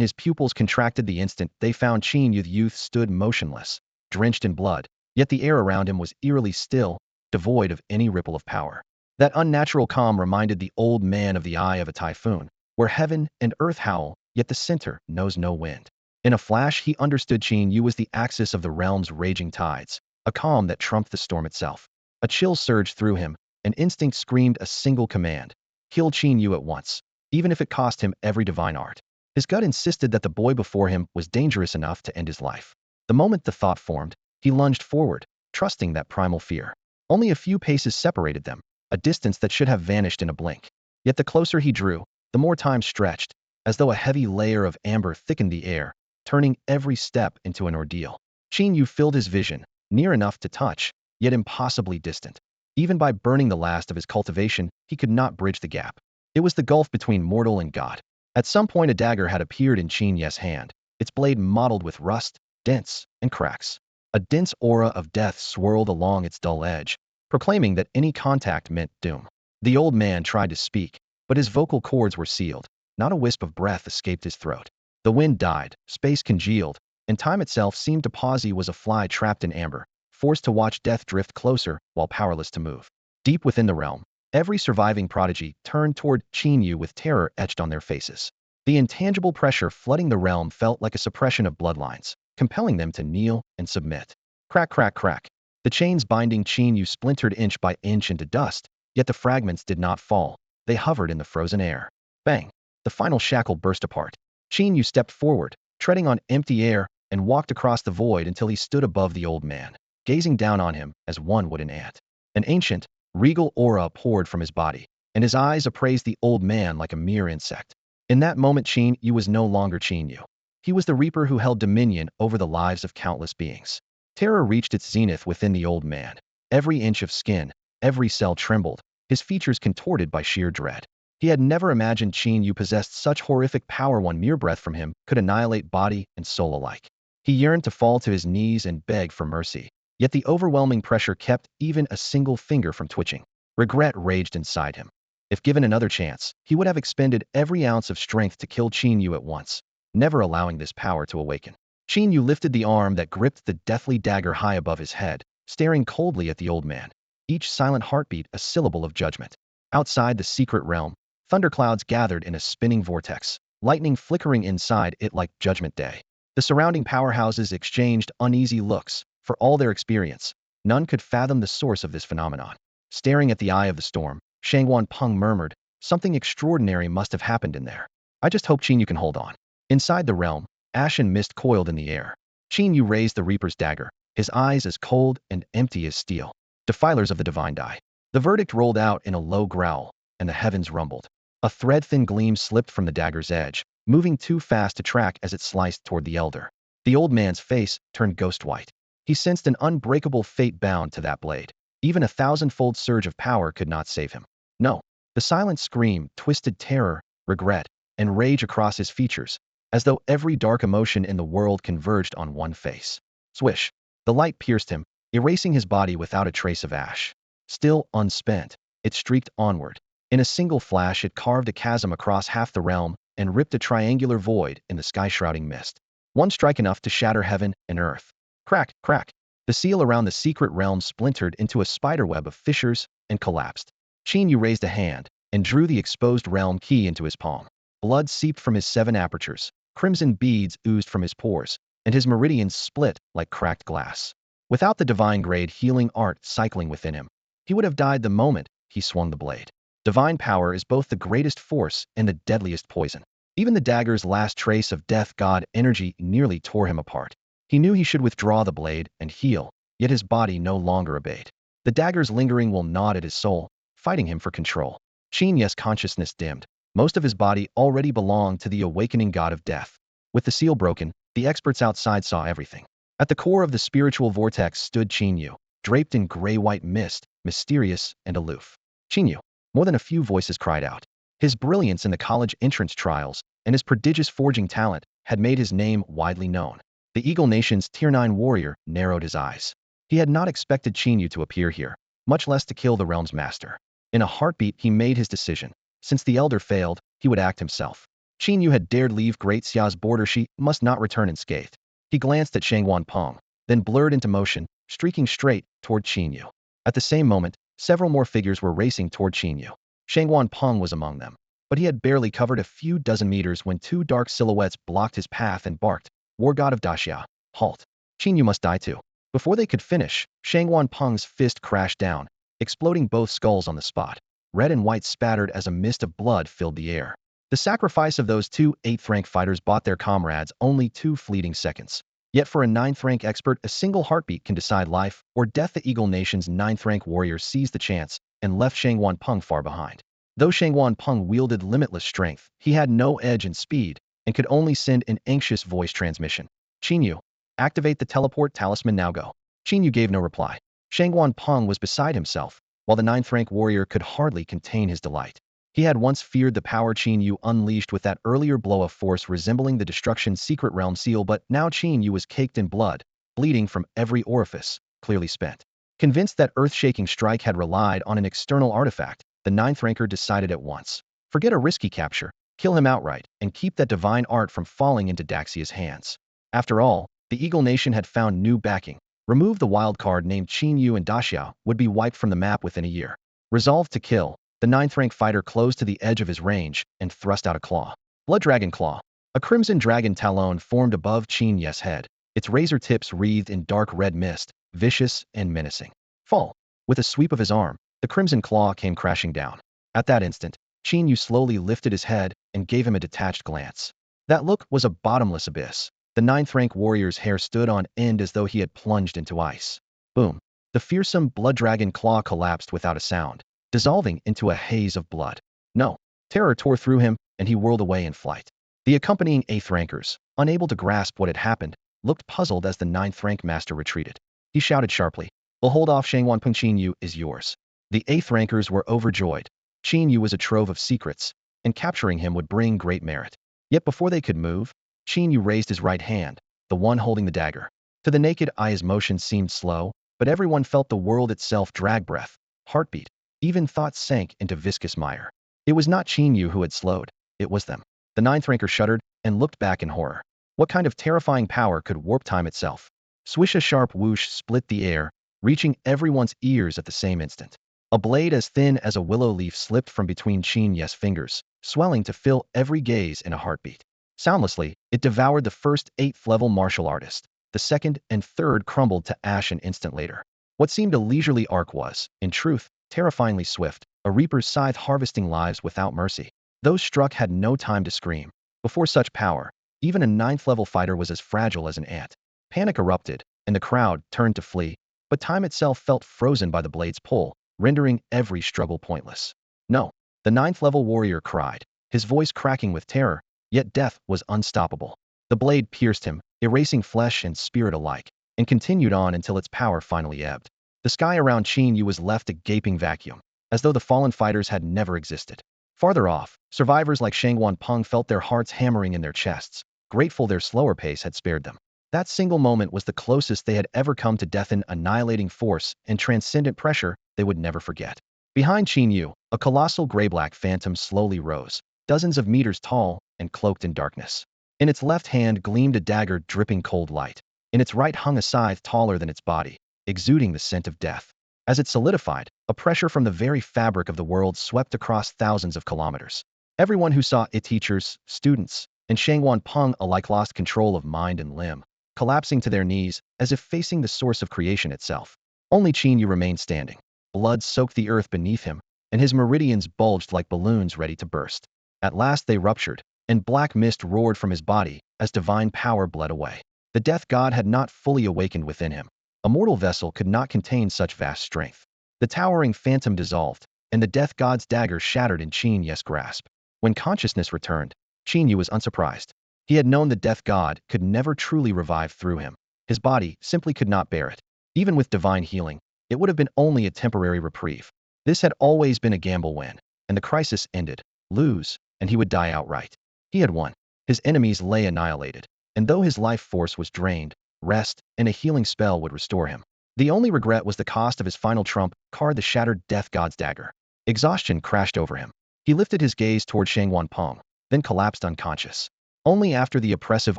A: his pupils contracted the instant they found Qin Yu. The youth stood motionless, drenched in blood, yet the air around him was eerily still, devoid of any ripple of power. That unnatural calm reminded the old man of the eye of a typhoon, where heaven and earth howl, yet the center knows no wind. In a flash, he understood Qin Yu was the axis of the realm's raging tides, a calm that trumped the storm itself. A chill surged through him, an instinct screamed a single command: kill Qin Yu at once, even if it cost him every divine art. His gut insisted that the boy before him was dangerous enough to end his life. The moment the thought formed, he lunged forward, trusting that primal fear. Only a few paces separated them, a distance that should have vanished in a blink. Yet the closer he drew, the more time stretched, as though a heavy layer of amber thickened the air, turning every step into an ordeal. Qin Yu filled his vision, near enough to touch, yet impossibly distant. Even by burning the last of his cultivation, he could not bridge the gap. It was the gulf between mortal and god. At some point, a dagger had appeared in Qin Yu's hand, its blade mottled with rust, dents, and cracks. A dense aura of death swirled along its dull edge, proclaiming that any contact meant doom. The old man tried to speak, but his vocal cords were sealed. Not a wisp of breath escaped his throat. The wind died, space congealed, and time itself seemed to pause. He was a fly trapped in amber, forced to watch death drift closer while powerless to move. Deep within the realm, every surviving prodigy turned toward Qin Yu with terror etched on their faces. The intangible pressure flooding the realm felt like a suppression of bloodlines, compelling them to kneel and submit. Crack, crack, crack. The chains binding Qin Yu splintered inch by inch into dust, yet the fragments did not fall. They hovered in the frozen air. Bang! The final shackle burst apart. Qin Yu stepped forward, treading on empty air, and walked across the void until he stood above the old man, gazing down on him as one would an ant. An ancient, regal aura poured from his body, and his eyes appraised the old man like a mere insect. In that moment, Qin Yu was no longer Qin Yu. He was the reaper who held dominion over the lives of countless beings. Terror reached its zenith within the old man. Every inch of skin, every cell trembled, his features contorted by sheer dread. He had never imagined Qin Yu possessed such horrific power. One mere breath from him could annihilate body and soul alike. He yearned to fall to his knees and beg for mercy, yet the overwhelming pressure kept even a single finger from twitching. Regret raged inside him. If given another chance, he would have expended every ounce of strength to kill Qin Yu at once, never allowing this power to awaken. Qin Yu lifted the arm that gripped the deathly dagger high above his head, staring coldly at the old man, each silent heartbeat a syllable of judgment. Outside the secret realm, thunderclouds gathered in a spinning vortex, lightning flickering inside it like Judgment Day. The surrounding powerhouses exchanged uneasy looks. For all their experience, none could fathom the source of this phenomenon. Staring at the eye of the storm, Shangwan Peng murmured, "Something extraordinary must have happened in there. I just hope Qin Yu can hold on." Inside the realm, ash and mist coiled in the air. Qin Yu raised the Reaper's dagger, his eyes as cold and empty as steel. Defilers of the divine die. The verdict rolled out in a low growl, and the heavens rumbled. A thread-thin gleam slipped from the dagger's edge, moving too fast to track as it sliced toward the elder. The old man's face turned ghost white. He sensed an unbreakable fate bound to that blade. Even a thousand-fold surge of power could not save him. No. The silent scream twisted terror, regret, and rage across his features, as though every dark emotion in the world converged on one face. Swish. The light pierced him, erasing his body without a trace of ash. Still unspent, it streaked onward. In a single flash, it carved a chasm across half the realm and ripped a triangular void in the sky-shrouding mist. One strike enough to shatter heaven and earth. Crack, crack. The seal around the secret realm splintered into a spiderweb of fissures and collapsed. Qin Yu raised a hand and drew the exposed realm key into his palm. Blood seeped from his 7 apertures, crimson beads oozed from his pores, and his meridians split like cracked glass. Without the divine-grade healing art cycling within him, he would have died the moment he swung the blade. Divine power is both the greatest force and the deadliest poison. Even the dagger's last trace of death god energy nearly tore him apart. He knew he should withdraw the blade and heal, yet his body no longer obeyed. The dagger's lingering will gnawed at his soul, fighting him for control. Qin Yu's consciousness dimmed. Most of his body already belonged to the awakening god of death. With the seal broken, the experts outside saw everything. At the core of the spiritual vortex stood Qin Yu, draped in gray-white mist, mysterious and aloof. Qin Yu. More than a few voices cried out. His brilliance in the college entrance trials and his prodigious forging talent had made his name widely known. The Eagle Nation's Tier 9 warrior narrowed his eyes. He had not expected Qin Yu to appear here, much less to kill the realm's master. In a heartbeat, he made his decision. Since the elder failed, he would act himself. Qin Yu had dared leave Great Xia's border, she must not return unscathed. He glanced at Shang Wanpeng, then blurred into motion, streaking straight toward Qin Yu. At the same moment, several more figures were racing toward Qin Yu. Shang Wanpeng was among them, but he had barely covered a few dozen meters when two dark silhouettes blocked his path and barked, "War God of Daxia, halt! Qin Yu must die too." Before they could finish, Shang Wanpeng's fist crashed down, exploding both skulls on the spot. Red and white spattered as a mist of blood filled the air. The sacrifice of those two 8th-rank fighters bought their comrades only 2 fleeting seconds. Yet for a 9th-rank expert, a single heartbeat can decide life or death. The Eagle Nation's 9th-rank warrior seized the chance and left Shang Wanpeng far behind. Though Shang Wanpeng wielded limitless strength, he had no edge in speed and could only send an anxious voice transmission. "Qin Yu, activate the teleport talisman now, go." Qin Yu gave no reply. Shang Wanpeng was beside himself, while the 9th-rank warrior could hardly contain his delight. He had once feared the power Qin Yu unleashed with that earlier blow of force resembling the destruction's secret realm seal, but now Qin Yu was caked in blood, bleeding from every orifice, clearly spent. Convinced that earth-shaking strike had relied on an external artifact, the 9th-ranker decided at once. Forget a risky capture, kill him outright, and keep that divine art from falling into Daxia's hands. After all, the Eagle Nation had found new backing. Remove the wild card named Qin Yu and Daxia would be wiped from the map within a year. Resolved to kill, the 9th-rank fighter closed to the edge of his range and thrust out a claw. Blood Dragon Claw. A crimson dragon talon formed above Qin Yu's head, its razor tips wreathed in dark red mist, vicious and menacing. Fall. With a sweep of his arm, the crimson claw came crashing down. At that instant, Qin Yu slowly lifted his head and gave him a detached glance. That look was a bottomless abyss. The 9th-rank warrior's hair stood on end as though he had plunged into ice. Boom. The fearsome blood dragon claw collapsed without a sound, dissolving into a haze of blood. No. Terror tore through him, and he whirled away in flight. The accompanying 8th-rankers, unable to grasp what had happened, looked puzzled as the 9th-rank master retreated. He shouted sharply, "Well, hold off, Shang Wanpeng, Qin Yu is yours." The 8th-rankers were overjoyed. Qin Yu was a trove of secrets, and capturing him would bring great merit. Yet before they could move, Qin Yu raised his right hand, the one holding the dagger. To the naked eye his motion seemed slow, but everyone felt the world itself drag breath, heartbeat. Even thoughts sank into viscous mire. It was not Qin Yu who had slowed, it was them. The 9th-ranker shuddered and looked back in horror. What kind of terrifying power could warp time itself? Swish, a sharp whoosh split the air, reaching everyone's ears at the same instant. A blade as thin as a willow leaf slipped from between Qin Yu's fingers, swelling to fill every gaze in a heartbeat. Soundlessly, it devoured the first 8th-level martial artist. The second and third crumbled to ash an instant later. What seemed a leisurely arc was, in truth, terrifyingly swift, a reaper's scythe harvesting lives without mercy. Those struck had no time to scream. Before such power, even a 9th-level fighter was as fragile as an ant. Panic erupted, and the crowd turned to flee, but time itself felt frozen by the blade's pull, rendering every struggle pointless. No, the 9th-level warrior cried, his voice cracking with terror, yet death was unstoppable. The blade pierced him, erasing flesh and spirit alike, and continued on until its power finally ebbed. The sky around Qin Yu was left a gaping vacuum, as though the fallen fighters had never existed. Farther off, survivors like Shang Wanpeng felt their hearts hammering in their chests, grateful their slower pace had spared them. That single moment was the closest they had ever come to death, an annihilating force and transcendent pressure they would never forget. Behind Qin Yu, a colossal gray-black phantom slowly rose, dozens of meters tall and cloaked in darkness. In its left hand gleamed a dagger dripping cold light. In its right hung a scythe taller than its body, exuding the scent of death. As it solidified, a pressure from the very fabric of the world swept across thousands of kilometers. Everyone who saw it, teachers, students, and Shang Wanpeng alike, lost control of mind and limb, collapsing to their knees as if facing the source of creation itself. Only Qin Yu remained standing. Blood soaked the earth beneath him, and his meridians bulged like balloons ready to burst. At last they ruptured, and black mist roared from his body as divine power bled away. The death god had not fully awakened within him. A mortal vessel could not contain such vast strength. The towering phantom dissolved, and the death god's dagger shattered in Qin Yu's grasp. When consciousness returned, Qin Yu was unsurprised. He had known the death god could never truly revive through him. His body simply could not bear it. Even with divine healing, it would have been only a temporary reprieve. This had always been a gamble win, and the crisis ended, lose, and he would die outright. He had won. His enemies lay annihilated, and though his life force was drained, rest and a healing spell would restore him. The only regret was the cost of his final trump card, the shattered death god's dagger. Exhaustion crashed over him. He lifted his gaze toward Shang Wanpeng, then collapsed unconscious. Only after the oppressive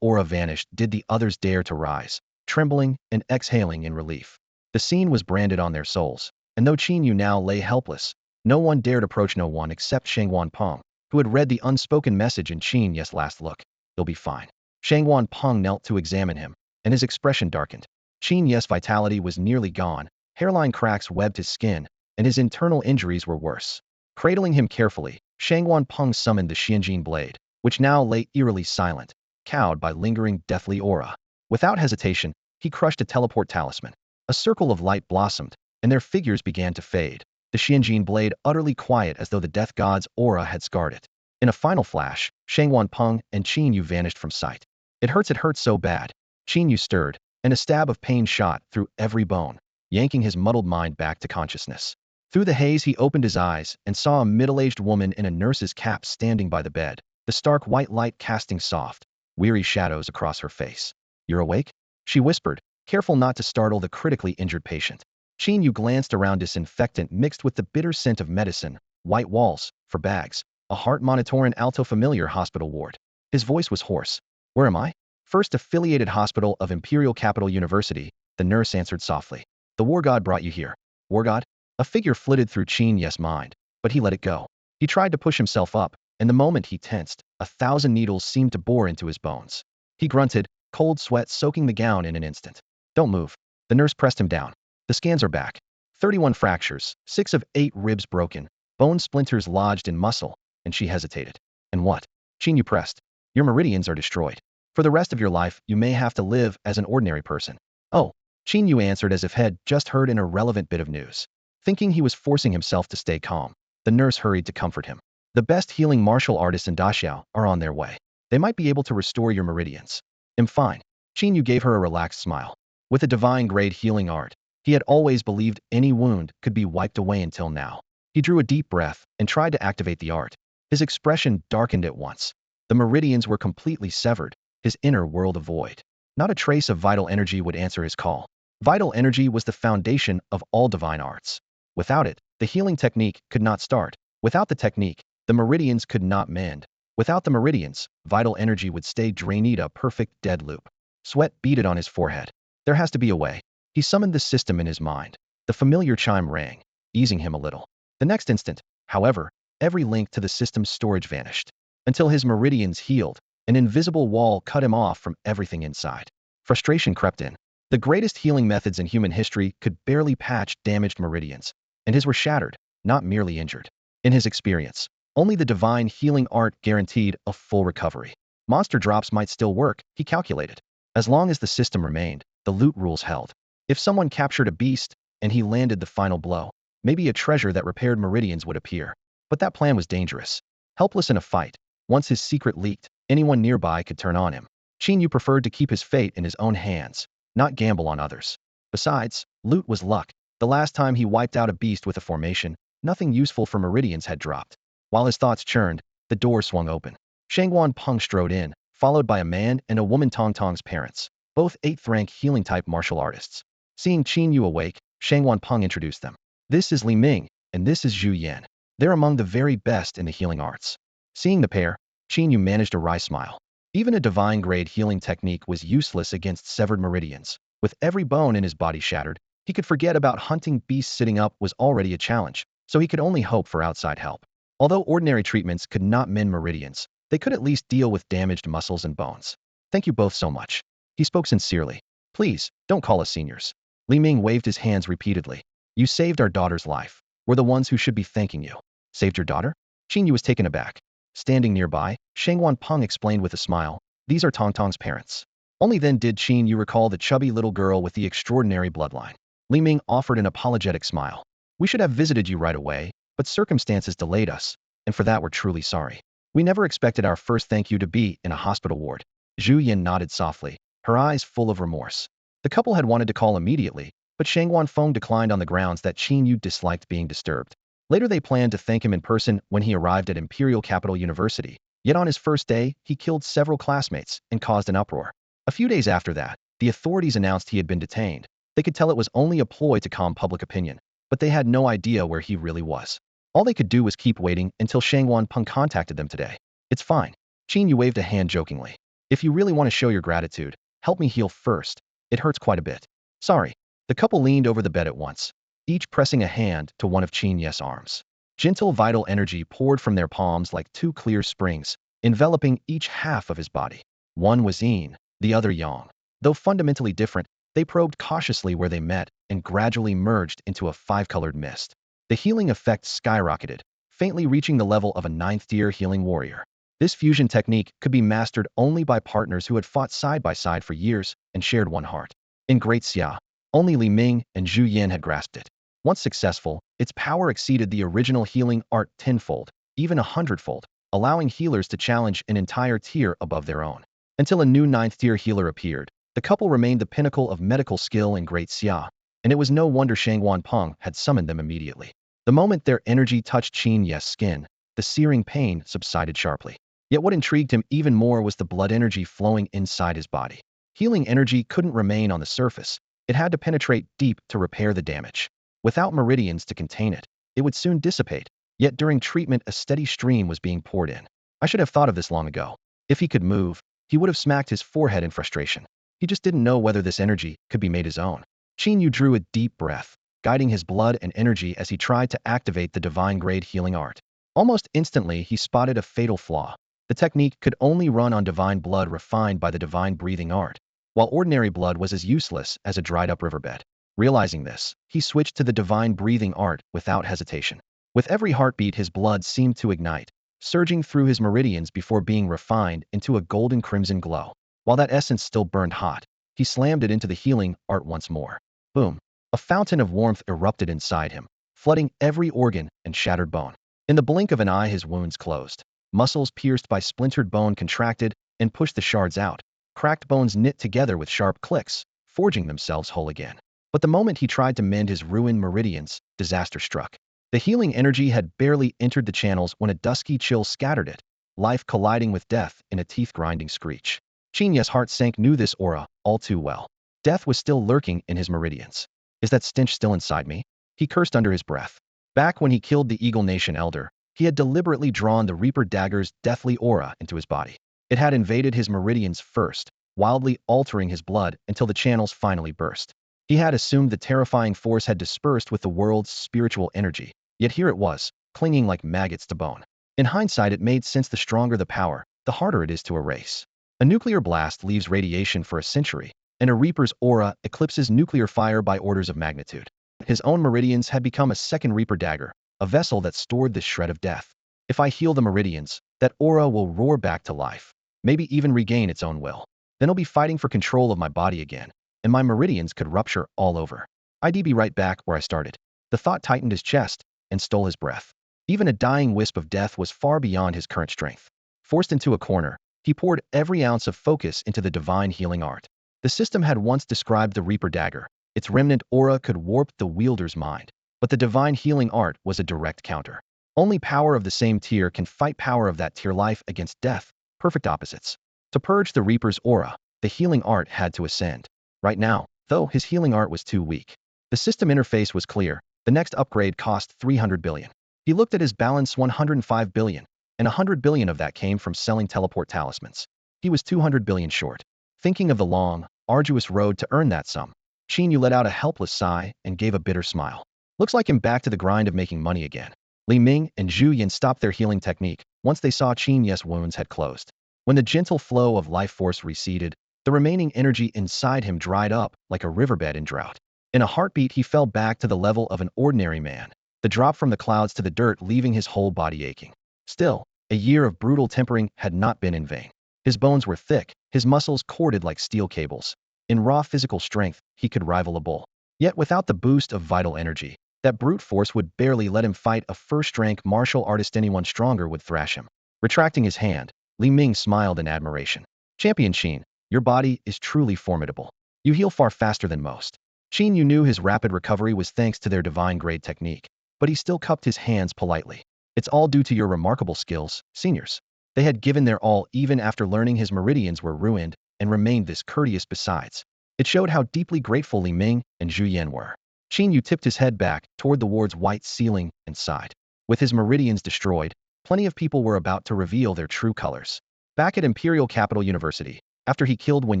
A: aura vanished did the others dare to rise, trembling and exhaling in relief. The scene was branded on their souls, and though Qin Yu now lay helpless, no one dared approach no one except Shangwan Peng, who had read the unspoken message in Qin Yu's last look. He'll be fine. Shangwan Peng knelt to examine him, and his expression darkened. Qin Yu's vitality was nearly gone, hairline cracks webbed his skin, and his internal injuries were worse. Cradling him carefully, Shangwan Peng summoned the Xianjin blade, which now lay eerily silent, cowed by lingering deathly aura. Without hesitation, he crushed a teleport talisman. A circle of light blossomed, and their figures began to fade, the Xianjin blade utterly quiet as though the death god's aura had scarred it. In a final flash, Shangwan Peng and Qin Yu vanished from sight. It hurts so bad. Qin Yu stirred, and a stab of pain shot through every bone, yanking his muddled mind back to consciousness. Through the haze he opened his eyes and saw a middle-aged woman in a nurse's cap standing by the bed, the stark white light casting soft, weary shadows across her face. "You're awake?" she whispered, careful not to startle the critically injured patient. Qin Yu glanced around, disinfectant mixed with the bitter scent of medicine, white walls, for bags, a heart monitor and alto familiar hospital ward. His voice was hoarse. "Where am I?" "First affiliated hospital of Imperial Capital University," the nurse answered softly. "The war god brought you here." War god? A figure flitted through Qin Yu's mind, but he let it go. He tried to push himself up, and the moment he tensed, 1,000 needles seemed to bore into his bones. He grunted, cold sweat soaking the gown in an instant. "Don't move." The nurse pressed him down. "The scans are back. 31 fractures, 6 of 8 ribs broken, bone splinters lodged in muscle," and she hesitated. "And what?" Qin Yu pressed. "Your meridians are destroyed. For the rest of your life, you may have to live as an ordinary person." "Oh," Qin Yu answered as if had just heard an irrelevant bit of news. Thinking he was forcing himself to stay calm, the nurse hurried to comfort him. "The best healing martial artists in Daxiao are on their way. They might be able to restore your meridians." "I'm fine." Qin Yu gave her a relaxed smile. With a divine-grade healing art, he had always believed any wound could be wiped away until now. He drew a deep breath and tried to activate the art. His expression darkened at once. The meridians were completely severed, his inner world a void. Not a trace of vital energy would answer his call. Vital energy was the foundation of all divine arts. Without it, the healing technique could not start. Without the technique, the meridians could not mend. Without the meridians, vital energy would stay drained, a perfect dead loop. Sweat beaded on his forehead. There has to be a way. He summoned the system in his mind. The familiar chime rang, easing him a little. The next instant, however, every link to the system's storage vanished. Until his meridians healed, an invisible wall cut him off from everything inside. Frustration crept in. The greatest healing methods in human history could barely patch damaged meridians, and his were shattered, not merely injured. In his experience, only the divine healing art guaranteed a full recovery. Monster drops might still work, he calculated. As long as the system remained, the loot rules held. If someone captured a beast, and he landed the final blow, maybe a treasure that repaired meridians would appear. But that plan was dangerous. Helpless in a fight, once his secret leaked, anyone nearby could turn on him. Qin Yu preferred to keep his fate in his own hands, not gamble on others. Besides, loot was luck. The last time he wiped out a beast with a formation, nothing useful for meridians had dropped. While his thoughts churned, the door swung open. Shangwan Peng strode in, followed by a man and a woman, Tong Tong's parents, both 8th-rank healing-type martial artists. Seeing Qin Yu awake, Shangwan Peng introduced them. "This is Li Ming, and this is Zhu Yan. They're among the very best in the healing arts." Seeing the pair, Qin Yu managed a wry smile. Even a divine-grade healing technique was useless against severed meridians. With every bone in his body shattered, he could forget about hunting beasts. Sitting up was already a challenge, so he could only hope for outside help. Although ordinary treatments could not mend meridians, they could at least deal with damaged muscles and bones. "Thank you both so much." He spoke sincerely. "Please, don't call us seniors." Li Ming waved his hands repeatedly. "You saved our daughter's life. We're the ones who should be thanking you." "Saved your daughter?" Qin Yu was taken aback. Standing nearby, Shangwan Peng explained with a smile, "These are Tong Tong's parents." Only then did Qin Yu recall the chubby little girl with the extraordinary bloodline. Li Ming offered an apologetic smile. "We should have visited you right away, but circumstances delayed us, and for that we're truly sorry. We never expected our first thank you to be in a hospital ward." Zhu Yan nodded softly, her eyes full of remorse. The couple had wanted to call immediately, but Shangwan Feng declined on the grounds that Qin Yu disliked being disturbed. Later they planned to thank him in person when he arrived at Imperial Capital University. Yet on his first day, he killed several classmates and caused an uproar. A few days after that, the authorities announced he had been detained. They could tell it was only a ploy to calm public opinion, but they had no idea where he really was. All they could do was keep waiting until Shangwan Peng contacted them today. It's fine. Qin Yu waved a hand jokingly. If you really want to show your gratitude, help me heal first. It hurts quite a bit. Sorry. The couple leaned over the bed at once, each pressing a hand to one of Qin Yu's arms. Gentle vital energy poured from their palms like two clear springs, enveloping each half of his body. One was yin, the other yang. Though fundamentally different, they probed cautiously where they met and gradually merged into a five-colored mist. The healing effect skyrocketed, faintly reaching the level of a ninth-tier healing warrior. This fusion technique could be mastered only by partners who had fought side by side for years and shared one heart. In Great Xia, only Li Ming and Zhu Yin had grasped it. Once successful, its power exceeded the original healing art tenfold, even 100-fold, allowing healers to challenge an entire tier above their own. Until a new ninth-tier healer appeared, the couple remained the pinnacle of medical skill in Great Xia, and it was no wonder Shangwan Peng had summoned them immediately. The moment their energy touched Qin Yu's skin, the searing pain subsided sharply. Yet what intrigued him even more was the blood energy flowing inside his body. Healing energy couldn't remain on the surface. It had to penetrate deep to repair the damage. Without meridians to contain it, it would soon dissipate. Yet during treatment, a steady stream was being poured in. I should have thought of this long ago. If he could move, he would have smacked his forehead in frustration. He just didn't know whether this energy could be made his own. Qin Yu drew a deep breath, guiding his blood and energy as he tried to activate the divine-grade healing art. Almost instantly, he spotted a fatal flaw. The technique could only run on divine blood refined by the divine breathing art, while ordinary blood was as useless as a dried-up riverbed. Realizing this, he switched to the divine breathing art without hesitation. With every heartbeat, his blood seemed to ignite, surging through his meridians before being refined into a golden crimson glow. While that essence still burned hot, he slammed it into the healing art once more. Boom! A fountain of warmth erupted inside him, flooding every organ and shattered bone. In the blink of an eye, his wounds closed. Muscles pierced by splintered bone contracted and pushed the shards out. Cracked bones knit together with sharp clicks, forging themselves whole again. But the moment he tried to mend his ruined meridians, disaster struck. The healing energy had barely entered the channels when a dusky chill scattered it, life colliding with death in a teeth-grinding screech. Qin Yu's heart sank, knew this aura all too well. Death was still lurking in his meridians. Is that stench still inside me? He cursed under his breath. Back when he killed the Eagle Nation elder, he had deliberately drawn the Reaper dagger's deathly aura into his body. It had invaded his meridians first, wildly altering his blood until the channels finally burst. He had assumed the terrifying force had dispersed with the world's spiritual energy, yet here it was, clinging like maggots to bone. In hindsight, it made sense. The stronger the power, the harder it is to erase. A nuclear blast leaves radiation for a century, and a Reaper's aura eclipses nuclear fire by orders of magnitude. His own meridians had become a second Reaper dagger, a vessel that stored this shred of death. If I heal the meridians, that aura will roar back to life, maybe even regain its own will. Then I'll be fighting for control of my body again, and my meridians could rupture all over. I'd be right back where I started. The thought tightened his chest and stole his breath. Even a dying wisp of death was far beyond his current strength. Forced into a corner, he poured every ounce of focus into the divine healing art. The system had once described the Reaper dagger. Its remnant aura could warp the wielder's mind. But the divine healing art was a direct counter. Only power of the same tier can fight power of that tier. Life against death, perfect opposites. To purge the Reaper's aura, the healing art had to ascend. Right now, though, his healing art was too weak. The system interface was clear. The next upgrade cost 300 billion. He looked at his balance, 105 billion, and 100 billion of that came from selling teleport talismans. He was 200 billion short. Thinking of the long, arduous road to earn that sum, Qin Yu let out a helpless sigh and gave a bitter smile. Looks like him back to the grind of making money again. Li Ming and Zhu Yin stopped their healing technique once they saw Qin Yu's wounds had closed. When the gentle flow of life force receded, the remaining energy inside him dried up like a riverbed in drought. In a heartbeat, he fell back to the level of an ordinary man, the drop from the clouds to the dirt leaving his whole body aching. Still, a year of brutal tempering had not been in vain. His bones were thick, his muscles corded like steel cables. In raw physical strength, he could rival a bull. Yet without the boost of vital energy, that brute force would barely let him fight a first-rank martial artist. Anyone stronger would thrash him. Retracting his hand, Li Ming smiled in admiration. Champion Qin, your body is truly formidable. You heal far faster than most. Qin Yu knew his rapid recovery was thanks to their divine-grade technique, but he still cupped his hands politely. It's all due to your remarkable skills, seniors. They had given their all even after learning his meridians were ruined, and remained this courteous besides. It showed how deeply grateful Li Ming and Zhu Yan were. Qin Yu tipped his head back toward the ward's white ceiling and sighed. With his meridians destroyed, Plenty of people were about to reveal their true colors. Back at Imperial Capital University, after he killed Wen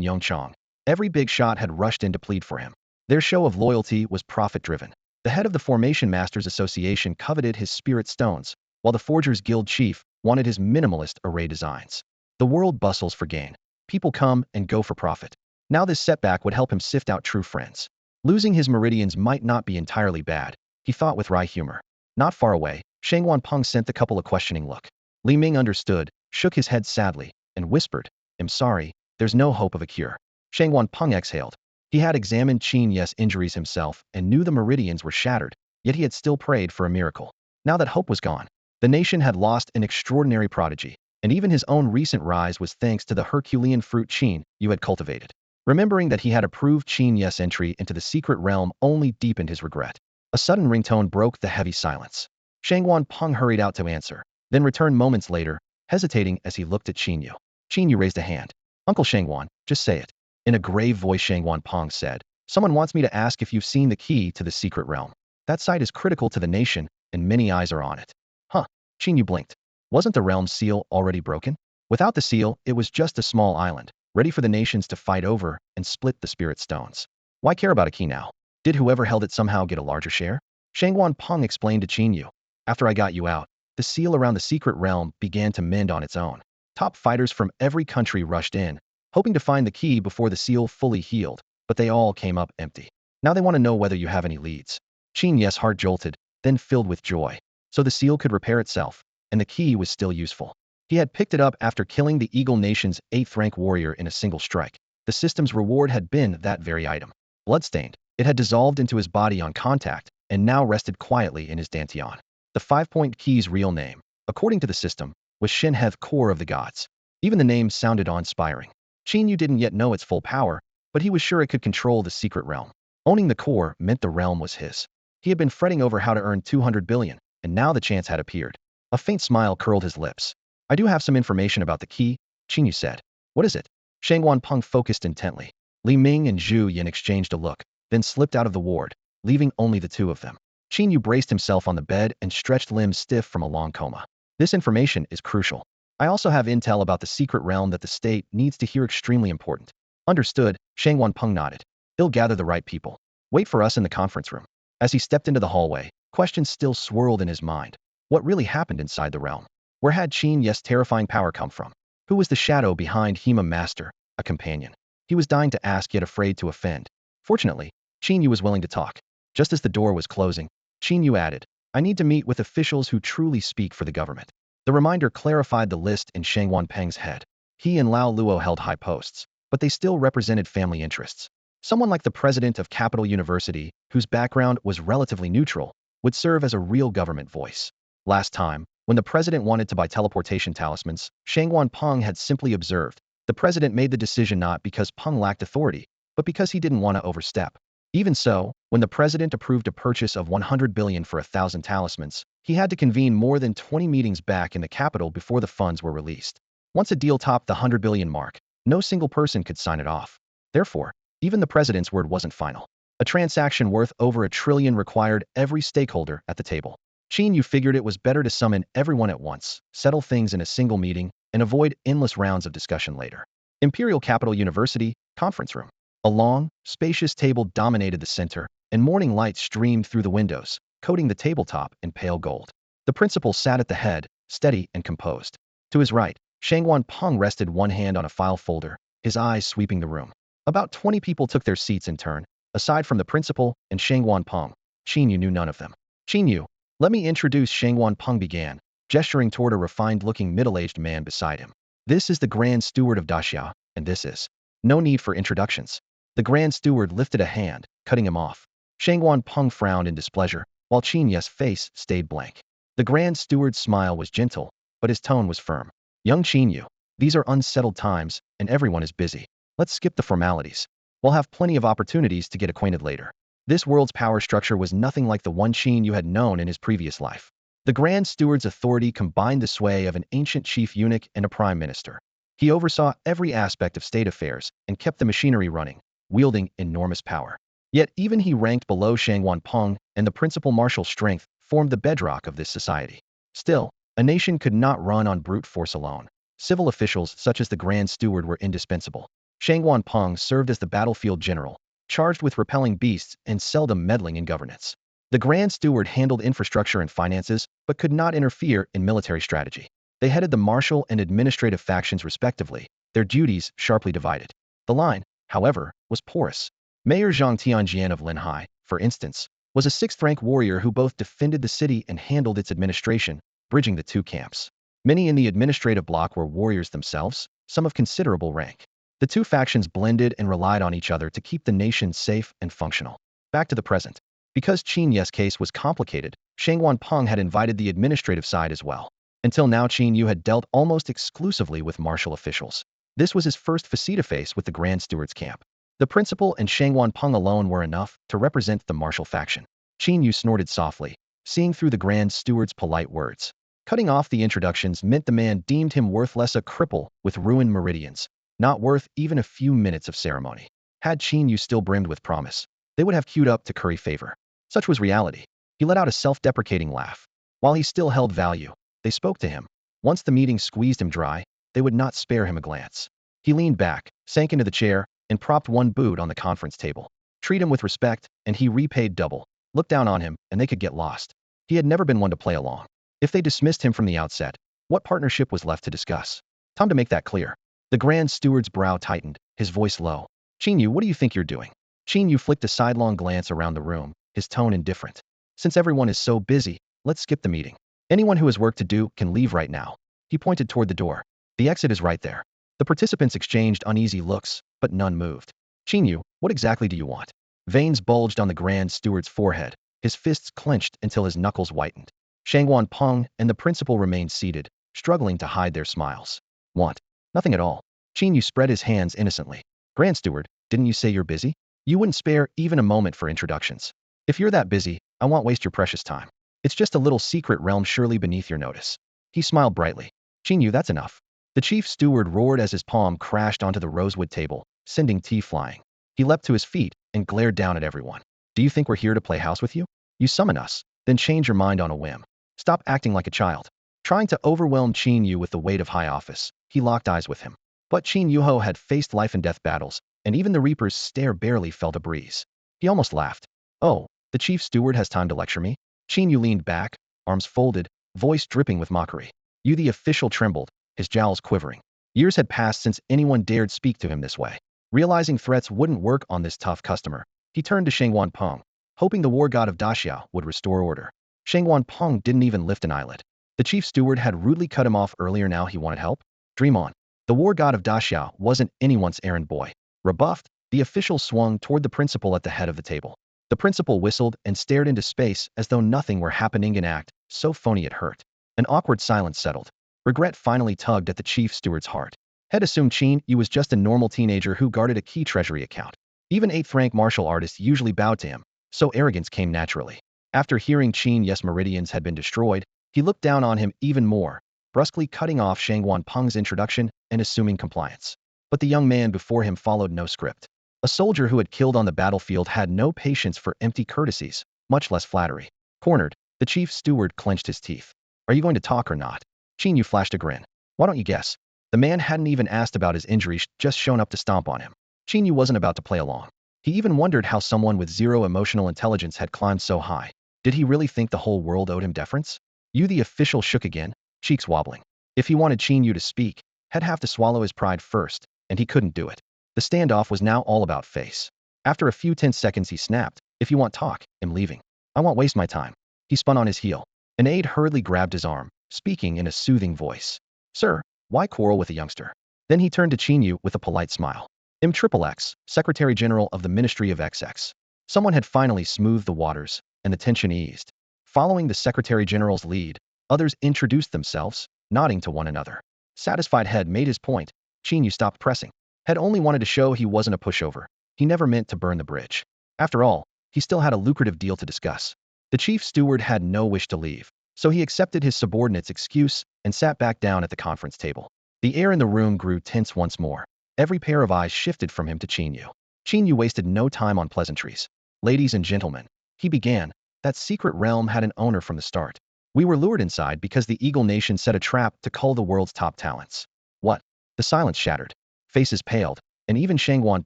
A: Yongchang, every big shot had rushed in to plead for him. Their show of loyalty was profit-driven. The head of the Formation Masters Association coveted his spirit stones, while the Forgers Guild chief wanted his minimalist array designs. The world bustles for gain. People come and go for profit. Now this setback would help him sift out true friends. Losing his meridians might not be entirely bad, he thought with wry humor. Not far away, Shang Wanpeng sent the couple a questioning look. Li Ming understood, shook his head sadly, and whispered, "I'm sorry, there's no hope of a cure." Shang Wanpeng exhaled. He had examined Qin Yu's injuries himself and knew the meridians were shattered, yet he had still prayed for a miracle. Now that hope was gone, the nation had lost an extraordinary prodigy, and even his own recent rise was thanks to the Herculean fruit Qin Yu had cultivated. Remembering that he had approved Qin Yu's entry into the secret realm only deepened his regret. A sudden ringtone broke the heavy silence. Shang Wanpeng hurried out to answer, then returned moments later, hesitating as he looked at Qin Yu. Qin Yu raised a hand. "Uncle Shangwan, just say it." In a grave voice Shang Wanpeng said, "Someone wants me to ask if you've seen the key to the secret realm. That site is critical to the nation, and many eyes are on it." Huh. Qin Yu blinked. Wasn't the realm seal already broken? Without the seal, it was just a small island, ready for the nations to fight over and split the spirit stones. Why care about a key now? Did whoever held it somehow get a larger share? Shang Wanpeng explained to Qin Yu. "After I got you out, the seal around the secret realm began to mend on its own. Top fighters from every country rushed in, hoping to find the key before the seal fully healed, but they all came up empty. Now they want to know whether you have any leads." Qin Yu's heart jolted, then filled with joy. So the seal could repair itself, and the key was still useful. He had picked it up after killing the Eagle Nation's 8th-rank warrior in a single strike. The system's reward had been that very item. Bloodstained, it had dissolved into his body on contact, and now rested quietly in his dantian. The 5-point key's real name, according to the system, was Shenheth, core of the gods. Even the name sounded awe-inspiring. Qin Yu didn't yet know its full power, but he was sure it could control the secret realm. Owning the core meant the realm was his. He had been fretting over how to earn 200 billion, and now the chance had appeared. A faint smile curled his lips. "I do have some information about the key," Qin Yu said. "What is it?" Shang Wanpeng focused intently. Li Ming and Zhu Yin exchanged a look, then slipped out of the ward, leaving only the two of them. Qin Yu braced himself on the bed and stretched limbs stiff from a long coma. "This information is crucial. I also have intel about the secret realm that the state needs to hear, extremely important." "Understood," Shang Wanpeng nodded. "He'll gather the right people. Wait for us in the conference room." As he stepped into the hallway, questions still swirled in his mind. What really happened inside the realm? Where had Qin Yu's terrifying power come from? Who was the shadow behind Hema Master, a companion? He was dying to ask, yet afraid to offend. Fortunately, Qin Yu was willing to talk. Just as the door was closing, Qin Yu added, "I need to meet with officials who truly speak for the government." The reminder clarified the list in Shang Wanpeng's head. He and Lao Luo held high posts, but they still represented family interests. Someone like the president of Capital University, whose background was relatively neutral, would serve as a real government voice. Last time, when the president wanted to buy teleportation talismans, Shang Wanpeng had simply observed. The president made the decision not because Peng lacked authority, but because he didn't want to overstep. Even so, when the president approved a purchase of 100 billion for 1,000 talismans, he had to convene more than 20 meetings back in the capital before the funds were released. Once a deal topped the 100 billion mark, no single person could sign it off. Therefore, even the president's word wasn't final. A transaction worth over 1 trillion required every stakeholder at the table. Qin Yu figured it was better to summon everyone at once, settle things in a single meeting, and avoid endless rounds of discussion later. Imperial Capital University, conference room. A long, spacious table dominated the center, and morning light streamed through the windows, coating the tabletop in pale gold. The principal sat at the head, steady and composed. To his right, Shang Wanpeng rested one hand on a file folder, his eyes sweeping the room. About 20 people took their seats in turn. Aside from the principal and Shang Wanpeng, Qin Yu knew none of them. "Qin Yu, let me introduce," Shang Wanpeng began, gesturing toward a refined-looking middle-aged man beside him. "This is the Grand Steward of Daxia, and this is—" "No need for introductions." The Grand Steward lifted a hand, cutting him off. Shang Wanpeng frowned in displeasure, while Qin Yu's face stayed blank. The Grand Steward's smile was gentle, but his tone was firm. "Young Qin Yu, these are unsettled times, and everyone is busy. Let's skip the formalities. We'll have plenty of opportunities to get acquainted later." This world's power structure was nothing like the one Qin Yu had known in his previous life. The Grand Steward's authority combined the sway of an ancient chief eunuch and a prime minister. He oversaw every aspect of state affairs and kept the machinery running, wielding enormous power. Yet even he ranked below Shang Wanpeng, and the principal martial strength formed the bedrock of this society. Still, A nation could not run on brute force alone. Civil officials such as the Grand Steward were indispensable. Shangguan Peng served as the battlefield general, charged with repelling beasts and seldom meddling in governance. The Grand Steward handled infrastructure and finances, but could not interfere in military strategy. They headed the martial and administrative factions respectively, their duties sharply divided. The line, however, was porous. Mayor Zhang Tianjian of Linhai, for instance, was a sixth-rank warrior who both defended the city and handled its administration, bridging the two camps. Many in the administrative bloc were warriors themselves, some of considerable rank. The two factions blended and relied on each other to keep the nation safe and functional. Back to the present. Because Qin Yu's case was complicated, Shangguan Peng had invited the administrative side as well. Until now, Qin Yu had dealt almost exclusively with martial officials. This was his first face-to-face with the Grand Steward's camp. The principal and Shangguan Peng alone were enough to represent the martial faction. Qin Yu snorted softly, seeing through the Grand Steward's polite words. Cutting off the introductions meant the man deemed him worthless, a cripple with ruined meridians, not worth even a few minutes of ceremony. Had Qin Yu still brimmed with promise, they would have queued up to curry favor. Such was reality. He let out a self-deprecating laugh. While he still held value, they spoke to him. Once the meeting squeezed him dry, they would not spare him a glance. He leaned back, sank into the chair, and propped one boot on the conference table. Treat him with respect, and he repaid double. Look down on him, and they could get lost. He had never been one to play along. If they dismissed him from the outset, what partnership was left to discuss? Time to make that clear. The Grand Steward's brow tightened, his voice low. Qin Yu, what do you think you're doing? Qin Yu flicked a sidelong glance around the room, his tone indifferent. Since everyone is so busy, let's skip the meeting. Anyone who has work to do can leave right now. He pointed toward the door. The exit is right there. The participants exchanged uneasy looks, but none moved. Qin Yu, what exactly do you want? Veins bulged on the Grand Steward's forehead, his fists clenched until his knuckles whitened. Shangguan Peng and the principal remained seated, struggling to hide their smiles. Want? Nothing at all. Qin Yu spread his hands innocently. Grand Steward, didn't you say you're busy? You wouldn't spare even a moment for introductions. If you're that busy, I won't waste your precious time. It's just a little secret realm surely beneath your notice. He smiled brightly. Qin Yu, that's enough. The chief steward roared as his palm crashed onto the rosewood table, sending tea flying. He leapt to his feet and glared down at everyone. Do you think we're here to play house with you? You summon us, then change your mind on a whim. Stop acting like a child. Trying to overwhelm Qin Yu with the weight of high office, he locked eyes with him. But Qin Yuho had faced life and death battles, and even the Reaper's stare barely felt a breeze. He almost laughed. Oh, the chief steward has time to lecture me? Qin Yu leaned back, arms folded, voice dripping with mockery. Yu the official trembled, his jowls quivering. Years had passed since anyone dared speak to him this way. Realizing threats wouldn't work on this tough customer, he turned to Shangguan Peng, hoping the war god of Daxiao would restore order. Shangguan Peng didn't even lift an eyelid. The chief steward had rudely cut him off earlier. Now he wanted help? Dream on. The war god of Daxiao wasn't anyone's errand boy. Rebuffed, the official swung toward the principal at the head of the table. The principal whistled and stared into space as though nothing were happening. An act so phony it hurt. An awkward silence settled. Regret finally tugged at the chief steward's heart. Had assumed Qin Yu was just a normal teenager who guarded a key treasury account. Even 8th-rank martial artists usually bowed to him, so arrogance came naturally. After hearing Qin Yu's meridians had been destroyed, he looked down on him even more, brusquely cutting off Shangguan Peng's introduction and assuming compliance. But the young man before him followed no script. A soldier who had killed on the battlefield had no patience for empty courtesies, much less flattery. Cornered, the chief steward clenched his teeth. Are you going to talk or not? Qin Yu flashed a grin. Why don't you guess? The man hadn't even asked about his injury, just shown up to stomp on him. Qin Yu wasn't about to play along. He even wondered how someone with zero emotional intelligence had climbed so high. Did he really think the whole world owed him deference? Yu the official shook again, cheeks wobbling. If he wanted Qin Yu to speak, he'd have to swallow his pride first, and he couldn't do it. The standoff was now all about face. After a few tense seconds he snapped, if you want talk, I'm leaving. I won't waste my time. He spun on his heel. An aide hurriedly grabbed his arm, speaking in a soothing voice. Sir, why quarrel with a youngster? Then he turned to Qin Yu with a polite smile. MXXX, Secretary General of the Ministry of XX. Someone had finally smoothed the waters, and the tension eased. Following the Secretary General's lead, others introduced themselves, nodding to one another. Satisfied Head made his point. Qin Yu stopped pressing. Head only wanted to show he wasn't a pushover. He never meant to burn the bridge. After all, he still had a lucrative deal to discuss. The chief steward had no wish to leave, so he accepted his subordinate's excuse and sat back down at the conference table. The air in the room grew tense once more. Every pair of eyes shifted from him to Qin Yu. Qin Yu wasted no time on pleasantries. Ladies and gentlemen, he began, that secret realm had an owner from the start. We were lured inside because the Eagle Nation set a trap to cull the world's top talents. What? The silence shattered. Faces paled, and even Shangwan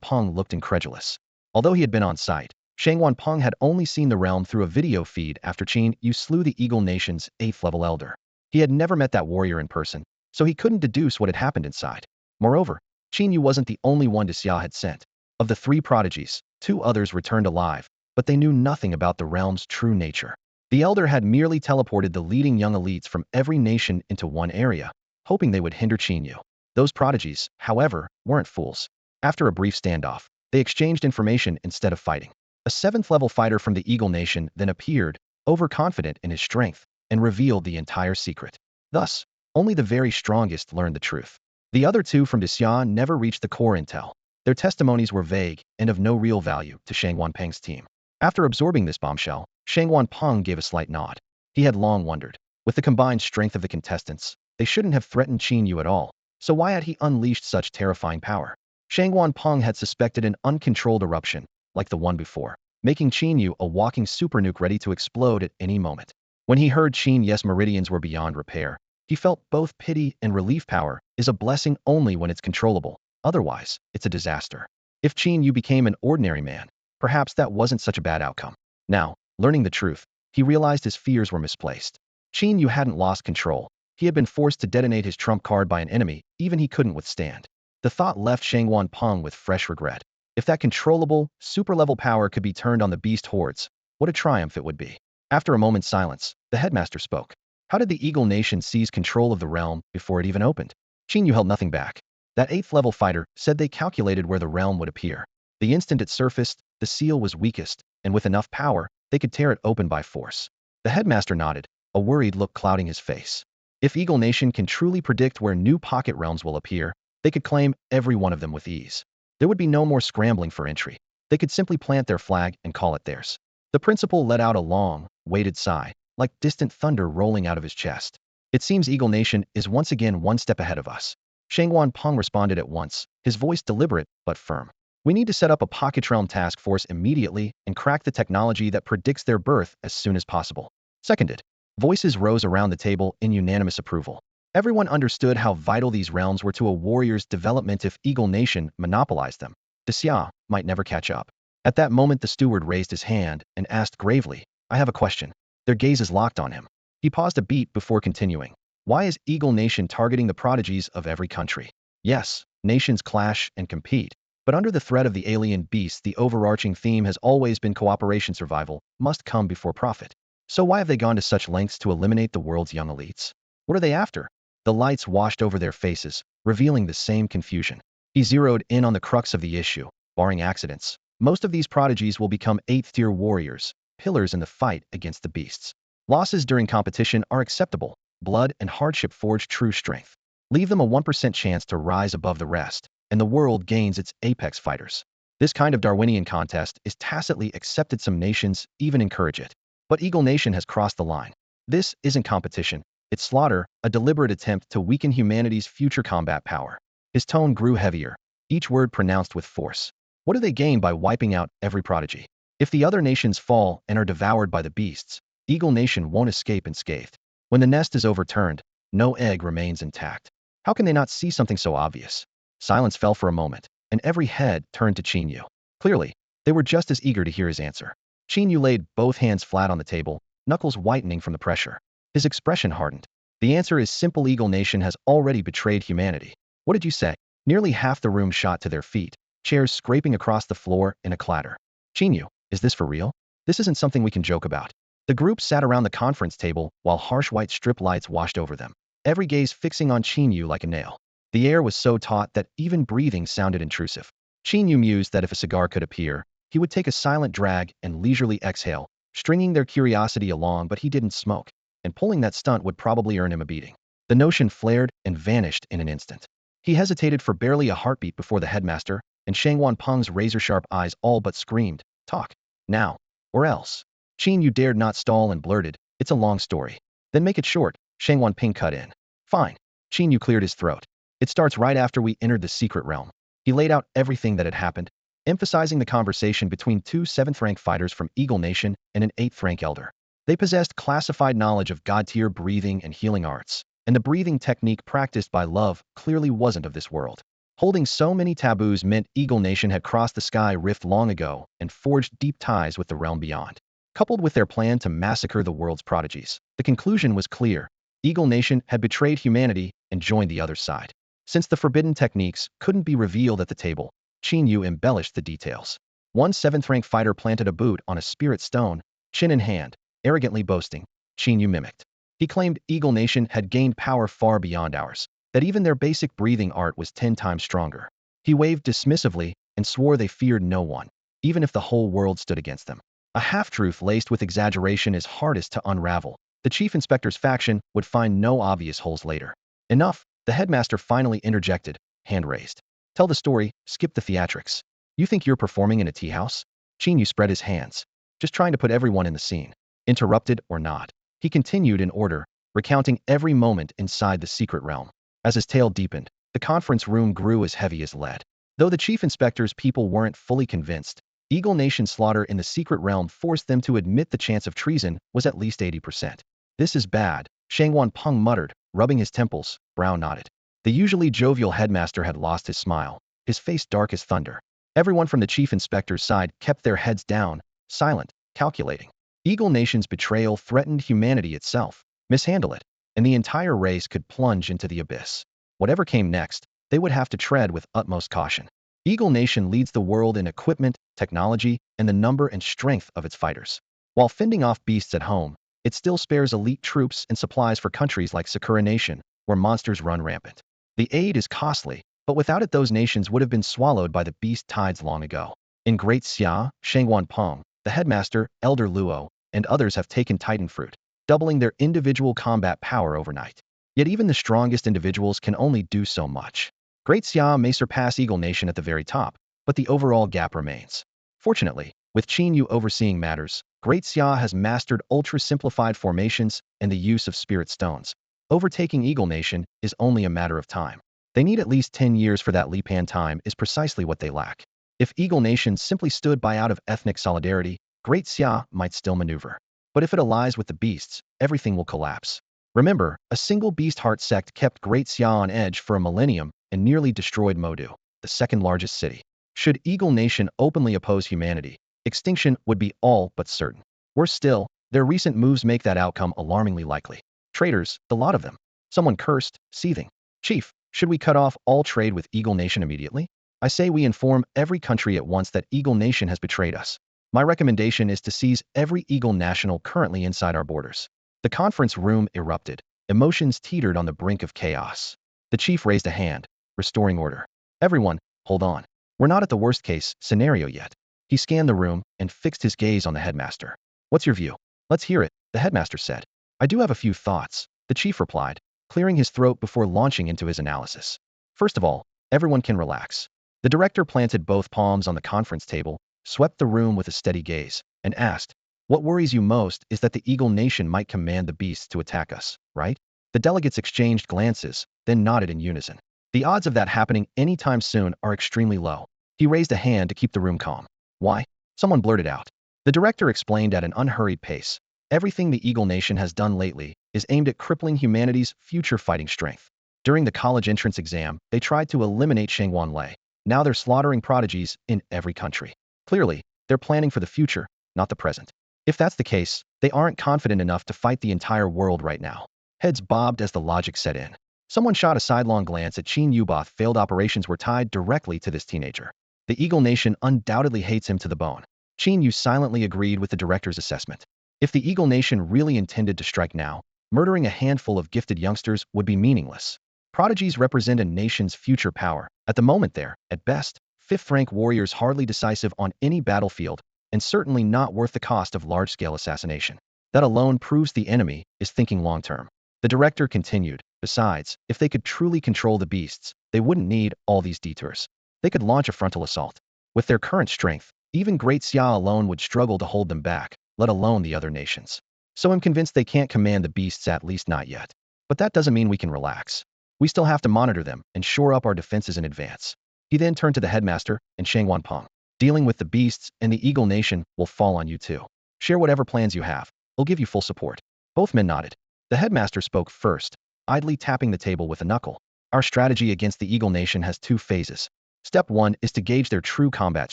A: Peng looked incredulous. Although he had been on site, Shangwan Peng had only seen the realm through a video feed after Qin Yu slew the Eagle Nation's 8th-level elder. He had never met that warrior in person, so he couldn't deduce what had happened inside. Moreover, Qin Yu wasn't the only one Xia had sent. Of the 3 prodigies, 2 others returned alive, but they knew nothing about the realm's true nature. The elder had merely teleported the leading young elites from every nation into one area, hoping they would hinder Qin Yu. Those prodigies, however, weren't fools. After a brief standoff, they exchanged information instead of fighting. A 7th-level fighter from the Eagle Nation then appeared, overconfident in his strength, and revealed the entire secret. Thus, only the very strongest learned the truth. The other 2 from Xia never reached the core intel. Their testimonies were vague and of no real value to Shangwan Peng's team. After absorbing this bombshell, Shangwan Peng gave a slight nod. He had long wondered, with the combined strength of the contestants, they shouldn't have threatened Qin Yu at all, so why had he unleashed such terrifying power? Shangwan Peng had suspected an uncontrolled eruption, like the one before, making Qin Yu a walking supernuke ready to explode at any moment. When he heard Qin Yu's meridians were beyond repair, he felt both pity and relief. Power is a blessing only when it's controllable, otherwise, it's a disaster. If Qin Yu became an ordinary man, perhaps that wasn't such a bad outcome. Now, learning the truth, he realized his fears were misplaced. Qin Yu hadn't lost control. He had been forced to detonate his trump card by an enemy even he couldn't withstand. The thought left Shangwan Peng with fresh regret. If that controllable, super-level power could be turned on the beast hordes, what a triumph it would be. After a moment's silence, the headmaster spoke. How did the Eagle Nation seize control of the realm before it even opened? Qin Yu held nothing back. That 8th-level fighter said they calculated where the realm would appear. The instant it surfaced, the seal was weakest, and with enough power, they could tear it open by force. The headmaster nodded, a worried look clouding his face. If Eagle Nation can truly predict where new pocket realms will appear, they could claim every one of them with ease. There would be no more scrambling for entry. They could simply plant their flag and call it theirs. The principal let out a long, weighted sigh, like distant thunder rolling out of his chest. It seems Eagle Nation is once again one step ahead of us. Shangwan Peng responded at once, his voice deliberate but firm. We need to set up a pocket realm task force immediately and crack the technology that predicts their birth as soon as possible. Seconded. Voices rose around the table in unanimous approval. Everyone understood how vital these realms were to a warrior's development. If Eagle Nation monopolized them, Xia might never catch up. At that moment, the steward raised his hand and asked gravely, I have a question. Their gazes locked on him. He paused a beat before continuing. Why is Eagle Nation targeting the prodigies of every country? Yes, nations clash and compete, but under the threat of the alien beasts, the overarching theme has always been cooperation. Survival must come before profit. So why have they gone to such lengths to eliminate the world's young elites? What are they after? The lights washed over their faces, revealing the same confusion. He zeroed in on the crux of the issue. Barring accidents, most of these prodigies will become 8th-tier warriors, pillars in the fight against the beasts. Losses during competition are acceptable. Blood and hardship forge true strength. Leave them a 1% chance to rise above the rest, and the world gains its apex fighters. This kind of Darwinian contest is tacitly accepted. Some nations even encourage it. But Eagle Nation has crossed the line. This isn't competition. It's slaughter, a deliberate attempt to weaken humanity's future combat power. His tone grew heavier, each word pronounced with force. What do they gain by wiping out every prodigy? If the other nations fall and are devoured by the beasts, Eagle Nation won't escape unscathed. When the nest is overturned, no egg remains intact. How can they not see something so obvious? Silence fell for a moment, and every head turned to Qin Yu. Clearly, they were just as eager to hear his answer. Qin Yu laid both hands flat on the table, knuckles whitening from the pressure. His expression hardened. The answer is simple. Eagle Nation has already betrayed humanity. What did you say? Nearly half the room shot to their feet, chairs scraping across the floor in a clatter. Qin Yu, is this for real? This isn't something we can joke about. The group sat around the conference table while harsh white strip lights washed over them, every gaze fixing on Qin Yu like a nail. The air was so taut that even breathing sounded intrusive. Qin Yu mused that if a cigar could appear, he would take a silent drag and leisurely exhale, stringing their curiosity along. But he didn't smoke, and pulling that stunt would probably earn him a beating. The notion flared and vanished in an instant. He hesitated for barely a heartbeat before the headmaster, and Shangwan Peng's razor-sharp eyes all but screamed, talk, now, or else. Qin Yu dared not stall and blurted, it's a long story. Then make it short. Shangwan Peng cut in. Fine. Qin Yu cleared his throat. It starts right after we entered the secret realm. He laid out everything that had happened, emphasizing the conversation between 2 7th-rank fighters from Eagle Nation and an 8th-rank elder. They possessed classified knowledge of god-tier breathing and healing arts, and the breathing technique practiced by Love clearly wasn't of this world. Holding so many taboos meant Eagle Nation had crossed the sky rift long ago and forged deep ties with the realm beyond. Coupled with their plan to massacre the world's prodigies, the conclusion was clear. Eagle Nation had betrayed humanity and joined the other side. Since the forbidden techniques couldn't be revealed at the table, Qin Yu embellished the details. One 7th-rank fighter planted a boot on a spirit stone, chin in hand, arrogantly boasting. Qin Yu mimicked. He claimed Eagle Nation had gained power far beyond ours, that even their basic breathing art was 10 times stronger. He waved dismissively and swore they feared no one, even if the whole world stood against them. A half-truth laced with exaggeration is hardest to unravel. The chief inspector's faction would find no obvious holes later. Enough, the headmaster finally interjected, hand raised. Tell the story, skip the theatrics. You think you're performing in a tea house? Qin Yu spread his hands, just trying to put everyone in the scene. Interrupted or not, he continued in order, recounting every moment inside the secret realm. As his tale deepened, the conference room grew as heavy as lead. Though the chief inspector's people weren't fully convinced, Eagle Nation's slaughter in the secret realm forced them to admit the chance of treason was at least 80%. This is bad, Shangwan Peng muttered, rubbing his temples. Brown nodded. The usually jovial headmaster had lost his smile, his face dark as thunder. Everyone from the chief inspector's side kept their heads down, silent, calculating. Eagle Nation's betrayal threatened humanity itself. Mishandle it, and the entire race could plunge into the abyss. Whatever came next, they would have to tread with utmost caution. Eagle Nation leads the world in equipment, technology, and the number and strength of its fighters. While fending off beasts at home, it still spares elite troops and supplies for countries like Sakura Nation, where monsters run rampant. The aid is costly, but without it those nations would have been swallowed by the beast tides long ago. In Great Xia, Shangwan Peng, the headmaster, Elder Luo, and others have taken Titan fruit, doubling their individual combat power overnight. Yet even the strongest individuals can only do so much. Great Xia may surpass Eagle Nation at the very top, but the overall gap remains. Fortunately, with Qin Yu overseeing matters, Great Xia has mastered ultra-simplified formations and the use of spirit stones. Overtaking Eagle Nation is only a matter of time. They need at least 10 years for that leap, and time is precisely what they lack. If Eagle Nation simply stood by out of ethnic solidarity, Great Xia might still maneuver. But if it allies with the beasts, everything will collapse. Remember, a single beast heart sect kept Great Xia on edge for a millennium and nearly destroyed Modu, the second largest city. Should Eagle Nation openly oppose humanity, extinction would be all but certain. Worse still, their recent moves make that outcome alarmingly likely. Traitors, the lot of them. Someone cursed, seething. Chief, should we cut off all trade with Eagle Nation immediately? I say we inform every country at once that Eagle Nation has betrayed us. My recommendation is to seize every Eagle national currently inside our borders. The conference room erupted. Emotions teetered on the brink of chaos. The chief raised a hand, restoring order. Everyone, hold on. We're not at the worst-case scenario yet. He scanned the room and fixed his gaze on the headmaster. What's your view? Let's hear it, the headmaster said. I do have a few thoughts, the chief replied, clearing his throat before launching into his analysis. First of all, everyone can relax. The director planted both palms on the conference table, swept the room with a steady gaze, and asked, what worries you most is that the Eagle Nation might command the beasts to attack us, right? The delegates exchanged glances, then nodded in unison. The odds of that happening anytime soon are extremely low. He raised a hand to keep the room calm. Why? Someone blurted out. The director explained at an unhurried pace. Everything the Eagle Nation has done lately is aimed at crippling humanity's future fighting strength. During the college entrance exam, they tried to eliminate Shangwan Lei. Now they're slaughtering prodigies in every country. Clearly, they're planning for the future, not the present. If that's the case, they aren't confident enough to fight the entire world right now. Heads bobbed as the logic set in. Someone shot a sidelong glance at Qin Yu. Both failed operations were tied directly to this teenager. The Eagle Nation undoubtedly hates him to the bone. Qin Yu silently agreed with the director's assessment. If the Eagle Nation really intended to strike now, murdering a handful of gifted youngsters would be meaningless. Prodigies represent a nation's future power. At the moment they're, at best, 5th-rank warriors hardly decisive on any battlefield, and certainly not worth the cost of large-scale assassination. That alone proves the enemy is thinking long-term. The director continued, besides, if they could truly control the beasts, they wouldn't need all these detours. They could launch a frontal assault. With their current strength, even Great Xia alone would struggle to hold them back, let alone the other nations. So I'm convinced they can't command the beasts, at least not yet. But that doesn't mean we can relax. We still have to monitor them and shore up our defenses in advance. He then turned to the headmaster and Shangwan Peng. Dealing with the beasts and the Eagle Nation will fall on you too. Share whatever plans you have. We'll give you full support. Both men nodded. The headmaster spoke first, idly tapping the table with a knuckle. Our strategy against the Eagle Nation has two phases. Step 1 is to gauge their true combat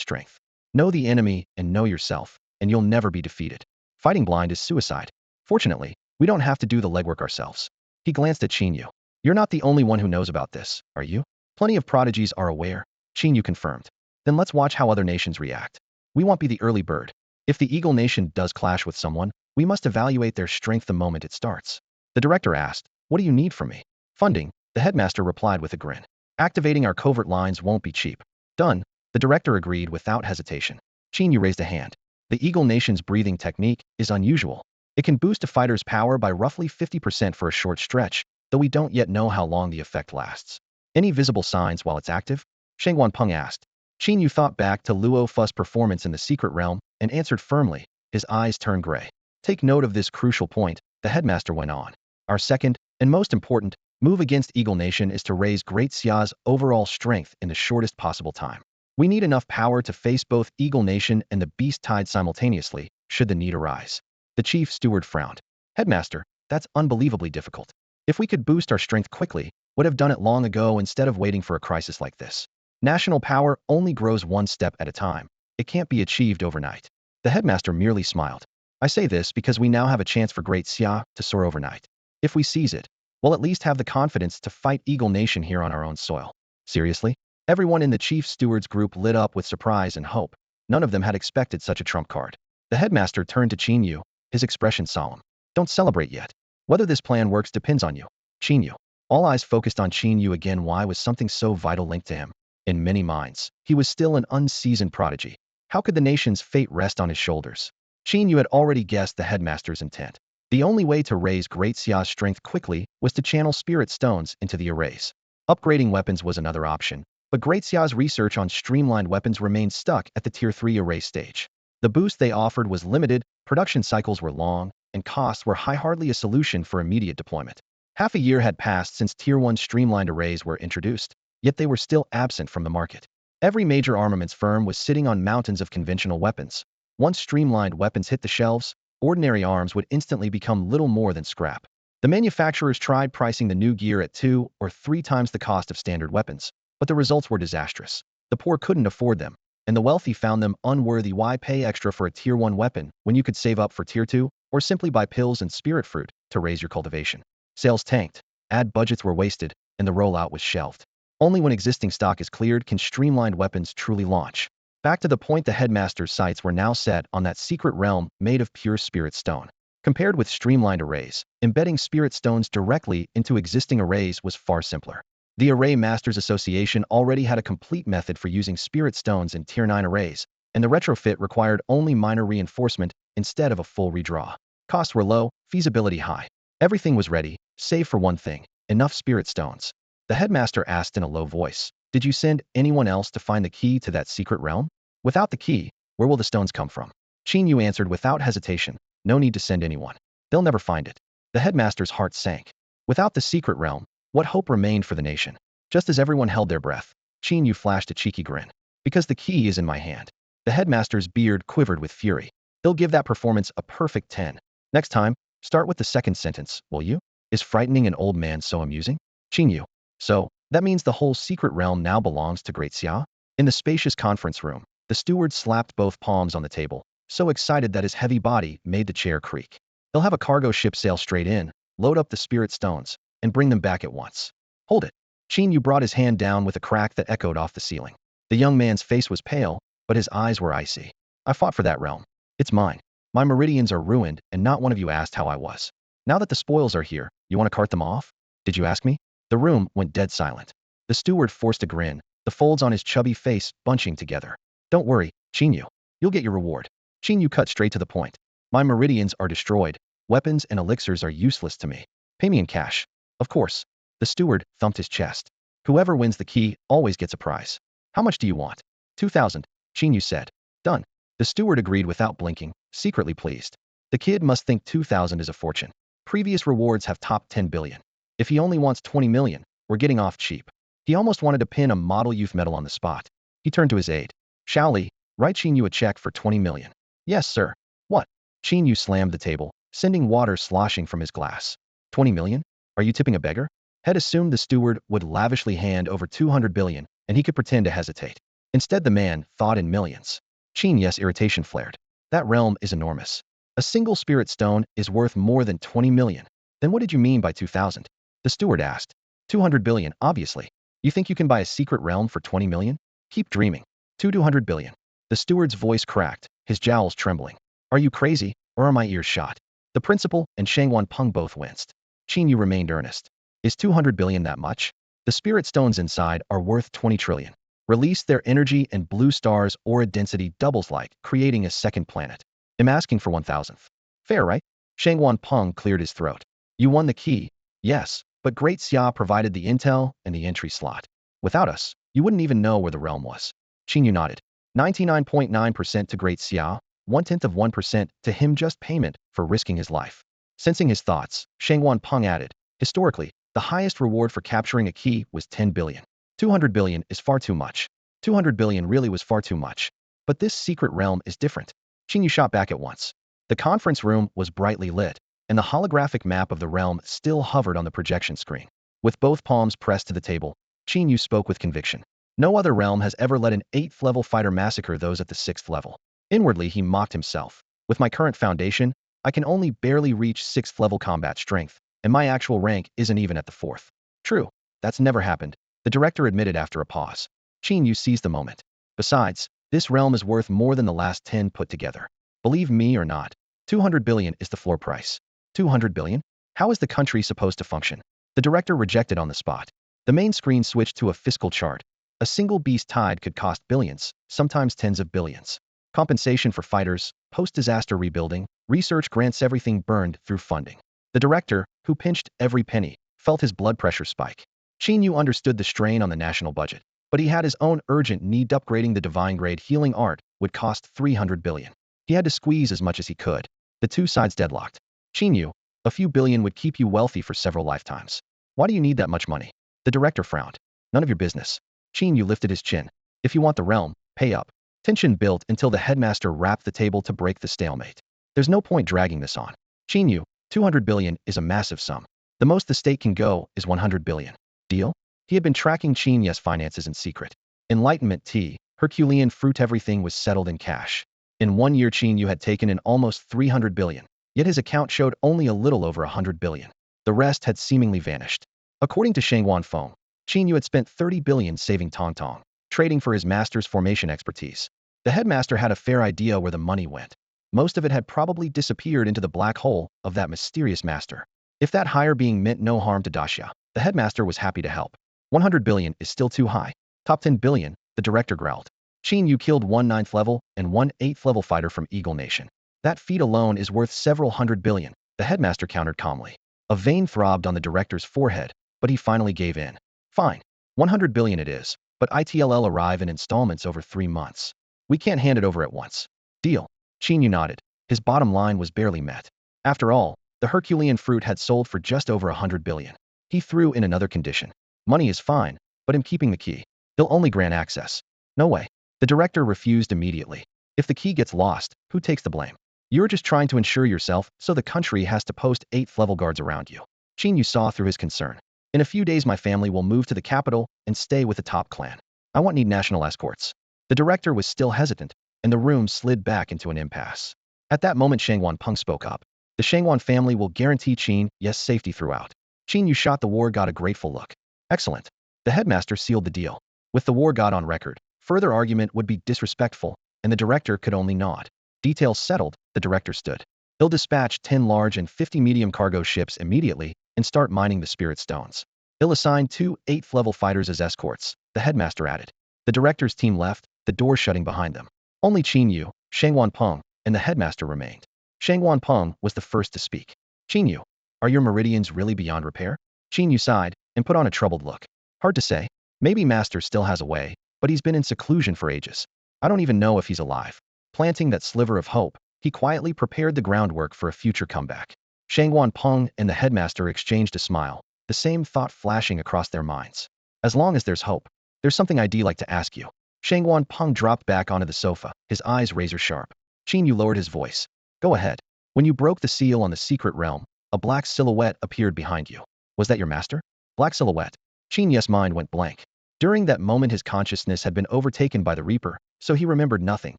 A: strength. Know the enemy and know yourself, and you'll never be defeated. Fighting blind is suicide. Fortunately, we don't have to do the legwork ourselves. He glanced at Qin Yu. You're not the only one who knows about this, are you? Plenty of prodigies are aware, Qin Yu confirmed. Then let's watch how other nations react. We won't be the early bird. If the Eagle Nation does clash with someone, we must evaluate their strength the moment it starts. The director asked, what do you need from me? Funding, the headmaster replied with a grin. Activating our covert lines won't be cheap. Done, the director agreed without hesitation. Qin Yu raised a hand. The Eagle Nation's breathing technique is unusual. It can boost a fighter's power by roughly 50% for a short stretch, though we don't yet know how long the effect lasts. Any visible signs while it's active? Sheng Wanpeng asked. Qin Yu thought back to Luo Fu's performance in the secret realm and answered firmly, his eyes turned gray. Take note of this crucial point, the headmaster went on. Our second, and most important, move against Eagle Nation is to raise Great Xia's overall strength in the shortest possible time. We need enough power to face both Eagle Nation and the Beast Tide simultaneously, should the need arise. The chief steward frowned. Headmaster, that's unbelievably difficult. If we could boost our strength quickly, would have done it long ago instead of waiting for a crisis like this. National power only grows one step at a time. It can't be achieved overnight. The headmaster merely smiled. I say this because we now have a chance for Great Xia to soar overnight. If we seize it, we'll at least have the confidence to fight Eagle Nation here on our own soil. Seriously? Everyone in the chief steward's group lit up with surprise and hope. None of them had expected such a trump card. The headmaster turned to Qin Yu, his expression solemn. Don't celebrate yet. Whether this plan works depends on you. Qin Yu. All eyes focused on Qin Yu again. Why was something so vital linked to him? In many minds, he was still an unseasoned prodigy. How could the nation's fate rest on his shoulders? Qin Yu had already guessed the headmaster's intent. The only way to raise Great Xia's strength quickly was to channel spirit stones into the arrays. Upgrading weapons was another option, but Great Xia's research on streamlined weapons remained stuck at the Tier 3 array stage. The boost they offered was limited, production cycles were long, and costs were high. Hardly a solution for immediate deployment. Half a year had passed since Tier 1 streamlined arrays were introduced, yet they were still absent from the market. Every major armaments firm was sitting on mountains of conventional weapons. Once streamlined weapons hit the shelves, ordinary arms would instantly become little more than scrap. The manufacturers tried pricing the new gear at 2 or 3 times the cost of standard weapons, but the results were disastrous. The poor couldn't afford them, and the wealthy found them unworthy. Why pay extra for a Tier 1 weapon when you could save up for Tier 2, or simply buy pills and spirit fruit to raise your cultivation? Sales tanked, ad budgets were wasted, and the rollout was shelved. Only when existing stock is cleared can streamlined weapons truly launch. Back to the point, the headmaster's sights were now set on that secret realm made of pure spirit stone. Compared with streamlined arrays, embedding spirit stones directly into existing arrays was far simpler. The Array Masters Association already had a complete method for using spirit stones in Tier 9 arrays, and the retrofit required only minor reinforcement instead of a full redraw. Costs were low, feasibility high. Everything was ready, save for one thing: enough spirit stones. The headmaster asked in a low voice, did you send anyone else to find the key to that secret realm? Without the key, where will the stones come from? Qin Yu answered without hesitation, no need to send anyone. They'll never find it. The headmaster's heart sank. Without the secret realm, what hope remained for the nation? Just as everyone held their breath, Qin Yu flashed a cheeky grin. Because the key is in my hand. The headmaster's beard quivered with fury. He'll give that performance a perfect 10. Next time, start with the second sentence, will you? Is frightening an old man so amusing? Qin Yu. So, that means the whole secret realm now belongs to Great Xia? In the spacious conference room, the steward slapped both palms on the table, so excited that his heavy body made the chair creak. He'll have a cargo ship sail straight in, load up the spirit stones, and bring them back at once. Hold it. Qin Yu brought his hand down with a crack that echoed off the ceiling. The young man's face was pale, but his eyes were icy. I fought for that realm. It's mine. My meridians are ruined, and not one of you asked how I was. Now that the spoils are here, you want to cart them off? Did you ask me? The room went dead silent. The steward forced a grin, the folds on his chubby face bunching together. Don't worry, Qin Yu. You'll get your reward. Qin Yu cut straight to the point. My meridians are destroyed. Weapons and elixirs are useless to me. Pay me in cash. Of course. The steward thumped his chest. Whoever wins the key always gets a prize. How much do you want? 2,000, Qin Yu said. Done. The steward agreed without blinking, secretly pleased. The kid must think 2,000 is a fortune. Previous rewards have topped 10 billion. If he only wants 20 million, we're getting off cheap. He almost wanted to pin a model youth medal on the spot. He turned to his aide. Shao Li, write Qin Yu a check for 20 million. Yes, sir. What? Qin Yu slammed the table, sending water sloshing from his glass. 20 million? Are you tipping a beggar? Had assumed the steward would lavishly hand over 200 billion, and he could pretend to hesitate. Instead, the man thought in millions. Qin Yu's irritation flared. That realm is enormous. A single spirit stone is worth more than 20 million. Then what did you mean by 2,000? The steward asked. 200 billion, obviously. You think you can buy a secret realm for 20 million? Keep dreaming. 200 billion. The steward's voice cracked, his jowls trembling. Are you crazy, or are my ears shot? The principal and Shangwan Peng both winced. Qin Yu remained earnest. Is 200 billion that much? The spirit stones inside are worth 20 trillion. Release their energy and blue stars' aura density doubles like creating a second planet. I'm asking for 1,000th. Fair, right? Shangwan Peng cleared his throat. You won the key. Yes, but Great Xia provided the intel and the entry slot. Without us, you wouldn't even know where the realm was. Qin Yu nodded. 99.9% to Great Xia, 0.1% to him, just payment for risking his life. Sensing his thoughts, Shangwan Peng added, historically, the highest reward for capturing a key was 10 billion. 200 billion is far too much. 200 billion really was far too much. But this secret realm is different. Qin Yu shot back at once. The conference room was brightly lit, and the holographic map of the realm still hovered on the projection screen. With both palms pressed to the table, Qin Yu spoke with conviction. No other realm has ever let an 8th level fighter massacre those at the 6th level. Inwardly, he mocked himself. With my current foundation, I can only barely reach 6th level combat strength, and my actual rank isn't even at the 4th. True, that's never happened, the director admitted after a pause. Qin Yu seized the moment. Besides, this realm is worth more than the last 10 put together. Believe me or not, 200 billion is the floor price. 200 billion? How is the country supposed to function? The director rejected on the spot. The main screen switched to a fiscal chart. A single beast tide could cost billions, sometimes tens of billions. Compensation for fighters, post-disaster rebuilding, research grants, everything burned through funding. The director, who pinched every penny, felt his blood pressure spike. Qin Yu understood the strain on the national budget, but he had his own urgent need. Upgrading the divine grade healing art would cost 300 billion. He had to squeeze as much as he could. The two sides deadlocked. Qin Yu, a few billion would keep you wealthy for several lifetimes. Why do you need that much money? The director frowned. None of your business. Qin Yu lifted his chin. If you want the realm, pay up. Tension built until the headmaster rapped the table to break the stalemate. There's no point dragging this on. Qin Yu, 200 billion is a massive sum. The most the state can go is 100 billion. Deal? He had been tracking Qin Yu's finances in secret. Enlightenment tea, Herculean fruit, everything was settled in cash. In 1 year, Qin Yu had taken in almost 300 billion, yet his account showed only a little over 100 billion. The rest had seemingly vanished. According to Shangwan Feng, Qin Yu had spent 30 billion saving Tong Tong, trading for his master's formation expertise. The headmaster had a fair idea where the money went. Most of it had probably disappeared into the black hole of that mysterious master. If that higher being meant no harm to Daxia, the headmaster was happy to help. 100 billion is still too high. Top 10 billion, the director growled. Qin Yu killed 1 9th level and 1 8th level fighter from Eagle Nation. That feat alone is worth several hundred billion, the headmaster countered calmly. A vein throbbed on the director's forehead, but he finally gave in. Fine. 100 billion it is, but ITLL arrive in installments over 3 months. We can't hand it over at once. Deal. Qin Yu nodded. His bottom line was barely met. After all, the Herculean fruit had sold for just over 100 billion. He threw in another condition. Money is fine, but I'm keeping the key. He'll only grant access. No way. The director refused immediately. If the key gets lost, who takes the blame? You're just trying to insure yourself, so the country has to post 8th level guards around you. Qin Yu saw through his concern. In a few days, my family will move to the capital and stay with the top clan. I won't need national escorts. The director was still hesitant, and the room slid back into an impasse. At that moment, Shangwan Peng spoke up. The Shangwan family will guarantee Qin Yu's safety throughout. Qin Yu shot the war god a grateful look. Excellent. The headmaster sealed the deal. With the war god on record, further argument would be disrespectful, and the director could only nod. Details settled, the director stood. He'll dispatch 10 large and 50 medium cargo ships immediately and start mining the spirit stones. He'll assign 2 8th level fighters as escorts, the headmaster added. The director's team left, the door shutting behind them. Only Qin Yu, Shangwan Peng, and the headmaster remained. Shangwan Peng was the first to speak. Qin Yu, are your meridians really beyond repair? Qin Yu sighed and put on a troubled look. Hard to say. Maybe Master still has a way, but he's been in seclusion for ages. I don't even know if he's alive. Planting that sliver of hope, he quietly prepared the groundwork for a future comeback. Shangwan Peng and the headmaster exchanged a smile, the same thought flashing across their minds. As long as there's hope, there's something I'd like to ask you. Shangwan Peng dropped back onto the sofa, his eyes razor sharp. Qin Yu lowered his voice. Go ahead. When you broke the seal on the secret realm, a black silhouette appeared behind you. Was that your master? Black silhouette. Qin Yu's mind went blank. During that moment his consciousness had been overtaken by the Reaper, so he remembered nothing,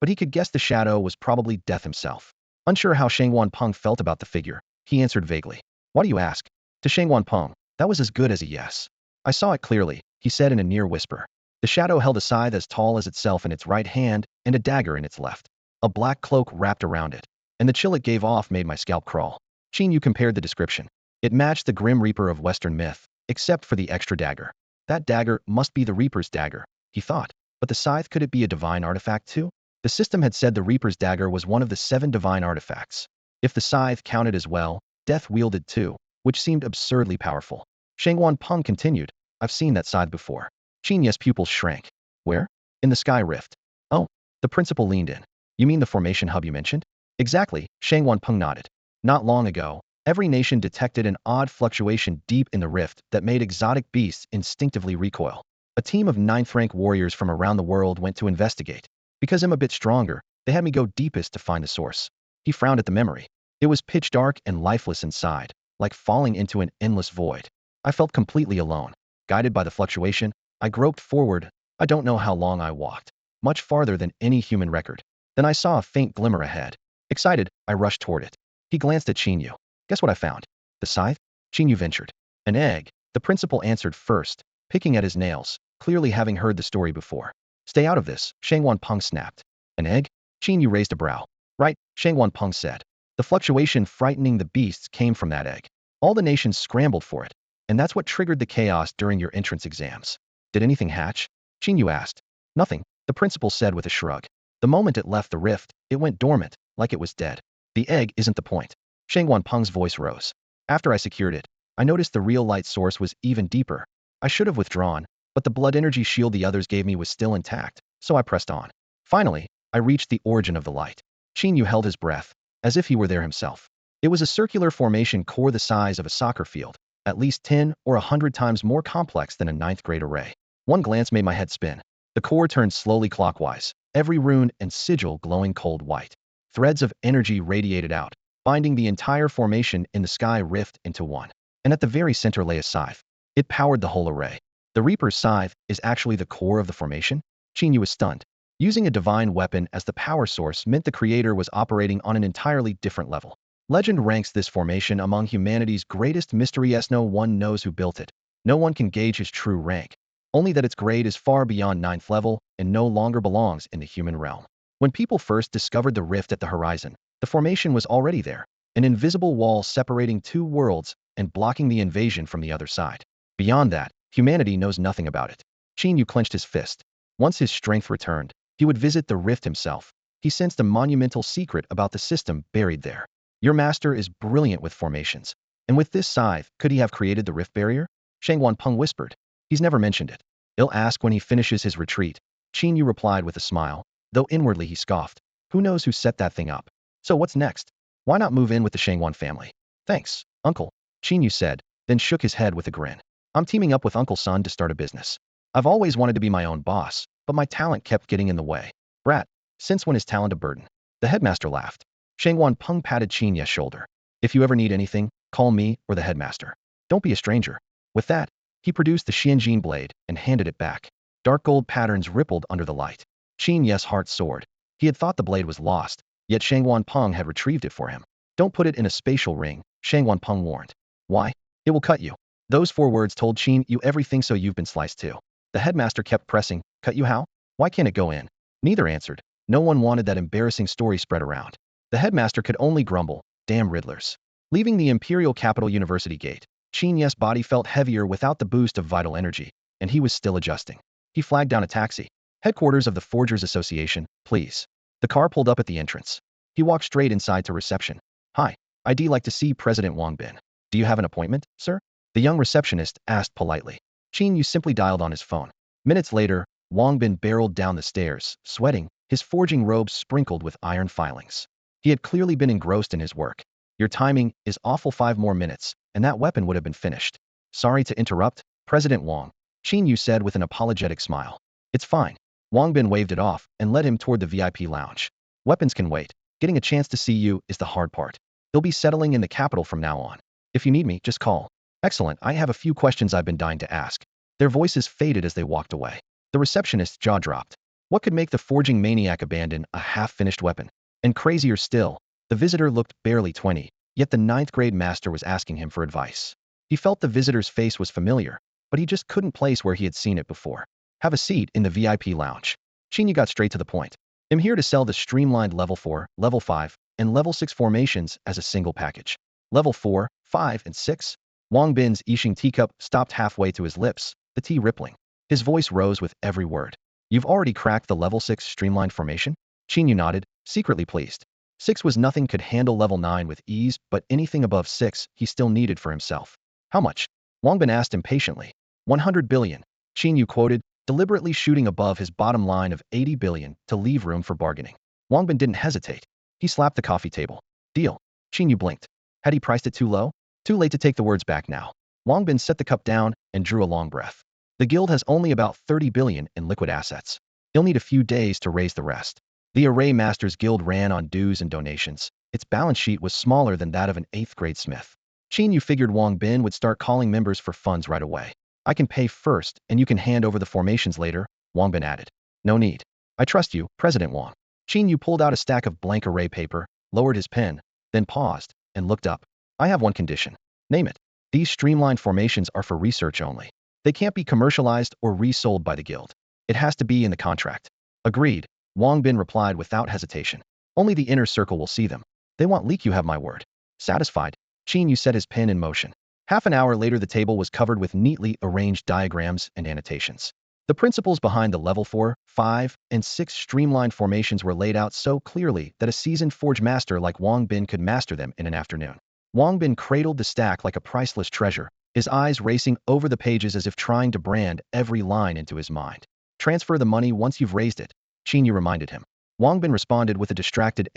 A: but he could guess the shadow was probably death himself. Unsure how Shangwan Peng felt about the figure, he answered vaguely. Why do you ask? To Shangwan Peng, that was as good as a yes. I saw it clearly, he said in a near whisper. The shadow held a scythe as tall as itself in its right hand and a dagger in its left. A black cloak wrapped around it, and the chill it gave off made my scalp crawl. Qin Yu compared the description. It matched the Grim Reaper of Western myth, except for the extra dagger. That dagger must be the Reaper's dagger, he thought. But the scythe, could it be a divine artifact too? The system had said the Reaper's dagger was one of the 7 divine artifacts. If the scythe counted as well, death wielded too, which seemed absurdly powerful. Shangwan Peng continued, I've seen that scythe before. Qin Yu's pupils shrank. Where? In the sky rift. Oh, the principal leaned in. You mean the formation hub you mentioned? Exactly, Shangwan Peng nodded. Not long ago, every nation detected an odd fluctuation deep in the rift that made exotic beasts instinctively recoil. A team of 9th-rank warriors from around the world went to investigate. Because I'm a bit stronger, they had me go deepest to find the source. He frowned at the memory. It was pitch dark and lifeless inside, like falling into an endless void. I felt completely alone. Guided by the fluctuation, I groped forward. I don't know how long I walked. Much farther than any human record. Then I saw a faint glimmer ahead. Excited, I rushed toward it. He glanced at Qin Yu. Guess what I found? The scythe? Qin Yu ventured. An egg, the principal answered first, picking at his nails, clearly having heard the story before. Stay out of this, Shangwan Peng snapped. An egg? Qin Yu raised a brow. Right, Shangwan Peng said. The fluctuation frightening the beasts came from that egg. All the nations scrambled for it, and that's what triggered the chaos during your entrance exams. Did anything hatch? Qin Yu asked. Nothing, the principal said with a shrug. The moment it left the rift, it went dormant, like it was dead. The egg isn't the point. Shangwan Peng's voice rose. After I secured it, I noticed the real light source was even deeper. I should have withdrawn, but the blood energy shield the others gave me was still intact, so I pressed on. Finally, I reached the origin of the light. Qin Yu held his breath, as if he were there himself. It was a circular formation core the size of a soccer field, at least 10 or 100 times more complex than a 9th-grade array. One glance made my head spin. The core turned slowly clockwise, every rune and sigil glowing cold white. Threads of energy radiated out, binding the entire formation in the sky rift into one. And at the very center lay a scythe. It powered the whole array. The Reaper's scythe is actually the core of the formation? Qin Yu was stunned. Using a divine weapon as the power source meant the creator was operating on an entirely different level. Legend ranks this formation among humanity's greatest mysteries. No one knows who built it. No one can gauge his true rank. Only that its grade is far beyond 9th level and no longer belongs in the human realm. When people first discovered the rift at the horizon, the formation was already there, an invisible wall separating 2 worlds and blocking the invasion from the other side. Beyond that, humanity knows nothing about it. Qin Yu clenched his fist. Once his strength returned, he would visit the rift himself. He sensed a monumental secret about the system buried there. Your master is brilliant with formations. And with this scythe, could he have created the rift barrier? Shangwan Peng whispered. He's never mentioned it. He'll ask when he finishes his retreat. Qin Yu replied with a smile, though inwardly he scoffed. Who knows who set that thing up? So what's next? Why not move in with the Shangwan family? Thanks, uncle, Qin Yu said, then shook his head with a grin. I'm teaming up with Uncle Sun to start a business. I've always wanted to be my own boss, but my talent kept getting in the way. Brat, since when is talent a burden? The headmaster laughed. Shangwan Peng patted Qin Yu's shoulder. If you ever need anything, call me or the headmaster. Don't be a stranger. With that, he produced the Xianjin blade and handed it back. Dark gold patterns rippled under the light. Qin Yu's heart soared. He had thought the blade was lost, yet Shangwan Peng had retrieved it for him. Don't put it in a spatial ring, Shangwan Peng warned. Why? It will cut you. Those 4 words told Qin Yu everything, so you've been sliced too. The headmaster kept pressing. Cut you how? Why can't it go in? Neither answered. No one wanted that embarrassing story spread around. The headmaster could only grumble. Damn Riddlers. Leaving the Imperial Capital University gate, Qin Yu's body felt heavier without the boost of vital energy, and he was still adjusting. He flagged down a taxi. Headquarters of the Forgers Association, please. The car pulled up at the entrance. He walked straight inside to reception. Hi, I'd like to see President Wang Bin. Do you have an appointment, sir? The young receptionist asked politely. Qin Yu simply dialed on his phone. Minutes later, Wang Bin barreled down the stairs, sweating, his forging robes sprinkled with iron filings. He had clearly been engrossed in his work. Your timing is awful, 5 more minutes, and that weapon would have been finished. Sorry to interrupt, President Wang, Qin Yu said with an apologetic smile. It's fine. Wang Bin waved it off and led him toward the VIP lounge. Weapons can wait. Getting a chance to see you is the hard part. He'll be settling in the capital from now on. If you need me, just call. Excellent, I have a few questions I've been dying to ask. Their voices faded as they walked away. The receptionist's jaw dropped. What could make the forging maniac abandon a half-finished weapon? And crazier still, the visitor looked barely 20, yet the ninth-grade master was asking him for advice. He felt the visitor's face was familiar, but he just couldn't place where he had seen it before. Have a seat in the VIP lounge. Qin Yu got straight to the point. I'm here to sell the streamlined level 4, level 5, and level 6 formations as a single package. Level 4, 5, and 6? Wang Bin's Yixing teacup stopped halfway to his lips, the tea rippling. His voice rose with every word. You've already cracked the level 6 streamlined formation? Qin Yu nodded, secretly pleased. 6 was nothing could handle level 9 with ease, but anything above 6 he still needed for himself. How much? Wang Bin asked impatiently. 100 billion. Qin Yu quoted, deliberately shooting above his bottom line of 80 billion to leave room for bargaining. Wang Bin didn't hesitate. He slapped the coffee table. Deal. Qin Yu blinked. Had he priced it too low? Too late to take the words back now. Wang Bin set the cup down and drew a long breath. The guild has only about 30 billion in liquid assets. He'll need a few days to raise the rest. The Array Masters Guild ran on dues and donations. Its balance sheet was smaller than that of an 8th grade smith. Qin Yu figured Wang Bin would start calling members for funds right away. I can pay first, and you can hand over the formations later, Wang Bin added. No need. I trust you, President Wang. Qin Yu pulled out a stack of blank array paper, lowered his pen, then paused, and looked up. I have one condition. Name it. These streamlined formations are for research only. They can't be commercialized or resold by the guild. It has to be in the contract. Agreed, Wang Bin replied without hesitation. Only the inner circle will see them. They want leak, you have my word. Satisfied, Qin Yu set his pen in motion. Half an hour later the table was covered with neatly arranged diagrams and annotations. The principles behind the level 4, 5, and 6 streamlined formations were laid out so clearly that a seasoned forge master like Wang Bin could master them in an afternoon. Wang Bin cradled the stack like a priceless treasure, his eyes racing over the pages as if trying to brand every line into his mind. Transfer the money once you've raised it, Qin Yu reminded him. Wang Bin responded with a distracted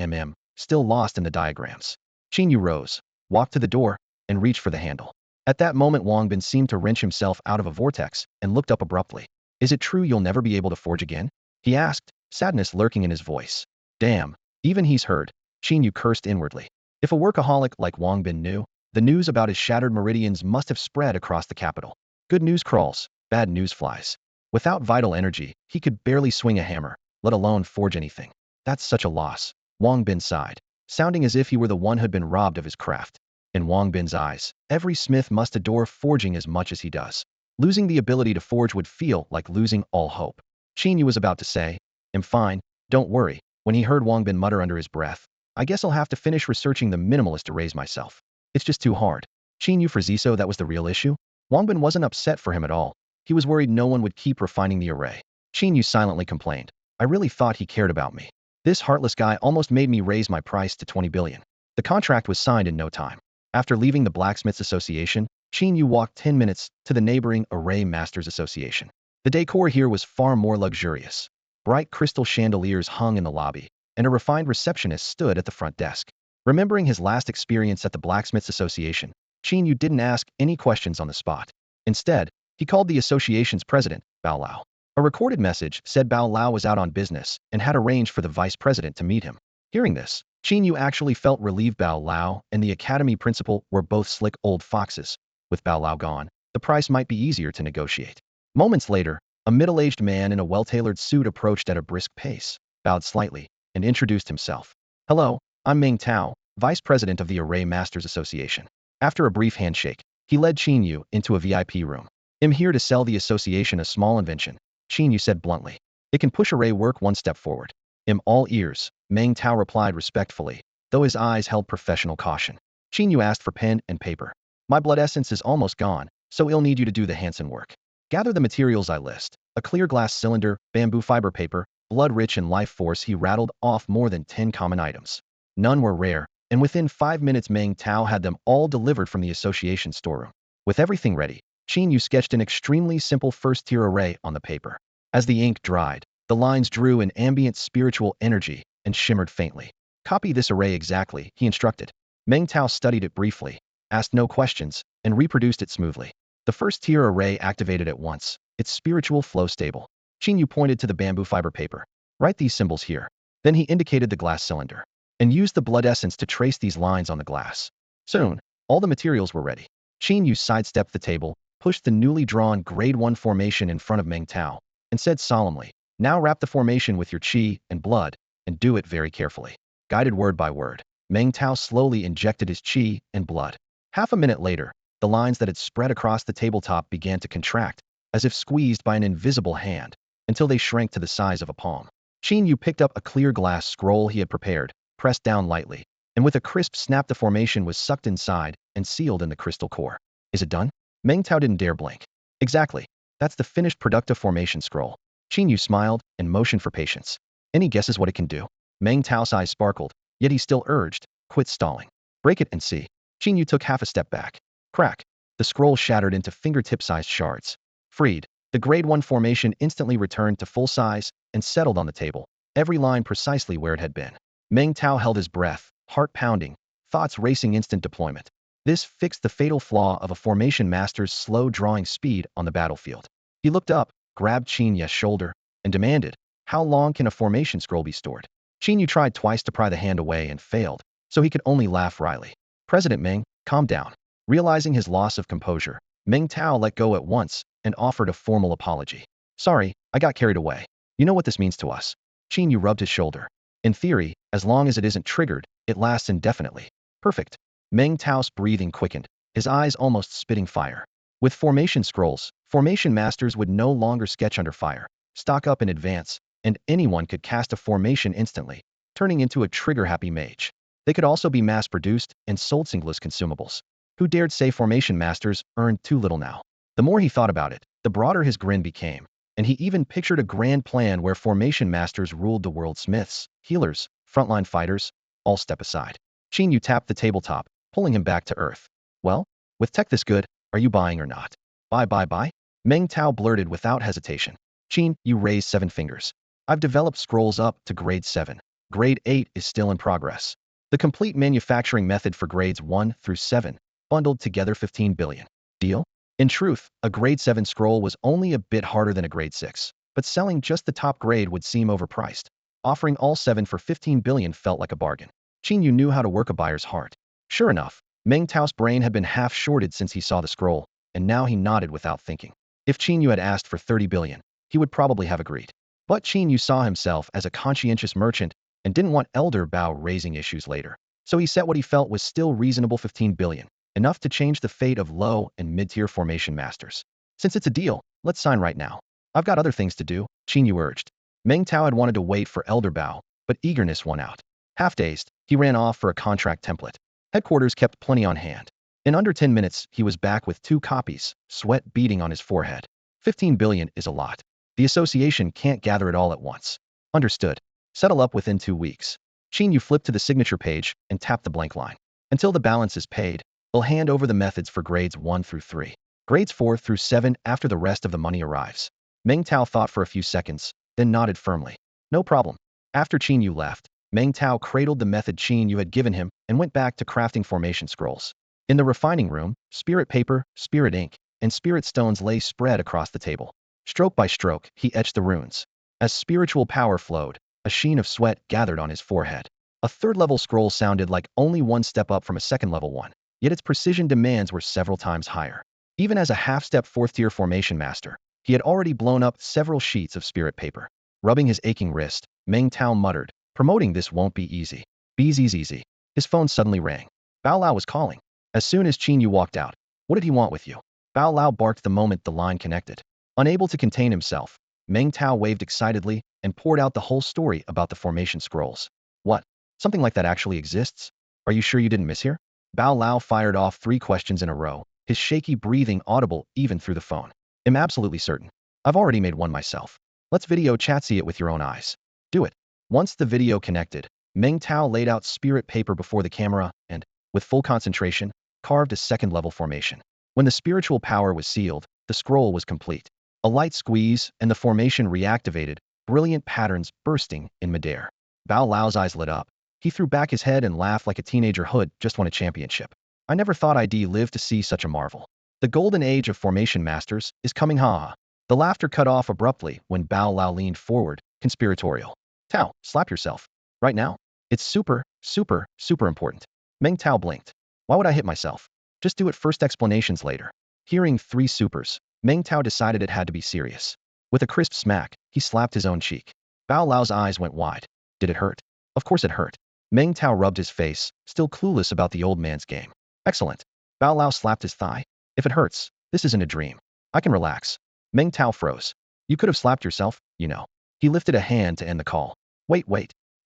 A: still lost in the diagrams. Qin Yu rose, walked to the door, and reached for the handle. At that moment Wang Bin seemed to wrench himself out of a vortex and looked up abruptly. Is it true you'll never be able to forge again? He asked, sadness lurking in his voice. Damn, even he's heard, Qin Yu cursed inwardly. If a workaholic like Wang Bin knew, the news about his shattered meridians must have spread across the capital. Good news crawls, bad news flies. Without vital energy, he could barely swing a hammer, let alone forge anything. That's such a loss, Wang Bin sighed, sounding as if he were the one who'd been robbed of his craft. In Wang Bin's eyes, every smith must adore forging as much as he does. Losing the ability to forge would feel like losing all hope. Qin Yu was about to say, I'm fine, don't worry, when he heard Wang Bin mutter under his breath, I guess I'll have to finish researching the minimalist to raise myself. It's just too hard. Qin Yu so that was the real issue? Wang Bin wasn't upset for him at all. He was worried no one would keep refining the array. Qin Yu silently complained. I really thought he cared about me. This heartless guy almost made me raise my price to 20 billion. The contract was signed in no time. After leaving the Blacksmiths Association, Qin Yu walked 10 minutes to the neighboring Array Masters Association. The decor here was far more luxurious. Bright crystal chandeliers hung in the lobby, and a refined receptionist stood at the front desk. Remembering his last experience at the Blacksmiths Association, Qin Yu didn't ask any questions on the spot. Instead, he called the association's president, Bao Lao. A recorded message said Bao Lao was out on business and had arranged for the vice president to meet him. Hearing this, Qin Yu actually felt relieved. Bao Lao and the academy principal were both slick old foxes. With Bao Lao gone, the price might be easier to negotiate. Moments later, a middle-aged man in a well-tailored suit approached at a brisk pace, bowed slightly, and introduced himself. Hello, I'm Meng Tao, vice president of the Array Masters Association. After a brief handshake, he led Qin Yu into a VIP room. I'm here to sell the association a small invention, Qin Yu said bluntly. It can push array work one step forward. I'm all ears, Meng Tao replied respectfully, though his eyes held professional caution. Qin Yu asked for pen and paper. My blood essence is almost gone, so I'll need you to do the Hansen work. Gather the materials I list. A clear glass cylinder, bamboo fiber paper, blood-rich and life force. He rattled off more than 10 common items. None were rare, and within 5 minutes Meng Tao had them all delivered from the association storeroom. With everything ready, Qin Yu sketched an extremely simple first-tier array on the paper. As the ink dried, the lines drew an ambient spiritual energy and shimmered faintly. Copy this array exactly, he instructed. Meng Tao studied it briefly, asked no questions, and reproduced it smoothly. The first-tier array activated at once, its spiritual flow stable. Qin Yu pointed to the bamboo fiber paper. Write these symbols here. Then he indicated the glass cylinder. and used the blood essence to trace these lines on the glass. Soon, all the materials were ready. Qin Yu sidestepped the table, pushed the newly drawn Grade 1 formation in front of Meng Tao, and said solemnly, "Now wrap the formation with your qi and blood, and do it very carefully." Guided word by word, Meng Tao slowly injected his qi and blood. Half a minute later, the lines that had spread across the tabletop began to contract, as if squeezed by an invisible hand, until they shrank to the size of a palm. Qin Yu picked up a clear glass scroll he had prepared, pressed down lightly, and with a crisp snap the formation was sucked inside and sealed in the crystal core. Is it done? Meng Tao didn't dare blink. Exactly. That's the finished productive formation scroll. Qin Yu smiled and motioned for patience. Any guesses what it can do? Meng Tao's eyes sparkled, yet he still urged, quit stalling. Break it and see. Qin Yu took half a step back. Crack. The scroll shattered into fingertip-sized shards. Freed, the Grade 1 formation instantly returned to full size and settled on the table, every line precisely where it had been. Meng Tao held his breath, heart pounding, thoughts racing instant deployment. This fixed the fatal flaw of a formation master's slow drawing speed on the battlefield. He looked up, grabbed Qin Yu's shoulder, and demanded, "How long can a formation scroll be stored?" Qin Yu tried twice to pry the hand away and failed, so he could only laugh wryly. "President Meng, calm down." Realizing his loss of composure, Meng Tao let go at once and offered a formal apology. "Sorry, I got carried away. You know what this means to us." Qin Yu rubbed his shoulder. "In theory, as long as it isn't triggered, it lasts indefinitely." "Perfect." Meng Tao's breathing quickened, his eyes almost spitting fire. With formation scrolls, formation masters would no longer sketch under fire, stock up in advance, and anyone could cast a formation instantly, turning into a trigger-happy mage. They could also be mass-produced and sold single as consumables. Who dared say formation masters earned too little now? The more he thought about it, the broader his grin became, and he even pictured a grand plan where formation masters ruled the world. Smiths, healers, frontline fighters, all step aside. Qin Yu tapped the tabletop, pulling him back to earth. "Well, with tech this good, are you buying or not?" Buy. Meng Tao blurted without hesitation. Qin Yu raised 7 fingers. "I've developed scrolls up to Grade 7. Grade 8 is still in progress. The complete manufacturing method for Grades 1 through 7, bundled together 15 billion. Deal?" In truth, a Grade 7 scroll was only a bit harder than a Grade 6, but selling just the top grade would seem overpriced. Offering all 7 for 15 billion felt like a bargain. Qin Yu knew how to work a buyer's heart. Sure enough, Meng Tao's brain had been half-shorted since he saw the scroll, and now he nodded without thinking. If Qin Yu had asked for 30 billion, he would probably have agreed. But Qin Yu saw himself as a conscientious merchant and didn't want Elder Bao raising issues later. So he set what he felt was still reasonable 15 billion, enough to change the fate of low and mid-tier formation masters. "Since it's a deal, let's sign right now. I've got other things to do," Qin Yu urged. Meng Tao had wanted to wait for Elder Bao, but eagerness won out. Half-dazed, he ran off for a contract template. Headquarters kept plenty on hand. In under 10 minutes, he was back with 2 copies, sweat beading on his forehead. 15 billion is a lot. The association can't gather it all at once. Understood. Settle up within 2 weeks. Qin Yu flipped to the signature page and tapped the blank line. Until the balance is paid, they'll hand over the methods for Grades 1 through 3. Grades 4 through 7 after the rest of the money arrives. Meng Tao thought for a few seconds, then nodded firmly. "No problem." After Qin Yu left, Meng Tao cradled the method Qin Yu had given him and went back to crafting formation scrolls. In the refining room, spirit paper, spirit ink, and spirit stones lay spread across the table. Stroke by stroke, he etched the runes. As spiritual power flowed, a sheen of sweat gathered on his forehead. A third-level scroll sounded like only one step up from a second-level one, yet its precision demands were several times higher. Even as a half-step 4th-tier formation master, he had already blown up several sheets of spirit paper. Rubbing his aching wrist, Meng Tao muttered, "Promoting this won't be easy." "Be's easy." His phone suddenly rang. Bao Lao was calling. As soon as Qin Yu walked out, "What did he want with you?" Bao Lao barked the moment the line connected. Unable to contain himself, Meng Tao waved excitedly and poured out the whole story about the formation scrolls. "What? Something like that actually exists? Are you sure you didn't mishear?" Bao Lao fired off 3 questions in a row, his shaky breathing audible even through the phone. "I'm absolutely certain. I've already made one myself. Let's video chat see it with your own eyes." "Do it." Once the video connected, Meng Tao laid out spirit paper before the camera and, with full concentration, carved a second-level formation. When the spiritual power was sealed, the scroll was complete. A light squeeze, and the formation reactivated, brilliant patterns bursting in midair. Bao Lao's eyes lit up. He threw back his head and laughed like a teenager who'd just won a championship. "I never thought I'd live to see such a marvel. The golden age of formation masters is coming, ha." The laughter cut off abruptly when Bao Lao leaned forward, conspiratorial. "Tao, slap yourself. Right now. It's super, Super, super important. Meng Tao blinked. Why would I hit myself? Just do it first, explanations later. Hearing 3 supers, Meng Tao decided it had to be serious. With a crisp smack, he slapped his own cheek. Bao Lao's eyes went wide. Did it hurt? Of course it hurt. Meng Tao rubbed his face, still clueless about the old man's game. Excellent. Bao Lao slapped his thigh. If it hurts, this isn't a dream. I can relax. Meng Tao froze. You could have slapped yourself, you know. He lifted a hand to end the call. Wait.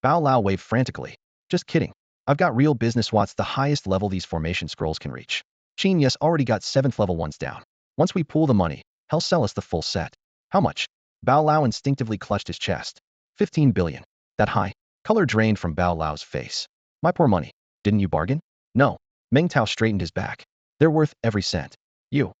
A: Bao Lao waved frantically. Just kidding. I've got real business. What's the highest level these formation scrolls can reach? Qin Yu's already got 7th level ones down. Once we pool the money, he'll sell us the full set. How much? Bao Lao instinctively clutched his chest. 15 billion. That high? Color drained from Bao Lao's face. My poor money. Didn't you bargain? No. Meng Tao straightened his back. They're worth every cent. You.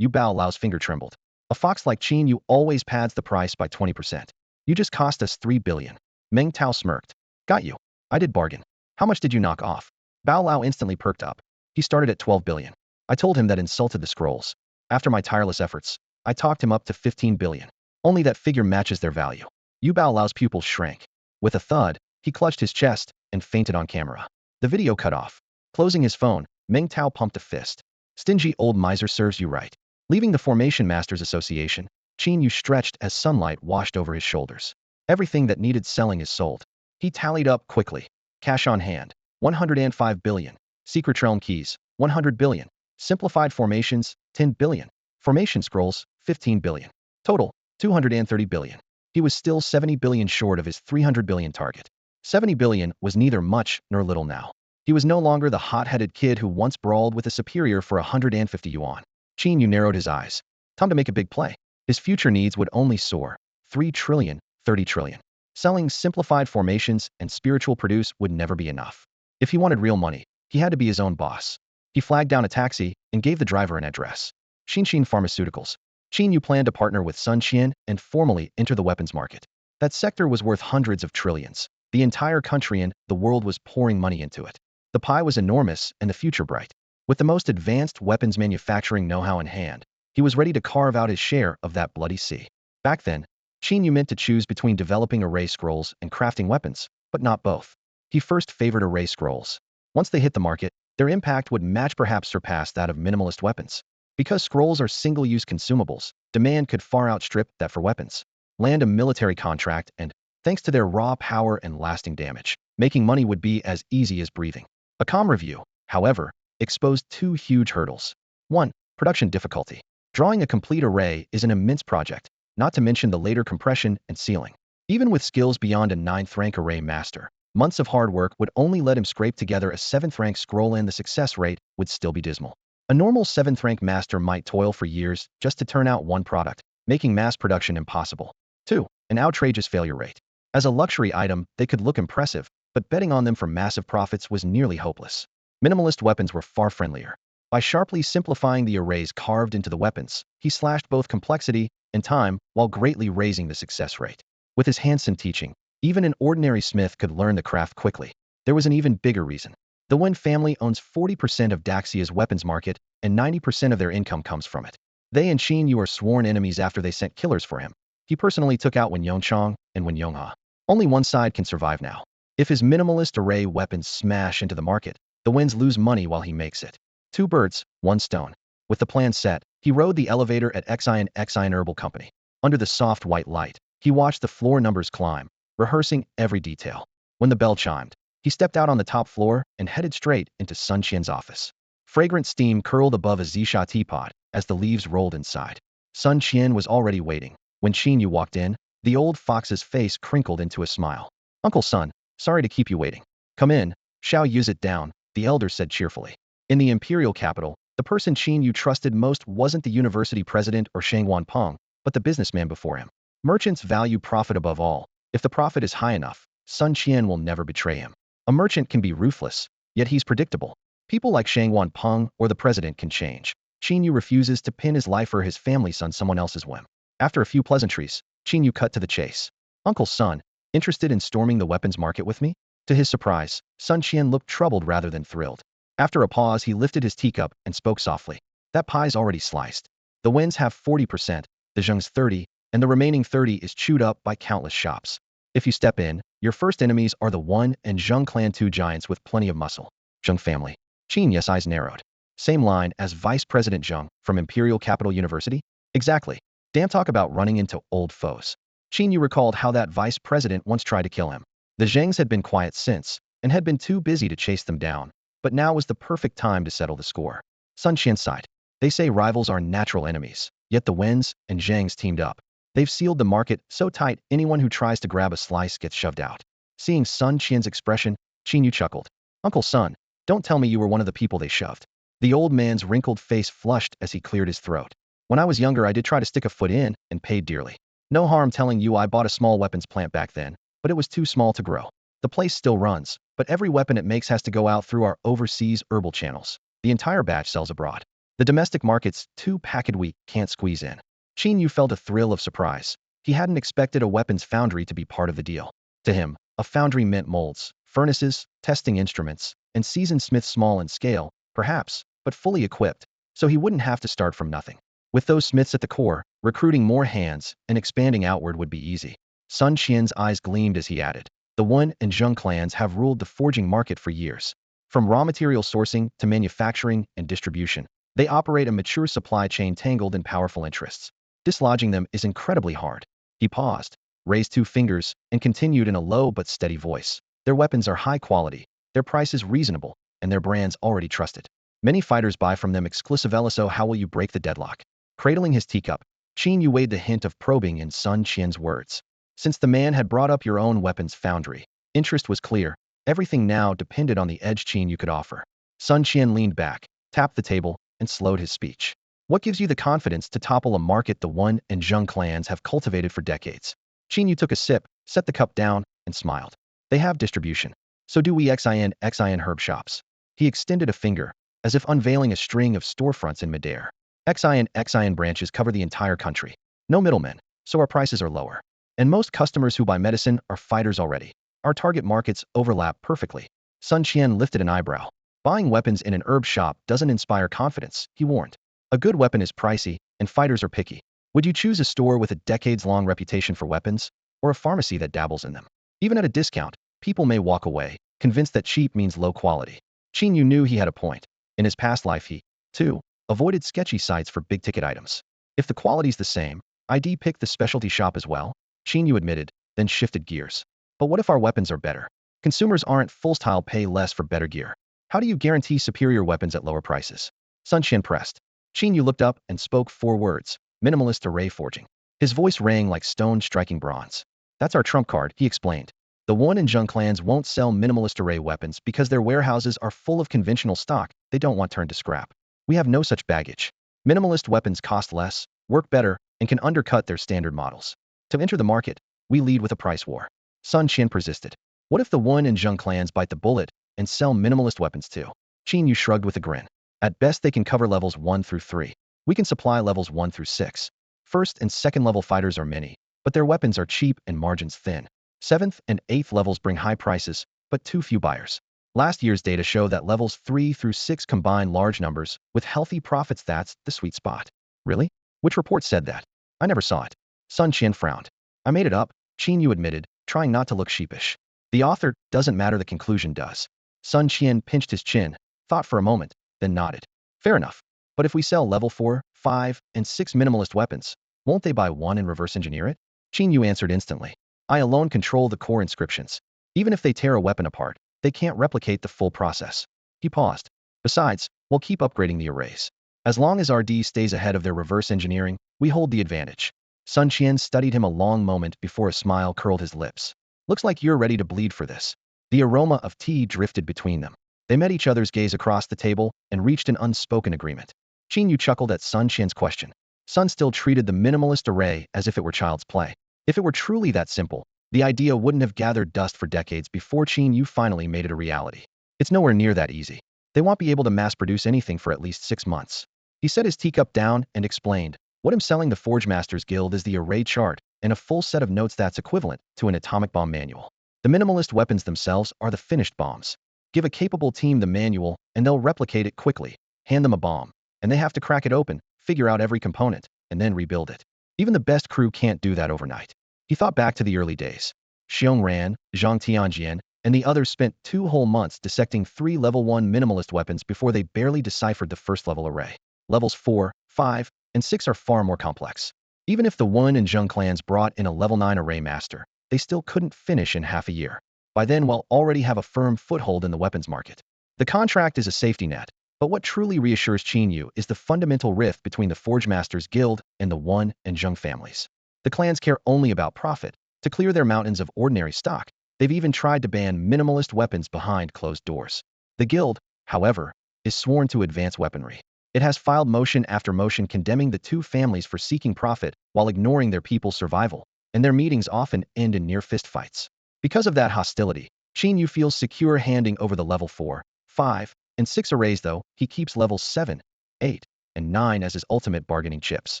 A: Bao Lao's finger trembled. A fox like Qin Yu always pads the price by 20%. You just cost us 3 billion. Meng Tao smirked. Got you. I did bargain. How much did you knock off? Bao Lao instantly perked up. He started at 12 billion. I told him that insulted the scrolls. After my tireless efforts, I talked him up to 15 billion. Only that figure matches their value. Bao Lao's pupils shrank. With a thud, he clutched his chest and fainted on camera. The video cut off. Closing his phone, Meng Tao pumped a fist. Stingy old miser serves you right. Leaving the Formation Masters Association, Qin Yu stretched as sunlight washed over his shoulders. Everything that needed selling is sold. He tallied up quickly. Cash on hand, 105 billion. Secret Realm Keys, 100 billion. Simplified Formations, 10 billion. Formation Scrolls, 15 billion. Total, 230 billion. He was still 70 billion short of his 300 billion target. 70 billion was neither much nor little now. He was no longer the hot-headed kid who once brawled with a superior for 150 yuan. Qin Yu narrowed his eyes. Time to make a big play. His future needs would only soar. 3 trillion, 30 trillion. Selling simplified formations and spiritual produce would never be enough. If he wanted real money, he had to be his own boss. He flagged down a taxi and gave the driver an address. Xinxin Pharmaceuticals. Qin Yu planned to partner with Sun Qian and formally enter the weapons market. That sector was worth hundreds of trillions. The entire country and the world was pouring money into it. The pie was enormous and the future bright. With the most advanced weapons manufacturing know-how in hand, he was ready to carve out his share of that bloody sea. Back then, Qin Yu meant to choose between developing array scrolls and crafting weapons, but not both. He first favored array scrolls. Once they hit the market, their impact would match, perhaps surpass, that of minimalist weapons. Because scrolls are single-use consumables, demand could far outstrip that for weapons. Land a military contract and, thanks to their raw power and lasting damage, making money would be as easy as breathing. A calm review, however, exposed 2 huge hurdles. 1. Production difficulty. Drawing a complete array is an immense project, not to mention the later compression and sealing. Even with skills beyond a 9th rank array master, months of hard work would only let him scrape together a 7th rank scroll, and the success rate would still be dismal. A normal 7th rank master might toil for years just to turn out one product, making mass production impossible. 2. An outrageous failure rate. As a luxury item, they could look impressive, but betting on them for massive profits was nearly hopeless. Minimalist weapons were far friendlier. By sharply simplifying the arrays carved into the weapons, he slashed both complexity and time while greatly raising the success rate. With his Hansen teaching, even an ordinary smith could learn the craft quickly. There was an even bigger reason. The Wen family owns 40% of Daxia's weapons market, and 90% of their income comes from it. They and Qin Yu are sworn enemies after they sent killers for him. He personally took out Wen Yongchang and Wen Yongha. Only one side can survive now. If his minimalist array weapons smash into the market, the Wens lose money while he makes it. 2 birds, 1 stone. With the plan set, he rode the elevator at Xian Herbal Company. Under the soft white light, he watched the floor numbers climb, rehearsing every detail. When the bell chimed, he stepped out on the top floor and headed straight into Sun Qian's office. Fragrant steam curled above a Zisha teapot as the leaves rolled inside. Sun Qian was already waiting. When Qin Yu walked in, the old fox's face crinkled into a smile. Uncle Sun, sorry to keep you waiting. Come in, Xiao Yu's it down, the elder said cheerfully. In the imperial capital, the person Qin Yu trusted most wasn't the university president or Shang Wanpeng, but the businessman before him. Merchants value profit above all. If the profit is high enough, Sun Qian will never betray him. A merchant can be ruthless, yet he's predictable. People like Shang Wanpeng or the president can change. Qin Yu refuses to pin his life or his family's on someone else's whim. After a few pleasantries, Qin Yu cut to the chase. Uncle Sun, interested in storming the weapons market with me? To his surprise, Sun Qian looked troubled rather than thrilled. After a pause, he lifted his teacup and spoke softly. That pie's already sliced. The Wens have 40%, the Zheng's 30%, and the remaining 30% is chewed up by countless shops. If you step in, your first enemies are the One and Zheng clan, two giants with plenty of muscle. Zheng family. Qin Yu's eyes narrowed. Same line as Vice President Zheng from Imperial Capital University? Exactly. Damn, talk about running into old foes. Qin Yu recalled how that vice president once tried to kill him. The Zhengs had been quiet since, and had been too busy to chase them down, but now was the perfect time to settle the score. Sun Qian sighed. They say rivals are natural enemies, yet the Wens and Zhengs teamed up. They've sealed the market so tight anyone who tries to grab a slice gets shoved out. Seeing Sun Qian's expression, Qin Yu chuckled. Uncle Sun, don't tell me you were one of the people they shoved. The old man's wrinkled face flushed as he cleared his throat. When I was younger, I did try to stick a foot in and paid dearly. No harm telling you I bought a small weapons plant back then, but it was too small to grow. The place still runs, but every weapon it makes has to go out through our overseas herbal channels. The entire batch sells abroad. The domestic markets, too packed, we can't squeeze in. Qin Yu felt a thrill of surprise. He hadn't expected a weapons foundry to be part of the deal. To him, a foundry meant molds, furnaces, testing instruments, and seasoned smiths, small in scale, perhaps, but fully equipped, so he wouldn't have to start from nothing. With those smiths at the core, recruiting more hands and expanding outward would be easy. Sun Qian's eyes gleamed as he added, the Wen and Zheng clans have ruled the forging market for years. From raw material sourcing to manufacturing and distribution, they operate a mature supply chain tangled in powerful interests. Dislodging them is incredibly hard. He paused, raised two fingers, and continued in a low but steady voice. Their weapons are high quality, their prices reasonable, and their brands already trusted. Many fighters buy from them exclusively, so how will you break the deadlock? Cradling his teacup, Qin Yu weighed the hint of probing in Sun Qian's words. Since the man had brought up your own weapons foundry, interest was clear. Everything now depended on the edge Qin Yu could offer. Sun Qian leaned back, tapped the table, and slowed his speech. What gives you the confidence to topple a market the Wen and Zheng clans have cultivated for decades? Qin Yu took a sip, set the cup down, and smiled. They have distribution. So do we. Xin herb shops. He extended a finger, as if unveiling a string of storefronts in midair. Xin branches cover the entire country. No middlemen, so our prices are lower. And most customers who buy medicine are fighters already. Our target markets overlap perfectly. Sun Qian lifted an eyebrow. Buying weapons in an herb shop doesn't inspire confidence, he warned. A good weapon is pricey, and fighters are picky. Would you choose a store with a decades-long reputation for weapons, or a pharmacy that dabbles in them? Even at a discount, people may walk away, convinced that cheap means low quality. Qin Yu knew he had a point. In his past life he, too, avoided sketchy sites for big-ticket items. If the quality's the same, I'd pick the specialty shop as well, Qin Yu admitted, then shifted gears. But what if our weapons are better? Consumers aren't fools, pay less for better gear. How do you guarantee superior weapons at lower prices? Sun Qian pressed. Qin Yu looked up and spoke 4 words, minimalist array forging. His voice rang like stone striking bronze. That's our trump card, he explained. The Wen and Zheng clans won't sell minimalist array weapons because their warehouses are full of conventional stock they don't want turned to scrap. We have no such baggage. Minimalist weapons cost less, work better, and can undercut their standard models. To enter the market, we lead with a price war. Sun Qian persisted. What if the Wen and Zheng clans bite the bullet and sell minimalist weapons too? Qin Yu shrugged with a grin. At best they can cover levels 1 through 3. We can supply levels 1 through 6. First and second level fighters are many, but their weapons are cheap and margins thin. 7th and 8th levels bring high prices, but too few buyers. Last year's data show that levels 3 through 6 combine large numbers with healthy profits. That's the sweet spot. Really? Which report said that? I never saw it. Sun Qian frowned. I made it up, Qin Yu admitted, trying not to look sheepish. The author doesn't matter, the conclusion does. Sun Qian pinched his chin, thought for a moment, then nodded. Fair enough. But if we sell level 4, 5, and 6 minimalist weapons, won't they buy one and reverse engineer it? Qin Yu answered instantly. I alone control the core inscriptions. Even if they tear a weapon apart, they can't replicate the full process. He paused. Besides, we'll keep upgrading the arrays. As long as RD stays ahead of their reverse engineering, we hold the advantage. Sun Qian studied him a long moment before a smile curled his lips. Looks like you're ready to bleed for this. The aroma of tea drifted between them. They met each other's gaze across the table and reached an unspoken agreement. Qin Yu chuckled at Sun Qian's question. Sun still treated the minimalist array as if it were child's play. If it were truly that simple, the idea wouldn't have gathered dust for decades before Qin Yu finally made it a reality. It's nowhere near that easy. They won't be able to mass-produce anything for at least 6 months. He set his teacup down and explained, what I'm selling the Forge Masters Guild is the array chart and a full set of notes that's equivalent to an atomic bomb manual. The minimalist weapons themselves are the finished bombs. Give a capable team the manual and they'll replicate it quickly. Hand them a bomb, and they have to crack it open, figure out every component, and then rebuild it. Even the best crew can't do that overnight. He thought back to the early days. Xiong Ran, Zhang Tianjian, and the others spent 2 whole months dissecting 3 level 1 minimalist weapons before they barely deciphered the first level array. Levels 4, 5, and 6 are far more complex. Even if the Wen and Zheng clans brought in a level 9 array master, they still couldn't finish in half a year. By then, we'll already have a firm foothold in the weapons market. The contract is a safety net, but what truly reassures Qin Yu is the fundamental rift between the Forge Masters Guild and the Wen and Zheng families. The clans care only about profit. To clear their mountains of ordinary stock, they've even tried to ban minimalist weapons behind closed doors. The guild, however, is sworn to advance weaponry. It has filed motion after motion condemning the two families for seeking profit while ignoring their people's survival, and their meetings often end in near fistfights. Because of that hostility, Qin Yu feels secure handing over the level 4, 5, and 6 arrays, though he keeps levels 7, 8, and 9 as his ultimate bargaining chips.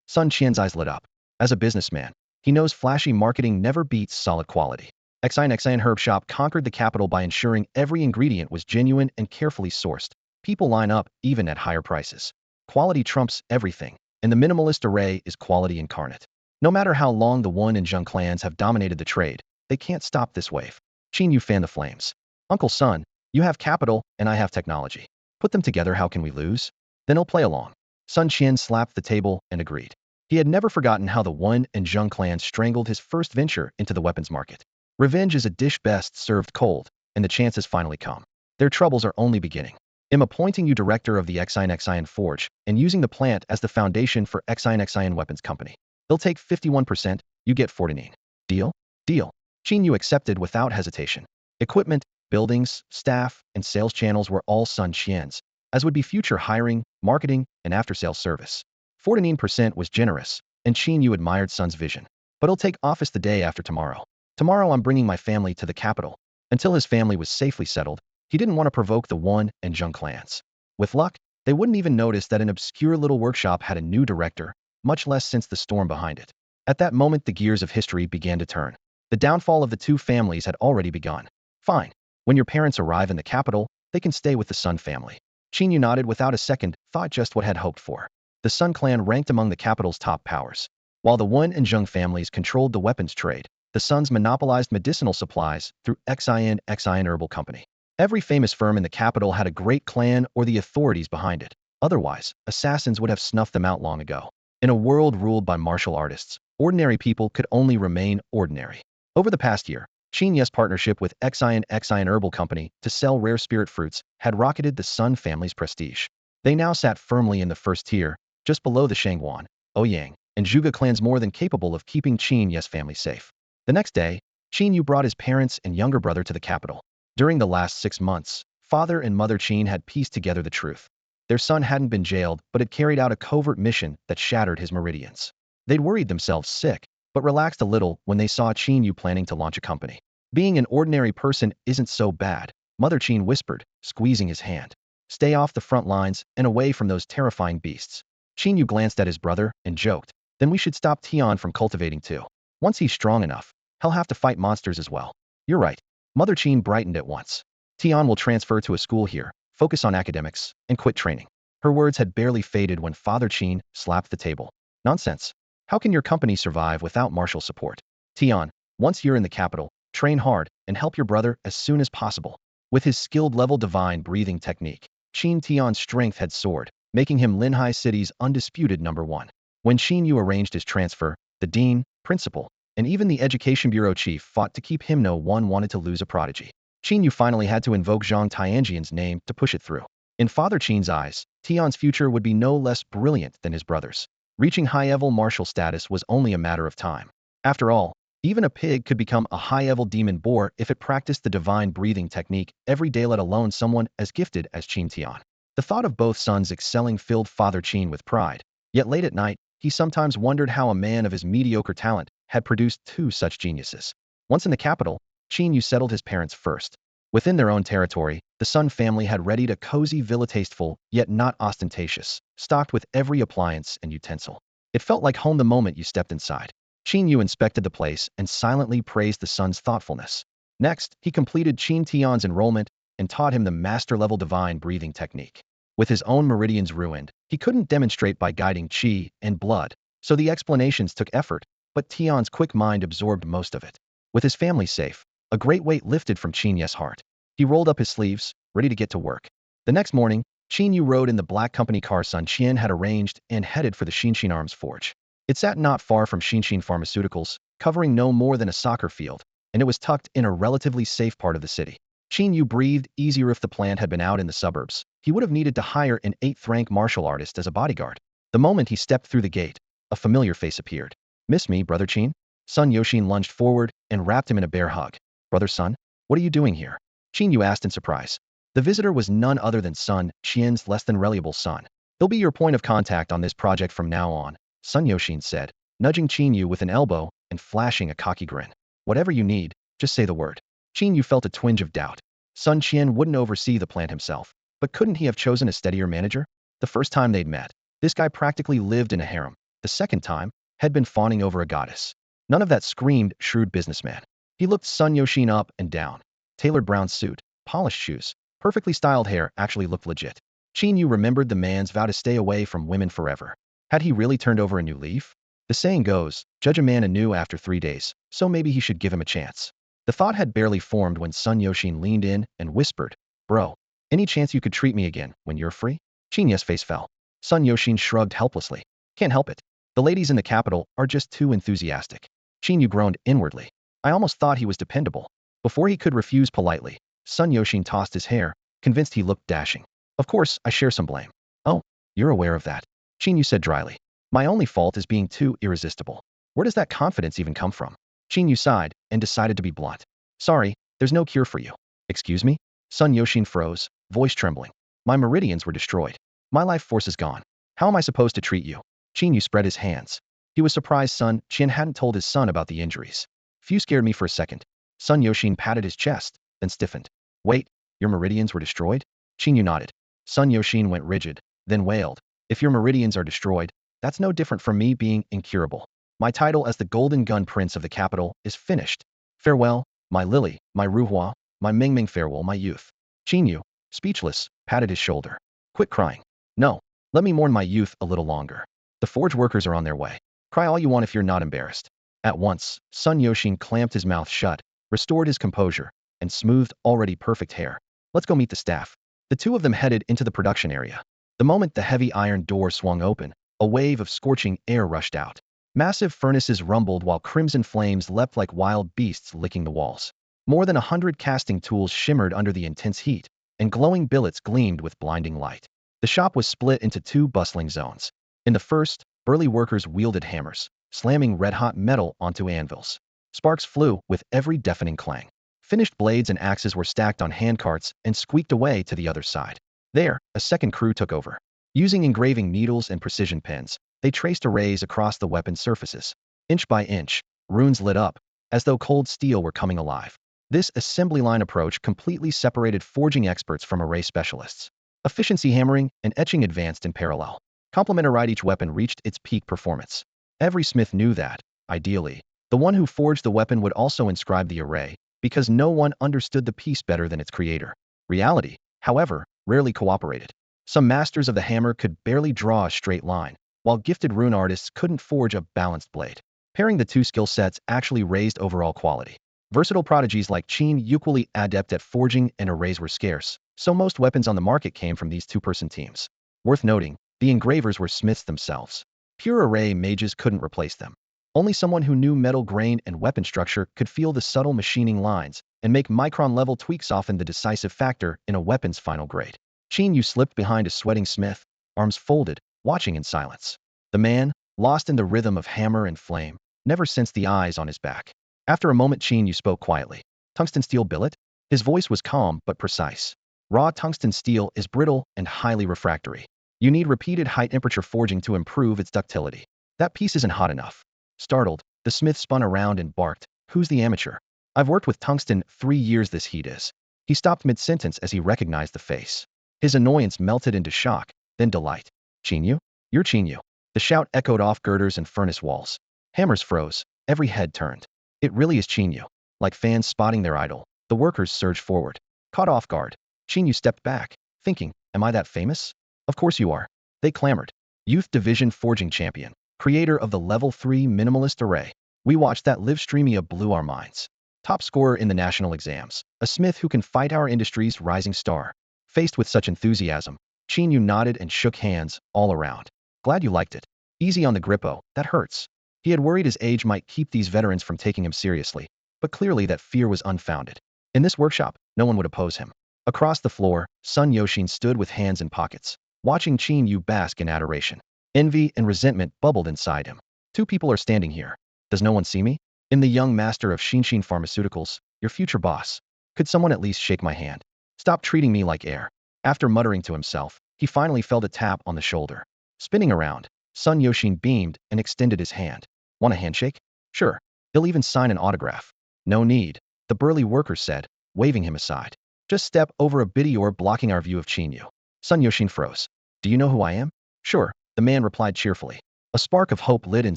A: Sun Qian's eyes lit up. As a businessman, he knows flashy marketing never beats solid quality. Xian Herb Shop conquered the capital by ensuring every ingredient was genuine and carefully sourced. People line up even at higher prices. Quality trumps everything, and the minimalist array is quality incarnate. No matter how long the Wen and Zheng clans have dominated the trade, they can't stop this wave. Qin Yu fanned the flames. Uncle Sun, you have capital and I have technology. Put them together, how can we lose? Then he'll play along. Sun Qian slapped the table and agreed. He had never forgotten how the Wen and Zheng clans strangled his first venture into the weapons market. Revenge is a dish best served cold, and the chance has finally come. Their troubles are only beginning. I'm appointing you director of the Xian Forge and using the plant as the foundation for Xian Weapons Company. They'll take 51%, you get 49. Deal? Deal. Qin Yu accepted without hesitation. Equipment, buildings, staff, and sales channels were all Sun Qian's, as would be future hiring, marketing, and after-sales service. 49% was generous, and Qin Yu admired Sun's vision. But he'll take office the day after tomorrow. Tomorrow I'm bringing my family to the capital. Until his family was safely settled, he didn't want to provoke the Wen and Zheng clans. With luck, they wouldn't even notice that an obscure little workshop had a new director, much less since the storm behind it. At that moment, the gears of history began to turn. The downfall of the two families had already begun. Fine. When your parents arrive in the capital, they can stay with the Sun family. Qin Yu nodded without a second thought, just what had hoped for. The Sun clan ranked among the capital's top powers. While the Wen and Zheng families controlled the weapons trade, the Suns monopolized medicinal supplies through Xian Herbal Company. Every famous firm in the capital had a great clan or the authorities behind it. Otherwise, assassins would have snuffed them out long ago. In a world ruled by martial artists, ordinary people could only remain ordinary. Over the past year, Qin Yu's partnership with Xian Herbal Company to sell rare spirit fruits had rocketed the Sun family's prestige. They now sat firmly in the first tier, just below the Shangguan, Ouyang, and Zhuge clans, more than capable of keeping Qin Yu's family safe. The next day, Qin Yu brought his parents and younger brother to the capital. During the last 6 months, father and mother Qin had pieced together the truth. Their son hadn't been jailed, but had carried out a covert mission that shattered his meridians. They'd worried themselves sick, but relaxed a little when they saw Qin Yu planning to launch a company. Being an ordinary person isn't so bad, Mother Qin whispered, squeezing his hand. Stay off the front lines and away from those terrifying beasts. Qin Yu glanced at his brother and joked, then we should stop Tian from cultivating too. Once he's strong enough, he'll have to fight monsters as well. You're right. Mother Qin brightened at once. Tian will transfer to a school here, focus on academics, and quit training. Her words had barely faded when Father Qin slapped the table. Nonsense. How can your company survive without martial support? Tian, once you're in the capital, train hard and help your brother as soon as possible. With his skilled level divine breathing technique, Qin Tian's strength had soared, making him Linhai City's undisputed #1. When Qin Yu arranged his transfer, the dean, principal, and even the education bureau chief fought to keep him. No one wanted to lose a prodigy. Qin Yu finally had to invoke Zhang Tianjian's name to push it through. In Father Qin's eyes, Tian's future would be no less brilliant than his brother's. Reaching high-level martial status was only a matter of time. After all, even a pig could become a high-level demon boar if it practiced the divine breathing technique every day, let alone someone as gifted as Qin Tian. The thought of both sons excelling filled Father Qin with pride. Yet late at night, he sometimes wondered how a man of his mediocre talent had produced two such geniuses. Once in the capital, Qin Yu settled his parents first. Within their own territory, the Sun family had readied a cozy villa, tasteful, yet not ostentatious, stocked with every appliance and utensil. It felt like home the moment you stepped inside. Qin Yu inspected the place and silently praised the son's thoughtfulness. Next, he completed Qin Tian's enrollment and taught him the master-level divine breathing technique. With his own meridians ruined, he couldn't demonstrate by guiding qi and blood, so the explanations took effort, but Tian's quick mind absorbed most of it. With his family safe, a great weight lifted from Qin Yu's heart. He rolled up his sleeves, ready to get to work. The next morning, Qin Yu rode in the black company car Sun Qian had arranged and headed for the Xinshin Arms Forge. It sat not far from Xinshin Pharmaceuticals, covering no more than a soccer field, and it was tucked in a relatively safe part of the city. Qin Yu breathed easier. If the plant had been out in the suburbs, he would have needed to hire an 8th-rank martial artist as a bodyguard. The moment he stepped through the gate, a familiar face appeared. "Miss me, Brother Qin?" Sun Yoshin lunged forward and wrapped him in a bear hug. "Brother Sun, what are you doing here?" Qin Yu asked in surprise. The visitor was none other than Sun Qian's less-than-reliable son. "He'll be your point of contact on this project from now on," Sun Yoshin said, nudging Qin Yu with an elbow and flashing a cocky grin. "Whatever you need, just say the word." Qin Yu felt a twinge of doubt. Sun Qian wouldn't oversee the plant himself, but couldn't he have chosen a steadier manager? The first time they'd met, this guy practically lived in a harem. The second time, had been fawning over a goddess. None of that screamed shrewd businessman. He looked Sun Yoshin up and down. Tailored brown suit, polished shoes, perfectly styled hair actually looked legit. Qin Yu remembered the man's vow to stay away from women forever. Had he really turned over a new leaf? The saying goes, judge a man anew after 3 days, so maybe he should give him a chance. The thought had barely formed when Sun Yoshin leaned in and whispered, "Bro, any chance you could treat me again when you're free?" Qin Yu's face fell. Sun Yoshin shrugged helplessly. "Can't help it. The ladies in the capital are just too enthusiastic." Qin Yu groaned inwardly. I almost thought he was dependable. Before he could refuse politely, Sun Yoshin tossed his hair, convinced he looked dashing. "Of course, I share some blame." "Oh, you're aware of that," Qin Yu said dryly. "My only fault is being too irresistible." "Where does that confidence even come from?" Qin Yu sighed and decided to be blunt. "Sorry, there's no cure for you." "Excuse me?" Sun Yoshin froze, voice trembling. "My meridians were destroyed. My life force is gone. How am I supposed to treat you?" Qin Yu spread his hands. He was surprised Sun Qian hadn't told his son about the injuries. "Few scared me for a second." Sun Yoshin patted his chest, then stiffened. "Wait, your meridians were destroyed?" Qin Yu nodded. Sun Yoshin went rigid, then wailed. "If your meridians are destroyed, that's no different from me being incurable. My title as the Golden Gun Prince of the capital is finished. Farewell, my lily, my ruhua, my Mingming, farewell, my youth." Qin Yu, speechless, patted his shoulder. "Quit crying. No, let me mourn my youth a little longer. The forge workers are on their way. Cry all you want if you're not embarrassed." At once, Sun Yoshin clamped his mouth shut, restored his composure, and smoothed already perfect hair. "Let's go meet the staff." The two of them headed into the production area. The moment the heavy iron door swung open, a wave of scorching air rushed out. Massive furnaces rumbled while crimson flames leapt like wild beasts licking the walls. More than 100 casting tools shimmered under the intense heat, and glowing billets gleamed with blinding light. The shop was split into 2 bustling zones. In the first, burly workers wielded hammers, slamming red-hot metal onto anvils. Sparks flew with every deafening clang. Finished blades and axes were stacked on handcarts and squeaked away to the other side. There, a second crew took over. Using engraving needles and precision pens, they traced arrays across the weapon surfaces. Inch by inch, runes lit up, as though cold steel were coming alive. This assembly line approach completely separated forging experts from array specialists. Efficiency hammering and etching advanced in parallel. Complementary, each weapon reached its peak performance. Every smith knew that, ideally, the one who forged the weapon would also inscribe the array, because no one understood the piece better than its creator. Reality, however, rarely cooperated. Some masters of the hammer could barely draw a straight line, while gifted rune artists couldn't forge a balanced blade. Pairing the two skill sets actually raised overall quality. Versatile prodigies like Qin Yu, equally adept at forging and arrays, were scarce, so most weapons on the market came from these two-person teams. Worth noting, the engravers were smiths themselves. Pure array mages couldn't replace them. Only someone who knew metal grain and weapon structure could feel the subtle machining lines and make micron-level tweaks, often the decisive factor in a weapon's final grade. Qin Yu slipped behind a sweating smith, arms folded, watching in silence. The man, lost in the rhythm of hammer and flame, never sensed the eyes on his back. After a moment, Qin Yu spoke quietly. "Tungsten steel billet?" His voice was calm but precise. "Raw tungsten steel is brittle and highly refractory. You need repeated high-temperature forging to improve its ductility. That piece isn't hot enough." Startled, the smith spun around and barked, "Who's the amateur? I've worked with tungsten 3 years, this heat is." He stopped mid-sentence as he recognized the face. His annoyance melted into shock, then delight. "Qin Yu? You're Qin Yu." The shout echoed off girders and furnace walls. Hammers froze, every head turned. It really is Qin Yu. Like fans spotting their idol, the workers surged forward. Caught off guard, Qin Yu stepped back, thinking, "Am I that famous?" "Of course you are." They clamored. "Youth Division Forging Champion, creator of the Level 3 Minimalist Array." We watched that live streamia blew our minds. top scorer in the national exams, a smith who can fight our industry's rising star. Faced with such enthusiasm, Qin Yu nodded and shook hands all around. Glad you liked it. Easy on the grippo, that hurts. He had worried his age might keep these veterans from taking him seriously, but clearly that fear was unfounded. In this workshop, no one would oppose him. Across the floor, Sun Yoshin stood with hands in pockets, watching Qin Yu bask in adoration. Envy and resentment bubbled inside him. Two people are standing here. Does no one see me? I'm the young master of Shinshin Pharmaceuticals, your future boss. Could someone at least shake my hand? Stop treating me like air. After muttering to himself, he finally felt a tap on the shoulder. Spinning around, Sun Yoshin beamed and extended his hand. Want a handshake? Sure. He'll even sign an autograph. No need, the burly worker said, waving him aside. Just step over a bitty orb blocking our view of Qin Yu. Sun Yoshin froze. Do you know who I am? Sure, the man replied cheerfully. A spark of hope lit in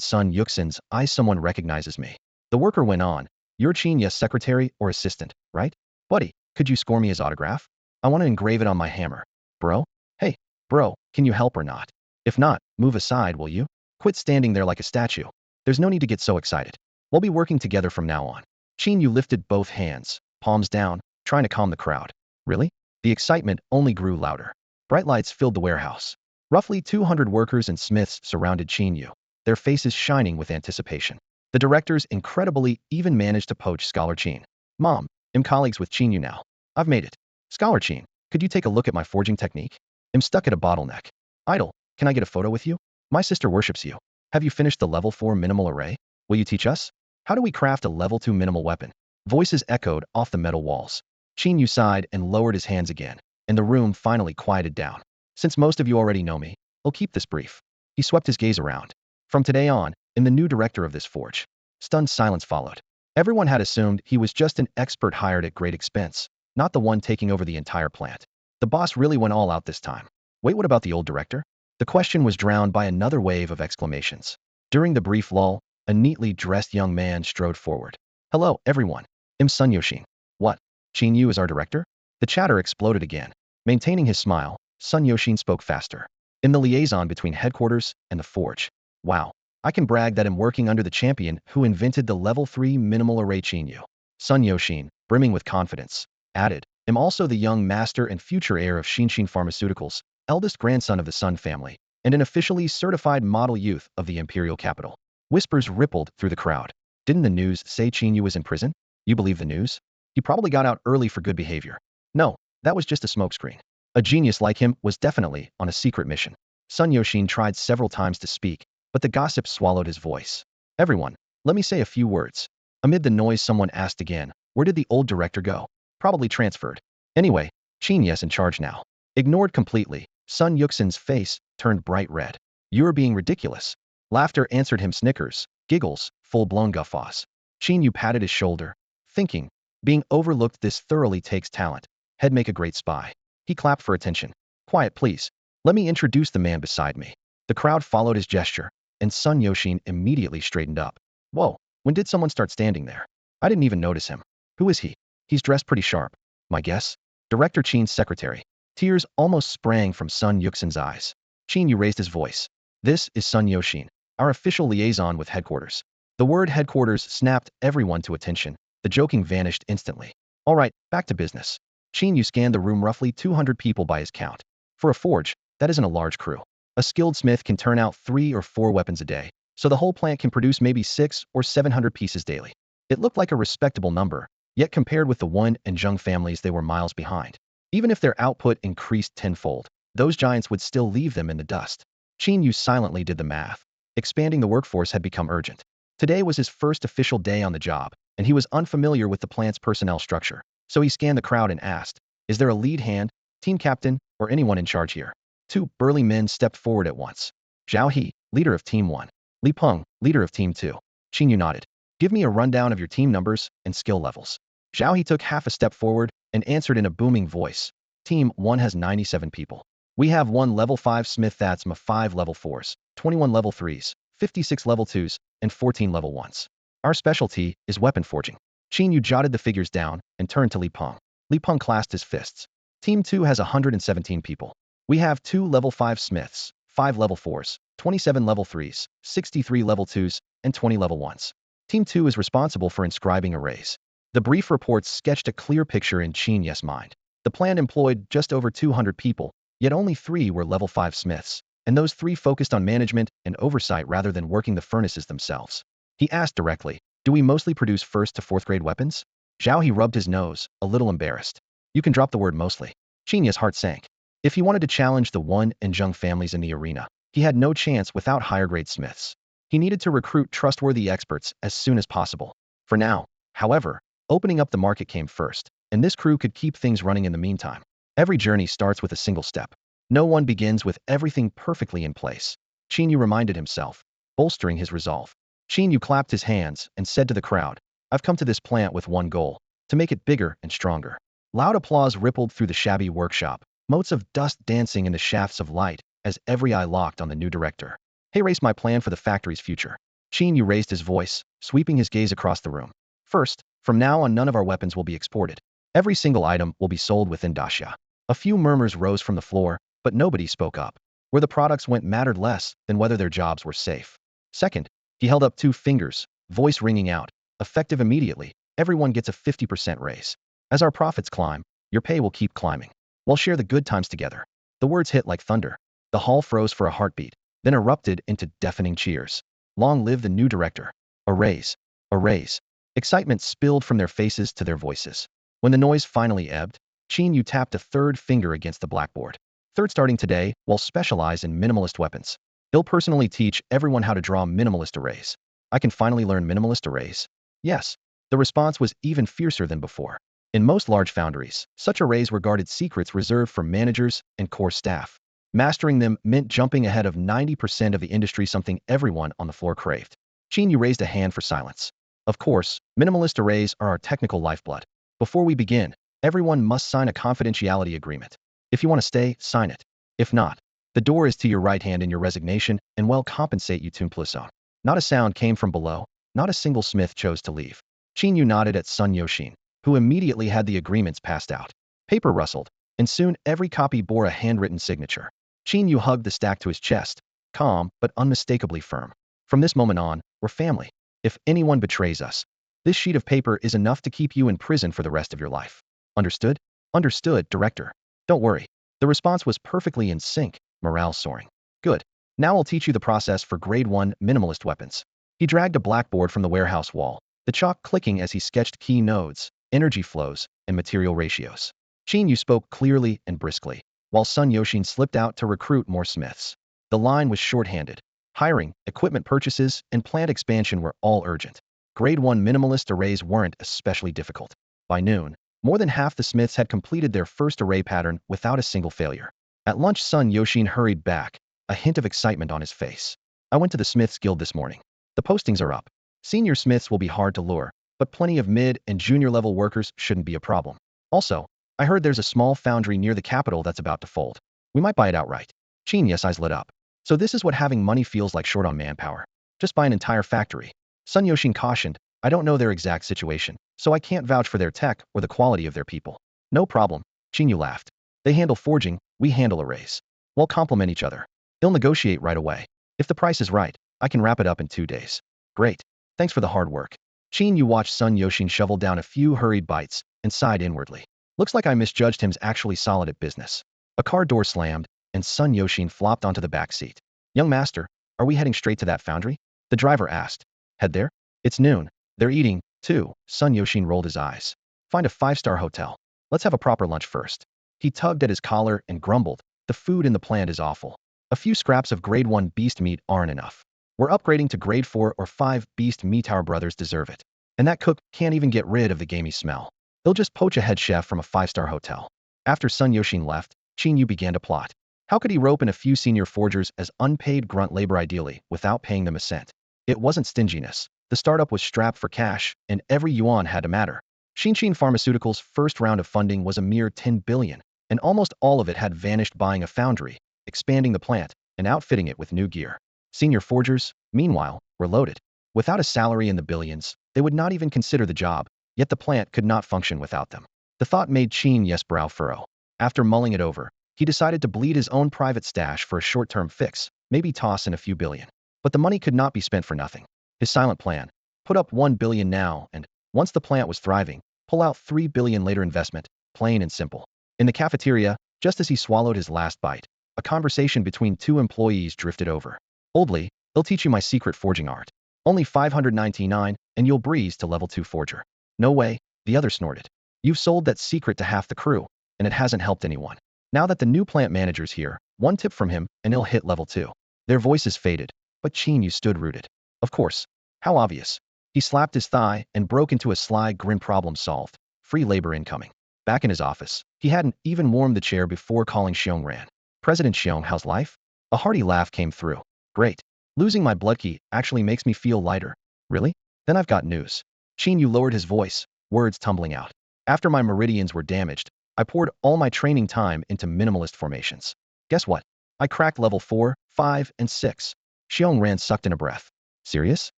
A: Sun Yuxin's eyes. Someone recognizes me. The worker went on. You're Qin Yu's secretary or assistant, right? Buddy, could you score me his autograph? I want to engrave it on my hammer. Bro? Hey, bro, can you help or not? If not, move aside, will you? Quit standing there like a statue. There's no need to get so excited. We'll be working together from now on. Qin Yu lifted both hands, palms down, trying to calm the crowd. Really? The excitement only grew louder. Bright lights filled the warehouse. Roughly 200 workers and smiths surrounded Qin Yu, their faces shining with anticipation. The directors incredibly even managed to poach Scholar Qin. Mom, I'm colleagues with Qin Yu now. I've made it. Scholar Qin, could you take a look at my forging technique? I'm stuck at a bottleneck. Idol, can I get a photo with you? My sister worships you. Have you finished the level 4 minimal array? Will you teach us? How do we craft a level 2 minimal weapon? Voices echoed off the metal walls. Qin Yu sighed and lowered his hands again, and the room finally quieted down. Since most of you already know me, I'll keep this brief. He swept his gaze around. From today on, I'm the new director of this forge. Stunned silence followed. Everyone had assumed he was just an expert hired at great expense, not the one taking over the entire plant. The boss really went all out this time. Wait, what about the old director? The question was drowned by another wave of exclamations. During the brief lull, a neatly dressed young man strode forward. Hello, everyone. I'm Sun Yoshin. What? Qin Yu is our director? The chatter exploded again. Maintaining his smile, Sun Yoshin spoke faster. In the liaison between headquarters and the forge. Wow. I can brag that I'm working under the champion who invented the level 3 minimal array Qin Yu. Sun Yoshin, brimming with confidence, added, I'm also the young master and future heir of Shinshin Pharmaceuticals, eldest grandson of the Sun family, and an officially certified model youth of the imperial capital. Whispers rippled through the crowd. Didn't the news say Qin Yu was in prison? You believe the news? He probably got out early for good behavior. No, that was just a smokescreen. A genius like him was definitely on a secret mission. Sun Yoshin tried several times to speak, but the gossip swallowed his voice. Everyone, let me say a few words. Amid the noise, someone asked again, where did the old director go? Probably transferred. Anyway, Qin Yu's in charge now. Ignored completely, Sun Yuxin's face turned bright red. You're being ridiculous. Laughter answered him snickers, giggles, full-blown guffaws. Qin Yu patted his shoulder, thinking, being overlooked this thoroughly takes talent. He'd make a great spy. He clapped for attention. Quiet, please. Let me introduce the man beside me. The crowd followed his gesture, and Sun Yoshin immediately straightened up. Whoa, when did someone start standing there? I didn't even notice him. Who is he? He's dressed pretty sharp. My guess? Director Qin's secretary. Tears almost sprang from Sun Yuxin's eyes. Qin Yu raised his voice. This is Sun Yoshin, our official liaison with headquarters. The word headquarters snapped everyone to attention. The joking vanished instantly. All right, back to business. Qin Yu scanned the room, roughly 200 people by his count. For a forge, that isn't a large crew. A skilled smith can turn out 3 or 4 weapons a day, so the whole plant can produce maybe 600 or 700 pieces daily. It looked like a respectable number, yet compared with the Wen and Zheng families, they were miles behind. Even if their output increased tenfold, those giants would still leave them in the dust. Qin Yu silently did the math. Expanding the workforce had become urgent. Today was his first official day on the job, and he was unfamiliar with the plant's personnel structure, so he scanned the crowd and asked, is there a lead hand, team captain, or anyone in charge here? 2 burly men stepped forward at once. Zhao He, leader of Team 1. Li Peng, leader of Team 2. Qin Yu nodded. Give me a rundown of your team numbers and skill levels. Zhao He took half a step forward and answered in a booming voice. Team 1 has 97 people. We have 1 level 5 smith, that's 5 level 4s, 21 level 3s, 56 level 2s, and 14 level 1s. Our specialty is weapon forging. Qin Yu jotted the figures down and turned to Li Peng. Li Peng clasped his fists. Team 2 has 117 people. We have 2 level 5 smiths, 5 level 4s, 27 level 3s, 63 level 2s, and 20 level 1s. Team 2 is responsible for inscribing arrays. The brief reports sketched a clear picture in Qin Yu's mind. The plant employed just over 200 people, yet only 3 were level 5 smiths, and those 3 focused on management and oversight rather than working the furnaces themselves. He asked directly, "Do we mostly produce 1st to 4th grade weapons?" Zhao He rubbed his nose, a little embarrassed. "You can drop the word mostly." Qin Yu's heart sank. If he wanted to challenge the Wen and Zheng families in the arena, he had no chance without higher-grade smiths. He needed to recruit trustworthy experts as soon as possible. For now, however, opening up the market came first, and this crew could keep things running in the meantime. Every journey starts with a single step. No one begins with everything perfectly in place. Qin Yu reminded himself, bolstering his resolve. Qin Yu clapped his hands and said to the crowd, "I've come to this plant with one goal, to make it bigger and stronger." Loud applause rippled through the shabby workshop, motes of dust dancing in the shafts of light as every eye locked on the new director. "Hey, race my plan for the factory's future." Qin Yu raised his voice, sweeping his gaze across the room. "First, from now on none of our weapons will be exported. Every single item will be sold within Daxia." A few murmurs rose from the floor, but nobody spoke up. Where the products went mattered less than whether their jobs were safe. Second, he held up 2 fingers, voice ringing out, effective immediately. "Everyone gets a 50% raise. As our profits climb, your pay will keep climbing. We'll share the good times together." The words hit like thunder. The hall froze for a heartbeat, then erupted into deafening cheers. Long live the new director. A raise. A raise. Excitement spilled from their faces to their voices. When the noise finally ebbed, Qin Yu tapped a 3rd finger against the blackboard. "Third, starting today, we'll specialize in minimalist weapons. He'll personally teach everyone how to draw minimalist arrays." "I can finally learn minimalist arrays?" "Yes." The response was even fiercer than before. In most large foundries, such arrays were guarded secrets reserved for managers and core staff. Mastering them meant jumping ahead of 90% of the industry, something everyone on the floor craved. Qin Yu raised a hand for silence. "Of course, minimalist arrays are our technical lifeblood. Before we begin, everyone must sign a confidentiality agreement. If you want to stay, sign it. If not, the door is to your right hand in your resignation, and we'll compensate you to Plisson." Not a sound came from below. Not a single smith chose to leave. Qin Yu nodded at Sun Yoshin, who immediately had the agreements passed out. Paper rustled, and soon every copy bore a handwritten signature. Qin Yu hugged the stack to his chest, calm but unmistakably firm. "From this moment on, we're family. If anyone betrays us, this sheet of paper is enough to keep you in prison for the rest of your life. Understood?" "Understood, Director." "Don't worry." The response was perfectly in sync, morale soaring. "Good. Now I'll teach you the process for Grade 1 minimalist weapons." He dragged a blackboard from the warehouse wall, the chalk clicking as he sketched key nodes, energy flows, and material ratios. Qin Yu spoke clearly and briskly, while Sun Yoshin slipped out to recruit more smiths. The line was short-handed. Hiring, equipment purchases, and plant expansion were all urgent. Grade 1 minimalist arrays weren't especially difficult. By noon, more than half the smiths had completed their first array pattern without a single failure. At lunch, Sun Yoshin hurried back, a hint of excitement on his face. "I went to the Smiths Guild this morning. The postings are up. Senior smiths will be hard to lure, but plenty of mid and junior level workers shouldn't be a problem. Also, I heard there's a small foundry near the capital that's about to fold. We might buy it outright." Qin Yu's eyes lit up. "So this is what having money feels like short on manpower. Just buy an entire factory." Sun Yoshin cautioned, "I don't know their exact situation, so I can't vouch for their tech or the quality of their people." "No problem." Qin Yu laughed. "They handle forging, we handle arrays. We'll complement each other. He'll negotiate right away. If the price is right, I can wrap it up in 2 days." "Great. Thanks for the hard work." Qin Yu watched Sun Yoshin shovel down a few hurried bites and sighed inwardly. "Looks like I misjudged him's actually solid at business." A car door slammed, and Sun Yoshin flopped onto the back seat. "Young master, are we heading straight to that foundry?" The driver asked. "Head there? It's noon. They're eating, too." Sun Yoshin rolled his eyes. "Find a 5-star hotel. Let's have a proper lunch first." He tugged at his collar and grumbled, "The food in the plant is awful. A few scraps of Grade 1 beast meat aren't enough. We're upgrading to Grade 4 or 5 beast meat. Our brothers deserve it. And that cook can't even get rid of the gamey smell. They'll just poach a head chef from a 5-star hotel." After Sun Yoshin left, Qin Yu began to plot. How could he rope in a few senior forgers as unpaid grunt labor ideally, without paying them a cent? It wasn't stinginess. The startup was strapped for cash, and every yuan had to matter. Shinshin Pharmaceuticals' first round of funding was a mere 10 billion, and almost all of it had vanished buying a foundry, expanding the plant, and outfitting it with new gear. Senior forgers, meanwhile, were loaded. Without a salary in the billions, they would not even consider the job, yet the plant could not function without them. The thought made Qin Yu's brow furrow. After mulling it over, he decided to bleed his own private stash for a short-term fix, maybe toss in a few billion. But the money could not be spent for nothing. His silent plan: put up 1 billion now and Once the plant was thriving, pull out 3 billion later investment, plain and simple. In the cafeteria, just as he swallowed his last bite, a conversation between two employees drifted over. Oldly, they'll teach you my secret forging art. Only 599, and you'll breeze to level 2 forger. No way, the other snorted. You've sold that secret to half the crew, and it hasn't helped anyone. Now that the new plant manager's here, one tip from him, and he'll hit level 2. Their voices faded, but Qin Yu stood rooted. Of course. How obvious. He slapped his thigh and broke into a sly grin. Problem solved. Free labor incoming. Back in his office, he hadn't even warmed the chair before calling Xiong Ran. President Xiong, how's life? A hearty laugh came through. Great. Losing my blood key actually makes me feel lighter. Really? Then I've got news. Qin Yu lowered his voice, words tumbling out. After my meridians were damaged, I poured all my training time into minimalist formations. Guess what? I cracked level 4, 5, and 6. Xiong Ran sucked in a breath. Serious?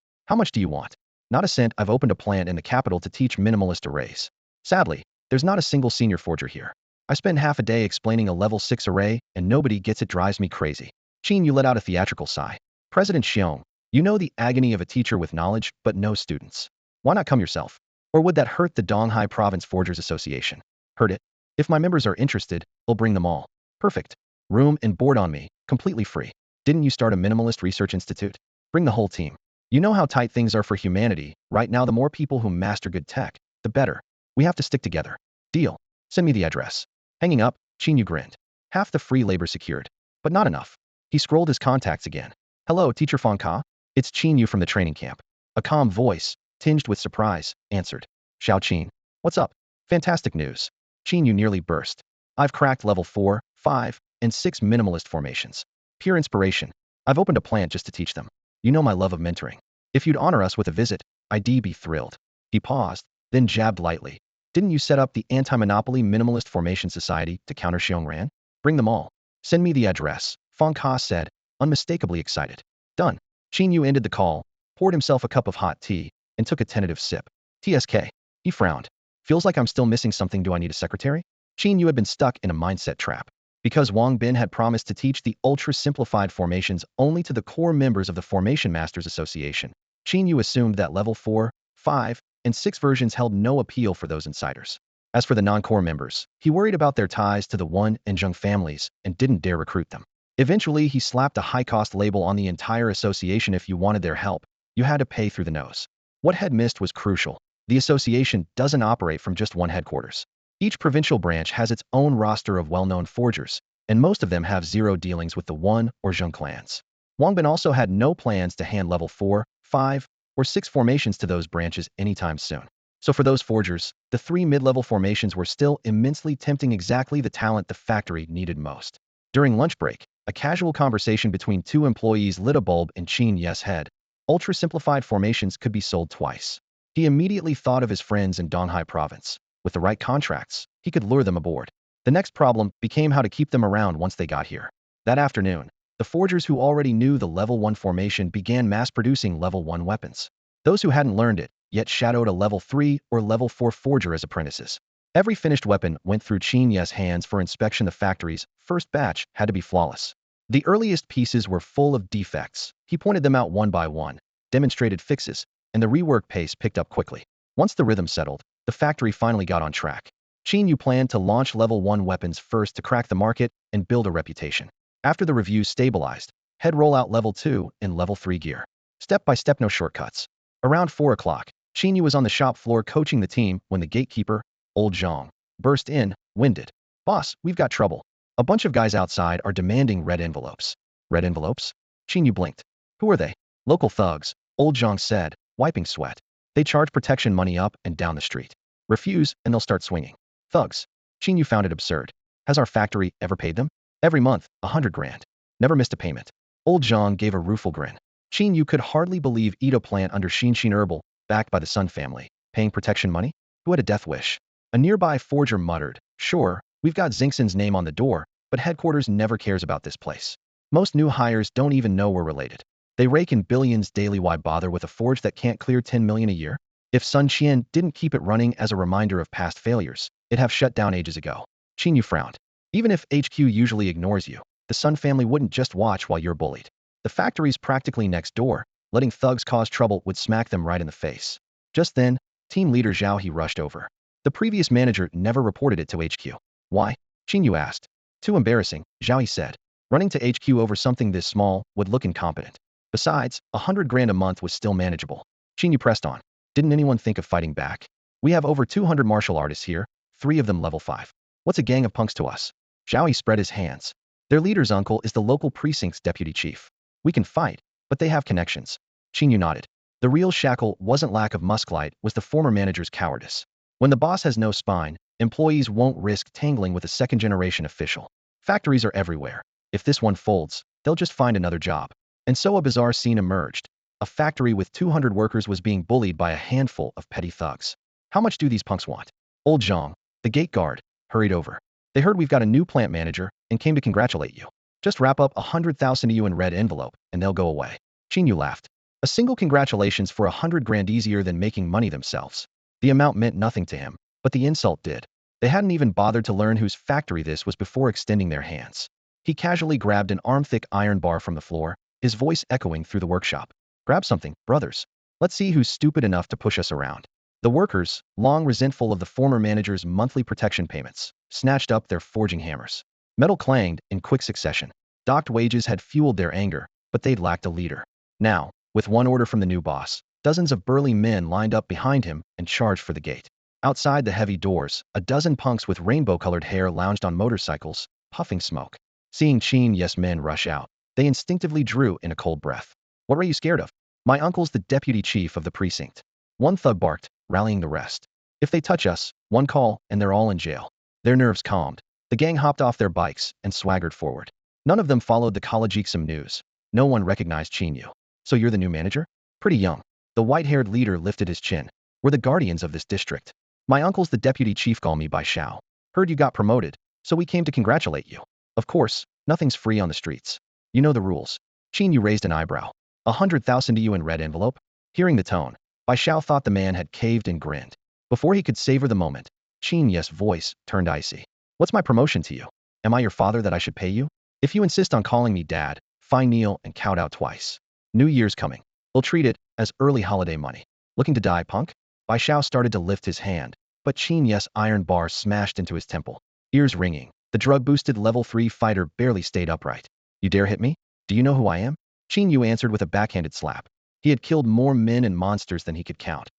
A: How much do you want? Not a cent. I've opened a plant in the capital to teach minimalist arrays. Sadly, there's not a single senior forger here. I spend half a day explaining a level 6 array, and nobody gets it. Drives me crazy. Qin Yu let out a theatrical sigh. President Xiong, you know the agony of a teacher with knowledge, but no students. Why not come yourself? Or would that hurt the Donghai Province Forgers Association? Hurt it? If my members are interested, we'll bring them all. Perfect. Room and board on me, completely free. Didn't you start a minimalist research institute? Bring the whole team. You know how tight things are for humanity. Right now, the more people who master good tech, the better. We have to stick together. Deal. Send me the address. Hanging up, Qin Yu grinned. Half the free labor secured. But not enough. He scrolled his contacts again. Hello, Teacher Fong Ka? It's Qin Yu from the training camp. A calm voice, tinged with surprise, answered. Xiao Qin. What's up? Fantastic news. Qin Yu nearly burst. I've cracked level 4, 5, and 6 minimalist formations. Pure inspiration. I've opened a plant just to teach them. You know my love of mentoring. If you'd honor us with a visit, I'd be thrilled. He paused, then jabbed lightly. Didn't you set up the Anti-Monopoly Minimalist Formation Society to counter Xiong Ran? Bring them all. Send me the address, Fong Ka said, unmistakably excited. Done. Qin Yu ended the call, poured himself a cup of hot tea, and took a tentative sip. TSK. He frowned. Feels like I'm still missing something. Do I need a secretary? Qin Yu had been stuck in a mindset trap. Because Wang Bin had promised to teach the ultra-simplified formations only to the core members of the Formation Masters Association, Qin Yu assumed that level 4, 5, and 6 versions held no appeal for those insiders. As for the non-core members, he worried about their ties to the Wan and Zheng families and didn't dare recruit them. Eventually, he slapped a high-cost label on the entire association. If you wanted their help, you had to pay through the nose. What had missed was crucial. The association doesn't operate from just one headquarters. Each provincial branch has its own roster of well-known forgers, and most of them have zero dealings with the Wan or Zheng clans. Wang Bin also had no plans to hand level 4, 5, or 6 formations to those branches anytime soon. So for those forgers, the 3 mid-level formations were still immensely tempting, exactly the talent the factory needed most. During lunch break, a casual conversation between 2 employees lit a bulb in Qin Yu's head. Ultra-simplified formations could be sold twice. He immediately thought of his friends in Donghai Province. With the right contracts, he could lure them aboard. The next problem became how to keep them around once they got here. That afternoon, the forgers who already knew the level 1 formation began mass-producing level 1 weapons. Those who hadn't learned it yet shadowed a level 3 or level 4 forger as apprentices. Every finished weapon went through Qin Yu's hands for inspection. The factory's first batch had to be flawless. The earliest pieces were full of defects. He pointed them out one by one, demonstrated fixes, and the rework pace picked up quickly. Once the rhythm settled, the factory finally got on track. Qin Yu planned to launch level 1 weapons first to crack the market and build a reputation. After the reviews stabilized, head roll out level 2 and level 3 gear. Step by step, no shortcuts. Around 4 o'clock, Qin Yu was on the shop floor coaching the team when the gatekeeper, Old Zhang, burst in, winded. Boss, we've got trouble. A bunch of guys outside are demanding red envelopes. Red envelopes? Qin Yu blinked. Who are they? Local thugs, Old Zhang said, wiping sweat. They charge protection money up and down the street. Refuse, and they'll start swinging. Thugs. Qin Yu found it absurd. Has our factory ever paid them? Every month, 100 grand. Never missed a payment. Old Zhang gave a rueful grin. Qin Yu could hardly believe Edo plant under Xin Herbal, backed by the Sun family, paying protection money? Who had a death wish? A nearby forger muttered, sure, we've got Xingxin's name on the door, but headquarters never cares about this place. Most new hires don't even know we're related. They rake in billions daily. Why bother with a forge that can't clear 10 million a year? If Sun Qian didn't keep it running as a reminder of past failures, it'd have shut down ages ago. Qin Yu frowned. Even if HQ usually ignores you, the Sun family wouldn't just watch while you're bullied. The factory's practically next door. Letting thugs cause trouble would smack them right in the face. Just then, Team leader Zhao He rushed over. The previous manager never reported it to HQ. Why? Qin Yu asked. Too embarrassing, Zhao He said. Running to HQ over something this small would look incompetent. Besides, 100 grand a month was still manageable. Qin Yu pressed on. Didn't anyone think of fighting back? We have over 200 martial artists here, 3 of them level 5. What's a gang of punks to us? Zhao He spread his hands. Their leader's uncle is the local precinct's deputy chief. We can fight, but they have connections. Qin Yu nodded. The real shackle wasn't lack of musclite, was the former manager's cowardice. When the boss has no spine, employees won't risk tangling with a second-generation official. Factories are everywhere. If this one folds, they'll just find another job. And so a bizarre scene emerged. A factory with 200 workers was being bullied by a handful of petty thugs. How much do these punks want? Old Zhang, the gate guard, hurried over. They heard we've got a new plant manager and came to congratulate you. Just wrap up 100,000 EU in red envelope and they'll go away. Qin Yu laughed. A single congratulations for 100 grand easier than making money themselves. The amount meant nothing to him, but the insult did. They hadn't even bothered to learn whose factory this was before extending their hands. He casually grabbed an arm-thick iron bar from the floor, his voice echoing through the workshop. Grab something, brothers. Let's see who's stupid enough to push us around. The workers, long resentful of the former manager's monthly protection payments, snatched up their forging hammers. Metal clanged in quick succession. Docked wages had fueled their anger, but they'd lacked a leader. Now, with one order from the new boss, dozens of burly men lined up behind him and charged for the gate. Outside the heavy doors, a dozen punks with rainbow-colored hair lounged on motorcycles, puffing smoke. Seeing Qin Yu's men rush out, they instinctively drew in a cold breath. What are you scared of? My uncle's the deputy chief of the precinct. One thug barked, rallying the rest. If they touch us, one call, and they're all in jail. Their nerves calmed. The gang hopped off their bikes and swaggered forward. None of them followed the College news. No one recognized Qin Yu. So you're the new manager? Pretty young. The white-haired leader lifted his chin. We're the guardians of this district. My uncle's the deputy chief, call me by Xiao. Heard you got promoted, so we came to congratulate you. Of course, nothing's free on the streets. You know the rules. Qin Yu raised an eyebrow. 100,000 EU in red envelope? Hearing the tone, Bai Xiao thought the man had caved and grinned. Before he could savor the moment, Qin Yu's voice turned icy. What's my promotion to you? Am I your father that I should pay you? If you insist on calling me dad, fine kneel and count out twice. New Year's coming. We'll treat it as early holiday money. Looking to die, punk? Bai Xiao started to lift his hand, but Qin Yu's iron bar smashed into his temple. Ears ringing, the drug-boosted level 3 fighter barely stayed upright. You dare hit me? Do you know who I am? Qin Yu answered with a backhanded slap. He had killed more men and monsters than he could count.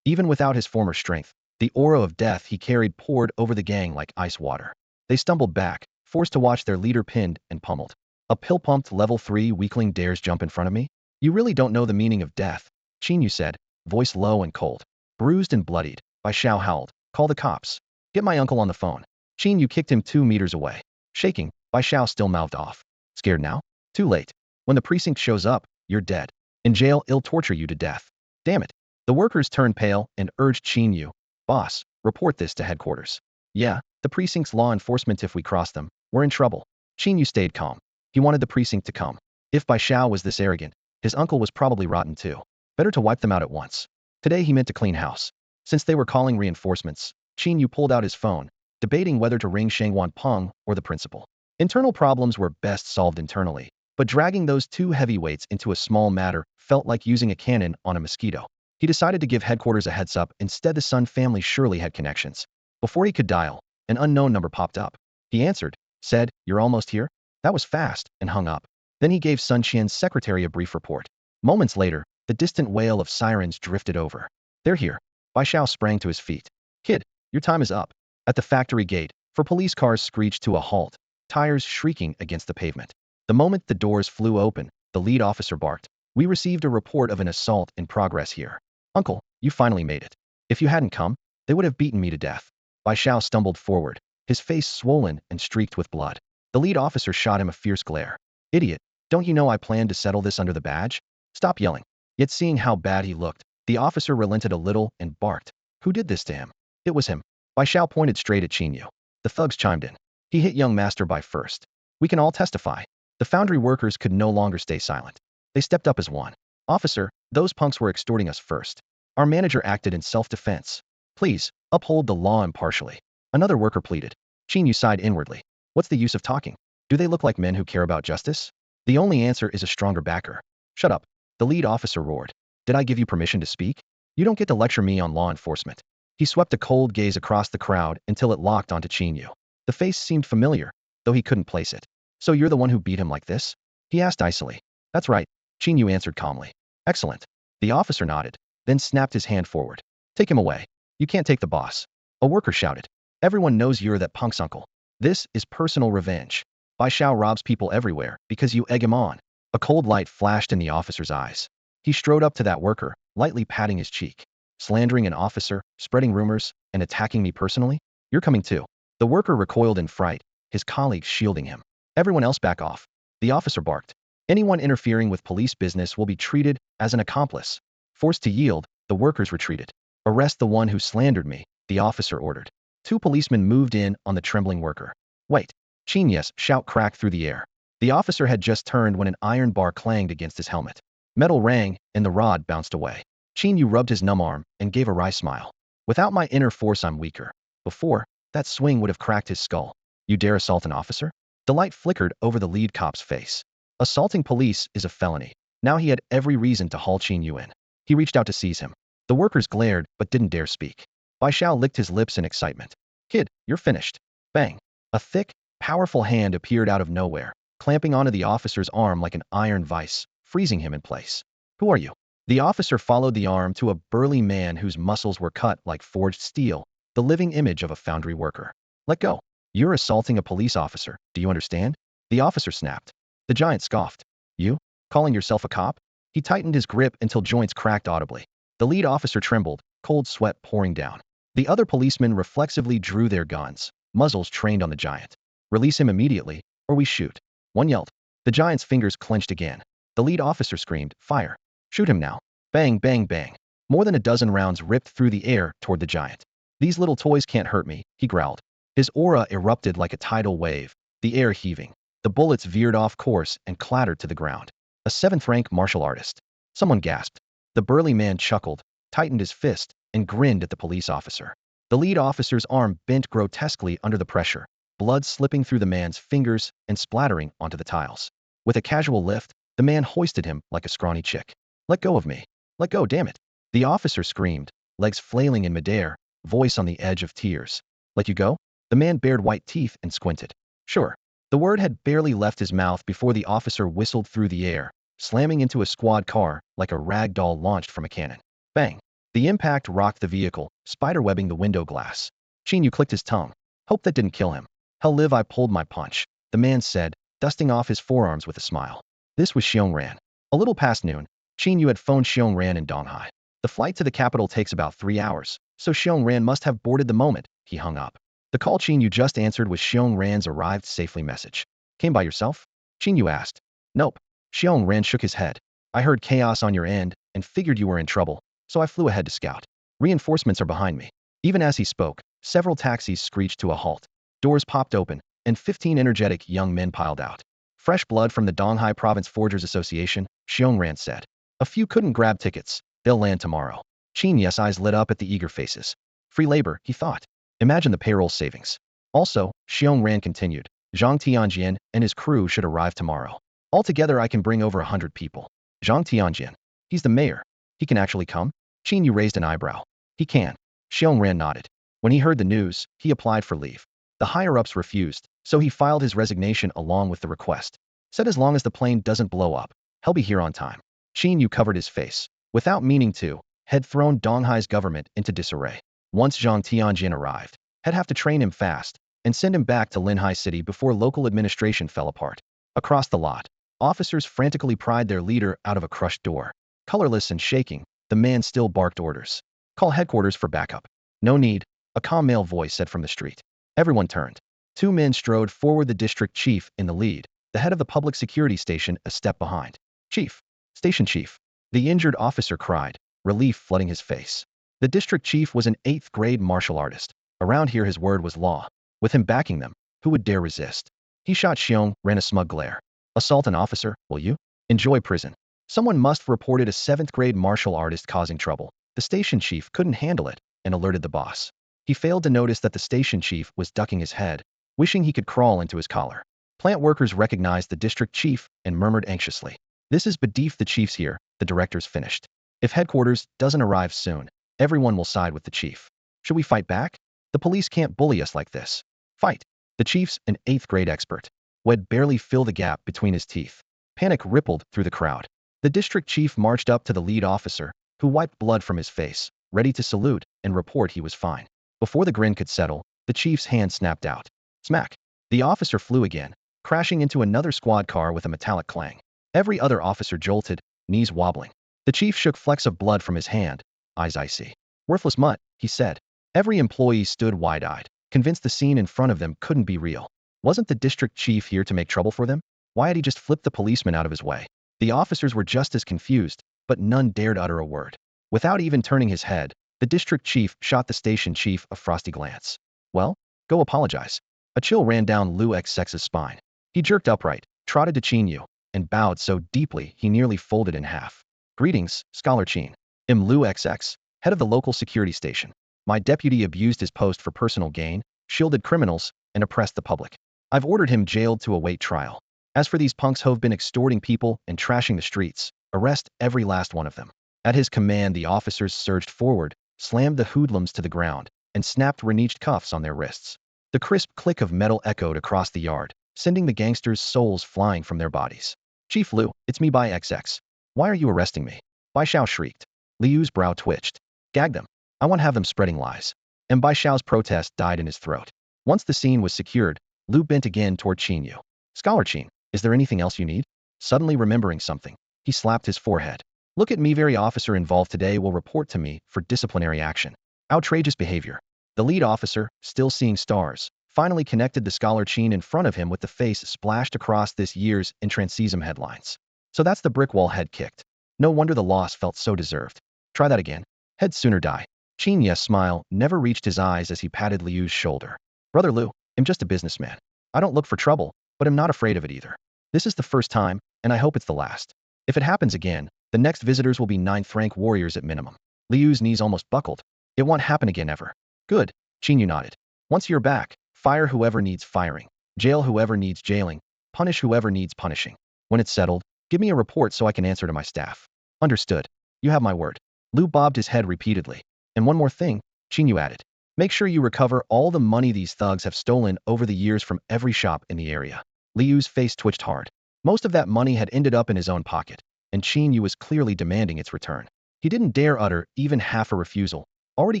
A: Even without his former strength, the aura of death he carried poured over the gang like ice water. They stumbled back, forced to watch their leader pinned and pummeled. A pill-pumped level 3 weakling dares jump in front of me? You really don't know the meaning of death, Qin Yu said, voice low and cold. Bruised and bloodied, Bai Xiao howled. Call the cops. Get my uncle on the phone. Qin Yu kicked him 2 meters away. Shaking, Bai Xiao still mouthed off. Scared now? Too late. When the precinct shows up, you're dead. In jail, it'll torture you to death. Damn it. The workers turned pale and urged Qin Yu. Boss, report this to headquarters. Yeah, the precinct's law enforcement. If we cross them, we're in trouble. Qin Yu stayed calm. He wanted the precinct to come. If Bai Xiao was this arrogant, his uncle was probably rotten too. Better to wipe them out at once. Today he meant to clean house. Since they were calling reinforcements, Qin Yu pulled out his phone, debating whether to ring Sheng Wanpeng or the principal. Internal problems were best solved internally, but dragging those 2 heavyweights into a small matter felt like using a cannon on a mosquito. He decided to give headquarters a heads up. Instead, the Sun family surely had connections. Before he could dial, an unknown number popped up. He answered, said, "You're almost here?" That was fast, and hung up. Then he gave Sun Qian's secretary a brief report. Moments later, the distant wail of sirens drifted over. They're here. Bai Xiao sprang to his feet. Kid, your time is up. At the factory gate, 4 police cars screeched to a halt, tires shrieking against the pavement. The moment the doors flew open, the lead officer barked. We received a report of an assault in progress here. Uncle, you finally made it. If you hadn't come, they would have beaten me to death. Bai Xiao stumbled forward, his face swollen and streaked with blood. The lead officer shot him a fierce glare. Idiot, don't you know I planned to settle this under the badge? Stop yelling. Yet seeing how bad he looked, the officer relented a little and barked. Who did this to him? It was him. Bai Xiao pointed straight at Qin Yu. The thugs chimed in. He hit young Master Bai first. We can all testify. The foundry workers could no longer stay silent. They stepped up as one. Officer, those punks were extorting us first. Our manager acted in self-defense. Please, uphold the law impartially. Another worker pleaded. Qin Yu sighed inwardly. What's the use of talking? Do they look like men who care about justice? The only answer is a stronger backer. Shut up. The lead officer roared. Did I give you permission to speak? You don't get to lecture me on law enforcement. He swept a cold gaze across the crowd until it locked onto Qin Yu. The face seemed familiar, though he couldn't place it. So you're the one who beat him like this? He asked icily. That's right, Qin Yu answered calmly. Excellent. The officer nodded, then snapped his hand forward. Take him away. You can't take the boss. A worker shouted. Everyone knows you're that punk's uncle. This is personal revenge. Bai Xiao robs people everywhere because you egg him on. A cold light flashed in the officer's eyes. He strode up to that worker, lightly patting his cheek. Slandering an officer, spreading rumors, and attacking me personally? You're coming too. The worker recoiled in fright, his colleagues shielding him. Everyone else back off. The officer barked. Anyone interfering with police business will be treated as an accomplice. Forced to yield, the workers retreated. Arrest the one who slandered me, the officer ordered. Two policemen moved in on the trembling worker. Wait. Qin shout cracked through the air. The officer had just turned when an iron bar clanged against his helmet. Metal rang, and the rod bounced away. Qin Yu rubbed his numb arm and gave a wry smile. Without my inner force, I'm weaker. Before, that swing would have cracked his skull. You dare assault an officer? Delight flickered over the lead cop's face. Assaulting police is a felony. Now he had every reason to haul Qin Yu in. He reached out to seize him. The workers glared but didn't dare speak. Bai Xiao licked his lips in excitement. Kid, you're finished. Bang. A thick, powerful hand appeared out of nowhere, clamping onto the officer's arm like an iron vice, freezing him in place. Who are you? The officer followed the arm to a burly man whose muscles were cut like forged steel, the living image of a foundry worker. Let go. You're assaulting a police officer, do you understand? The officer snapped. The giant scoffed. You? Calling yourself a cop? He tightened his grip until joints cracked audibly. The lead officer trembled, cold sweat pouring down. The other policemen reflexively drew their guns, muzzles trained on the giant. Release him immediately, or we shoot. One yelled. The giant's fingers clenched again. The lead officer screamed, fire. Shoot him now. Bang, bang, bang. More than a dozen rounds ripped through the air toward the giant. These little toys can't hurt me, he growled. His aura erupted like a tidal wave, the air heaving. The bullets veered off course and clattered to the ground. A seventh-rank martial artist. Someone gasped. The burly man chuckled, tightened his fist, and grinned at the police officer. The lead officer's arm bent grotesquely under the pressure, blood slipping through the man's fingers and splattering onto the tiles. With a casual lift, the man hoisted him like a scrawny chick. Let go of me. Let go, damn it. The officer screamed, legs flailing in midair, voice on the edge of tears. Let you go? The man bared white teeth and squinted. Sure. The word had barely left his mouth before the officer whistled through the air, slamming into a squad car like a rag doll launched from a cannon. Bang. The impact rocked the vehicle, spiderwebbing the window glass. Qin Yu clicked his tongue. Hope that didn't kill him. Hell live, I pulled my punch, the man said, dusting off his forearms with a smile. This was Xiongran. A little past noon, Qin Yu had phoned Xiongran in Donghai. The flight to the capital takes about 3 hours, so Xiongran must have boarded the moment he hung up. The call Qin Yu just answered was Xiongran's arrived safely message. Came by yourself? Qin Yu asked. Nope. Xiongran shook his head. I heard chaos on your end and figured you were in trouble, so I flew ahead to scout. Reinforcements are behind me. Even as he spoke, several taxis screeched to a halt. Doors popped open, and 15 energetic young men piled out. Fresh blood from the Donghai Province Forgers Association, Xiongran said. A few couldn't grab tickets. They'll land tomorrow. Qin Yu's eyes lit up at the eager faces. Free labor, he thought. Imagine the payroll savings. Also, Xiongran continued, Zhang Tianjian and his crew should arrive tomorrow. Altogether I can bring over 100 people. Zhang Tianjian. He's the mayor. He can actually come? Qin Yu raised an eyebrow. He can. Xiongran nodded. When he heard the news, he applied for leave. The higher-ups refused, so he filed his resignation along with the request. Said as long as the plane doesn't blow up, he'll be here on time. Qin Yu covered his face. Without meaning to, had thrown Donghai's government into disarray. Once Zhang Tianjian arrived, had have to train him fast and send him back to Linhai City before local administration fell apart. Across the lot, officers frantically pried their leader out of a crushed door. Colorless and shaking, the man still barked orders. Call headquarters for backup. No need, a calm male voice said from the street. Everyone turned. 2 men strode forward, the district chief in the lead, the head of the public security station a step behind. Chief. Station chief. The injured officer cried, relief flooding his face. The district chief was an 8th grade martial artist. Around here his word was law. With him backing them, who would dare resist? He shot Xiong, ran a smug glare. Assault an officer, will you? Enjoy prison. Someone must have reported a 7th grade martial artist causing trouble. The station chief couldn't handle it and alerted the boss. He failed to notice that the station chief was ducking his head, wishing he could crawl into his collar. Plant workers recognized the district chief and murmured anxiously. This is Badif, the chief's here, the directors finished. If headquarters doesn't arrive soon, everyone will side with the chief. Should we fight back? The police can't bully us like this. Fight. The chief's an 8th grade expert. Would barely fill the gap between his teeth. Panic rippled through the crowd. The district chief marched up to the lead officer, who wiped blood from his face, ready to salute and report he was fine. Before the grin could settle, the chief's hand snapped out. Smack. The officer flew again, crashing into another squad car with a metallic clang. Every other officer jolted, knees wobbling. The chief shook flecks of blood from his hand, eyes icy. Worthless mutt, he said. Every employee stood wide-eyed, convinced the scene in front of them couldn't be real. Wasn't the district chief here to make trouble for them? Why had he just flipped the policeman out of his way? The officers were just as confused, but none dared utter a word. Without even turning his head, the district chief shot the station chief a frosty glance. Well, go apologize. A chill ran down Lu Xx's spine. He jerked upright, trotted to Qin Yu, and bowed so deeply he nearly folded in half. Greetings, Scholar Qin. I'm Lu Xx, head of the local security station. My deputy abused his post for personal gain, shielded criminals, and oppressed the public. I've ordered him jailed to await trial. As for these punks who've been extorting people and trashing the streets, arrest every last one of them. At his command, the officers surged forward, slammed the hoodlums to the ground, and snapped reneged cuffs on their wrists. The crisp click of metal echoed across the yard, sending the gangsters' souls flying from their bodies. Chief Liu, it's me Bai XX. Why are you arresting me? Bai Xiao shrieked. Liu's brow twitched. Gag them. I won't have them spreading lies. And Bai Xiao's protest died in his throat. Once the scene was secured, Liu bent again toward Qin Yu. Scholar Qin, is there anything else you need? Suddenly remembering something, he slapped his forehead. Look at me, every officer involved today will report to me for disciplinary action. Outrageous behavior. The lead officer, still seeing stars, finally connected the Scholar Qin in front of him with the face splashed across this year's Intranseism headlines. So that's the brick wall head kicked. No wonder the loss felt so deserved. Try that again. Head sooner die. Qin Yu's smile never reached his eyes as he patted Liu's shoulder. Brother Liu, I'm just a businessman. I don't look for trouble, but I'm not afraid of it either. This is the first time, and I hope it's the last. If it happens again, the next visitors will be 9th rank warriors at minimum. Liu's knees almost buckled. It won't happen again ever. Good. Qin Yu nodded. Once you're back, fire whoever needs firing, jail whoever needs jailing, punish whoever needs punishing. When it's settled, give me a report so I can answer to my staff. Understood. You have my word. Liu bobbed his head repeatedly. And one more thing, Qin Yu added. Make sure you recover all the money these thugs have stolen over the years from every shop in the area. Liu's face twitched hard. Most of that money had ended up in his own pocket, and Qin Yu was clearly demanding its return. He didn't dare utter even half a refusal, already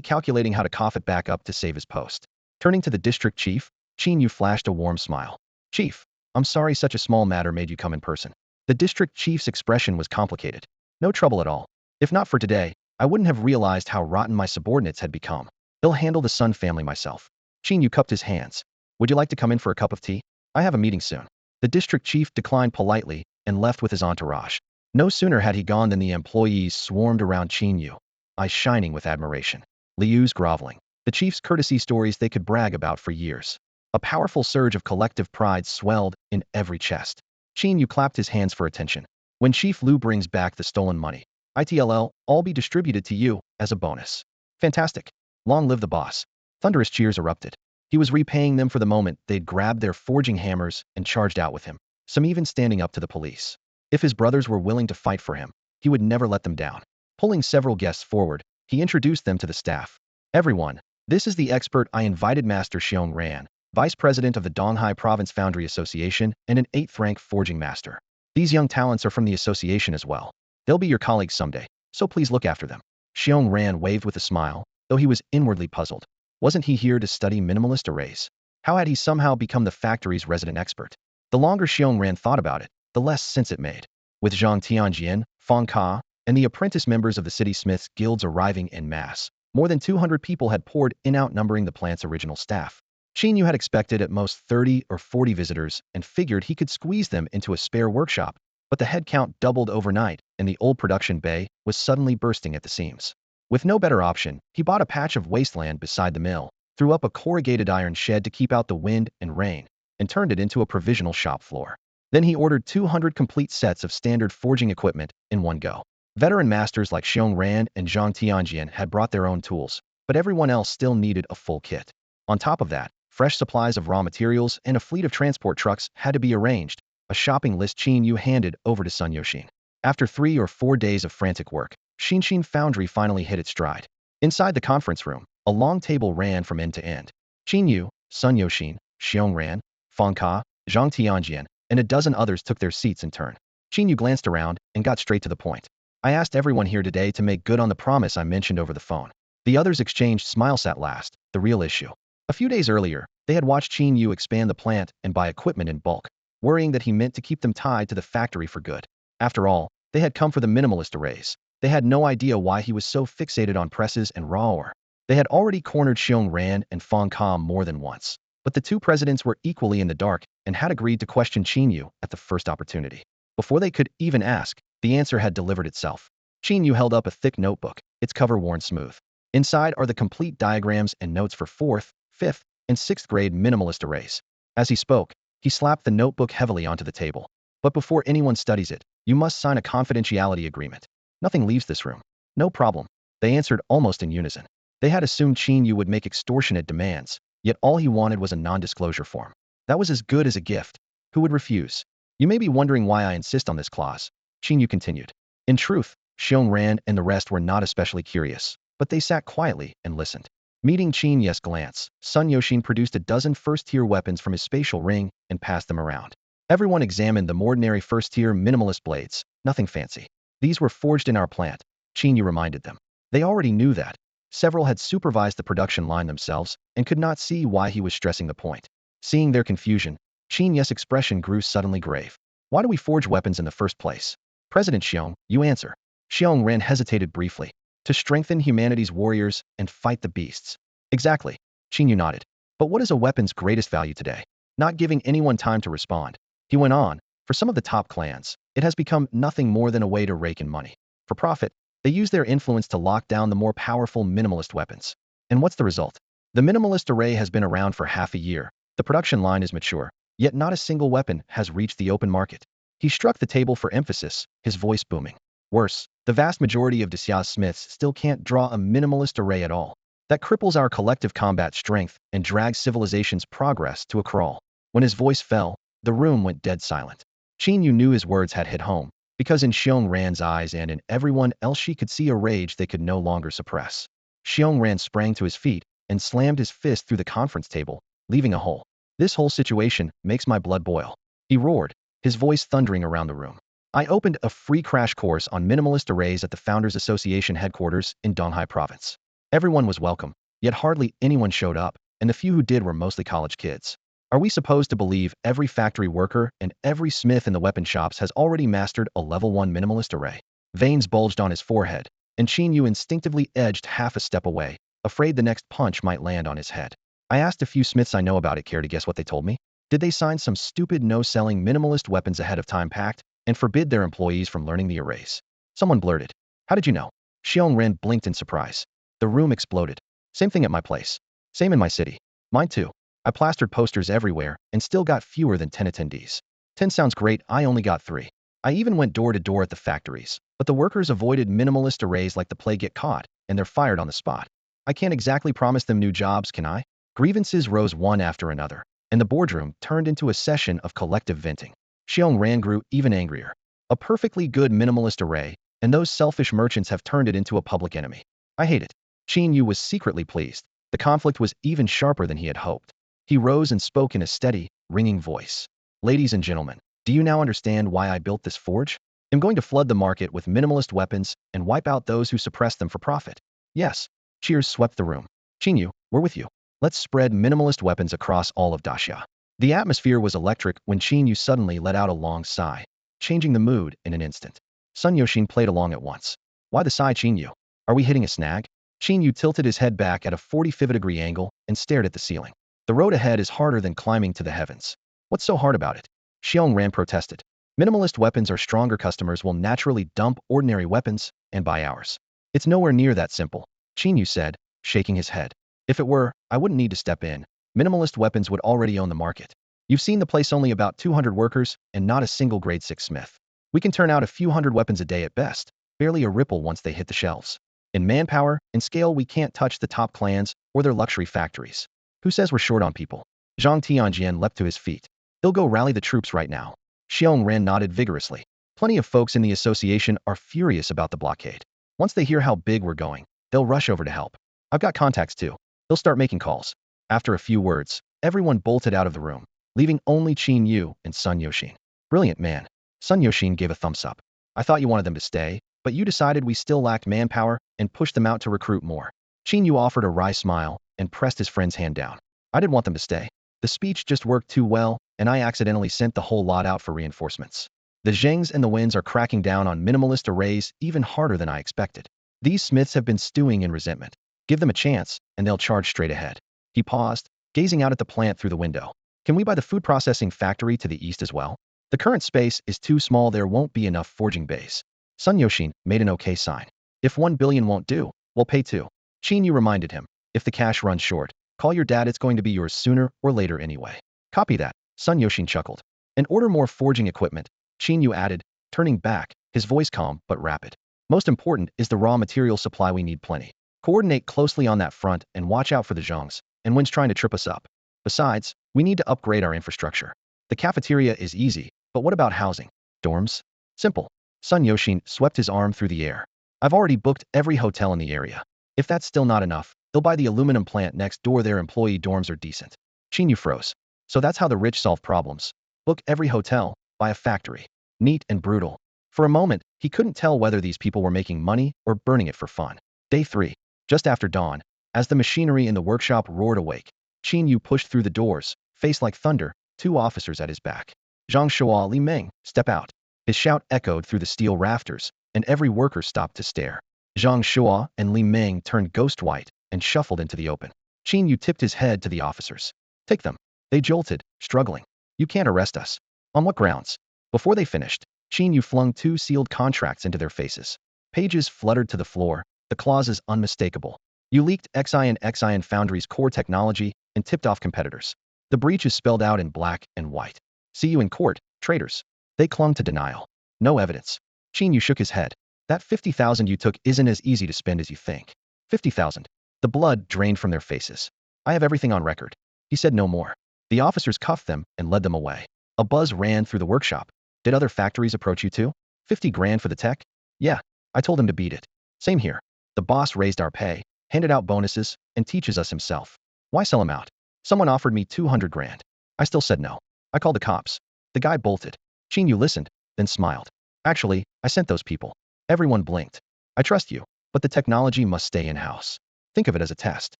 A: calculating how to cough it back up to save his post. Turning to the district chief, Qin Yu flashed a warm smile. Chief, I'm sorry such a small matter made you come in person. The district chief's expression was complicated. No trouble at all. If not for today, I wouldn't have realized how rotten my subordinates had become. I'll handle the Sun family myself. Qin Yu cupped his hands. Would you like to come in for a cup of tea? I have a meeting soon. The district chief declined politely and left with his entourage. No sooner had he gone than the employees swarmed around Qin Yu, eyes shining with admiration. Liu's groveling. The chief's courtesy stories they could brag about for years. A powerful surge of collective pride swelled in every chest. Qin Yu clapped his hands for attention. When Chief Liu brings back the stolen money, ITLL, all be distributed to you as a bonus. Fantastic. Long live the boss. Thunderous cheers erupted. He was repaying them for the moment they'd grabbed their forging hammers and charged out with him, some even standing up to the police. If his brothers were willing to fight for him, he would never let them down. Pulling several guests forward, he introduced them to the staff. Everyone, this is the expert I invited, Master Xiong Ran, Vice President of the Donghai Province Foundry Association and an 8th rank forging master. These young talents are from the association as well. They'll be your colleagues someday, so please look after them. Xiong Ran waved with a smile, though he was inwardly puzzled. Wasn't he here to study minimalist arrays? How had he somehow become the factory's resident expert? The longer Xiong Ran thought about it, the less sense it made. With Zhang Tianjian, Fang Ka, and the apprentice members of the city smiths guilds arriving en masse, more than 200 people had poured in, outnumbering the plant's original staff. Qin Yu had expected at most 30 or 40 visitors and figured he could squeeze them into a spare workshop, but the headcount doubled overnight, and the old production bay was suddenly bursting at the seams. With no better option, he bought a patch of wasteland beside the mill, threw up a corrugated iron shed to keep out the wind and rain, and turned it into a provisional shop floor. Then he ordered 200 complete sets of standard forging equipment in one go. Veteran masters like Xiong Ran and Zhang Tianjian had brought their own tools, but everyone else still needed a full kit. On top of that, fresh supplies of raw materials and a fleet of transport trucks had to be arranged, a shopping list Qin Yu handed over to Sun Yoxin. After 3 or 4 days of frantic work, Xin Foundry finally hit its stride. Inside the conference room, a long table ran from end to end. Qin Yu, Sun Yoxin, Xiong Ran, Feng Ka, Zhang Tianjian, and a dozen others took their seats in turn. Qin Yu glanced around and got straight to the point. I asked everyone here today to make good on the promise I mentioned over the phone. The others exchanged smiles at last, the real issue. A few days earlier, they had watched Qin Yu expand the plant and buy equipment in bulk, worrying that he meant to keep them tied to the factory for good. After all, they had come for the minimalist arrays. They had no idea why he was so fixated on presses and raw ore. They had already cornered Xiong Ran and Feng Ka more than once, but the two presidents were equally in the dark and had agreed to question Qin Yu at the first opportunity. Before they could even ask, the answer had delivered itself. Qin Yu held up a thick notebook, its cover worn smooth. Inside are the complete diagrams and notes for 4th, 5th, and 6th grade minimalist arrays. As he spoke, he slapped the notebook heavily onto the table. But before anyone studies it, you must sign a confidentiality agreement. Nothing leaves this room. No problem. They answered almost in unison. They had assumed Qin Yu would make extortionate demands, yet all he wanted was a non-disclosure form. That was as good as a gift. Who would refuse? You may be wondering why I insist on this clause. Qin Yu continued. In truth, Xiong Ran and the rest were not especially curious, but they sat quietly and listened. Meeting Qin Yu's glance, Sun Yoxin produced a dozen first-tier weapons from his spatial ring and passed them around. Everyone examined the ordinary first-tier minimalist blades, nothing fancy. These were forged in our plant, Qin Yu reminded them. They already knew that. Several had supervised the production line themselves and could not see why he was stressing the point. Seeing their confusion, Qin Yu's expression grew suddenly grave. Why do we forge weapons in the first place? President Xiong, you answer. Xiong Ran hesitated briefly. To strengthen humanity's warriors and fight the beasts. Exactly. Qin Yu nodded. But what is a weapon's greatest value today? Not giving anyone time to respond, he went on, for some of the top clans, it has become nothing more than a way to rake in money. For profit, they use their influence to lock down the more powerful minimalist weapons. And what's the result? The minimalist array has been around for half a year. The production line is mature, yet not a single weapon has reached the open market. He struck the table for emphasis, his voice booming. Worse, the vast majority of Desia's smiths still can't draw a minimalist array at all. That cripples our collective combat strength and drags civilization's progress to a crawl. When his voice fell, the room went dead silent. Qin Yu knew his words had hit home, because in Xiong Ran's eyes and in everyone else she could see a rage they could no longer suppress. Xiong Ran sprang to his feet and slammed his fist through the conference table, leaving a hole. This whole situation makes my blood boil. He roared, his voice thundering around the room. I opened a free crash course on minimalist arrays at the Founders Association headquarters in Donghai Province. Everyone was welcome, yet hardly anyone showed up, and the few who did were mostly college kids. Are we supposed to believe every factory worker and every smith in the weapon shops has already mastered a level 1 minimalist array? Veins bulged on his forehead, and Qin Yu instinctively edged half a step away, afraid the next punch might land on his head. I asked a few smiths I know about it. Care to guess what they told me? Did they sign some stupid no-selling minimalist weapons ahead of time pact and forbid their employees from learning the arrays? Someone blurted. How did you know? Xiong Ran blinked in surprise. The room exploded. Same thing at my place. Same in my city. Mine too. I plastered posters everywhere and still got fewer than 10 attendees. 10 sounds great, I only got 3. I even went door to door at the factories, but the workers avoided minimalist arrays like the plague get caught, and they're fired on the spot. I can't exactly promise them new jobs, can I? Grievances rose one after another, and the boardroom turned into a session of collective venting. Xiong Ran grew even angrier. A perfectly good minimalist array, and those selfish merchants have turned it into a public enemy. I hate it. Qin Yu was secretly pleased. The conflict was even sharper than he had hoped. He rose and spoke in a steady, ringing voice. Ladies and gentlemen, do you now understand why I built this forge? I'm going to flood the market with minimalist weapons and wipe out those who suppress them for profit. Yes. Cheers swept the room. Qin Yu, we're with you. Let's spread minimalist weapons across all of Daxia. The atmosphere was electric when Qin Yu suddenly let out a long sigh, changing the mood in an instant. Sun Yoxin played along at once. Why the sigh, Qin Yu? Are we hitting a snag? Qin Yu tilted his head back at a 45-degree angle and stared at the ceiling. The road ahead is harder than climbing to the heavens. What's so hard about it? Xiong Ran protested. Minimalist weapons are stronger. Customers will naturally dump ordinary weapons and buy ours. It's nowhere near that simple, Qin Yu said, shaking his head. If it were, I wouldn't need to step in. Minimalist weapons would already own the market. You've seen the place, only about 200 workers and not a single grade 6 smith. We can turn out a few hundred weapons a day at best, barely a ripple once they hit the shelves. In manpower and scale, we can't touch the top clans or their luxury factories. Who says we're short on people? Zhang Tianjian leapt to his feet. He'll go rally the troops right now. Xiong Ran nodded vigorously. Plenty of folks in the association are furious about the blockade. Once they hear how big we're going, they'll rush over to help. I've got contacts too. They'll start making calls. After a few words, everyone bolted out of the room, leaving only Qin Yu and Sun Yoshin. Brilliant, man. Sun Yoshin gave a thumbs up. I thought you wanted them to stay, but you decided we still lacked manpower and pushed them out to recruit more. Qin Yu offered a wry smile and pressed his friend's hand down. I didn't want them to stay. The speech just worked too well, and I accidentally sent the whole lot out for reinforcements. The Zhengs and the Winds are cracking down on minimalist arrays even harder than I expected. These smiths have been stewing in resentment. Give them a chance, and they'll charge straight ahead. He paused, gazing out at the plant through the window. Can we buy the food processing factory to the east as well? The current space is too small, there won't be enough forging bays. Sun Yoshin made an okay sign. If 1 billion won't do, we'll pay 2. Qin Yu reminded him, if the cash runs short, call your dad, it's going to be yours sooner or later anyway. Copy that, Sun Yoshin chuckled. And order more forging equipment, Qin Yu added, turning back, his voice calm but rapid. Most important is the raw material supply, we need plenty. Coordinate closely on that front and watch out for the Zhengs and Winds trying to trip us up. Besides, we need to upgrade our infrastructure. The cafeteria is easy, but what about housing? Dorms? Simple. Sun Yoshin swept his arm through the air. I've already booked every hotel in the area. If that's still not enough, they'll buy the aluminum plant next door. Their employee dorms are decent. Qin Yu froze. So that's how the rich solve problems. Book every hotel, buy a factory. Neat and brutal. For a moment, he couldn't tell whether these people were making money or burning it for fun. Day 3. Just after dawn, as the machinery in the workshop roared awake, Qin Yu pushed through the doors, face like thunder, 2 officers at his back. Zhang Shuo, Li Meng, step out. His shout echoed through the steel rafters, and every worker stopped to stare. Zhang Shuo and Li Meng turned ghost white and shuffled into the open. Qin Yu tipped his head to the officers. Take them. They jolted, struggling. You can't arrest us. On what grounds? Before they finished, Qin Yu flung 2 sealed contracts into their faces. Pages fluttered to the floor, the clauses unmistakable. You leaked Xian Foundry's core technology and tipped off competitors. The breach is spelled out in black and white. See you in court, traitors. They clung to denial. No evidence. Qin Yu shook his head. That 50,000 you took isn't as easy to spend as you think. 50,000. The blood drained from their faces. I have everything on record. He said no more. The officers cuffed them and led them away. A buzz ran through the workshop. Did other factories approach you too? 50 grand for the tech? Yeah. I told him to beat it. Same here. The boss raised our pay, handed out bonuses, and teaches us himself. Why sell him out? Someone offered me 200 grand. I still said no. I called the cops. The guy bolted. Qin Yu listened, then smiled. Actually, I sent those people. Everyone blinked. I trust you, but the technology must stay in-house. Think of it as a test.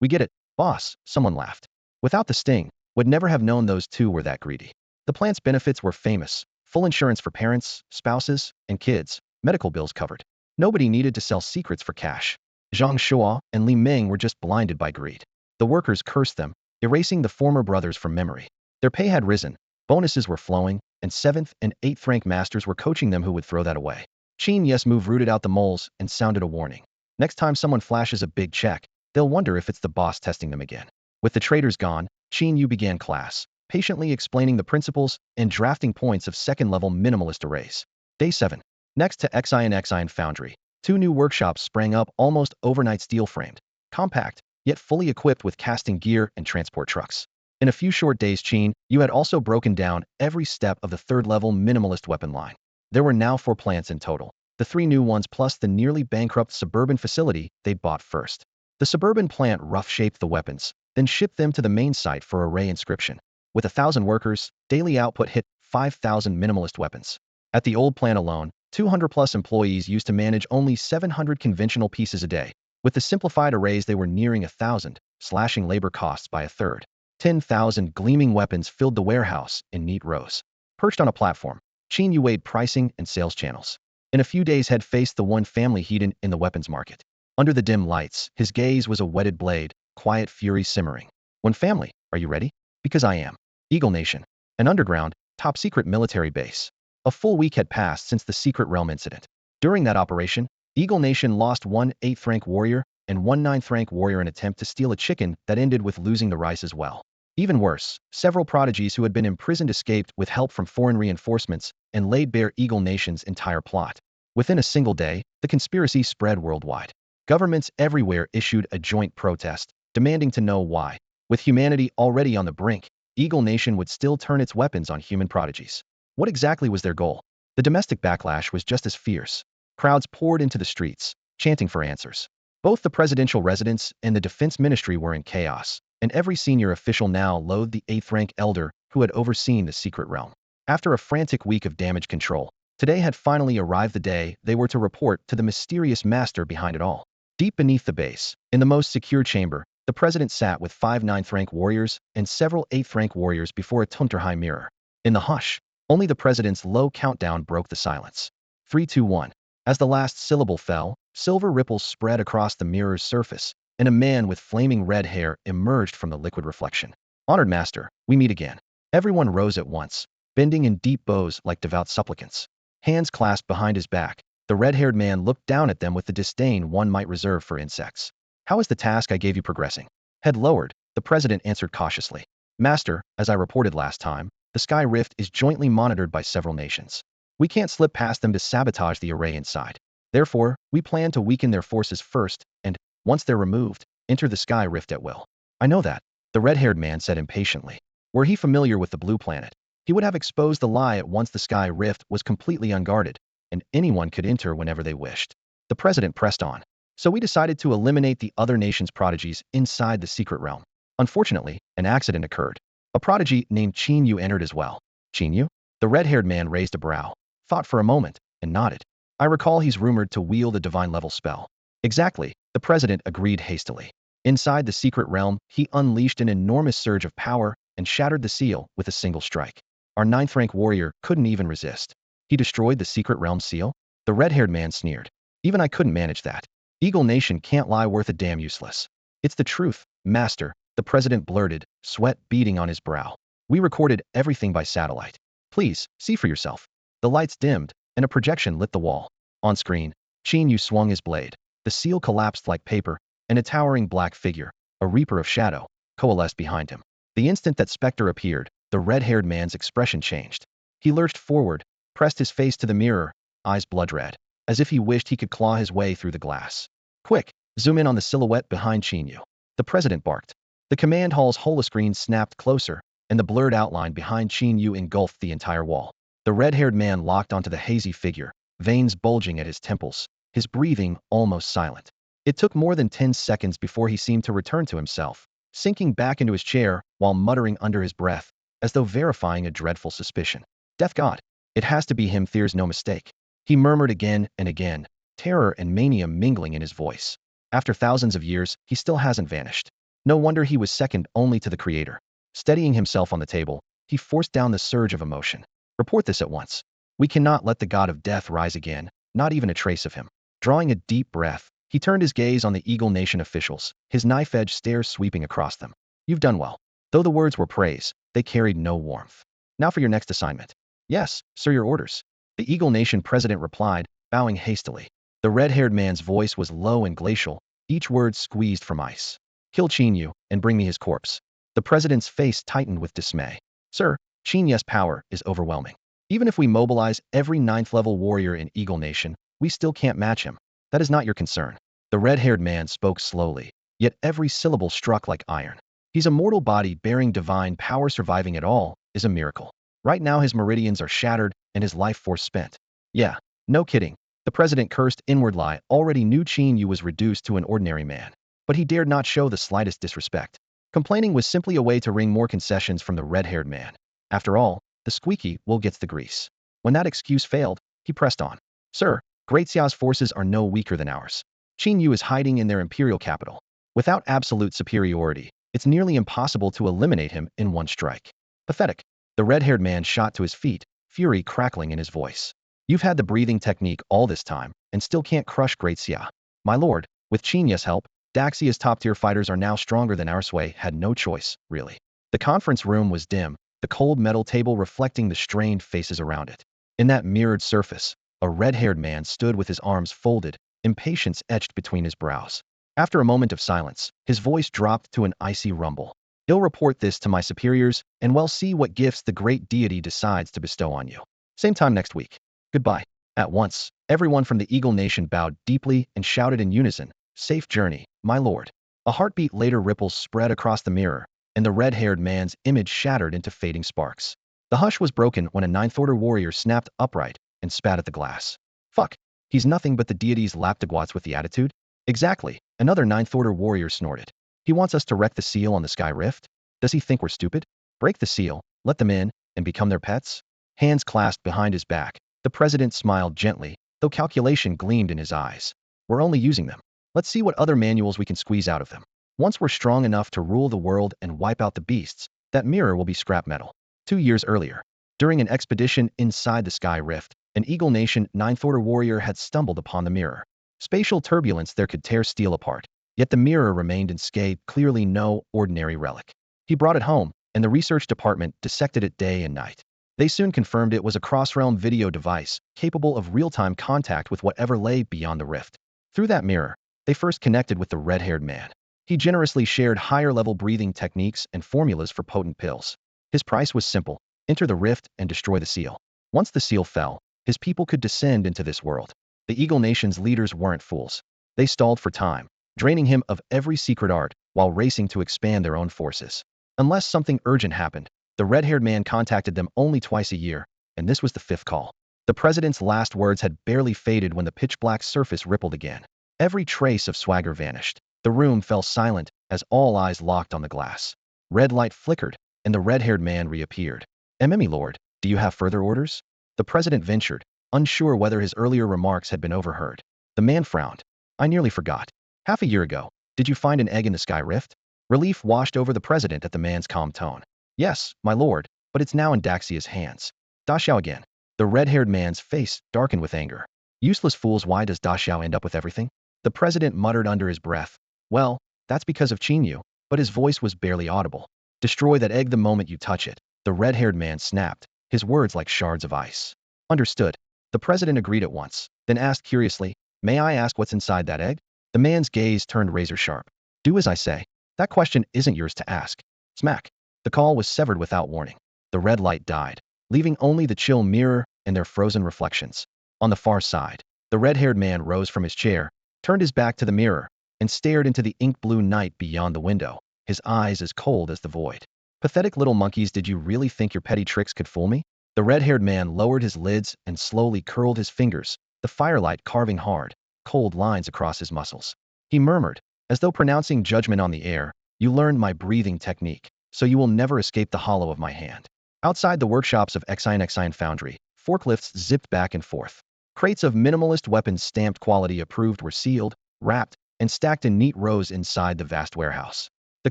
A: We get it, boss, someone laughed. Without the sting, would never have known those 2 were that greedy. The plant's benefits were famous. Full insurance for parents, spouses, and kids, medical bills covered. Nobody needed to sell secrets for cash. Zhang Shuo and Li Meng were just blinded by greed. The workers cursed them, erasing the former brothers from memory. Their pay had risen, bonuses were flowing, and 7th and 8th rank masters were coaching them who would throw that away. Qin Yu's move rooted out the moles and sounded a warning. Next time someone flashes a big check, they'll wonder if it's the boss testing them again. With the traders gone, Qin Yu began class, patiently explaining the principles and drafting points of second-level minimalist arrays. Day 7. Next to Xian Foundry, 2 new workshops sprang up almost overnight, steel-framed, compact, yet fully equipped with casting gear and transport trucks. In a few short days, Qin Yu had also broken down every step of the 3rd-level minimalist weapon line. There were now 4 plants in total, the 3 new ones plus the nearly bankrupt suburban facility they'd bought first. The suburban plant rough-shaped the weapons, then shipped them to the main site for array inscription. With 1,000 workers, daily output hit 5,000 minimalist weapons. At the old plant alone, 200-plus employees used to manage only 700 conventional pieces a day. With the simplified arrays, they were nearing 1,000, slashing labor costs by a third. 10,000 gleaming weapons filled the warehouse in neat rows. Perched on a platform, Qin Yu weighed pricing and sales channels. In a few days had faced the one family hidden in the weapons market. Under the dim lights, his gaze was a whetted blade, quiet fury simmering. One family, are you ready? Because I am. Eagle Nation. An underground, top-secret military base. A full week had passed since the Secret Realm incident. During that operation, Eagle Nation lost 1 8th rank warrior and 1 9th rank warrior in an attempt to steal a chicken that ended with losing the rice as well. Even worse, several prodigies who had been imprisoned escaped with help from foreign reinforcements and laid bare Eagle Nation's entire plot. Within a single day, the conspiracy spread worldwide. Governments everywhere issued a joint protest, demanding to know why. With humanity already on the brink, Eagle Nation would still turn its weapons on human prodigies. What exactly was their goal? The domestic backlash was just as fierce. Crowds poured into the streets, chanting for answers. Both the presidential residence and the defense ministry were in chaos, and every senior official now loathed the 8th-rank elder who had overseen the secret realm. After a frantic week of damage control, today had finally arrived the day they were to report to the mysterious master behind it all. Deep beneath the base, in the most secure chamber, the president sat with 5 9th-rank warriors and several 8th-rank warriors before a Tunterhigh mirror. In the hush, only the president's low countdown broke the silence. 3, 2, 1. As the last syllable fell, silver ripples spread across the mirror's surface, and a man with flaming red hair emerged from the liquid reflection. Honored master, we meet again. Everyone rose at once, bending in deep bows like devout supplicants. Hands clasped behind his back, the red-haired man looked down at them with the disdain one might reserve for insects. How is the task I gave you progressing? Head lowered, the president answered cautiously. Master, as I reported last time, the Sky Rift is jointly monitored by several nations. We can't slip past them to sabotage the array inside. Therefore, we plan to weaken their forces first, and, once they're removed, enter the Sky Rift at will. I know that, the red-haired man said impatiently. Were he familiar with the blue planet, he would have exposed the lie at once the Sky Rift was completely unguarded, and anyone could enter whenever they wished. The president pressed on. So we decided to eliminate the other nation's prodigies inside the secret realm. Unfortunately, an accident occurred. A prodigy named Qin Yu entered as well. Qin Yu? The red-haired man raised a brow, thought for a moment, and nodded. I recall he's rumored to wield a divine-level spell. Exactly, the president agreed hastily. Inside the secret realm, he unleashed an enormous surge of power and shattered the seal with a single strike. Our 9th-rank warrior couldn't even resist. He destroyed the secret realm seal? The red-haired man sneered. Even I couldn't manage that. Eagle Nation can't lie worth a damn useless. It's the truth, master, the president blurted, sweat beading on his brow. We recorded everything by satellite. Please, see for yourself. The lights dimmed, and a projection lit the wall. On screen, Qin Yu swung his blade. The seal collapsed like paper, and a towering black figure, a reaper of shadow, coalesced behind him. The instant that specter appeared, the red-haired man's expression changed. He lurched forward, pressed his face to the mirror, eyes blood-red, as if he wished he could claw his way through the glass. Quick, zoom in on the silhouette behind Qin Yu. The president barked. The command hall's holoscreen snapped closer, and the blurred outline behind Qin Yu engulfed the entire wall. The red-haired man locked onto the hazy figure, veins bulging at his temples, his breathing almost silent. It took more than 10 seconds before he seemed to return to himself, sinking back into his chair while muttering under his breath, as though verifying a dreadful suspicion. Death God. It has to be him, there's no mistake. He murmured again and again, terror and mania mingling in his voice. After thousands of years, he still hasn't vanished. No wonder he was second only to the Creator. Steadying himself on the table, he forced down the surge of emotion. Report this at once. We cannot let the god of death rise again, not even a trace of him. Drawing a deep breath, he turned his gaze on the Eagle Nation officials, his knife-edge stare sweeping across them. You've done well. Though the words were praise, they carried no warmth. Now for your next assignment. Yes, sir, your orders. The Eagle Nation president replied, bowing hastily. The red-haired man's voice was low and glacial, each word squeezed from ice. Kill Qin Yu, and bring me his corpse. The president's face tightened with dismay. Sir, Qin Yu's power is overwhelming. Even if we mobilize every 9th-level warrior in Eagle Nation, we still can't match him. That is not your concern. The red-haired man spoke slowly, yet every syllable struck like iron. He's a mortal body bearing divine power. Surviving at all is a miracle. Right now his meridians are shattered and his life force spent. Yeah, no kidding. The president cursed inwardly. Already knew Qin Yu was reduced to an ordinary man, but he dared not show the slightest disrespect. Complaining was simply a way to wring more concessions from the red-haired man. After all, the squeaky wool gets the grease. When that excuse failed, he pressed on. Sir, Great Xiao's forces are no weaker than ours. Qin Yu is hiding in their imperial capital. Without absolute superiority, it's nearly impossible to eliminate him in one strike. Pathetic. The red-haired man shot to his feet, fury crackling in his voice. You've had the breathing technique all this time, and still can't crush Great Xia. My lord, with Qin Yu's help, Daxia's top-tier fighters are now stronger than our Sway had no choice, really. The conference room was dim, the cold metal table reflecting the strained faces around it. In that mirrored surface, a red-haired man stood with his arms folded, impatience etched between his brows. After a moment of silence, his voice dropped to an icy rumble. I'll report this to my superiors, and we'll see what gifts the great deity decides to bestow on you. Same time next week. Goodbye. At once, everyone from the Eagle Nation bowed deeply and shouted in unison, Safe journey, my lord. A heartbeat later ripples spread across the mirror, and the red-haired man's image shattered into fading sparks. The hush was broken when a 9th-order warrior snapped upright and spat at the glass. Fuck. He's nothing but the deity's lapdogwats with the attitude? Exactly, another Ninth Order warrior snorted. He wants us to wreck the seal on the Sky Rift? Does he think we're stupid? Break the seal, let them in, and become their pets? Hands clasped behind his back, the president smiled gently, though calculation gleamed in his eyes. We're only using them. Let's see what other manuals we can squeeze out of them. Once we're strong enough to rule the world and wipe out the beasts, that mirror will be scrap metal. 2 years earlier, during an expedition inside the Sky Rift, an Eagle Nation Ninth Order warrior had stumbled upon the mirror. Spatial turbulence there could tear steel apart, yet the mirror remained unscathed, clearly no ordinary relic. He brought it home, and the research department dissected it day and night. They soon confirmed it was a cross-realm video device, capable of real-time contact with whatever lay beyond the rift. Through that mirror, they first connected with the red-haired man. He generously shared higher-level breathing techniques and formulas for potent pills. His price was simple: enter the rift and destroy the seal. Once the seal fell, his people could descend into this world. The Eagle Nation's leaders weren't fools. They stalled for time, draining him of every secret art while racing to expand their own forces. Unless something urgent happened, the red-haired man contacted them only twice a year, and this was the fifth call. The president's last words had barely faded when the pitch-black surface rippled again. Every trace of swagger vanished. The room fell silent as all eyes locked on the glass. Red light flickered, and the red-haired man reappeared. Lord, do you have further orders? The president ventured, unsure whether his earlier remarks had been overheard. The man frowned. I nearly forgot. Half a year ago, did you find an egg in the Sky Rift? Relief washed over the president at the man's calm tone. Yes, my lord, but it's now in Daxia's hands. Daxiao again. The red-haired man's face darkened with anger. Useless fools, why does Daxiao end up with everything? The president muttered under his breath. Well, that's because of Qin Yu, but his voice was barely audible. Destroy that egg the moment you touch it. The red-haired man snapped, his words like shards of ice. Understood. The president agreed at once, then asked curiously, may I ask what's inside that egg? The man's gaze turned razor-sharp. Do as I say. That question isn't yours to ask. Smack. The call was severed without warning. The red light died, leaving only the chill mirror and their frozen reflections. On the far side, the red-haired man rose from his chair, turned his back to the mirror, and stared into the ink-blue night beyond the window, his eyes as cold as the void. Pathetic little monkeys, did you really think your petty tricks could fool me? The red-haired man lowered his lids and slowly curled his fingers, the firelight carving hard, cold lines across his muscles. He murmured, as though pronouncing judgment on the air, you learned my breathing technique, so you will never escape the hollow of my hand. Outside the workshops of Xion Foundry, forklifts zipped back and forth. Crates of minimalist weapons stamped quality approved were sealed, wrapped, and stacked in neat rows inside the vast warehouse. The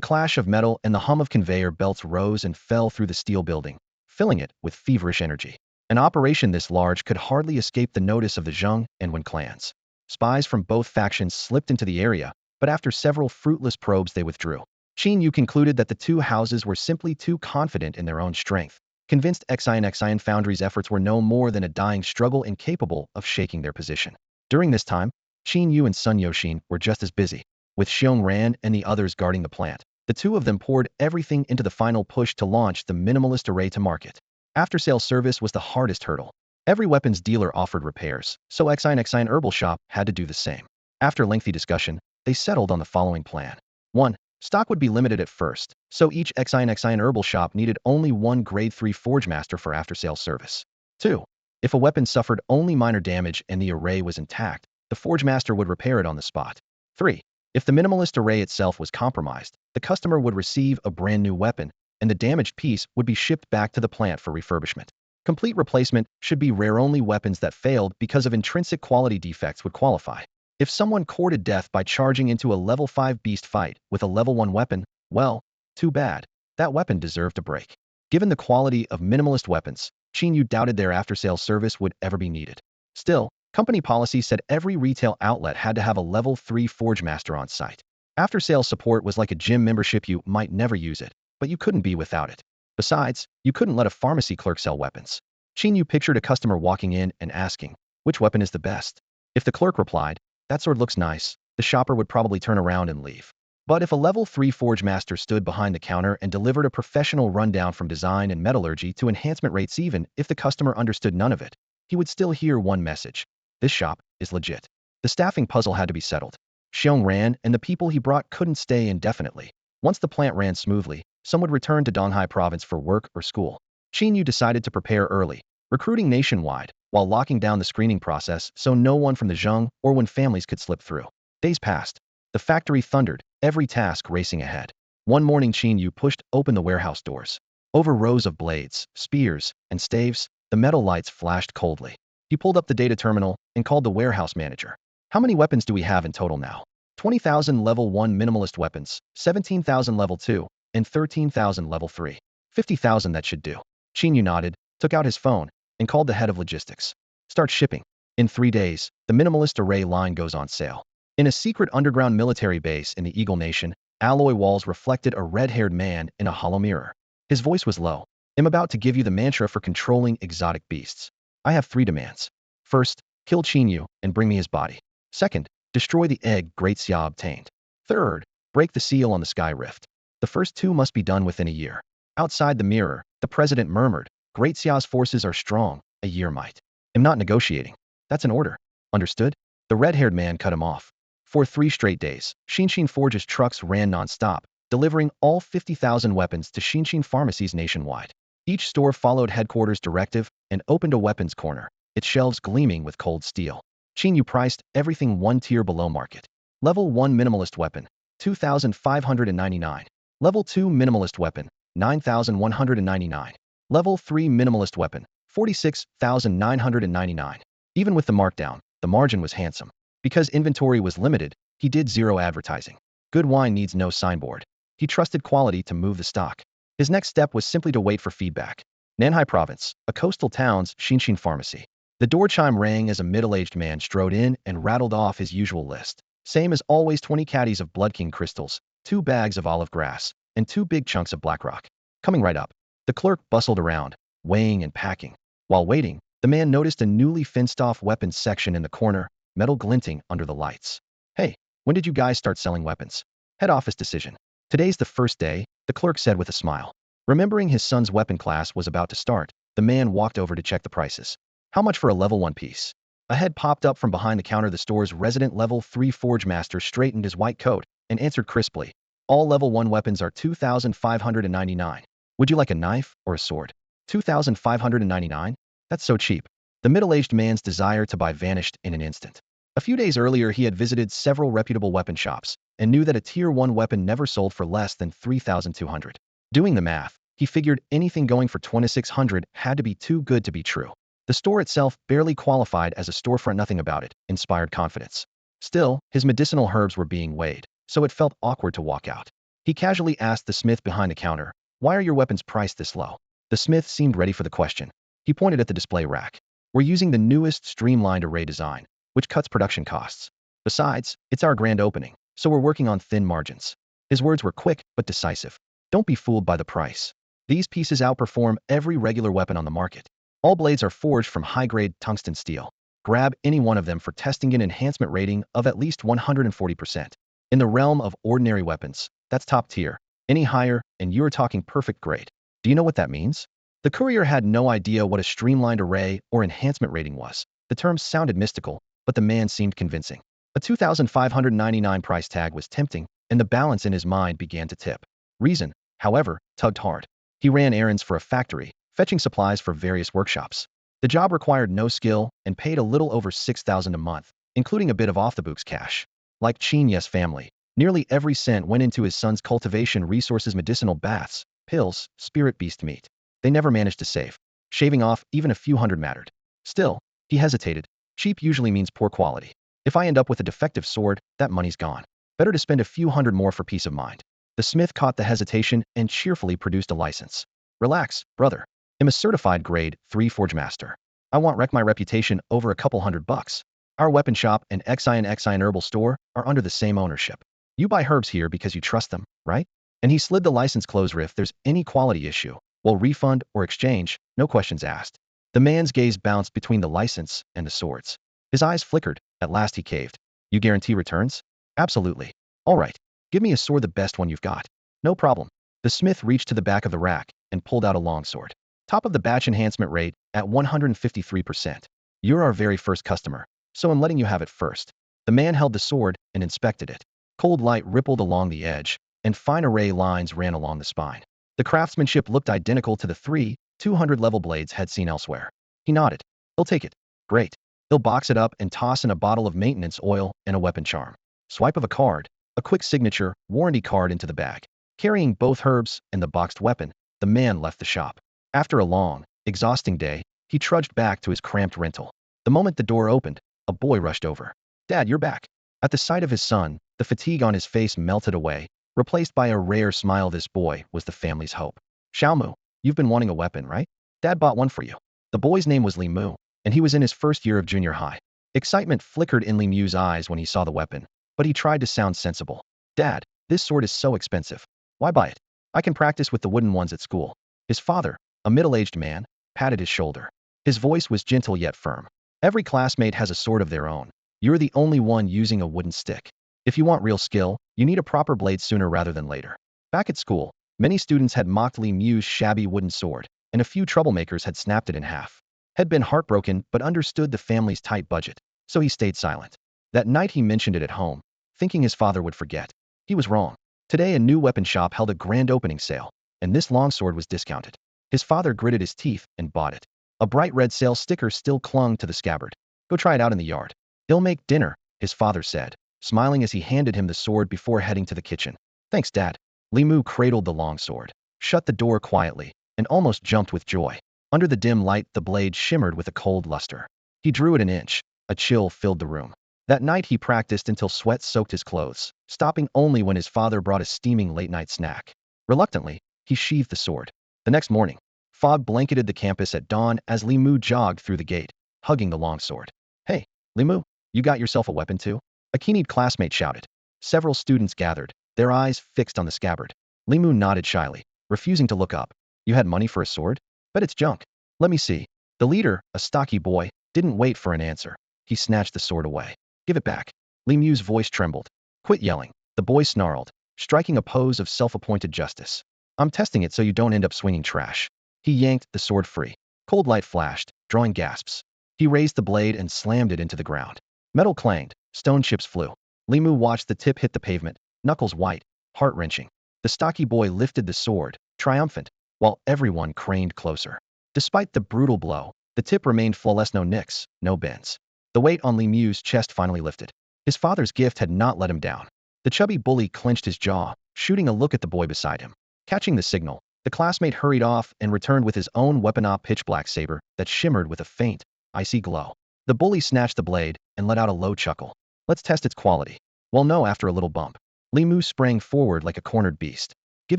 A: clash of metal and the hum of conveyor belts rose and fell through the steel building, filling it with feverish energy. An operation this large could hardly escape the notice of the Zheng and Wen clans. Spies from both factions slipped into the area, but after several fruitless probes they withdrew. Qin Yu concluded that the two houses were simply too confident in their own strength, convinced Xion Foundry's efforts were no more than a dying struggle incapable of shaking their position. During this time, Qin Yu and Sun Yoxin were just as busy, with Xiong Ran and the others guarding the plant. The two of them poured everything into the final push to launch the minimalist array to market. After-sale service was the hardest hurdle. Every weapons dealer offered repairs, so Xion Herbal Shop had to do the same. After lengthy discussion, they settled on the following plan. 1. Stock would be limited at first, so each Xion Herbal Shop needed only one Grade 3 Forge Master for after-sale service. 2. If a weapon suffered only minor damage and the array was intact, the Forge Master would repair it on the spot. 3. If the minimalist array itself was compromised, the customer would receive a brand new weapon, and the damaged piece would be shipped back to the plant for refurbishment. Complete replacement should be rare. Only weapons that failed because of intrinsic quality defects would qualify. If someone courted death by charging into a level 5 beast fight with a level 1 weapon, well, too bad. That weapon deserved a break. Given the quality of minimalist weapons, Qin Yu doubted their after-sale service would ever be needed. Still, company policy said every retail outlet had to have a level 3 Forge Master on site. After-sale support was like a gym membership. You might never use it, but you couldn't be without it. Besides, you couldn't let a pharmacy clerk sell weapons. Qin Yu pictured a customer walking in and asking, which weapon is the best? If the clerk replied, that sword looks nice, the shopper would probably turn around and leave. But if a level 3 Forge Master stood behind the counter and delivered a professional rundown from design and metallurgy to enhancement rates, even if the customer understood none of it, he would still hear one message: this shop is legit. The staffing puzzle had to be settled. Xiong Ran and the people he brought couldn't stay indefinitely. Once the plant ran smoothly, some would return to Donghai province for work or school. Qin Yu decided to prepare early, recruiting nationwide, while locking down the screening process so no one from the Zheng or Wen families could slip through. Days passed. The factory thundered, every task racing ahead. One morning Qin Yu pushed open the warehouse doors. Over rows of blades, spears, and staves, the metal lights flashed coldly. He pulled up the data terminal and called the warehouse manager. How many weapons do we have in total now? 20,000 level 1 minimalist weapons, 17,000 level 2, and 13,000 level 3. 50,000 that should do. Qin Yu nodded, took out his phone, and called the head of logistics. Start shipping. In 3 days, the minimalist array line goes on sale. In a secret underground military base in the Eagle Nation, alloy walls reflected a red-haired man in a hollow mirror. His voice was low. I'm about to give you the mantra for controlling exotic beasts. I have 3 demands. First, kill Qin Yu and bring me his body. Second, destroy the egg Great Xia obtained. Third, break the seal on the Sky Rift. The first 2 must be done within a year. Outside the mirror, the president murmured, Great Xia's forces are strong, a year might. I'm not negotiating. That's an order. Understood? The red-haired man cut him off. For 3 straight days, Xinshin Forge's trucks ran non-stop, delivering all 50,000 weapons to Xinshin pharmacies nationwide. Each store followed headquarters' directive and opened a weapons corner, its shelves gleaming with cold steel. Qin Yu priced everything 1 tier below market. Level 1 minimalist weapon, 2,599. Level 2 minimalist weapon, 9,199. Level 3 minimalist weapon, 46,999. Even with the markdown, the margin was handsome. Because inventory was limited, he did zero advertising. Good wine needs no signboard. He trusted quality to move the stock. His next step was simply to wait for feedback. Nanhai Province, a coastal town's Xinshin pharmacy. The door chime rang as a middle-aged man strode in and rattled off his usual list. Same as always, 20 caddies of Blood King crystals, 2 bags of olive grass, and 2 big chunks of black rock. Coming right up. The clerk bustled around, weighing and packing. While waiting, the man noticed a newly fenced-off weapons section in the corner, metal glinting under the lights. Hey, when did you guys start selling weapons? Head office decision. Today's the first day, the clerk said with a smile. Remembering his son's weapon class was about to start, the man walked over to check the prices. How much for a level 1 piece? A head popped up from behind the counter. The store's resident level 3 forge master straightened his white coat and answered crisply. All level 1 weapons are 2,599. Would you like a knife or a sword? 2,599? That's so cheap. The middle-aged man's desire to buy vanished in an instant. A few days earlier, he had visited several reputable weapon shops and knew that a tier 1 weapon never sold for less than 3,200. Doing the math, he figured anything going for 2,600 had to be too good to be true. The store itself barely qualified as a storefront. Nothing about it inspired confidence. Still, his medicinal herbs were being weighed, so it felt awkward to walk out. He casually asked the smith behind the counter, "Why are your weapons priced this low?" The smith seemed ready for the question. He pointed at the display rack. "We're using the newest streamlined array design, which cuts production costs. Besides, it's our grand opening, so we're working on thin margins." His words were quick but decisive. Don't be fooled by the price. These pieces outperform every regular weapon on the market. All blades are forged from high-grade tungsten steel. Grab any one of them for testing an enhancement rating of at least 140%. In the realm of ordinary weapons, that's top tier. Any higher, and you're talking perfect grade. Do you know what that means? The courier had no idea what a streamlined array or enhancement rating was. The terms sounded mystical, but the man seemed convincing. A 2,599 price tag was tempting, and the balance in his mind began to tip. Reason, however, tugged hard. He ran errands for a factory, fetching supplies for various workshops. The job required no skill and paid a little over 6,000 a month, including a bit of off-the-books cash. Like Qin Yu's family, nearly every cent went into his son's cultivation resources: medicinal baths, pills, spirit beast meat. They never managed to save. Shaving off even a few hundred mattered. Still, he hesitated. Cheap usually means poor quality. If I end up with a defective sword, that money's gone. Better to spend a few hundred more for peace of mind. The smith caught the hesitation and cheerfully produced a license. Relax, brother. I'm a certified grade 3 forge master. I won't wreck my reputation over a couple $100. Our weapon shop and Xian herbal store are under the same ownership. You buy herbs here because you trust them, right? And he slid the license closure. If there's any quality issue, well, refund or exchange, no questions asked. The man's gaze bounced between the license and the swords. His eyes flickered. At last he caved. You guarantee returns? Absolutely. All right. Give me a sword, the best one you've got. No problem. The smith reached to the back of the rack and pulled out a longsword. Top of the batch enhancement rate at 153%. You're our very first customer, so I'm letting you have it first. The man held the sword and inspected it. Cold light rippled along the edge, and fine array lines ran along the spine. The craftsmanship looked identical to the 200 level blades had seen elsewhere. He nodded. He'll take it. Great. He'll box it up and toss in a bottle of maintenance oil and a weapon charm. Swipe of a card, a quick signature, warranty card into the bag. Carrying both herbs and the boxed weapon, the man left the shop. After a long, exhausting day, he trudged back to his cramped rental. The moment the door opened, a boy rushed over. Dad, you're back. At the sight of his son, the fatigue on his face melted away, replaced by a rare smile. This boy was the family's hope. Xiaomu, you've been wanting a weapon, right? Dad bought one for you. The boy's name was Li Mu, and he was in his first year of junior high. Excitement flickered in Li Mu's eyes when he saw the weapon, but he tried to sound sensible. Dad, this sword is so expensive. Why buy it? I can practice with the wooden ones at school. His father, a middle-aged man, patted his shoulder. His voice was gentle yet firm. Every classmate has a sword of their own. You're the only one using a wooden stick. If you want real skill, you need a proper blade sooner rather than later. Back at school, many students had mocked Li Mu's shabby wooden sword, and a few troublemakers had snapped it in half. Had been heartbroken but understood the family's tight budget, so he stayed silent. That night he mentioned it at home, thinking his father would forget. He was wrong. Today a new weapon shop held a grand opening sale, and this longsword was discounted. His father gritted his teeth and bought it. A bright red sale sticker still clung to the scabbard. Go try it out in the yard. He'll make dinner, his father said, smiling as he handed him the sword before heading to the kitchen. Thanks, Dad. Li Mu cradled the longsword, shut the door quietly, and almost jumped with joy. Under the dim light, the blade shimmered with a cold luster. He drew it an inch. A chill filled the room. That night he practiced until sweat soaked his clothes, stopping only when his father brought a steaming late-night snack. Reluctantly, he sheathed the sword. The next morning, fog blanketed the campus at dawn as Li Mu jogged through the gate, hugging the longsword. Hey, Li Mu, you got yourself a weapon too? A keen-eyed classmate shouted. Several students gathered, their eyes fixed on the scabbard. Li Mu nodded shyly, refusing to look up. You had money for a sword? Bet it's junk. Let me see. The leader, a stocky boy, didn't wait for an answer. He snatched the sword away. Give it back. Li Mu's voice trembled. Quit yelling. The boy snarled, striking a pose of self-appointed justice. I'm testing it so you don't end up swinging trash. He yanked the sword free. Cold light flashed, drawing gasps. He raised the blade and slammed it into the ground. Metal clanged, stone chips flew. Li Mu watched the tip hit the pavement, knuckles white, heart-wrenching. The stocky boy lifted the sword, triumphant, while everyone craned closer. Despite the brutal blow, the tip remained flawless, no nicks, no bends. The weight on Li Mu's chest finally lifted. His father's gift had not let him down. The chubby bully clenched his jaw, shooting a look at the boy beside him. Catching the signal, the classmate hurried off and returned with his own weapon, a pitch-black saber that shimmered with a faint, icy glow. The bully snatched the blade and let out a low chuckle. Let's test its quality. Well, no, after a little bump. Li Mu sprang forward like a cornered beast. Give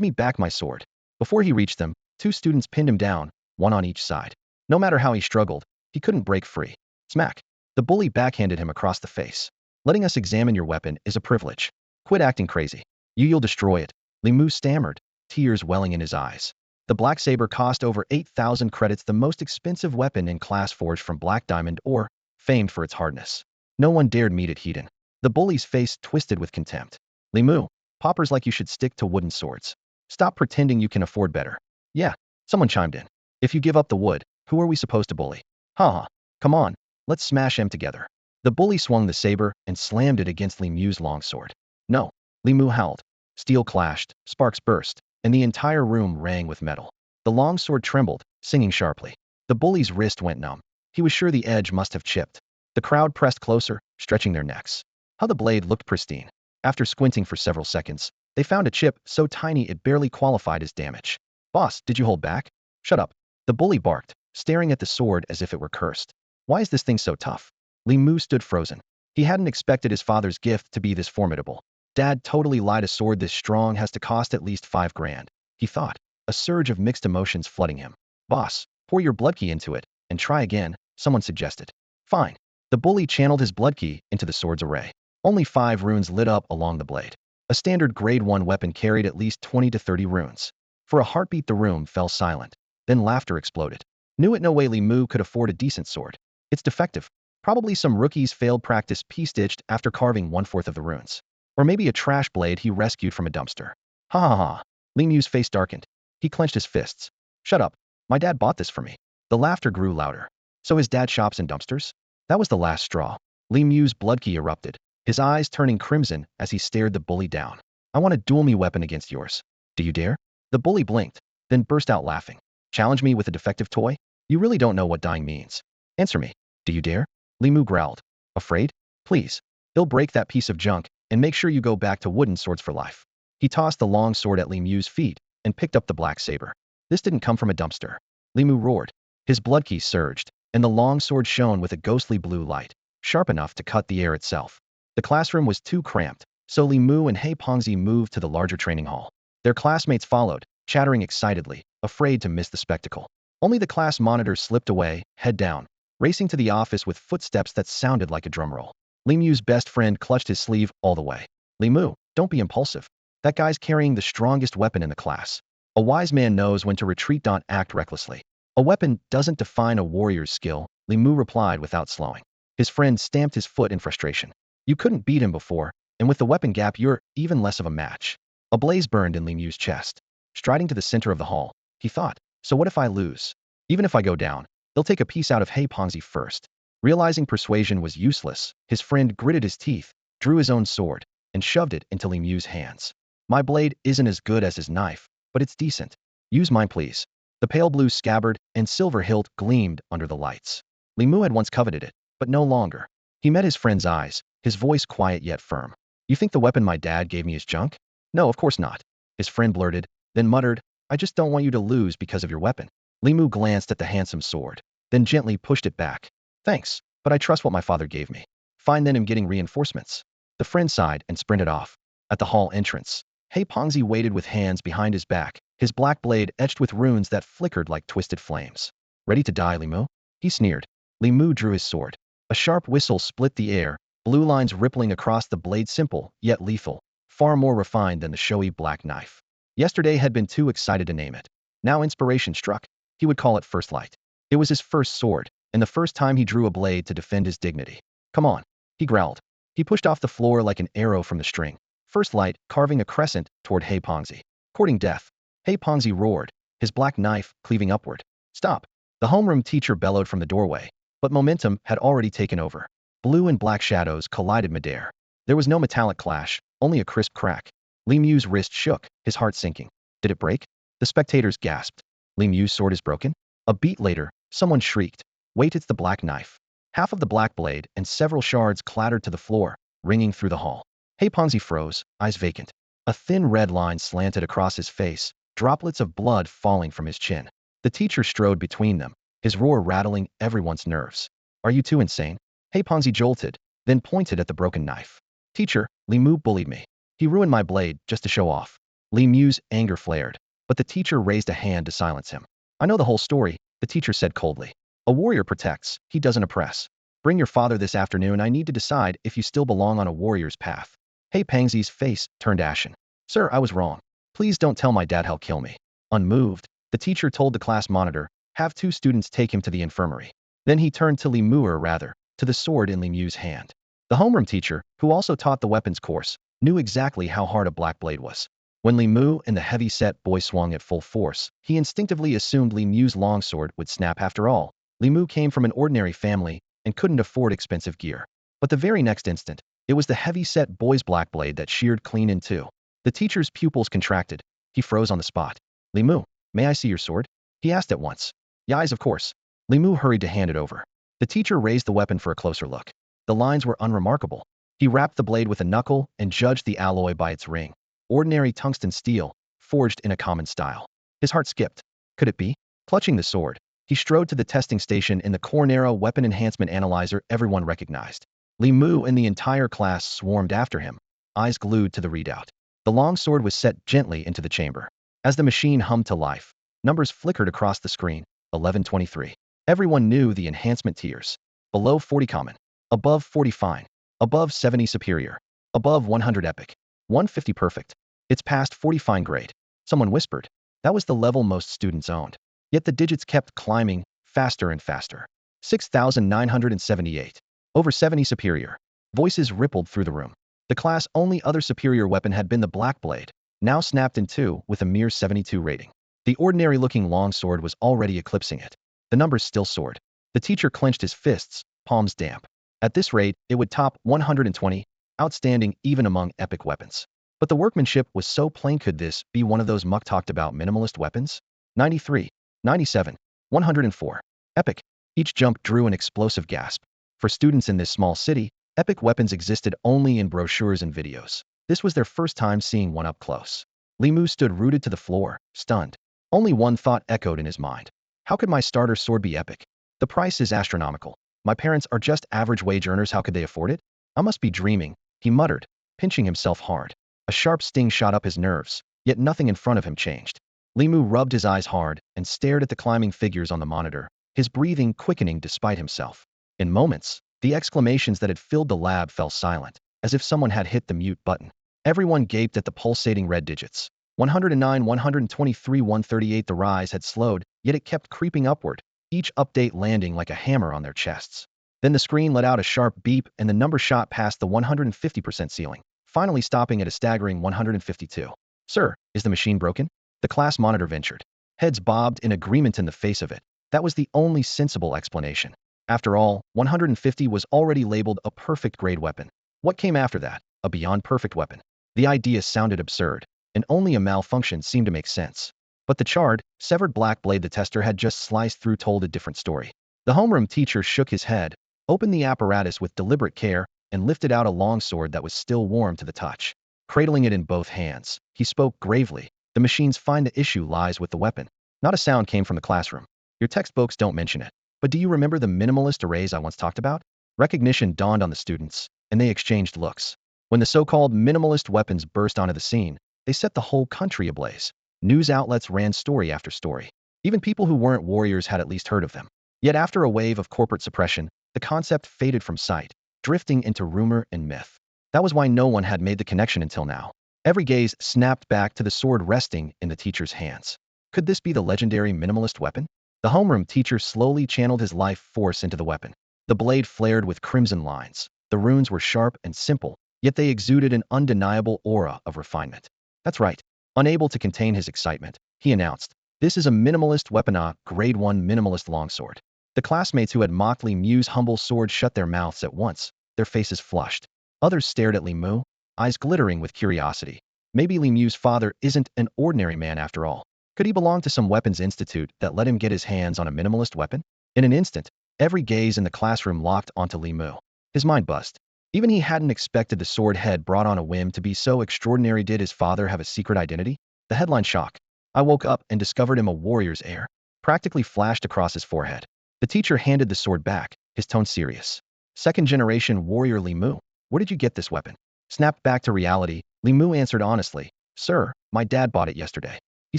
A: me back my sword. Before he reached them, two students pinned him down, one on each side. No matter how he struggled, he couldn't break free. Smack. The bully backhanded him across the face. Letting us examine your weapon is a privilege. Quit acting crazy. You'll destroy it. Li Mu stammered, tears welling in his eyes. The black saber cost over 8,000 credits, the most expensive weapon in class, forged from black diamond ore, famed for its hardness. No one dared meet it heat. The bully's face twisted with contempt. Li Mu, paupers like you should stick to wooden swords. Stop pretending you can afford better. Yeah, someone chimed in. If you give up the wood, who are we supposed to bully? Haha, come on, let's smash them together. The bully swung the saber and slammed it against Li Mu's longsword. No, Li Mu howled. Steel clashed, sparks burst, and the entire room rang with metal. The longsword trembled, singing sharply. The bully's wrist went numb. He was sure the edge must have chipped. The crowd pressed closer, stretching their necks. How the blade looked pristine. After squinting for several seconds, they found a chip so tiny it barely qualified as damage. Boss, did you hold back? Shut up. The bully barked, staring at the sword as if it were cursed. Why is this thing so tough? Li Mu stood frozen. He hadn't expected his father's gift to be this formidable. Dad totally lied. A sword this strong has to cost at least 5 grand, he thought, a surge of mixed emotions flooding him. Boss, pour your blood key into it, and try again, someone suggested. Fine. The bully channeled his blood key into the sword's array. Only 5 runes lit up along the blade. A standard grade 1 weapon carried at least 20 to 30 runes. For a heartbeat the room fell silent. Then laughter exploded. Knew it, no way Li Mu could afford a decent sword. It's defective. Probably some rookie's failed practice piece stitched after carving 1/4 of the runes. Or maybe a trash blade he rescued from a dumpster. Ha ha ha. Li Mu's face darkened. He clenched his fists. Shut up. My dad bought this for me. The laughter grew louder. So his dad shops in dumpsters? That was the last straw. Li Mu's blood key erupted, his eyes turning crimson as he stared the bully down. I want a dual me weapon against yours. Do you dare? The bully blinked, then burst out laughing. Challenge me with a defective toy? You really don't know what dying means. Answer me. Do you dare? Li Mu growled. Afraid? Please. He'll break that piece of junk, and make sure you go back to wooden swords for life. He tossed the long sword at Li Mu's feet, and picked up the black saber. This didn't come from a dumpster. Li Mu roared. His blood key surged, and the long sword shone with a ghostly blue light, sharp enough to cut the air itself. The classroom was too cramped, so Li Mu and He Pengzi moved to the larger training hall. Their classmates followed, chattering excitedly, afraid to miss the spectacle. Only the class monitor slipped away, head down, racing to the office with footsteps that sounded like a drum roll. Li Mu's best friend clutched his sleeve all the way. Li Mu, don't be impulsive. That guy's carrying the strongest weapon in the class. A wise man knows when to retreat, don't act recklessly. A weapon doesn't define a warrior's skill, Li Mu replied without slowing. His friend stamped his foot in frustration. You couldn't beat him before, and with the weapon gap you're even less of a match. A blaze burned in Li Mu's chest. Striding to the center of the hall, he thought, so what if I lose? Even if I go down, they'll take a piece out of He Pengzi first. Realizing persuasion was useless, his friend gritted his teeth, drew his own sword, and shoved it into Li Mu's hands. My blade isn't as good as his knife, but it's decent. Use mine, please. The pale blue scabbard and silver hilt gleamed under the lights. Li Mu had once coveted it, but no longer. He met his friend's eyes, his voice quiet yet firm. You think the weapon my dad gave me is junk? No, of course not. His friend blurted, then muttered, I just don't want you to lose because of your weapon. Li Mu glanced at the handsome sword, then gently pushed it back. Thanks, but I trust what my father gave me. Fine then, I'm getting reinforcements. The friend sighed and sprinted off. At the hall entrance, He Pengzi waited with hands behind his back, his black blade etched with runes that flickered like twisted flames. Ready to die, Li Mu? He sneered. Li Mu drew his sword. A sharp whistle split the air, blue lines rippling across the blade, simple, yet lethal, far more refined than the showy black knife. Yesterday had been too excited to name it. Now inspiration struck. He would call it First Light. It was his first sword, and the first time he drew a blade to defend his dignity. Come on, he growled. He pushed off the floor like an arrow from the string. First Light, carving a crescent toward He Pengzi. Courting death. He Pengzi roared, his black knife cleaving upward. Stop. The homeroom teacher bellowed from the doorway, but momentum had already taken over. Blue and black shadows collided midair. There was no metallic clash, only a crisp crack. Li Mu's wrist shook, his heart sinking. Did it break? The spectators gasped. Li Mu's sword is broken? A beat later, someone shrieked. Wait, it's the black knife. Half of the black blade and several shards clattered to the floor, ringing through the hall. He Pengzi froze, eyes vacant. A thin red line slanted across his face, droplets of blood falling from his chin. The teacher strode between them, his roar rattling everyone's nerves. Are you two insane? He Pengzi jolted, then pointed at the broken knife. Teacher, Li Mu bullied me. He ruined my blade just to show off. Li Mu's anger flared, but the teacher raised a hand to silence him. I know the whole story, the teacher said coldly. A warrior protects, he doesn't oppress. Bring your father this afternoon, I need to decide if you still belong on a warrior's path. He Pengzi's face turned ashen. Sir, I was wrong. Please don't tell my dad he'll kill me. Unmoved, the teacher told the class monitor, have 2 students take him to the infirmary. Then he turned to Li Mu, or rather, to the sword in Li Mu's hand. The homeroom teacher, who also taught the weapons course, knew exactly how hard a black blade was. When Li Mu and the heavy-set boy swung at full force, he instinctively assumed Li Mu's longsword would snap. After all, Li Mu came from an ordinary family and couldn't afford expensive gear. But the very next instant, it was the heavy-set boy's black blade that sheared clean in two. The teacher's pupils contracted. He froze on the spot. Li Mu, may I see your sword? He asked at once. Yes, of course. Li Mu hurried to hand it over. The teacher raised the weapon for a closer look. The lines were unremarkable. He wrapped the blade with a knuckle and judged the alloy by its ring. Ordinary tungsten steel, forged in a common style. His heart skipped. Could it be? Clutching the sword, he strode to the testing station in the Cornera weapon enhancement analyzer everyone recognized. Li Mu and the entire class swarmed after him, eyes glued to the readout. The long sword was set gently into the chamber. As the machine hummed to life, numbers flickered across the screen. 1123. Everyone knew the enhancement tiers. Below 40 common. Above 40 fine. Above 70 superior. Above 100 epic. 150 perfect. It's past 40 fine grade. Someone whispered. That was the level most students owned. Yet the digits kept climbing, faster and faster. 6,978. Over 70 superior. Voices rippled through the room. The class' only other superior weapon had been the black blade, now snapped in two with a mere 72 rating. The ordinary-looking longsword was already eclipsing it. The numbers still soared. The teacher clenched his fists, palms damp. At this rate, it would top 120, outstanding even among epic weapons. But the workmanship was so plain. Could this be one of those muck-talked-about minimalist weapons? 93, 97, 104. Epic. Each jump drew an explosive gasp. For students in this small city, epic weapons existed only in brochures and videos. This was their first time seeing one up close. Li Mu stood rooted to the floor, stunned. Only one thought echoed in his mind. How could my starter sword be epic? The price is astronomical. My parents are just average wage earners. How could they afford it? I must be dreaming, he muttered, pinching himself hard. A sharp sting shot up his nerves, yet nothing in front of him changed. Li Mu rubbed his eyes hard and stared at the climbing figures on the monitor, his breathing quickening despite himself. In moments, the exclamations that had filled the lab fell silent, as if someone had hit the mute button. Everyone gaped at the pulsating red digits. 109, 123, 138. The rise had slowed, yet it kept creeping upward, each update landing like a hammer on their chests. Then the screen let out a sharp beep and the number shot past the 150% ceiling, finally stopping at a staggering 152. Sir, is the machine broken? The class monitor ventured. Heads bobbed in agreement in the face of it. That was the only sensible explanation. After all, 150 was already labeled a perfect grade weapon. What came after that? A beyond perfect weapon. The idea sounded absurd, and only a malfunction seemed to make sense. But the charred, severed black blade the tester had just sliced through told a different story. The homeroom teacher shook his head, opened the apparatus with deliberate care, and lifted out a longsword that was still warm to the touch. Cradling it in both hands, he spoke gravely. The machines find the issue lies with the weapon. Not a sound came from the classroom. Your textbooks don't mention it. But do you remember the minimalist arrays I once talked about? Recognition dawned on the students, and they exchanged looks. When the so-called minimalist weapons burst onto the scene, they set the whole country ablaze. News outlets ran story after story. Even people who weren't warriors had at least heard of them. Yet after a wave of corporate suppression, the concept faded from sight, drifting into rumor and myth. That was why no one had made the connection until now. Every gaze snapped back to the sword resting in the teacher's hands. Could this be the legendary minimalist weapon? The homeroom teacher slowly channeled his life force into the weapon. The blade flared with crimson lines. The runes were sharp and simple, yet they exuded an undeniable aura of refinement. That's right. Unable to contain his excitement, he announced, "This is a minimalist weapon, a grade 1 minimalist longsword." The classmates who had mocked Li Mu's humble sword shut their mouths at once, their faces flushed. Others stared at Li Mu, eyes glittering with curiosity. Maybe Li Mu's father isn't an ordinary man after all. Could he belong to some weapons institute that let him get his hands on a minimalist weapon? In an instant, every gaze in the classroom locked onto Li Mu. His mind buzzed. Even he hadn't expected the sword head brought on a whim to be so extraordinary. Did his father have a secret identity? The headline shock, "I woke up and discovered him a warrior's heir," practically flashed across his forehead. The teacher handed the sword back, his tone serious. "Second-generation warrior Li Mu, where did you get this weapon?" Snapped back to reality, Li Mu answered honestly, "Sir, my dad bought it yesterday. He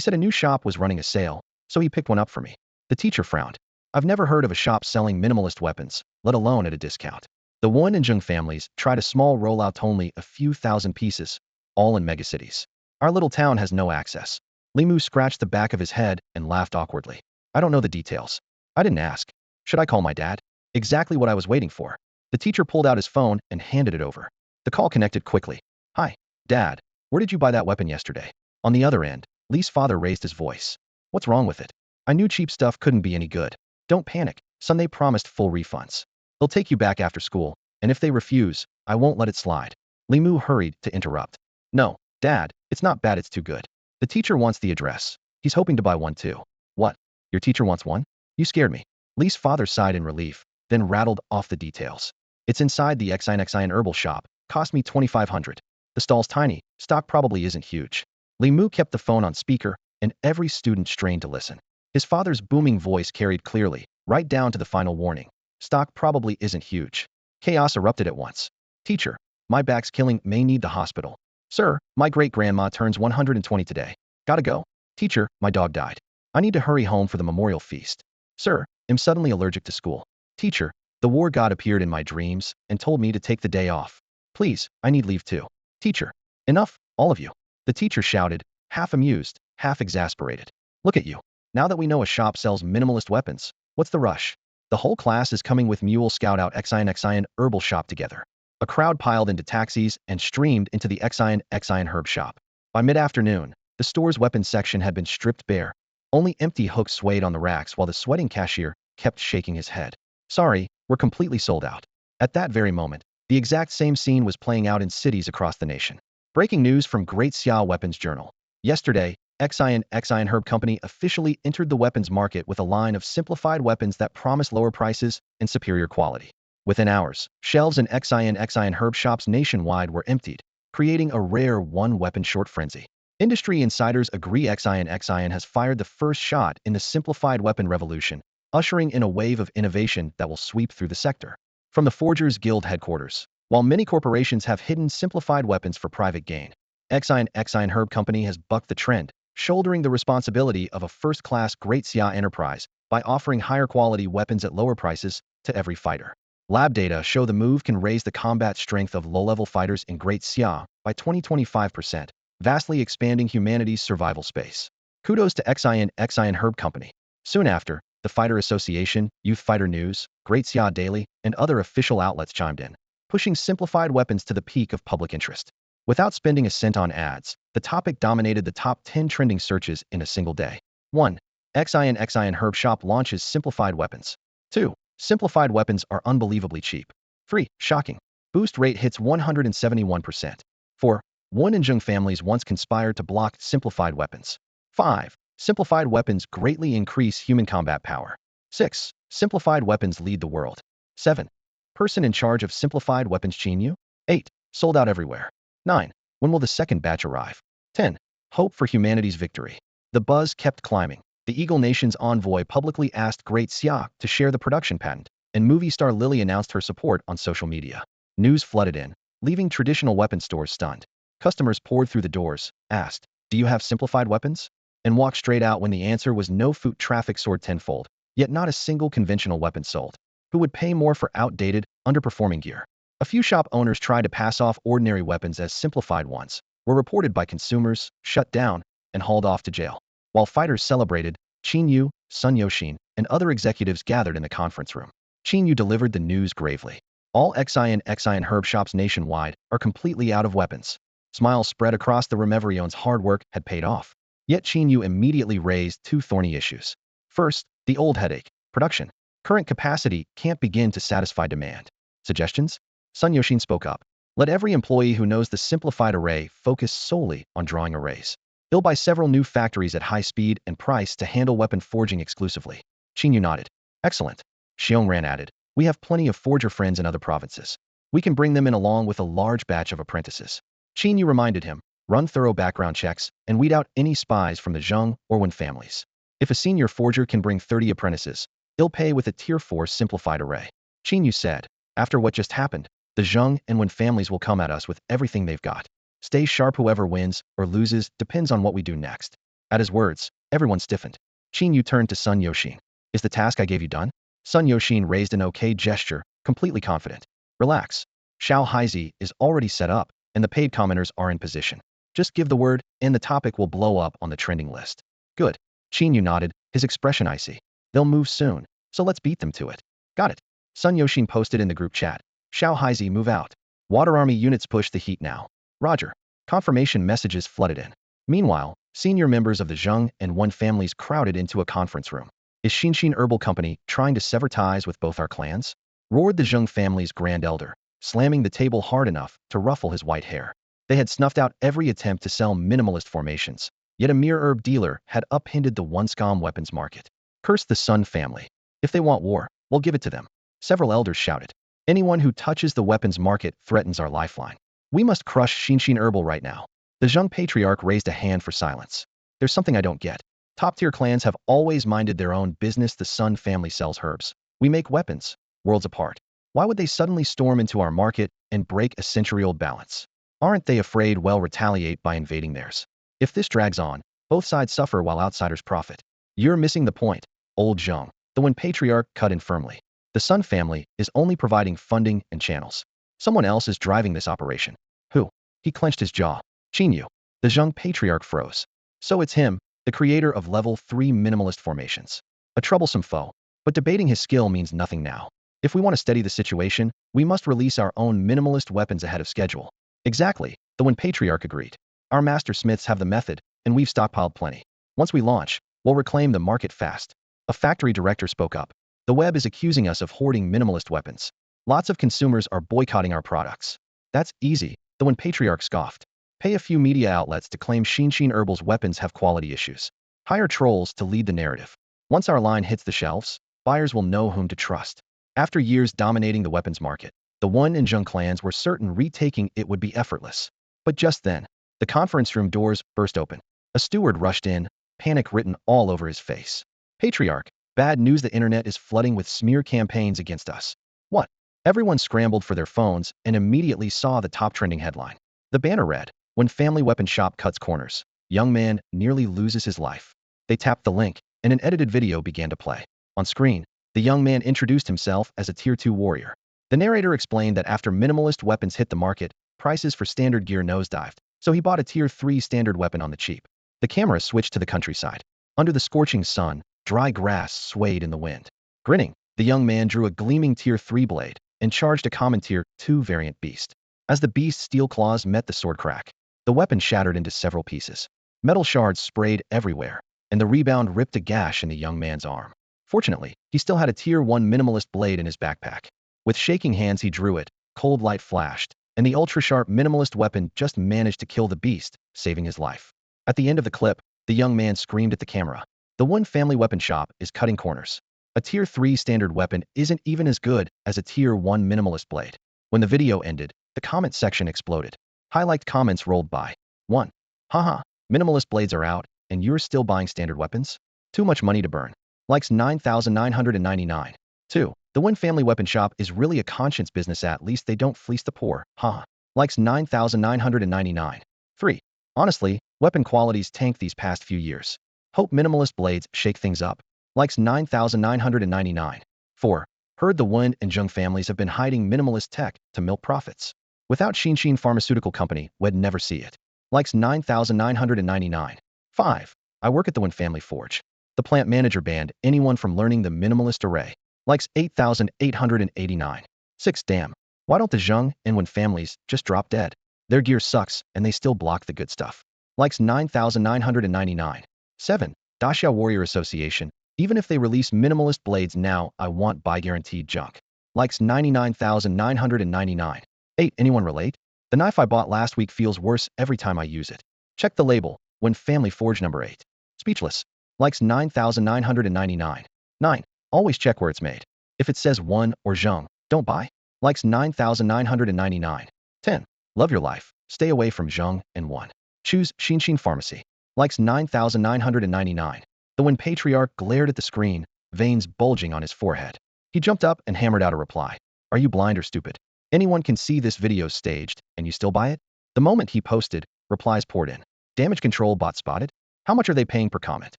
A: said a new shop was running a sale, so he picked one up for me." The teacher frowned. "I've never heard of a shop selling minimalist weapons, let alone at a discount. The Wen and Zheng families tried a small rollout, only a few thousand pieces, all in megacities. Our little town has no access." Li Mu scratched the back of his head and laughed awkwardly. "I don't know the details. I didn't ask. Should I call my dad?" Exactly what I was waiting for. The teacher pulled out his phone and handed it over. The call connected quickly. "Hi, Dad. Where did you buy that weapon yesterday?" On the other end, Li's father raised his voice. "What's wrong with it? I knew cheap stuff couldn't be any good. Don't panic, son. They promised full refunds. They'll take you back after school, and if they refuse, I won't let it slide." Li Mu hurried to interrupt. "No, Dad, it's not bad, it's too good. The teacher wants the address. He's hoping to buy one too." "What? Your teacher wants one? You scared me." Li's father sighed in relief, then rattled off the details. "It's inside the Xin herbal shop. Cost me 2,500. The stall's tiny. Stock probably isn't huge." Li Mu kept the phone on speaker, and every student strained to listen. His father's booming voice carried clearly, right down to the final warning. Stock probably isn't huge. Chaos erupted at once. "Teacher, my back's killing, may need the hospital." "Sir, my great-grandma turns 120 today. Gotta go." "Teacher, my dog died. I need to hurry home for the memorial feast." "Sir, I'm suddenly allergic to school." "Teacher, the war god appeared in my dreams and told me to take the day off. Please, I need leave too." "Teacher, enough, all of you." The teacher shouted, half amused, half exasperated. "Look at you. Now that we know a shop sells minimalist weapons, what's the rush? The whole class is coming with Mule Scout out Xin herbal shop together." A crowd piled into taxis and streamed into the Xin herb shop. By mid-afternoon, the store's weapons section had been stripped bare. Only empty hooks swayed on the racks while the sweating cashier kept shaking his head. "Sorry, we're completely sold out." At that very moment, the exact same scene was playing out in cities across the nation. Breaking news from Great Xia Weapons Journal. Yesterday, Xian Herb Company officially entered the weapons market with a line of simplified weapons that promise lower prices and superior quality. Within hours, shelves in Xian Herb shops nationwide were emptied, creating a rare one-weapon short frenzy. Industry insiders agree Xian has fired the first shot in the simplified weapon revolution, ushering in a wave of innovation that will sweep through the sector. From the Forgers Guild headquarters, while many corporations have hidden simplified weapons for private gain, Xian Herb Company has bucked the trend, shouldering the responsibility of a first-class Great Xia enterprise by offering higher quality weapons at lower prices to every fighter. Lab data show the move can raise the combat strength of low-level fighters in Great Xia by 20-25%, vastly expanding humanity's survival space. Kudos to Xian Herb Company. Soon after, the Fighter Association, Youth Fighter News, Great Xia Daily, and other official outlets chimed in, pushing simplified weapons to the peak of public interest. Without spending a cent on ads, the topic dominated the top 10 trending searches in a single day. 1. Xian Herb Shop launches simplified weapons. 2. Simplified weapons are unbelievably cheap. 3. Shocking. Boost rate hits 171%. 4. Wen and Zheng families once conspired to block simplified weapons. 5. Simplified weapons greatly increase human combat power. 6. Simplified weapons lead the world. 7. Person in charge of simplified weapons Qin Yu. 8. Sold out everywhere. 9. When will the second batch arrive? 10. Hope for humanity's victory. The buzz kept climbing. The Eagle Nation's envoy publicly asked Great Xia to share the production patent, and movie star Lily announced her support on social media. News flooded in, leaving traditional weapon stores stunned. Customers poured through the doors, asked, "Do you have simplified weapons?" and walked straight out when the answer was no. Foot traffic soared tenfold, yet not a single conventional weapon sold. Who would pay more for outdated, underperforming gear? A few shop owners tried to pass off ordinary weapons as simplified ones, were reported by consumers, shut down, and hauled off to jail. While fighters celebrated, Qin Yu, Sun Yoshin, and other executives gathered in the conference room. Qin Yu delivered the news gravely. All Xian Herb shops nationwide are completely out of weapons. Smiles spread across the room. Everyone's hard work had paid off. Yet Qin Yu immediately raised two thorny issues. First, the old headache, production. Current capacity can't begin to satisfy demand. Suggestions? Sun Yoshin spoke up. Let every employee who knows the simplified array focus solely on drawing arrays. He'll buy several new factories at high speed and price to handle weapon forging exclusively. Qin Yu nodded. Excellent. Xiongran added. We have plenty of forger friends in other provinces. We can bring them in along with a large batch of apprentices. Qin Yu reminded him, run thorough background checks and weed out any spies from the Zheng or Wen families. If a senior forger can bring 30 apprentices, he'll pay with a Tier 4 simplified array. Qin Yu said, after what just happened, the Zheng and Wen families will come at us with everything they've got. Stay sharp. Whoever wins or loses depends on what we do next. At his words, everyone stiffened. Qin Yu turned to Sun Yoshin. Is the task I gave you done? Sun Yoshin raised an okay gesture, completely confident. Relax. Xiao Haizi is already set up, and the paid commenters are in position. Just give the word, and the topic will blow up on the trending list. Good. Qin Yu nodded, his expression icy. They'll move soon, so let's beat them to it. Got it. Sun Yoshin posted in the group chat. Xiao Haizi, move out. Water Army units push the heat now. Roger. Confirmation messages flooded in. Meanwhile, senior members of the Zheng and Wen families crowded into a conference room. Is Xinshin Herbal Company trying to sever ties with both our clans? Roared the Zheng family's grand elder, slamming the table hard enough to ruffle his white hair. They had snuffed out every attempt to sell minimalist formations, yet a mere herb dealer had upended the one-scom weapons market. Curse the Sun family. If they want war, we'll give it to them. Several elders shouted. Anyone who touches the weapons market threatens our lifeline. We must crush Xinshin Herbal right now. The Zheng patriarch raised a hand for silence. There's something I don't get. Top-tier clans have always minded their own business. The Sun family sells herbs. We make weapons, worlds apart. Why would they suddenly storm into our market and break a century-old balance? Aren't they afraid we'll retaliate by invading theirs? If this drags on, both sides suffer while outsiders profit. You're missing the point, old Zheng. The Wen patriarch cut in firmly. The Sun family is only providing funding and channels. Someone else is driving this operation. Who? He clenched his jaw. Qin Yu. The Zheng patriarch froze. So it's him, the creator of level 3 minimalist formations. A troublesome foe. But debating his skill means nothing now. If we want to steady the situation, we must release our own minimalist weapons ahead of schedule. Exactly, the Wen patriarch agreed. Our master smiths have the method, and we've stockpiled plenty. Once we launch, we'll reclaim the market fast. A factory director spoke up. The web is accusing us of hoarding minimalist weapons. Lots of consumers are boycotting our products. That's easy, the Wen patriarch scoffed. Pay a few media outlets to claim Qin Herbal's weapons have quality issues. Hire trolls to lead the narrative. Once our line hits the shelves, buyers will know whom to trust. After years dominating the weapons market, the Wen and Zheng clans were certain retaking it would be effortless. But just then, the conference room doors burst open. A steward rushed in, panic written all over his face. Patriarch, bad news, the internet is flooding with smear campaigns against us. What? Everyone scrambled for their phones and immediately saw the top trending headline. The banner read, "When family weapon shop cuts corners, young man nearly loses his life." They tapped the link, and an edited video began to play. On screen, the young man introduced himself as a Tier 2 warrior. The narrator explained that after minimalist weapons hit the market, prices for standard gear nosedived, so he bought a Tier 3 standard weapon on the cheap. The camera switched to the countryside. Under the scorching sun, dry grass swayed in the wind. Grinning, the young man drew a gleaming Tier 3 blade and charged a common Tier 2 variant beast. As the beast's steel claws met the sword crack, the weapon shattered into several pieces. Metal shards sprayed everywhere, and the rebound ripped a gash in the young man's arm. Fortunately, he still had a Tier 1 minimalist blade in his backpack. With shaking hands he drew it, cold light flashed, and the ultra-sharp minimalist weapon just managed to kill the beast, saving his life. At the end of the clip, the young man screamed at the camera, "The One family weapon shop is cutting corners. A Tier 3 standard weapon isn't even as good as a Tier 1 minimalist blade." When the video ended, the comment section exploded. Highlighted comments rolled by. 1. Haha, minimalist blades are out, and you're still buying standard weapons? Too much money to burn. Likes 9,999. 2. The One family weapon shop is really a conscience business, at least they don't fleece the poor, haha. Likes 9,999. 3. Honestly, weapon quality's tanked these past few years. Hope minimalist blades shake things up. Likes 9,999. 4. Heard the Wen and Zheng families have been hiding minimalist tech to milk profits. Without Qin Pharmaceutical Company, we'd never see it. Likes 9,999. 5. I work at the Wen family forge. The plant manager banned anyone from learning the minimalist array. Likes 8,889. 6. Damn. Why don't the Zheng and Wen families just drop dead? Their gear sucks, and they still block the good stuff. Likes 9,999. 7. Daxia Warrior Association. Even if they release minimalist blades now, I want buy guaranteed junk. Likes 99,999. 8. Anyone relate? The knife I bought last week feels worse every time I use it. Check the label. When family forge number 8. Speechless. Likes 9,999. 9. Always check where it's made. If it says Wen or Zheng, don't buy. Likes 9,999. 10. Love your life. Stay away from Zheng and Wen. Choose Qin Pharmacy. Likes 9,999. The Wen patriarch glared at the screen, veins bulging on his forehead. He jumped up and hammered out a reply. Are you blind or stupid? Anyone can see this video's staged, and you still buy it? The moment he posted, replies poured in. Damage control bot spotted? How much are they paying per comment?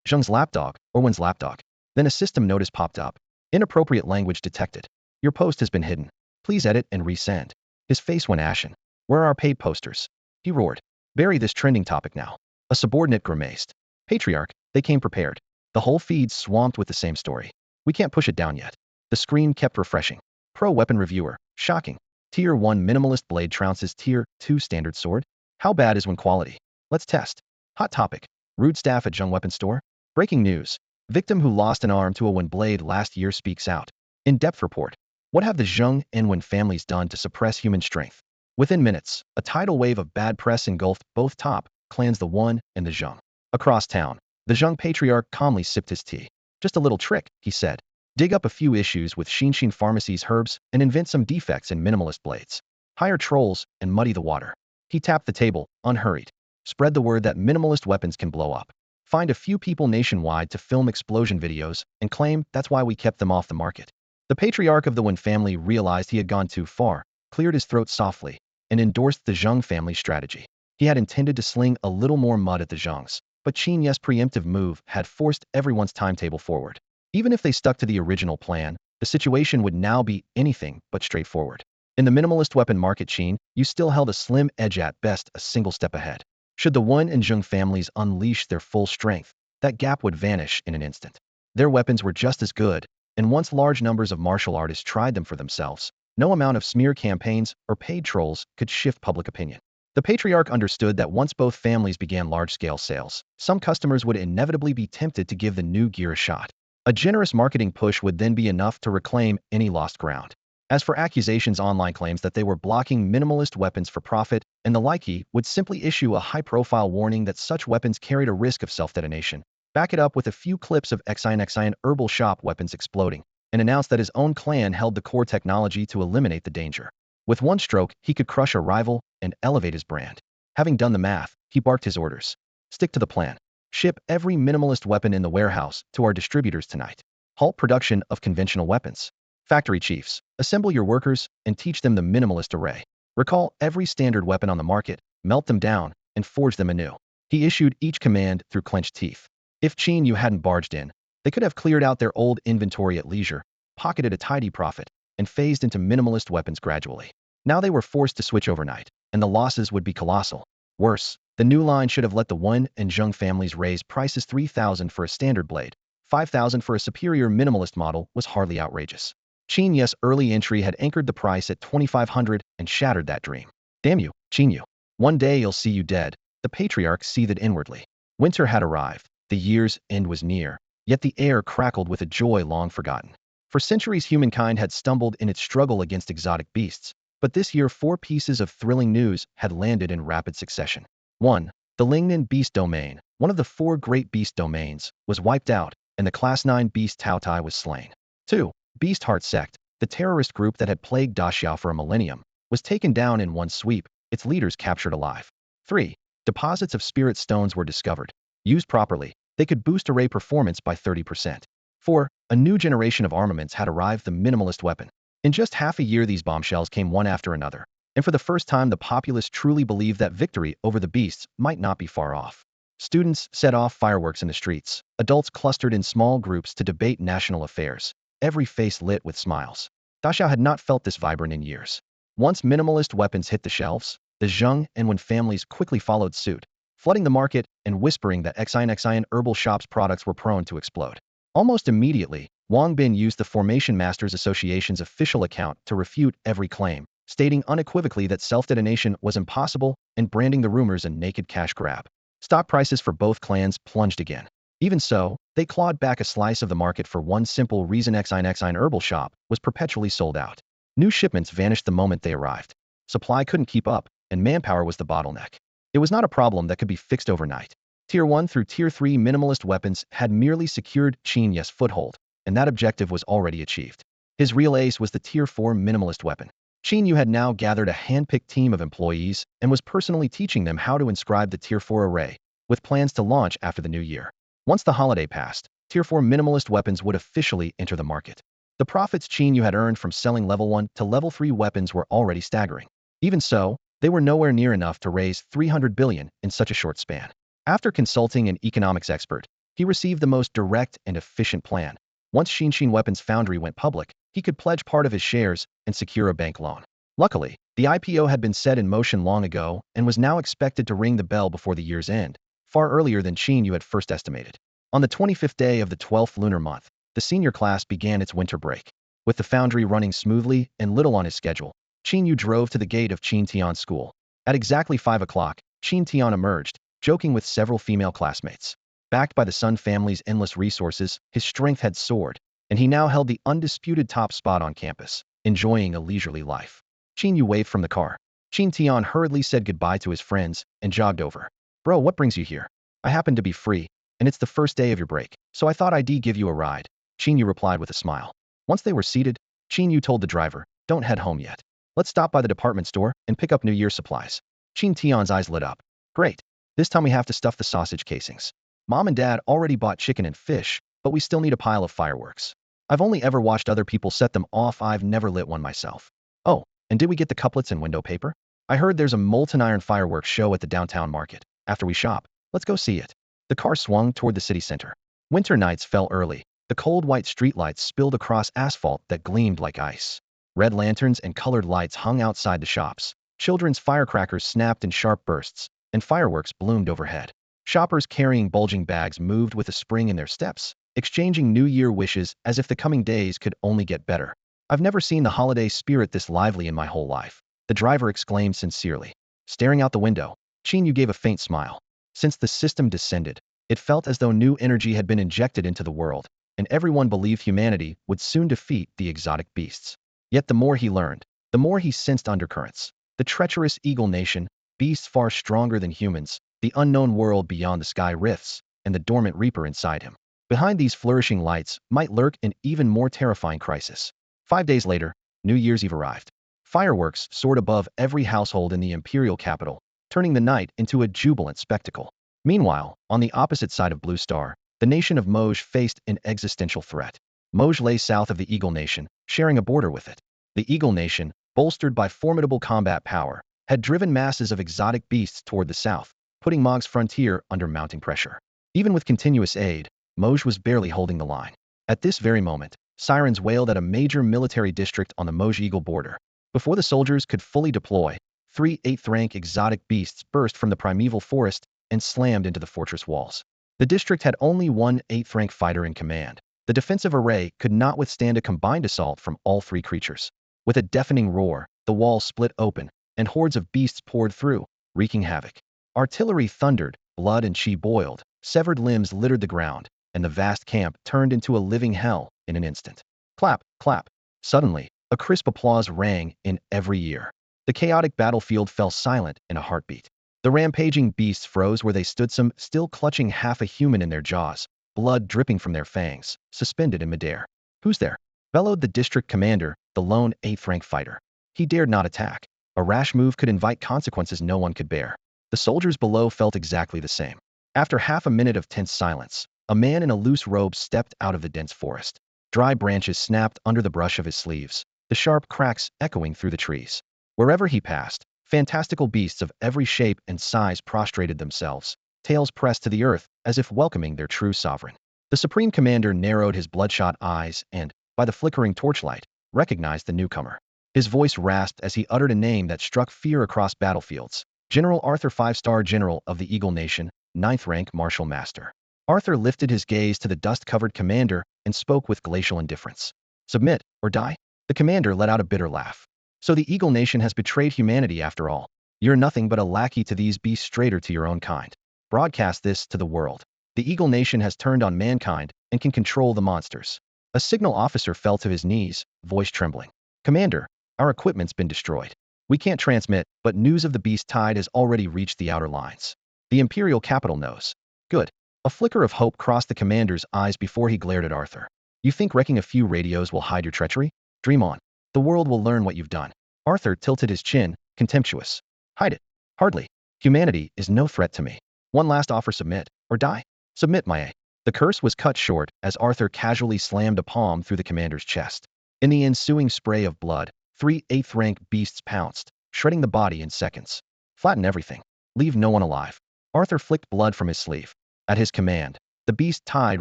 A: Zheng's lapdog or Wen's lapdog? Then a system notice popped up. Inappropriate language detected. Your post has been hidden. Please edit and resend. His face went ashen. Where are our paid posters? He roared. Bury this trending topic now. A subordinate grimaced. Patriarch, they came prepared. The whole feed swamped with the same story. We can't push it down yet. The screen kept refreshing. Pro weapon reviewer. Shocking. Tier 1 minimalist blade trounces Tier 2 standard sword? How bad is Wen quality? Let's test. Hot topic. Rude staff at Zheng weapon store? Breaking news. Victim who lost an arm to a Wen blade last year speaks out. In-depth report. What have the Zheng and Wen families done to suppress human strength? Within minutes, a tidal wave of bad press engulfed both top clans, the Wen and the Zheng. Across town, the Zheng patriarch calmly sipped his tea. Just a little trick, he said. Dig up a few issues with Qin Pharmacy's herbs and invent some defects in minimalist blades. Hire trolls and muddy the water. He tapped the table, unhurried. Spread the word that minimalist weapons can blow up. Find a few people nationwide to film explosion videos and claim that's why we kept them off the market. The patriarch of the Wen family realized he had gone too far, cleared his throat softly, and endorsed the Zheng family's strategy. He had intended to sling a little more mud at the Zhengs, but Qin Yu's preemptive move had forced everyone's timetable forward. Even if they stuck to the original plan, the situation would now be anything but straightforward. In the minimalist weapon market, Qin Yu still held a slim edge, at best a single step ahead. Should the Wen and Zheng families unleash their full strength, that gap would vanish in an instant. Their weapons were just as good, and once large numbers of martial artists tried them for themselves, no amount of smear campaigns or paid trolls could shift public opinion. The patriarch understood that once both families began large-scale sales, some customers would inevitably be tempted to give the new gear a shot. A generous marketing push would then be enough to reclaim any lost ground. As for accusations, online claims that they were blocking minimalist weapons for profit, and the like, he would simply issue a high-profile warning that such weapons carried a risk of self-detonation, back it up with a few clips of Xine herbal shop weapons exploding, and announce that his own clan held the core technology to eliminate the danger. With one stroke, he could crush a rival and elevate his brand. Having done the math, he barked his orders. Stick to the plan. Ship every minimalist weapon in the warehouse to our distributors tonight. Halt production of conventional weapons. Factory chiefs, assemble your workers and teach them the minimalist array. Recall every standard weapon on the market, melt them down, and forge them anew. He issued each command through clenched teeth. If Qin Yu hadn't barged in, they could have cleared out their old inventory at leisure, pocketed a tidy profit, and phased into minimalist weapons gradually. Now they were forced to switch overnight, and the losses would be colossal. Worse, the new line should have let the Wen and Zheng families raise prices. 3,000 for a standard blade, 5,000 for a superior minimalist model was hardly outrageous. Qin Yu's early entry had anchored the price at 2,500 and shattered that dream. Damn you, Qin Yu. One day you'll see you dead, the patriarch seethed inwardly. Winter had arrived, the year's end was near, yet the air crackled with a joy long forgotten. For centuries humankind had stumbled in its struggle against exotic beasts, but this year 4 pieces of thrilling news had landed in rapid succession. 1. The Lingnan beast domain, one of the 4 great beast domains, was wiped out, and the Class 9 beast Tao Tai was slain. 2. Beast Heart Sect, the terrorist group that had plagued Daxiao for a millennium, was taken down in one sweep, its leaders captured alive. 3. Deposits of spirit stones were discovered. Used properly, they could boost array performance by 30%. 4. A new generation of armaments had arrived, the minimalist weapon. In just half a year these bombshells came one after another, and for the first time the populace truly believed that victory over the beasts might not be far off. Students set off fireworks in the streets, adults clustered in small groups to debate national affairs, every face lit with smiles. Daxiao had not felt this vibrant in years. Once minimalist weapons hit the shelves, the Zheng and Wen families quickly followed suit, flooding the market and whispering that Xine herbal shops products were prone to explode. Almost immediately, Wang Bin used the Formation Masters Association's official account to refute every claim, stating unequivocally that self-detonation was impossible and branding the rumors a naked cash grab. Stock prices for both clans plunged again. Even so, they clawed back a slice of the market for one simple reason: Xine herbal shop was perpetually sold out. New shipments vanished the moment they arrived. Supply couldn't keep up, and manpower was the bottleneck. It was not a problem that could be fixed overnight. Tier 1 through Tier 3 minimalist weapons had merely secured Qin Yu's foothold, and that objective was already achieved. His real ace was the Tier 4 minimalist weapon. Qin Yu had now gathered a hand-picked team of employees and was personally teaching them how to inscribe the Tier 4 array, with plans to launch after the new year. Once the holiday passed, Tier 4 minimalist weapons would officially enter the market. The profits Qin Yu had earned from selling level 1 to level 3 weapons were already staggering. Even so, they were nowhere near enough to raise 300 billion in such a short span. After consulting an economics expert, he received the most direct and efficient plan. Once Xinshin Weapons Foundry went public, he could pledge part of his shares and secure a bank loan. Luckily, the IPO had been set in motion long ago and was now expected to ring the bell before the year's end, far earlier than Qin Yu had first estimated. On the 25th day of the 12th lunar month, the senior class began its winter break. With the foundry running smoothly and little on his schedule, Qin Yu drove to the gate of Qin Tian's school. At exactly 5 o'clock, Qin Tian emerged, joking with several female classmates. Backed by the Sun family's endless resources, his strength had soared, and he now held the undisputed top spot on campus, enjoying a leisurely life. Qin Yu waved from the car. Qin Tian hurriedly said goodbye to his friends and jogged over. Bro, what brings you here? I happen to be free, and it's the first day of your break, so I thought I'd give you a ride, Qin Yu replied with a smile. Once they were seated, Qin Yu told the driver, don't head home yet. Let's stop by the department store and pick up New Year supplies. Qin Tian's eyes lit up. Great. This time we have to stuff the sausage casings. Mom and Dad already bought chicken and fish, but we still need a pile of fireworks. I've only ever watched other people set them off, I've never lit one myself. Oh, and did we get the couplets and window paper? I heard there's a molten iron fireworks show at the downtown market. After we shop, let's go see it. The car swung toward the city center. Winter nights fell early. The cold white streetlights spilled across asphalt that gleamed like ice. Red lanterns and colored lights hung outside the shops. Children's firecrackers snapped in sharp bursts, and fireworks bloomed overhead. Shoppers carrying bulging bags moved with a spring in their steps, exchanging New Year wishes as if the coming days could only get better. I've never seen the holiday spirit this lively in my whole life, the driver exclaimed sincerely. Staring out the window, Qin Yu gave a faint smile. Since the system descended, it felt as though new energy had been injected into the world, and everyone believed humanity would soon defeat the exotic beasts. Yet the more he learned, the more he sensed undercurrents. The treacherous Eagle Nation, beasts far stronger than humans, the unknown world beyond the sky rifts, and the dormant reaper inside him. Behind these flourishing lights might lurk an even more terrifying crisis. 5 days later, New Year's Eve arrived. Fireworks soared above every household in the imperial capital, turning the night into a jubilant spectacle. Meanwhile, on the opposite side of Blue Star, the nation of Moj faced an existential threat. Moj lay south of the Eagle Nation, sharing a border with it. The Eagle Nation, bolstered by formidable combat power, had driven masses of exotic beasts toward the south, putting Mog's frontier under mounting pressure. Even with continuous aid, Moj was barely holding the line. At this very moment, sirens wailed at a major military district on the Moj-Eagle border. Before the soldiers could fully deploy, 3 8th-rank exotic beasts burst from the primeval forest and slammed into the fortress walls. The district had only one 8th-rank fighter in command. The defensive array could not withstand a combined assault from all 3 creatures. With a deafening roar, the walls split open, and hordes of beasts poured through, wreaking havoc. Artillery thundered, blood and chi boiled, severed limbs littered the ground, and the vast camp turned into a living hell in an instant. Clap, clap. Suddenly, a crisp applause rang in every ear. The chaotic battlefield fell silent in a heartbeat. The rampaging beasts froze where they stood, some still clutching half a human in their jaws, blood dripping from their fangs, suspended in midair. "Who's there?" bellowed the district commander, the lone 8th-rank fighter. He dared not attack. A rash move could invite consequences no one could bear. The soldiers below felt exactly the same. After half a minute of tense silence, a man in a loose robe stepped out of the dense forest. Dry branches snapped under the brush of his sleeves, the sharp cracks echoing through the trees. Wherever he passed, fantastical beasts of every shape and size prostrated themselves, tails pressed to the earth as if welcoming their true sovereign. The Supreme Commander narrowed his bloodshot eyes and, by the flickering torchlight, recognized the newcomer. His voice rasped as he uttered a name that struck fear across battlefields. General Arthur, 5-star general of the Eagle Nation, 9th-rank martial master. Arthur lifted his gaze to the dust-covered commander and spoke with glacial indifference. "Submit, or die?" The commander let out a bitter laugh. "So the Eagle Nation has betrayed humanity after all. You're nothing but a lackey to these beasts, traitor to your own kind. Broadcast this to the world. The Eagle Nation has turned on mankind and can control the monsters." A signal officer fell to his knees, voice trembling. "Commander, our equipment's been destroyed. We can't transmit, but news of the beast tide has already reached the outer lines. The Imperial capital knows." "Good." A flicker of hope crossed the commander's eyes before he glared at Arthur. "You think wrecking a few radios will hide your treachery? Dream on. The world will learn what you've done." Arthur tilted his chin, contemptuous. "Hide it? Hardly. Humanity is no threat to me. One last offer: submit, or die." "Submit, my a." The curse was cut short as Arthur casually slammed a palm through the commander's chest. In the ensuing spray of blood, 3 8th-rank beasts pounced, shredding the body in seconds. "Flatten everything. Leave no one alive." Arthur flicked blood from his sleeve. At his command, the beast tide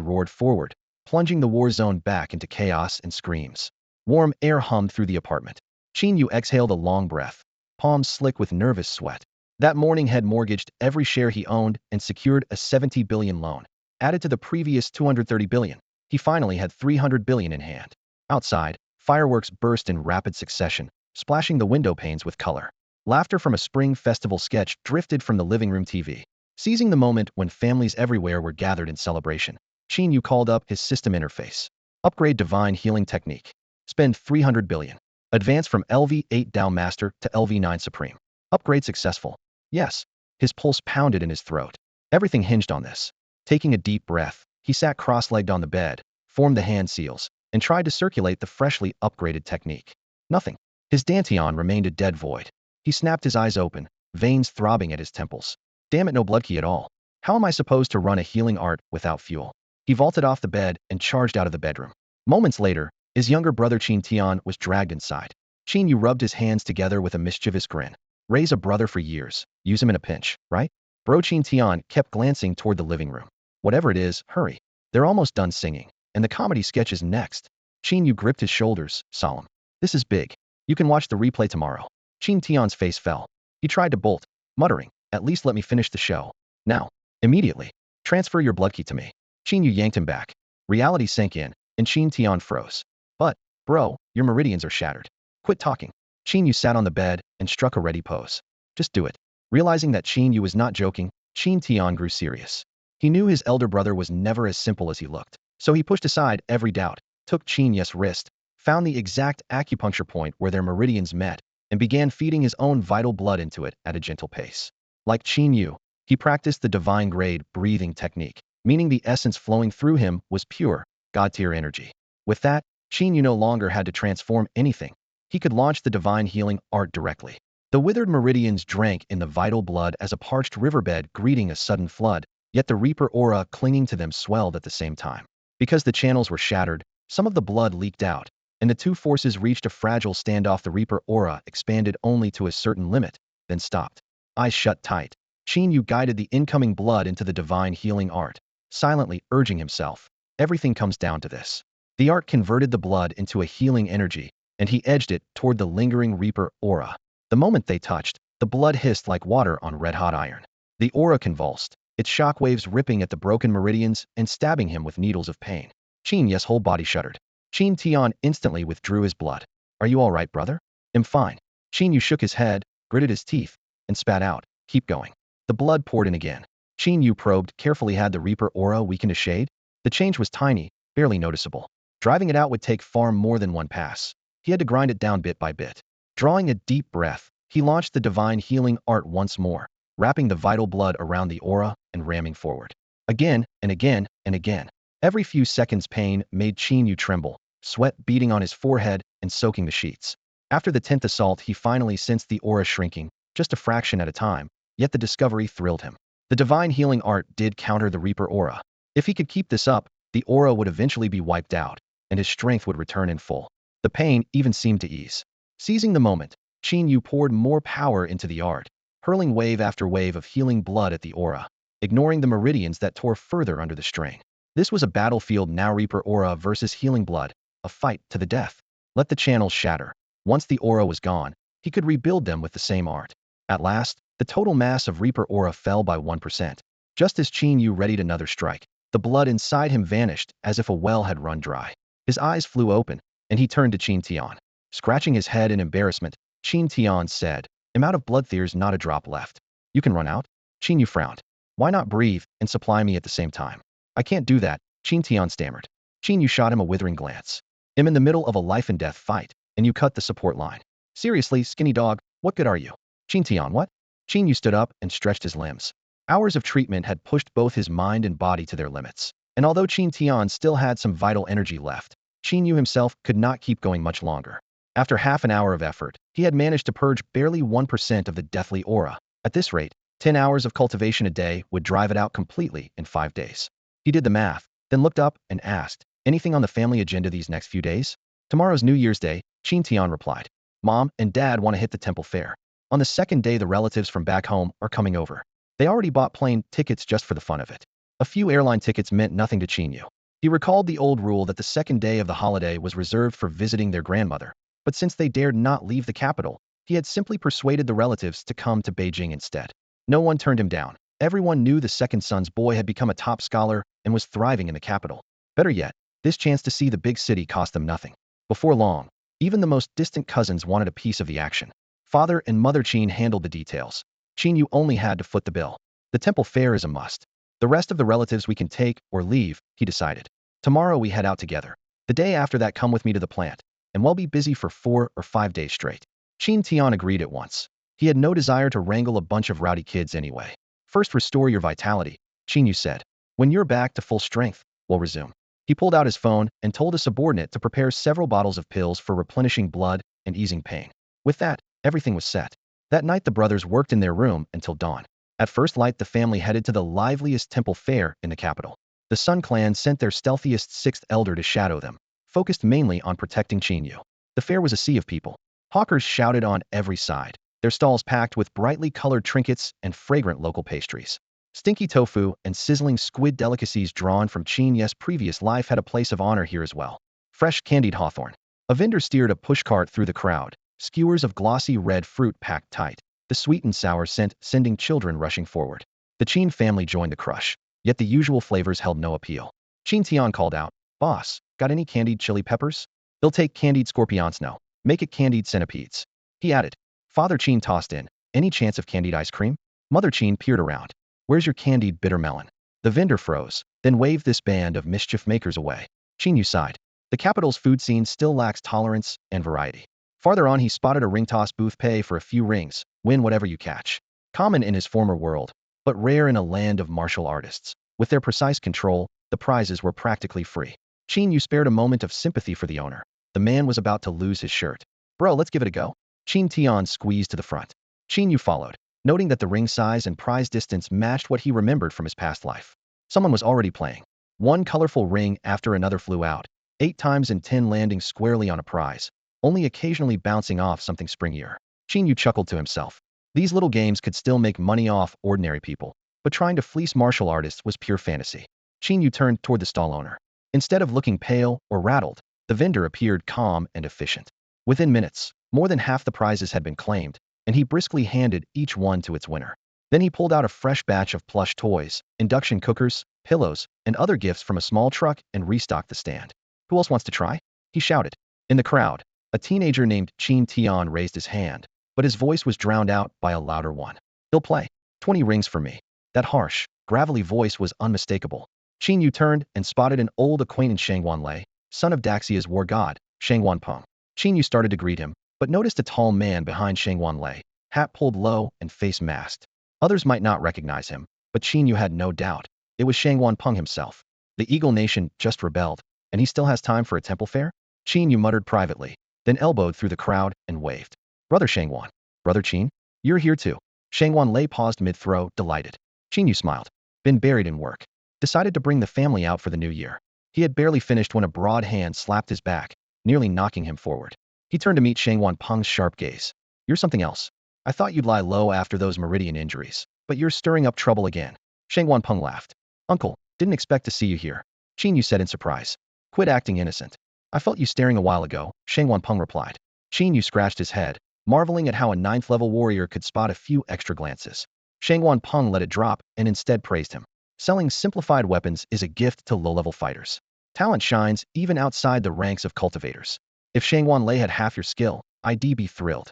A: roared forward, plunging the war zone back into chaos and screams. Warm air hummed through the apartment. Qin Yu exhaled a long breath, palms slick with nervous sweat. That morning had mortgaged every share he owned and secured a 70 billion loan. Added to the previous 230 billion, he finally had 300 billion in hand. Outside, fireworks burst in rapid succession, splashing the window panes with color. Laughter from a spring festival sketch drifted from the living room TV. Seizing the moment when families everywhere were gathered in celebration, Qin Yu called up his system interface. Upgrade Divine Healing Technique. Spend 300 billion. Advance from LV8 Dao Master to LV9 Supreme. Upgrade successful. Yes. His pulse pounded in his throat. Everything hinged on this. Taking a deep breath, he sat cross-legged on the bed, formed the hand seals, and tried to circulate the freshly upgraded technique. Nothing. His dantian remained a dead void. He snapped his eyes open, veins throbbing at his temples. Damn it, no blood key at all. How am I supposed to run a healing art without fuel? He vaulted off the bed and charged out of the bedroom. Moments later, his younger brother Qin Tian was dragged inside. Qin Yu rubbed his hands together with a mischievous grin. Raise a brother for years, use him in a pinch, right? Bro Qin Tian kept glancing toward the living room. Whatever it is, hurry. They're almost done singing, and the comedy sketch is next. Qin Yu gripped his shoulders, solemn. This is big. You can watch the replay tomorrow. Qin Tian's face fell. He tried to bolt, muttering, "At least let me finish the show. Now. Immediately. Transfer your blood key to me." Qin Yu yanked him back. Reality sank in, and Qin Tian froze. "But, bro, your meridians are shattered. Quit talking." Qin Yu sat on the bed and struck a ready pose. "Just do it." Realizing that Qin Yu was not joking, Qin Tian grew serious. He knew his elder brother was never as simple as he looked, so he pushed aside every doubt, took Qin Yu's wrist, found the exact acupuncture point where their meridians met, and began feeding his own vital blood into it at a gentle pace. Like Qin Yu, he practiced the divine grade breathing technique, meaning the essence flowing through him was pure, God-tier energy. With that, Qin Yu no longer had to transform anything. He could launch the divine healing art directly. The withered meridians drank in the vital blood as a parched riverbed greeting a sudden flood, yet the Reaper aura clinging to them swelled at the same time. Because the channels were shattered, some of the blood leaked out, and the two forces reached a fragile standoff. The Reaper aura expanded only to a certain limit, then stopped. Eyes shut tight, Qin Yu guided the incoming blood into the divine healing art, silently urging himself. Everything comes down to this. The art converted the blood into a healing energy, and he edged it toward the lingering Reaper aura. The moment they touched, the blood hissed like water on red-hot iron. The aura convulsed, its shock waves ripping at the broken meridians and stabbing him with needles of pain. Qin Yu's whole body shuddered. Qin Tian instantly withdrew his blood. Are you all right, brother? I'm fine. Qin Yu shook his head, gritted his teeth, and spat out. Keep going. The blood poured in again. Qin Yu probed carefully. Had the Reaper aura weakened a shade? The change was tiny, barely noticeable. Driving it out would take far more than one pass. He had to grind it down bit by bit. Drawing a deep breath, he launched the divine healing art once more, wrapping the vital blood around the aura and ramming forward. Again and again and again. Every few seconds pain made Qin Yu tremble, sweat beading on his forehead and soaking the sheets. After the 10th assault, he finally sensed the aura shrinking, just a fraction at a time, yet the discovery thrilled him. The divine healing art did counter the Reaper aura. If he could keep this up, the aura would eventually be wiped out, and his strength would return in full. The pain even seemed to ease. Seizing the moment, Qin Yu poured more power into the art, hurling wave after wave of healing blood at the aura, ignoring the meridians that tore further under the strain. This was a battlefield now. Reaper aura versus healing blood, a fight to the death. Let the channels shatter. Once the aura was gone, he could rebuild them with the same art. At last, the total mass of Reaper aura fell by 1%. Just as Qin Yu readied another strike, the blood inside him vanished as if a well had run dry. His eyes flew open, and he turned to Qin Tian. Scratching his head in embarrassment, Qin Tian said, I'm out of blood. There's not a drop left. You can run out? Qin Yu frowned. Why not breathe and supply me at the same time? I can't do that, Qin Tian stammered. Qin Yu shot him a withering glance. I'm in the middle of a life and death fight, and you cut the support line. Seriously, skinny dog, what good are you? Qin Tian, what? Qin Yu stood up and stretched his limbs. Hours of treatment had pushed both his mind and body to their limits. And although Qin Tian still had some vital energy left, Qin Yu himself could not keep going much longer. After half an hour of effort, he had managed to purge barely 1% of the deathly aura. At this rate, 10 hours of cultivation a day would drive it out completely in 5 days. He did the math, then looked up and asked, anything on the family agenda these next few days? Tomorrow's New Year's Day, Qin Tian replied. Mom and Dad want to hit the temple fair. On the second day, the relatives from back home are coming over. They already bought plane tickets just for the fun of it. A few airline tickets meant nothing to Qin Yu. He recalled the old rule that the second day of the holiday was reserved for visiting their grandmother. But since they dared not leave the capital, he had simply persuaded the relatives to come to Beijing instead. No one turned him down. Everyone knew the second son's boy had become a top scholar and was thriving in the capital. Better yet, this chance to see the big city cost them nothing. Before long, even the most distant cousins wanted a piece of the action. Father and Mother Qin handled the details. Qin Yu only had to foot the bill. The temple fair is a must. The rest of the relatives we can take or leave, he decided. Tomorrow we head out together. The day after that, come with me to the plant, and we'll be busy for 4 or 5 days straight. Qin Tian agreed at once. He had no desire to wrangle a bunch of rowdy kids anyway. First, restore your vitality, Qin Yu said. When you're back to full strength, we'll resume. He pulled out his phone and told a subordinate to prepare several bottles of pills for replenishing blood and easing pain. With that, everything was set. That night, the brothers worked in their room until dawn. At first light, the family headed to the liveliest temple fair in the capital. The Sun clan sent their stealthiest 6th elder to shadow them, focused mainly on protecting Qin Yu. The fair was a sea of people. Hawkers shouted on every side, their stalls packed with brightly colored trinkets and fragrant local pastries. Stinky tofu and sizzling squid delicacies drawn from Qin Yu's previous life had a place of honor here as well. Fresh candied hawthorn. A vendor steered a pushcart through the crowd, skewers of glossy red fruit packed tight, the sweet and sour scent sending children rushing forward. The Qin family joined the crush, yet the usual flavors held no appeal. Qin Tian called out, Boss, got any candied chili peppers? They'll take candied scorpions now. Make it candied centipedes. He added. Father Qin tossed in, any chance of candied ice cream? Mother Qin peered around. Where's your candied bitter melon? The vendor froze, then waved this band of mischief makers away. Qin Yu sighed. The capital's food scene still lacks tolerance and variety. Farther on, he spotted a ring toss booth. Pay for a few rings, win whatever you catch. Common in his former world, but rare in a land of martial artists. With their precise control, the prizes were practically free. Qin Yu spared a moment of sympathy for the owner. The man was about to lose his shirt. Bro, let's give it a go. Qin Tian squeezed to the front. Qin Yu followed, noting that the ring size and prize distance matched what he remembered from his past life. Someone was already playing. One colorful ring after another flew out, 8 times in 10 landing squarely on a prize, only occasionally bouncing off something springier. Qin Yu chuckled to himself. These little games could still make money off ordinary people, but trying to fleece martial artists was pure fantasy. Qin Yu turned toward the stall owner. Instead of looking pale or rattled, the vendor appeared calm and efficient. Within minutes, more than half the prizes had been claimed, and he briskly handed each one to its winner. Then he pulled out a fresh batch of plush toys, induction cookers, pillows, and other gifts from a small truck and restocked the stand. Who else wants to try? He shouted. In the crowd, a teenager named Qin Tian raised his hand, but his voice was drowned out by a louder one. He'll play. 20 rings for me. That harsh, gravelly voice was unmistakable. Qin Yu turned and spotted an old acquaintance, Shangwan Lei, son of Daxia's war god, Shangwan Peng. Qin Yu started to greet him, but noticed a tall man behind Shangwan Lei, hat pulled low and face masked. Others might not recognize him, but Qin Yu had no doubt. It was Shangwan Peng himself. The Eagle Nation just rebelled, and he still has time for a temple fair? Qin Yu muttered privately, then elbowed through the crowd and waved. Brother Shangwan. Brother Qin? You're here too. Shangwan Lei paused mid-throw, delighted. Qin Yu smiled. Been buried in work. Decided to bring the family out for the new year. He had barely finished when a broad hand slapped his back, nearly knocking him forward. He turned to meet Shangwan Peng's sharp gaze. You're something else. I thought you'd lie low after those meridian injuries, but you're stirring up trouble again. Shangwan Peng laughed. Uncle, didn't expect to see you here. Qin Yu said in surprise. Quit acting innocent. I felt you staring a while ago, Shangwan Peng replied. Qin Yu scratched his head, marveling at how a 9th-level warrior could spot a few extra glances. Shangwan Peng let it drop and instead praised him. Selling simplified weapons is a gift to low-level fighters. Talent shines even outside the ranks of cultivators. If Shangwan Lei had half your skill, I'd be thrilled.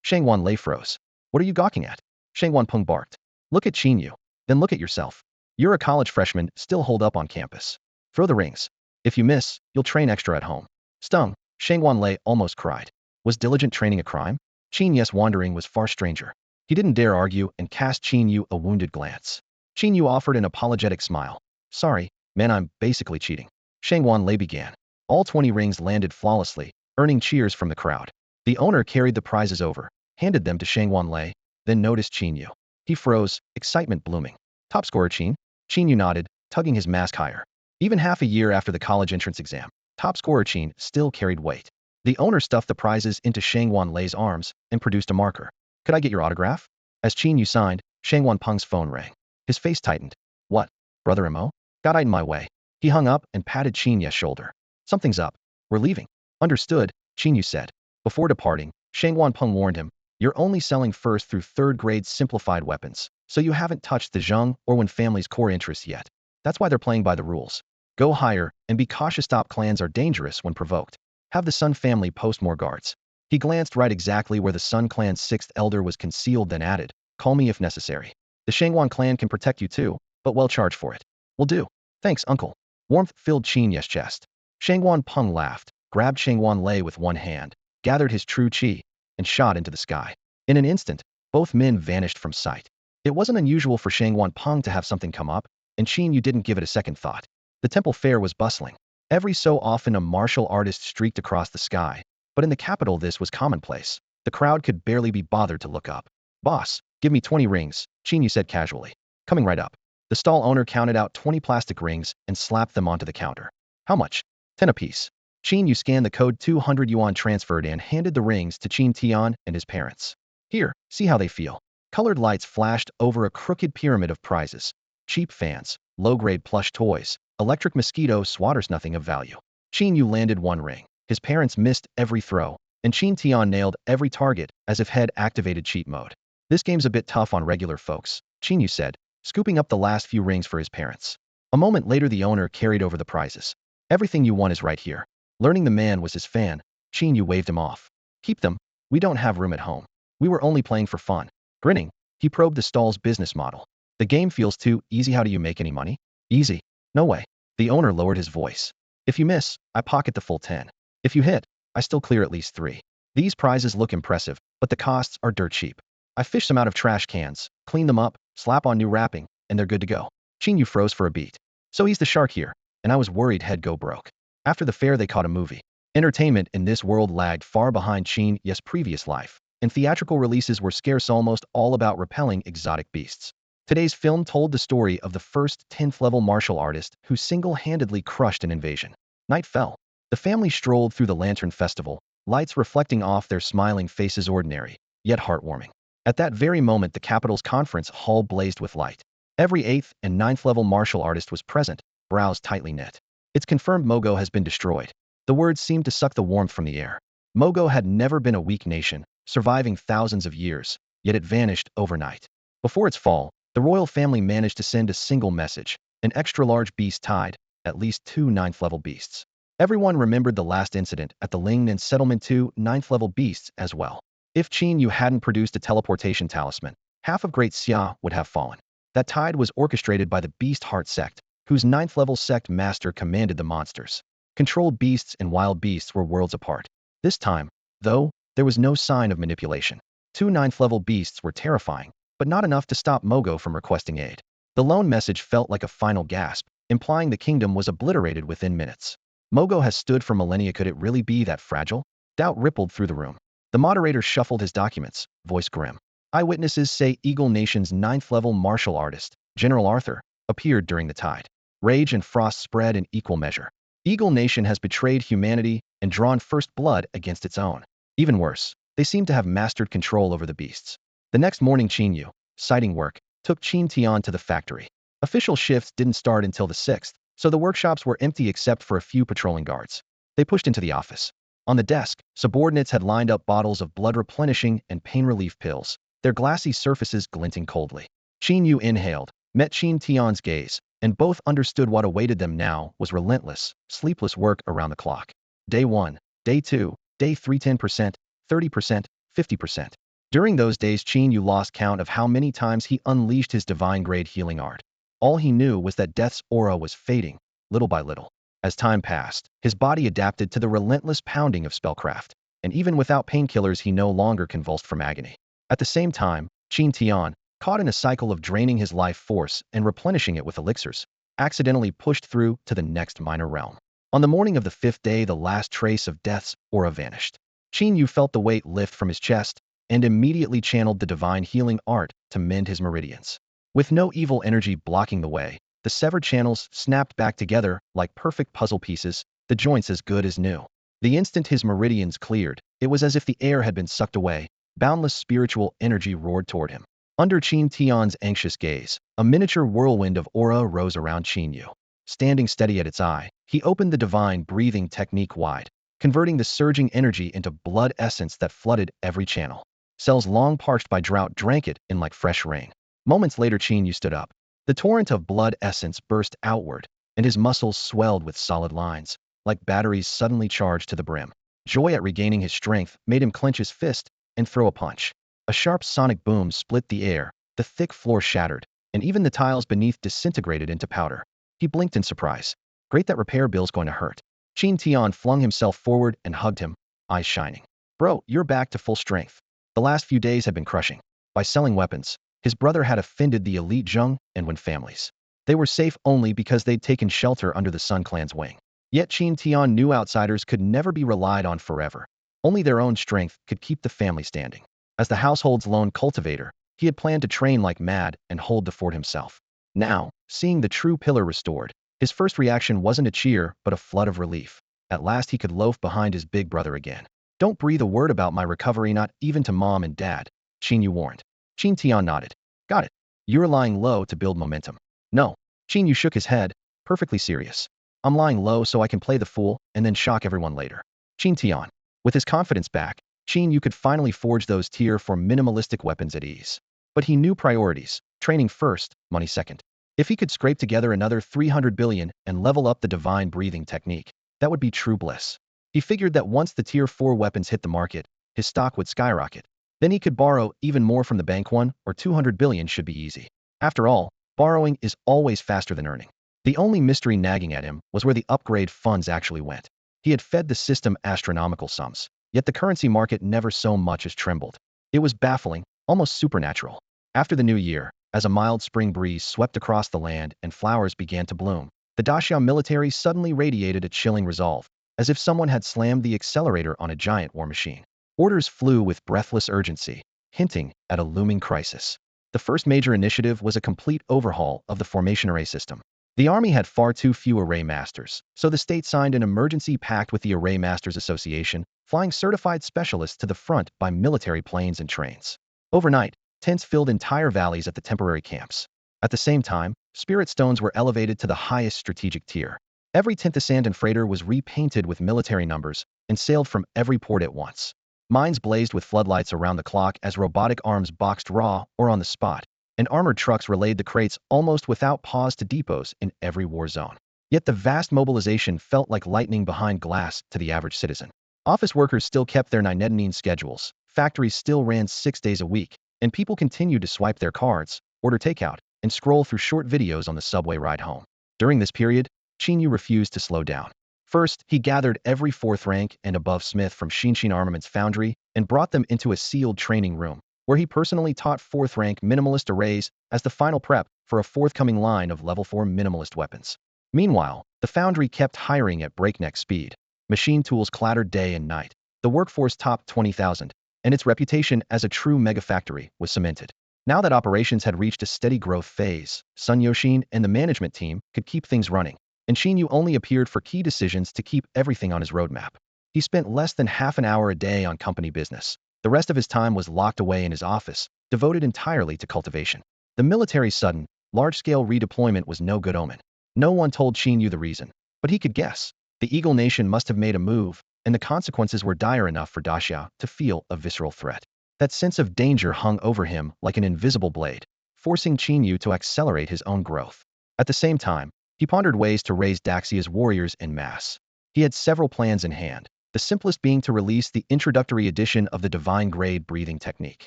A: Shangwan Lei froze. What are you gawking at? Shangwan Peng barked. Look at Qin Yu. Then look at yourself. You're a college freshman still holed up on campus. Throw the rings. If you miss, you'll train extra at home. Stung, Shangwan Lei almost cried. Was diligent training a crime? Qin Yu's wandering was far stranger. He didn't dare argue and cast Qin Yu a wounded glance. Qin Yu offered an apologetic smile. Sorry, man, I'm basically cheating. Shangwan Lei began. All 20 rings landed flawlessly, earning cheers from the crowd. The owner carried the prizes over, handed them to Shangwan Lei, then noticed Qin Yu. He froze, excitement blooming. Top scorer Qin? Qin Yu nodded, tugging his mask higher. Even half a year after the college entrance exam, top scorer Qin still carried weight. The owner stuffed the prizes into Shangwan Lei's arms and produced a marker. Could I get your autograph? As Qin Yu signed, Shangwan Peng's phone rang. His face tightened. What? Brother Mo? Got in my way. He hung up and patted Qin Yu's shoulder. Something's up. We're leaving. Understood, Qin Yu said. Before departing, Shangwan Peng warned him, you're only selling 1st through 3rd grade simplified weapons, so you haven't touched the Zheng or Wen family's core interests yet. That's why they're playing by the rules. Go higher, and be cautious. Top clans are dangerous when provoked. Have the Sun family post more guards. He glanced right exactly where the Sun clan's 6th elder was concealed, then added, call me if necessary. The Shangwan clan can protect you too, but well charge for it. Will do. Thanks, uncle. Warmth filled Qin Yu's chest. Shangwan Peng laughed, grabbed Shangwan Lei with one hand, gathered his true qi, and shot into the sky. In an instant, both men vanished from sight. It wasn't unusual for Shangwan Peng to have something come up, and Qin Yu didn't give it a second thought. The temple fair was bustling. Every so often a martial artist streaked across the sky, but in the capital this was commonplace. The crowd could barely be bothered to look up. Boss, give me 20 rings, Qin Yu said casually. Coming right up. The stall owner counted out 20 plastic rings and slapped them onto the counter. How much? 10 apiece. Qin Yu scanned the code, 200 yuan transferred, and handed the rings to Qin Tian and his parents. Here, see how they feel. Colored lights flashed over a crooked pyramid of prizes. Cheap fans, low-grade plush toys, electric mosquito swatters, nothing of value. Qin Yu landed one ring. His parents missed every throw, and Qin Tian nailed every target as if head activated cheat mode. This game's a bit tough on regular folks, Qin Yu said, scooping up the last few rings for his parents. A moment later the owner carried over the prizes. Everything you want is right here. Learning the man was his fan, Qin Yu waved him off. Keep them. We don't have room at home. We were only playing for fun. Grinning, he probed the stall's business model. The game feels too easy. How do you make any money? Easy. No way. The owner lowered his voice. If you miss, I pocket the full 10. If you hit, I still clear at least 3. These prizes look impressive, but the costs are dirt cheap. I fish them out of trash cans, clean them up, slap on new wrapping, and they're good to go. Qin Yu froze for a beat. So he's the shark here, and I was worried he'd go broke. After the fair they caught a movie. Entertainment in this world lagged far behind Qin Yu's previous life, and theatrical releases were scarce, almost all about repelling exotic beasts. Today's film told the story of the first 10th level martial artist who single-handedly crushed an invasion. Night fell. The family strolled through the Lantern Festival, lights reflecting off their smiling faces, ordinary, yet heartwarming. At that very moment the capital's conference hall blazed with light. Every 8th and 9th level martial artist was present, brows tightly knit. It's confirmed, Mogo has been destroyed. The words seemed to suck the warmth from the air. Mogo had never been a weak nation, surviving thousands of years, yet it vanished overnight. Before its fall, the royal family managed to send a single message: an extra-large beast tied, at least 2 9th-level beasts. Everyone remembered the last incident at the Lingnan settlement, 2 9th-level beasts as well. If Qin Yu hadn't produced a teleportation talisman, half of Great Xia would have fallen. That tide was orchestrated by the Beast Heart sect, whose 9th-level sect master commanded the monsters. Controlled beasts and wild beasts were worlds apart. This time, though, there was no sign of manipulation. 2 9th-level beasts were terrifying, but not enough to stop Mogo from requesting aid. The lone message felt like a final gasp, implying the kingdom was obliterated within minutes. Mogo has stood for millennia. Could it really be that fragile? Doubt rippled through the room. The moderator shuffled his documents, voice grim. Eyewitnesses say Eagle Nation's 9th-level martial artist, General Arthur, appeared during the tide. Rage and frost spread in equal measure. Eagle Nation has betrayed humanity and drawn first blood against its own. Even worse, they seem to have mastered control over the beasts. The next morning Qin Yu, sighting work, took Qin Tian to the factory. Official shifts didn't start until the 6th, so the workshops were empty except for a few patrolling guards. They pushed into the office. On the desk, subordinates had lined up bottles of blood replenishing and pain relief pills, their glassy surfaces glinting coldly. Qin Yu inhaled, met Qin Tian's gaze, and both understood what awaited them now was relentless, sleepless work around the clock. Day 1, Day 2, Day 3, 10%, 30%, 50%. During those days Qin Yu lost count of how many times he unleashed his divine-grade healing art. All he knew was that death's aura was fading, little by little. As time passed, his body adapted to the relentless pounding of spellcraft, and even without painkillers he no longer convulsed from agony. At the same time, Qin Tian, caught in a cycle of draining his life force and replenishing it with elixirs, accidentally pushed through to the next minor realm. On the morning of the 5th day the last trace of death's aura vanished. Qin Yu felt the weight lift from his chest and immediately channeled the divine healing art to mend his meridians. With no evil energy blocking the way, the severed channels snapped back together like perfect puzzle pieces, the joints as good as new. The instant his meridians cleared, it was as if the air had been sucked away, boundless spiritual energy roared toward him. Under Qin Tian's anxious gaze, a miniature whirlwind of aura rose around Qin Yu. Standing steady at its eye, he opened the divine breathing technique wide, converting the surging energy into blood essence that flooded every channel. Cells long parched by drought drank it in like fresh rain. Moments later Qin Yu stood up. The torrent of blood essence burst outward, and his muscles swelled with solid lines, like batteries suddenly charged to the brim. Joy at regaining his strength made him clench his fist and throw a punch. A sharp sonic boom split the air, the thick floor shattered, and even the tiles beneath disintegrated into powder. He blinked in surprise. Great, that repair bill's going to hurt. Qin Tian flung himself forward and hugged him, eyes shining. Bro, you're back to full strength. The last few days had been crushing. By selling weapons, his brother had offended the elite Zheng and Wen families. They were safe only because they'd taken shelter under the Sun Clan's wing. Yet Qin Tian knew outsiders could never be relied on forever. Only their own strength could keep the family standing. As the household's lone cultivator, he had planned to train like mad and hold the fort himself. Now, seeing the true pillar restored, his first reaction wasn't a cheer but a flood of relief. At last he could loaf behind his big brother again. Don't breathe a word about my recovery, not even to mom and dad, Qin Yu warned. Qin Tian nodded. Got it. You're lying low to build momentum. No. Qin Yu shook his head, perfectly serious. I'm lying low so I can play the fool and then shock everyone later. Qin Tian. With his confidence back, Qin Yu could finally forge those tier 4 minimalistic weapons at ease. But he knew priorities, training first, money second. If he could scrape together another 300 billion and level up the divine breathing technique, that would be true bliss. He figured that once the tier 4 weapons hit the market, his stock would skyrocket. Then he could borrow even more from the bank. 1 or 200 billion should be easy. After all, borrowing is always faster than earning. The only mystery nagging at him was where the upgrade funds actually went. He had fed the system astronomical sums, yet the currency market never so much as trembled. It was baffling, almost supernatural. After the new year, as a mild spring breeze swept across the land and flowers began to bloom, the Daxia military suddenly radiated a chilling resolve, as if someone had slammed the accelerator on a giant war machine. Orders flew with breathless urgency, hinting at a looming crisis. The first major initiative was a complete overhaul of the formation array system. The Army had far too few array masters, so the state signed an emergency pact with the Array Masters Association, flying certified specialists to the front by military planes and trains. Overnight, tents filled entire valleys at the temporary camps. At the same time, spirit stones were elevated to the highest strategic tier. Every Tinthasand freighter was repainted with military numbers and sailed from every port at once. Mines blazed with floodlights around the clock as robotic arms boxed raw or on the spot, and armored trucks relayed the crates almost without pause to depots in every war zone. Yet the vast mobilization felt like lightning behind glass to the average citizen. Office workers still kept their Ninetinin schedules, factories still ran 6 days a week, and people continued to swipe their cards, order takeout, and scroll through short videos on the subway ride home. During this period, Qin Yu refused to slow down. First, he gathered every fourth rank and above smith from Xinshin Armaments Foundry and brought them into a sealed training room, where he personally taught fourth-rank minimalist arrays as the final prep for a forthcoming line of level 4 minimalist weapons. Meanwhile, the foundry kept hiring at breakneck speed. Machine tools clattered day and night. The workforce topped 20,000, and its reputation as a true mega-factory was cemented. Now that operations had reached a steady growth phase, Sun Yoshin and the management team could keep things running, and Qin Yu only appeared for key decisions to keep everything on his roadmap. He spent less than half an hour a day on company business. The rest of his time was locked away in his office, devoted entirely to cultivation. The military's sudden, large-scale redeployment was no good omen. No one told Qin Yu the reason, but he could guess. The Eagle Nation must have made a move, and the consequences were dire enough for Daxia to feel a visceral threat. That sense of danger hung over him like an invisible blade, forcing Qin Yu to accelerate his own growth. At the same time, he pondered ways to raise Daxia's warriors en masse. He had several plans in hand, the simplest being to release the introductory edition of the Divine Grade breathing technique.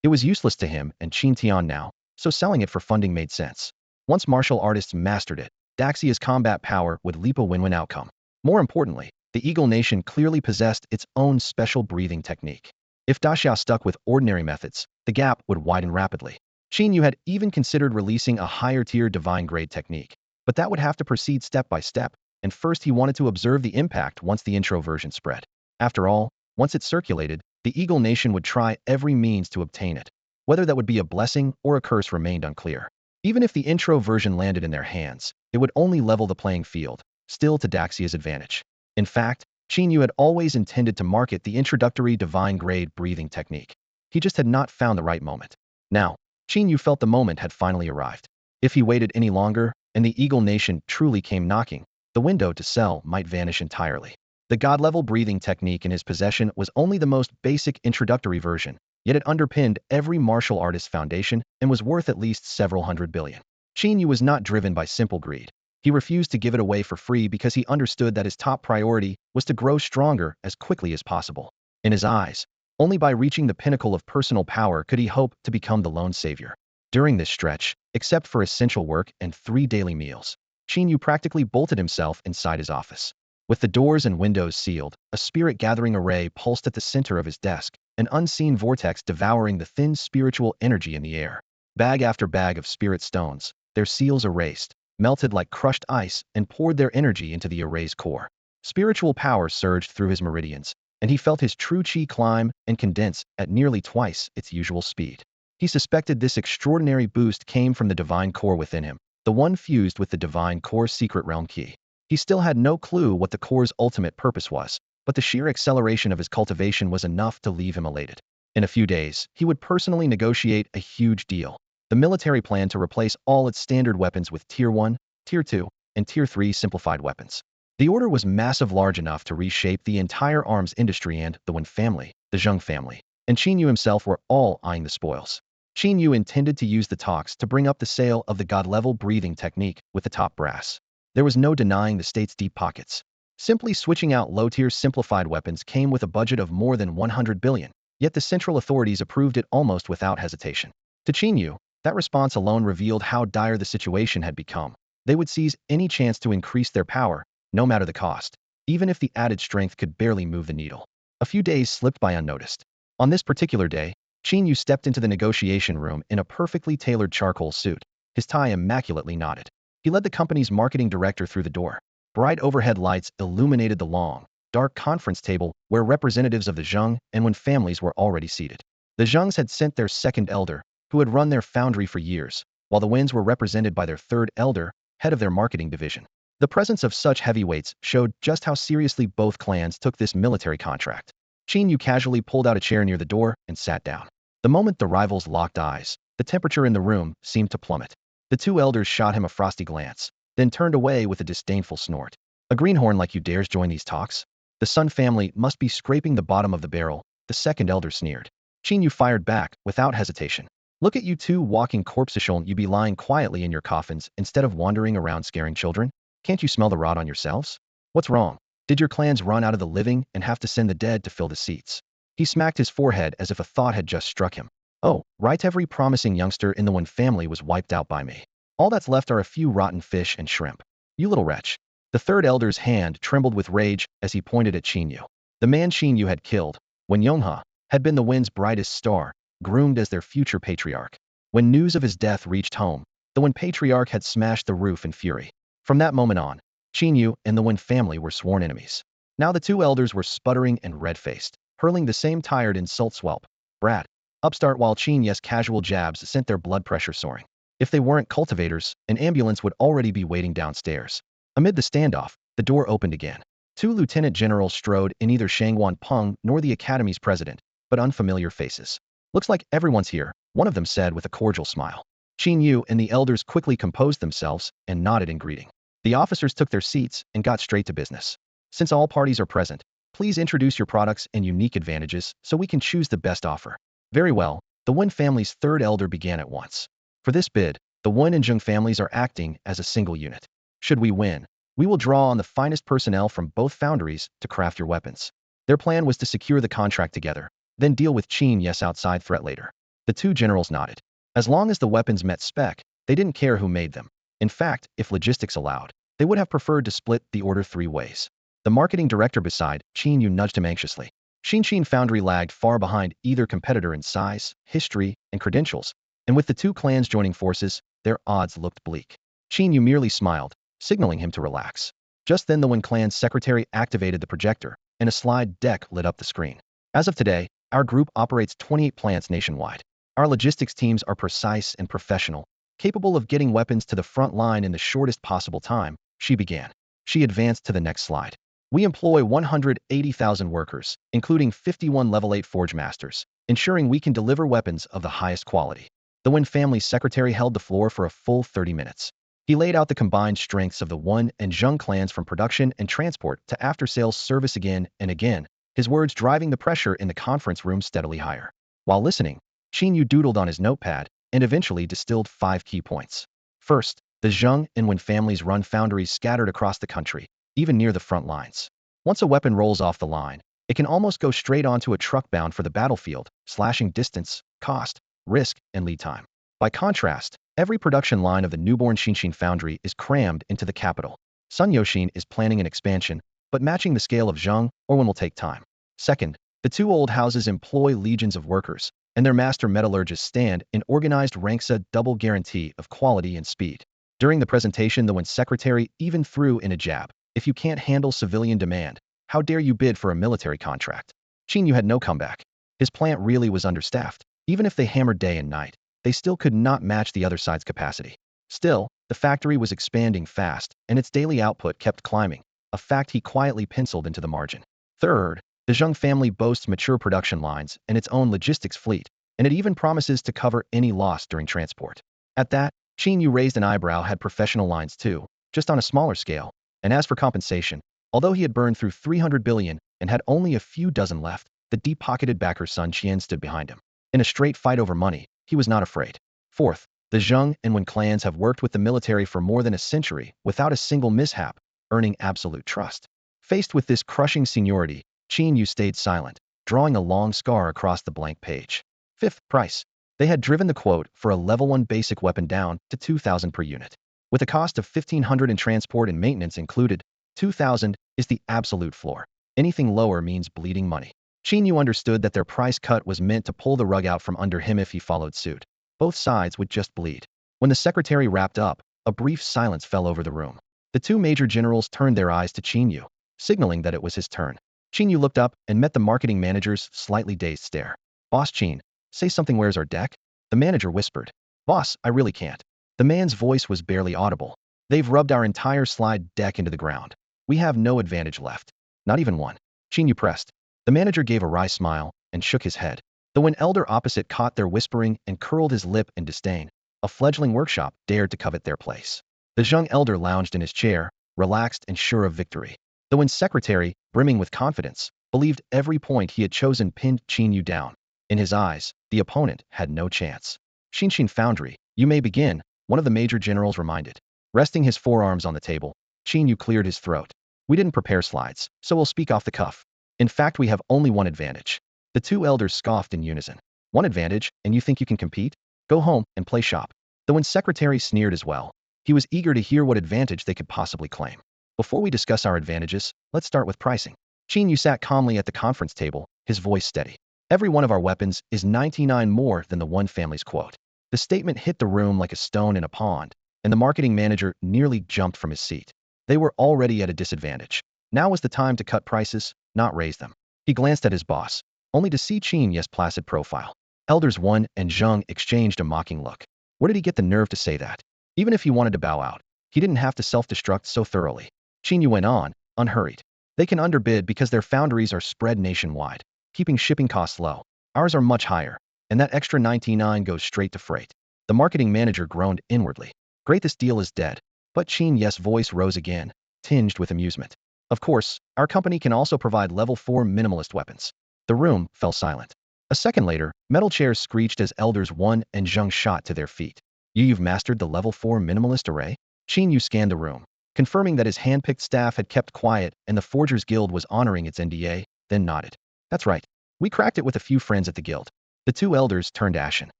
A: It was useless to him and Qin Tian now, so selling it for funding made sense. Once martial artists mastered it, Daxia's combat power would leap a win-win outcome. More importantly, the Eagle Nation clearly possessed its own special breathing technique. If Daxia stuck with ordinary methods, the gap would widen rapidly. Qin Yu had even considered releasing a higher-tier Divine Grade technique, but that would have to proceed step by step, and first he wanted to observe the impact once the intro version spread. After all, once it circulated, the Eagle Nation would try every means to obtain it. Whether that would be a blessing or a curse remained unclear. Even if the intro version landed in their hands, it would only level the playing field, still to Daxia's advantage. In fact, Qin Yu had always intended to market the introductory Divine Grade breathing technique. He just had not found the right moment. Now, Qin Yu felt the moment had finally arrived. If he waited any longer, and the Eagle Nation truly came knocking, the window to sell might vanish entirely. The god-level breathing technique in his possession was only the most basic introductory version, yet it underpinned every martial artist's foundation and was worth at least several hundred billion. Qin Yu was not driven by simple greed. He refused to give it away for free because he understood that his top priority was to grow stronger as quickly as possible. In his eyes, only by reaching the pinnacle of personal power could he hope to become the lone savior. During this stretch, except for essential work and 3 daily meals, Qin Yu practically bolted himself inside his office. With the doors and windows sealed, a spirit-gathering array pulsed at the center of his desk, an unseen vortex devouring the thin spiritual energy in the air. Bag after bag of spirit stones, their seals erased, melted like crushed ice and poured their energy into the array's core. Spiritual power surged through his meridians, and he felt his true chi climb and condense at nearly twice its usual speed. He suspected this extraordinary boost came from the divine core within him, the one fused with the divine core's secret realm key. He still had no clue what the core's ultimate purpose was, but the sheer acceleration of his cultivation was enough to leave him elated. In a few days, he would personally negotiate a huge deal. The military planned to replace all its standard weapons with Tier 1, Tier 2, and Tier 3 simplified weapons. The order was massive, large enough to reshape the entire arms industry, and the Wen family, the Zheng family, and Qin Yu himself were all eyeing the spoils. Qin Yu intended to use the talks to bring up the sale of the god-level breathing technique with the top brass. There was no denying the state's deep pockets. Simply switching out low-tier simplified weapons came with a budget of more than 100 billion, yet the central authorities approved it almost without hesitation. To Qin Yu, that response alone revealed how dire the situation had become. They would seize any chance to increase their power, no matter the cost, even if the added strength could barely move the needle. A few days slipped by unnoticed. On this particular day, Qin Yu stepped into the negotiation room in a perfectly tailored charcoal suit, his tie immaculately knotted. He led the company's marketing director through the door. Bright overhead lights illuminated the long, dark conference table where representatives of the Zheng and Wen families were already seated. The Zhengs had sent their second elder, who had run their foundry for years, while the Wens were represented by their third elder, head of their marketing division. The presence of such heavyweights showed just how seriously both clans took this military contract. Qin Yu casually pulled out a chair near the door and sat down. The moment the rivals locked eyes, the temperature in the room seemed to plummet. The two elders shot him a frosty glance, then turned away with a disdainful snort. A greenhorn like you dares join these talks? The Sun family must be scraping the bottom of the barrel, the second elder sneered. Qin Yu fired back, without hesitation. Look at you two walking corpses, shouldn't you be lying quietly in your coffins instead of wandering around scaring children? Can't you smell the rot on yourselves? What's wrong? Did your clans run out of the living and have to send the dead to fill the seats? He smacked his forehead as if a thought had just struck him. Oh, right, every promising youngster in the Wen family was wiped out by me. All that's left are a few rotten fish and shrimp. You little wretch. The third elder's hand trembled with rage as he pointed at Qin Yu. The man Qin Yu had killed, Wen Yonghe, had been the Wen's brightest star, groomed as their future patriarch. When news of his death reached home, the Wen patriarch had smashed the roof in fury. From that moment on, Qin Yu and the Wen family were sworn enemies. Now the two elders were sputtering and red-faced, hurling the same tired insult swelp. Brat. Upstart, while Qin Yu's casual jabs sent their blood pressure soaring. If they weren't cultivators, an ambulance would already be waiting downstairs. Amid the standoff, the door opened again. Two lieutenant generals strode in, neither Shangwan Peng nor the academy's president, but unfamiliar faces. Looks like everyone's here, one of them said with a cordial smile. Qin Yu and the elders quickly composed themselves and nodded in greeting. The officers took their seats and got straight to business. Since all parties are present, please introduce your products and unique advantages so we can choose the best offer. Very well, the Wen family's third elder began at once. For this bid, the Wen and Zheng families are acting as a single unit. Should we win, we will draw on the finest personnel from both foundries to craft your weapons. Their plan was to secure the contract together, then deal with Qin Yu's outside threat later. The two generals nodded. As long as the weapons met spec, they didn't care who made them. In fact, if logistics allowed, they would have preferred to split the order 3 ways. The marketing director beside Qin Yu nudged him anxiously. Xinqian Foundry lagged far behind either competitor in size, history, and credentials, and with the two clans joining forces, their odds looked bleak. Qin Yu merely smiled, signaling him to relax. Just then the Wen clan's secretary activated the projector, and a slide deck lit up the screen. As of today, our group operates 28 plants nationwide. Our logistics teams are precise and professional, capable of getting weapons to the front line in the shortest possible time, she began. She advanced to the next slide. We employ 180,000 workers, including 51 level 8 forge masters, ensuring we can deliver weapons of the highest quality. The Wen family's secretary held the floor for a full 30 minutes. He laid out the combined strengths of the Wen and Zheng clans from production and transport to after-sales service again and again, his words driving the pressure in the conference room steadily higher. While listening, Qin Yu doodled on his notepad and eventually distilled 5 key points. First, the Zheng and Wen families run foundries scattered across the country, even near the front lines. Once a weapon rolls off the line, it can almost go straight onto a truck bound for the battlefield, slashing distance, cost, risk, and lead time. By contrast, every production line of the newborn Xinqian foundry is crammed into the capital. Sun Yoxin is planning an expansion, but matching the scale of Zheng or Wen will take time. Second, the two old houses employ legions of workers, and their master metallurgists stand in organized ranks, a double guarantee of quality and speed. During the presentation, the Wen secretary even threw in a jab. If you can't handle civilian demand, how dare you bid for a military contract? Qin Yu had no comeback. His plant really was understaffed. Even if they hammered day and night, they still could not match the other side's capacity. Still, the factory was expanding fast, and its daily output kept climbing, a fact he quietly penciled into the margin. Third, the Zheng family boasts mature production lines and its own logistics fleet, and it even promises to cover any loss during transport. At that, Qin Yu raised an eyebrow. Had professional lines too, just on a smaller scale. And as for compensation, although he had burned through 300 billion and had only a few dozen left, the deep-pocketed backer Sun Qian stood behind him. In a straight fight over money, he was not afraid. Fourth, the Zheng and Wen clans have worked with the military for more than a century without a single mishap, earning absolute trust. Faced with this crushing seniority, Qin Yu stayed silent, drawing a long scar across the blank page. Fifth, price. They had driven the quote for a level 1 basic weapon down to 2,000 per unit. With a cost of 1,500 in transport and maintenance included, 2,000 is the absolute floor. Anything lower means bleeding money. Qin Yu understood that their price cut was meant to pull the rug out from under him if he followed suit. Both sides would just bleed. When the secretary wrapped up, a brief silence fell over the room. The two major generals turned their eyes to Qin Yu, signaling that it was his turn. Qin Yu looked up and met the marketing manager's slightly dazed stare. Boss Qin, say something. Where's our deck? The manager whispered. Boss, I really can't. The man's voice was barely audible. They've rubbed our entire slide deck into the ground. We have no advantage left. Not even one. Qin Yu pressed. The manager gave a wry smile and shook his head. The one elder opposite caught their whispering and curled his lip in disdain. A fledgling workshop dared to covet their place. The young elder lounged in his chair, relaxed and sure of victory. The one secretary, brimming with confidence, believed every point he had chosen pinned Qin Yu down. In his eyes, the opponent had no chance. Xinshin Foundry, you may begin, one of the major generals reminded. Resting his forearms on the table, Qin Yu cleared his throat. We didn't prepare slides, so we'll speak off the cuff. In fact, we have only one advantage. The two elders scoffed in unison. One advantage, and you think you can compete? Go home and play shop. The one secretary sneered as well. He was eager to hear what advantage they could possibly claim. Before we discuss our advantages, let's start with pricing. Qin Yu sat calmly at the conference table, his voice steady. Every one of our weapons is 99 more than the one family's quote. The statement hit the room like a stone in a pond, and the marketing manager nearly jumped from his seat. They were already at a disadvantage. Now was the time to cut prices, not raise them. He glanced at his boss, only to see Qin Yu's placid profile. Elders Wen and Zheng exchanged a mocking look. Where did he get the nerve to say that? Even if he wanted to bow out, he didn't have to self-destruct so thoroughly. Qin Yu went on, unhurried. They can underbid because their foundries are spread nationwide, keeping shipping costs low. Ours are much higher, and that extra 99 goes straight to freight. The marketing manager groaned inwardly. Great, this deal is dead. But Qin Yu's voice rose again, tinged with amusement. Of course, our company can also provide level 4 minimalist weapons. The room fell silent. A second later, metal chairs screeched as elders Wen and Zheng shot to their feet. You've mastered the level 4 minimalist array? Qin Yu scanned the room, confirming that his hand-picked staff had kept quiet and the Forgers Guild was honoring its NDA, then nodded. That's right. We cracked it with a few friends at the guild. The two elders turned ashen.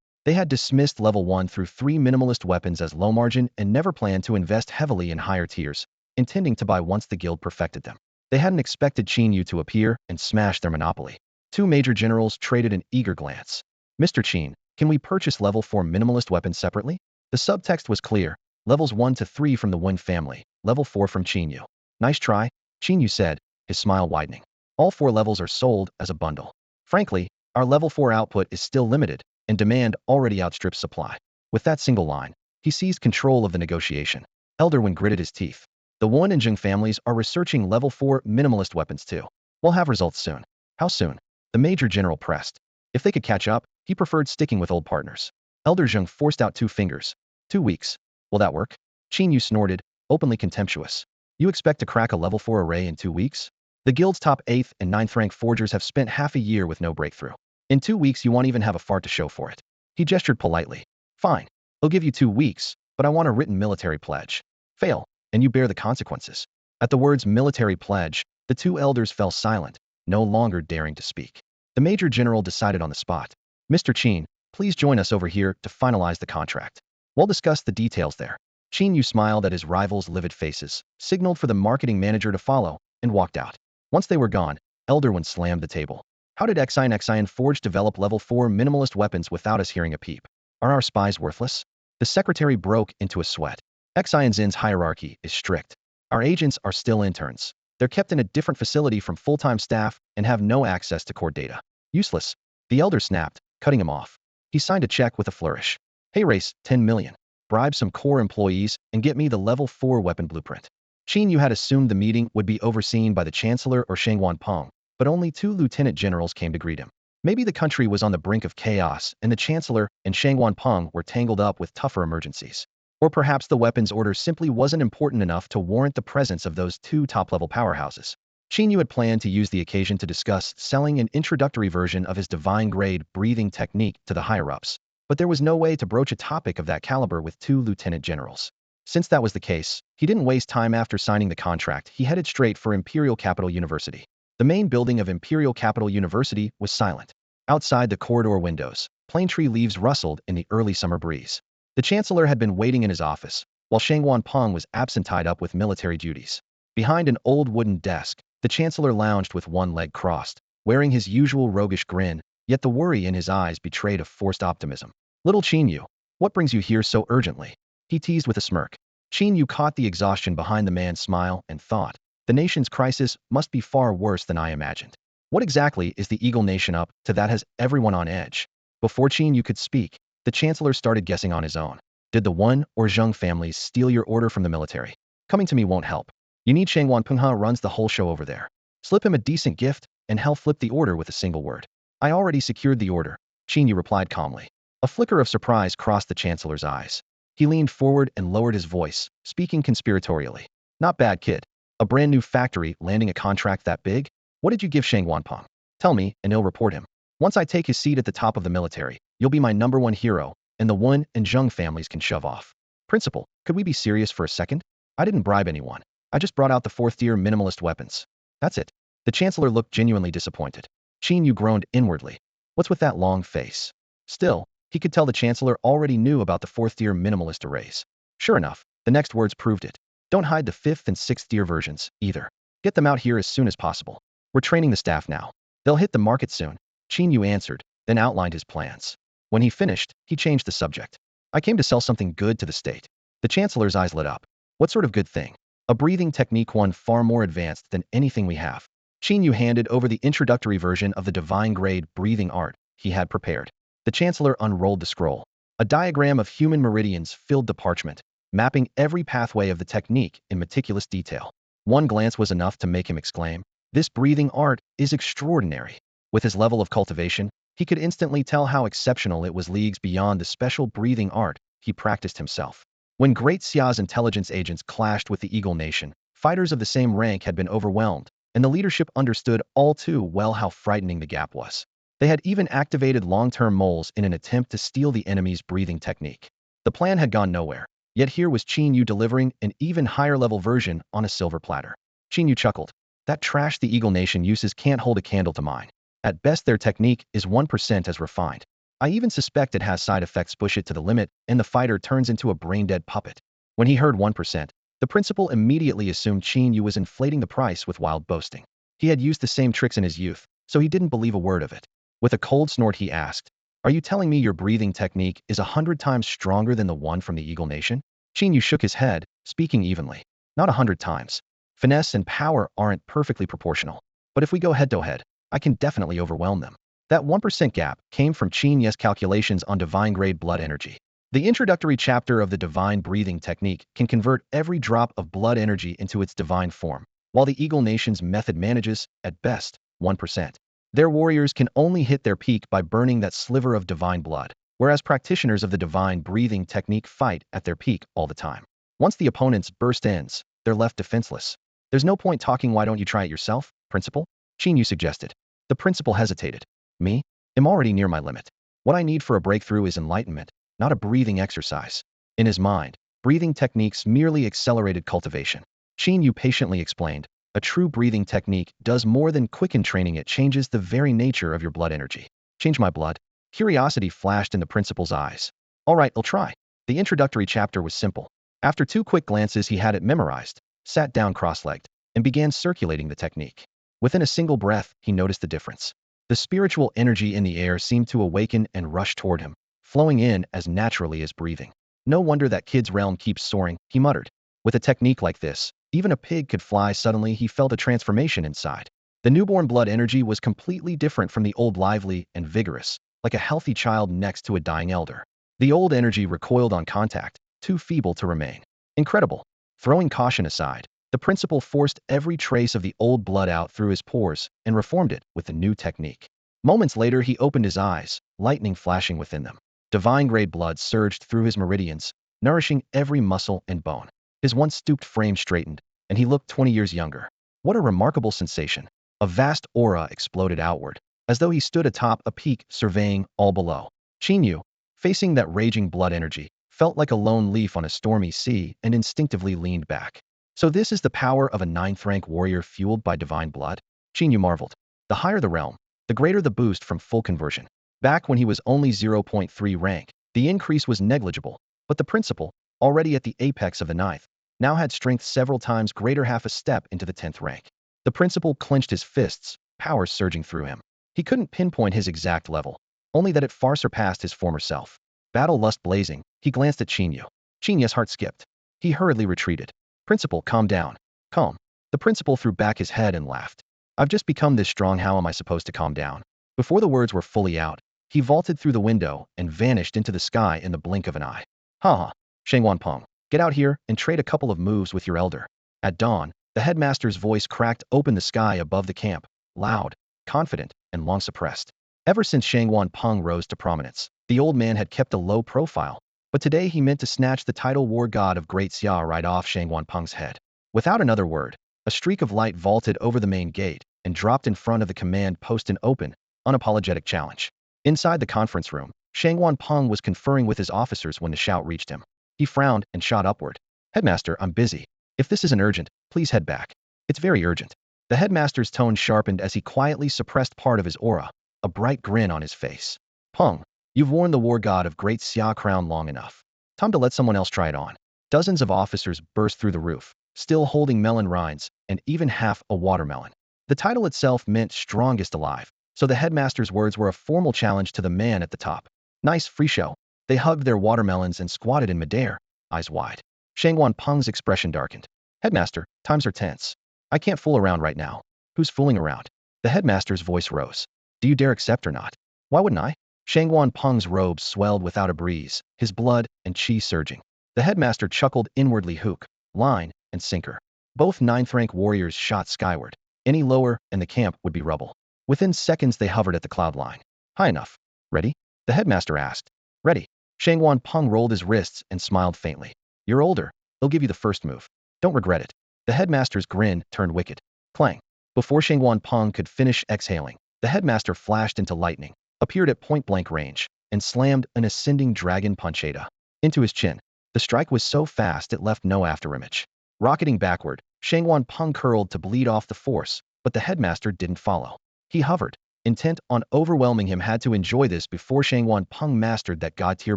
A: They had dismissed level 1 through 3 minimalist weapons as low margin and never planned to invest heavily in higher tiers, intending to buy once the guild perfected them. They hadn't expected Qin Yu to appear and smash their monopoly. Two major generals traded an eager glance. Mr. Qin, can we purchase level 4 minimalist weapons separately? The subtext was clear. Levels 1 to 3 from the Wen family, level 4 from Qin Yu. Nice try, Qin Yu said, his smile widening. All 4 levels are sold as a bundle. Frankly, our level 4 output is still limited, and demand already outstrips supply. With that single line, he seized control of the negotiation. Elder Wen gritted his teeth. The Wen and Zheng families are researching level 4 minimalist weapons too. We'll have results soon. How soon? The major general pressed. If they could catch up, he preferred sticking with old partners. Elder Zheng forced out 2 fingers. 2 weeks. Will that work? Qin Yu snorted, openly contemptuous. You expect to crack a level 4 array in 2 weeks? The guild's top 8th and 9th rank forgers have spent half a year with no breakthrough. In 2 weeks you won't even have a fart to show for it. He gestured politely. Fine. I'll give you 2 weeks, but I want a written military pledge. Fail, and you bear the consequences. At the words military pledge, the two elders fell silent, no longer daring to speak. The major general decided on the spot. Mr. Qin, please join us over here to finalize the contract. We'll discuss the details there. Qin Yu smiled at his rivals' livid faces, signaled for the marketing manager to follow, and walked out. Once they were gone, Elder Wen slammed the table. How did Xian Forge develop level 4 minimalist weapons without us hearing a peep? Are our spies worthless? The secretary broke into a sweat. Xian's hierarchy is strict. Our agents are still interns. They're kept in a different facility from full-time staff and have no access to core data. Useless. The elder snapped, cutting him off. He signed a check with a flourish. Hey race, 10 million. Bribe some core employees and get me the level 4 weapon blueprint. Qin Yu had assumed the meeting would be overseen by the Chancellor or Shangwan Peng, but only 2 lieutenant generals came to greet him. Maybe the country was on the brink of chaos and the Chancellor and Shangwan Peng were tangled up with tougher emergencies. Or perhaps the weapons order simply wasn't important enough to warrant the presence of those 2 top-level powerhouses. Qin Yu had planned to use the occasion to discuss selling an introductory version of his divine-grade breathing technique to the higher-ups, but there was no way to broach a topic of that caliber with 2 lieutenant generals. Since that was the case, he didn't waste time. After signing the contract, he headed straight for Imperial Capital University. The main building of Imperial Capital University was silent. Outside the corridor windows, plane tree leaves rustled in the early summer breeze. The Chancellor had been waiting in his office, while Shang Wanpeng was absent tied up with military duties. Behind an old wooden desk, the chancellor lounged with one leg crossed, wearing his usual roguish grin, yet the worry in his eyes betrayed a forced optimism. Little Qin Yu, what brings you here so urgently? He teased with a smirk. Qin Yu caught the exhaustion behind the man's smile and thought, the nation's crisis must be far worse than I imagined. What exactly is the Eagle Nation up to that has everyone on edge? Before Qin Yu could speak, the chancellor started guessing on his own. Did the Wen or Zheng families steal your order from the military? Coming to me won't help. You need Shang Wanpeng runs the whole show over there. Slip him a decent gift, and he'll flip the order with a single word. I already secured the order, Qin Yu replied calmly. A flicker of surprise crossed the chancellor's eyes. He leaned forward and lowered his voice, speaking conspiratorially. Not bad, kid. A brand new factory landing a contract that big? What did you give Shang Wanpeng? Tell me, and I'll report him. Once I take his seat at the top of the military, you'll be my #1 hero, and the Wen and Zheng families can shove off. Principal, could we be serious for a second? I didn't bribe anyone. I just brought out the 4th-tier minimalist weapons. That's it. The chancellor looked genuinely disappointed. Qin Yu groaned inwardly. What's with that long face? Still, he could tell the chancellor already knew about the 4th-tier minimalist arrays. Sure enough, the next words proved it. Don't hide the 5th and 6th-tier versions, either. Get them out here as soon as possible. We're training the staff now. They'll hit the market soon, Qin Yu answered, then outlined his plans. When he finished, he changed the subject. I came to sell something good to the state. The chancellor's eyes lit up. What sort of good thing? A breathing technique, one far more advanced than anything we have. Qin Yu handed over the introductory version of the divine-grade breathing art he had prepared. The chancellor unrolled the scroll. A diagram of human meridians filled the parchment, mapping every pathway of the technique in meticulous detail. One glance was enough to make him exclaim, this breathing art is extraordinary. With his level of cultivation, he could instantly tell how exceptional it was, leagues beyond the special breathing art he practiced himself. When Great Xia's intelligence agents clashed with the Eagle Nation, fighters of the same rank had been overwhelmed, and the leadership understood all too well how frightening the gap was. They had even activated long-term moles in an attempt to steal the enemy's breathing technique. The plan had gone nowhere, yet here was Qin Yu delivering an even higher-level version on a silver platter. Qin Yu chuckled. That trash the Eagle Nation uses can't hold a candle to mine. At best, their technique is 1% as refined. I even suspect it has side effects. Push it to the limit, and the fighter turns into a brain-dead puppet. When he heard 1%, the principal immediately assumed Qin Yu was inflating the price with wild boasting. He had used the same tricks in his youth, so he didn't believe a word of it. With a cold snort, he asked, are you telling me your breathing technique is 100 times stronger than the one from the Eagle Nation? Qin Yu shook his head, speaking evenly. Not 100 times. Finesse and power aren't perfectly proportional. But if we go head-to-head, I can definitely overwhelm them. That 1% gap came from Qin Yu's calculations on divine-grade blood energy. The introductory chapter of the divine breathing technique can convert every drop of blood energy into its divine form, while the Eagle Nation's method manages, at best, 1%. Their warriors can only hit their peak by burning that sliver of divine blood, whereas practitioners of the divine breathing technique fight at their peak all the time. Once the opponent's burst ends, they're left defenseless. There's no point talking. Why don't you try it yourself, Principal? Qin Yu suggested. The principal hesitated. Me? I'm already near my limit. What I need for a breakthrough is enlightenment, not a breathing exercise. In his mind, breathing techniques merely accelerated cultivation. Qin Yu patiently explained, a true breathing technique does more than quicken training. It changes the very nature of your blood energy. Change my blood? Curiosity flashed in the principal's eyes. All right, I'll try. The introductory chapter was simple. After 2 quick glances, he had it memorized, sat down cross-legged, and began circulating the technique. Within a single breath, he noticed the difference. The spiritual energy in the air seemed to awaken and rush toward him, flowing in as naturally as breathing. No wonder that kid's realm keeps soaring, he muttered. With a technique like this, even a pig could fly. Suddenly, he felt a transformation inside. The newborn blood energy was completely different from the old, lively and vigorous, like a healthy child next to a dying elder. The old energy recoiled on contact, too feeble to remain. Incredible. Throwing caution aside, the principal forced every trace of the old blood out through his pores and reformed it with the new technique. Moments later, he opened his eyes, lightning flashing within them. Divine-grade blood surged through his meridians, nourishing every muscle and bone. His once stooped frame straightened, and he looked 20 years younger. What a remarkable sensation. A vast aura exploded outward, as though he stood atop a peak surveying all below. Qin Yu, facing that raging blood energy, felt like a lone leaf on a stormy sea and instinctively leaned back. So this is the power of a 9th-rank warrior fueled by divine blood? Qin Yu marveled. The higher the realm, the greater the boost from full conversion. Back when he was only 0.3 rank, the increase was negligible, but the principal, already at the apex of the ninth, now had strength several times greater, half a step into the 10th rank. The principal clenched his fists, power surging through him. He couldn't pinpoint his exact level, only that it far surpassed his former self. Battle lust blazing, he glanced at Qin Yu. Qin Yu's heart skipped. He hurriedly retreated. Principal, calm down. Calm. The principal threw back his head and laughed. I've just become this strong, how am I supposed to calm down? Before the words were fully out, he vaulted through the window and vanished into the sky in the blink of an eye. Ha ha. Shangwan Peng, get out here and trade a couple of moves with your elder. At dawn, the headmaster's voice cracked open the sky above the camp, loud, confident, and long suppressed. Ever since Shangwan Peng rose to prominence, the old man had kept a low profile, but today he meant to snatch the title War God of Great Xia right off Shangwan Peng's head. Without another word, a streak of light vaulted over the main gate and dropped in front of the command post in open, unapologetic challenge. Inside the conference room, Shangwan Peng was conferring with his officers when the shout reached him. He frowned and shot upward. Headmaster, I'm busy. If this isn't urgent, please head back. It's very urgent. The headmaster's tone sharpened as he quietly suppressed part of his aura, a bright grin on his face. Peng, you've worn the War God of Great Xia crown long enough. Time to let someone else try it on. Dozens of officers burst through the roof, still holding melon rinds and even half a watermelon. The title itself meant strongest alive, so the headmaster's words were a formal challenge to the man at the top. Nice free show. They hugged their watermelons and squatted in midair, eyes wide. Shangwan Peng's expression darkened. Headmaster, times are tense. I can't fool around right now. Who's fooling around? The headmaster's voice rose. Do you dare accept or not? Why wouldn't I? Shangwan Peng's robes swelled without a breeze, his blood and chi surging. The headmaster chuckled inwardly. Hook, line, and sinker. Both 9th rank warriors shot skyward. Any lower, and the camp would be rubble. Within seconds they hovered at the cloud line. High enough. Ready? The headmaster asked. Ready. Shangwan Peng rolled his wrists and smiled faintly. You're older. They'll give you the first move. Don't regret it. The headmaster's grin turned wicked. Clang. Before Shangwan Peng could finish exhaling, the headmaster flashed into lightning, appeared at point-blank range, and slammed an ascending dragon punchada into his chin. The strike was so fast it left no afterimage. Rocketing backward, Shangwan Peng curled to bleed off the force, but the headmaster didn't follow. He hovered, intent on overwhelming him. Had to enjoy this before Shangwan Peng mastered that god-tier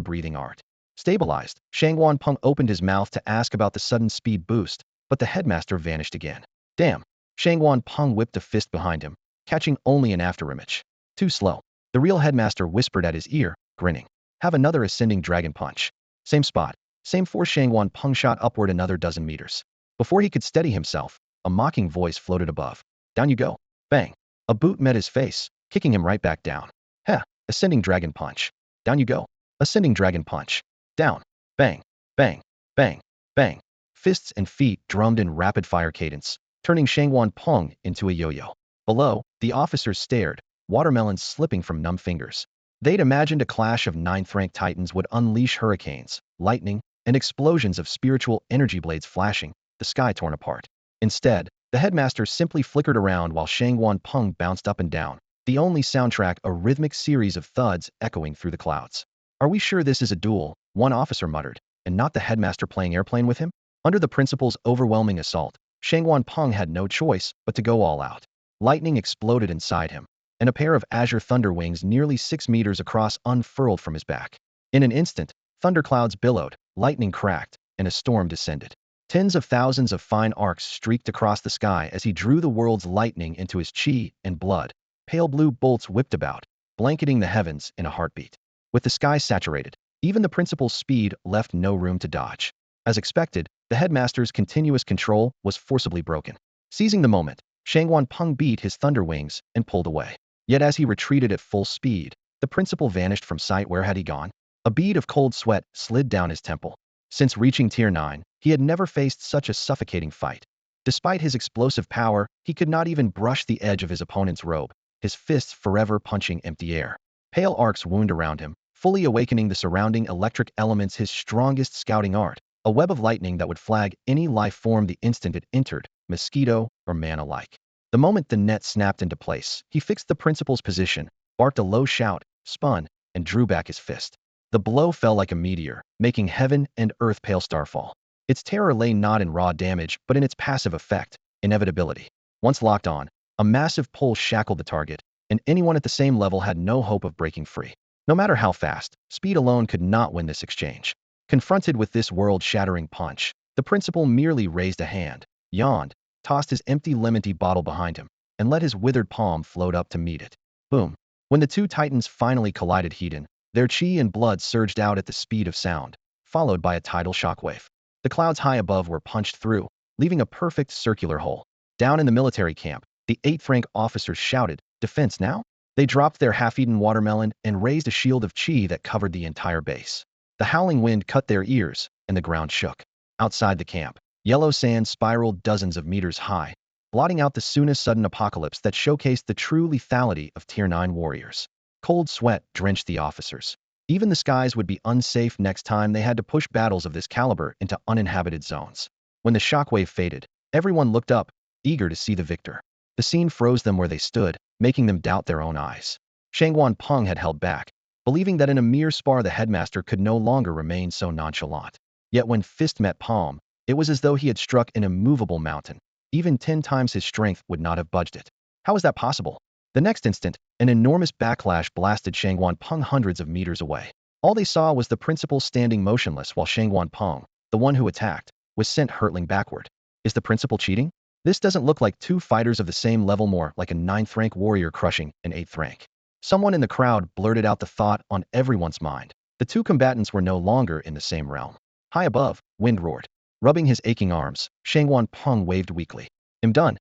A: breathing art. Stabilized, Shangwan Peng opened his mouth to ask about the sudden speed boost, but the headmaster vanished again. Damn. Shangwan Peng whipped a fist behind him, catching only an afterimage. Too slow. The real headmaster whispered at his ear, grinning. Have another ascending dragon punch. Same spot. Same force. Shangwan Peng shot upward another dozen meters. Before he could steady himself, a mocking voice floated above. Down you go. Bang. A boot met his face, kicking him right back down. Heh. Ascending dragon punch. Down you go. Ascending dragon punch. Down. Bang. Bang. Bang. Bang. Fists and feet drummed in rapid-fire cadence, turning Shangwan Peng into a yo-yo. Below, the officers stared, watermelons slipping from numb fingers. They'd imagined a clash of 9th-rank titans would unleash hurricanes, lightning, and explosions of spiritual energy blades flashing, the sky torn apart. Instead, the headmaster simply flickered around while Shangwan Peng bounced up and down, the only soundtrack a rhythmic series of thuds echoing through the clouds. Are we sure this is a duel? One officer muttered, and not the headmaster playing airplane with him? Under the principal's overwhelming assault, Shangwan Peng had no choice but to go all out. Lightning exploded inside him, and a pair of azure thunder wings nearly 6 meters across unfurled from his back. In an instant, thunderclouds billowed, lightning cracked, and a storm descended. Tens of thousands of fine arcs streaked across the sky as he drew the world's lightning into his chi and blood. Pale blue bolts whipped about, blanketing the heavens in a heartbeat. With the sky saturated, even the principal's speed left no room to dodge. As expected, the headmaster's continuous control was forcibly broken. Seizing the moment, Shangwan Peng beat his thunder wings and pulled away. Yet as he retreated at full speed, the principal vanished from sight. Where had he gone? A bead of cold sweat slid down his temple. Since reaching Tier 9, he had never faced such a suffocating fight. Despite his explosive power, he could not even brush the edge of his opponent's robe, his fists forever punching empty air. Pale arcs wound around him, fully awakening the surrounding electric elements. His strongest scouting art, a web of lightning that would flag any life form the instant it entered, mosquito or man alike. The moment the net snapped into place, he fixed the principal's position, barked a low shout, spun, and drew back his fist. The blow fell like a meteor, making heaven and earth pale starfall. Its terror lay not in raw damage but in its passive effect, inevitability. Once locked on, a massive pull shackled the target, and anyone at the same level had no hope of breaking free. No matter how fast, speed alone could not win this exchange. Confronted with this world-shattering punch, the principal merely raised a hand, yawned, tossed his empty lemon tea bottle behind him, and let his withered palm float up to meet it. Boom. When the two titans finally collided head-on, their chi and blood surged out at the speed of sound, followed by a tidal shockwave. The clouds high above were punched through, leaving a perfect circular hole. Down in the military camp, the 8th rank officers shouted, "Defense now?" They dropped their half-eaten watermelon and raised a shield of chi that covered the entire base. The howling wind cut their ears, and the ground shook. Outside the camp, yellow sand spiraled dozens of meters high, blotting out the soonest sudden apocalypse that showcased the true lethality of Tier 9 warriors. Cold sweat drenched the officers. Even the skies would be unsafe next time they had to push battles of this caliber into uninhabited zones. When the shockwave faded, everyone looked up, eager to see the victor. The scene froze them where they stood, making them doubt their own eyes. Shangguan Peng had held back, believing that in a mere spar the headmaster could no longer remain so nonchalant. Yet when fist met palm, it was as though he had struck an immovable mountain. Even 10 times his strength would not have budged it. How was that possible? The next instant, an enormous backlash blasted Shangguan Peng hundreds of meters away. All they saw was the principal standing motionless while Shangguan Peng, the one who attacked, was sent hurtling backward. Is the principal cheating? This doesn't look like two fighters of the same level, more like a 9th rank warrior crushing an 8th rank. Someone in the crowd blurted out the thought on everyone's mind. The two combatants were no longer in the same realm. High above, wind roared. Rubbing his aching arms, Shangguan Peng waved weakly. I'm done.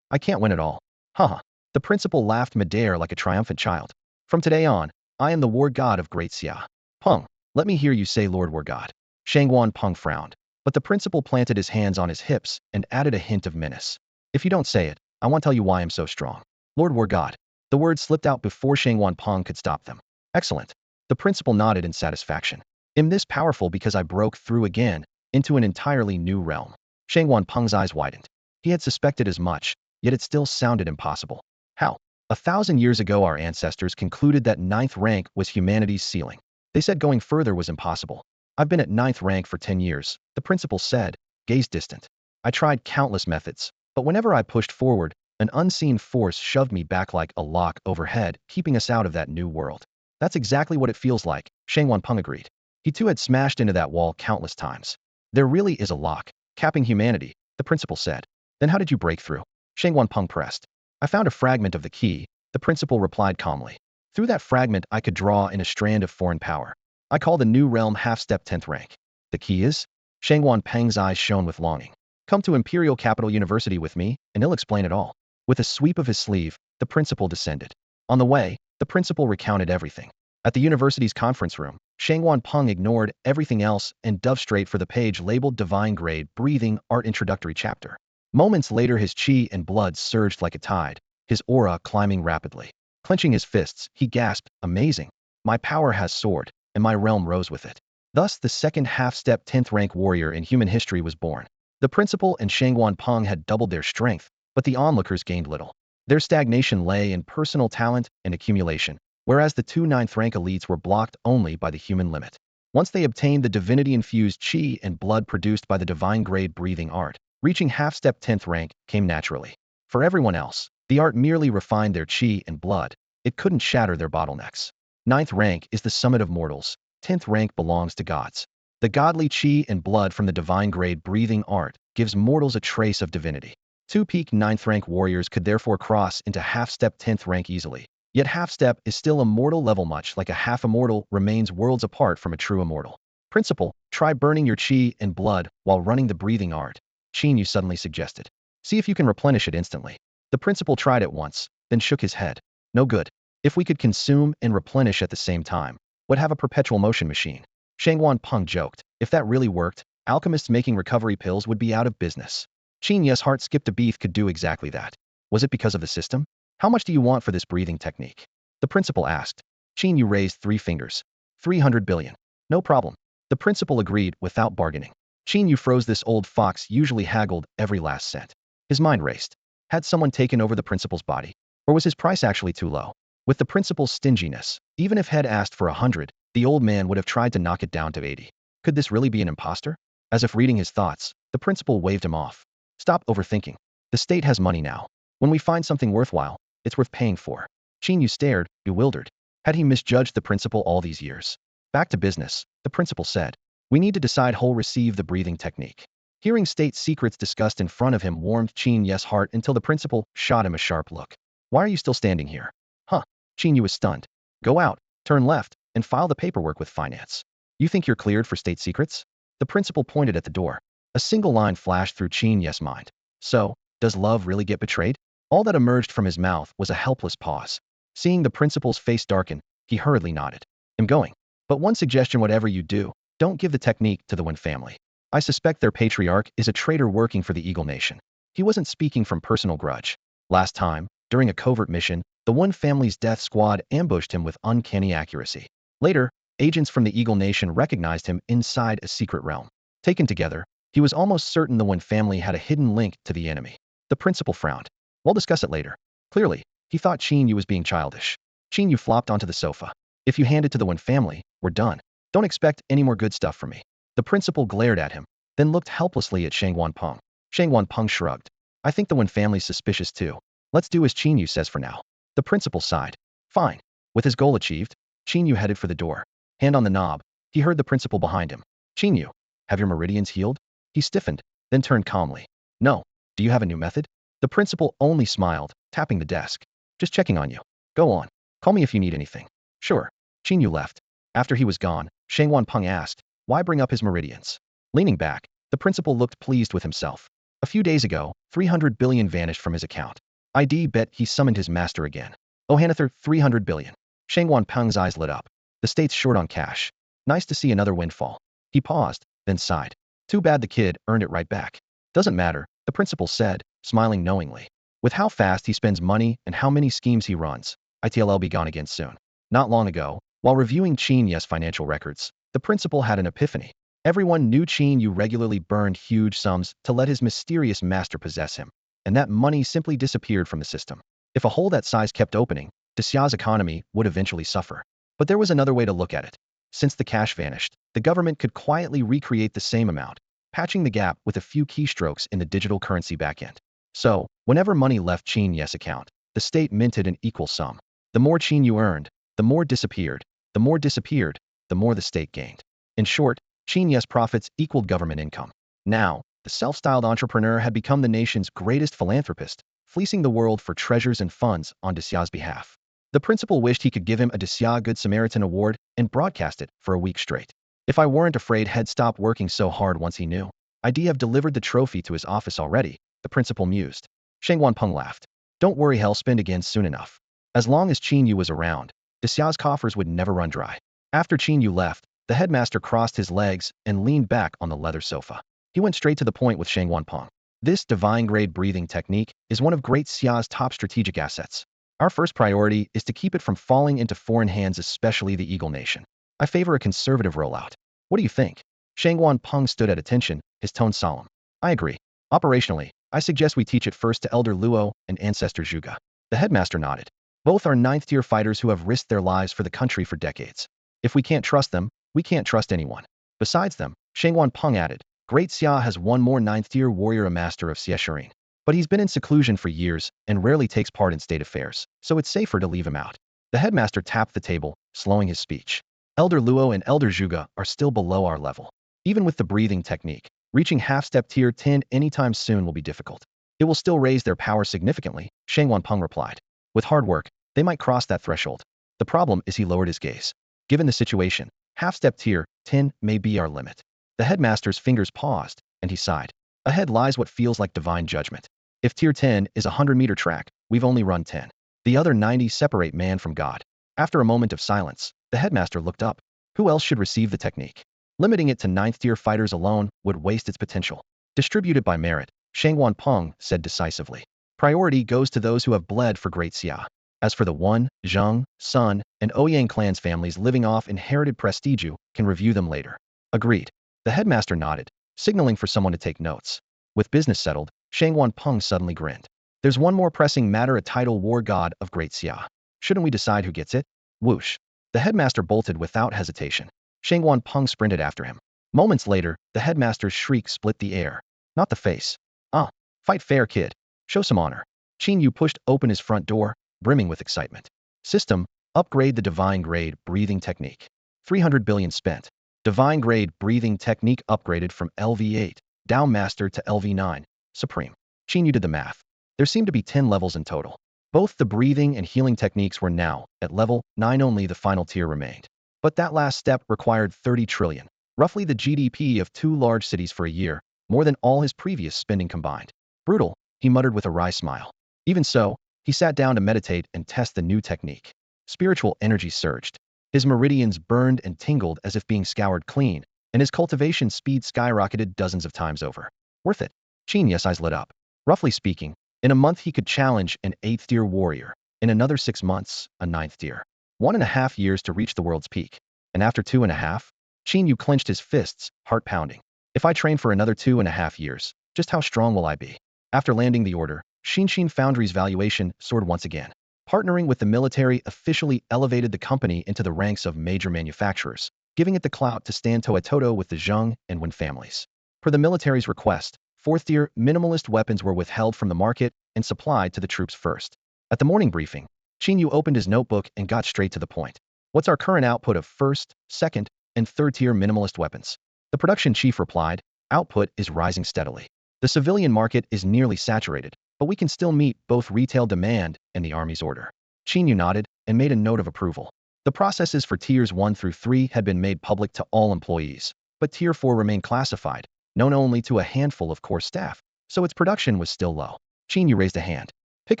A: I can't win at all. Haha. The principal laughed midair like a triumphant child. From today on, I am the war god of Great Xia. Peng, let me hear you say Lord War God. Shangguan Peng frowned, but the principal planted his hands on his hips and added a hint of menace. If you don't say it, I won't tell you why I'm so strong. Lord War God. The words slipped out before Shangguan Peng could stop them. Excellent. The principal nodded in satisfaction. I'm this powerful because I broke through again into an entirely new realm. Shangguan Peng's eyes widened. He had suspected as much, yet it still sounded impossible. How? 1,000 years ago our ancestors concluded that 9th rank was humanity's ceiling. They said going further was impossible. I've been at 9th rank for 10 years, the principal said, gaze distant. I tried countless methods, but whenever I pushed forward, an unseen force shoved me back like a lock overhead, keeping us out of that new world. That's exactly what it feels like, Shangguan Peng agreed. He too had smashed into that wall countless times. There really is a lock, capping humanity, the principal said. Then how did you break through? Shangguan Peng pressed. I found a fragment of the key, the principal replied calmly. Through that fragment I could draw in a strand of foreign power. I call the new realm half-step 10th rank. The key is? Shangguan Peng's eyes shone with longing. Come to Imperial Capital University with me, and he'll explain it all. With a sweep of his sleeve, the principal descended. On the way, the principal recounted everything. At the university's conference room, Shangguan Peng ignored everything else and dove straight for the page labeled Divine Grade Breathing Art Introductory Chapter. Moments later his chi and blood surged like a tide, his aura climbing rapidly. Clenching his fists, he gasped, amazing. My power has soared, and my realm rose with it. Thus the second half-step 10th rank warrior in human history was born. The principal and Shangguan Peng had doubled their strength, but the onlookers gained little. Their stagnation lay in personal talent and accumulation, whereas the two 9th rank elites were blocked only by the human limit. Once they obtained the divinity-infused chi and blood produced by the divine grade breathing art, reaching half-step 10th rank came naturally. For everyone else, the art merely refined their chi and blood. It couldn't shatter their bottlenecks. 9th rank is the summit of mortals. 10th rank belongs to gods. The godly chi and blood from the divine grade breathing art gives mortals a trace of divinity. Two peak 9th rank warriors could therefore cross into half-step 10th rank easily. Yet half-step is still a mortal level, much like a half-immortal remains worlds apart from a true immortal. Principal, try burning your chi and blood while running the breathing art, Qin Yu suddenly suggested. See if you can replenish it instantly. The principal tried it once, then shook his head. No good. If we could consume and replenish at the same time, we'd have a perpetual motion machine. Shangguan Peng joked. If that really worked, alchemists making recovery pills would be out of business. Qin Yu's heart skipped a beat. Could do exactly that. Was it because of the system? How much do you want for this breathing technique? The principal asked. Qin Yu raised 3 fingers. 300 billion. No problem. The principal agreed without bargaining. Qin Yu froze. This old fox usually haggled every last cent. His mind raced. Had someone taken over the principal's body? Or was his price actually too low? With the principal's stinginess, even if Head asked for 100, the old man would have tried to knock it down to 80. Could this really be an imposter? As if reading his thoughts, the principal waved him off. Stop overthinking. The state has money now. When we find something worthwhile, it's worth paying for. Qin Yu stared, bewildered. Had he misjudged the principal all these years? Back to business, the principal said. We need to decide who'll receive the breathing technique. Hearing state secrets discussed in front of him warmed Qin Yu's heart until the principal shot him a sharp look. Why are you still standing here? Huh. Qin Yu was stunned. Go out, turn left, and file the paperwork with finance. You think you're cleared for state secrets? The principal pointed at the door. A single line flashed through Qin Yu's mind. So, does love really get betrayed? All that emerged from his mouth was a helpless pause. Seeing the principal's face darken, he hurriedly nodded. I'm going. But one suggestion, whatever you do, don't give the technique to the Wen family. I suspect their patriarch is a traitor working for the Eagle Nation. He wasn't speaking from personal grudge. Last time, during a covert mission, the Wen family's death squad ambushed him with uncanny accuracy. Later, agents from the Eagle Nation recognized him inside a secret realm. Taken together, he was almost certain the Wen family had a hidden link to the enemy. The principal frowned. We'll discuss it later. Clearly, he thought Qin Yu was being childish. Qin Yu flopped onto the sofa. If you hand it to the Wen family, we're done. Don't expect any more good stuff from me. The principal glared at him, then looked helplessly at Shang Wanpeng. Shang Wanpeng shrugged. I think the Wen family's suspicious too. Let's do as Qin Yu says for now. The principal sighed. Fine. With his goal achieved, Qin Yu headed for the door. Hand on the knob, he heard the principal behind him. Qin Yu, have your meridians healed? He stiffened, then turned calmly. No. Do you have a new method? The principal only smiled, tapping the desk. Just checking on you. Go on. Call me if you need anything. Sure. Qin Yu left. After he was gone, Shang Wanpeng asked, why bring up his meridians? Leaning back, the principal looked pleased with himself. A few days ago, 300 billion vanished from his account. I'd bet he summoned his master again. Oh Hanather, 300 billion. Shang Wanpeng's eyes lit up. The state's short on cash. Nice to see another windfall. He paused, then sighed. Too bad the kid earned it right back. Doesn't matter, the principal said, smiling knowingly. With how fast he spends money and how many schemes he runs, it'll be gone again soon. Not long ago, while reviewing Qin Yu's financial records, the principal had an epiphany. Everyone knew Qin Yu regularly burned huge sums to let his mysterious master possess him, and that money simply disappeared from the system. If a hole that size kept opening, Dxia's economy would eventually suffer. But there was another way to look at it. Since the cash vanished, the government could quietly recreate the same amount, patching the gap with a few keystrokes in the digital currency backend. So, whenever money left Qin Yu's account, the state minted an equal sum. The more Qin Yu earned, the more disappeared. The more disappeared, the more the state gained. In short, Qin Yu's profits equaled government income. Now, the self-styled entrepreneur had become the nation's greatest philanthropist, fleecing the world for treasures and funds on Dxia's behalf. The principal wished he could give him a Dxia Good Samaritan award and broadcast it for a week straight. If I weren't afraid he'd stop working so hard once he knew, I'd have delivered the trophy to his office already, the principal mused. Shang Wanpeng laughed. Don't worry, he'll spend again soon enough. As long as Qin Yu was around, Dxia's coffers would never run dry. After Qin Yu left, the headmaster crossed his legs and leaned back on the leather sofa. He went straight to the point with Shang Wanpeng. This divine-grade breathing technique is one of Great Xia's top strategic assets. Our first priority is to keep it from falling into foreign hands, especially the Eagle Nation. I favor a conservative rollout. What do you think? Shang Wanpeng stood at attention, his tone solemn. I agree. Operationally, I suggest we teach it first to Elder Luo and Ancestor Zhuge. The headmaster nodded. Both are ninth-tier fighters who have risked their lives for the country for decades. If we can't trust them, we can't trust anyone. Besides them, Shang Wanpeng added, Great Xia has one more ninth-tier warrior, a master of Xie. But he's been in seclusion for years and rarely takes part in state affairs, so it's safer to leave him out. The headmaster tapped the table, slowing his speech. Elder Luo and Elder Zhuge are still below our level. Even with the breathing technique, reaching half-step tier 10 anytime soon will be difficult. It will still raise their power significantly, Shang Wanpeng replied. With hard work, they might cross that threshold. The problem is he lowered his gaze. Given the situation, half-step tier 10 may be our limit. The headmaster's fingers paused, and he sighed. Ahead lies what feels like divine judgment. If tier 10 is a 100-meter track, we've only run 10. The other 90 separate man from God. After a moment of silence, the headmaster looked up. Who else should receive the technique? Limiting it to ninth-tier fighters alone would waste its potential. Distribute it by merit, Shang Wanpeng said decisively. Priority goes to those who have bled for Great Xia. As for the Wan, Zheng, Sun, and Ouyang clans families living off inherited prestige, can review them later. Agreed. The headmaster nodded, signaling for someone to take notes. With business settled, Shang Wanpeng suddenly grinned. There's one more pressing matter, a title, War God of Great Xia. Shouldn't we decide who gets it? Whoosh. The headmaster bolted without hesitation. Shang Wanpeng sprinted after him. Moments later, the headmaster's shriek split the air. Not the face. Ah, fight fair, kid. Show some honor. Qin Yu pushed open his front door, brimming with excitement. System, upgrade the divine grade breathing technique. 300 billion spent. Divine grade breathing technique upgraded from LV8, Down Master to LV9, Supreme. Qin Yu did the math. There seemed to be 10 levels in total. Both the breathing and healing techniques were now at level 9, only the final tier remained. But that last step required 30 trillion, roughly the GDP of 2 large cities for a year, more than all his previous spending combined. Brutal, he muttered with a wry smile. Even so, he sat down to meditate and test the new technique. Spiritual energy surged. His meridians burned and tingled as if being scoured clean, and his cultivation speed skyrocketed dozens of times over. Worth it. Qin Yu's eyes lit up. Roughly speaking, in a month he could challenge an 8th tier warrior, in another 6 months, a 9th tier. 1.5 years to reach the world's peak. And after 2.5, Qin Yu clenched his fists, heart pounding. If I train for another 2.5 years, just how strong will I be? After landing the order, Shinshin Foundry's valuation soared once again. Partnering with the military officially elevated the company into the ranks of major manufacturers, giving it the clout to stand toe-to-toe with the Zheng and Wen families. Per the military's request, 4th-tier minimalist weapons were withheld from the market and supplied to the troops first. At the morning briefing, Qin Yu opened his notebook and got straight to the point. What's our current output of 1st, 2nd, and 3rd-tier minimalist weapons? The production chief replied, output is rising steadily. The civilian market is nearly saturated, but we can still meet both retail demand and the army's order. Qin Yu nodded and made a note of approval. The processes for tiers 1 through 3 had been made public to all employees, but tier 4 remained classified, known only to a handful of core staff, so its production was still low. Qin Yu raised a hand. Pick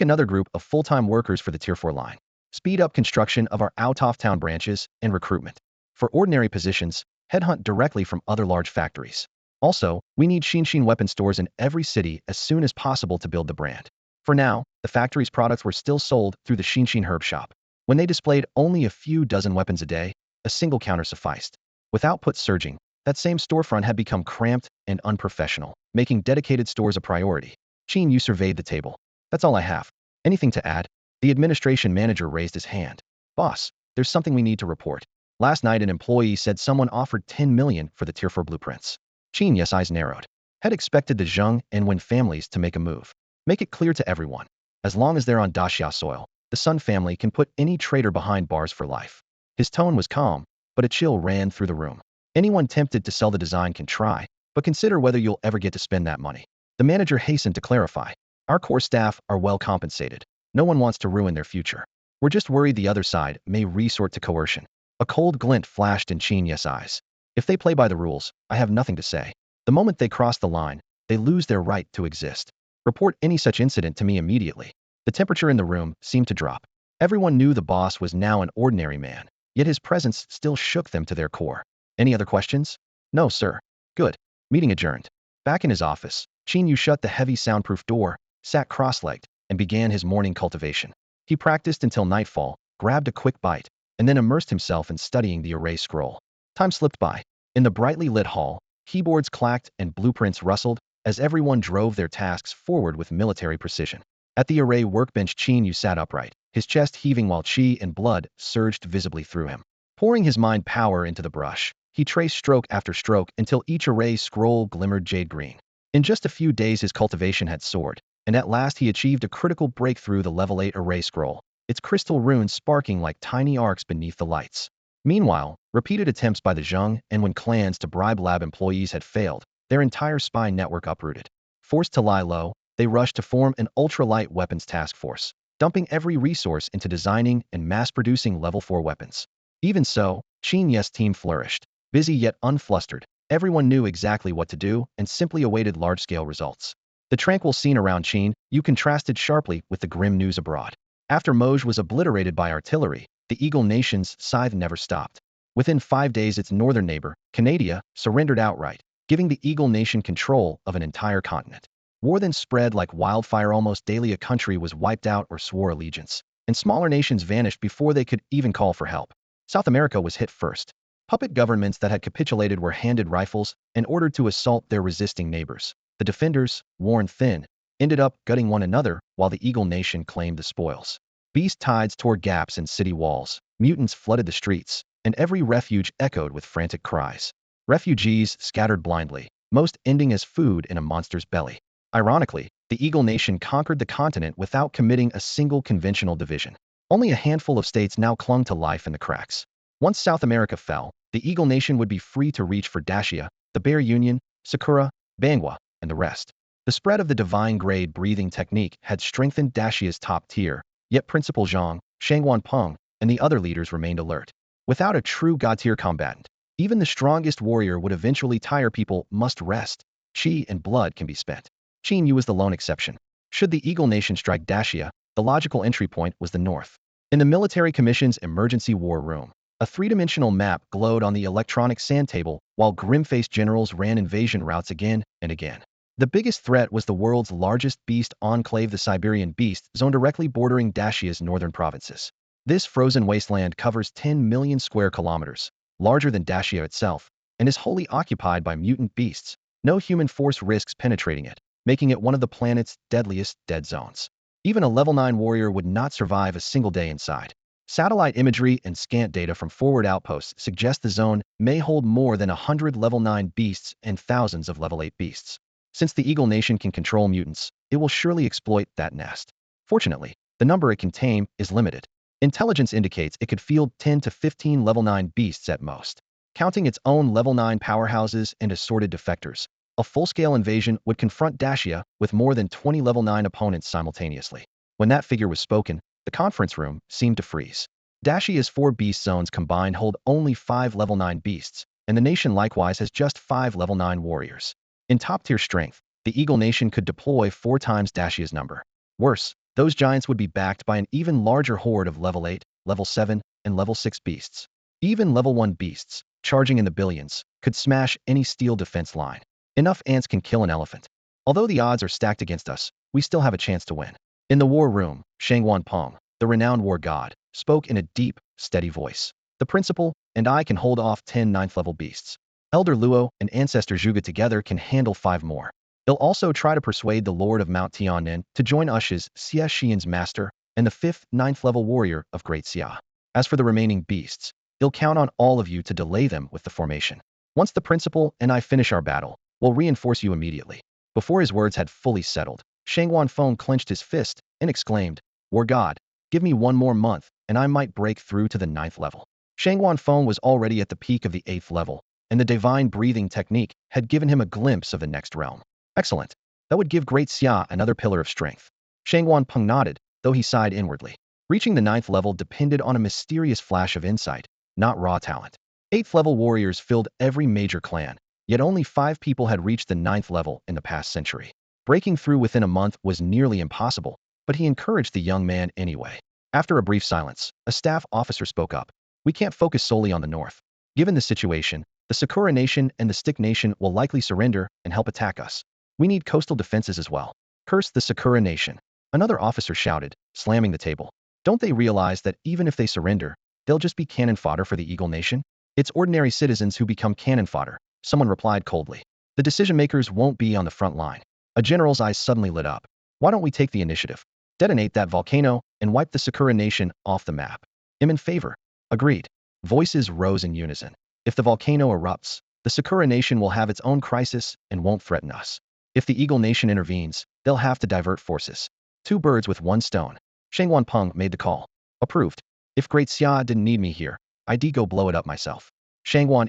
A: another group of full-time workers for the tier 4 line. Speed up construction of our out-of-town branches and recruitment. For ordinary positions, headhunt directly from other large factories. Also, we need Shinshin weapon stores in every city as soon as possible to build the brand. For now, the factory's products were still sold through the Shinshin herb shop. When they displayed only a few dozen weapons a day, a single counter sufficed. With output surging, that same storefront had become cramped and unprofessional, making dedicated stores a priority. Qin Yu surveyed the table. That's all I have. Anything to add? The administration manager raised his hand. Boss, there's something we need to report. Last night an employee said someone offered 10 million for the tier 4 blueprints. Qin Yu's eyes narrowed. Had expected the Zheng and Wen families to make a move. Make it clear to everyone. As long as they're on Daxia soil, the Sun family can put any traitor behind bars for life. His tone was calm, but a chill ran through the room. Anyone tempted to sell the design can try, but consider whether you'll ever get to spend that money. The manager hastened to clarify. Our core staff are well compensated. No one wants to ruin their future. We're just worried the other side may resort to coercion. A cold glint flashed in Qin Yu's eyes. If they play by the rules, I have nothing to say. The moment they cross the line, they lose their right to exist. Report any such incident to me immediately. The temperature in the room seemed to drop. Everyone knew the boss was now an ordinary man, yet his presence still shook them to their core. Any other questions? No, sir. Good. Meeting adjourned. Back in his office, Qin Yu shut the heavy soundproof door, sat cross-legged, and began his morning cultivation. He practiced until nightfall, grabbed a quick bite, and then immersed himself in studying the array scroll. Time slipped by. In the brightly lit hall, keyboards clacked and blueprints rustled as everyone drove their tasks forward with military precision. At the array workbench, Qin Yu sat upright, his chest heaving while chi and blood surged visibly through him. Pouring his mind power into the brush, he traced stroke after stroke until each array scroll glimmered jade green. In just a few days his cultivation had soared, and at last he achieved a critical breakthrough: the level 8 array scroll, its crystal runes sparking like tiny arcs beneath the lights. Meanwhile, repeated attempts by the Zheng and Wen clans to bribe lab employees had failed, their entire spy network uprooted. Forced to lie low, they rushed to form an ultralight weapons task force, dumping every resource into designing and mass-producing level 4 weapons. Even so, Qin Yu's team flourished. Busy yet unflustered, everyone knew exactly what to do and simply awaited large-scale results. The tranquil scene around Qin Yu contrasted sharply with the grim news abroad. After Moj was obliterated by artillery, the Eagle Nation's scythe never stopped. Within 5 days its northern neighbor, Canada, surrendered outright, giving the Eagle Nation control of an entire continent. War then spread like wildfire. Almost daily a country was wiped out or swore allegiance, and smaller nations vanished before they could even call for help. South America was hit first. Puppet governments that had capitulated were handed rifles and ordered to assault their resisting neighbors. The defenders, worn thin, ended up gutting one another while the Eagle Nation claimed the spoils. Beast tides tore gaps in city walls, mutants flooded the streets, and every refuge echoed with frantic cries. Refugees scattered blindly, most ending as food in a monster's belly. Ironically, the Eagle Nation conquered the continent without committing a single conventional division. Only a handful of states now clung to life in the cracks. Once South America fell, the Eagle Nation would be free to reach for Dacia, the Bear Union, Sakura, Bangwa, and the rest. The spread of the divine grade breathing technique had strengthened Dacia's top tier, yet Principal Zhang, Shangwan Peng, and the other leaders remained alert. Without a true god-tier combatant, even the strongest warrior would eventually tire. People must rest. Qi and blood can be spent. Qin Yu was the lone exception. Should the Eagle Nation strike Dacia, the logical entry point was the north. In the Military Commission's emergency war room, a three-dimensional map glowed on the electronic sand table while grim-faced generals ran invasion routes again and again. The biggest threat was the world's largest beast enclave, the Siberian Beast Zone, directly bordering Dacia's northern provinces. This frozen wasteland covers 10 million square kilometers, larger than Dacia itself, and is wholly occupied by mutant beasts. No human force risks penetrating it, making it one of the planet's deadliest dead zones. Even a level 9 warrior would not survive a single day inside. Satellite imagery and scant data from forward outposts suggest the zone may hold more than 100 level 9 beasts and thousands of level 8 beasts. Since the Eagle Nation can control mutants, it will surely exploit that nest. Fortunately, the number it can tame is limited. Intelligence indicates it could field 10 to 15 level 9 beasts at most. Counting its own level 9 powerhouses and assorted defectors, a full-scale invasion would confront Dacia with more than 20 level 9 opponents simultaneously. When that figure was spoken, the conference room seemed to freeze. Dacia's 4 beast zones combined hold only 5 level 9 beasts, and the nation likewise has just 5 level 9 warriors. In top-tier strength, the Eagle Nation could deploy 4 times Dacia's number. Worse, those giants would be backed by an even larger horde of level 8, level 7, and level 6 beasts. Even level 1 beasts, charging in the billions, could smash any steel defense line. Enough ants can kill an elephant. Although the odds are stacked against us, we still have a chance to win. In the war room, Shangwan Peng, the renowned war god, spoke in a deep, steady voice. The principal and I can hold off 10 9th-level beasts. Elder Luo and Ancestor Zhuge together can handle 5 more. They'll also try to persuade the Lord of Mount Tiannin to join us as Xia Xian's master and the 5th, 9th-level warrior of Great Xia. As for the remaining beasts, they'll count on all of you to delay them with the formation. Once the principal and I finish our battle, we'll reinforce you immediately. Before his words had fully settled, Shangwan Feng clenched his fist and exclaimed, War God, give me 1 more month, and I might break through to the 9th level. Shangwan Feng was already at the peak of the 8th level, and the divine breathing technique had given him a glimpse of the next realm. Excellent. That would give Great Xia another pillar of strength. Shangwan Peng nodded, though he sighed inwardly. Reaching the 9th level depended on a mysterious flash of insight, not raw talent. 8th level warriors filled every major clan, yet only 5 people had reached the 9th level in the past century. Breaking through within a month was nearly impossible, but he encouraged the young man anyway. After a brief silence, a staff officer spoke up. We can't focus solely on the north. Given the situation, the Sakura Nation and the Stick Nation will likely surrender and help attack us. We need coastal defenses as well. Curse the Sakura Nation. Another officer shouted, slamming the table. Don't they realize that even if they surrender, they'll just be cannon fodder for the Eagle Nation? It's ordinary citizens who become cannon fodder, someone replied coldly. The decision-makers won't be on the front line. A general's eyes suddenly lit up. Why don't we take the initiative? Detonate that volcano and wipe the Sakura Nation off the map. I'm in favor. Agreed. Voices rose in unison. If the volcano erupts, the Sakura Nation will have its own crisis and won't threaten us. If the Eagle Nation intervenes, they'll have to divert forces. 2 birds with 1 stone. Shangwan Peng made the call. Approved. If Great Xia didn't need me here, I'd go blow it up myself. Shangwan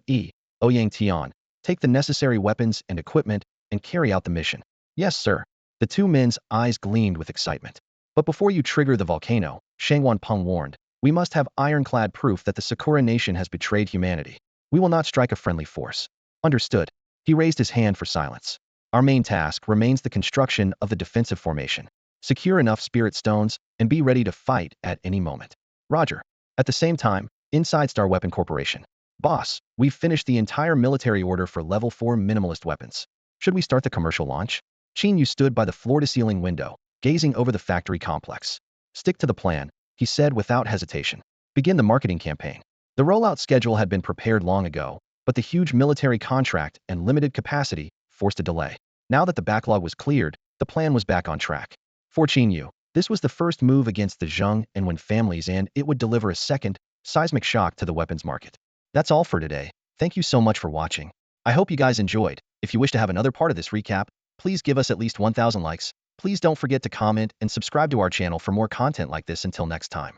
A: Ouyang Tian, take the necessary weapons and equipment and carry out the mission. Yes, sir. The 2 men's eyes gleamed with excitement. But before you trigger the volcano, Shangwan Peng warned, we must have ironclad proof that the Sakura Nation has betrayed humanity. We will not strike a friendly force. Understood. He raised his hand for silence. Our main task remains the construction of the defensive formation. Secure enough spirit stones and be ready to fight at any moment. Roger. At the same time, inside Star Weapon Corporation. Boss, we've finished the entire military order for level 4 minimalist weapons. Should we start the commercial launch? Qin Yu stood by the floor-to-ceiling window, gazing over the factory complex. Stick to the plan, he said without hesitation. Begin the marketing campaign. The rollout schedule had been prepared long ago, but the huge military contract and limited capacity forced a delay. Now that the backlog was cleared, the plan was back on track. For Qin Yu, this was the first move against the Zheng and Wen families, and it would deliver a second, seismic shock to the weapons market. That's all for today. Thank you so much for watching. I hope you guys enjoyed. If you wish to have another part of this recap, please give us at least 1,000 likes. Please don't forget to comment and subscribe to our channel for more content like this. Until next time.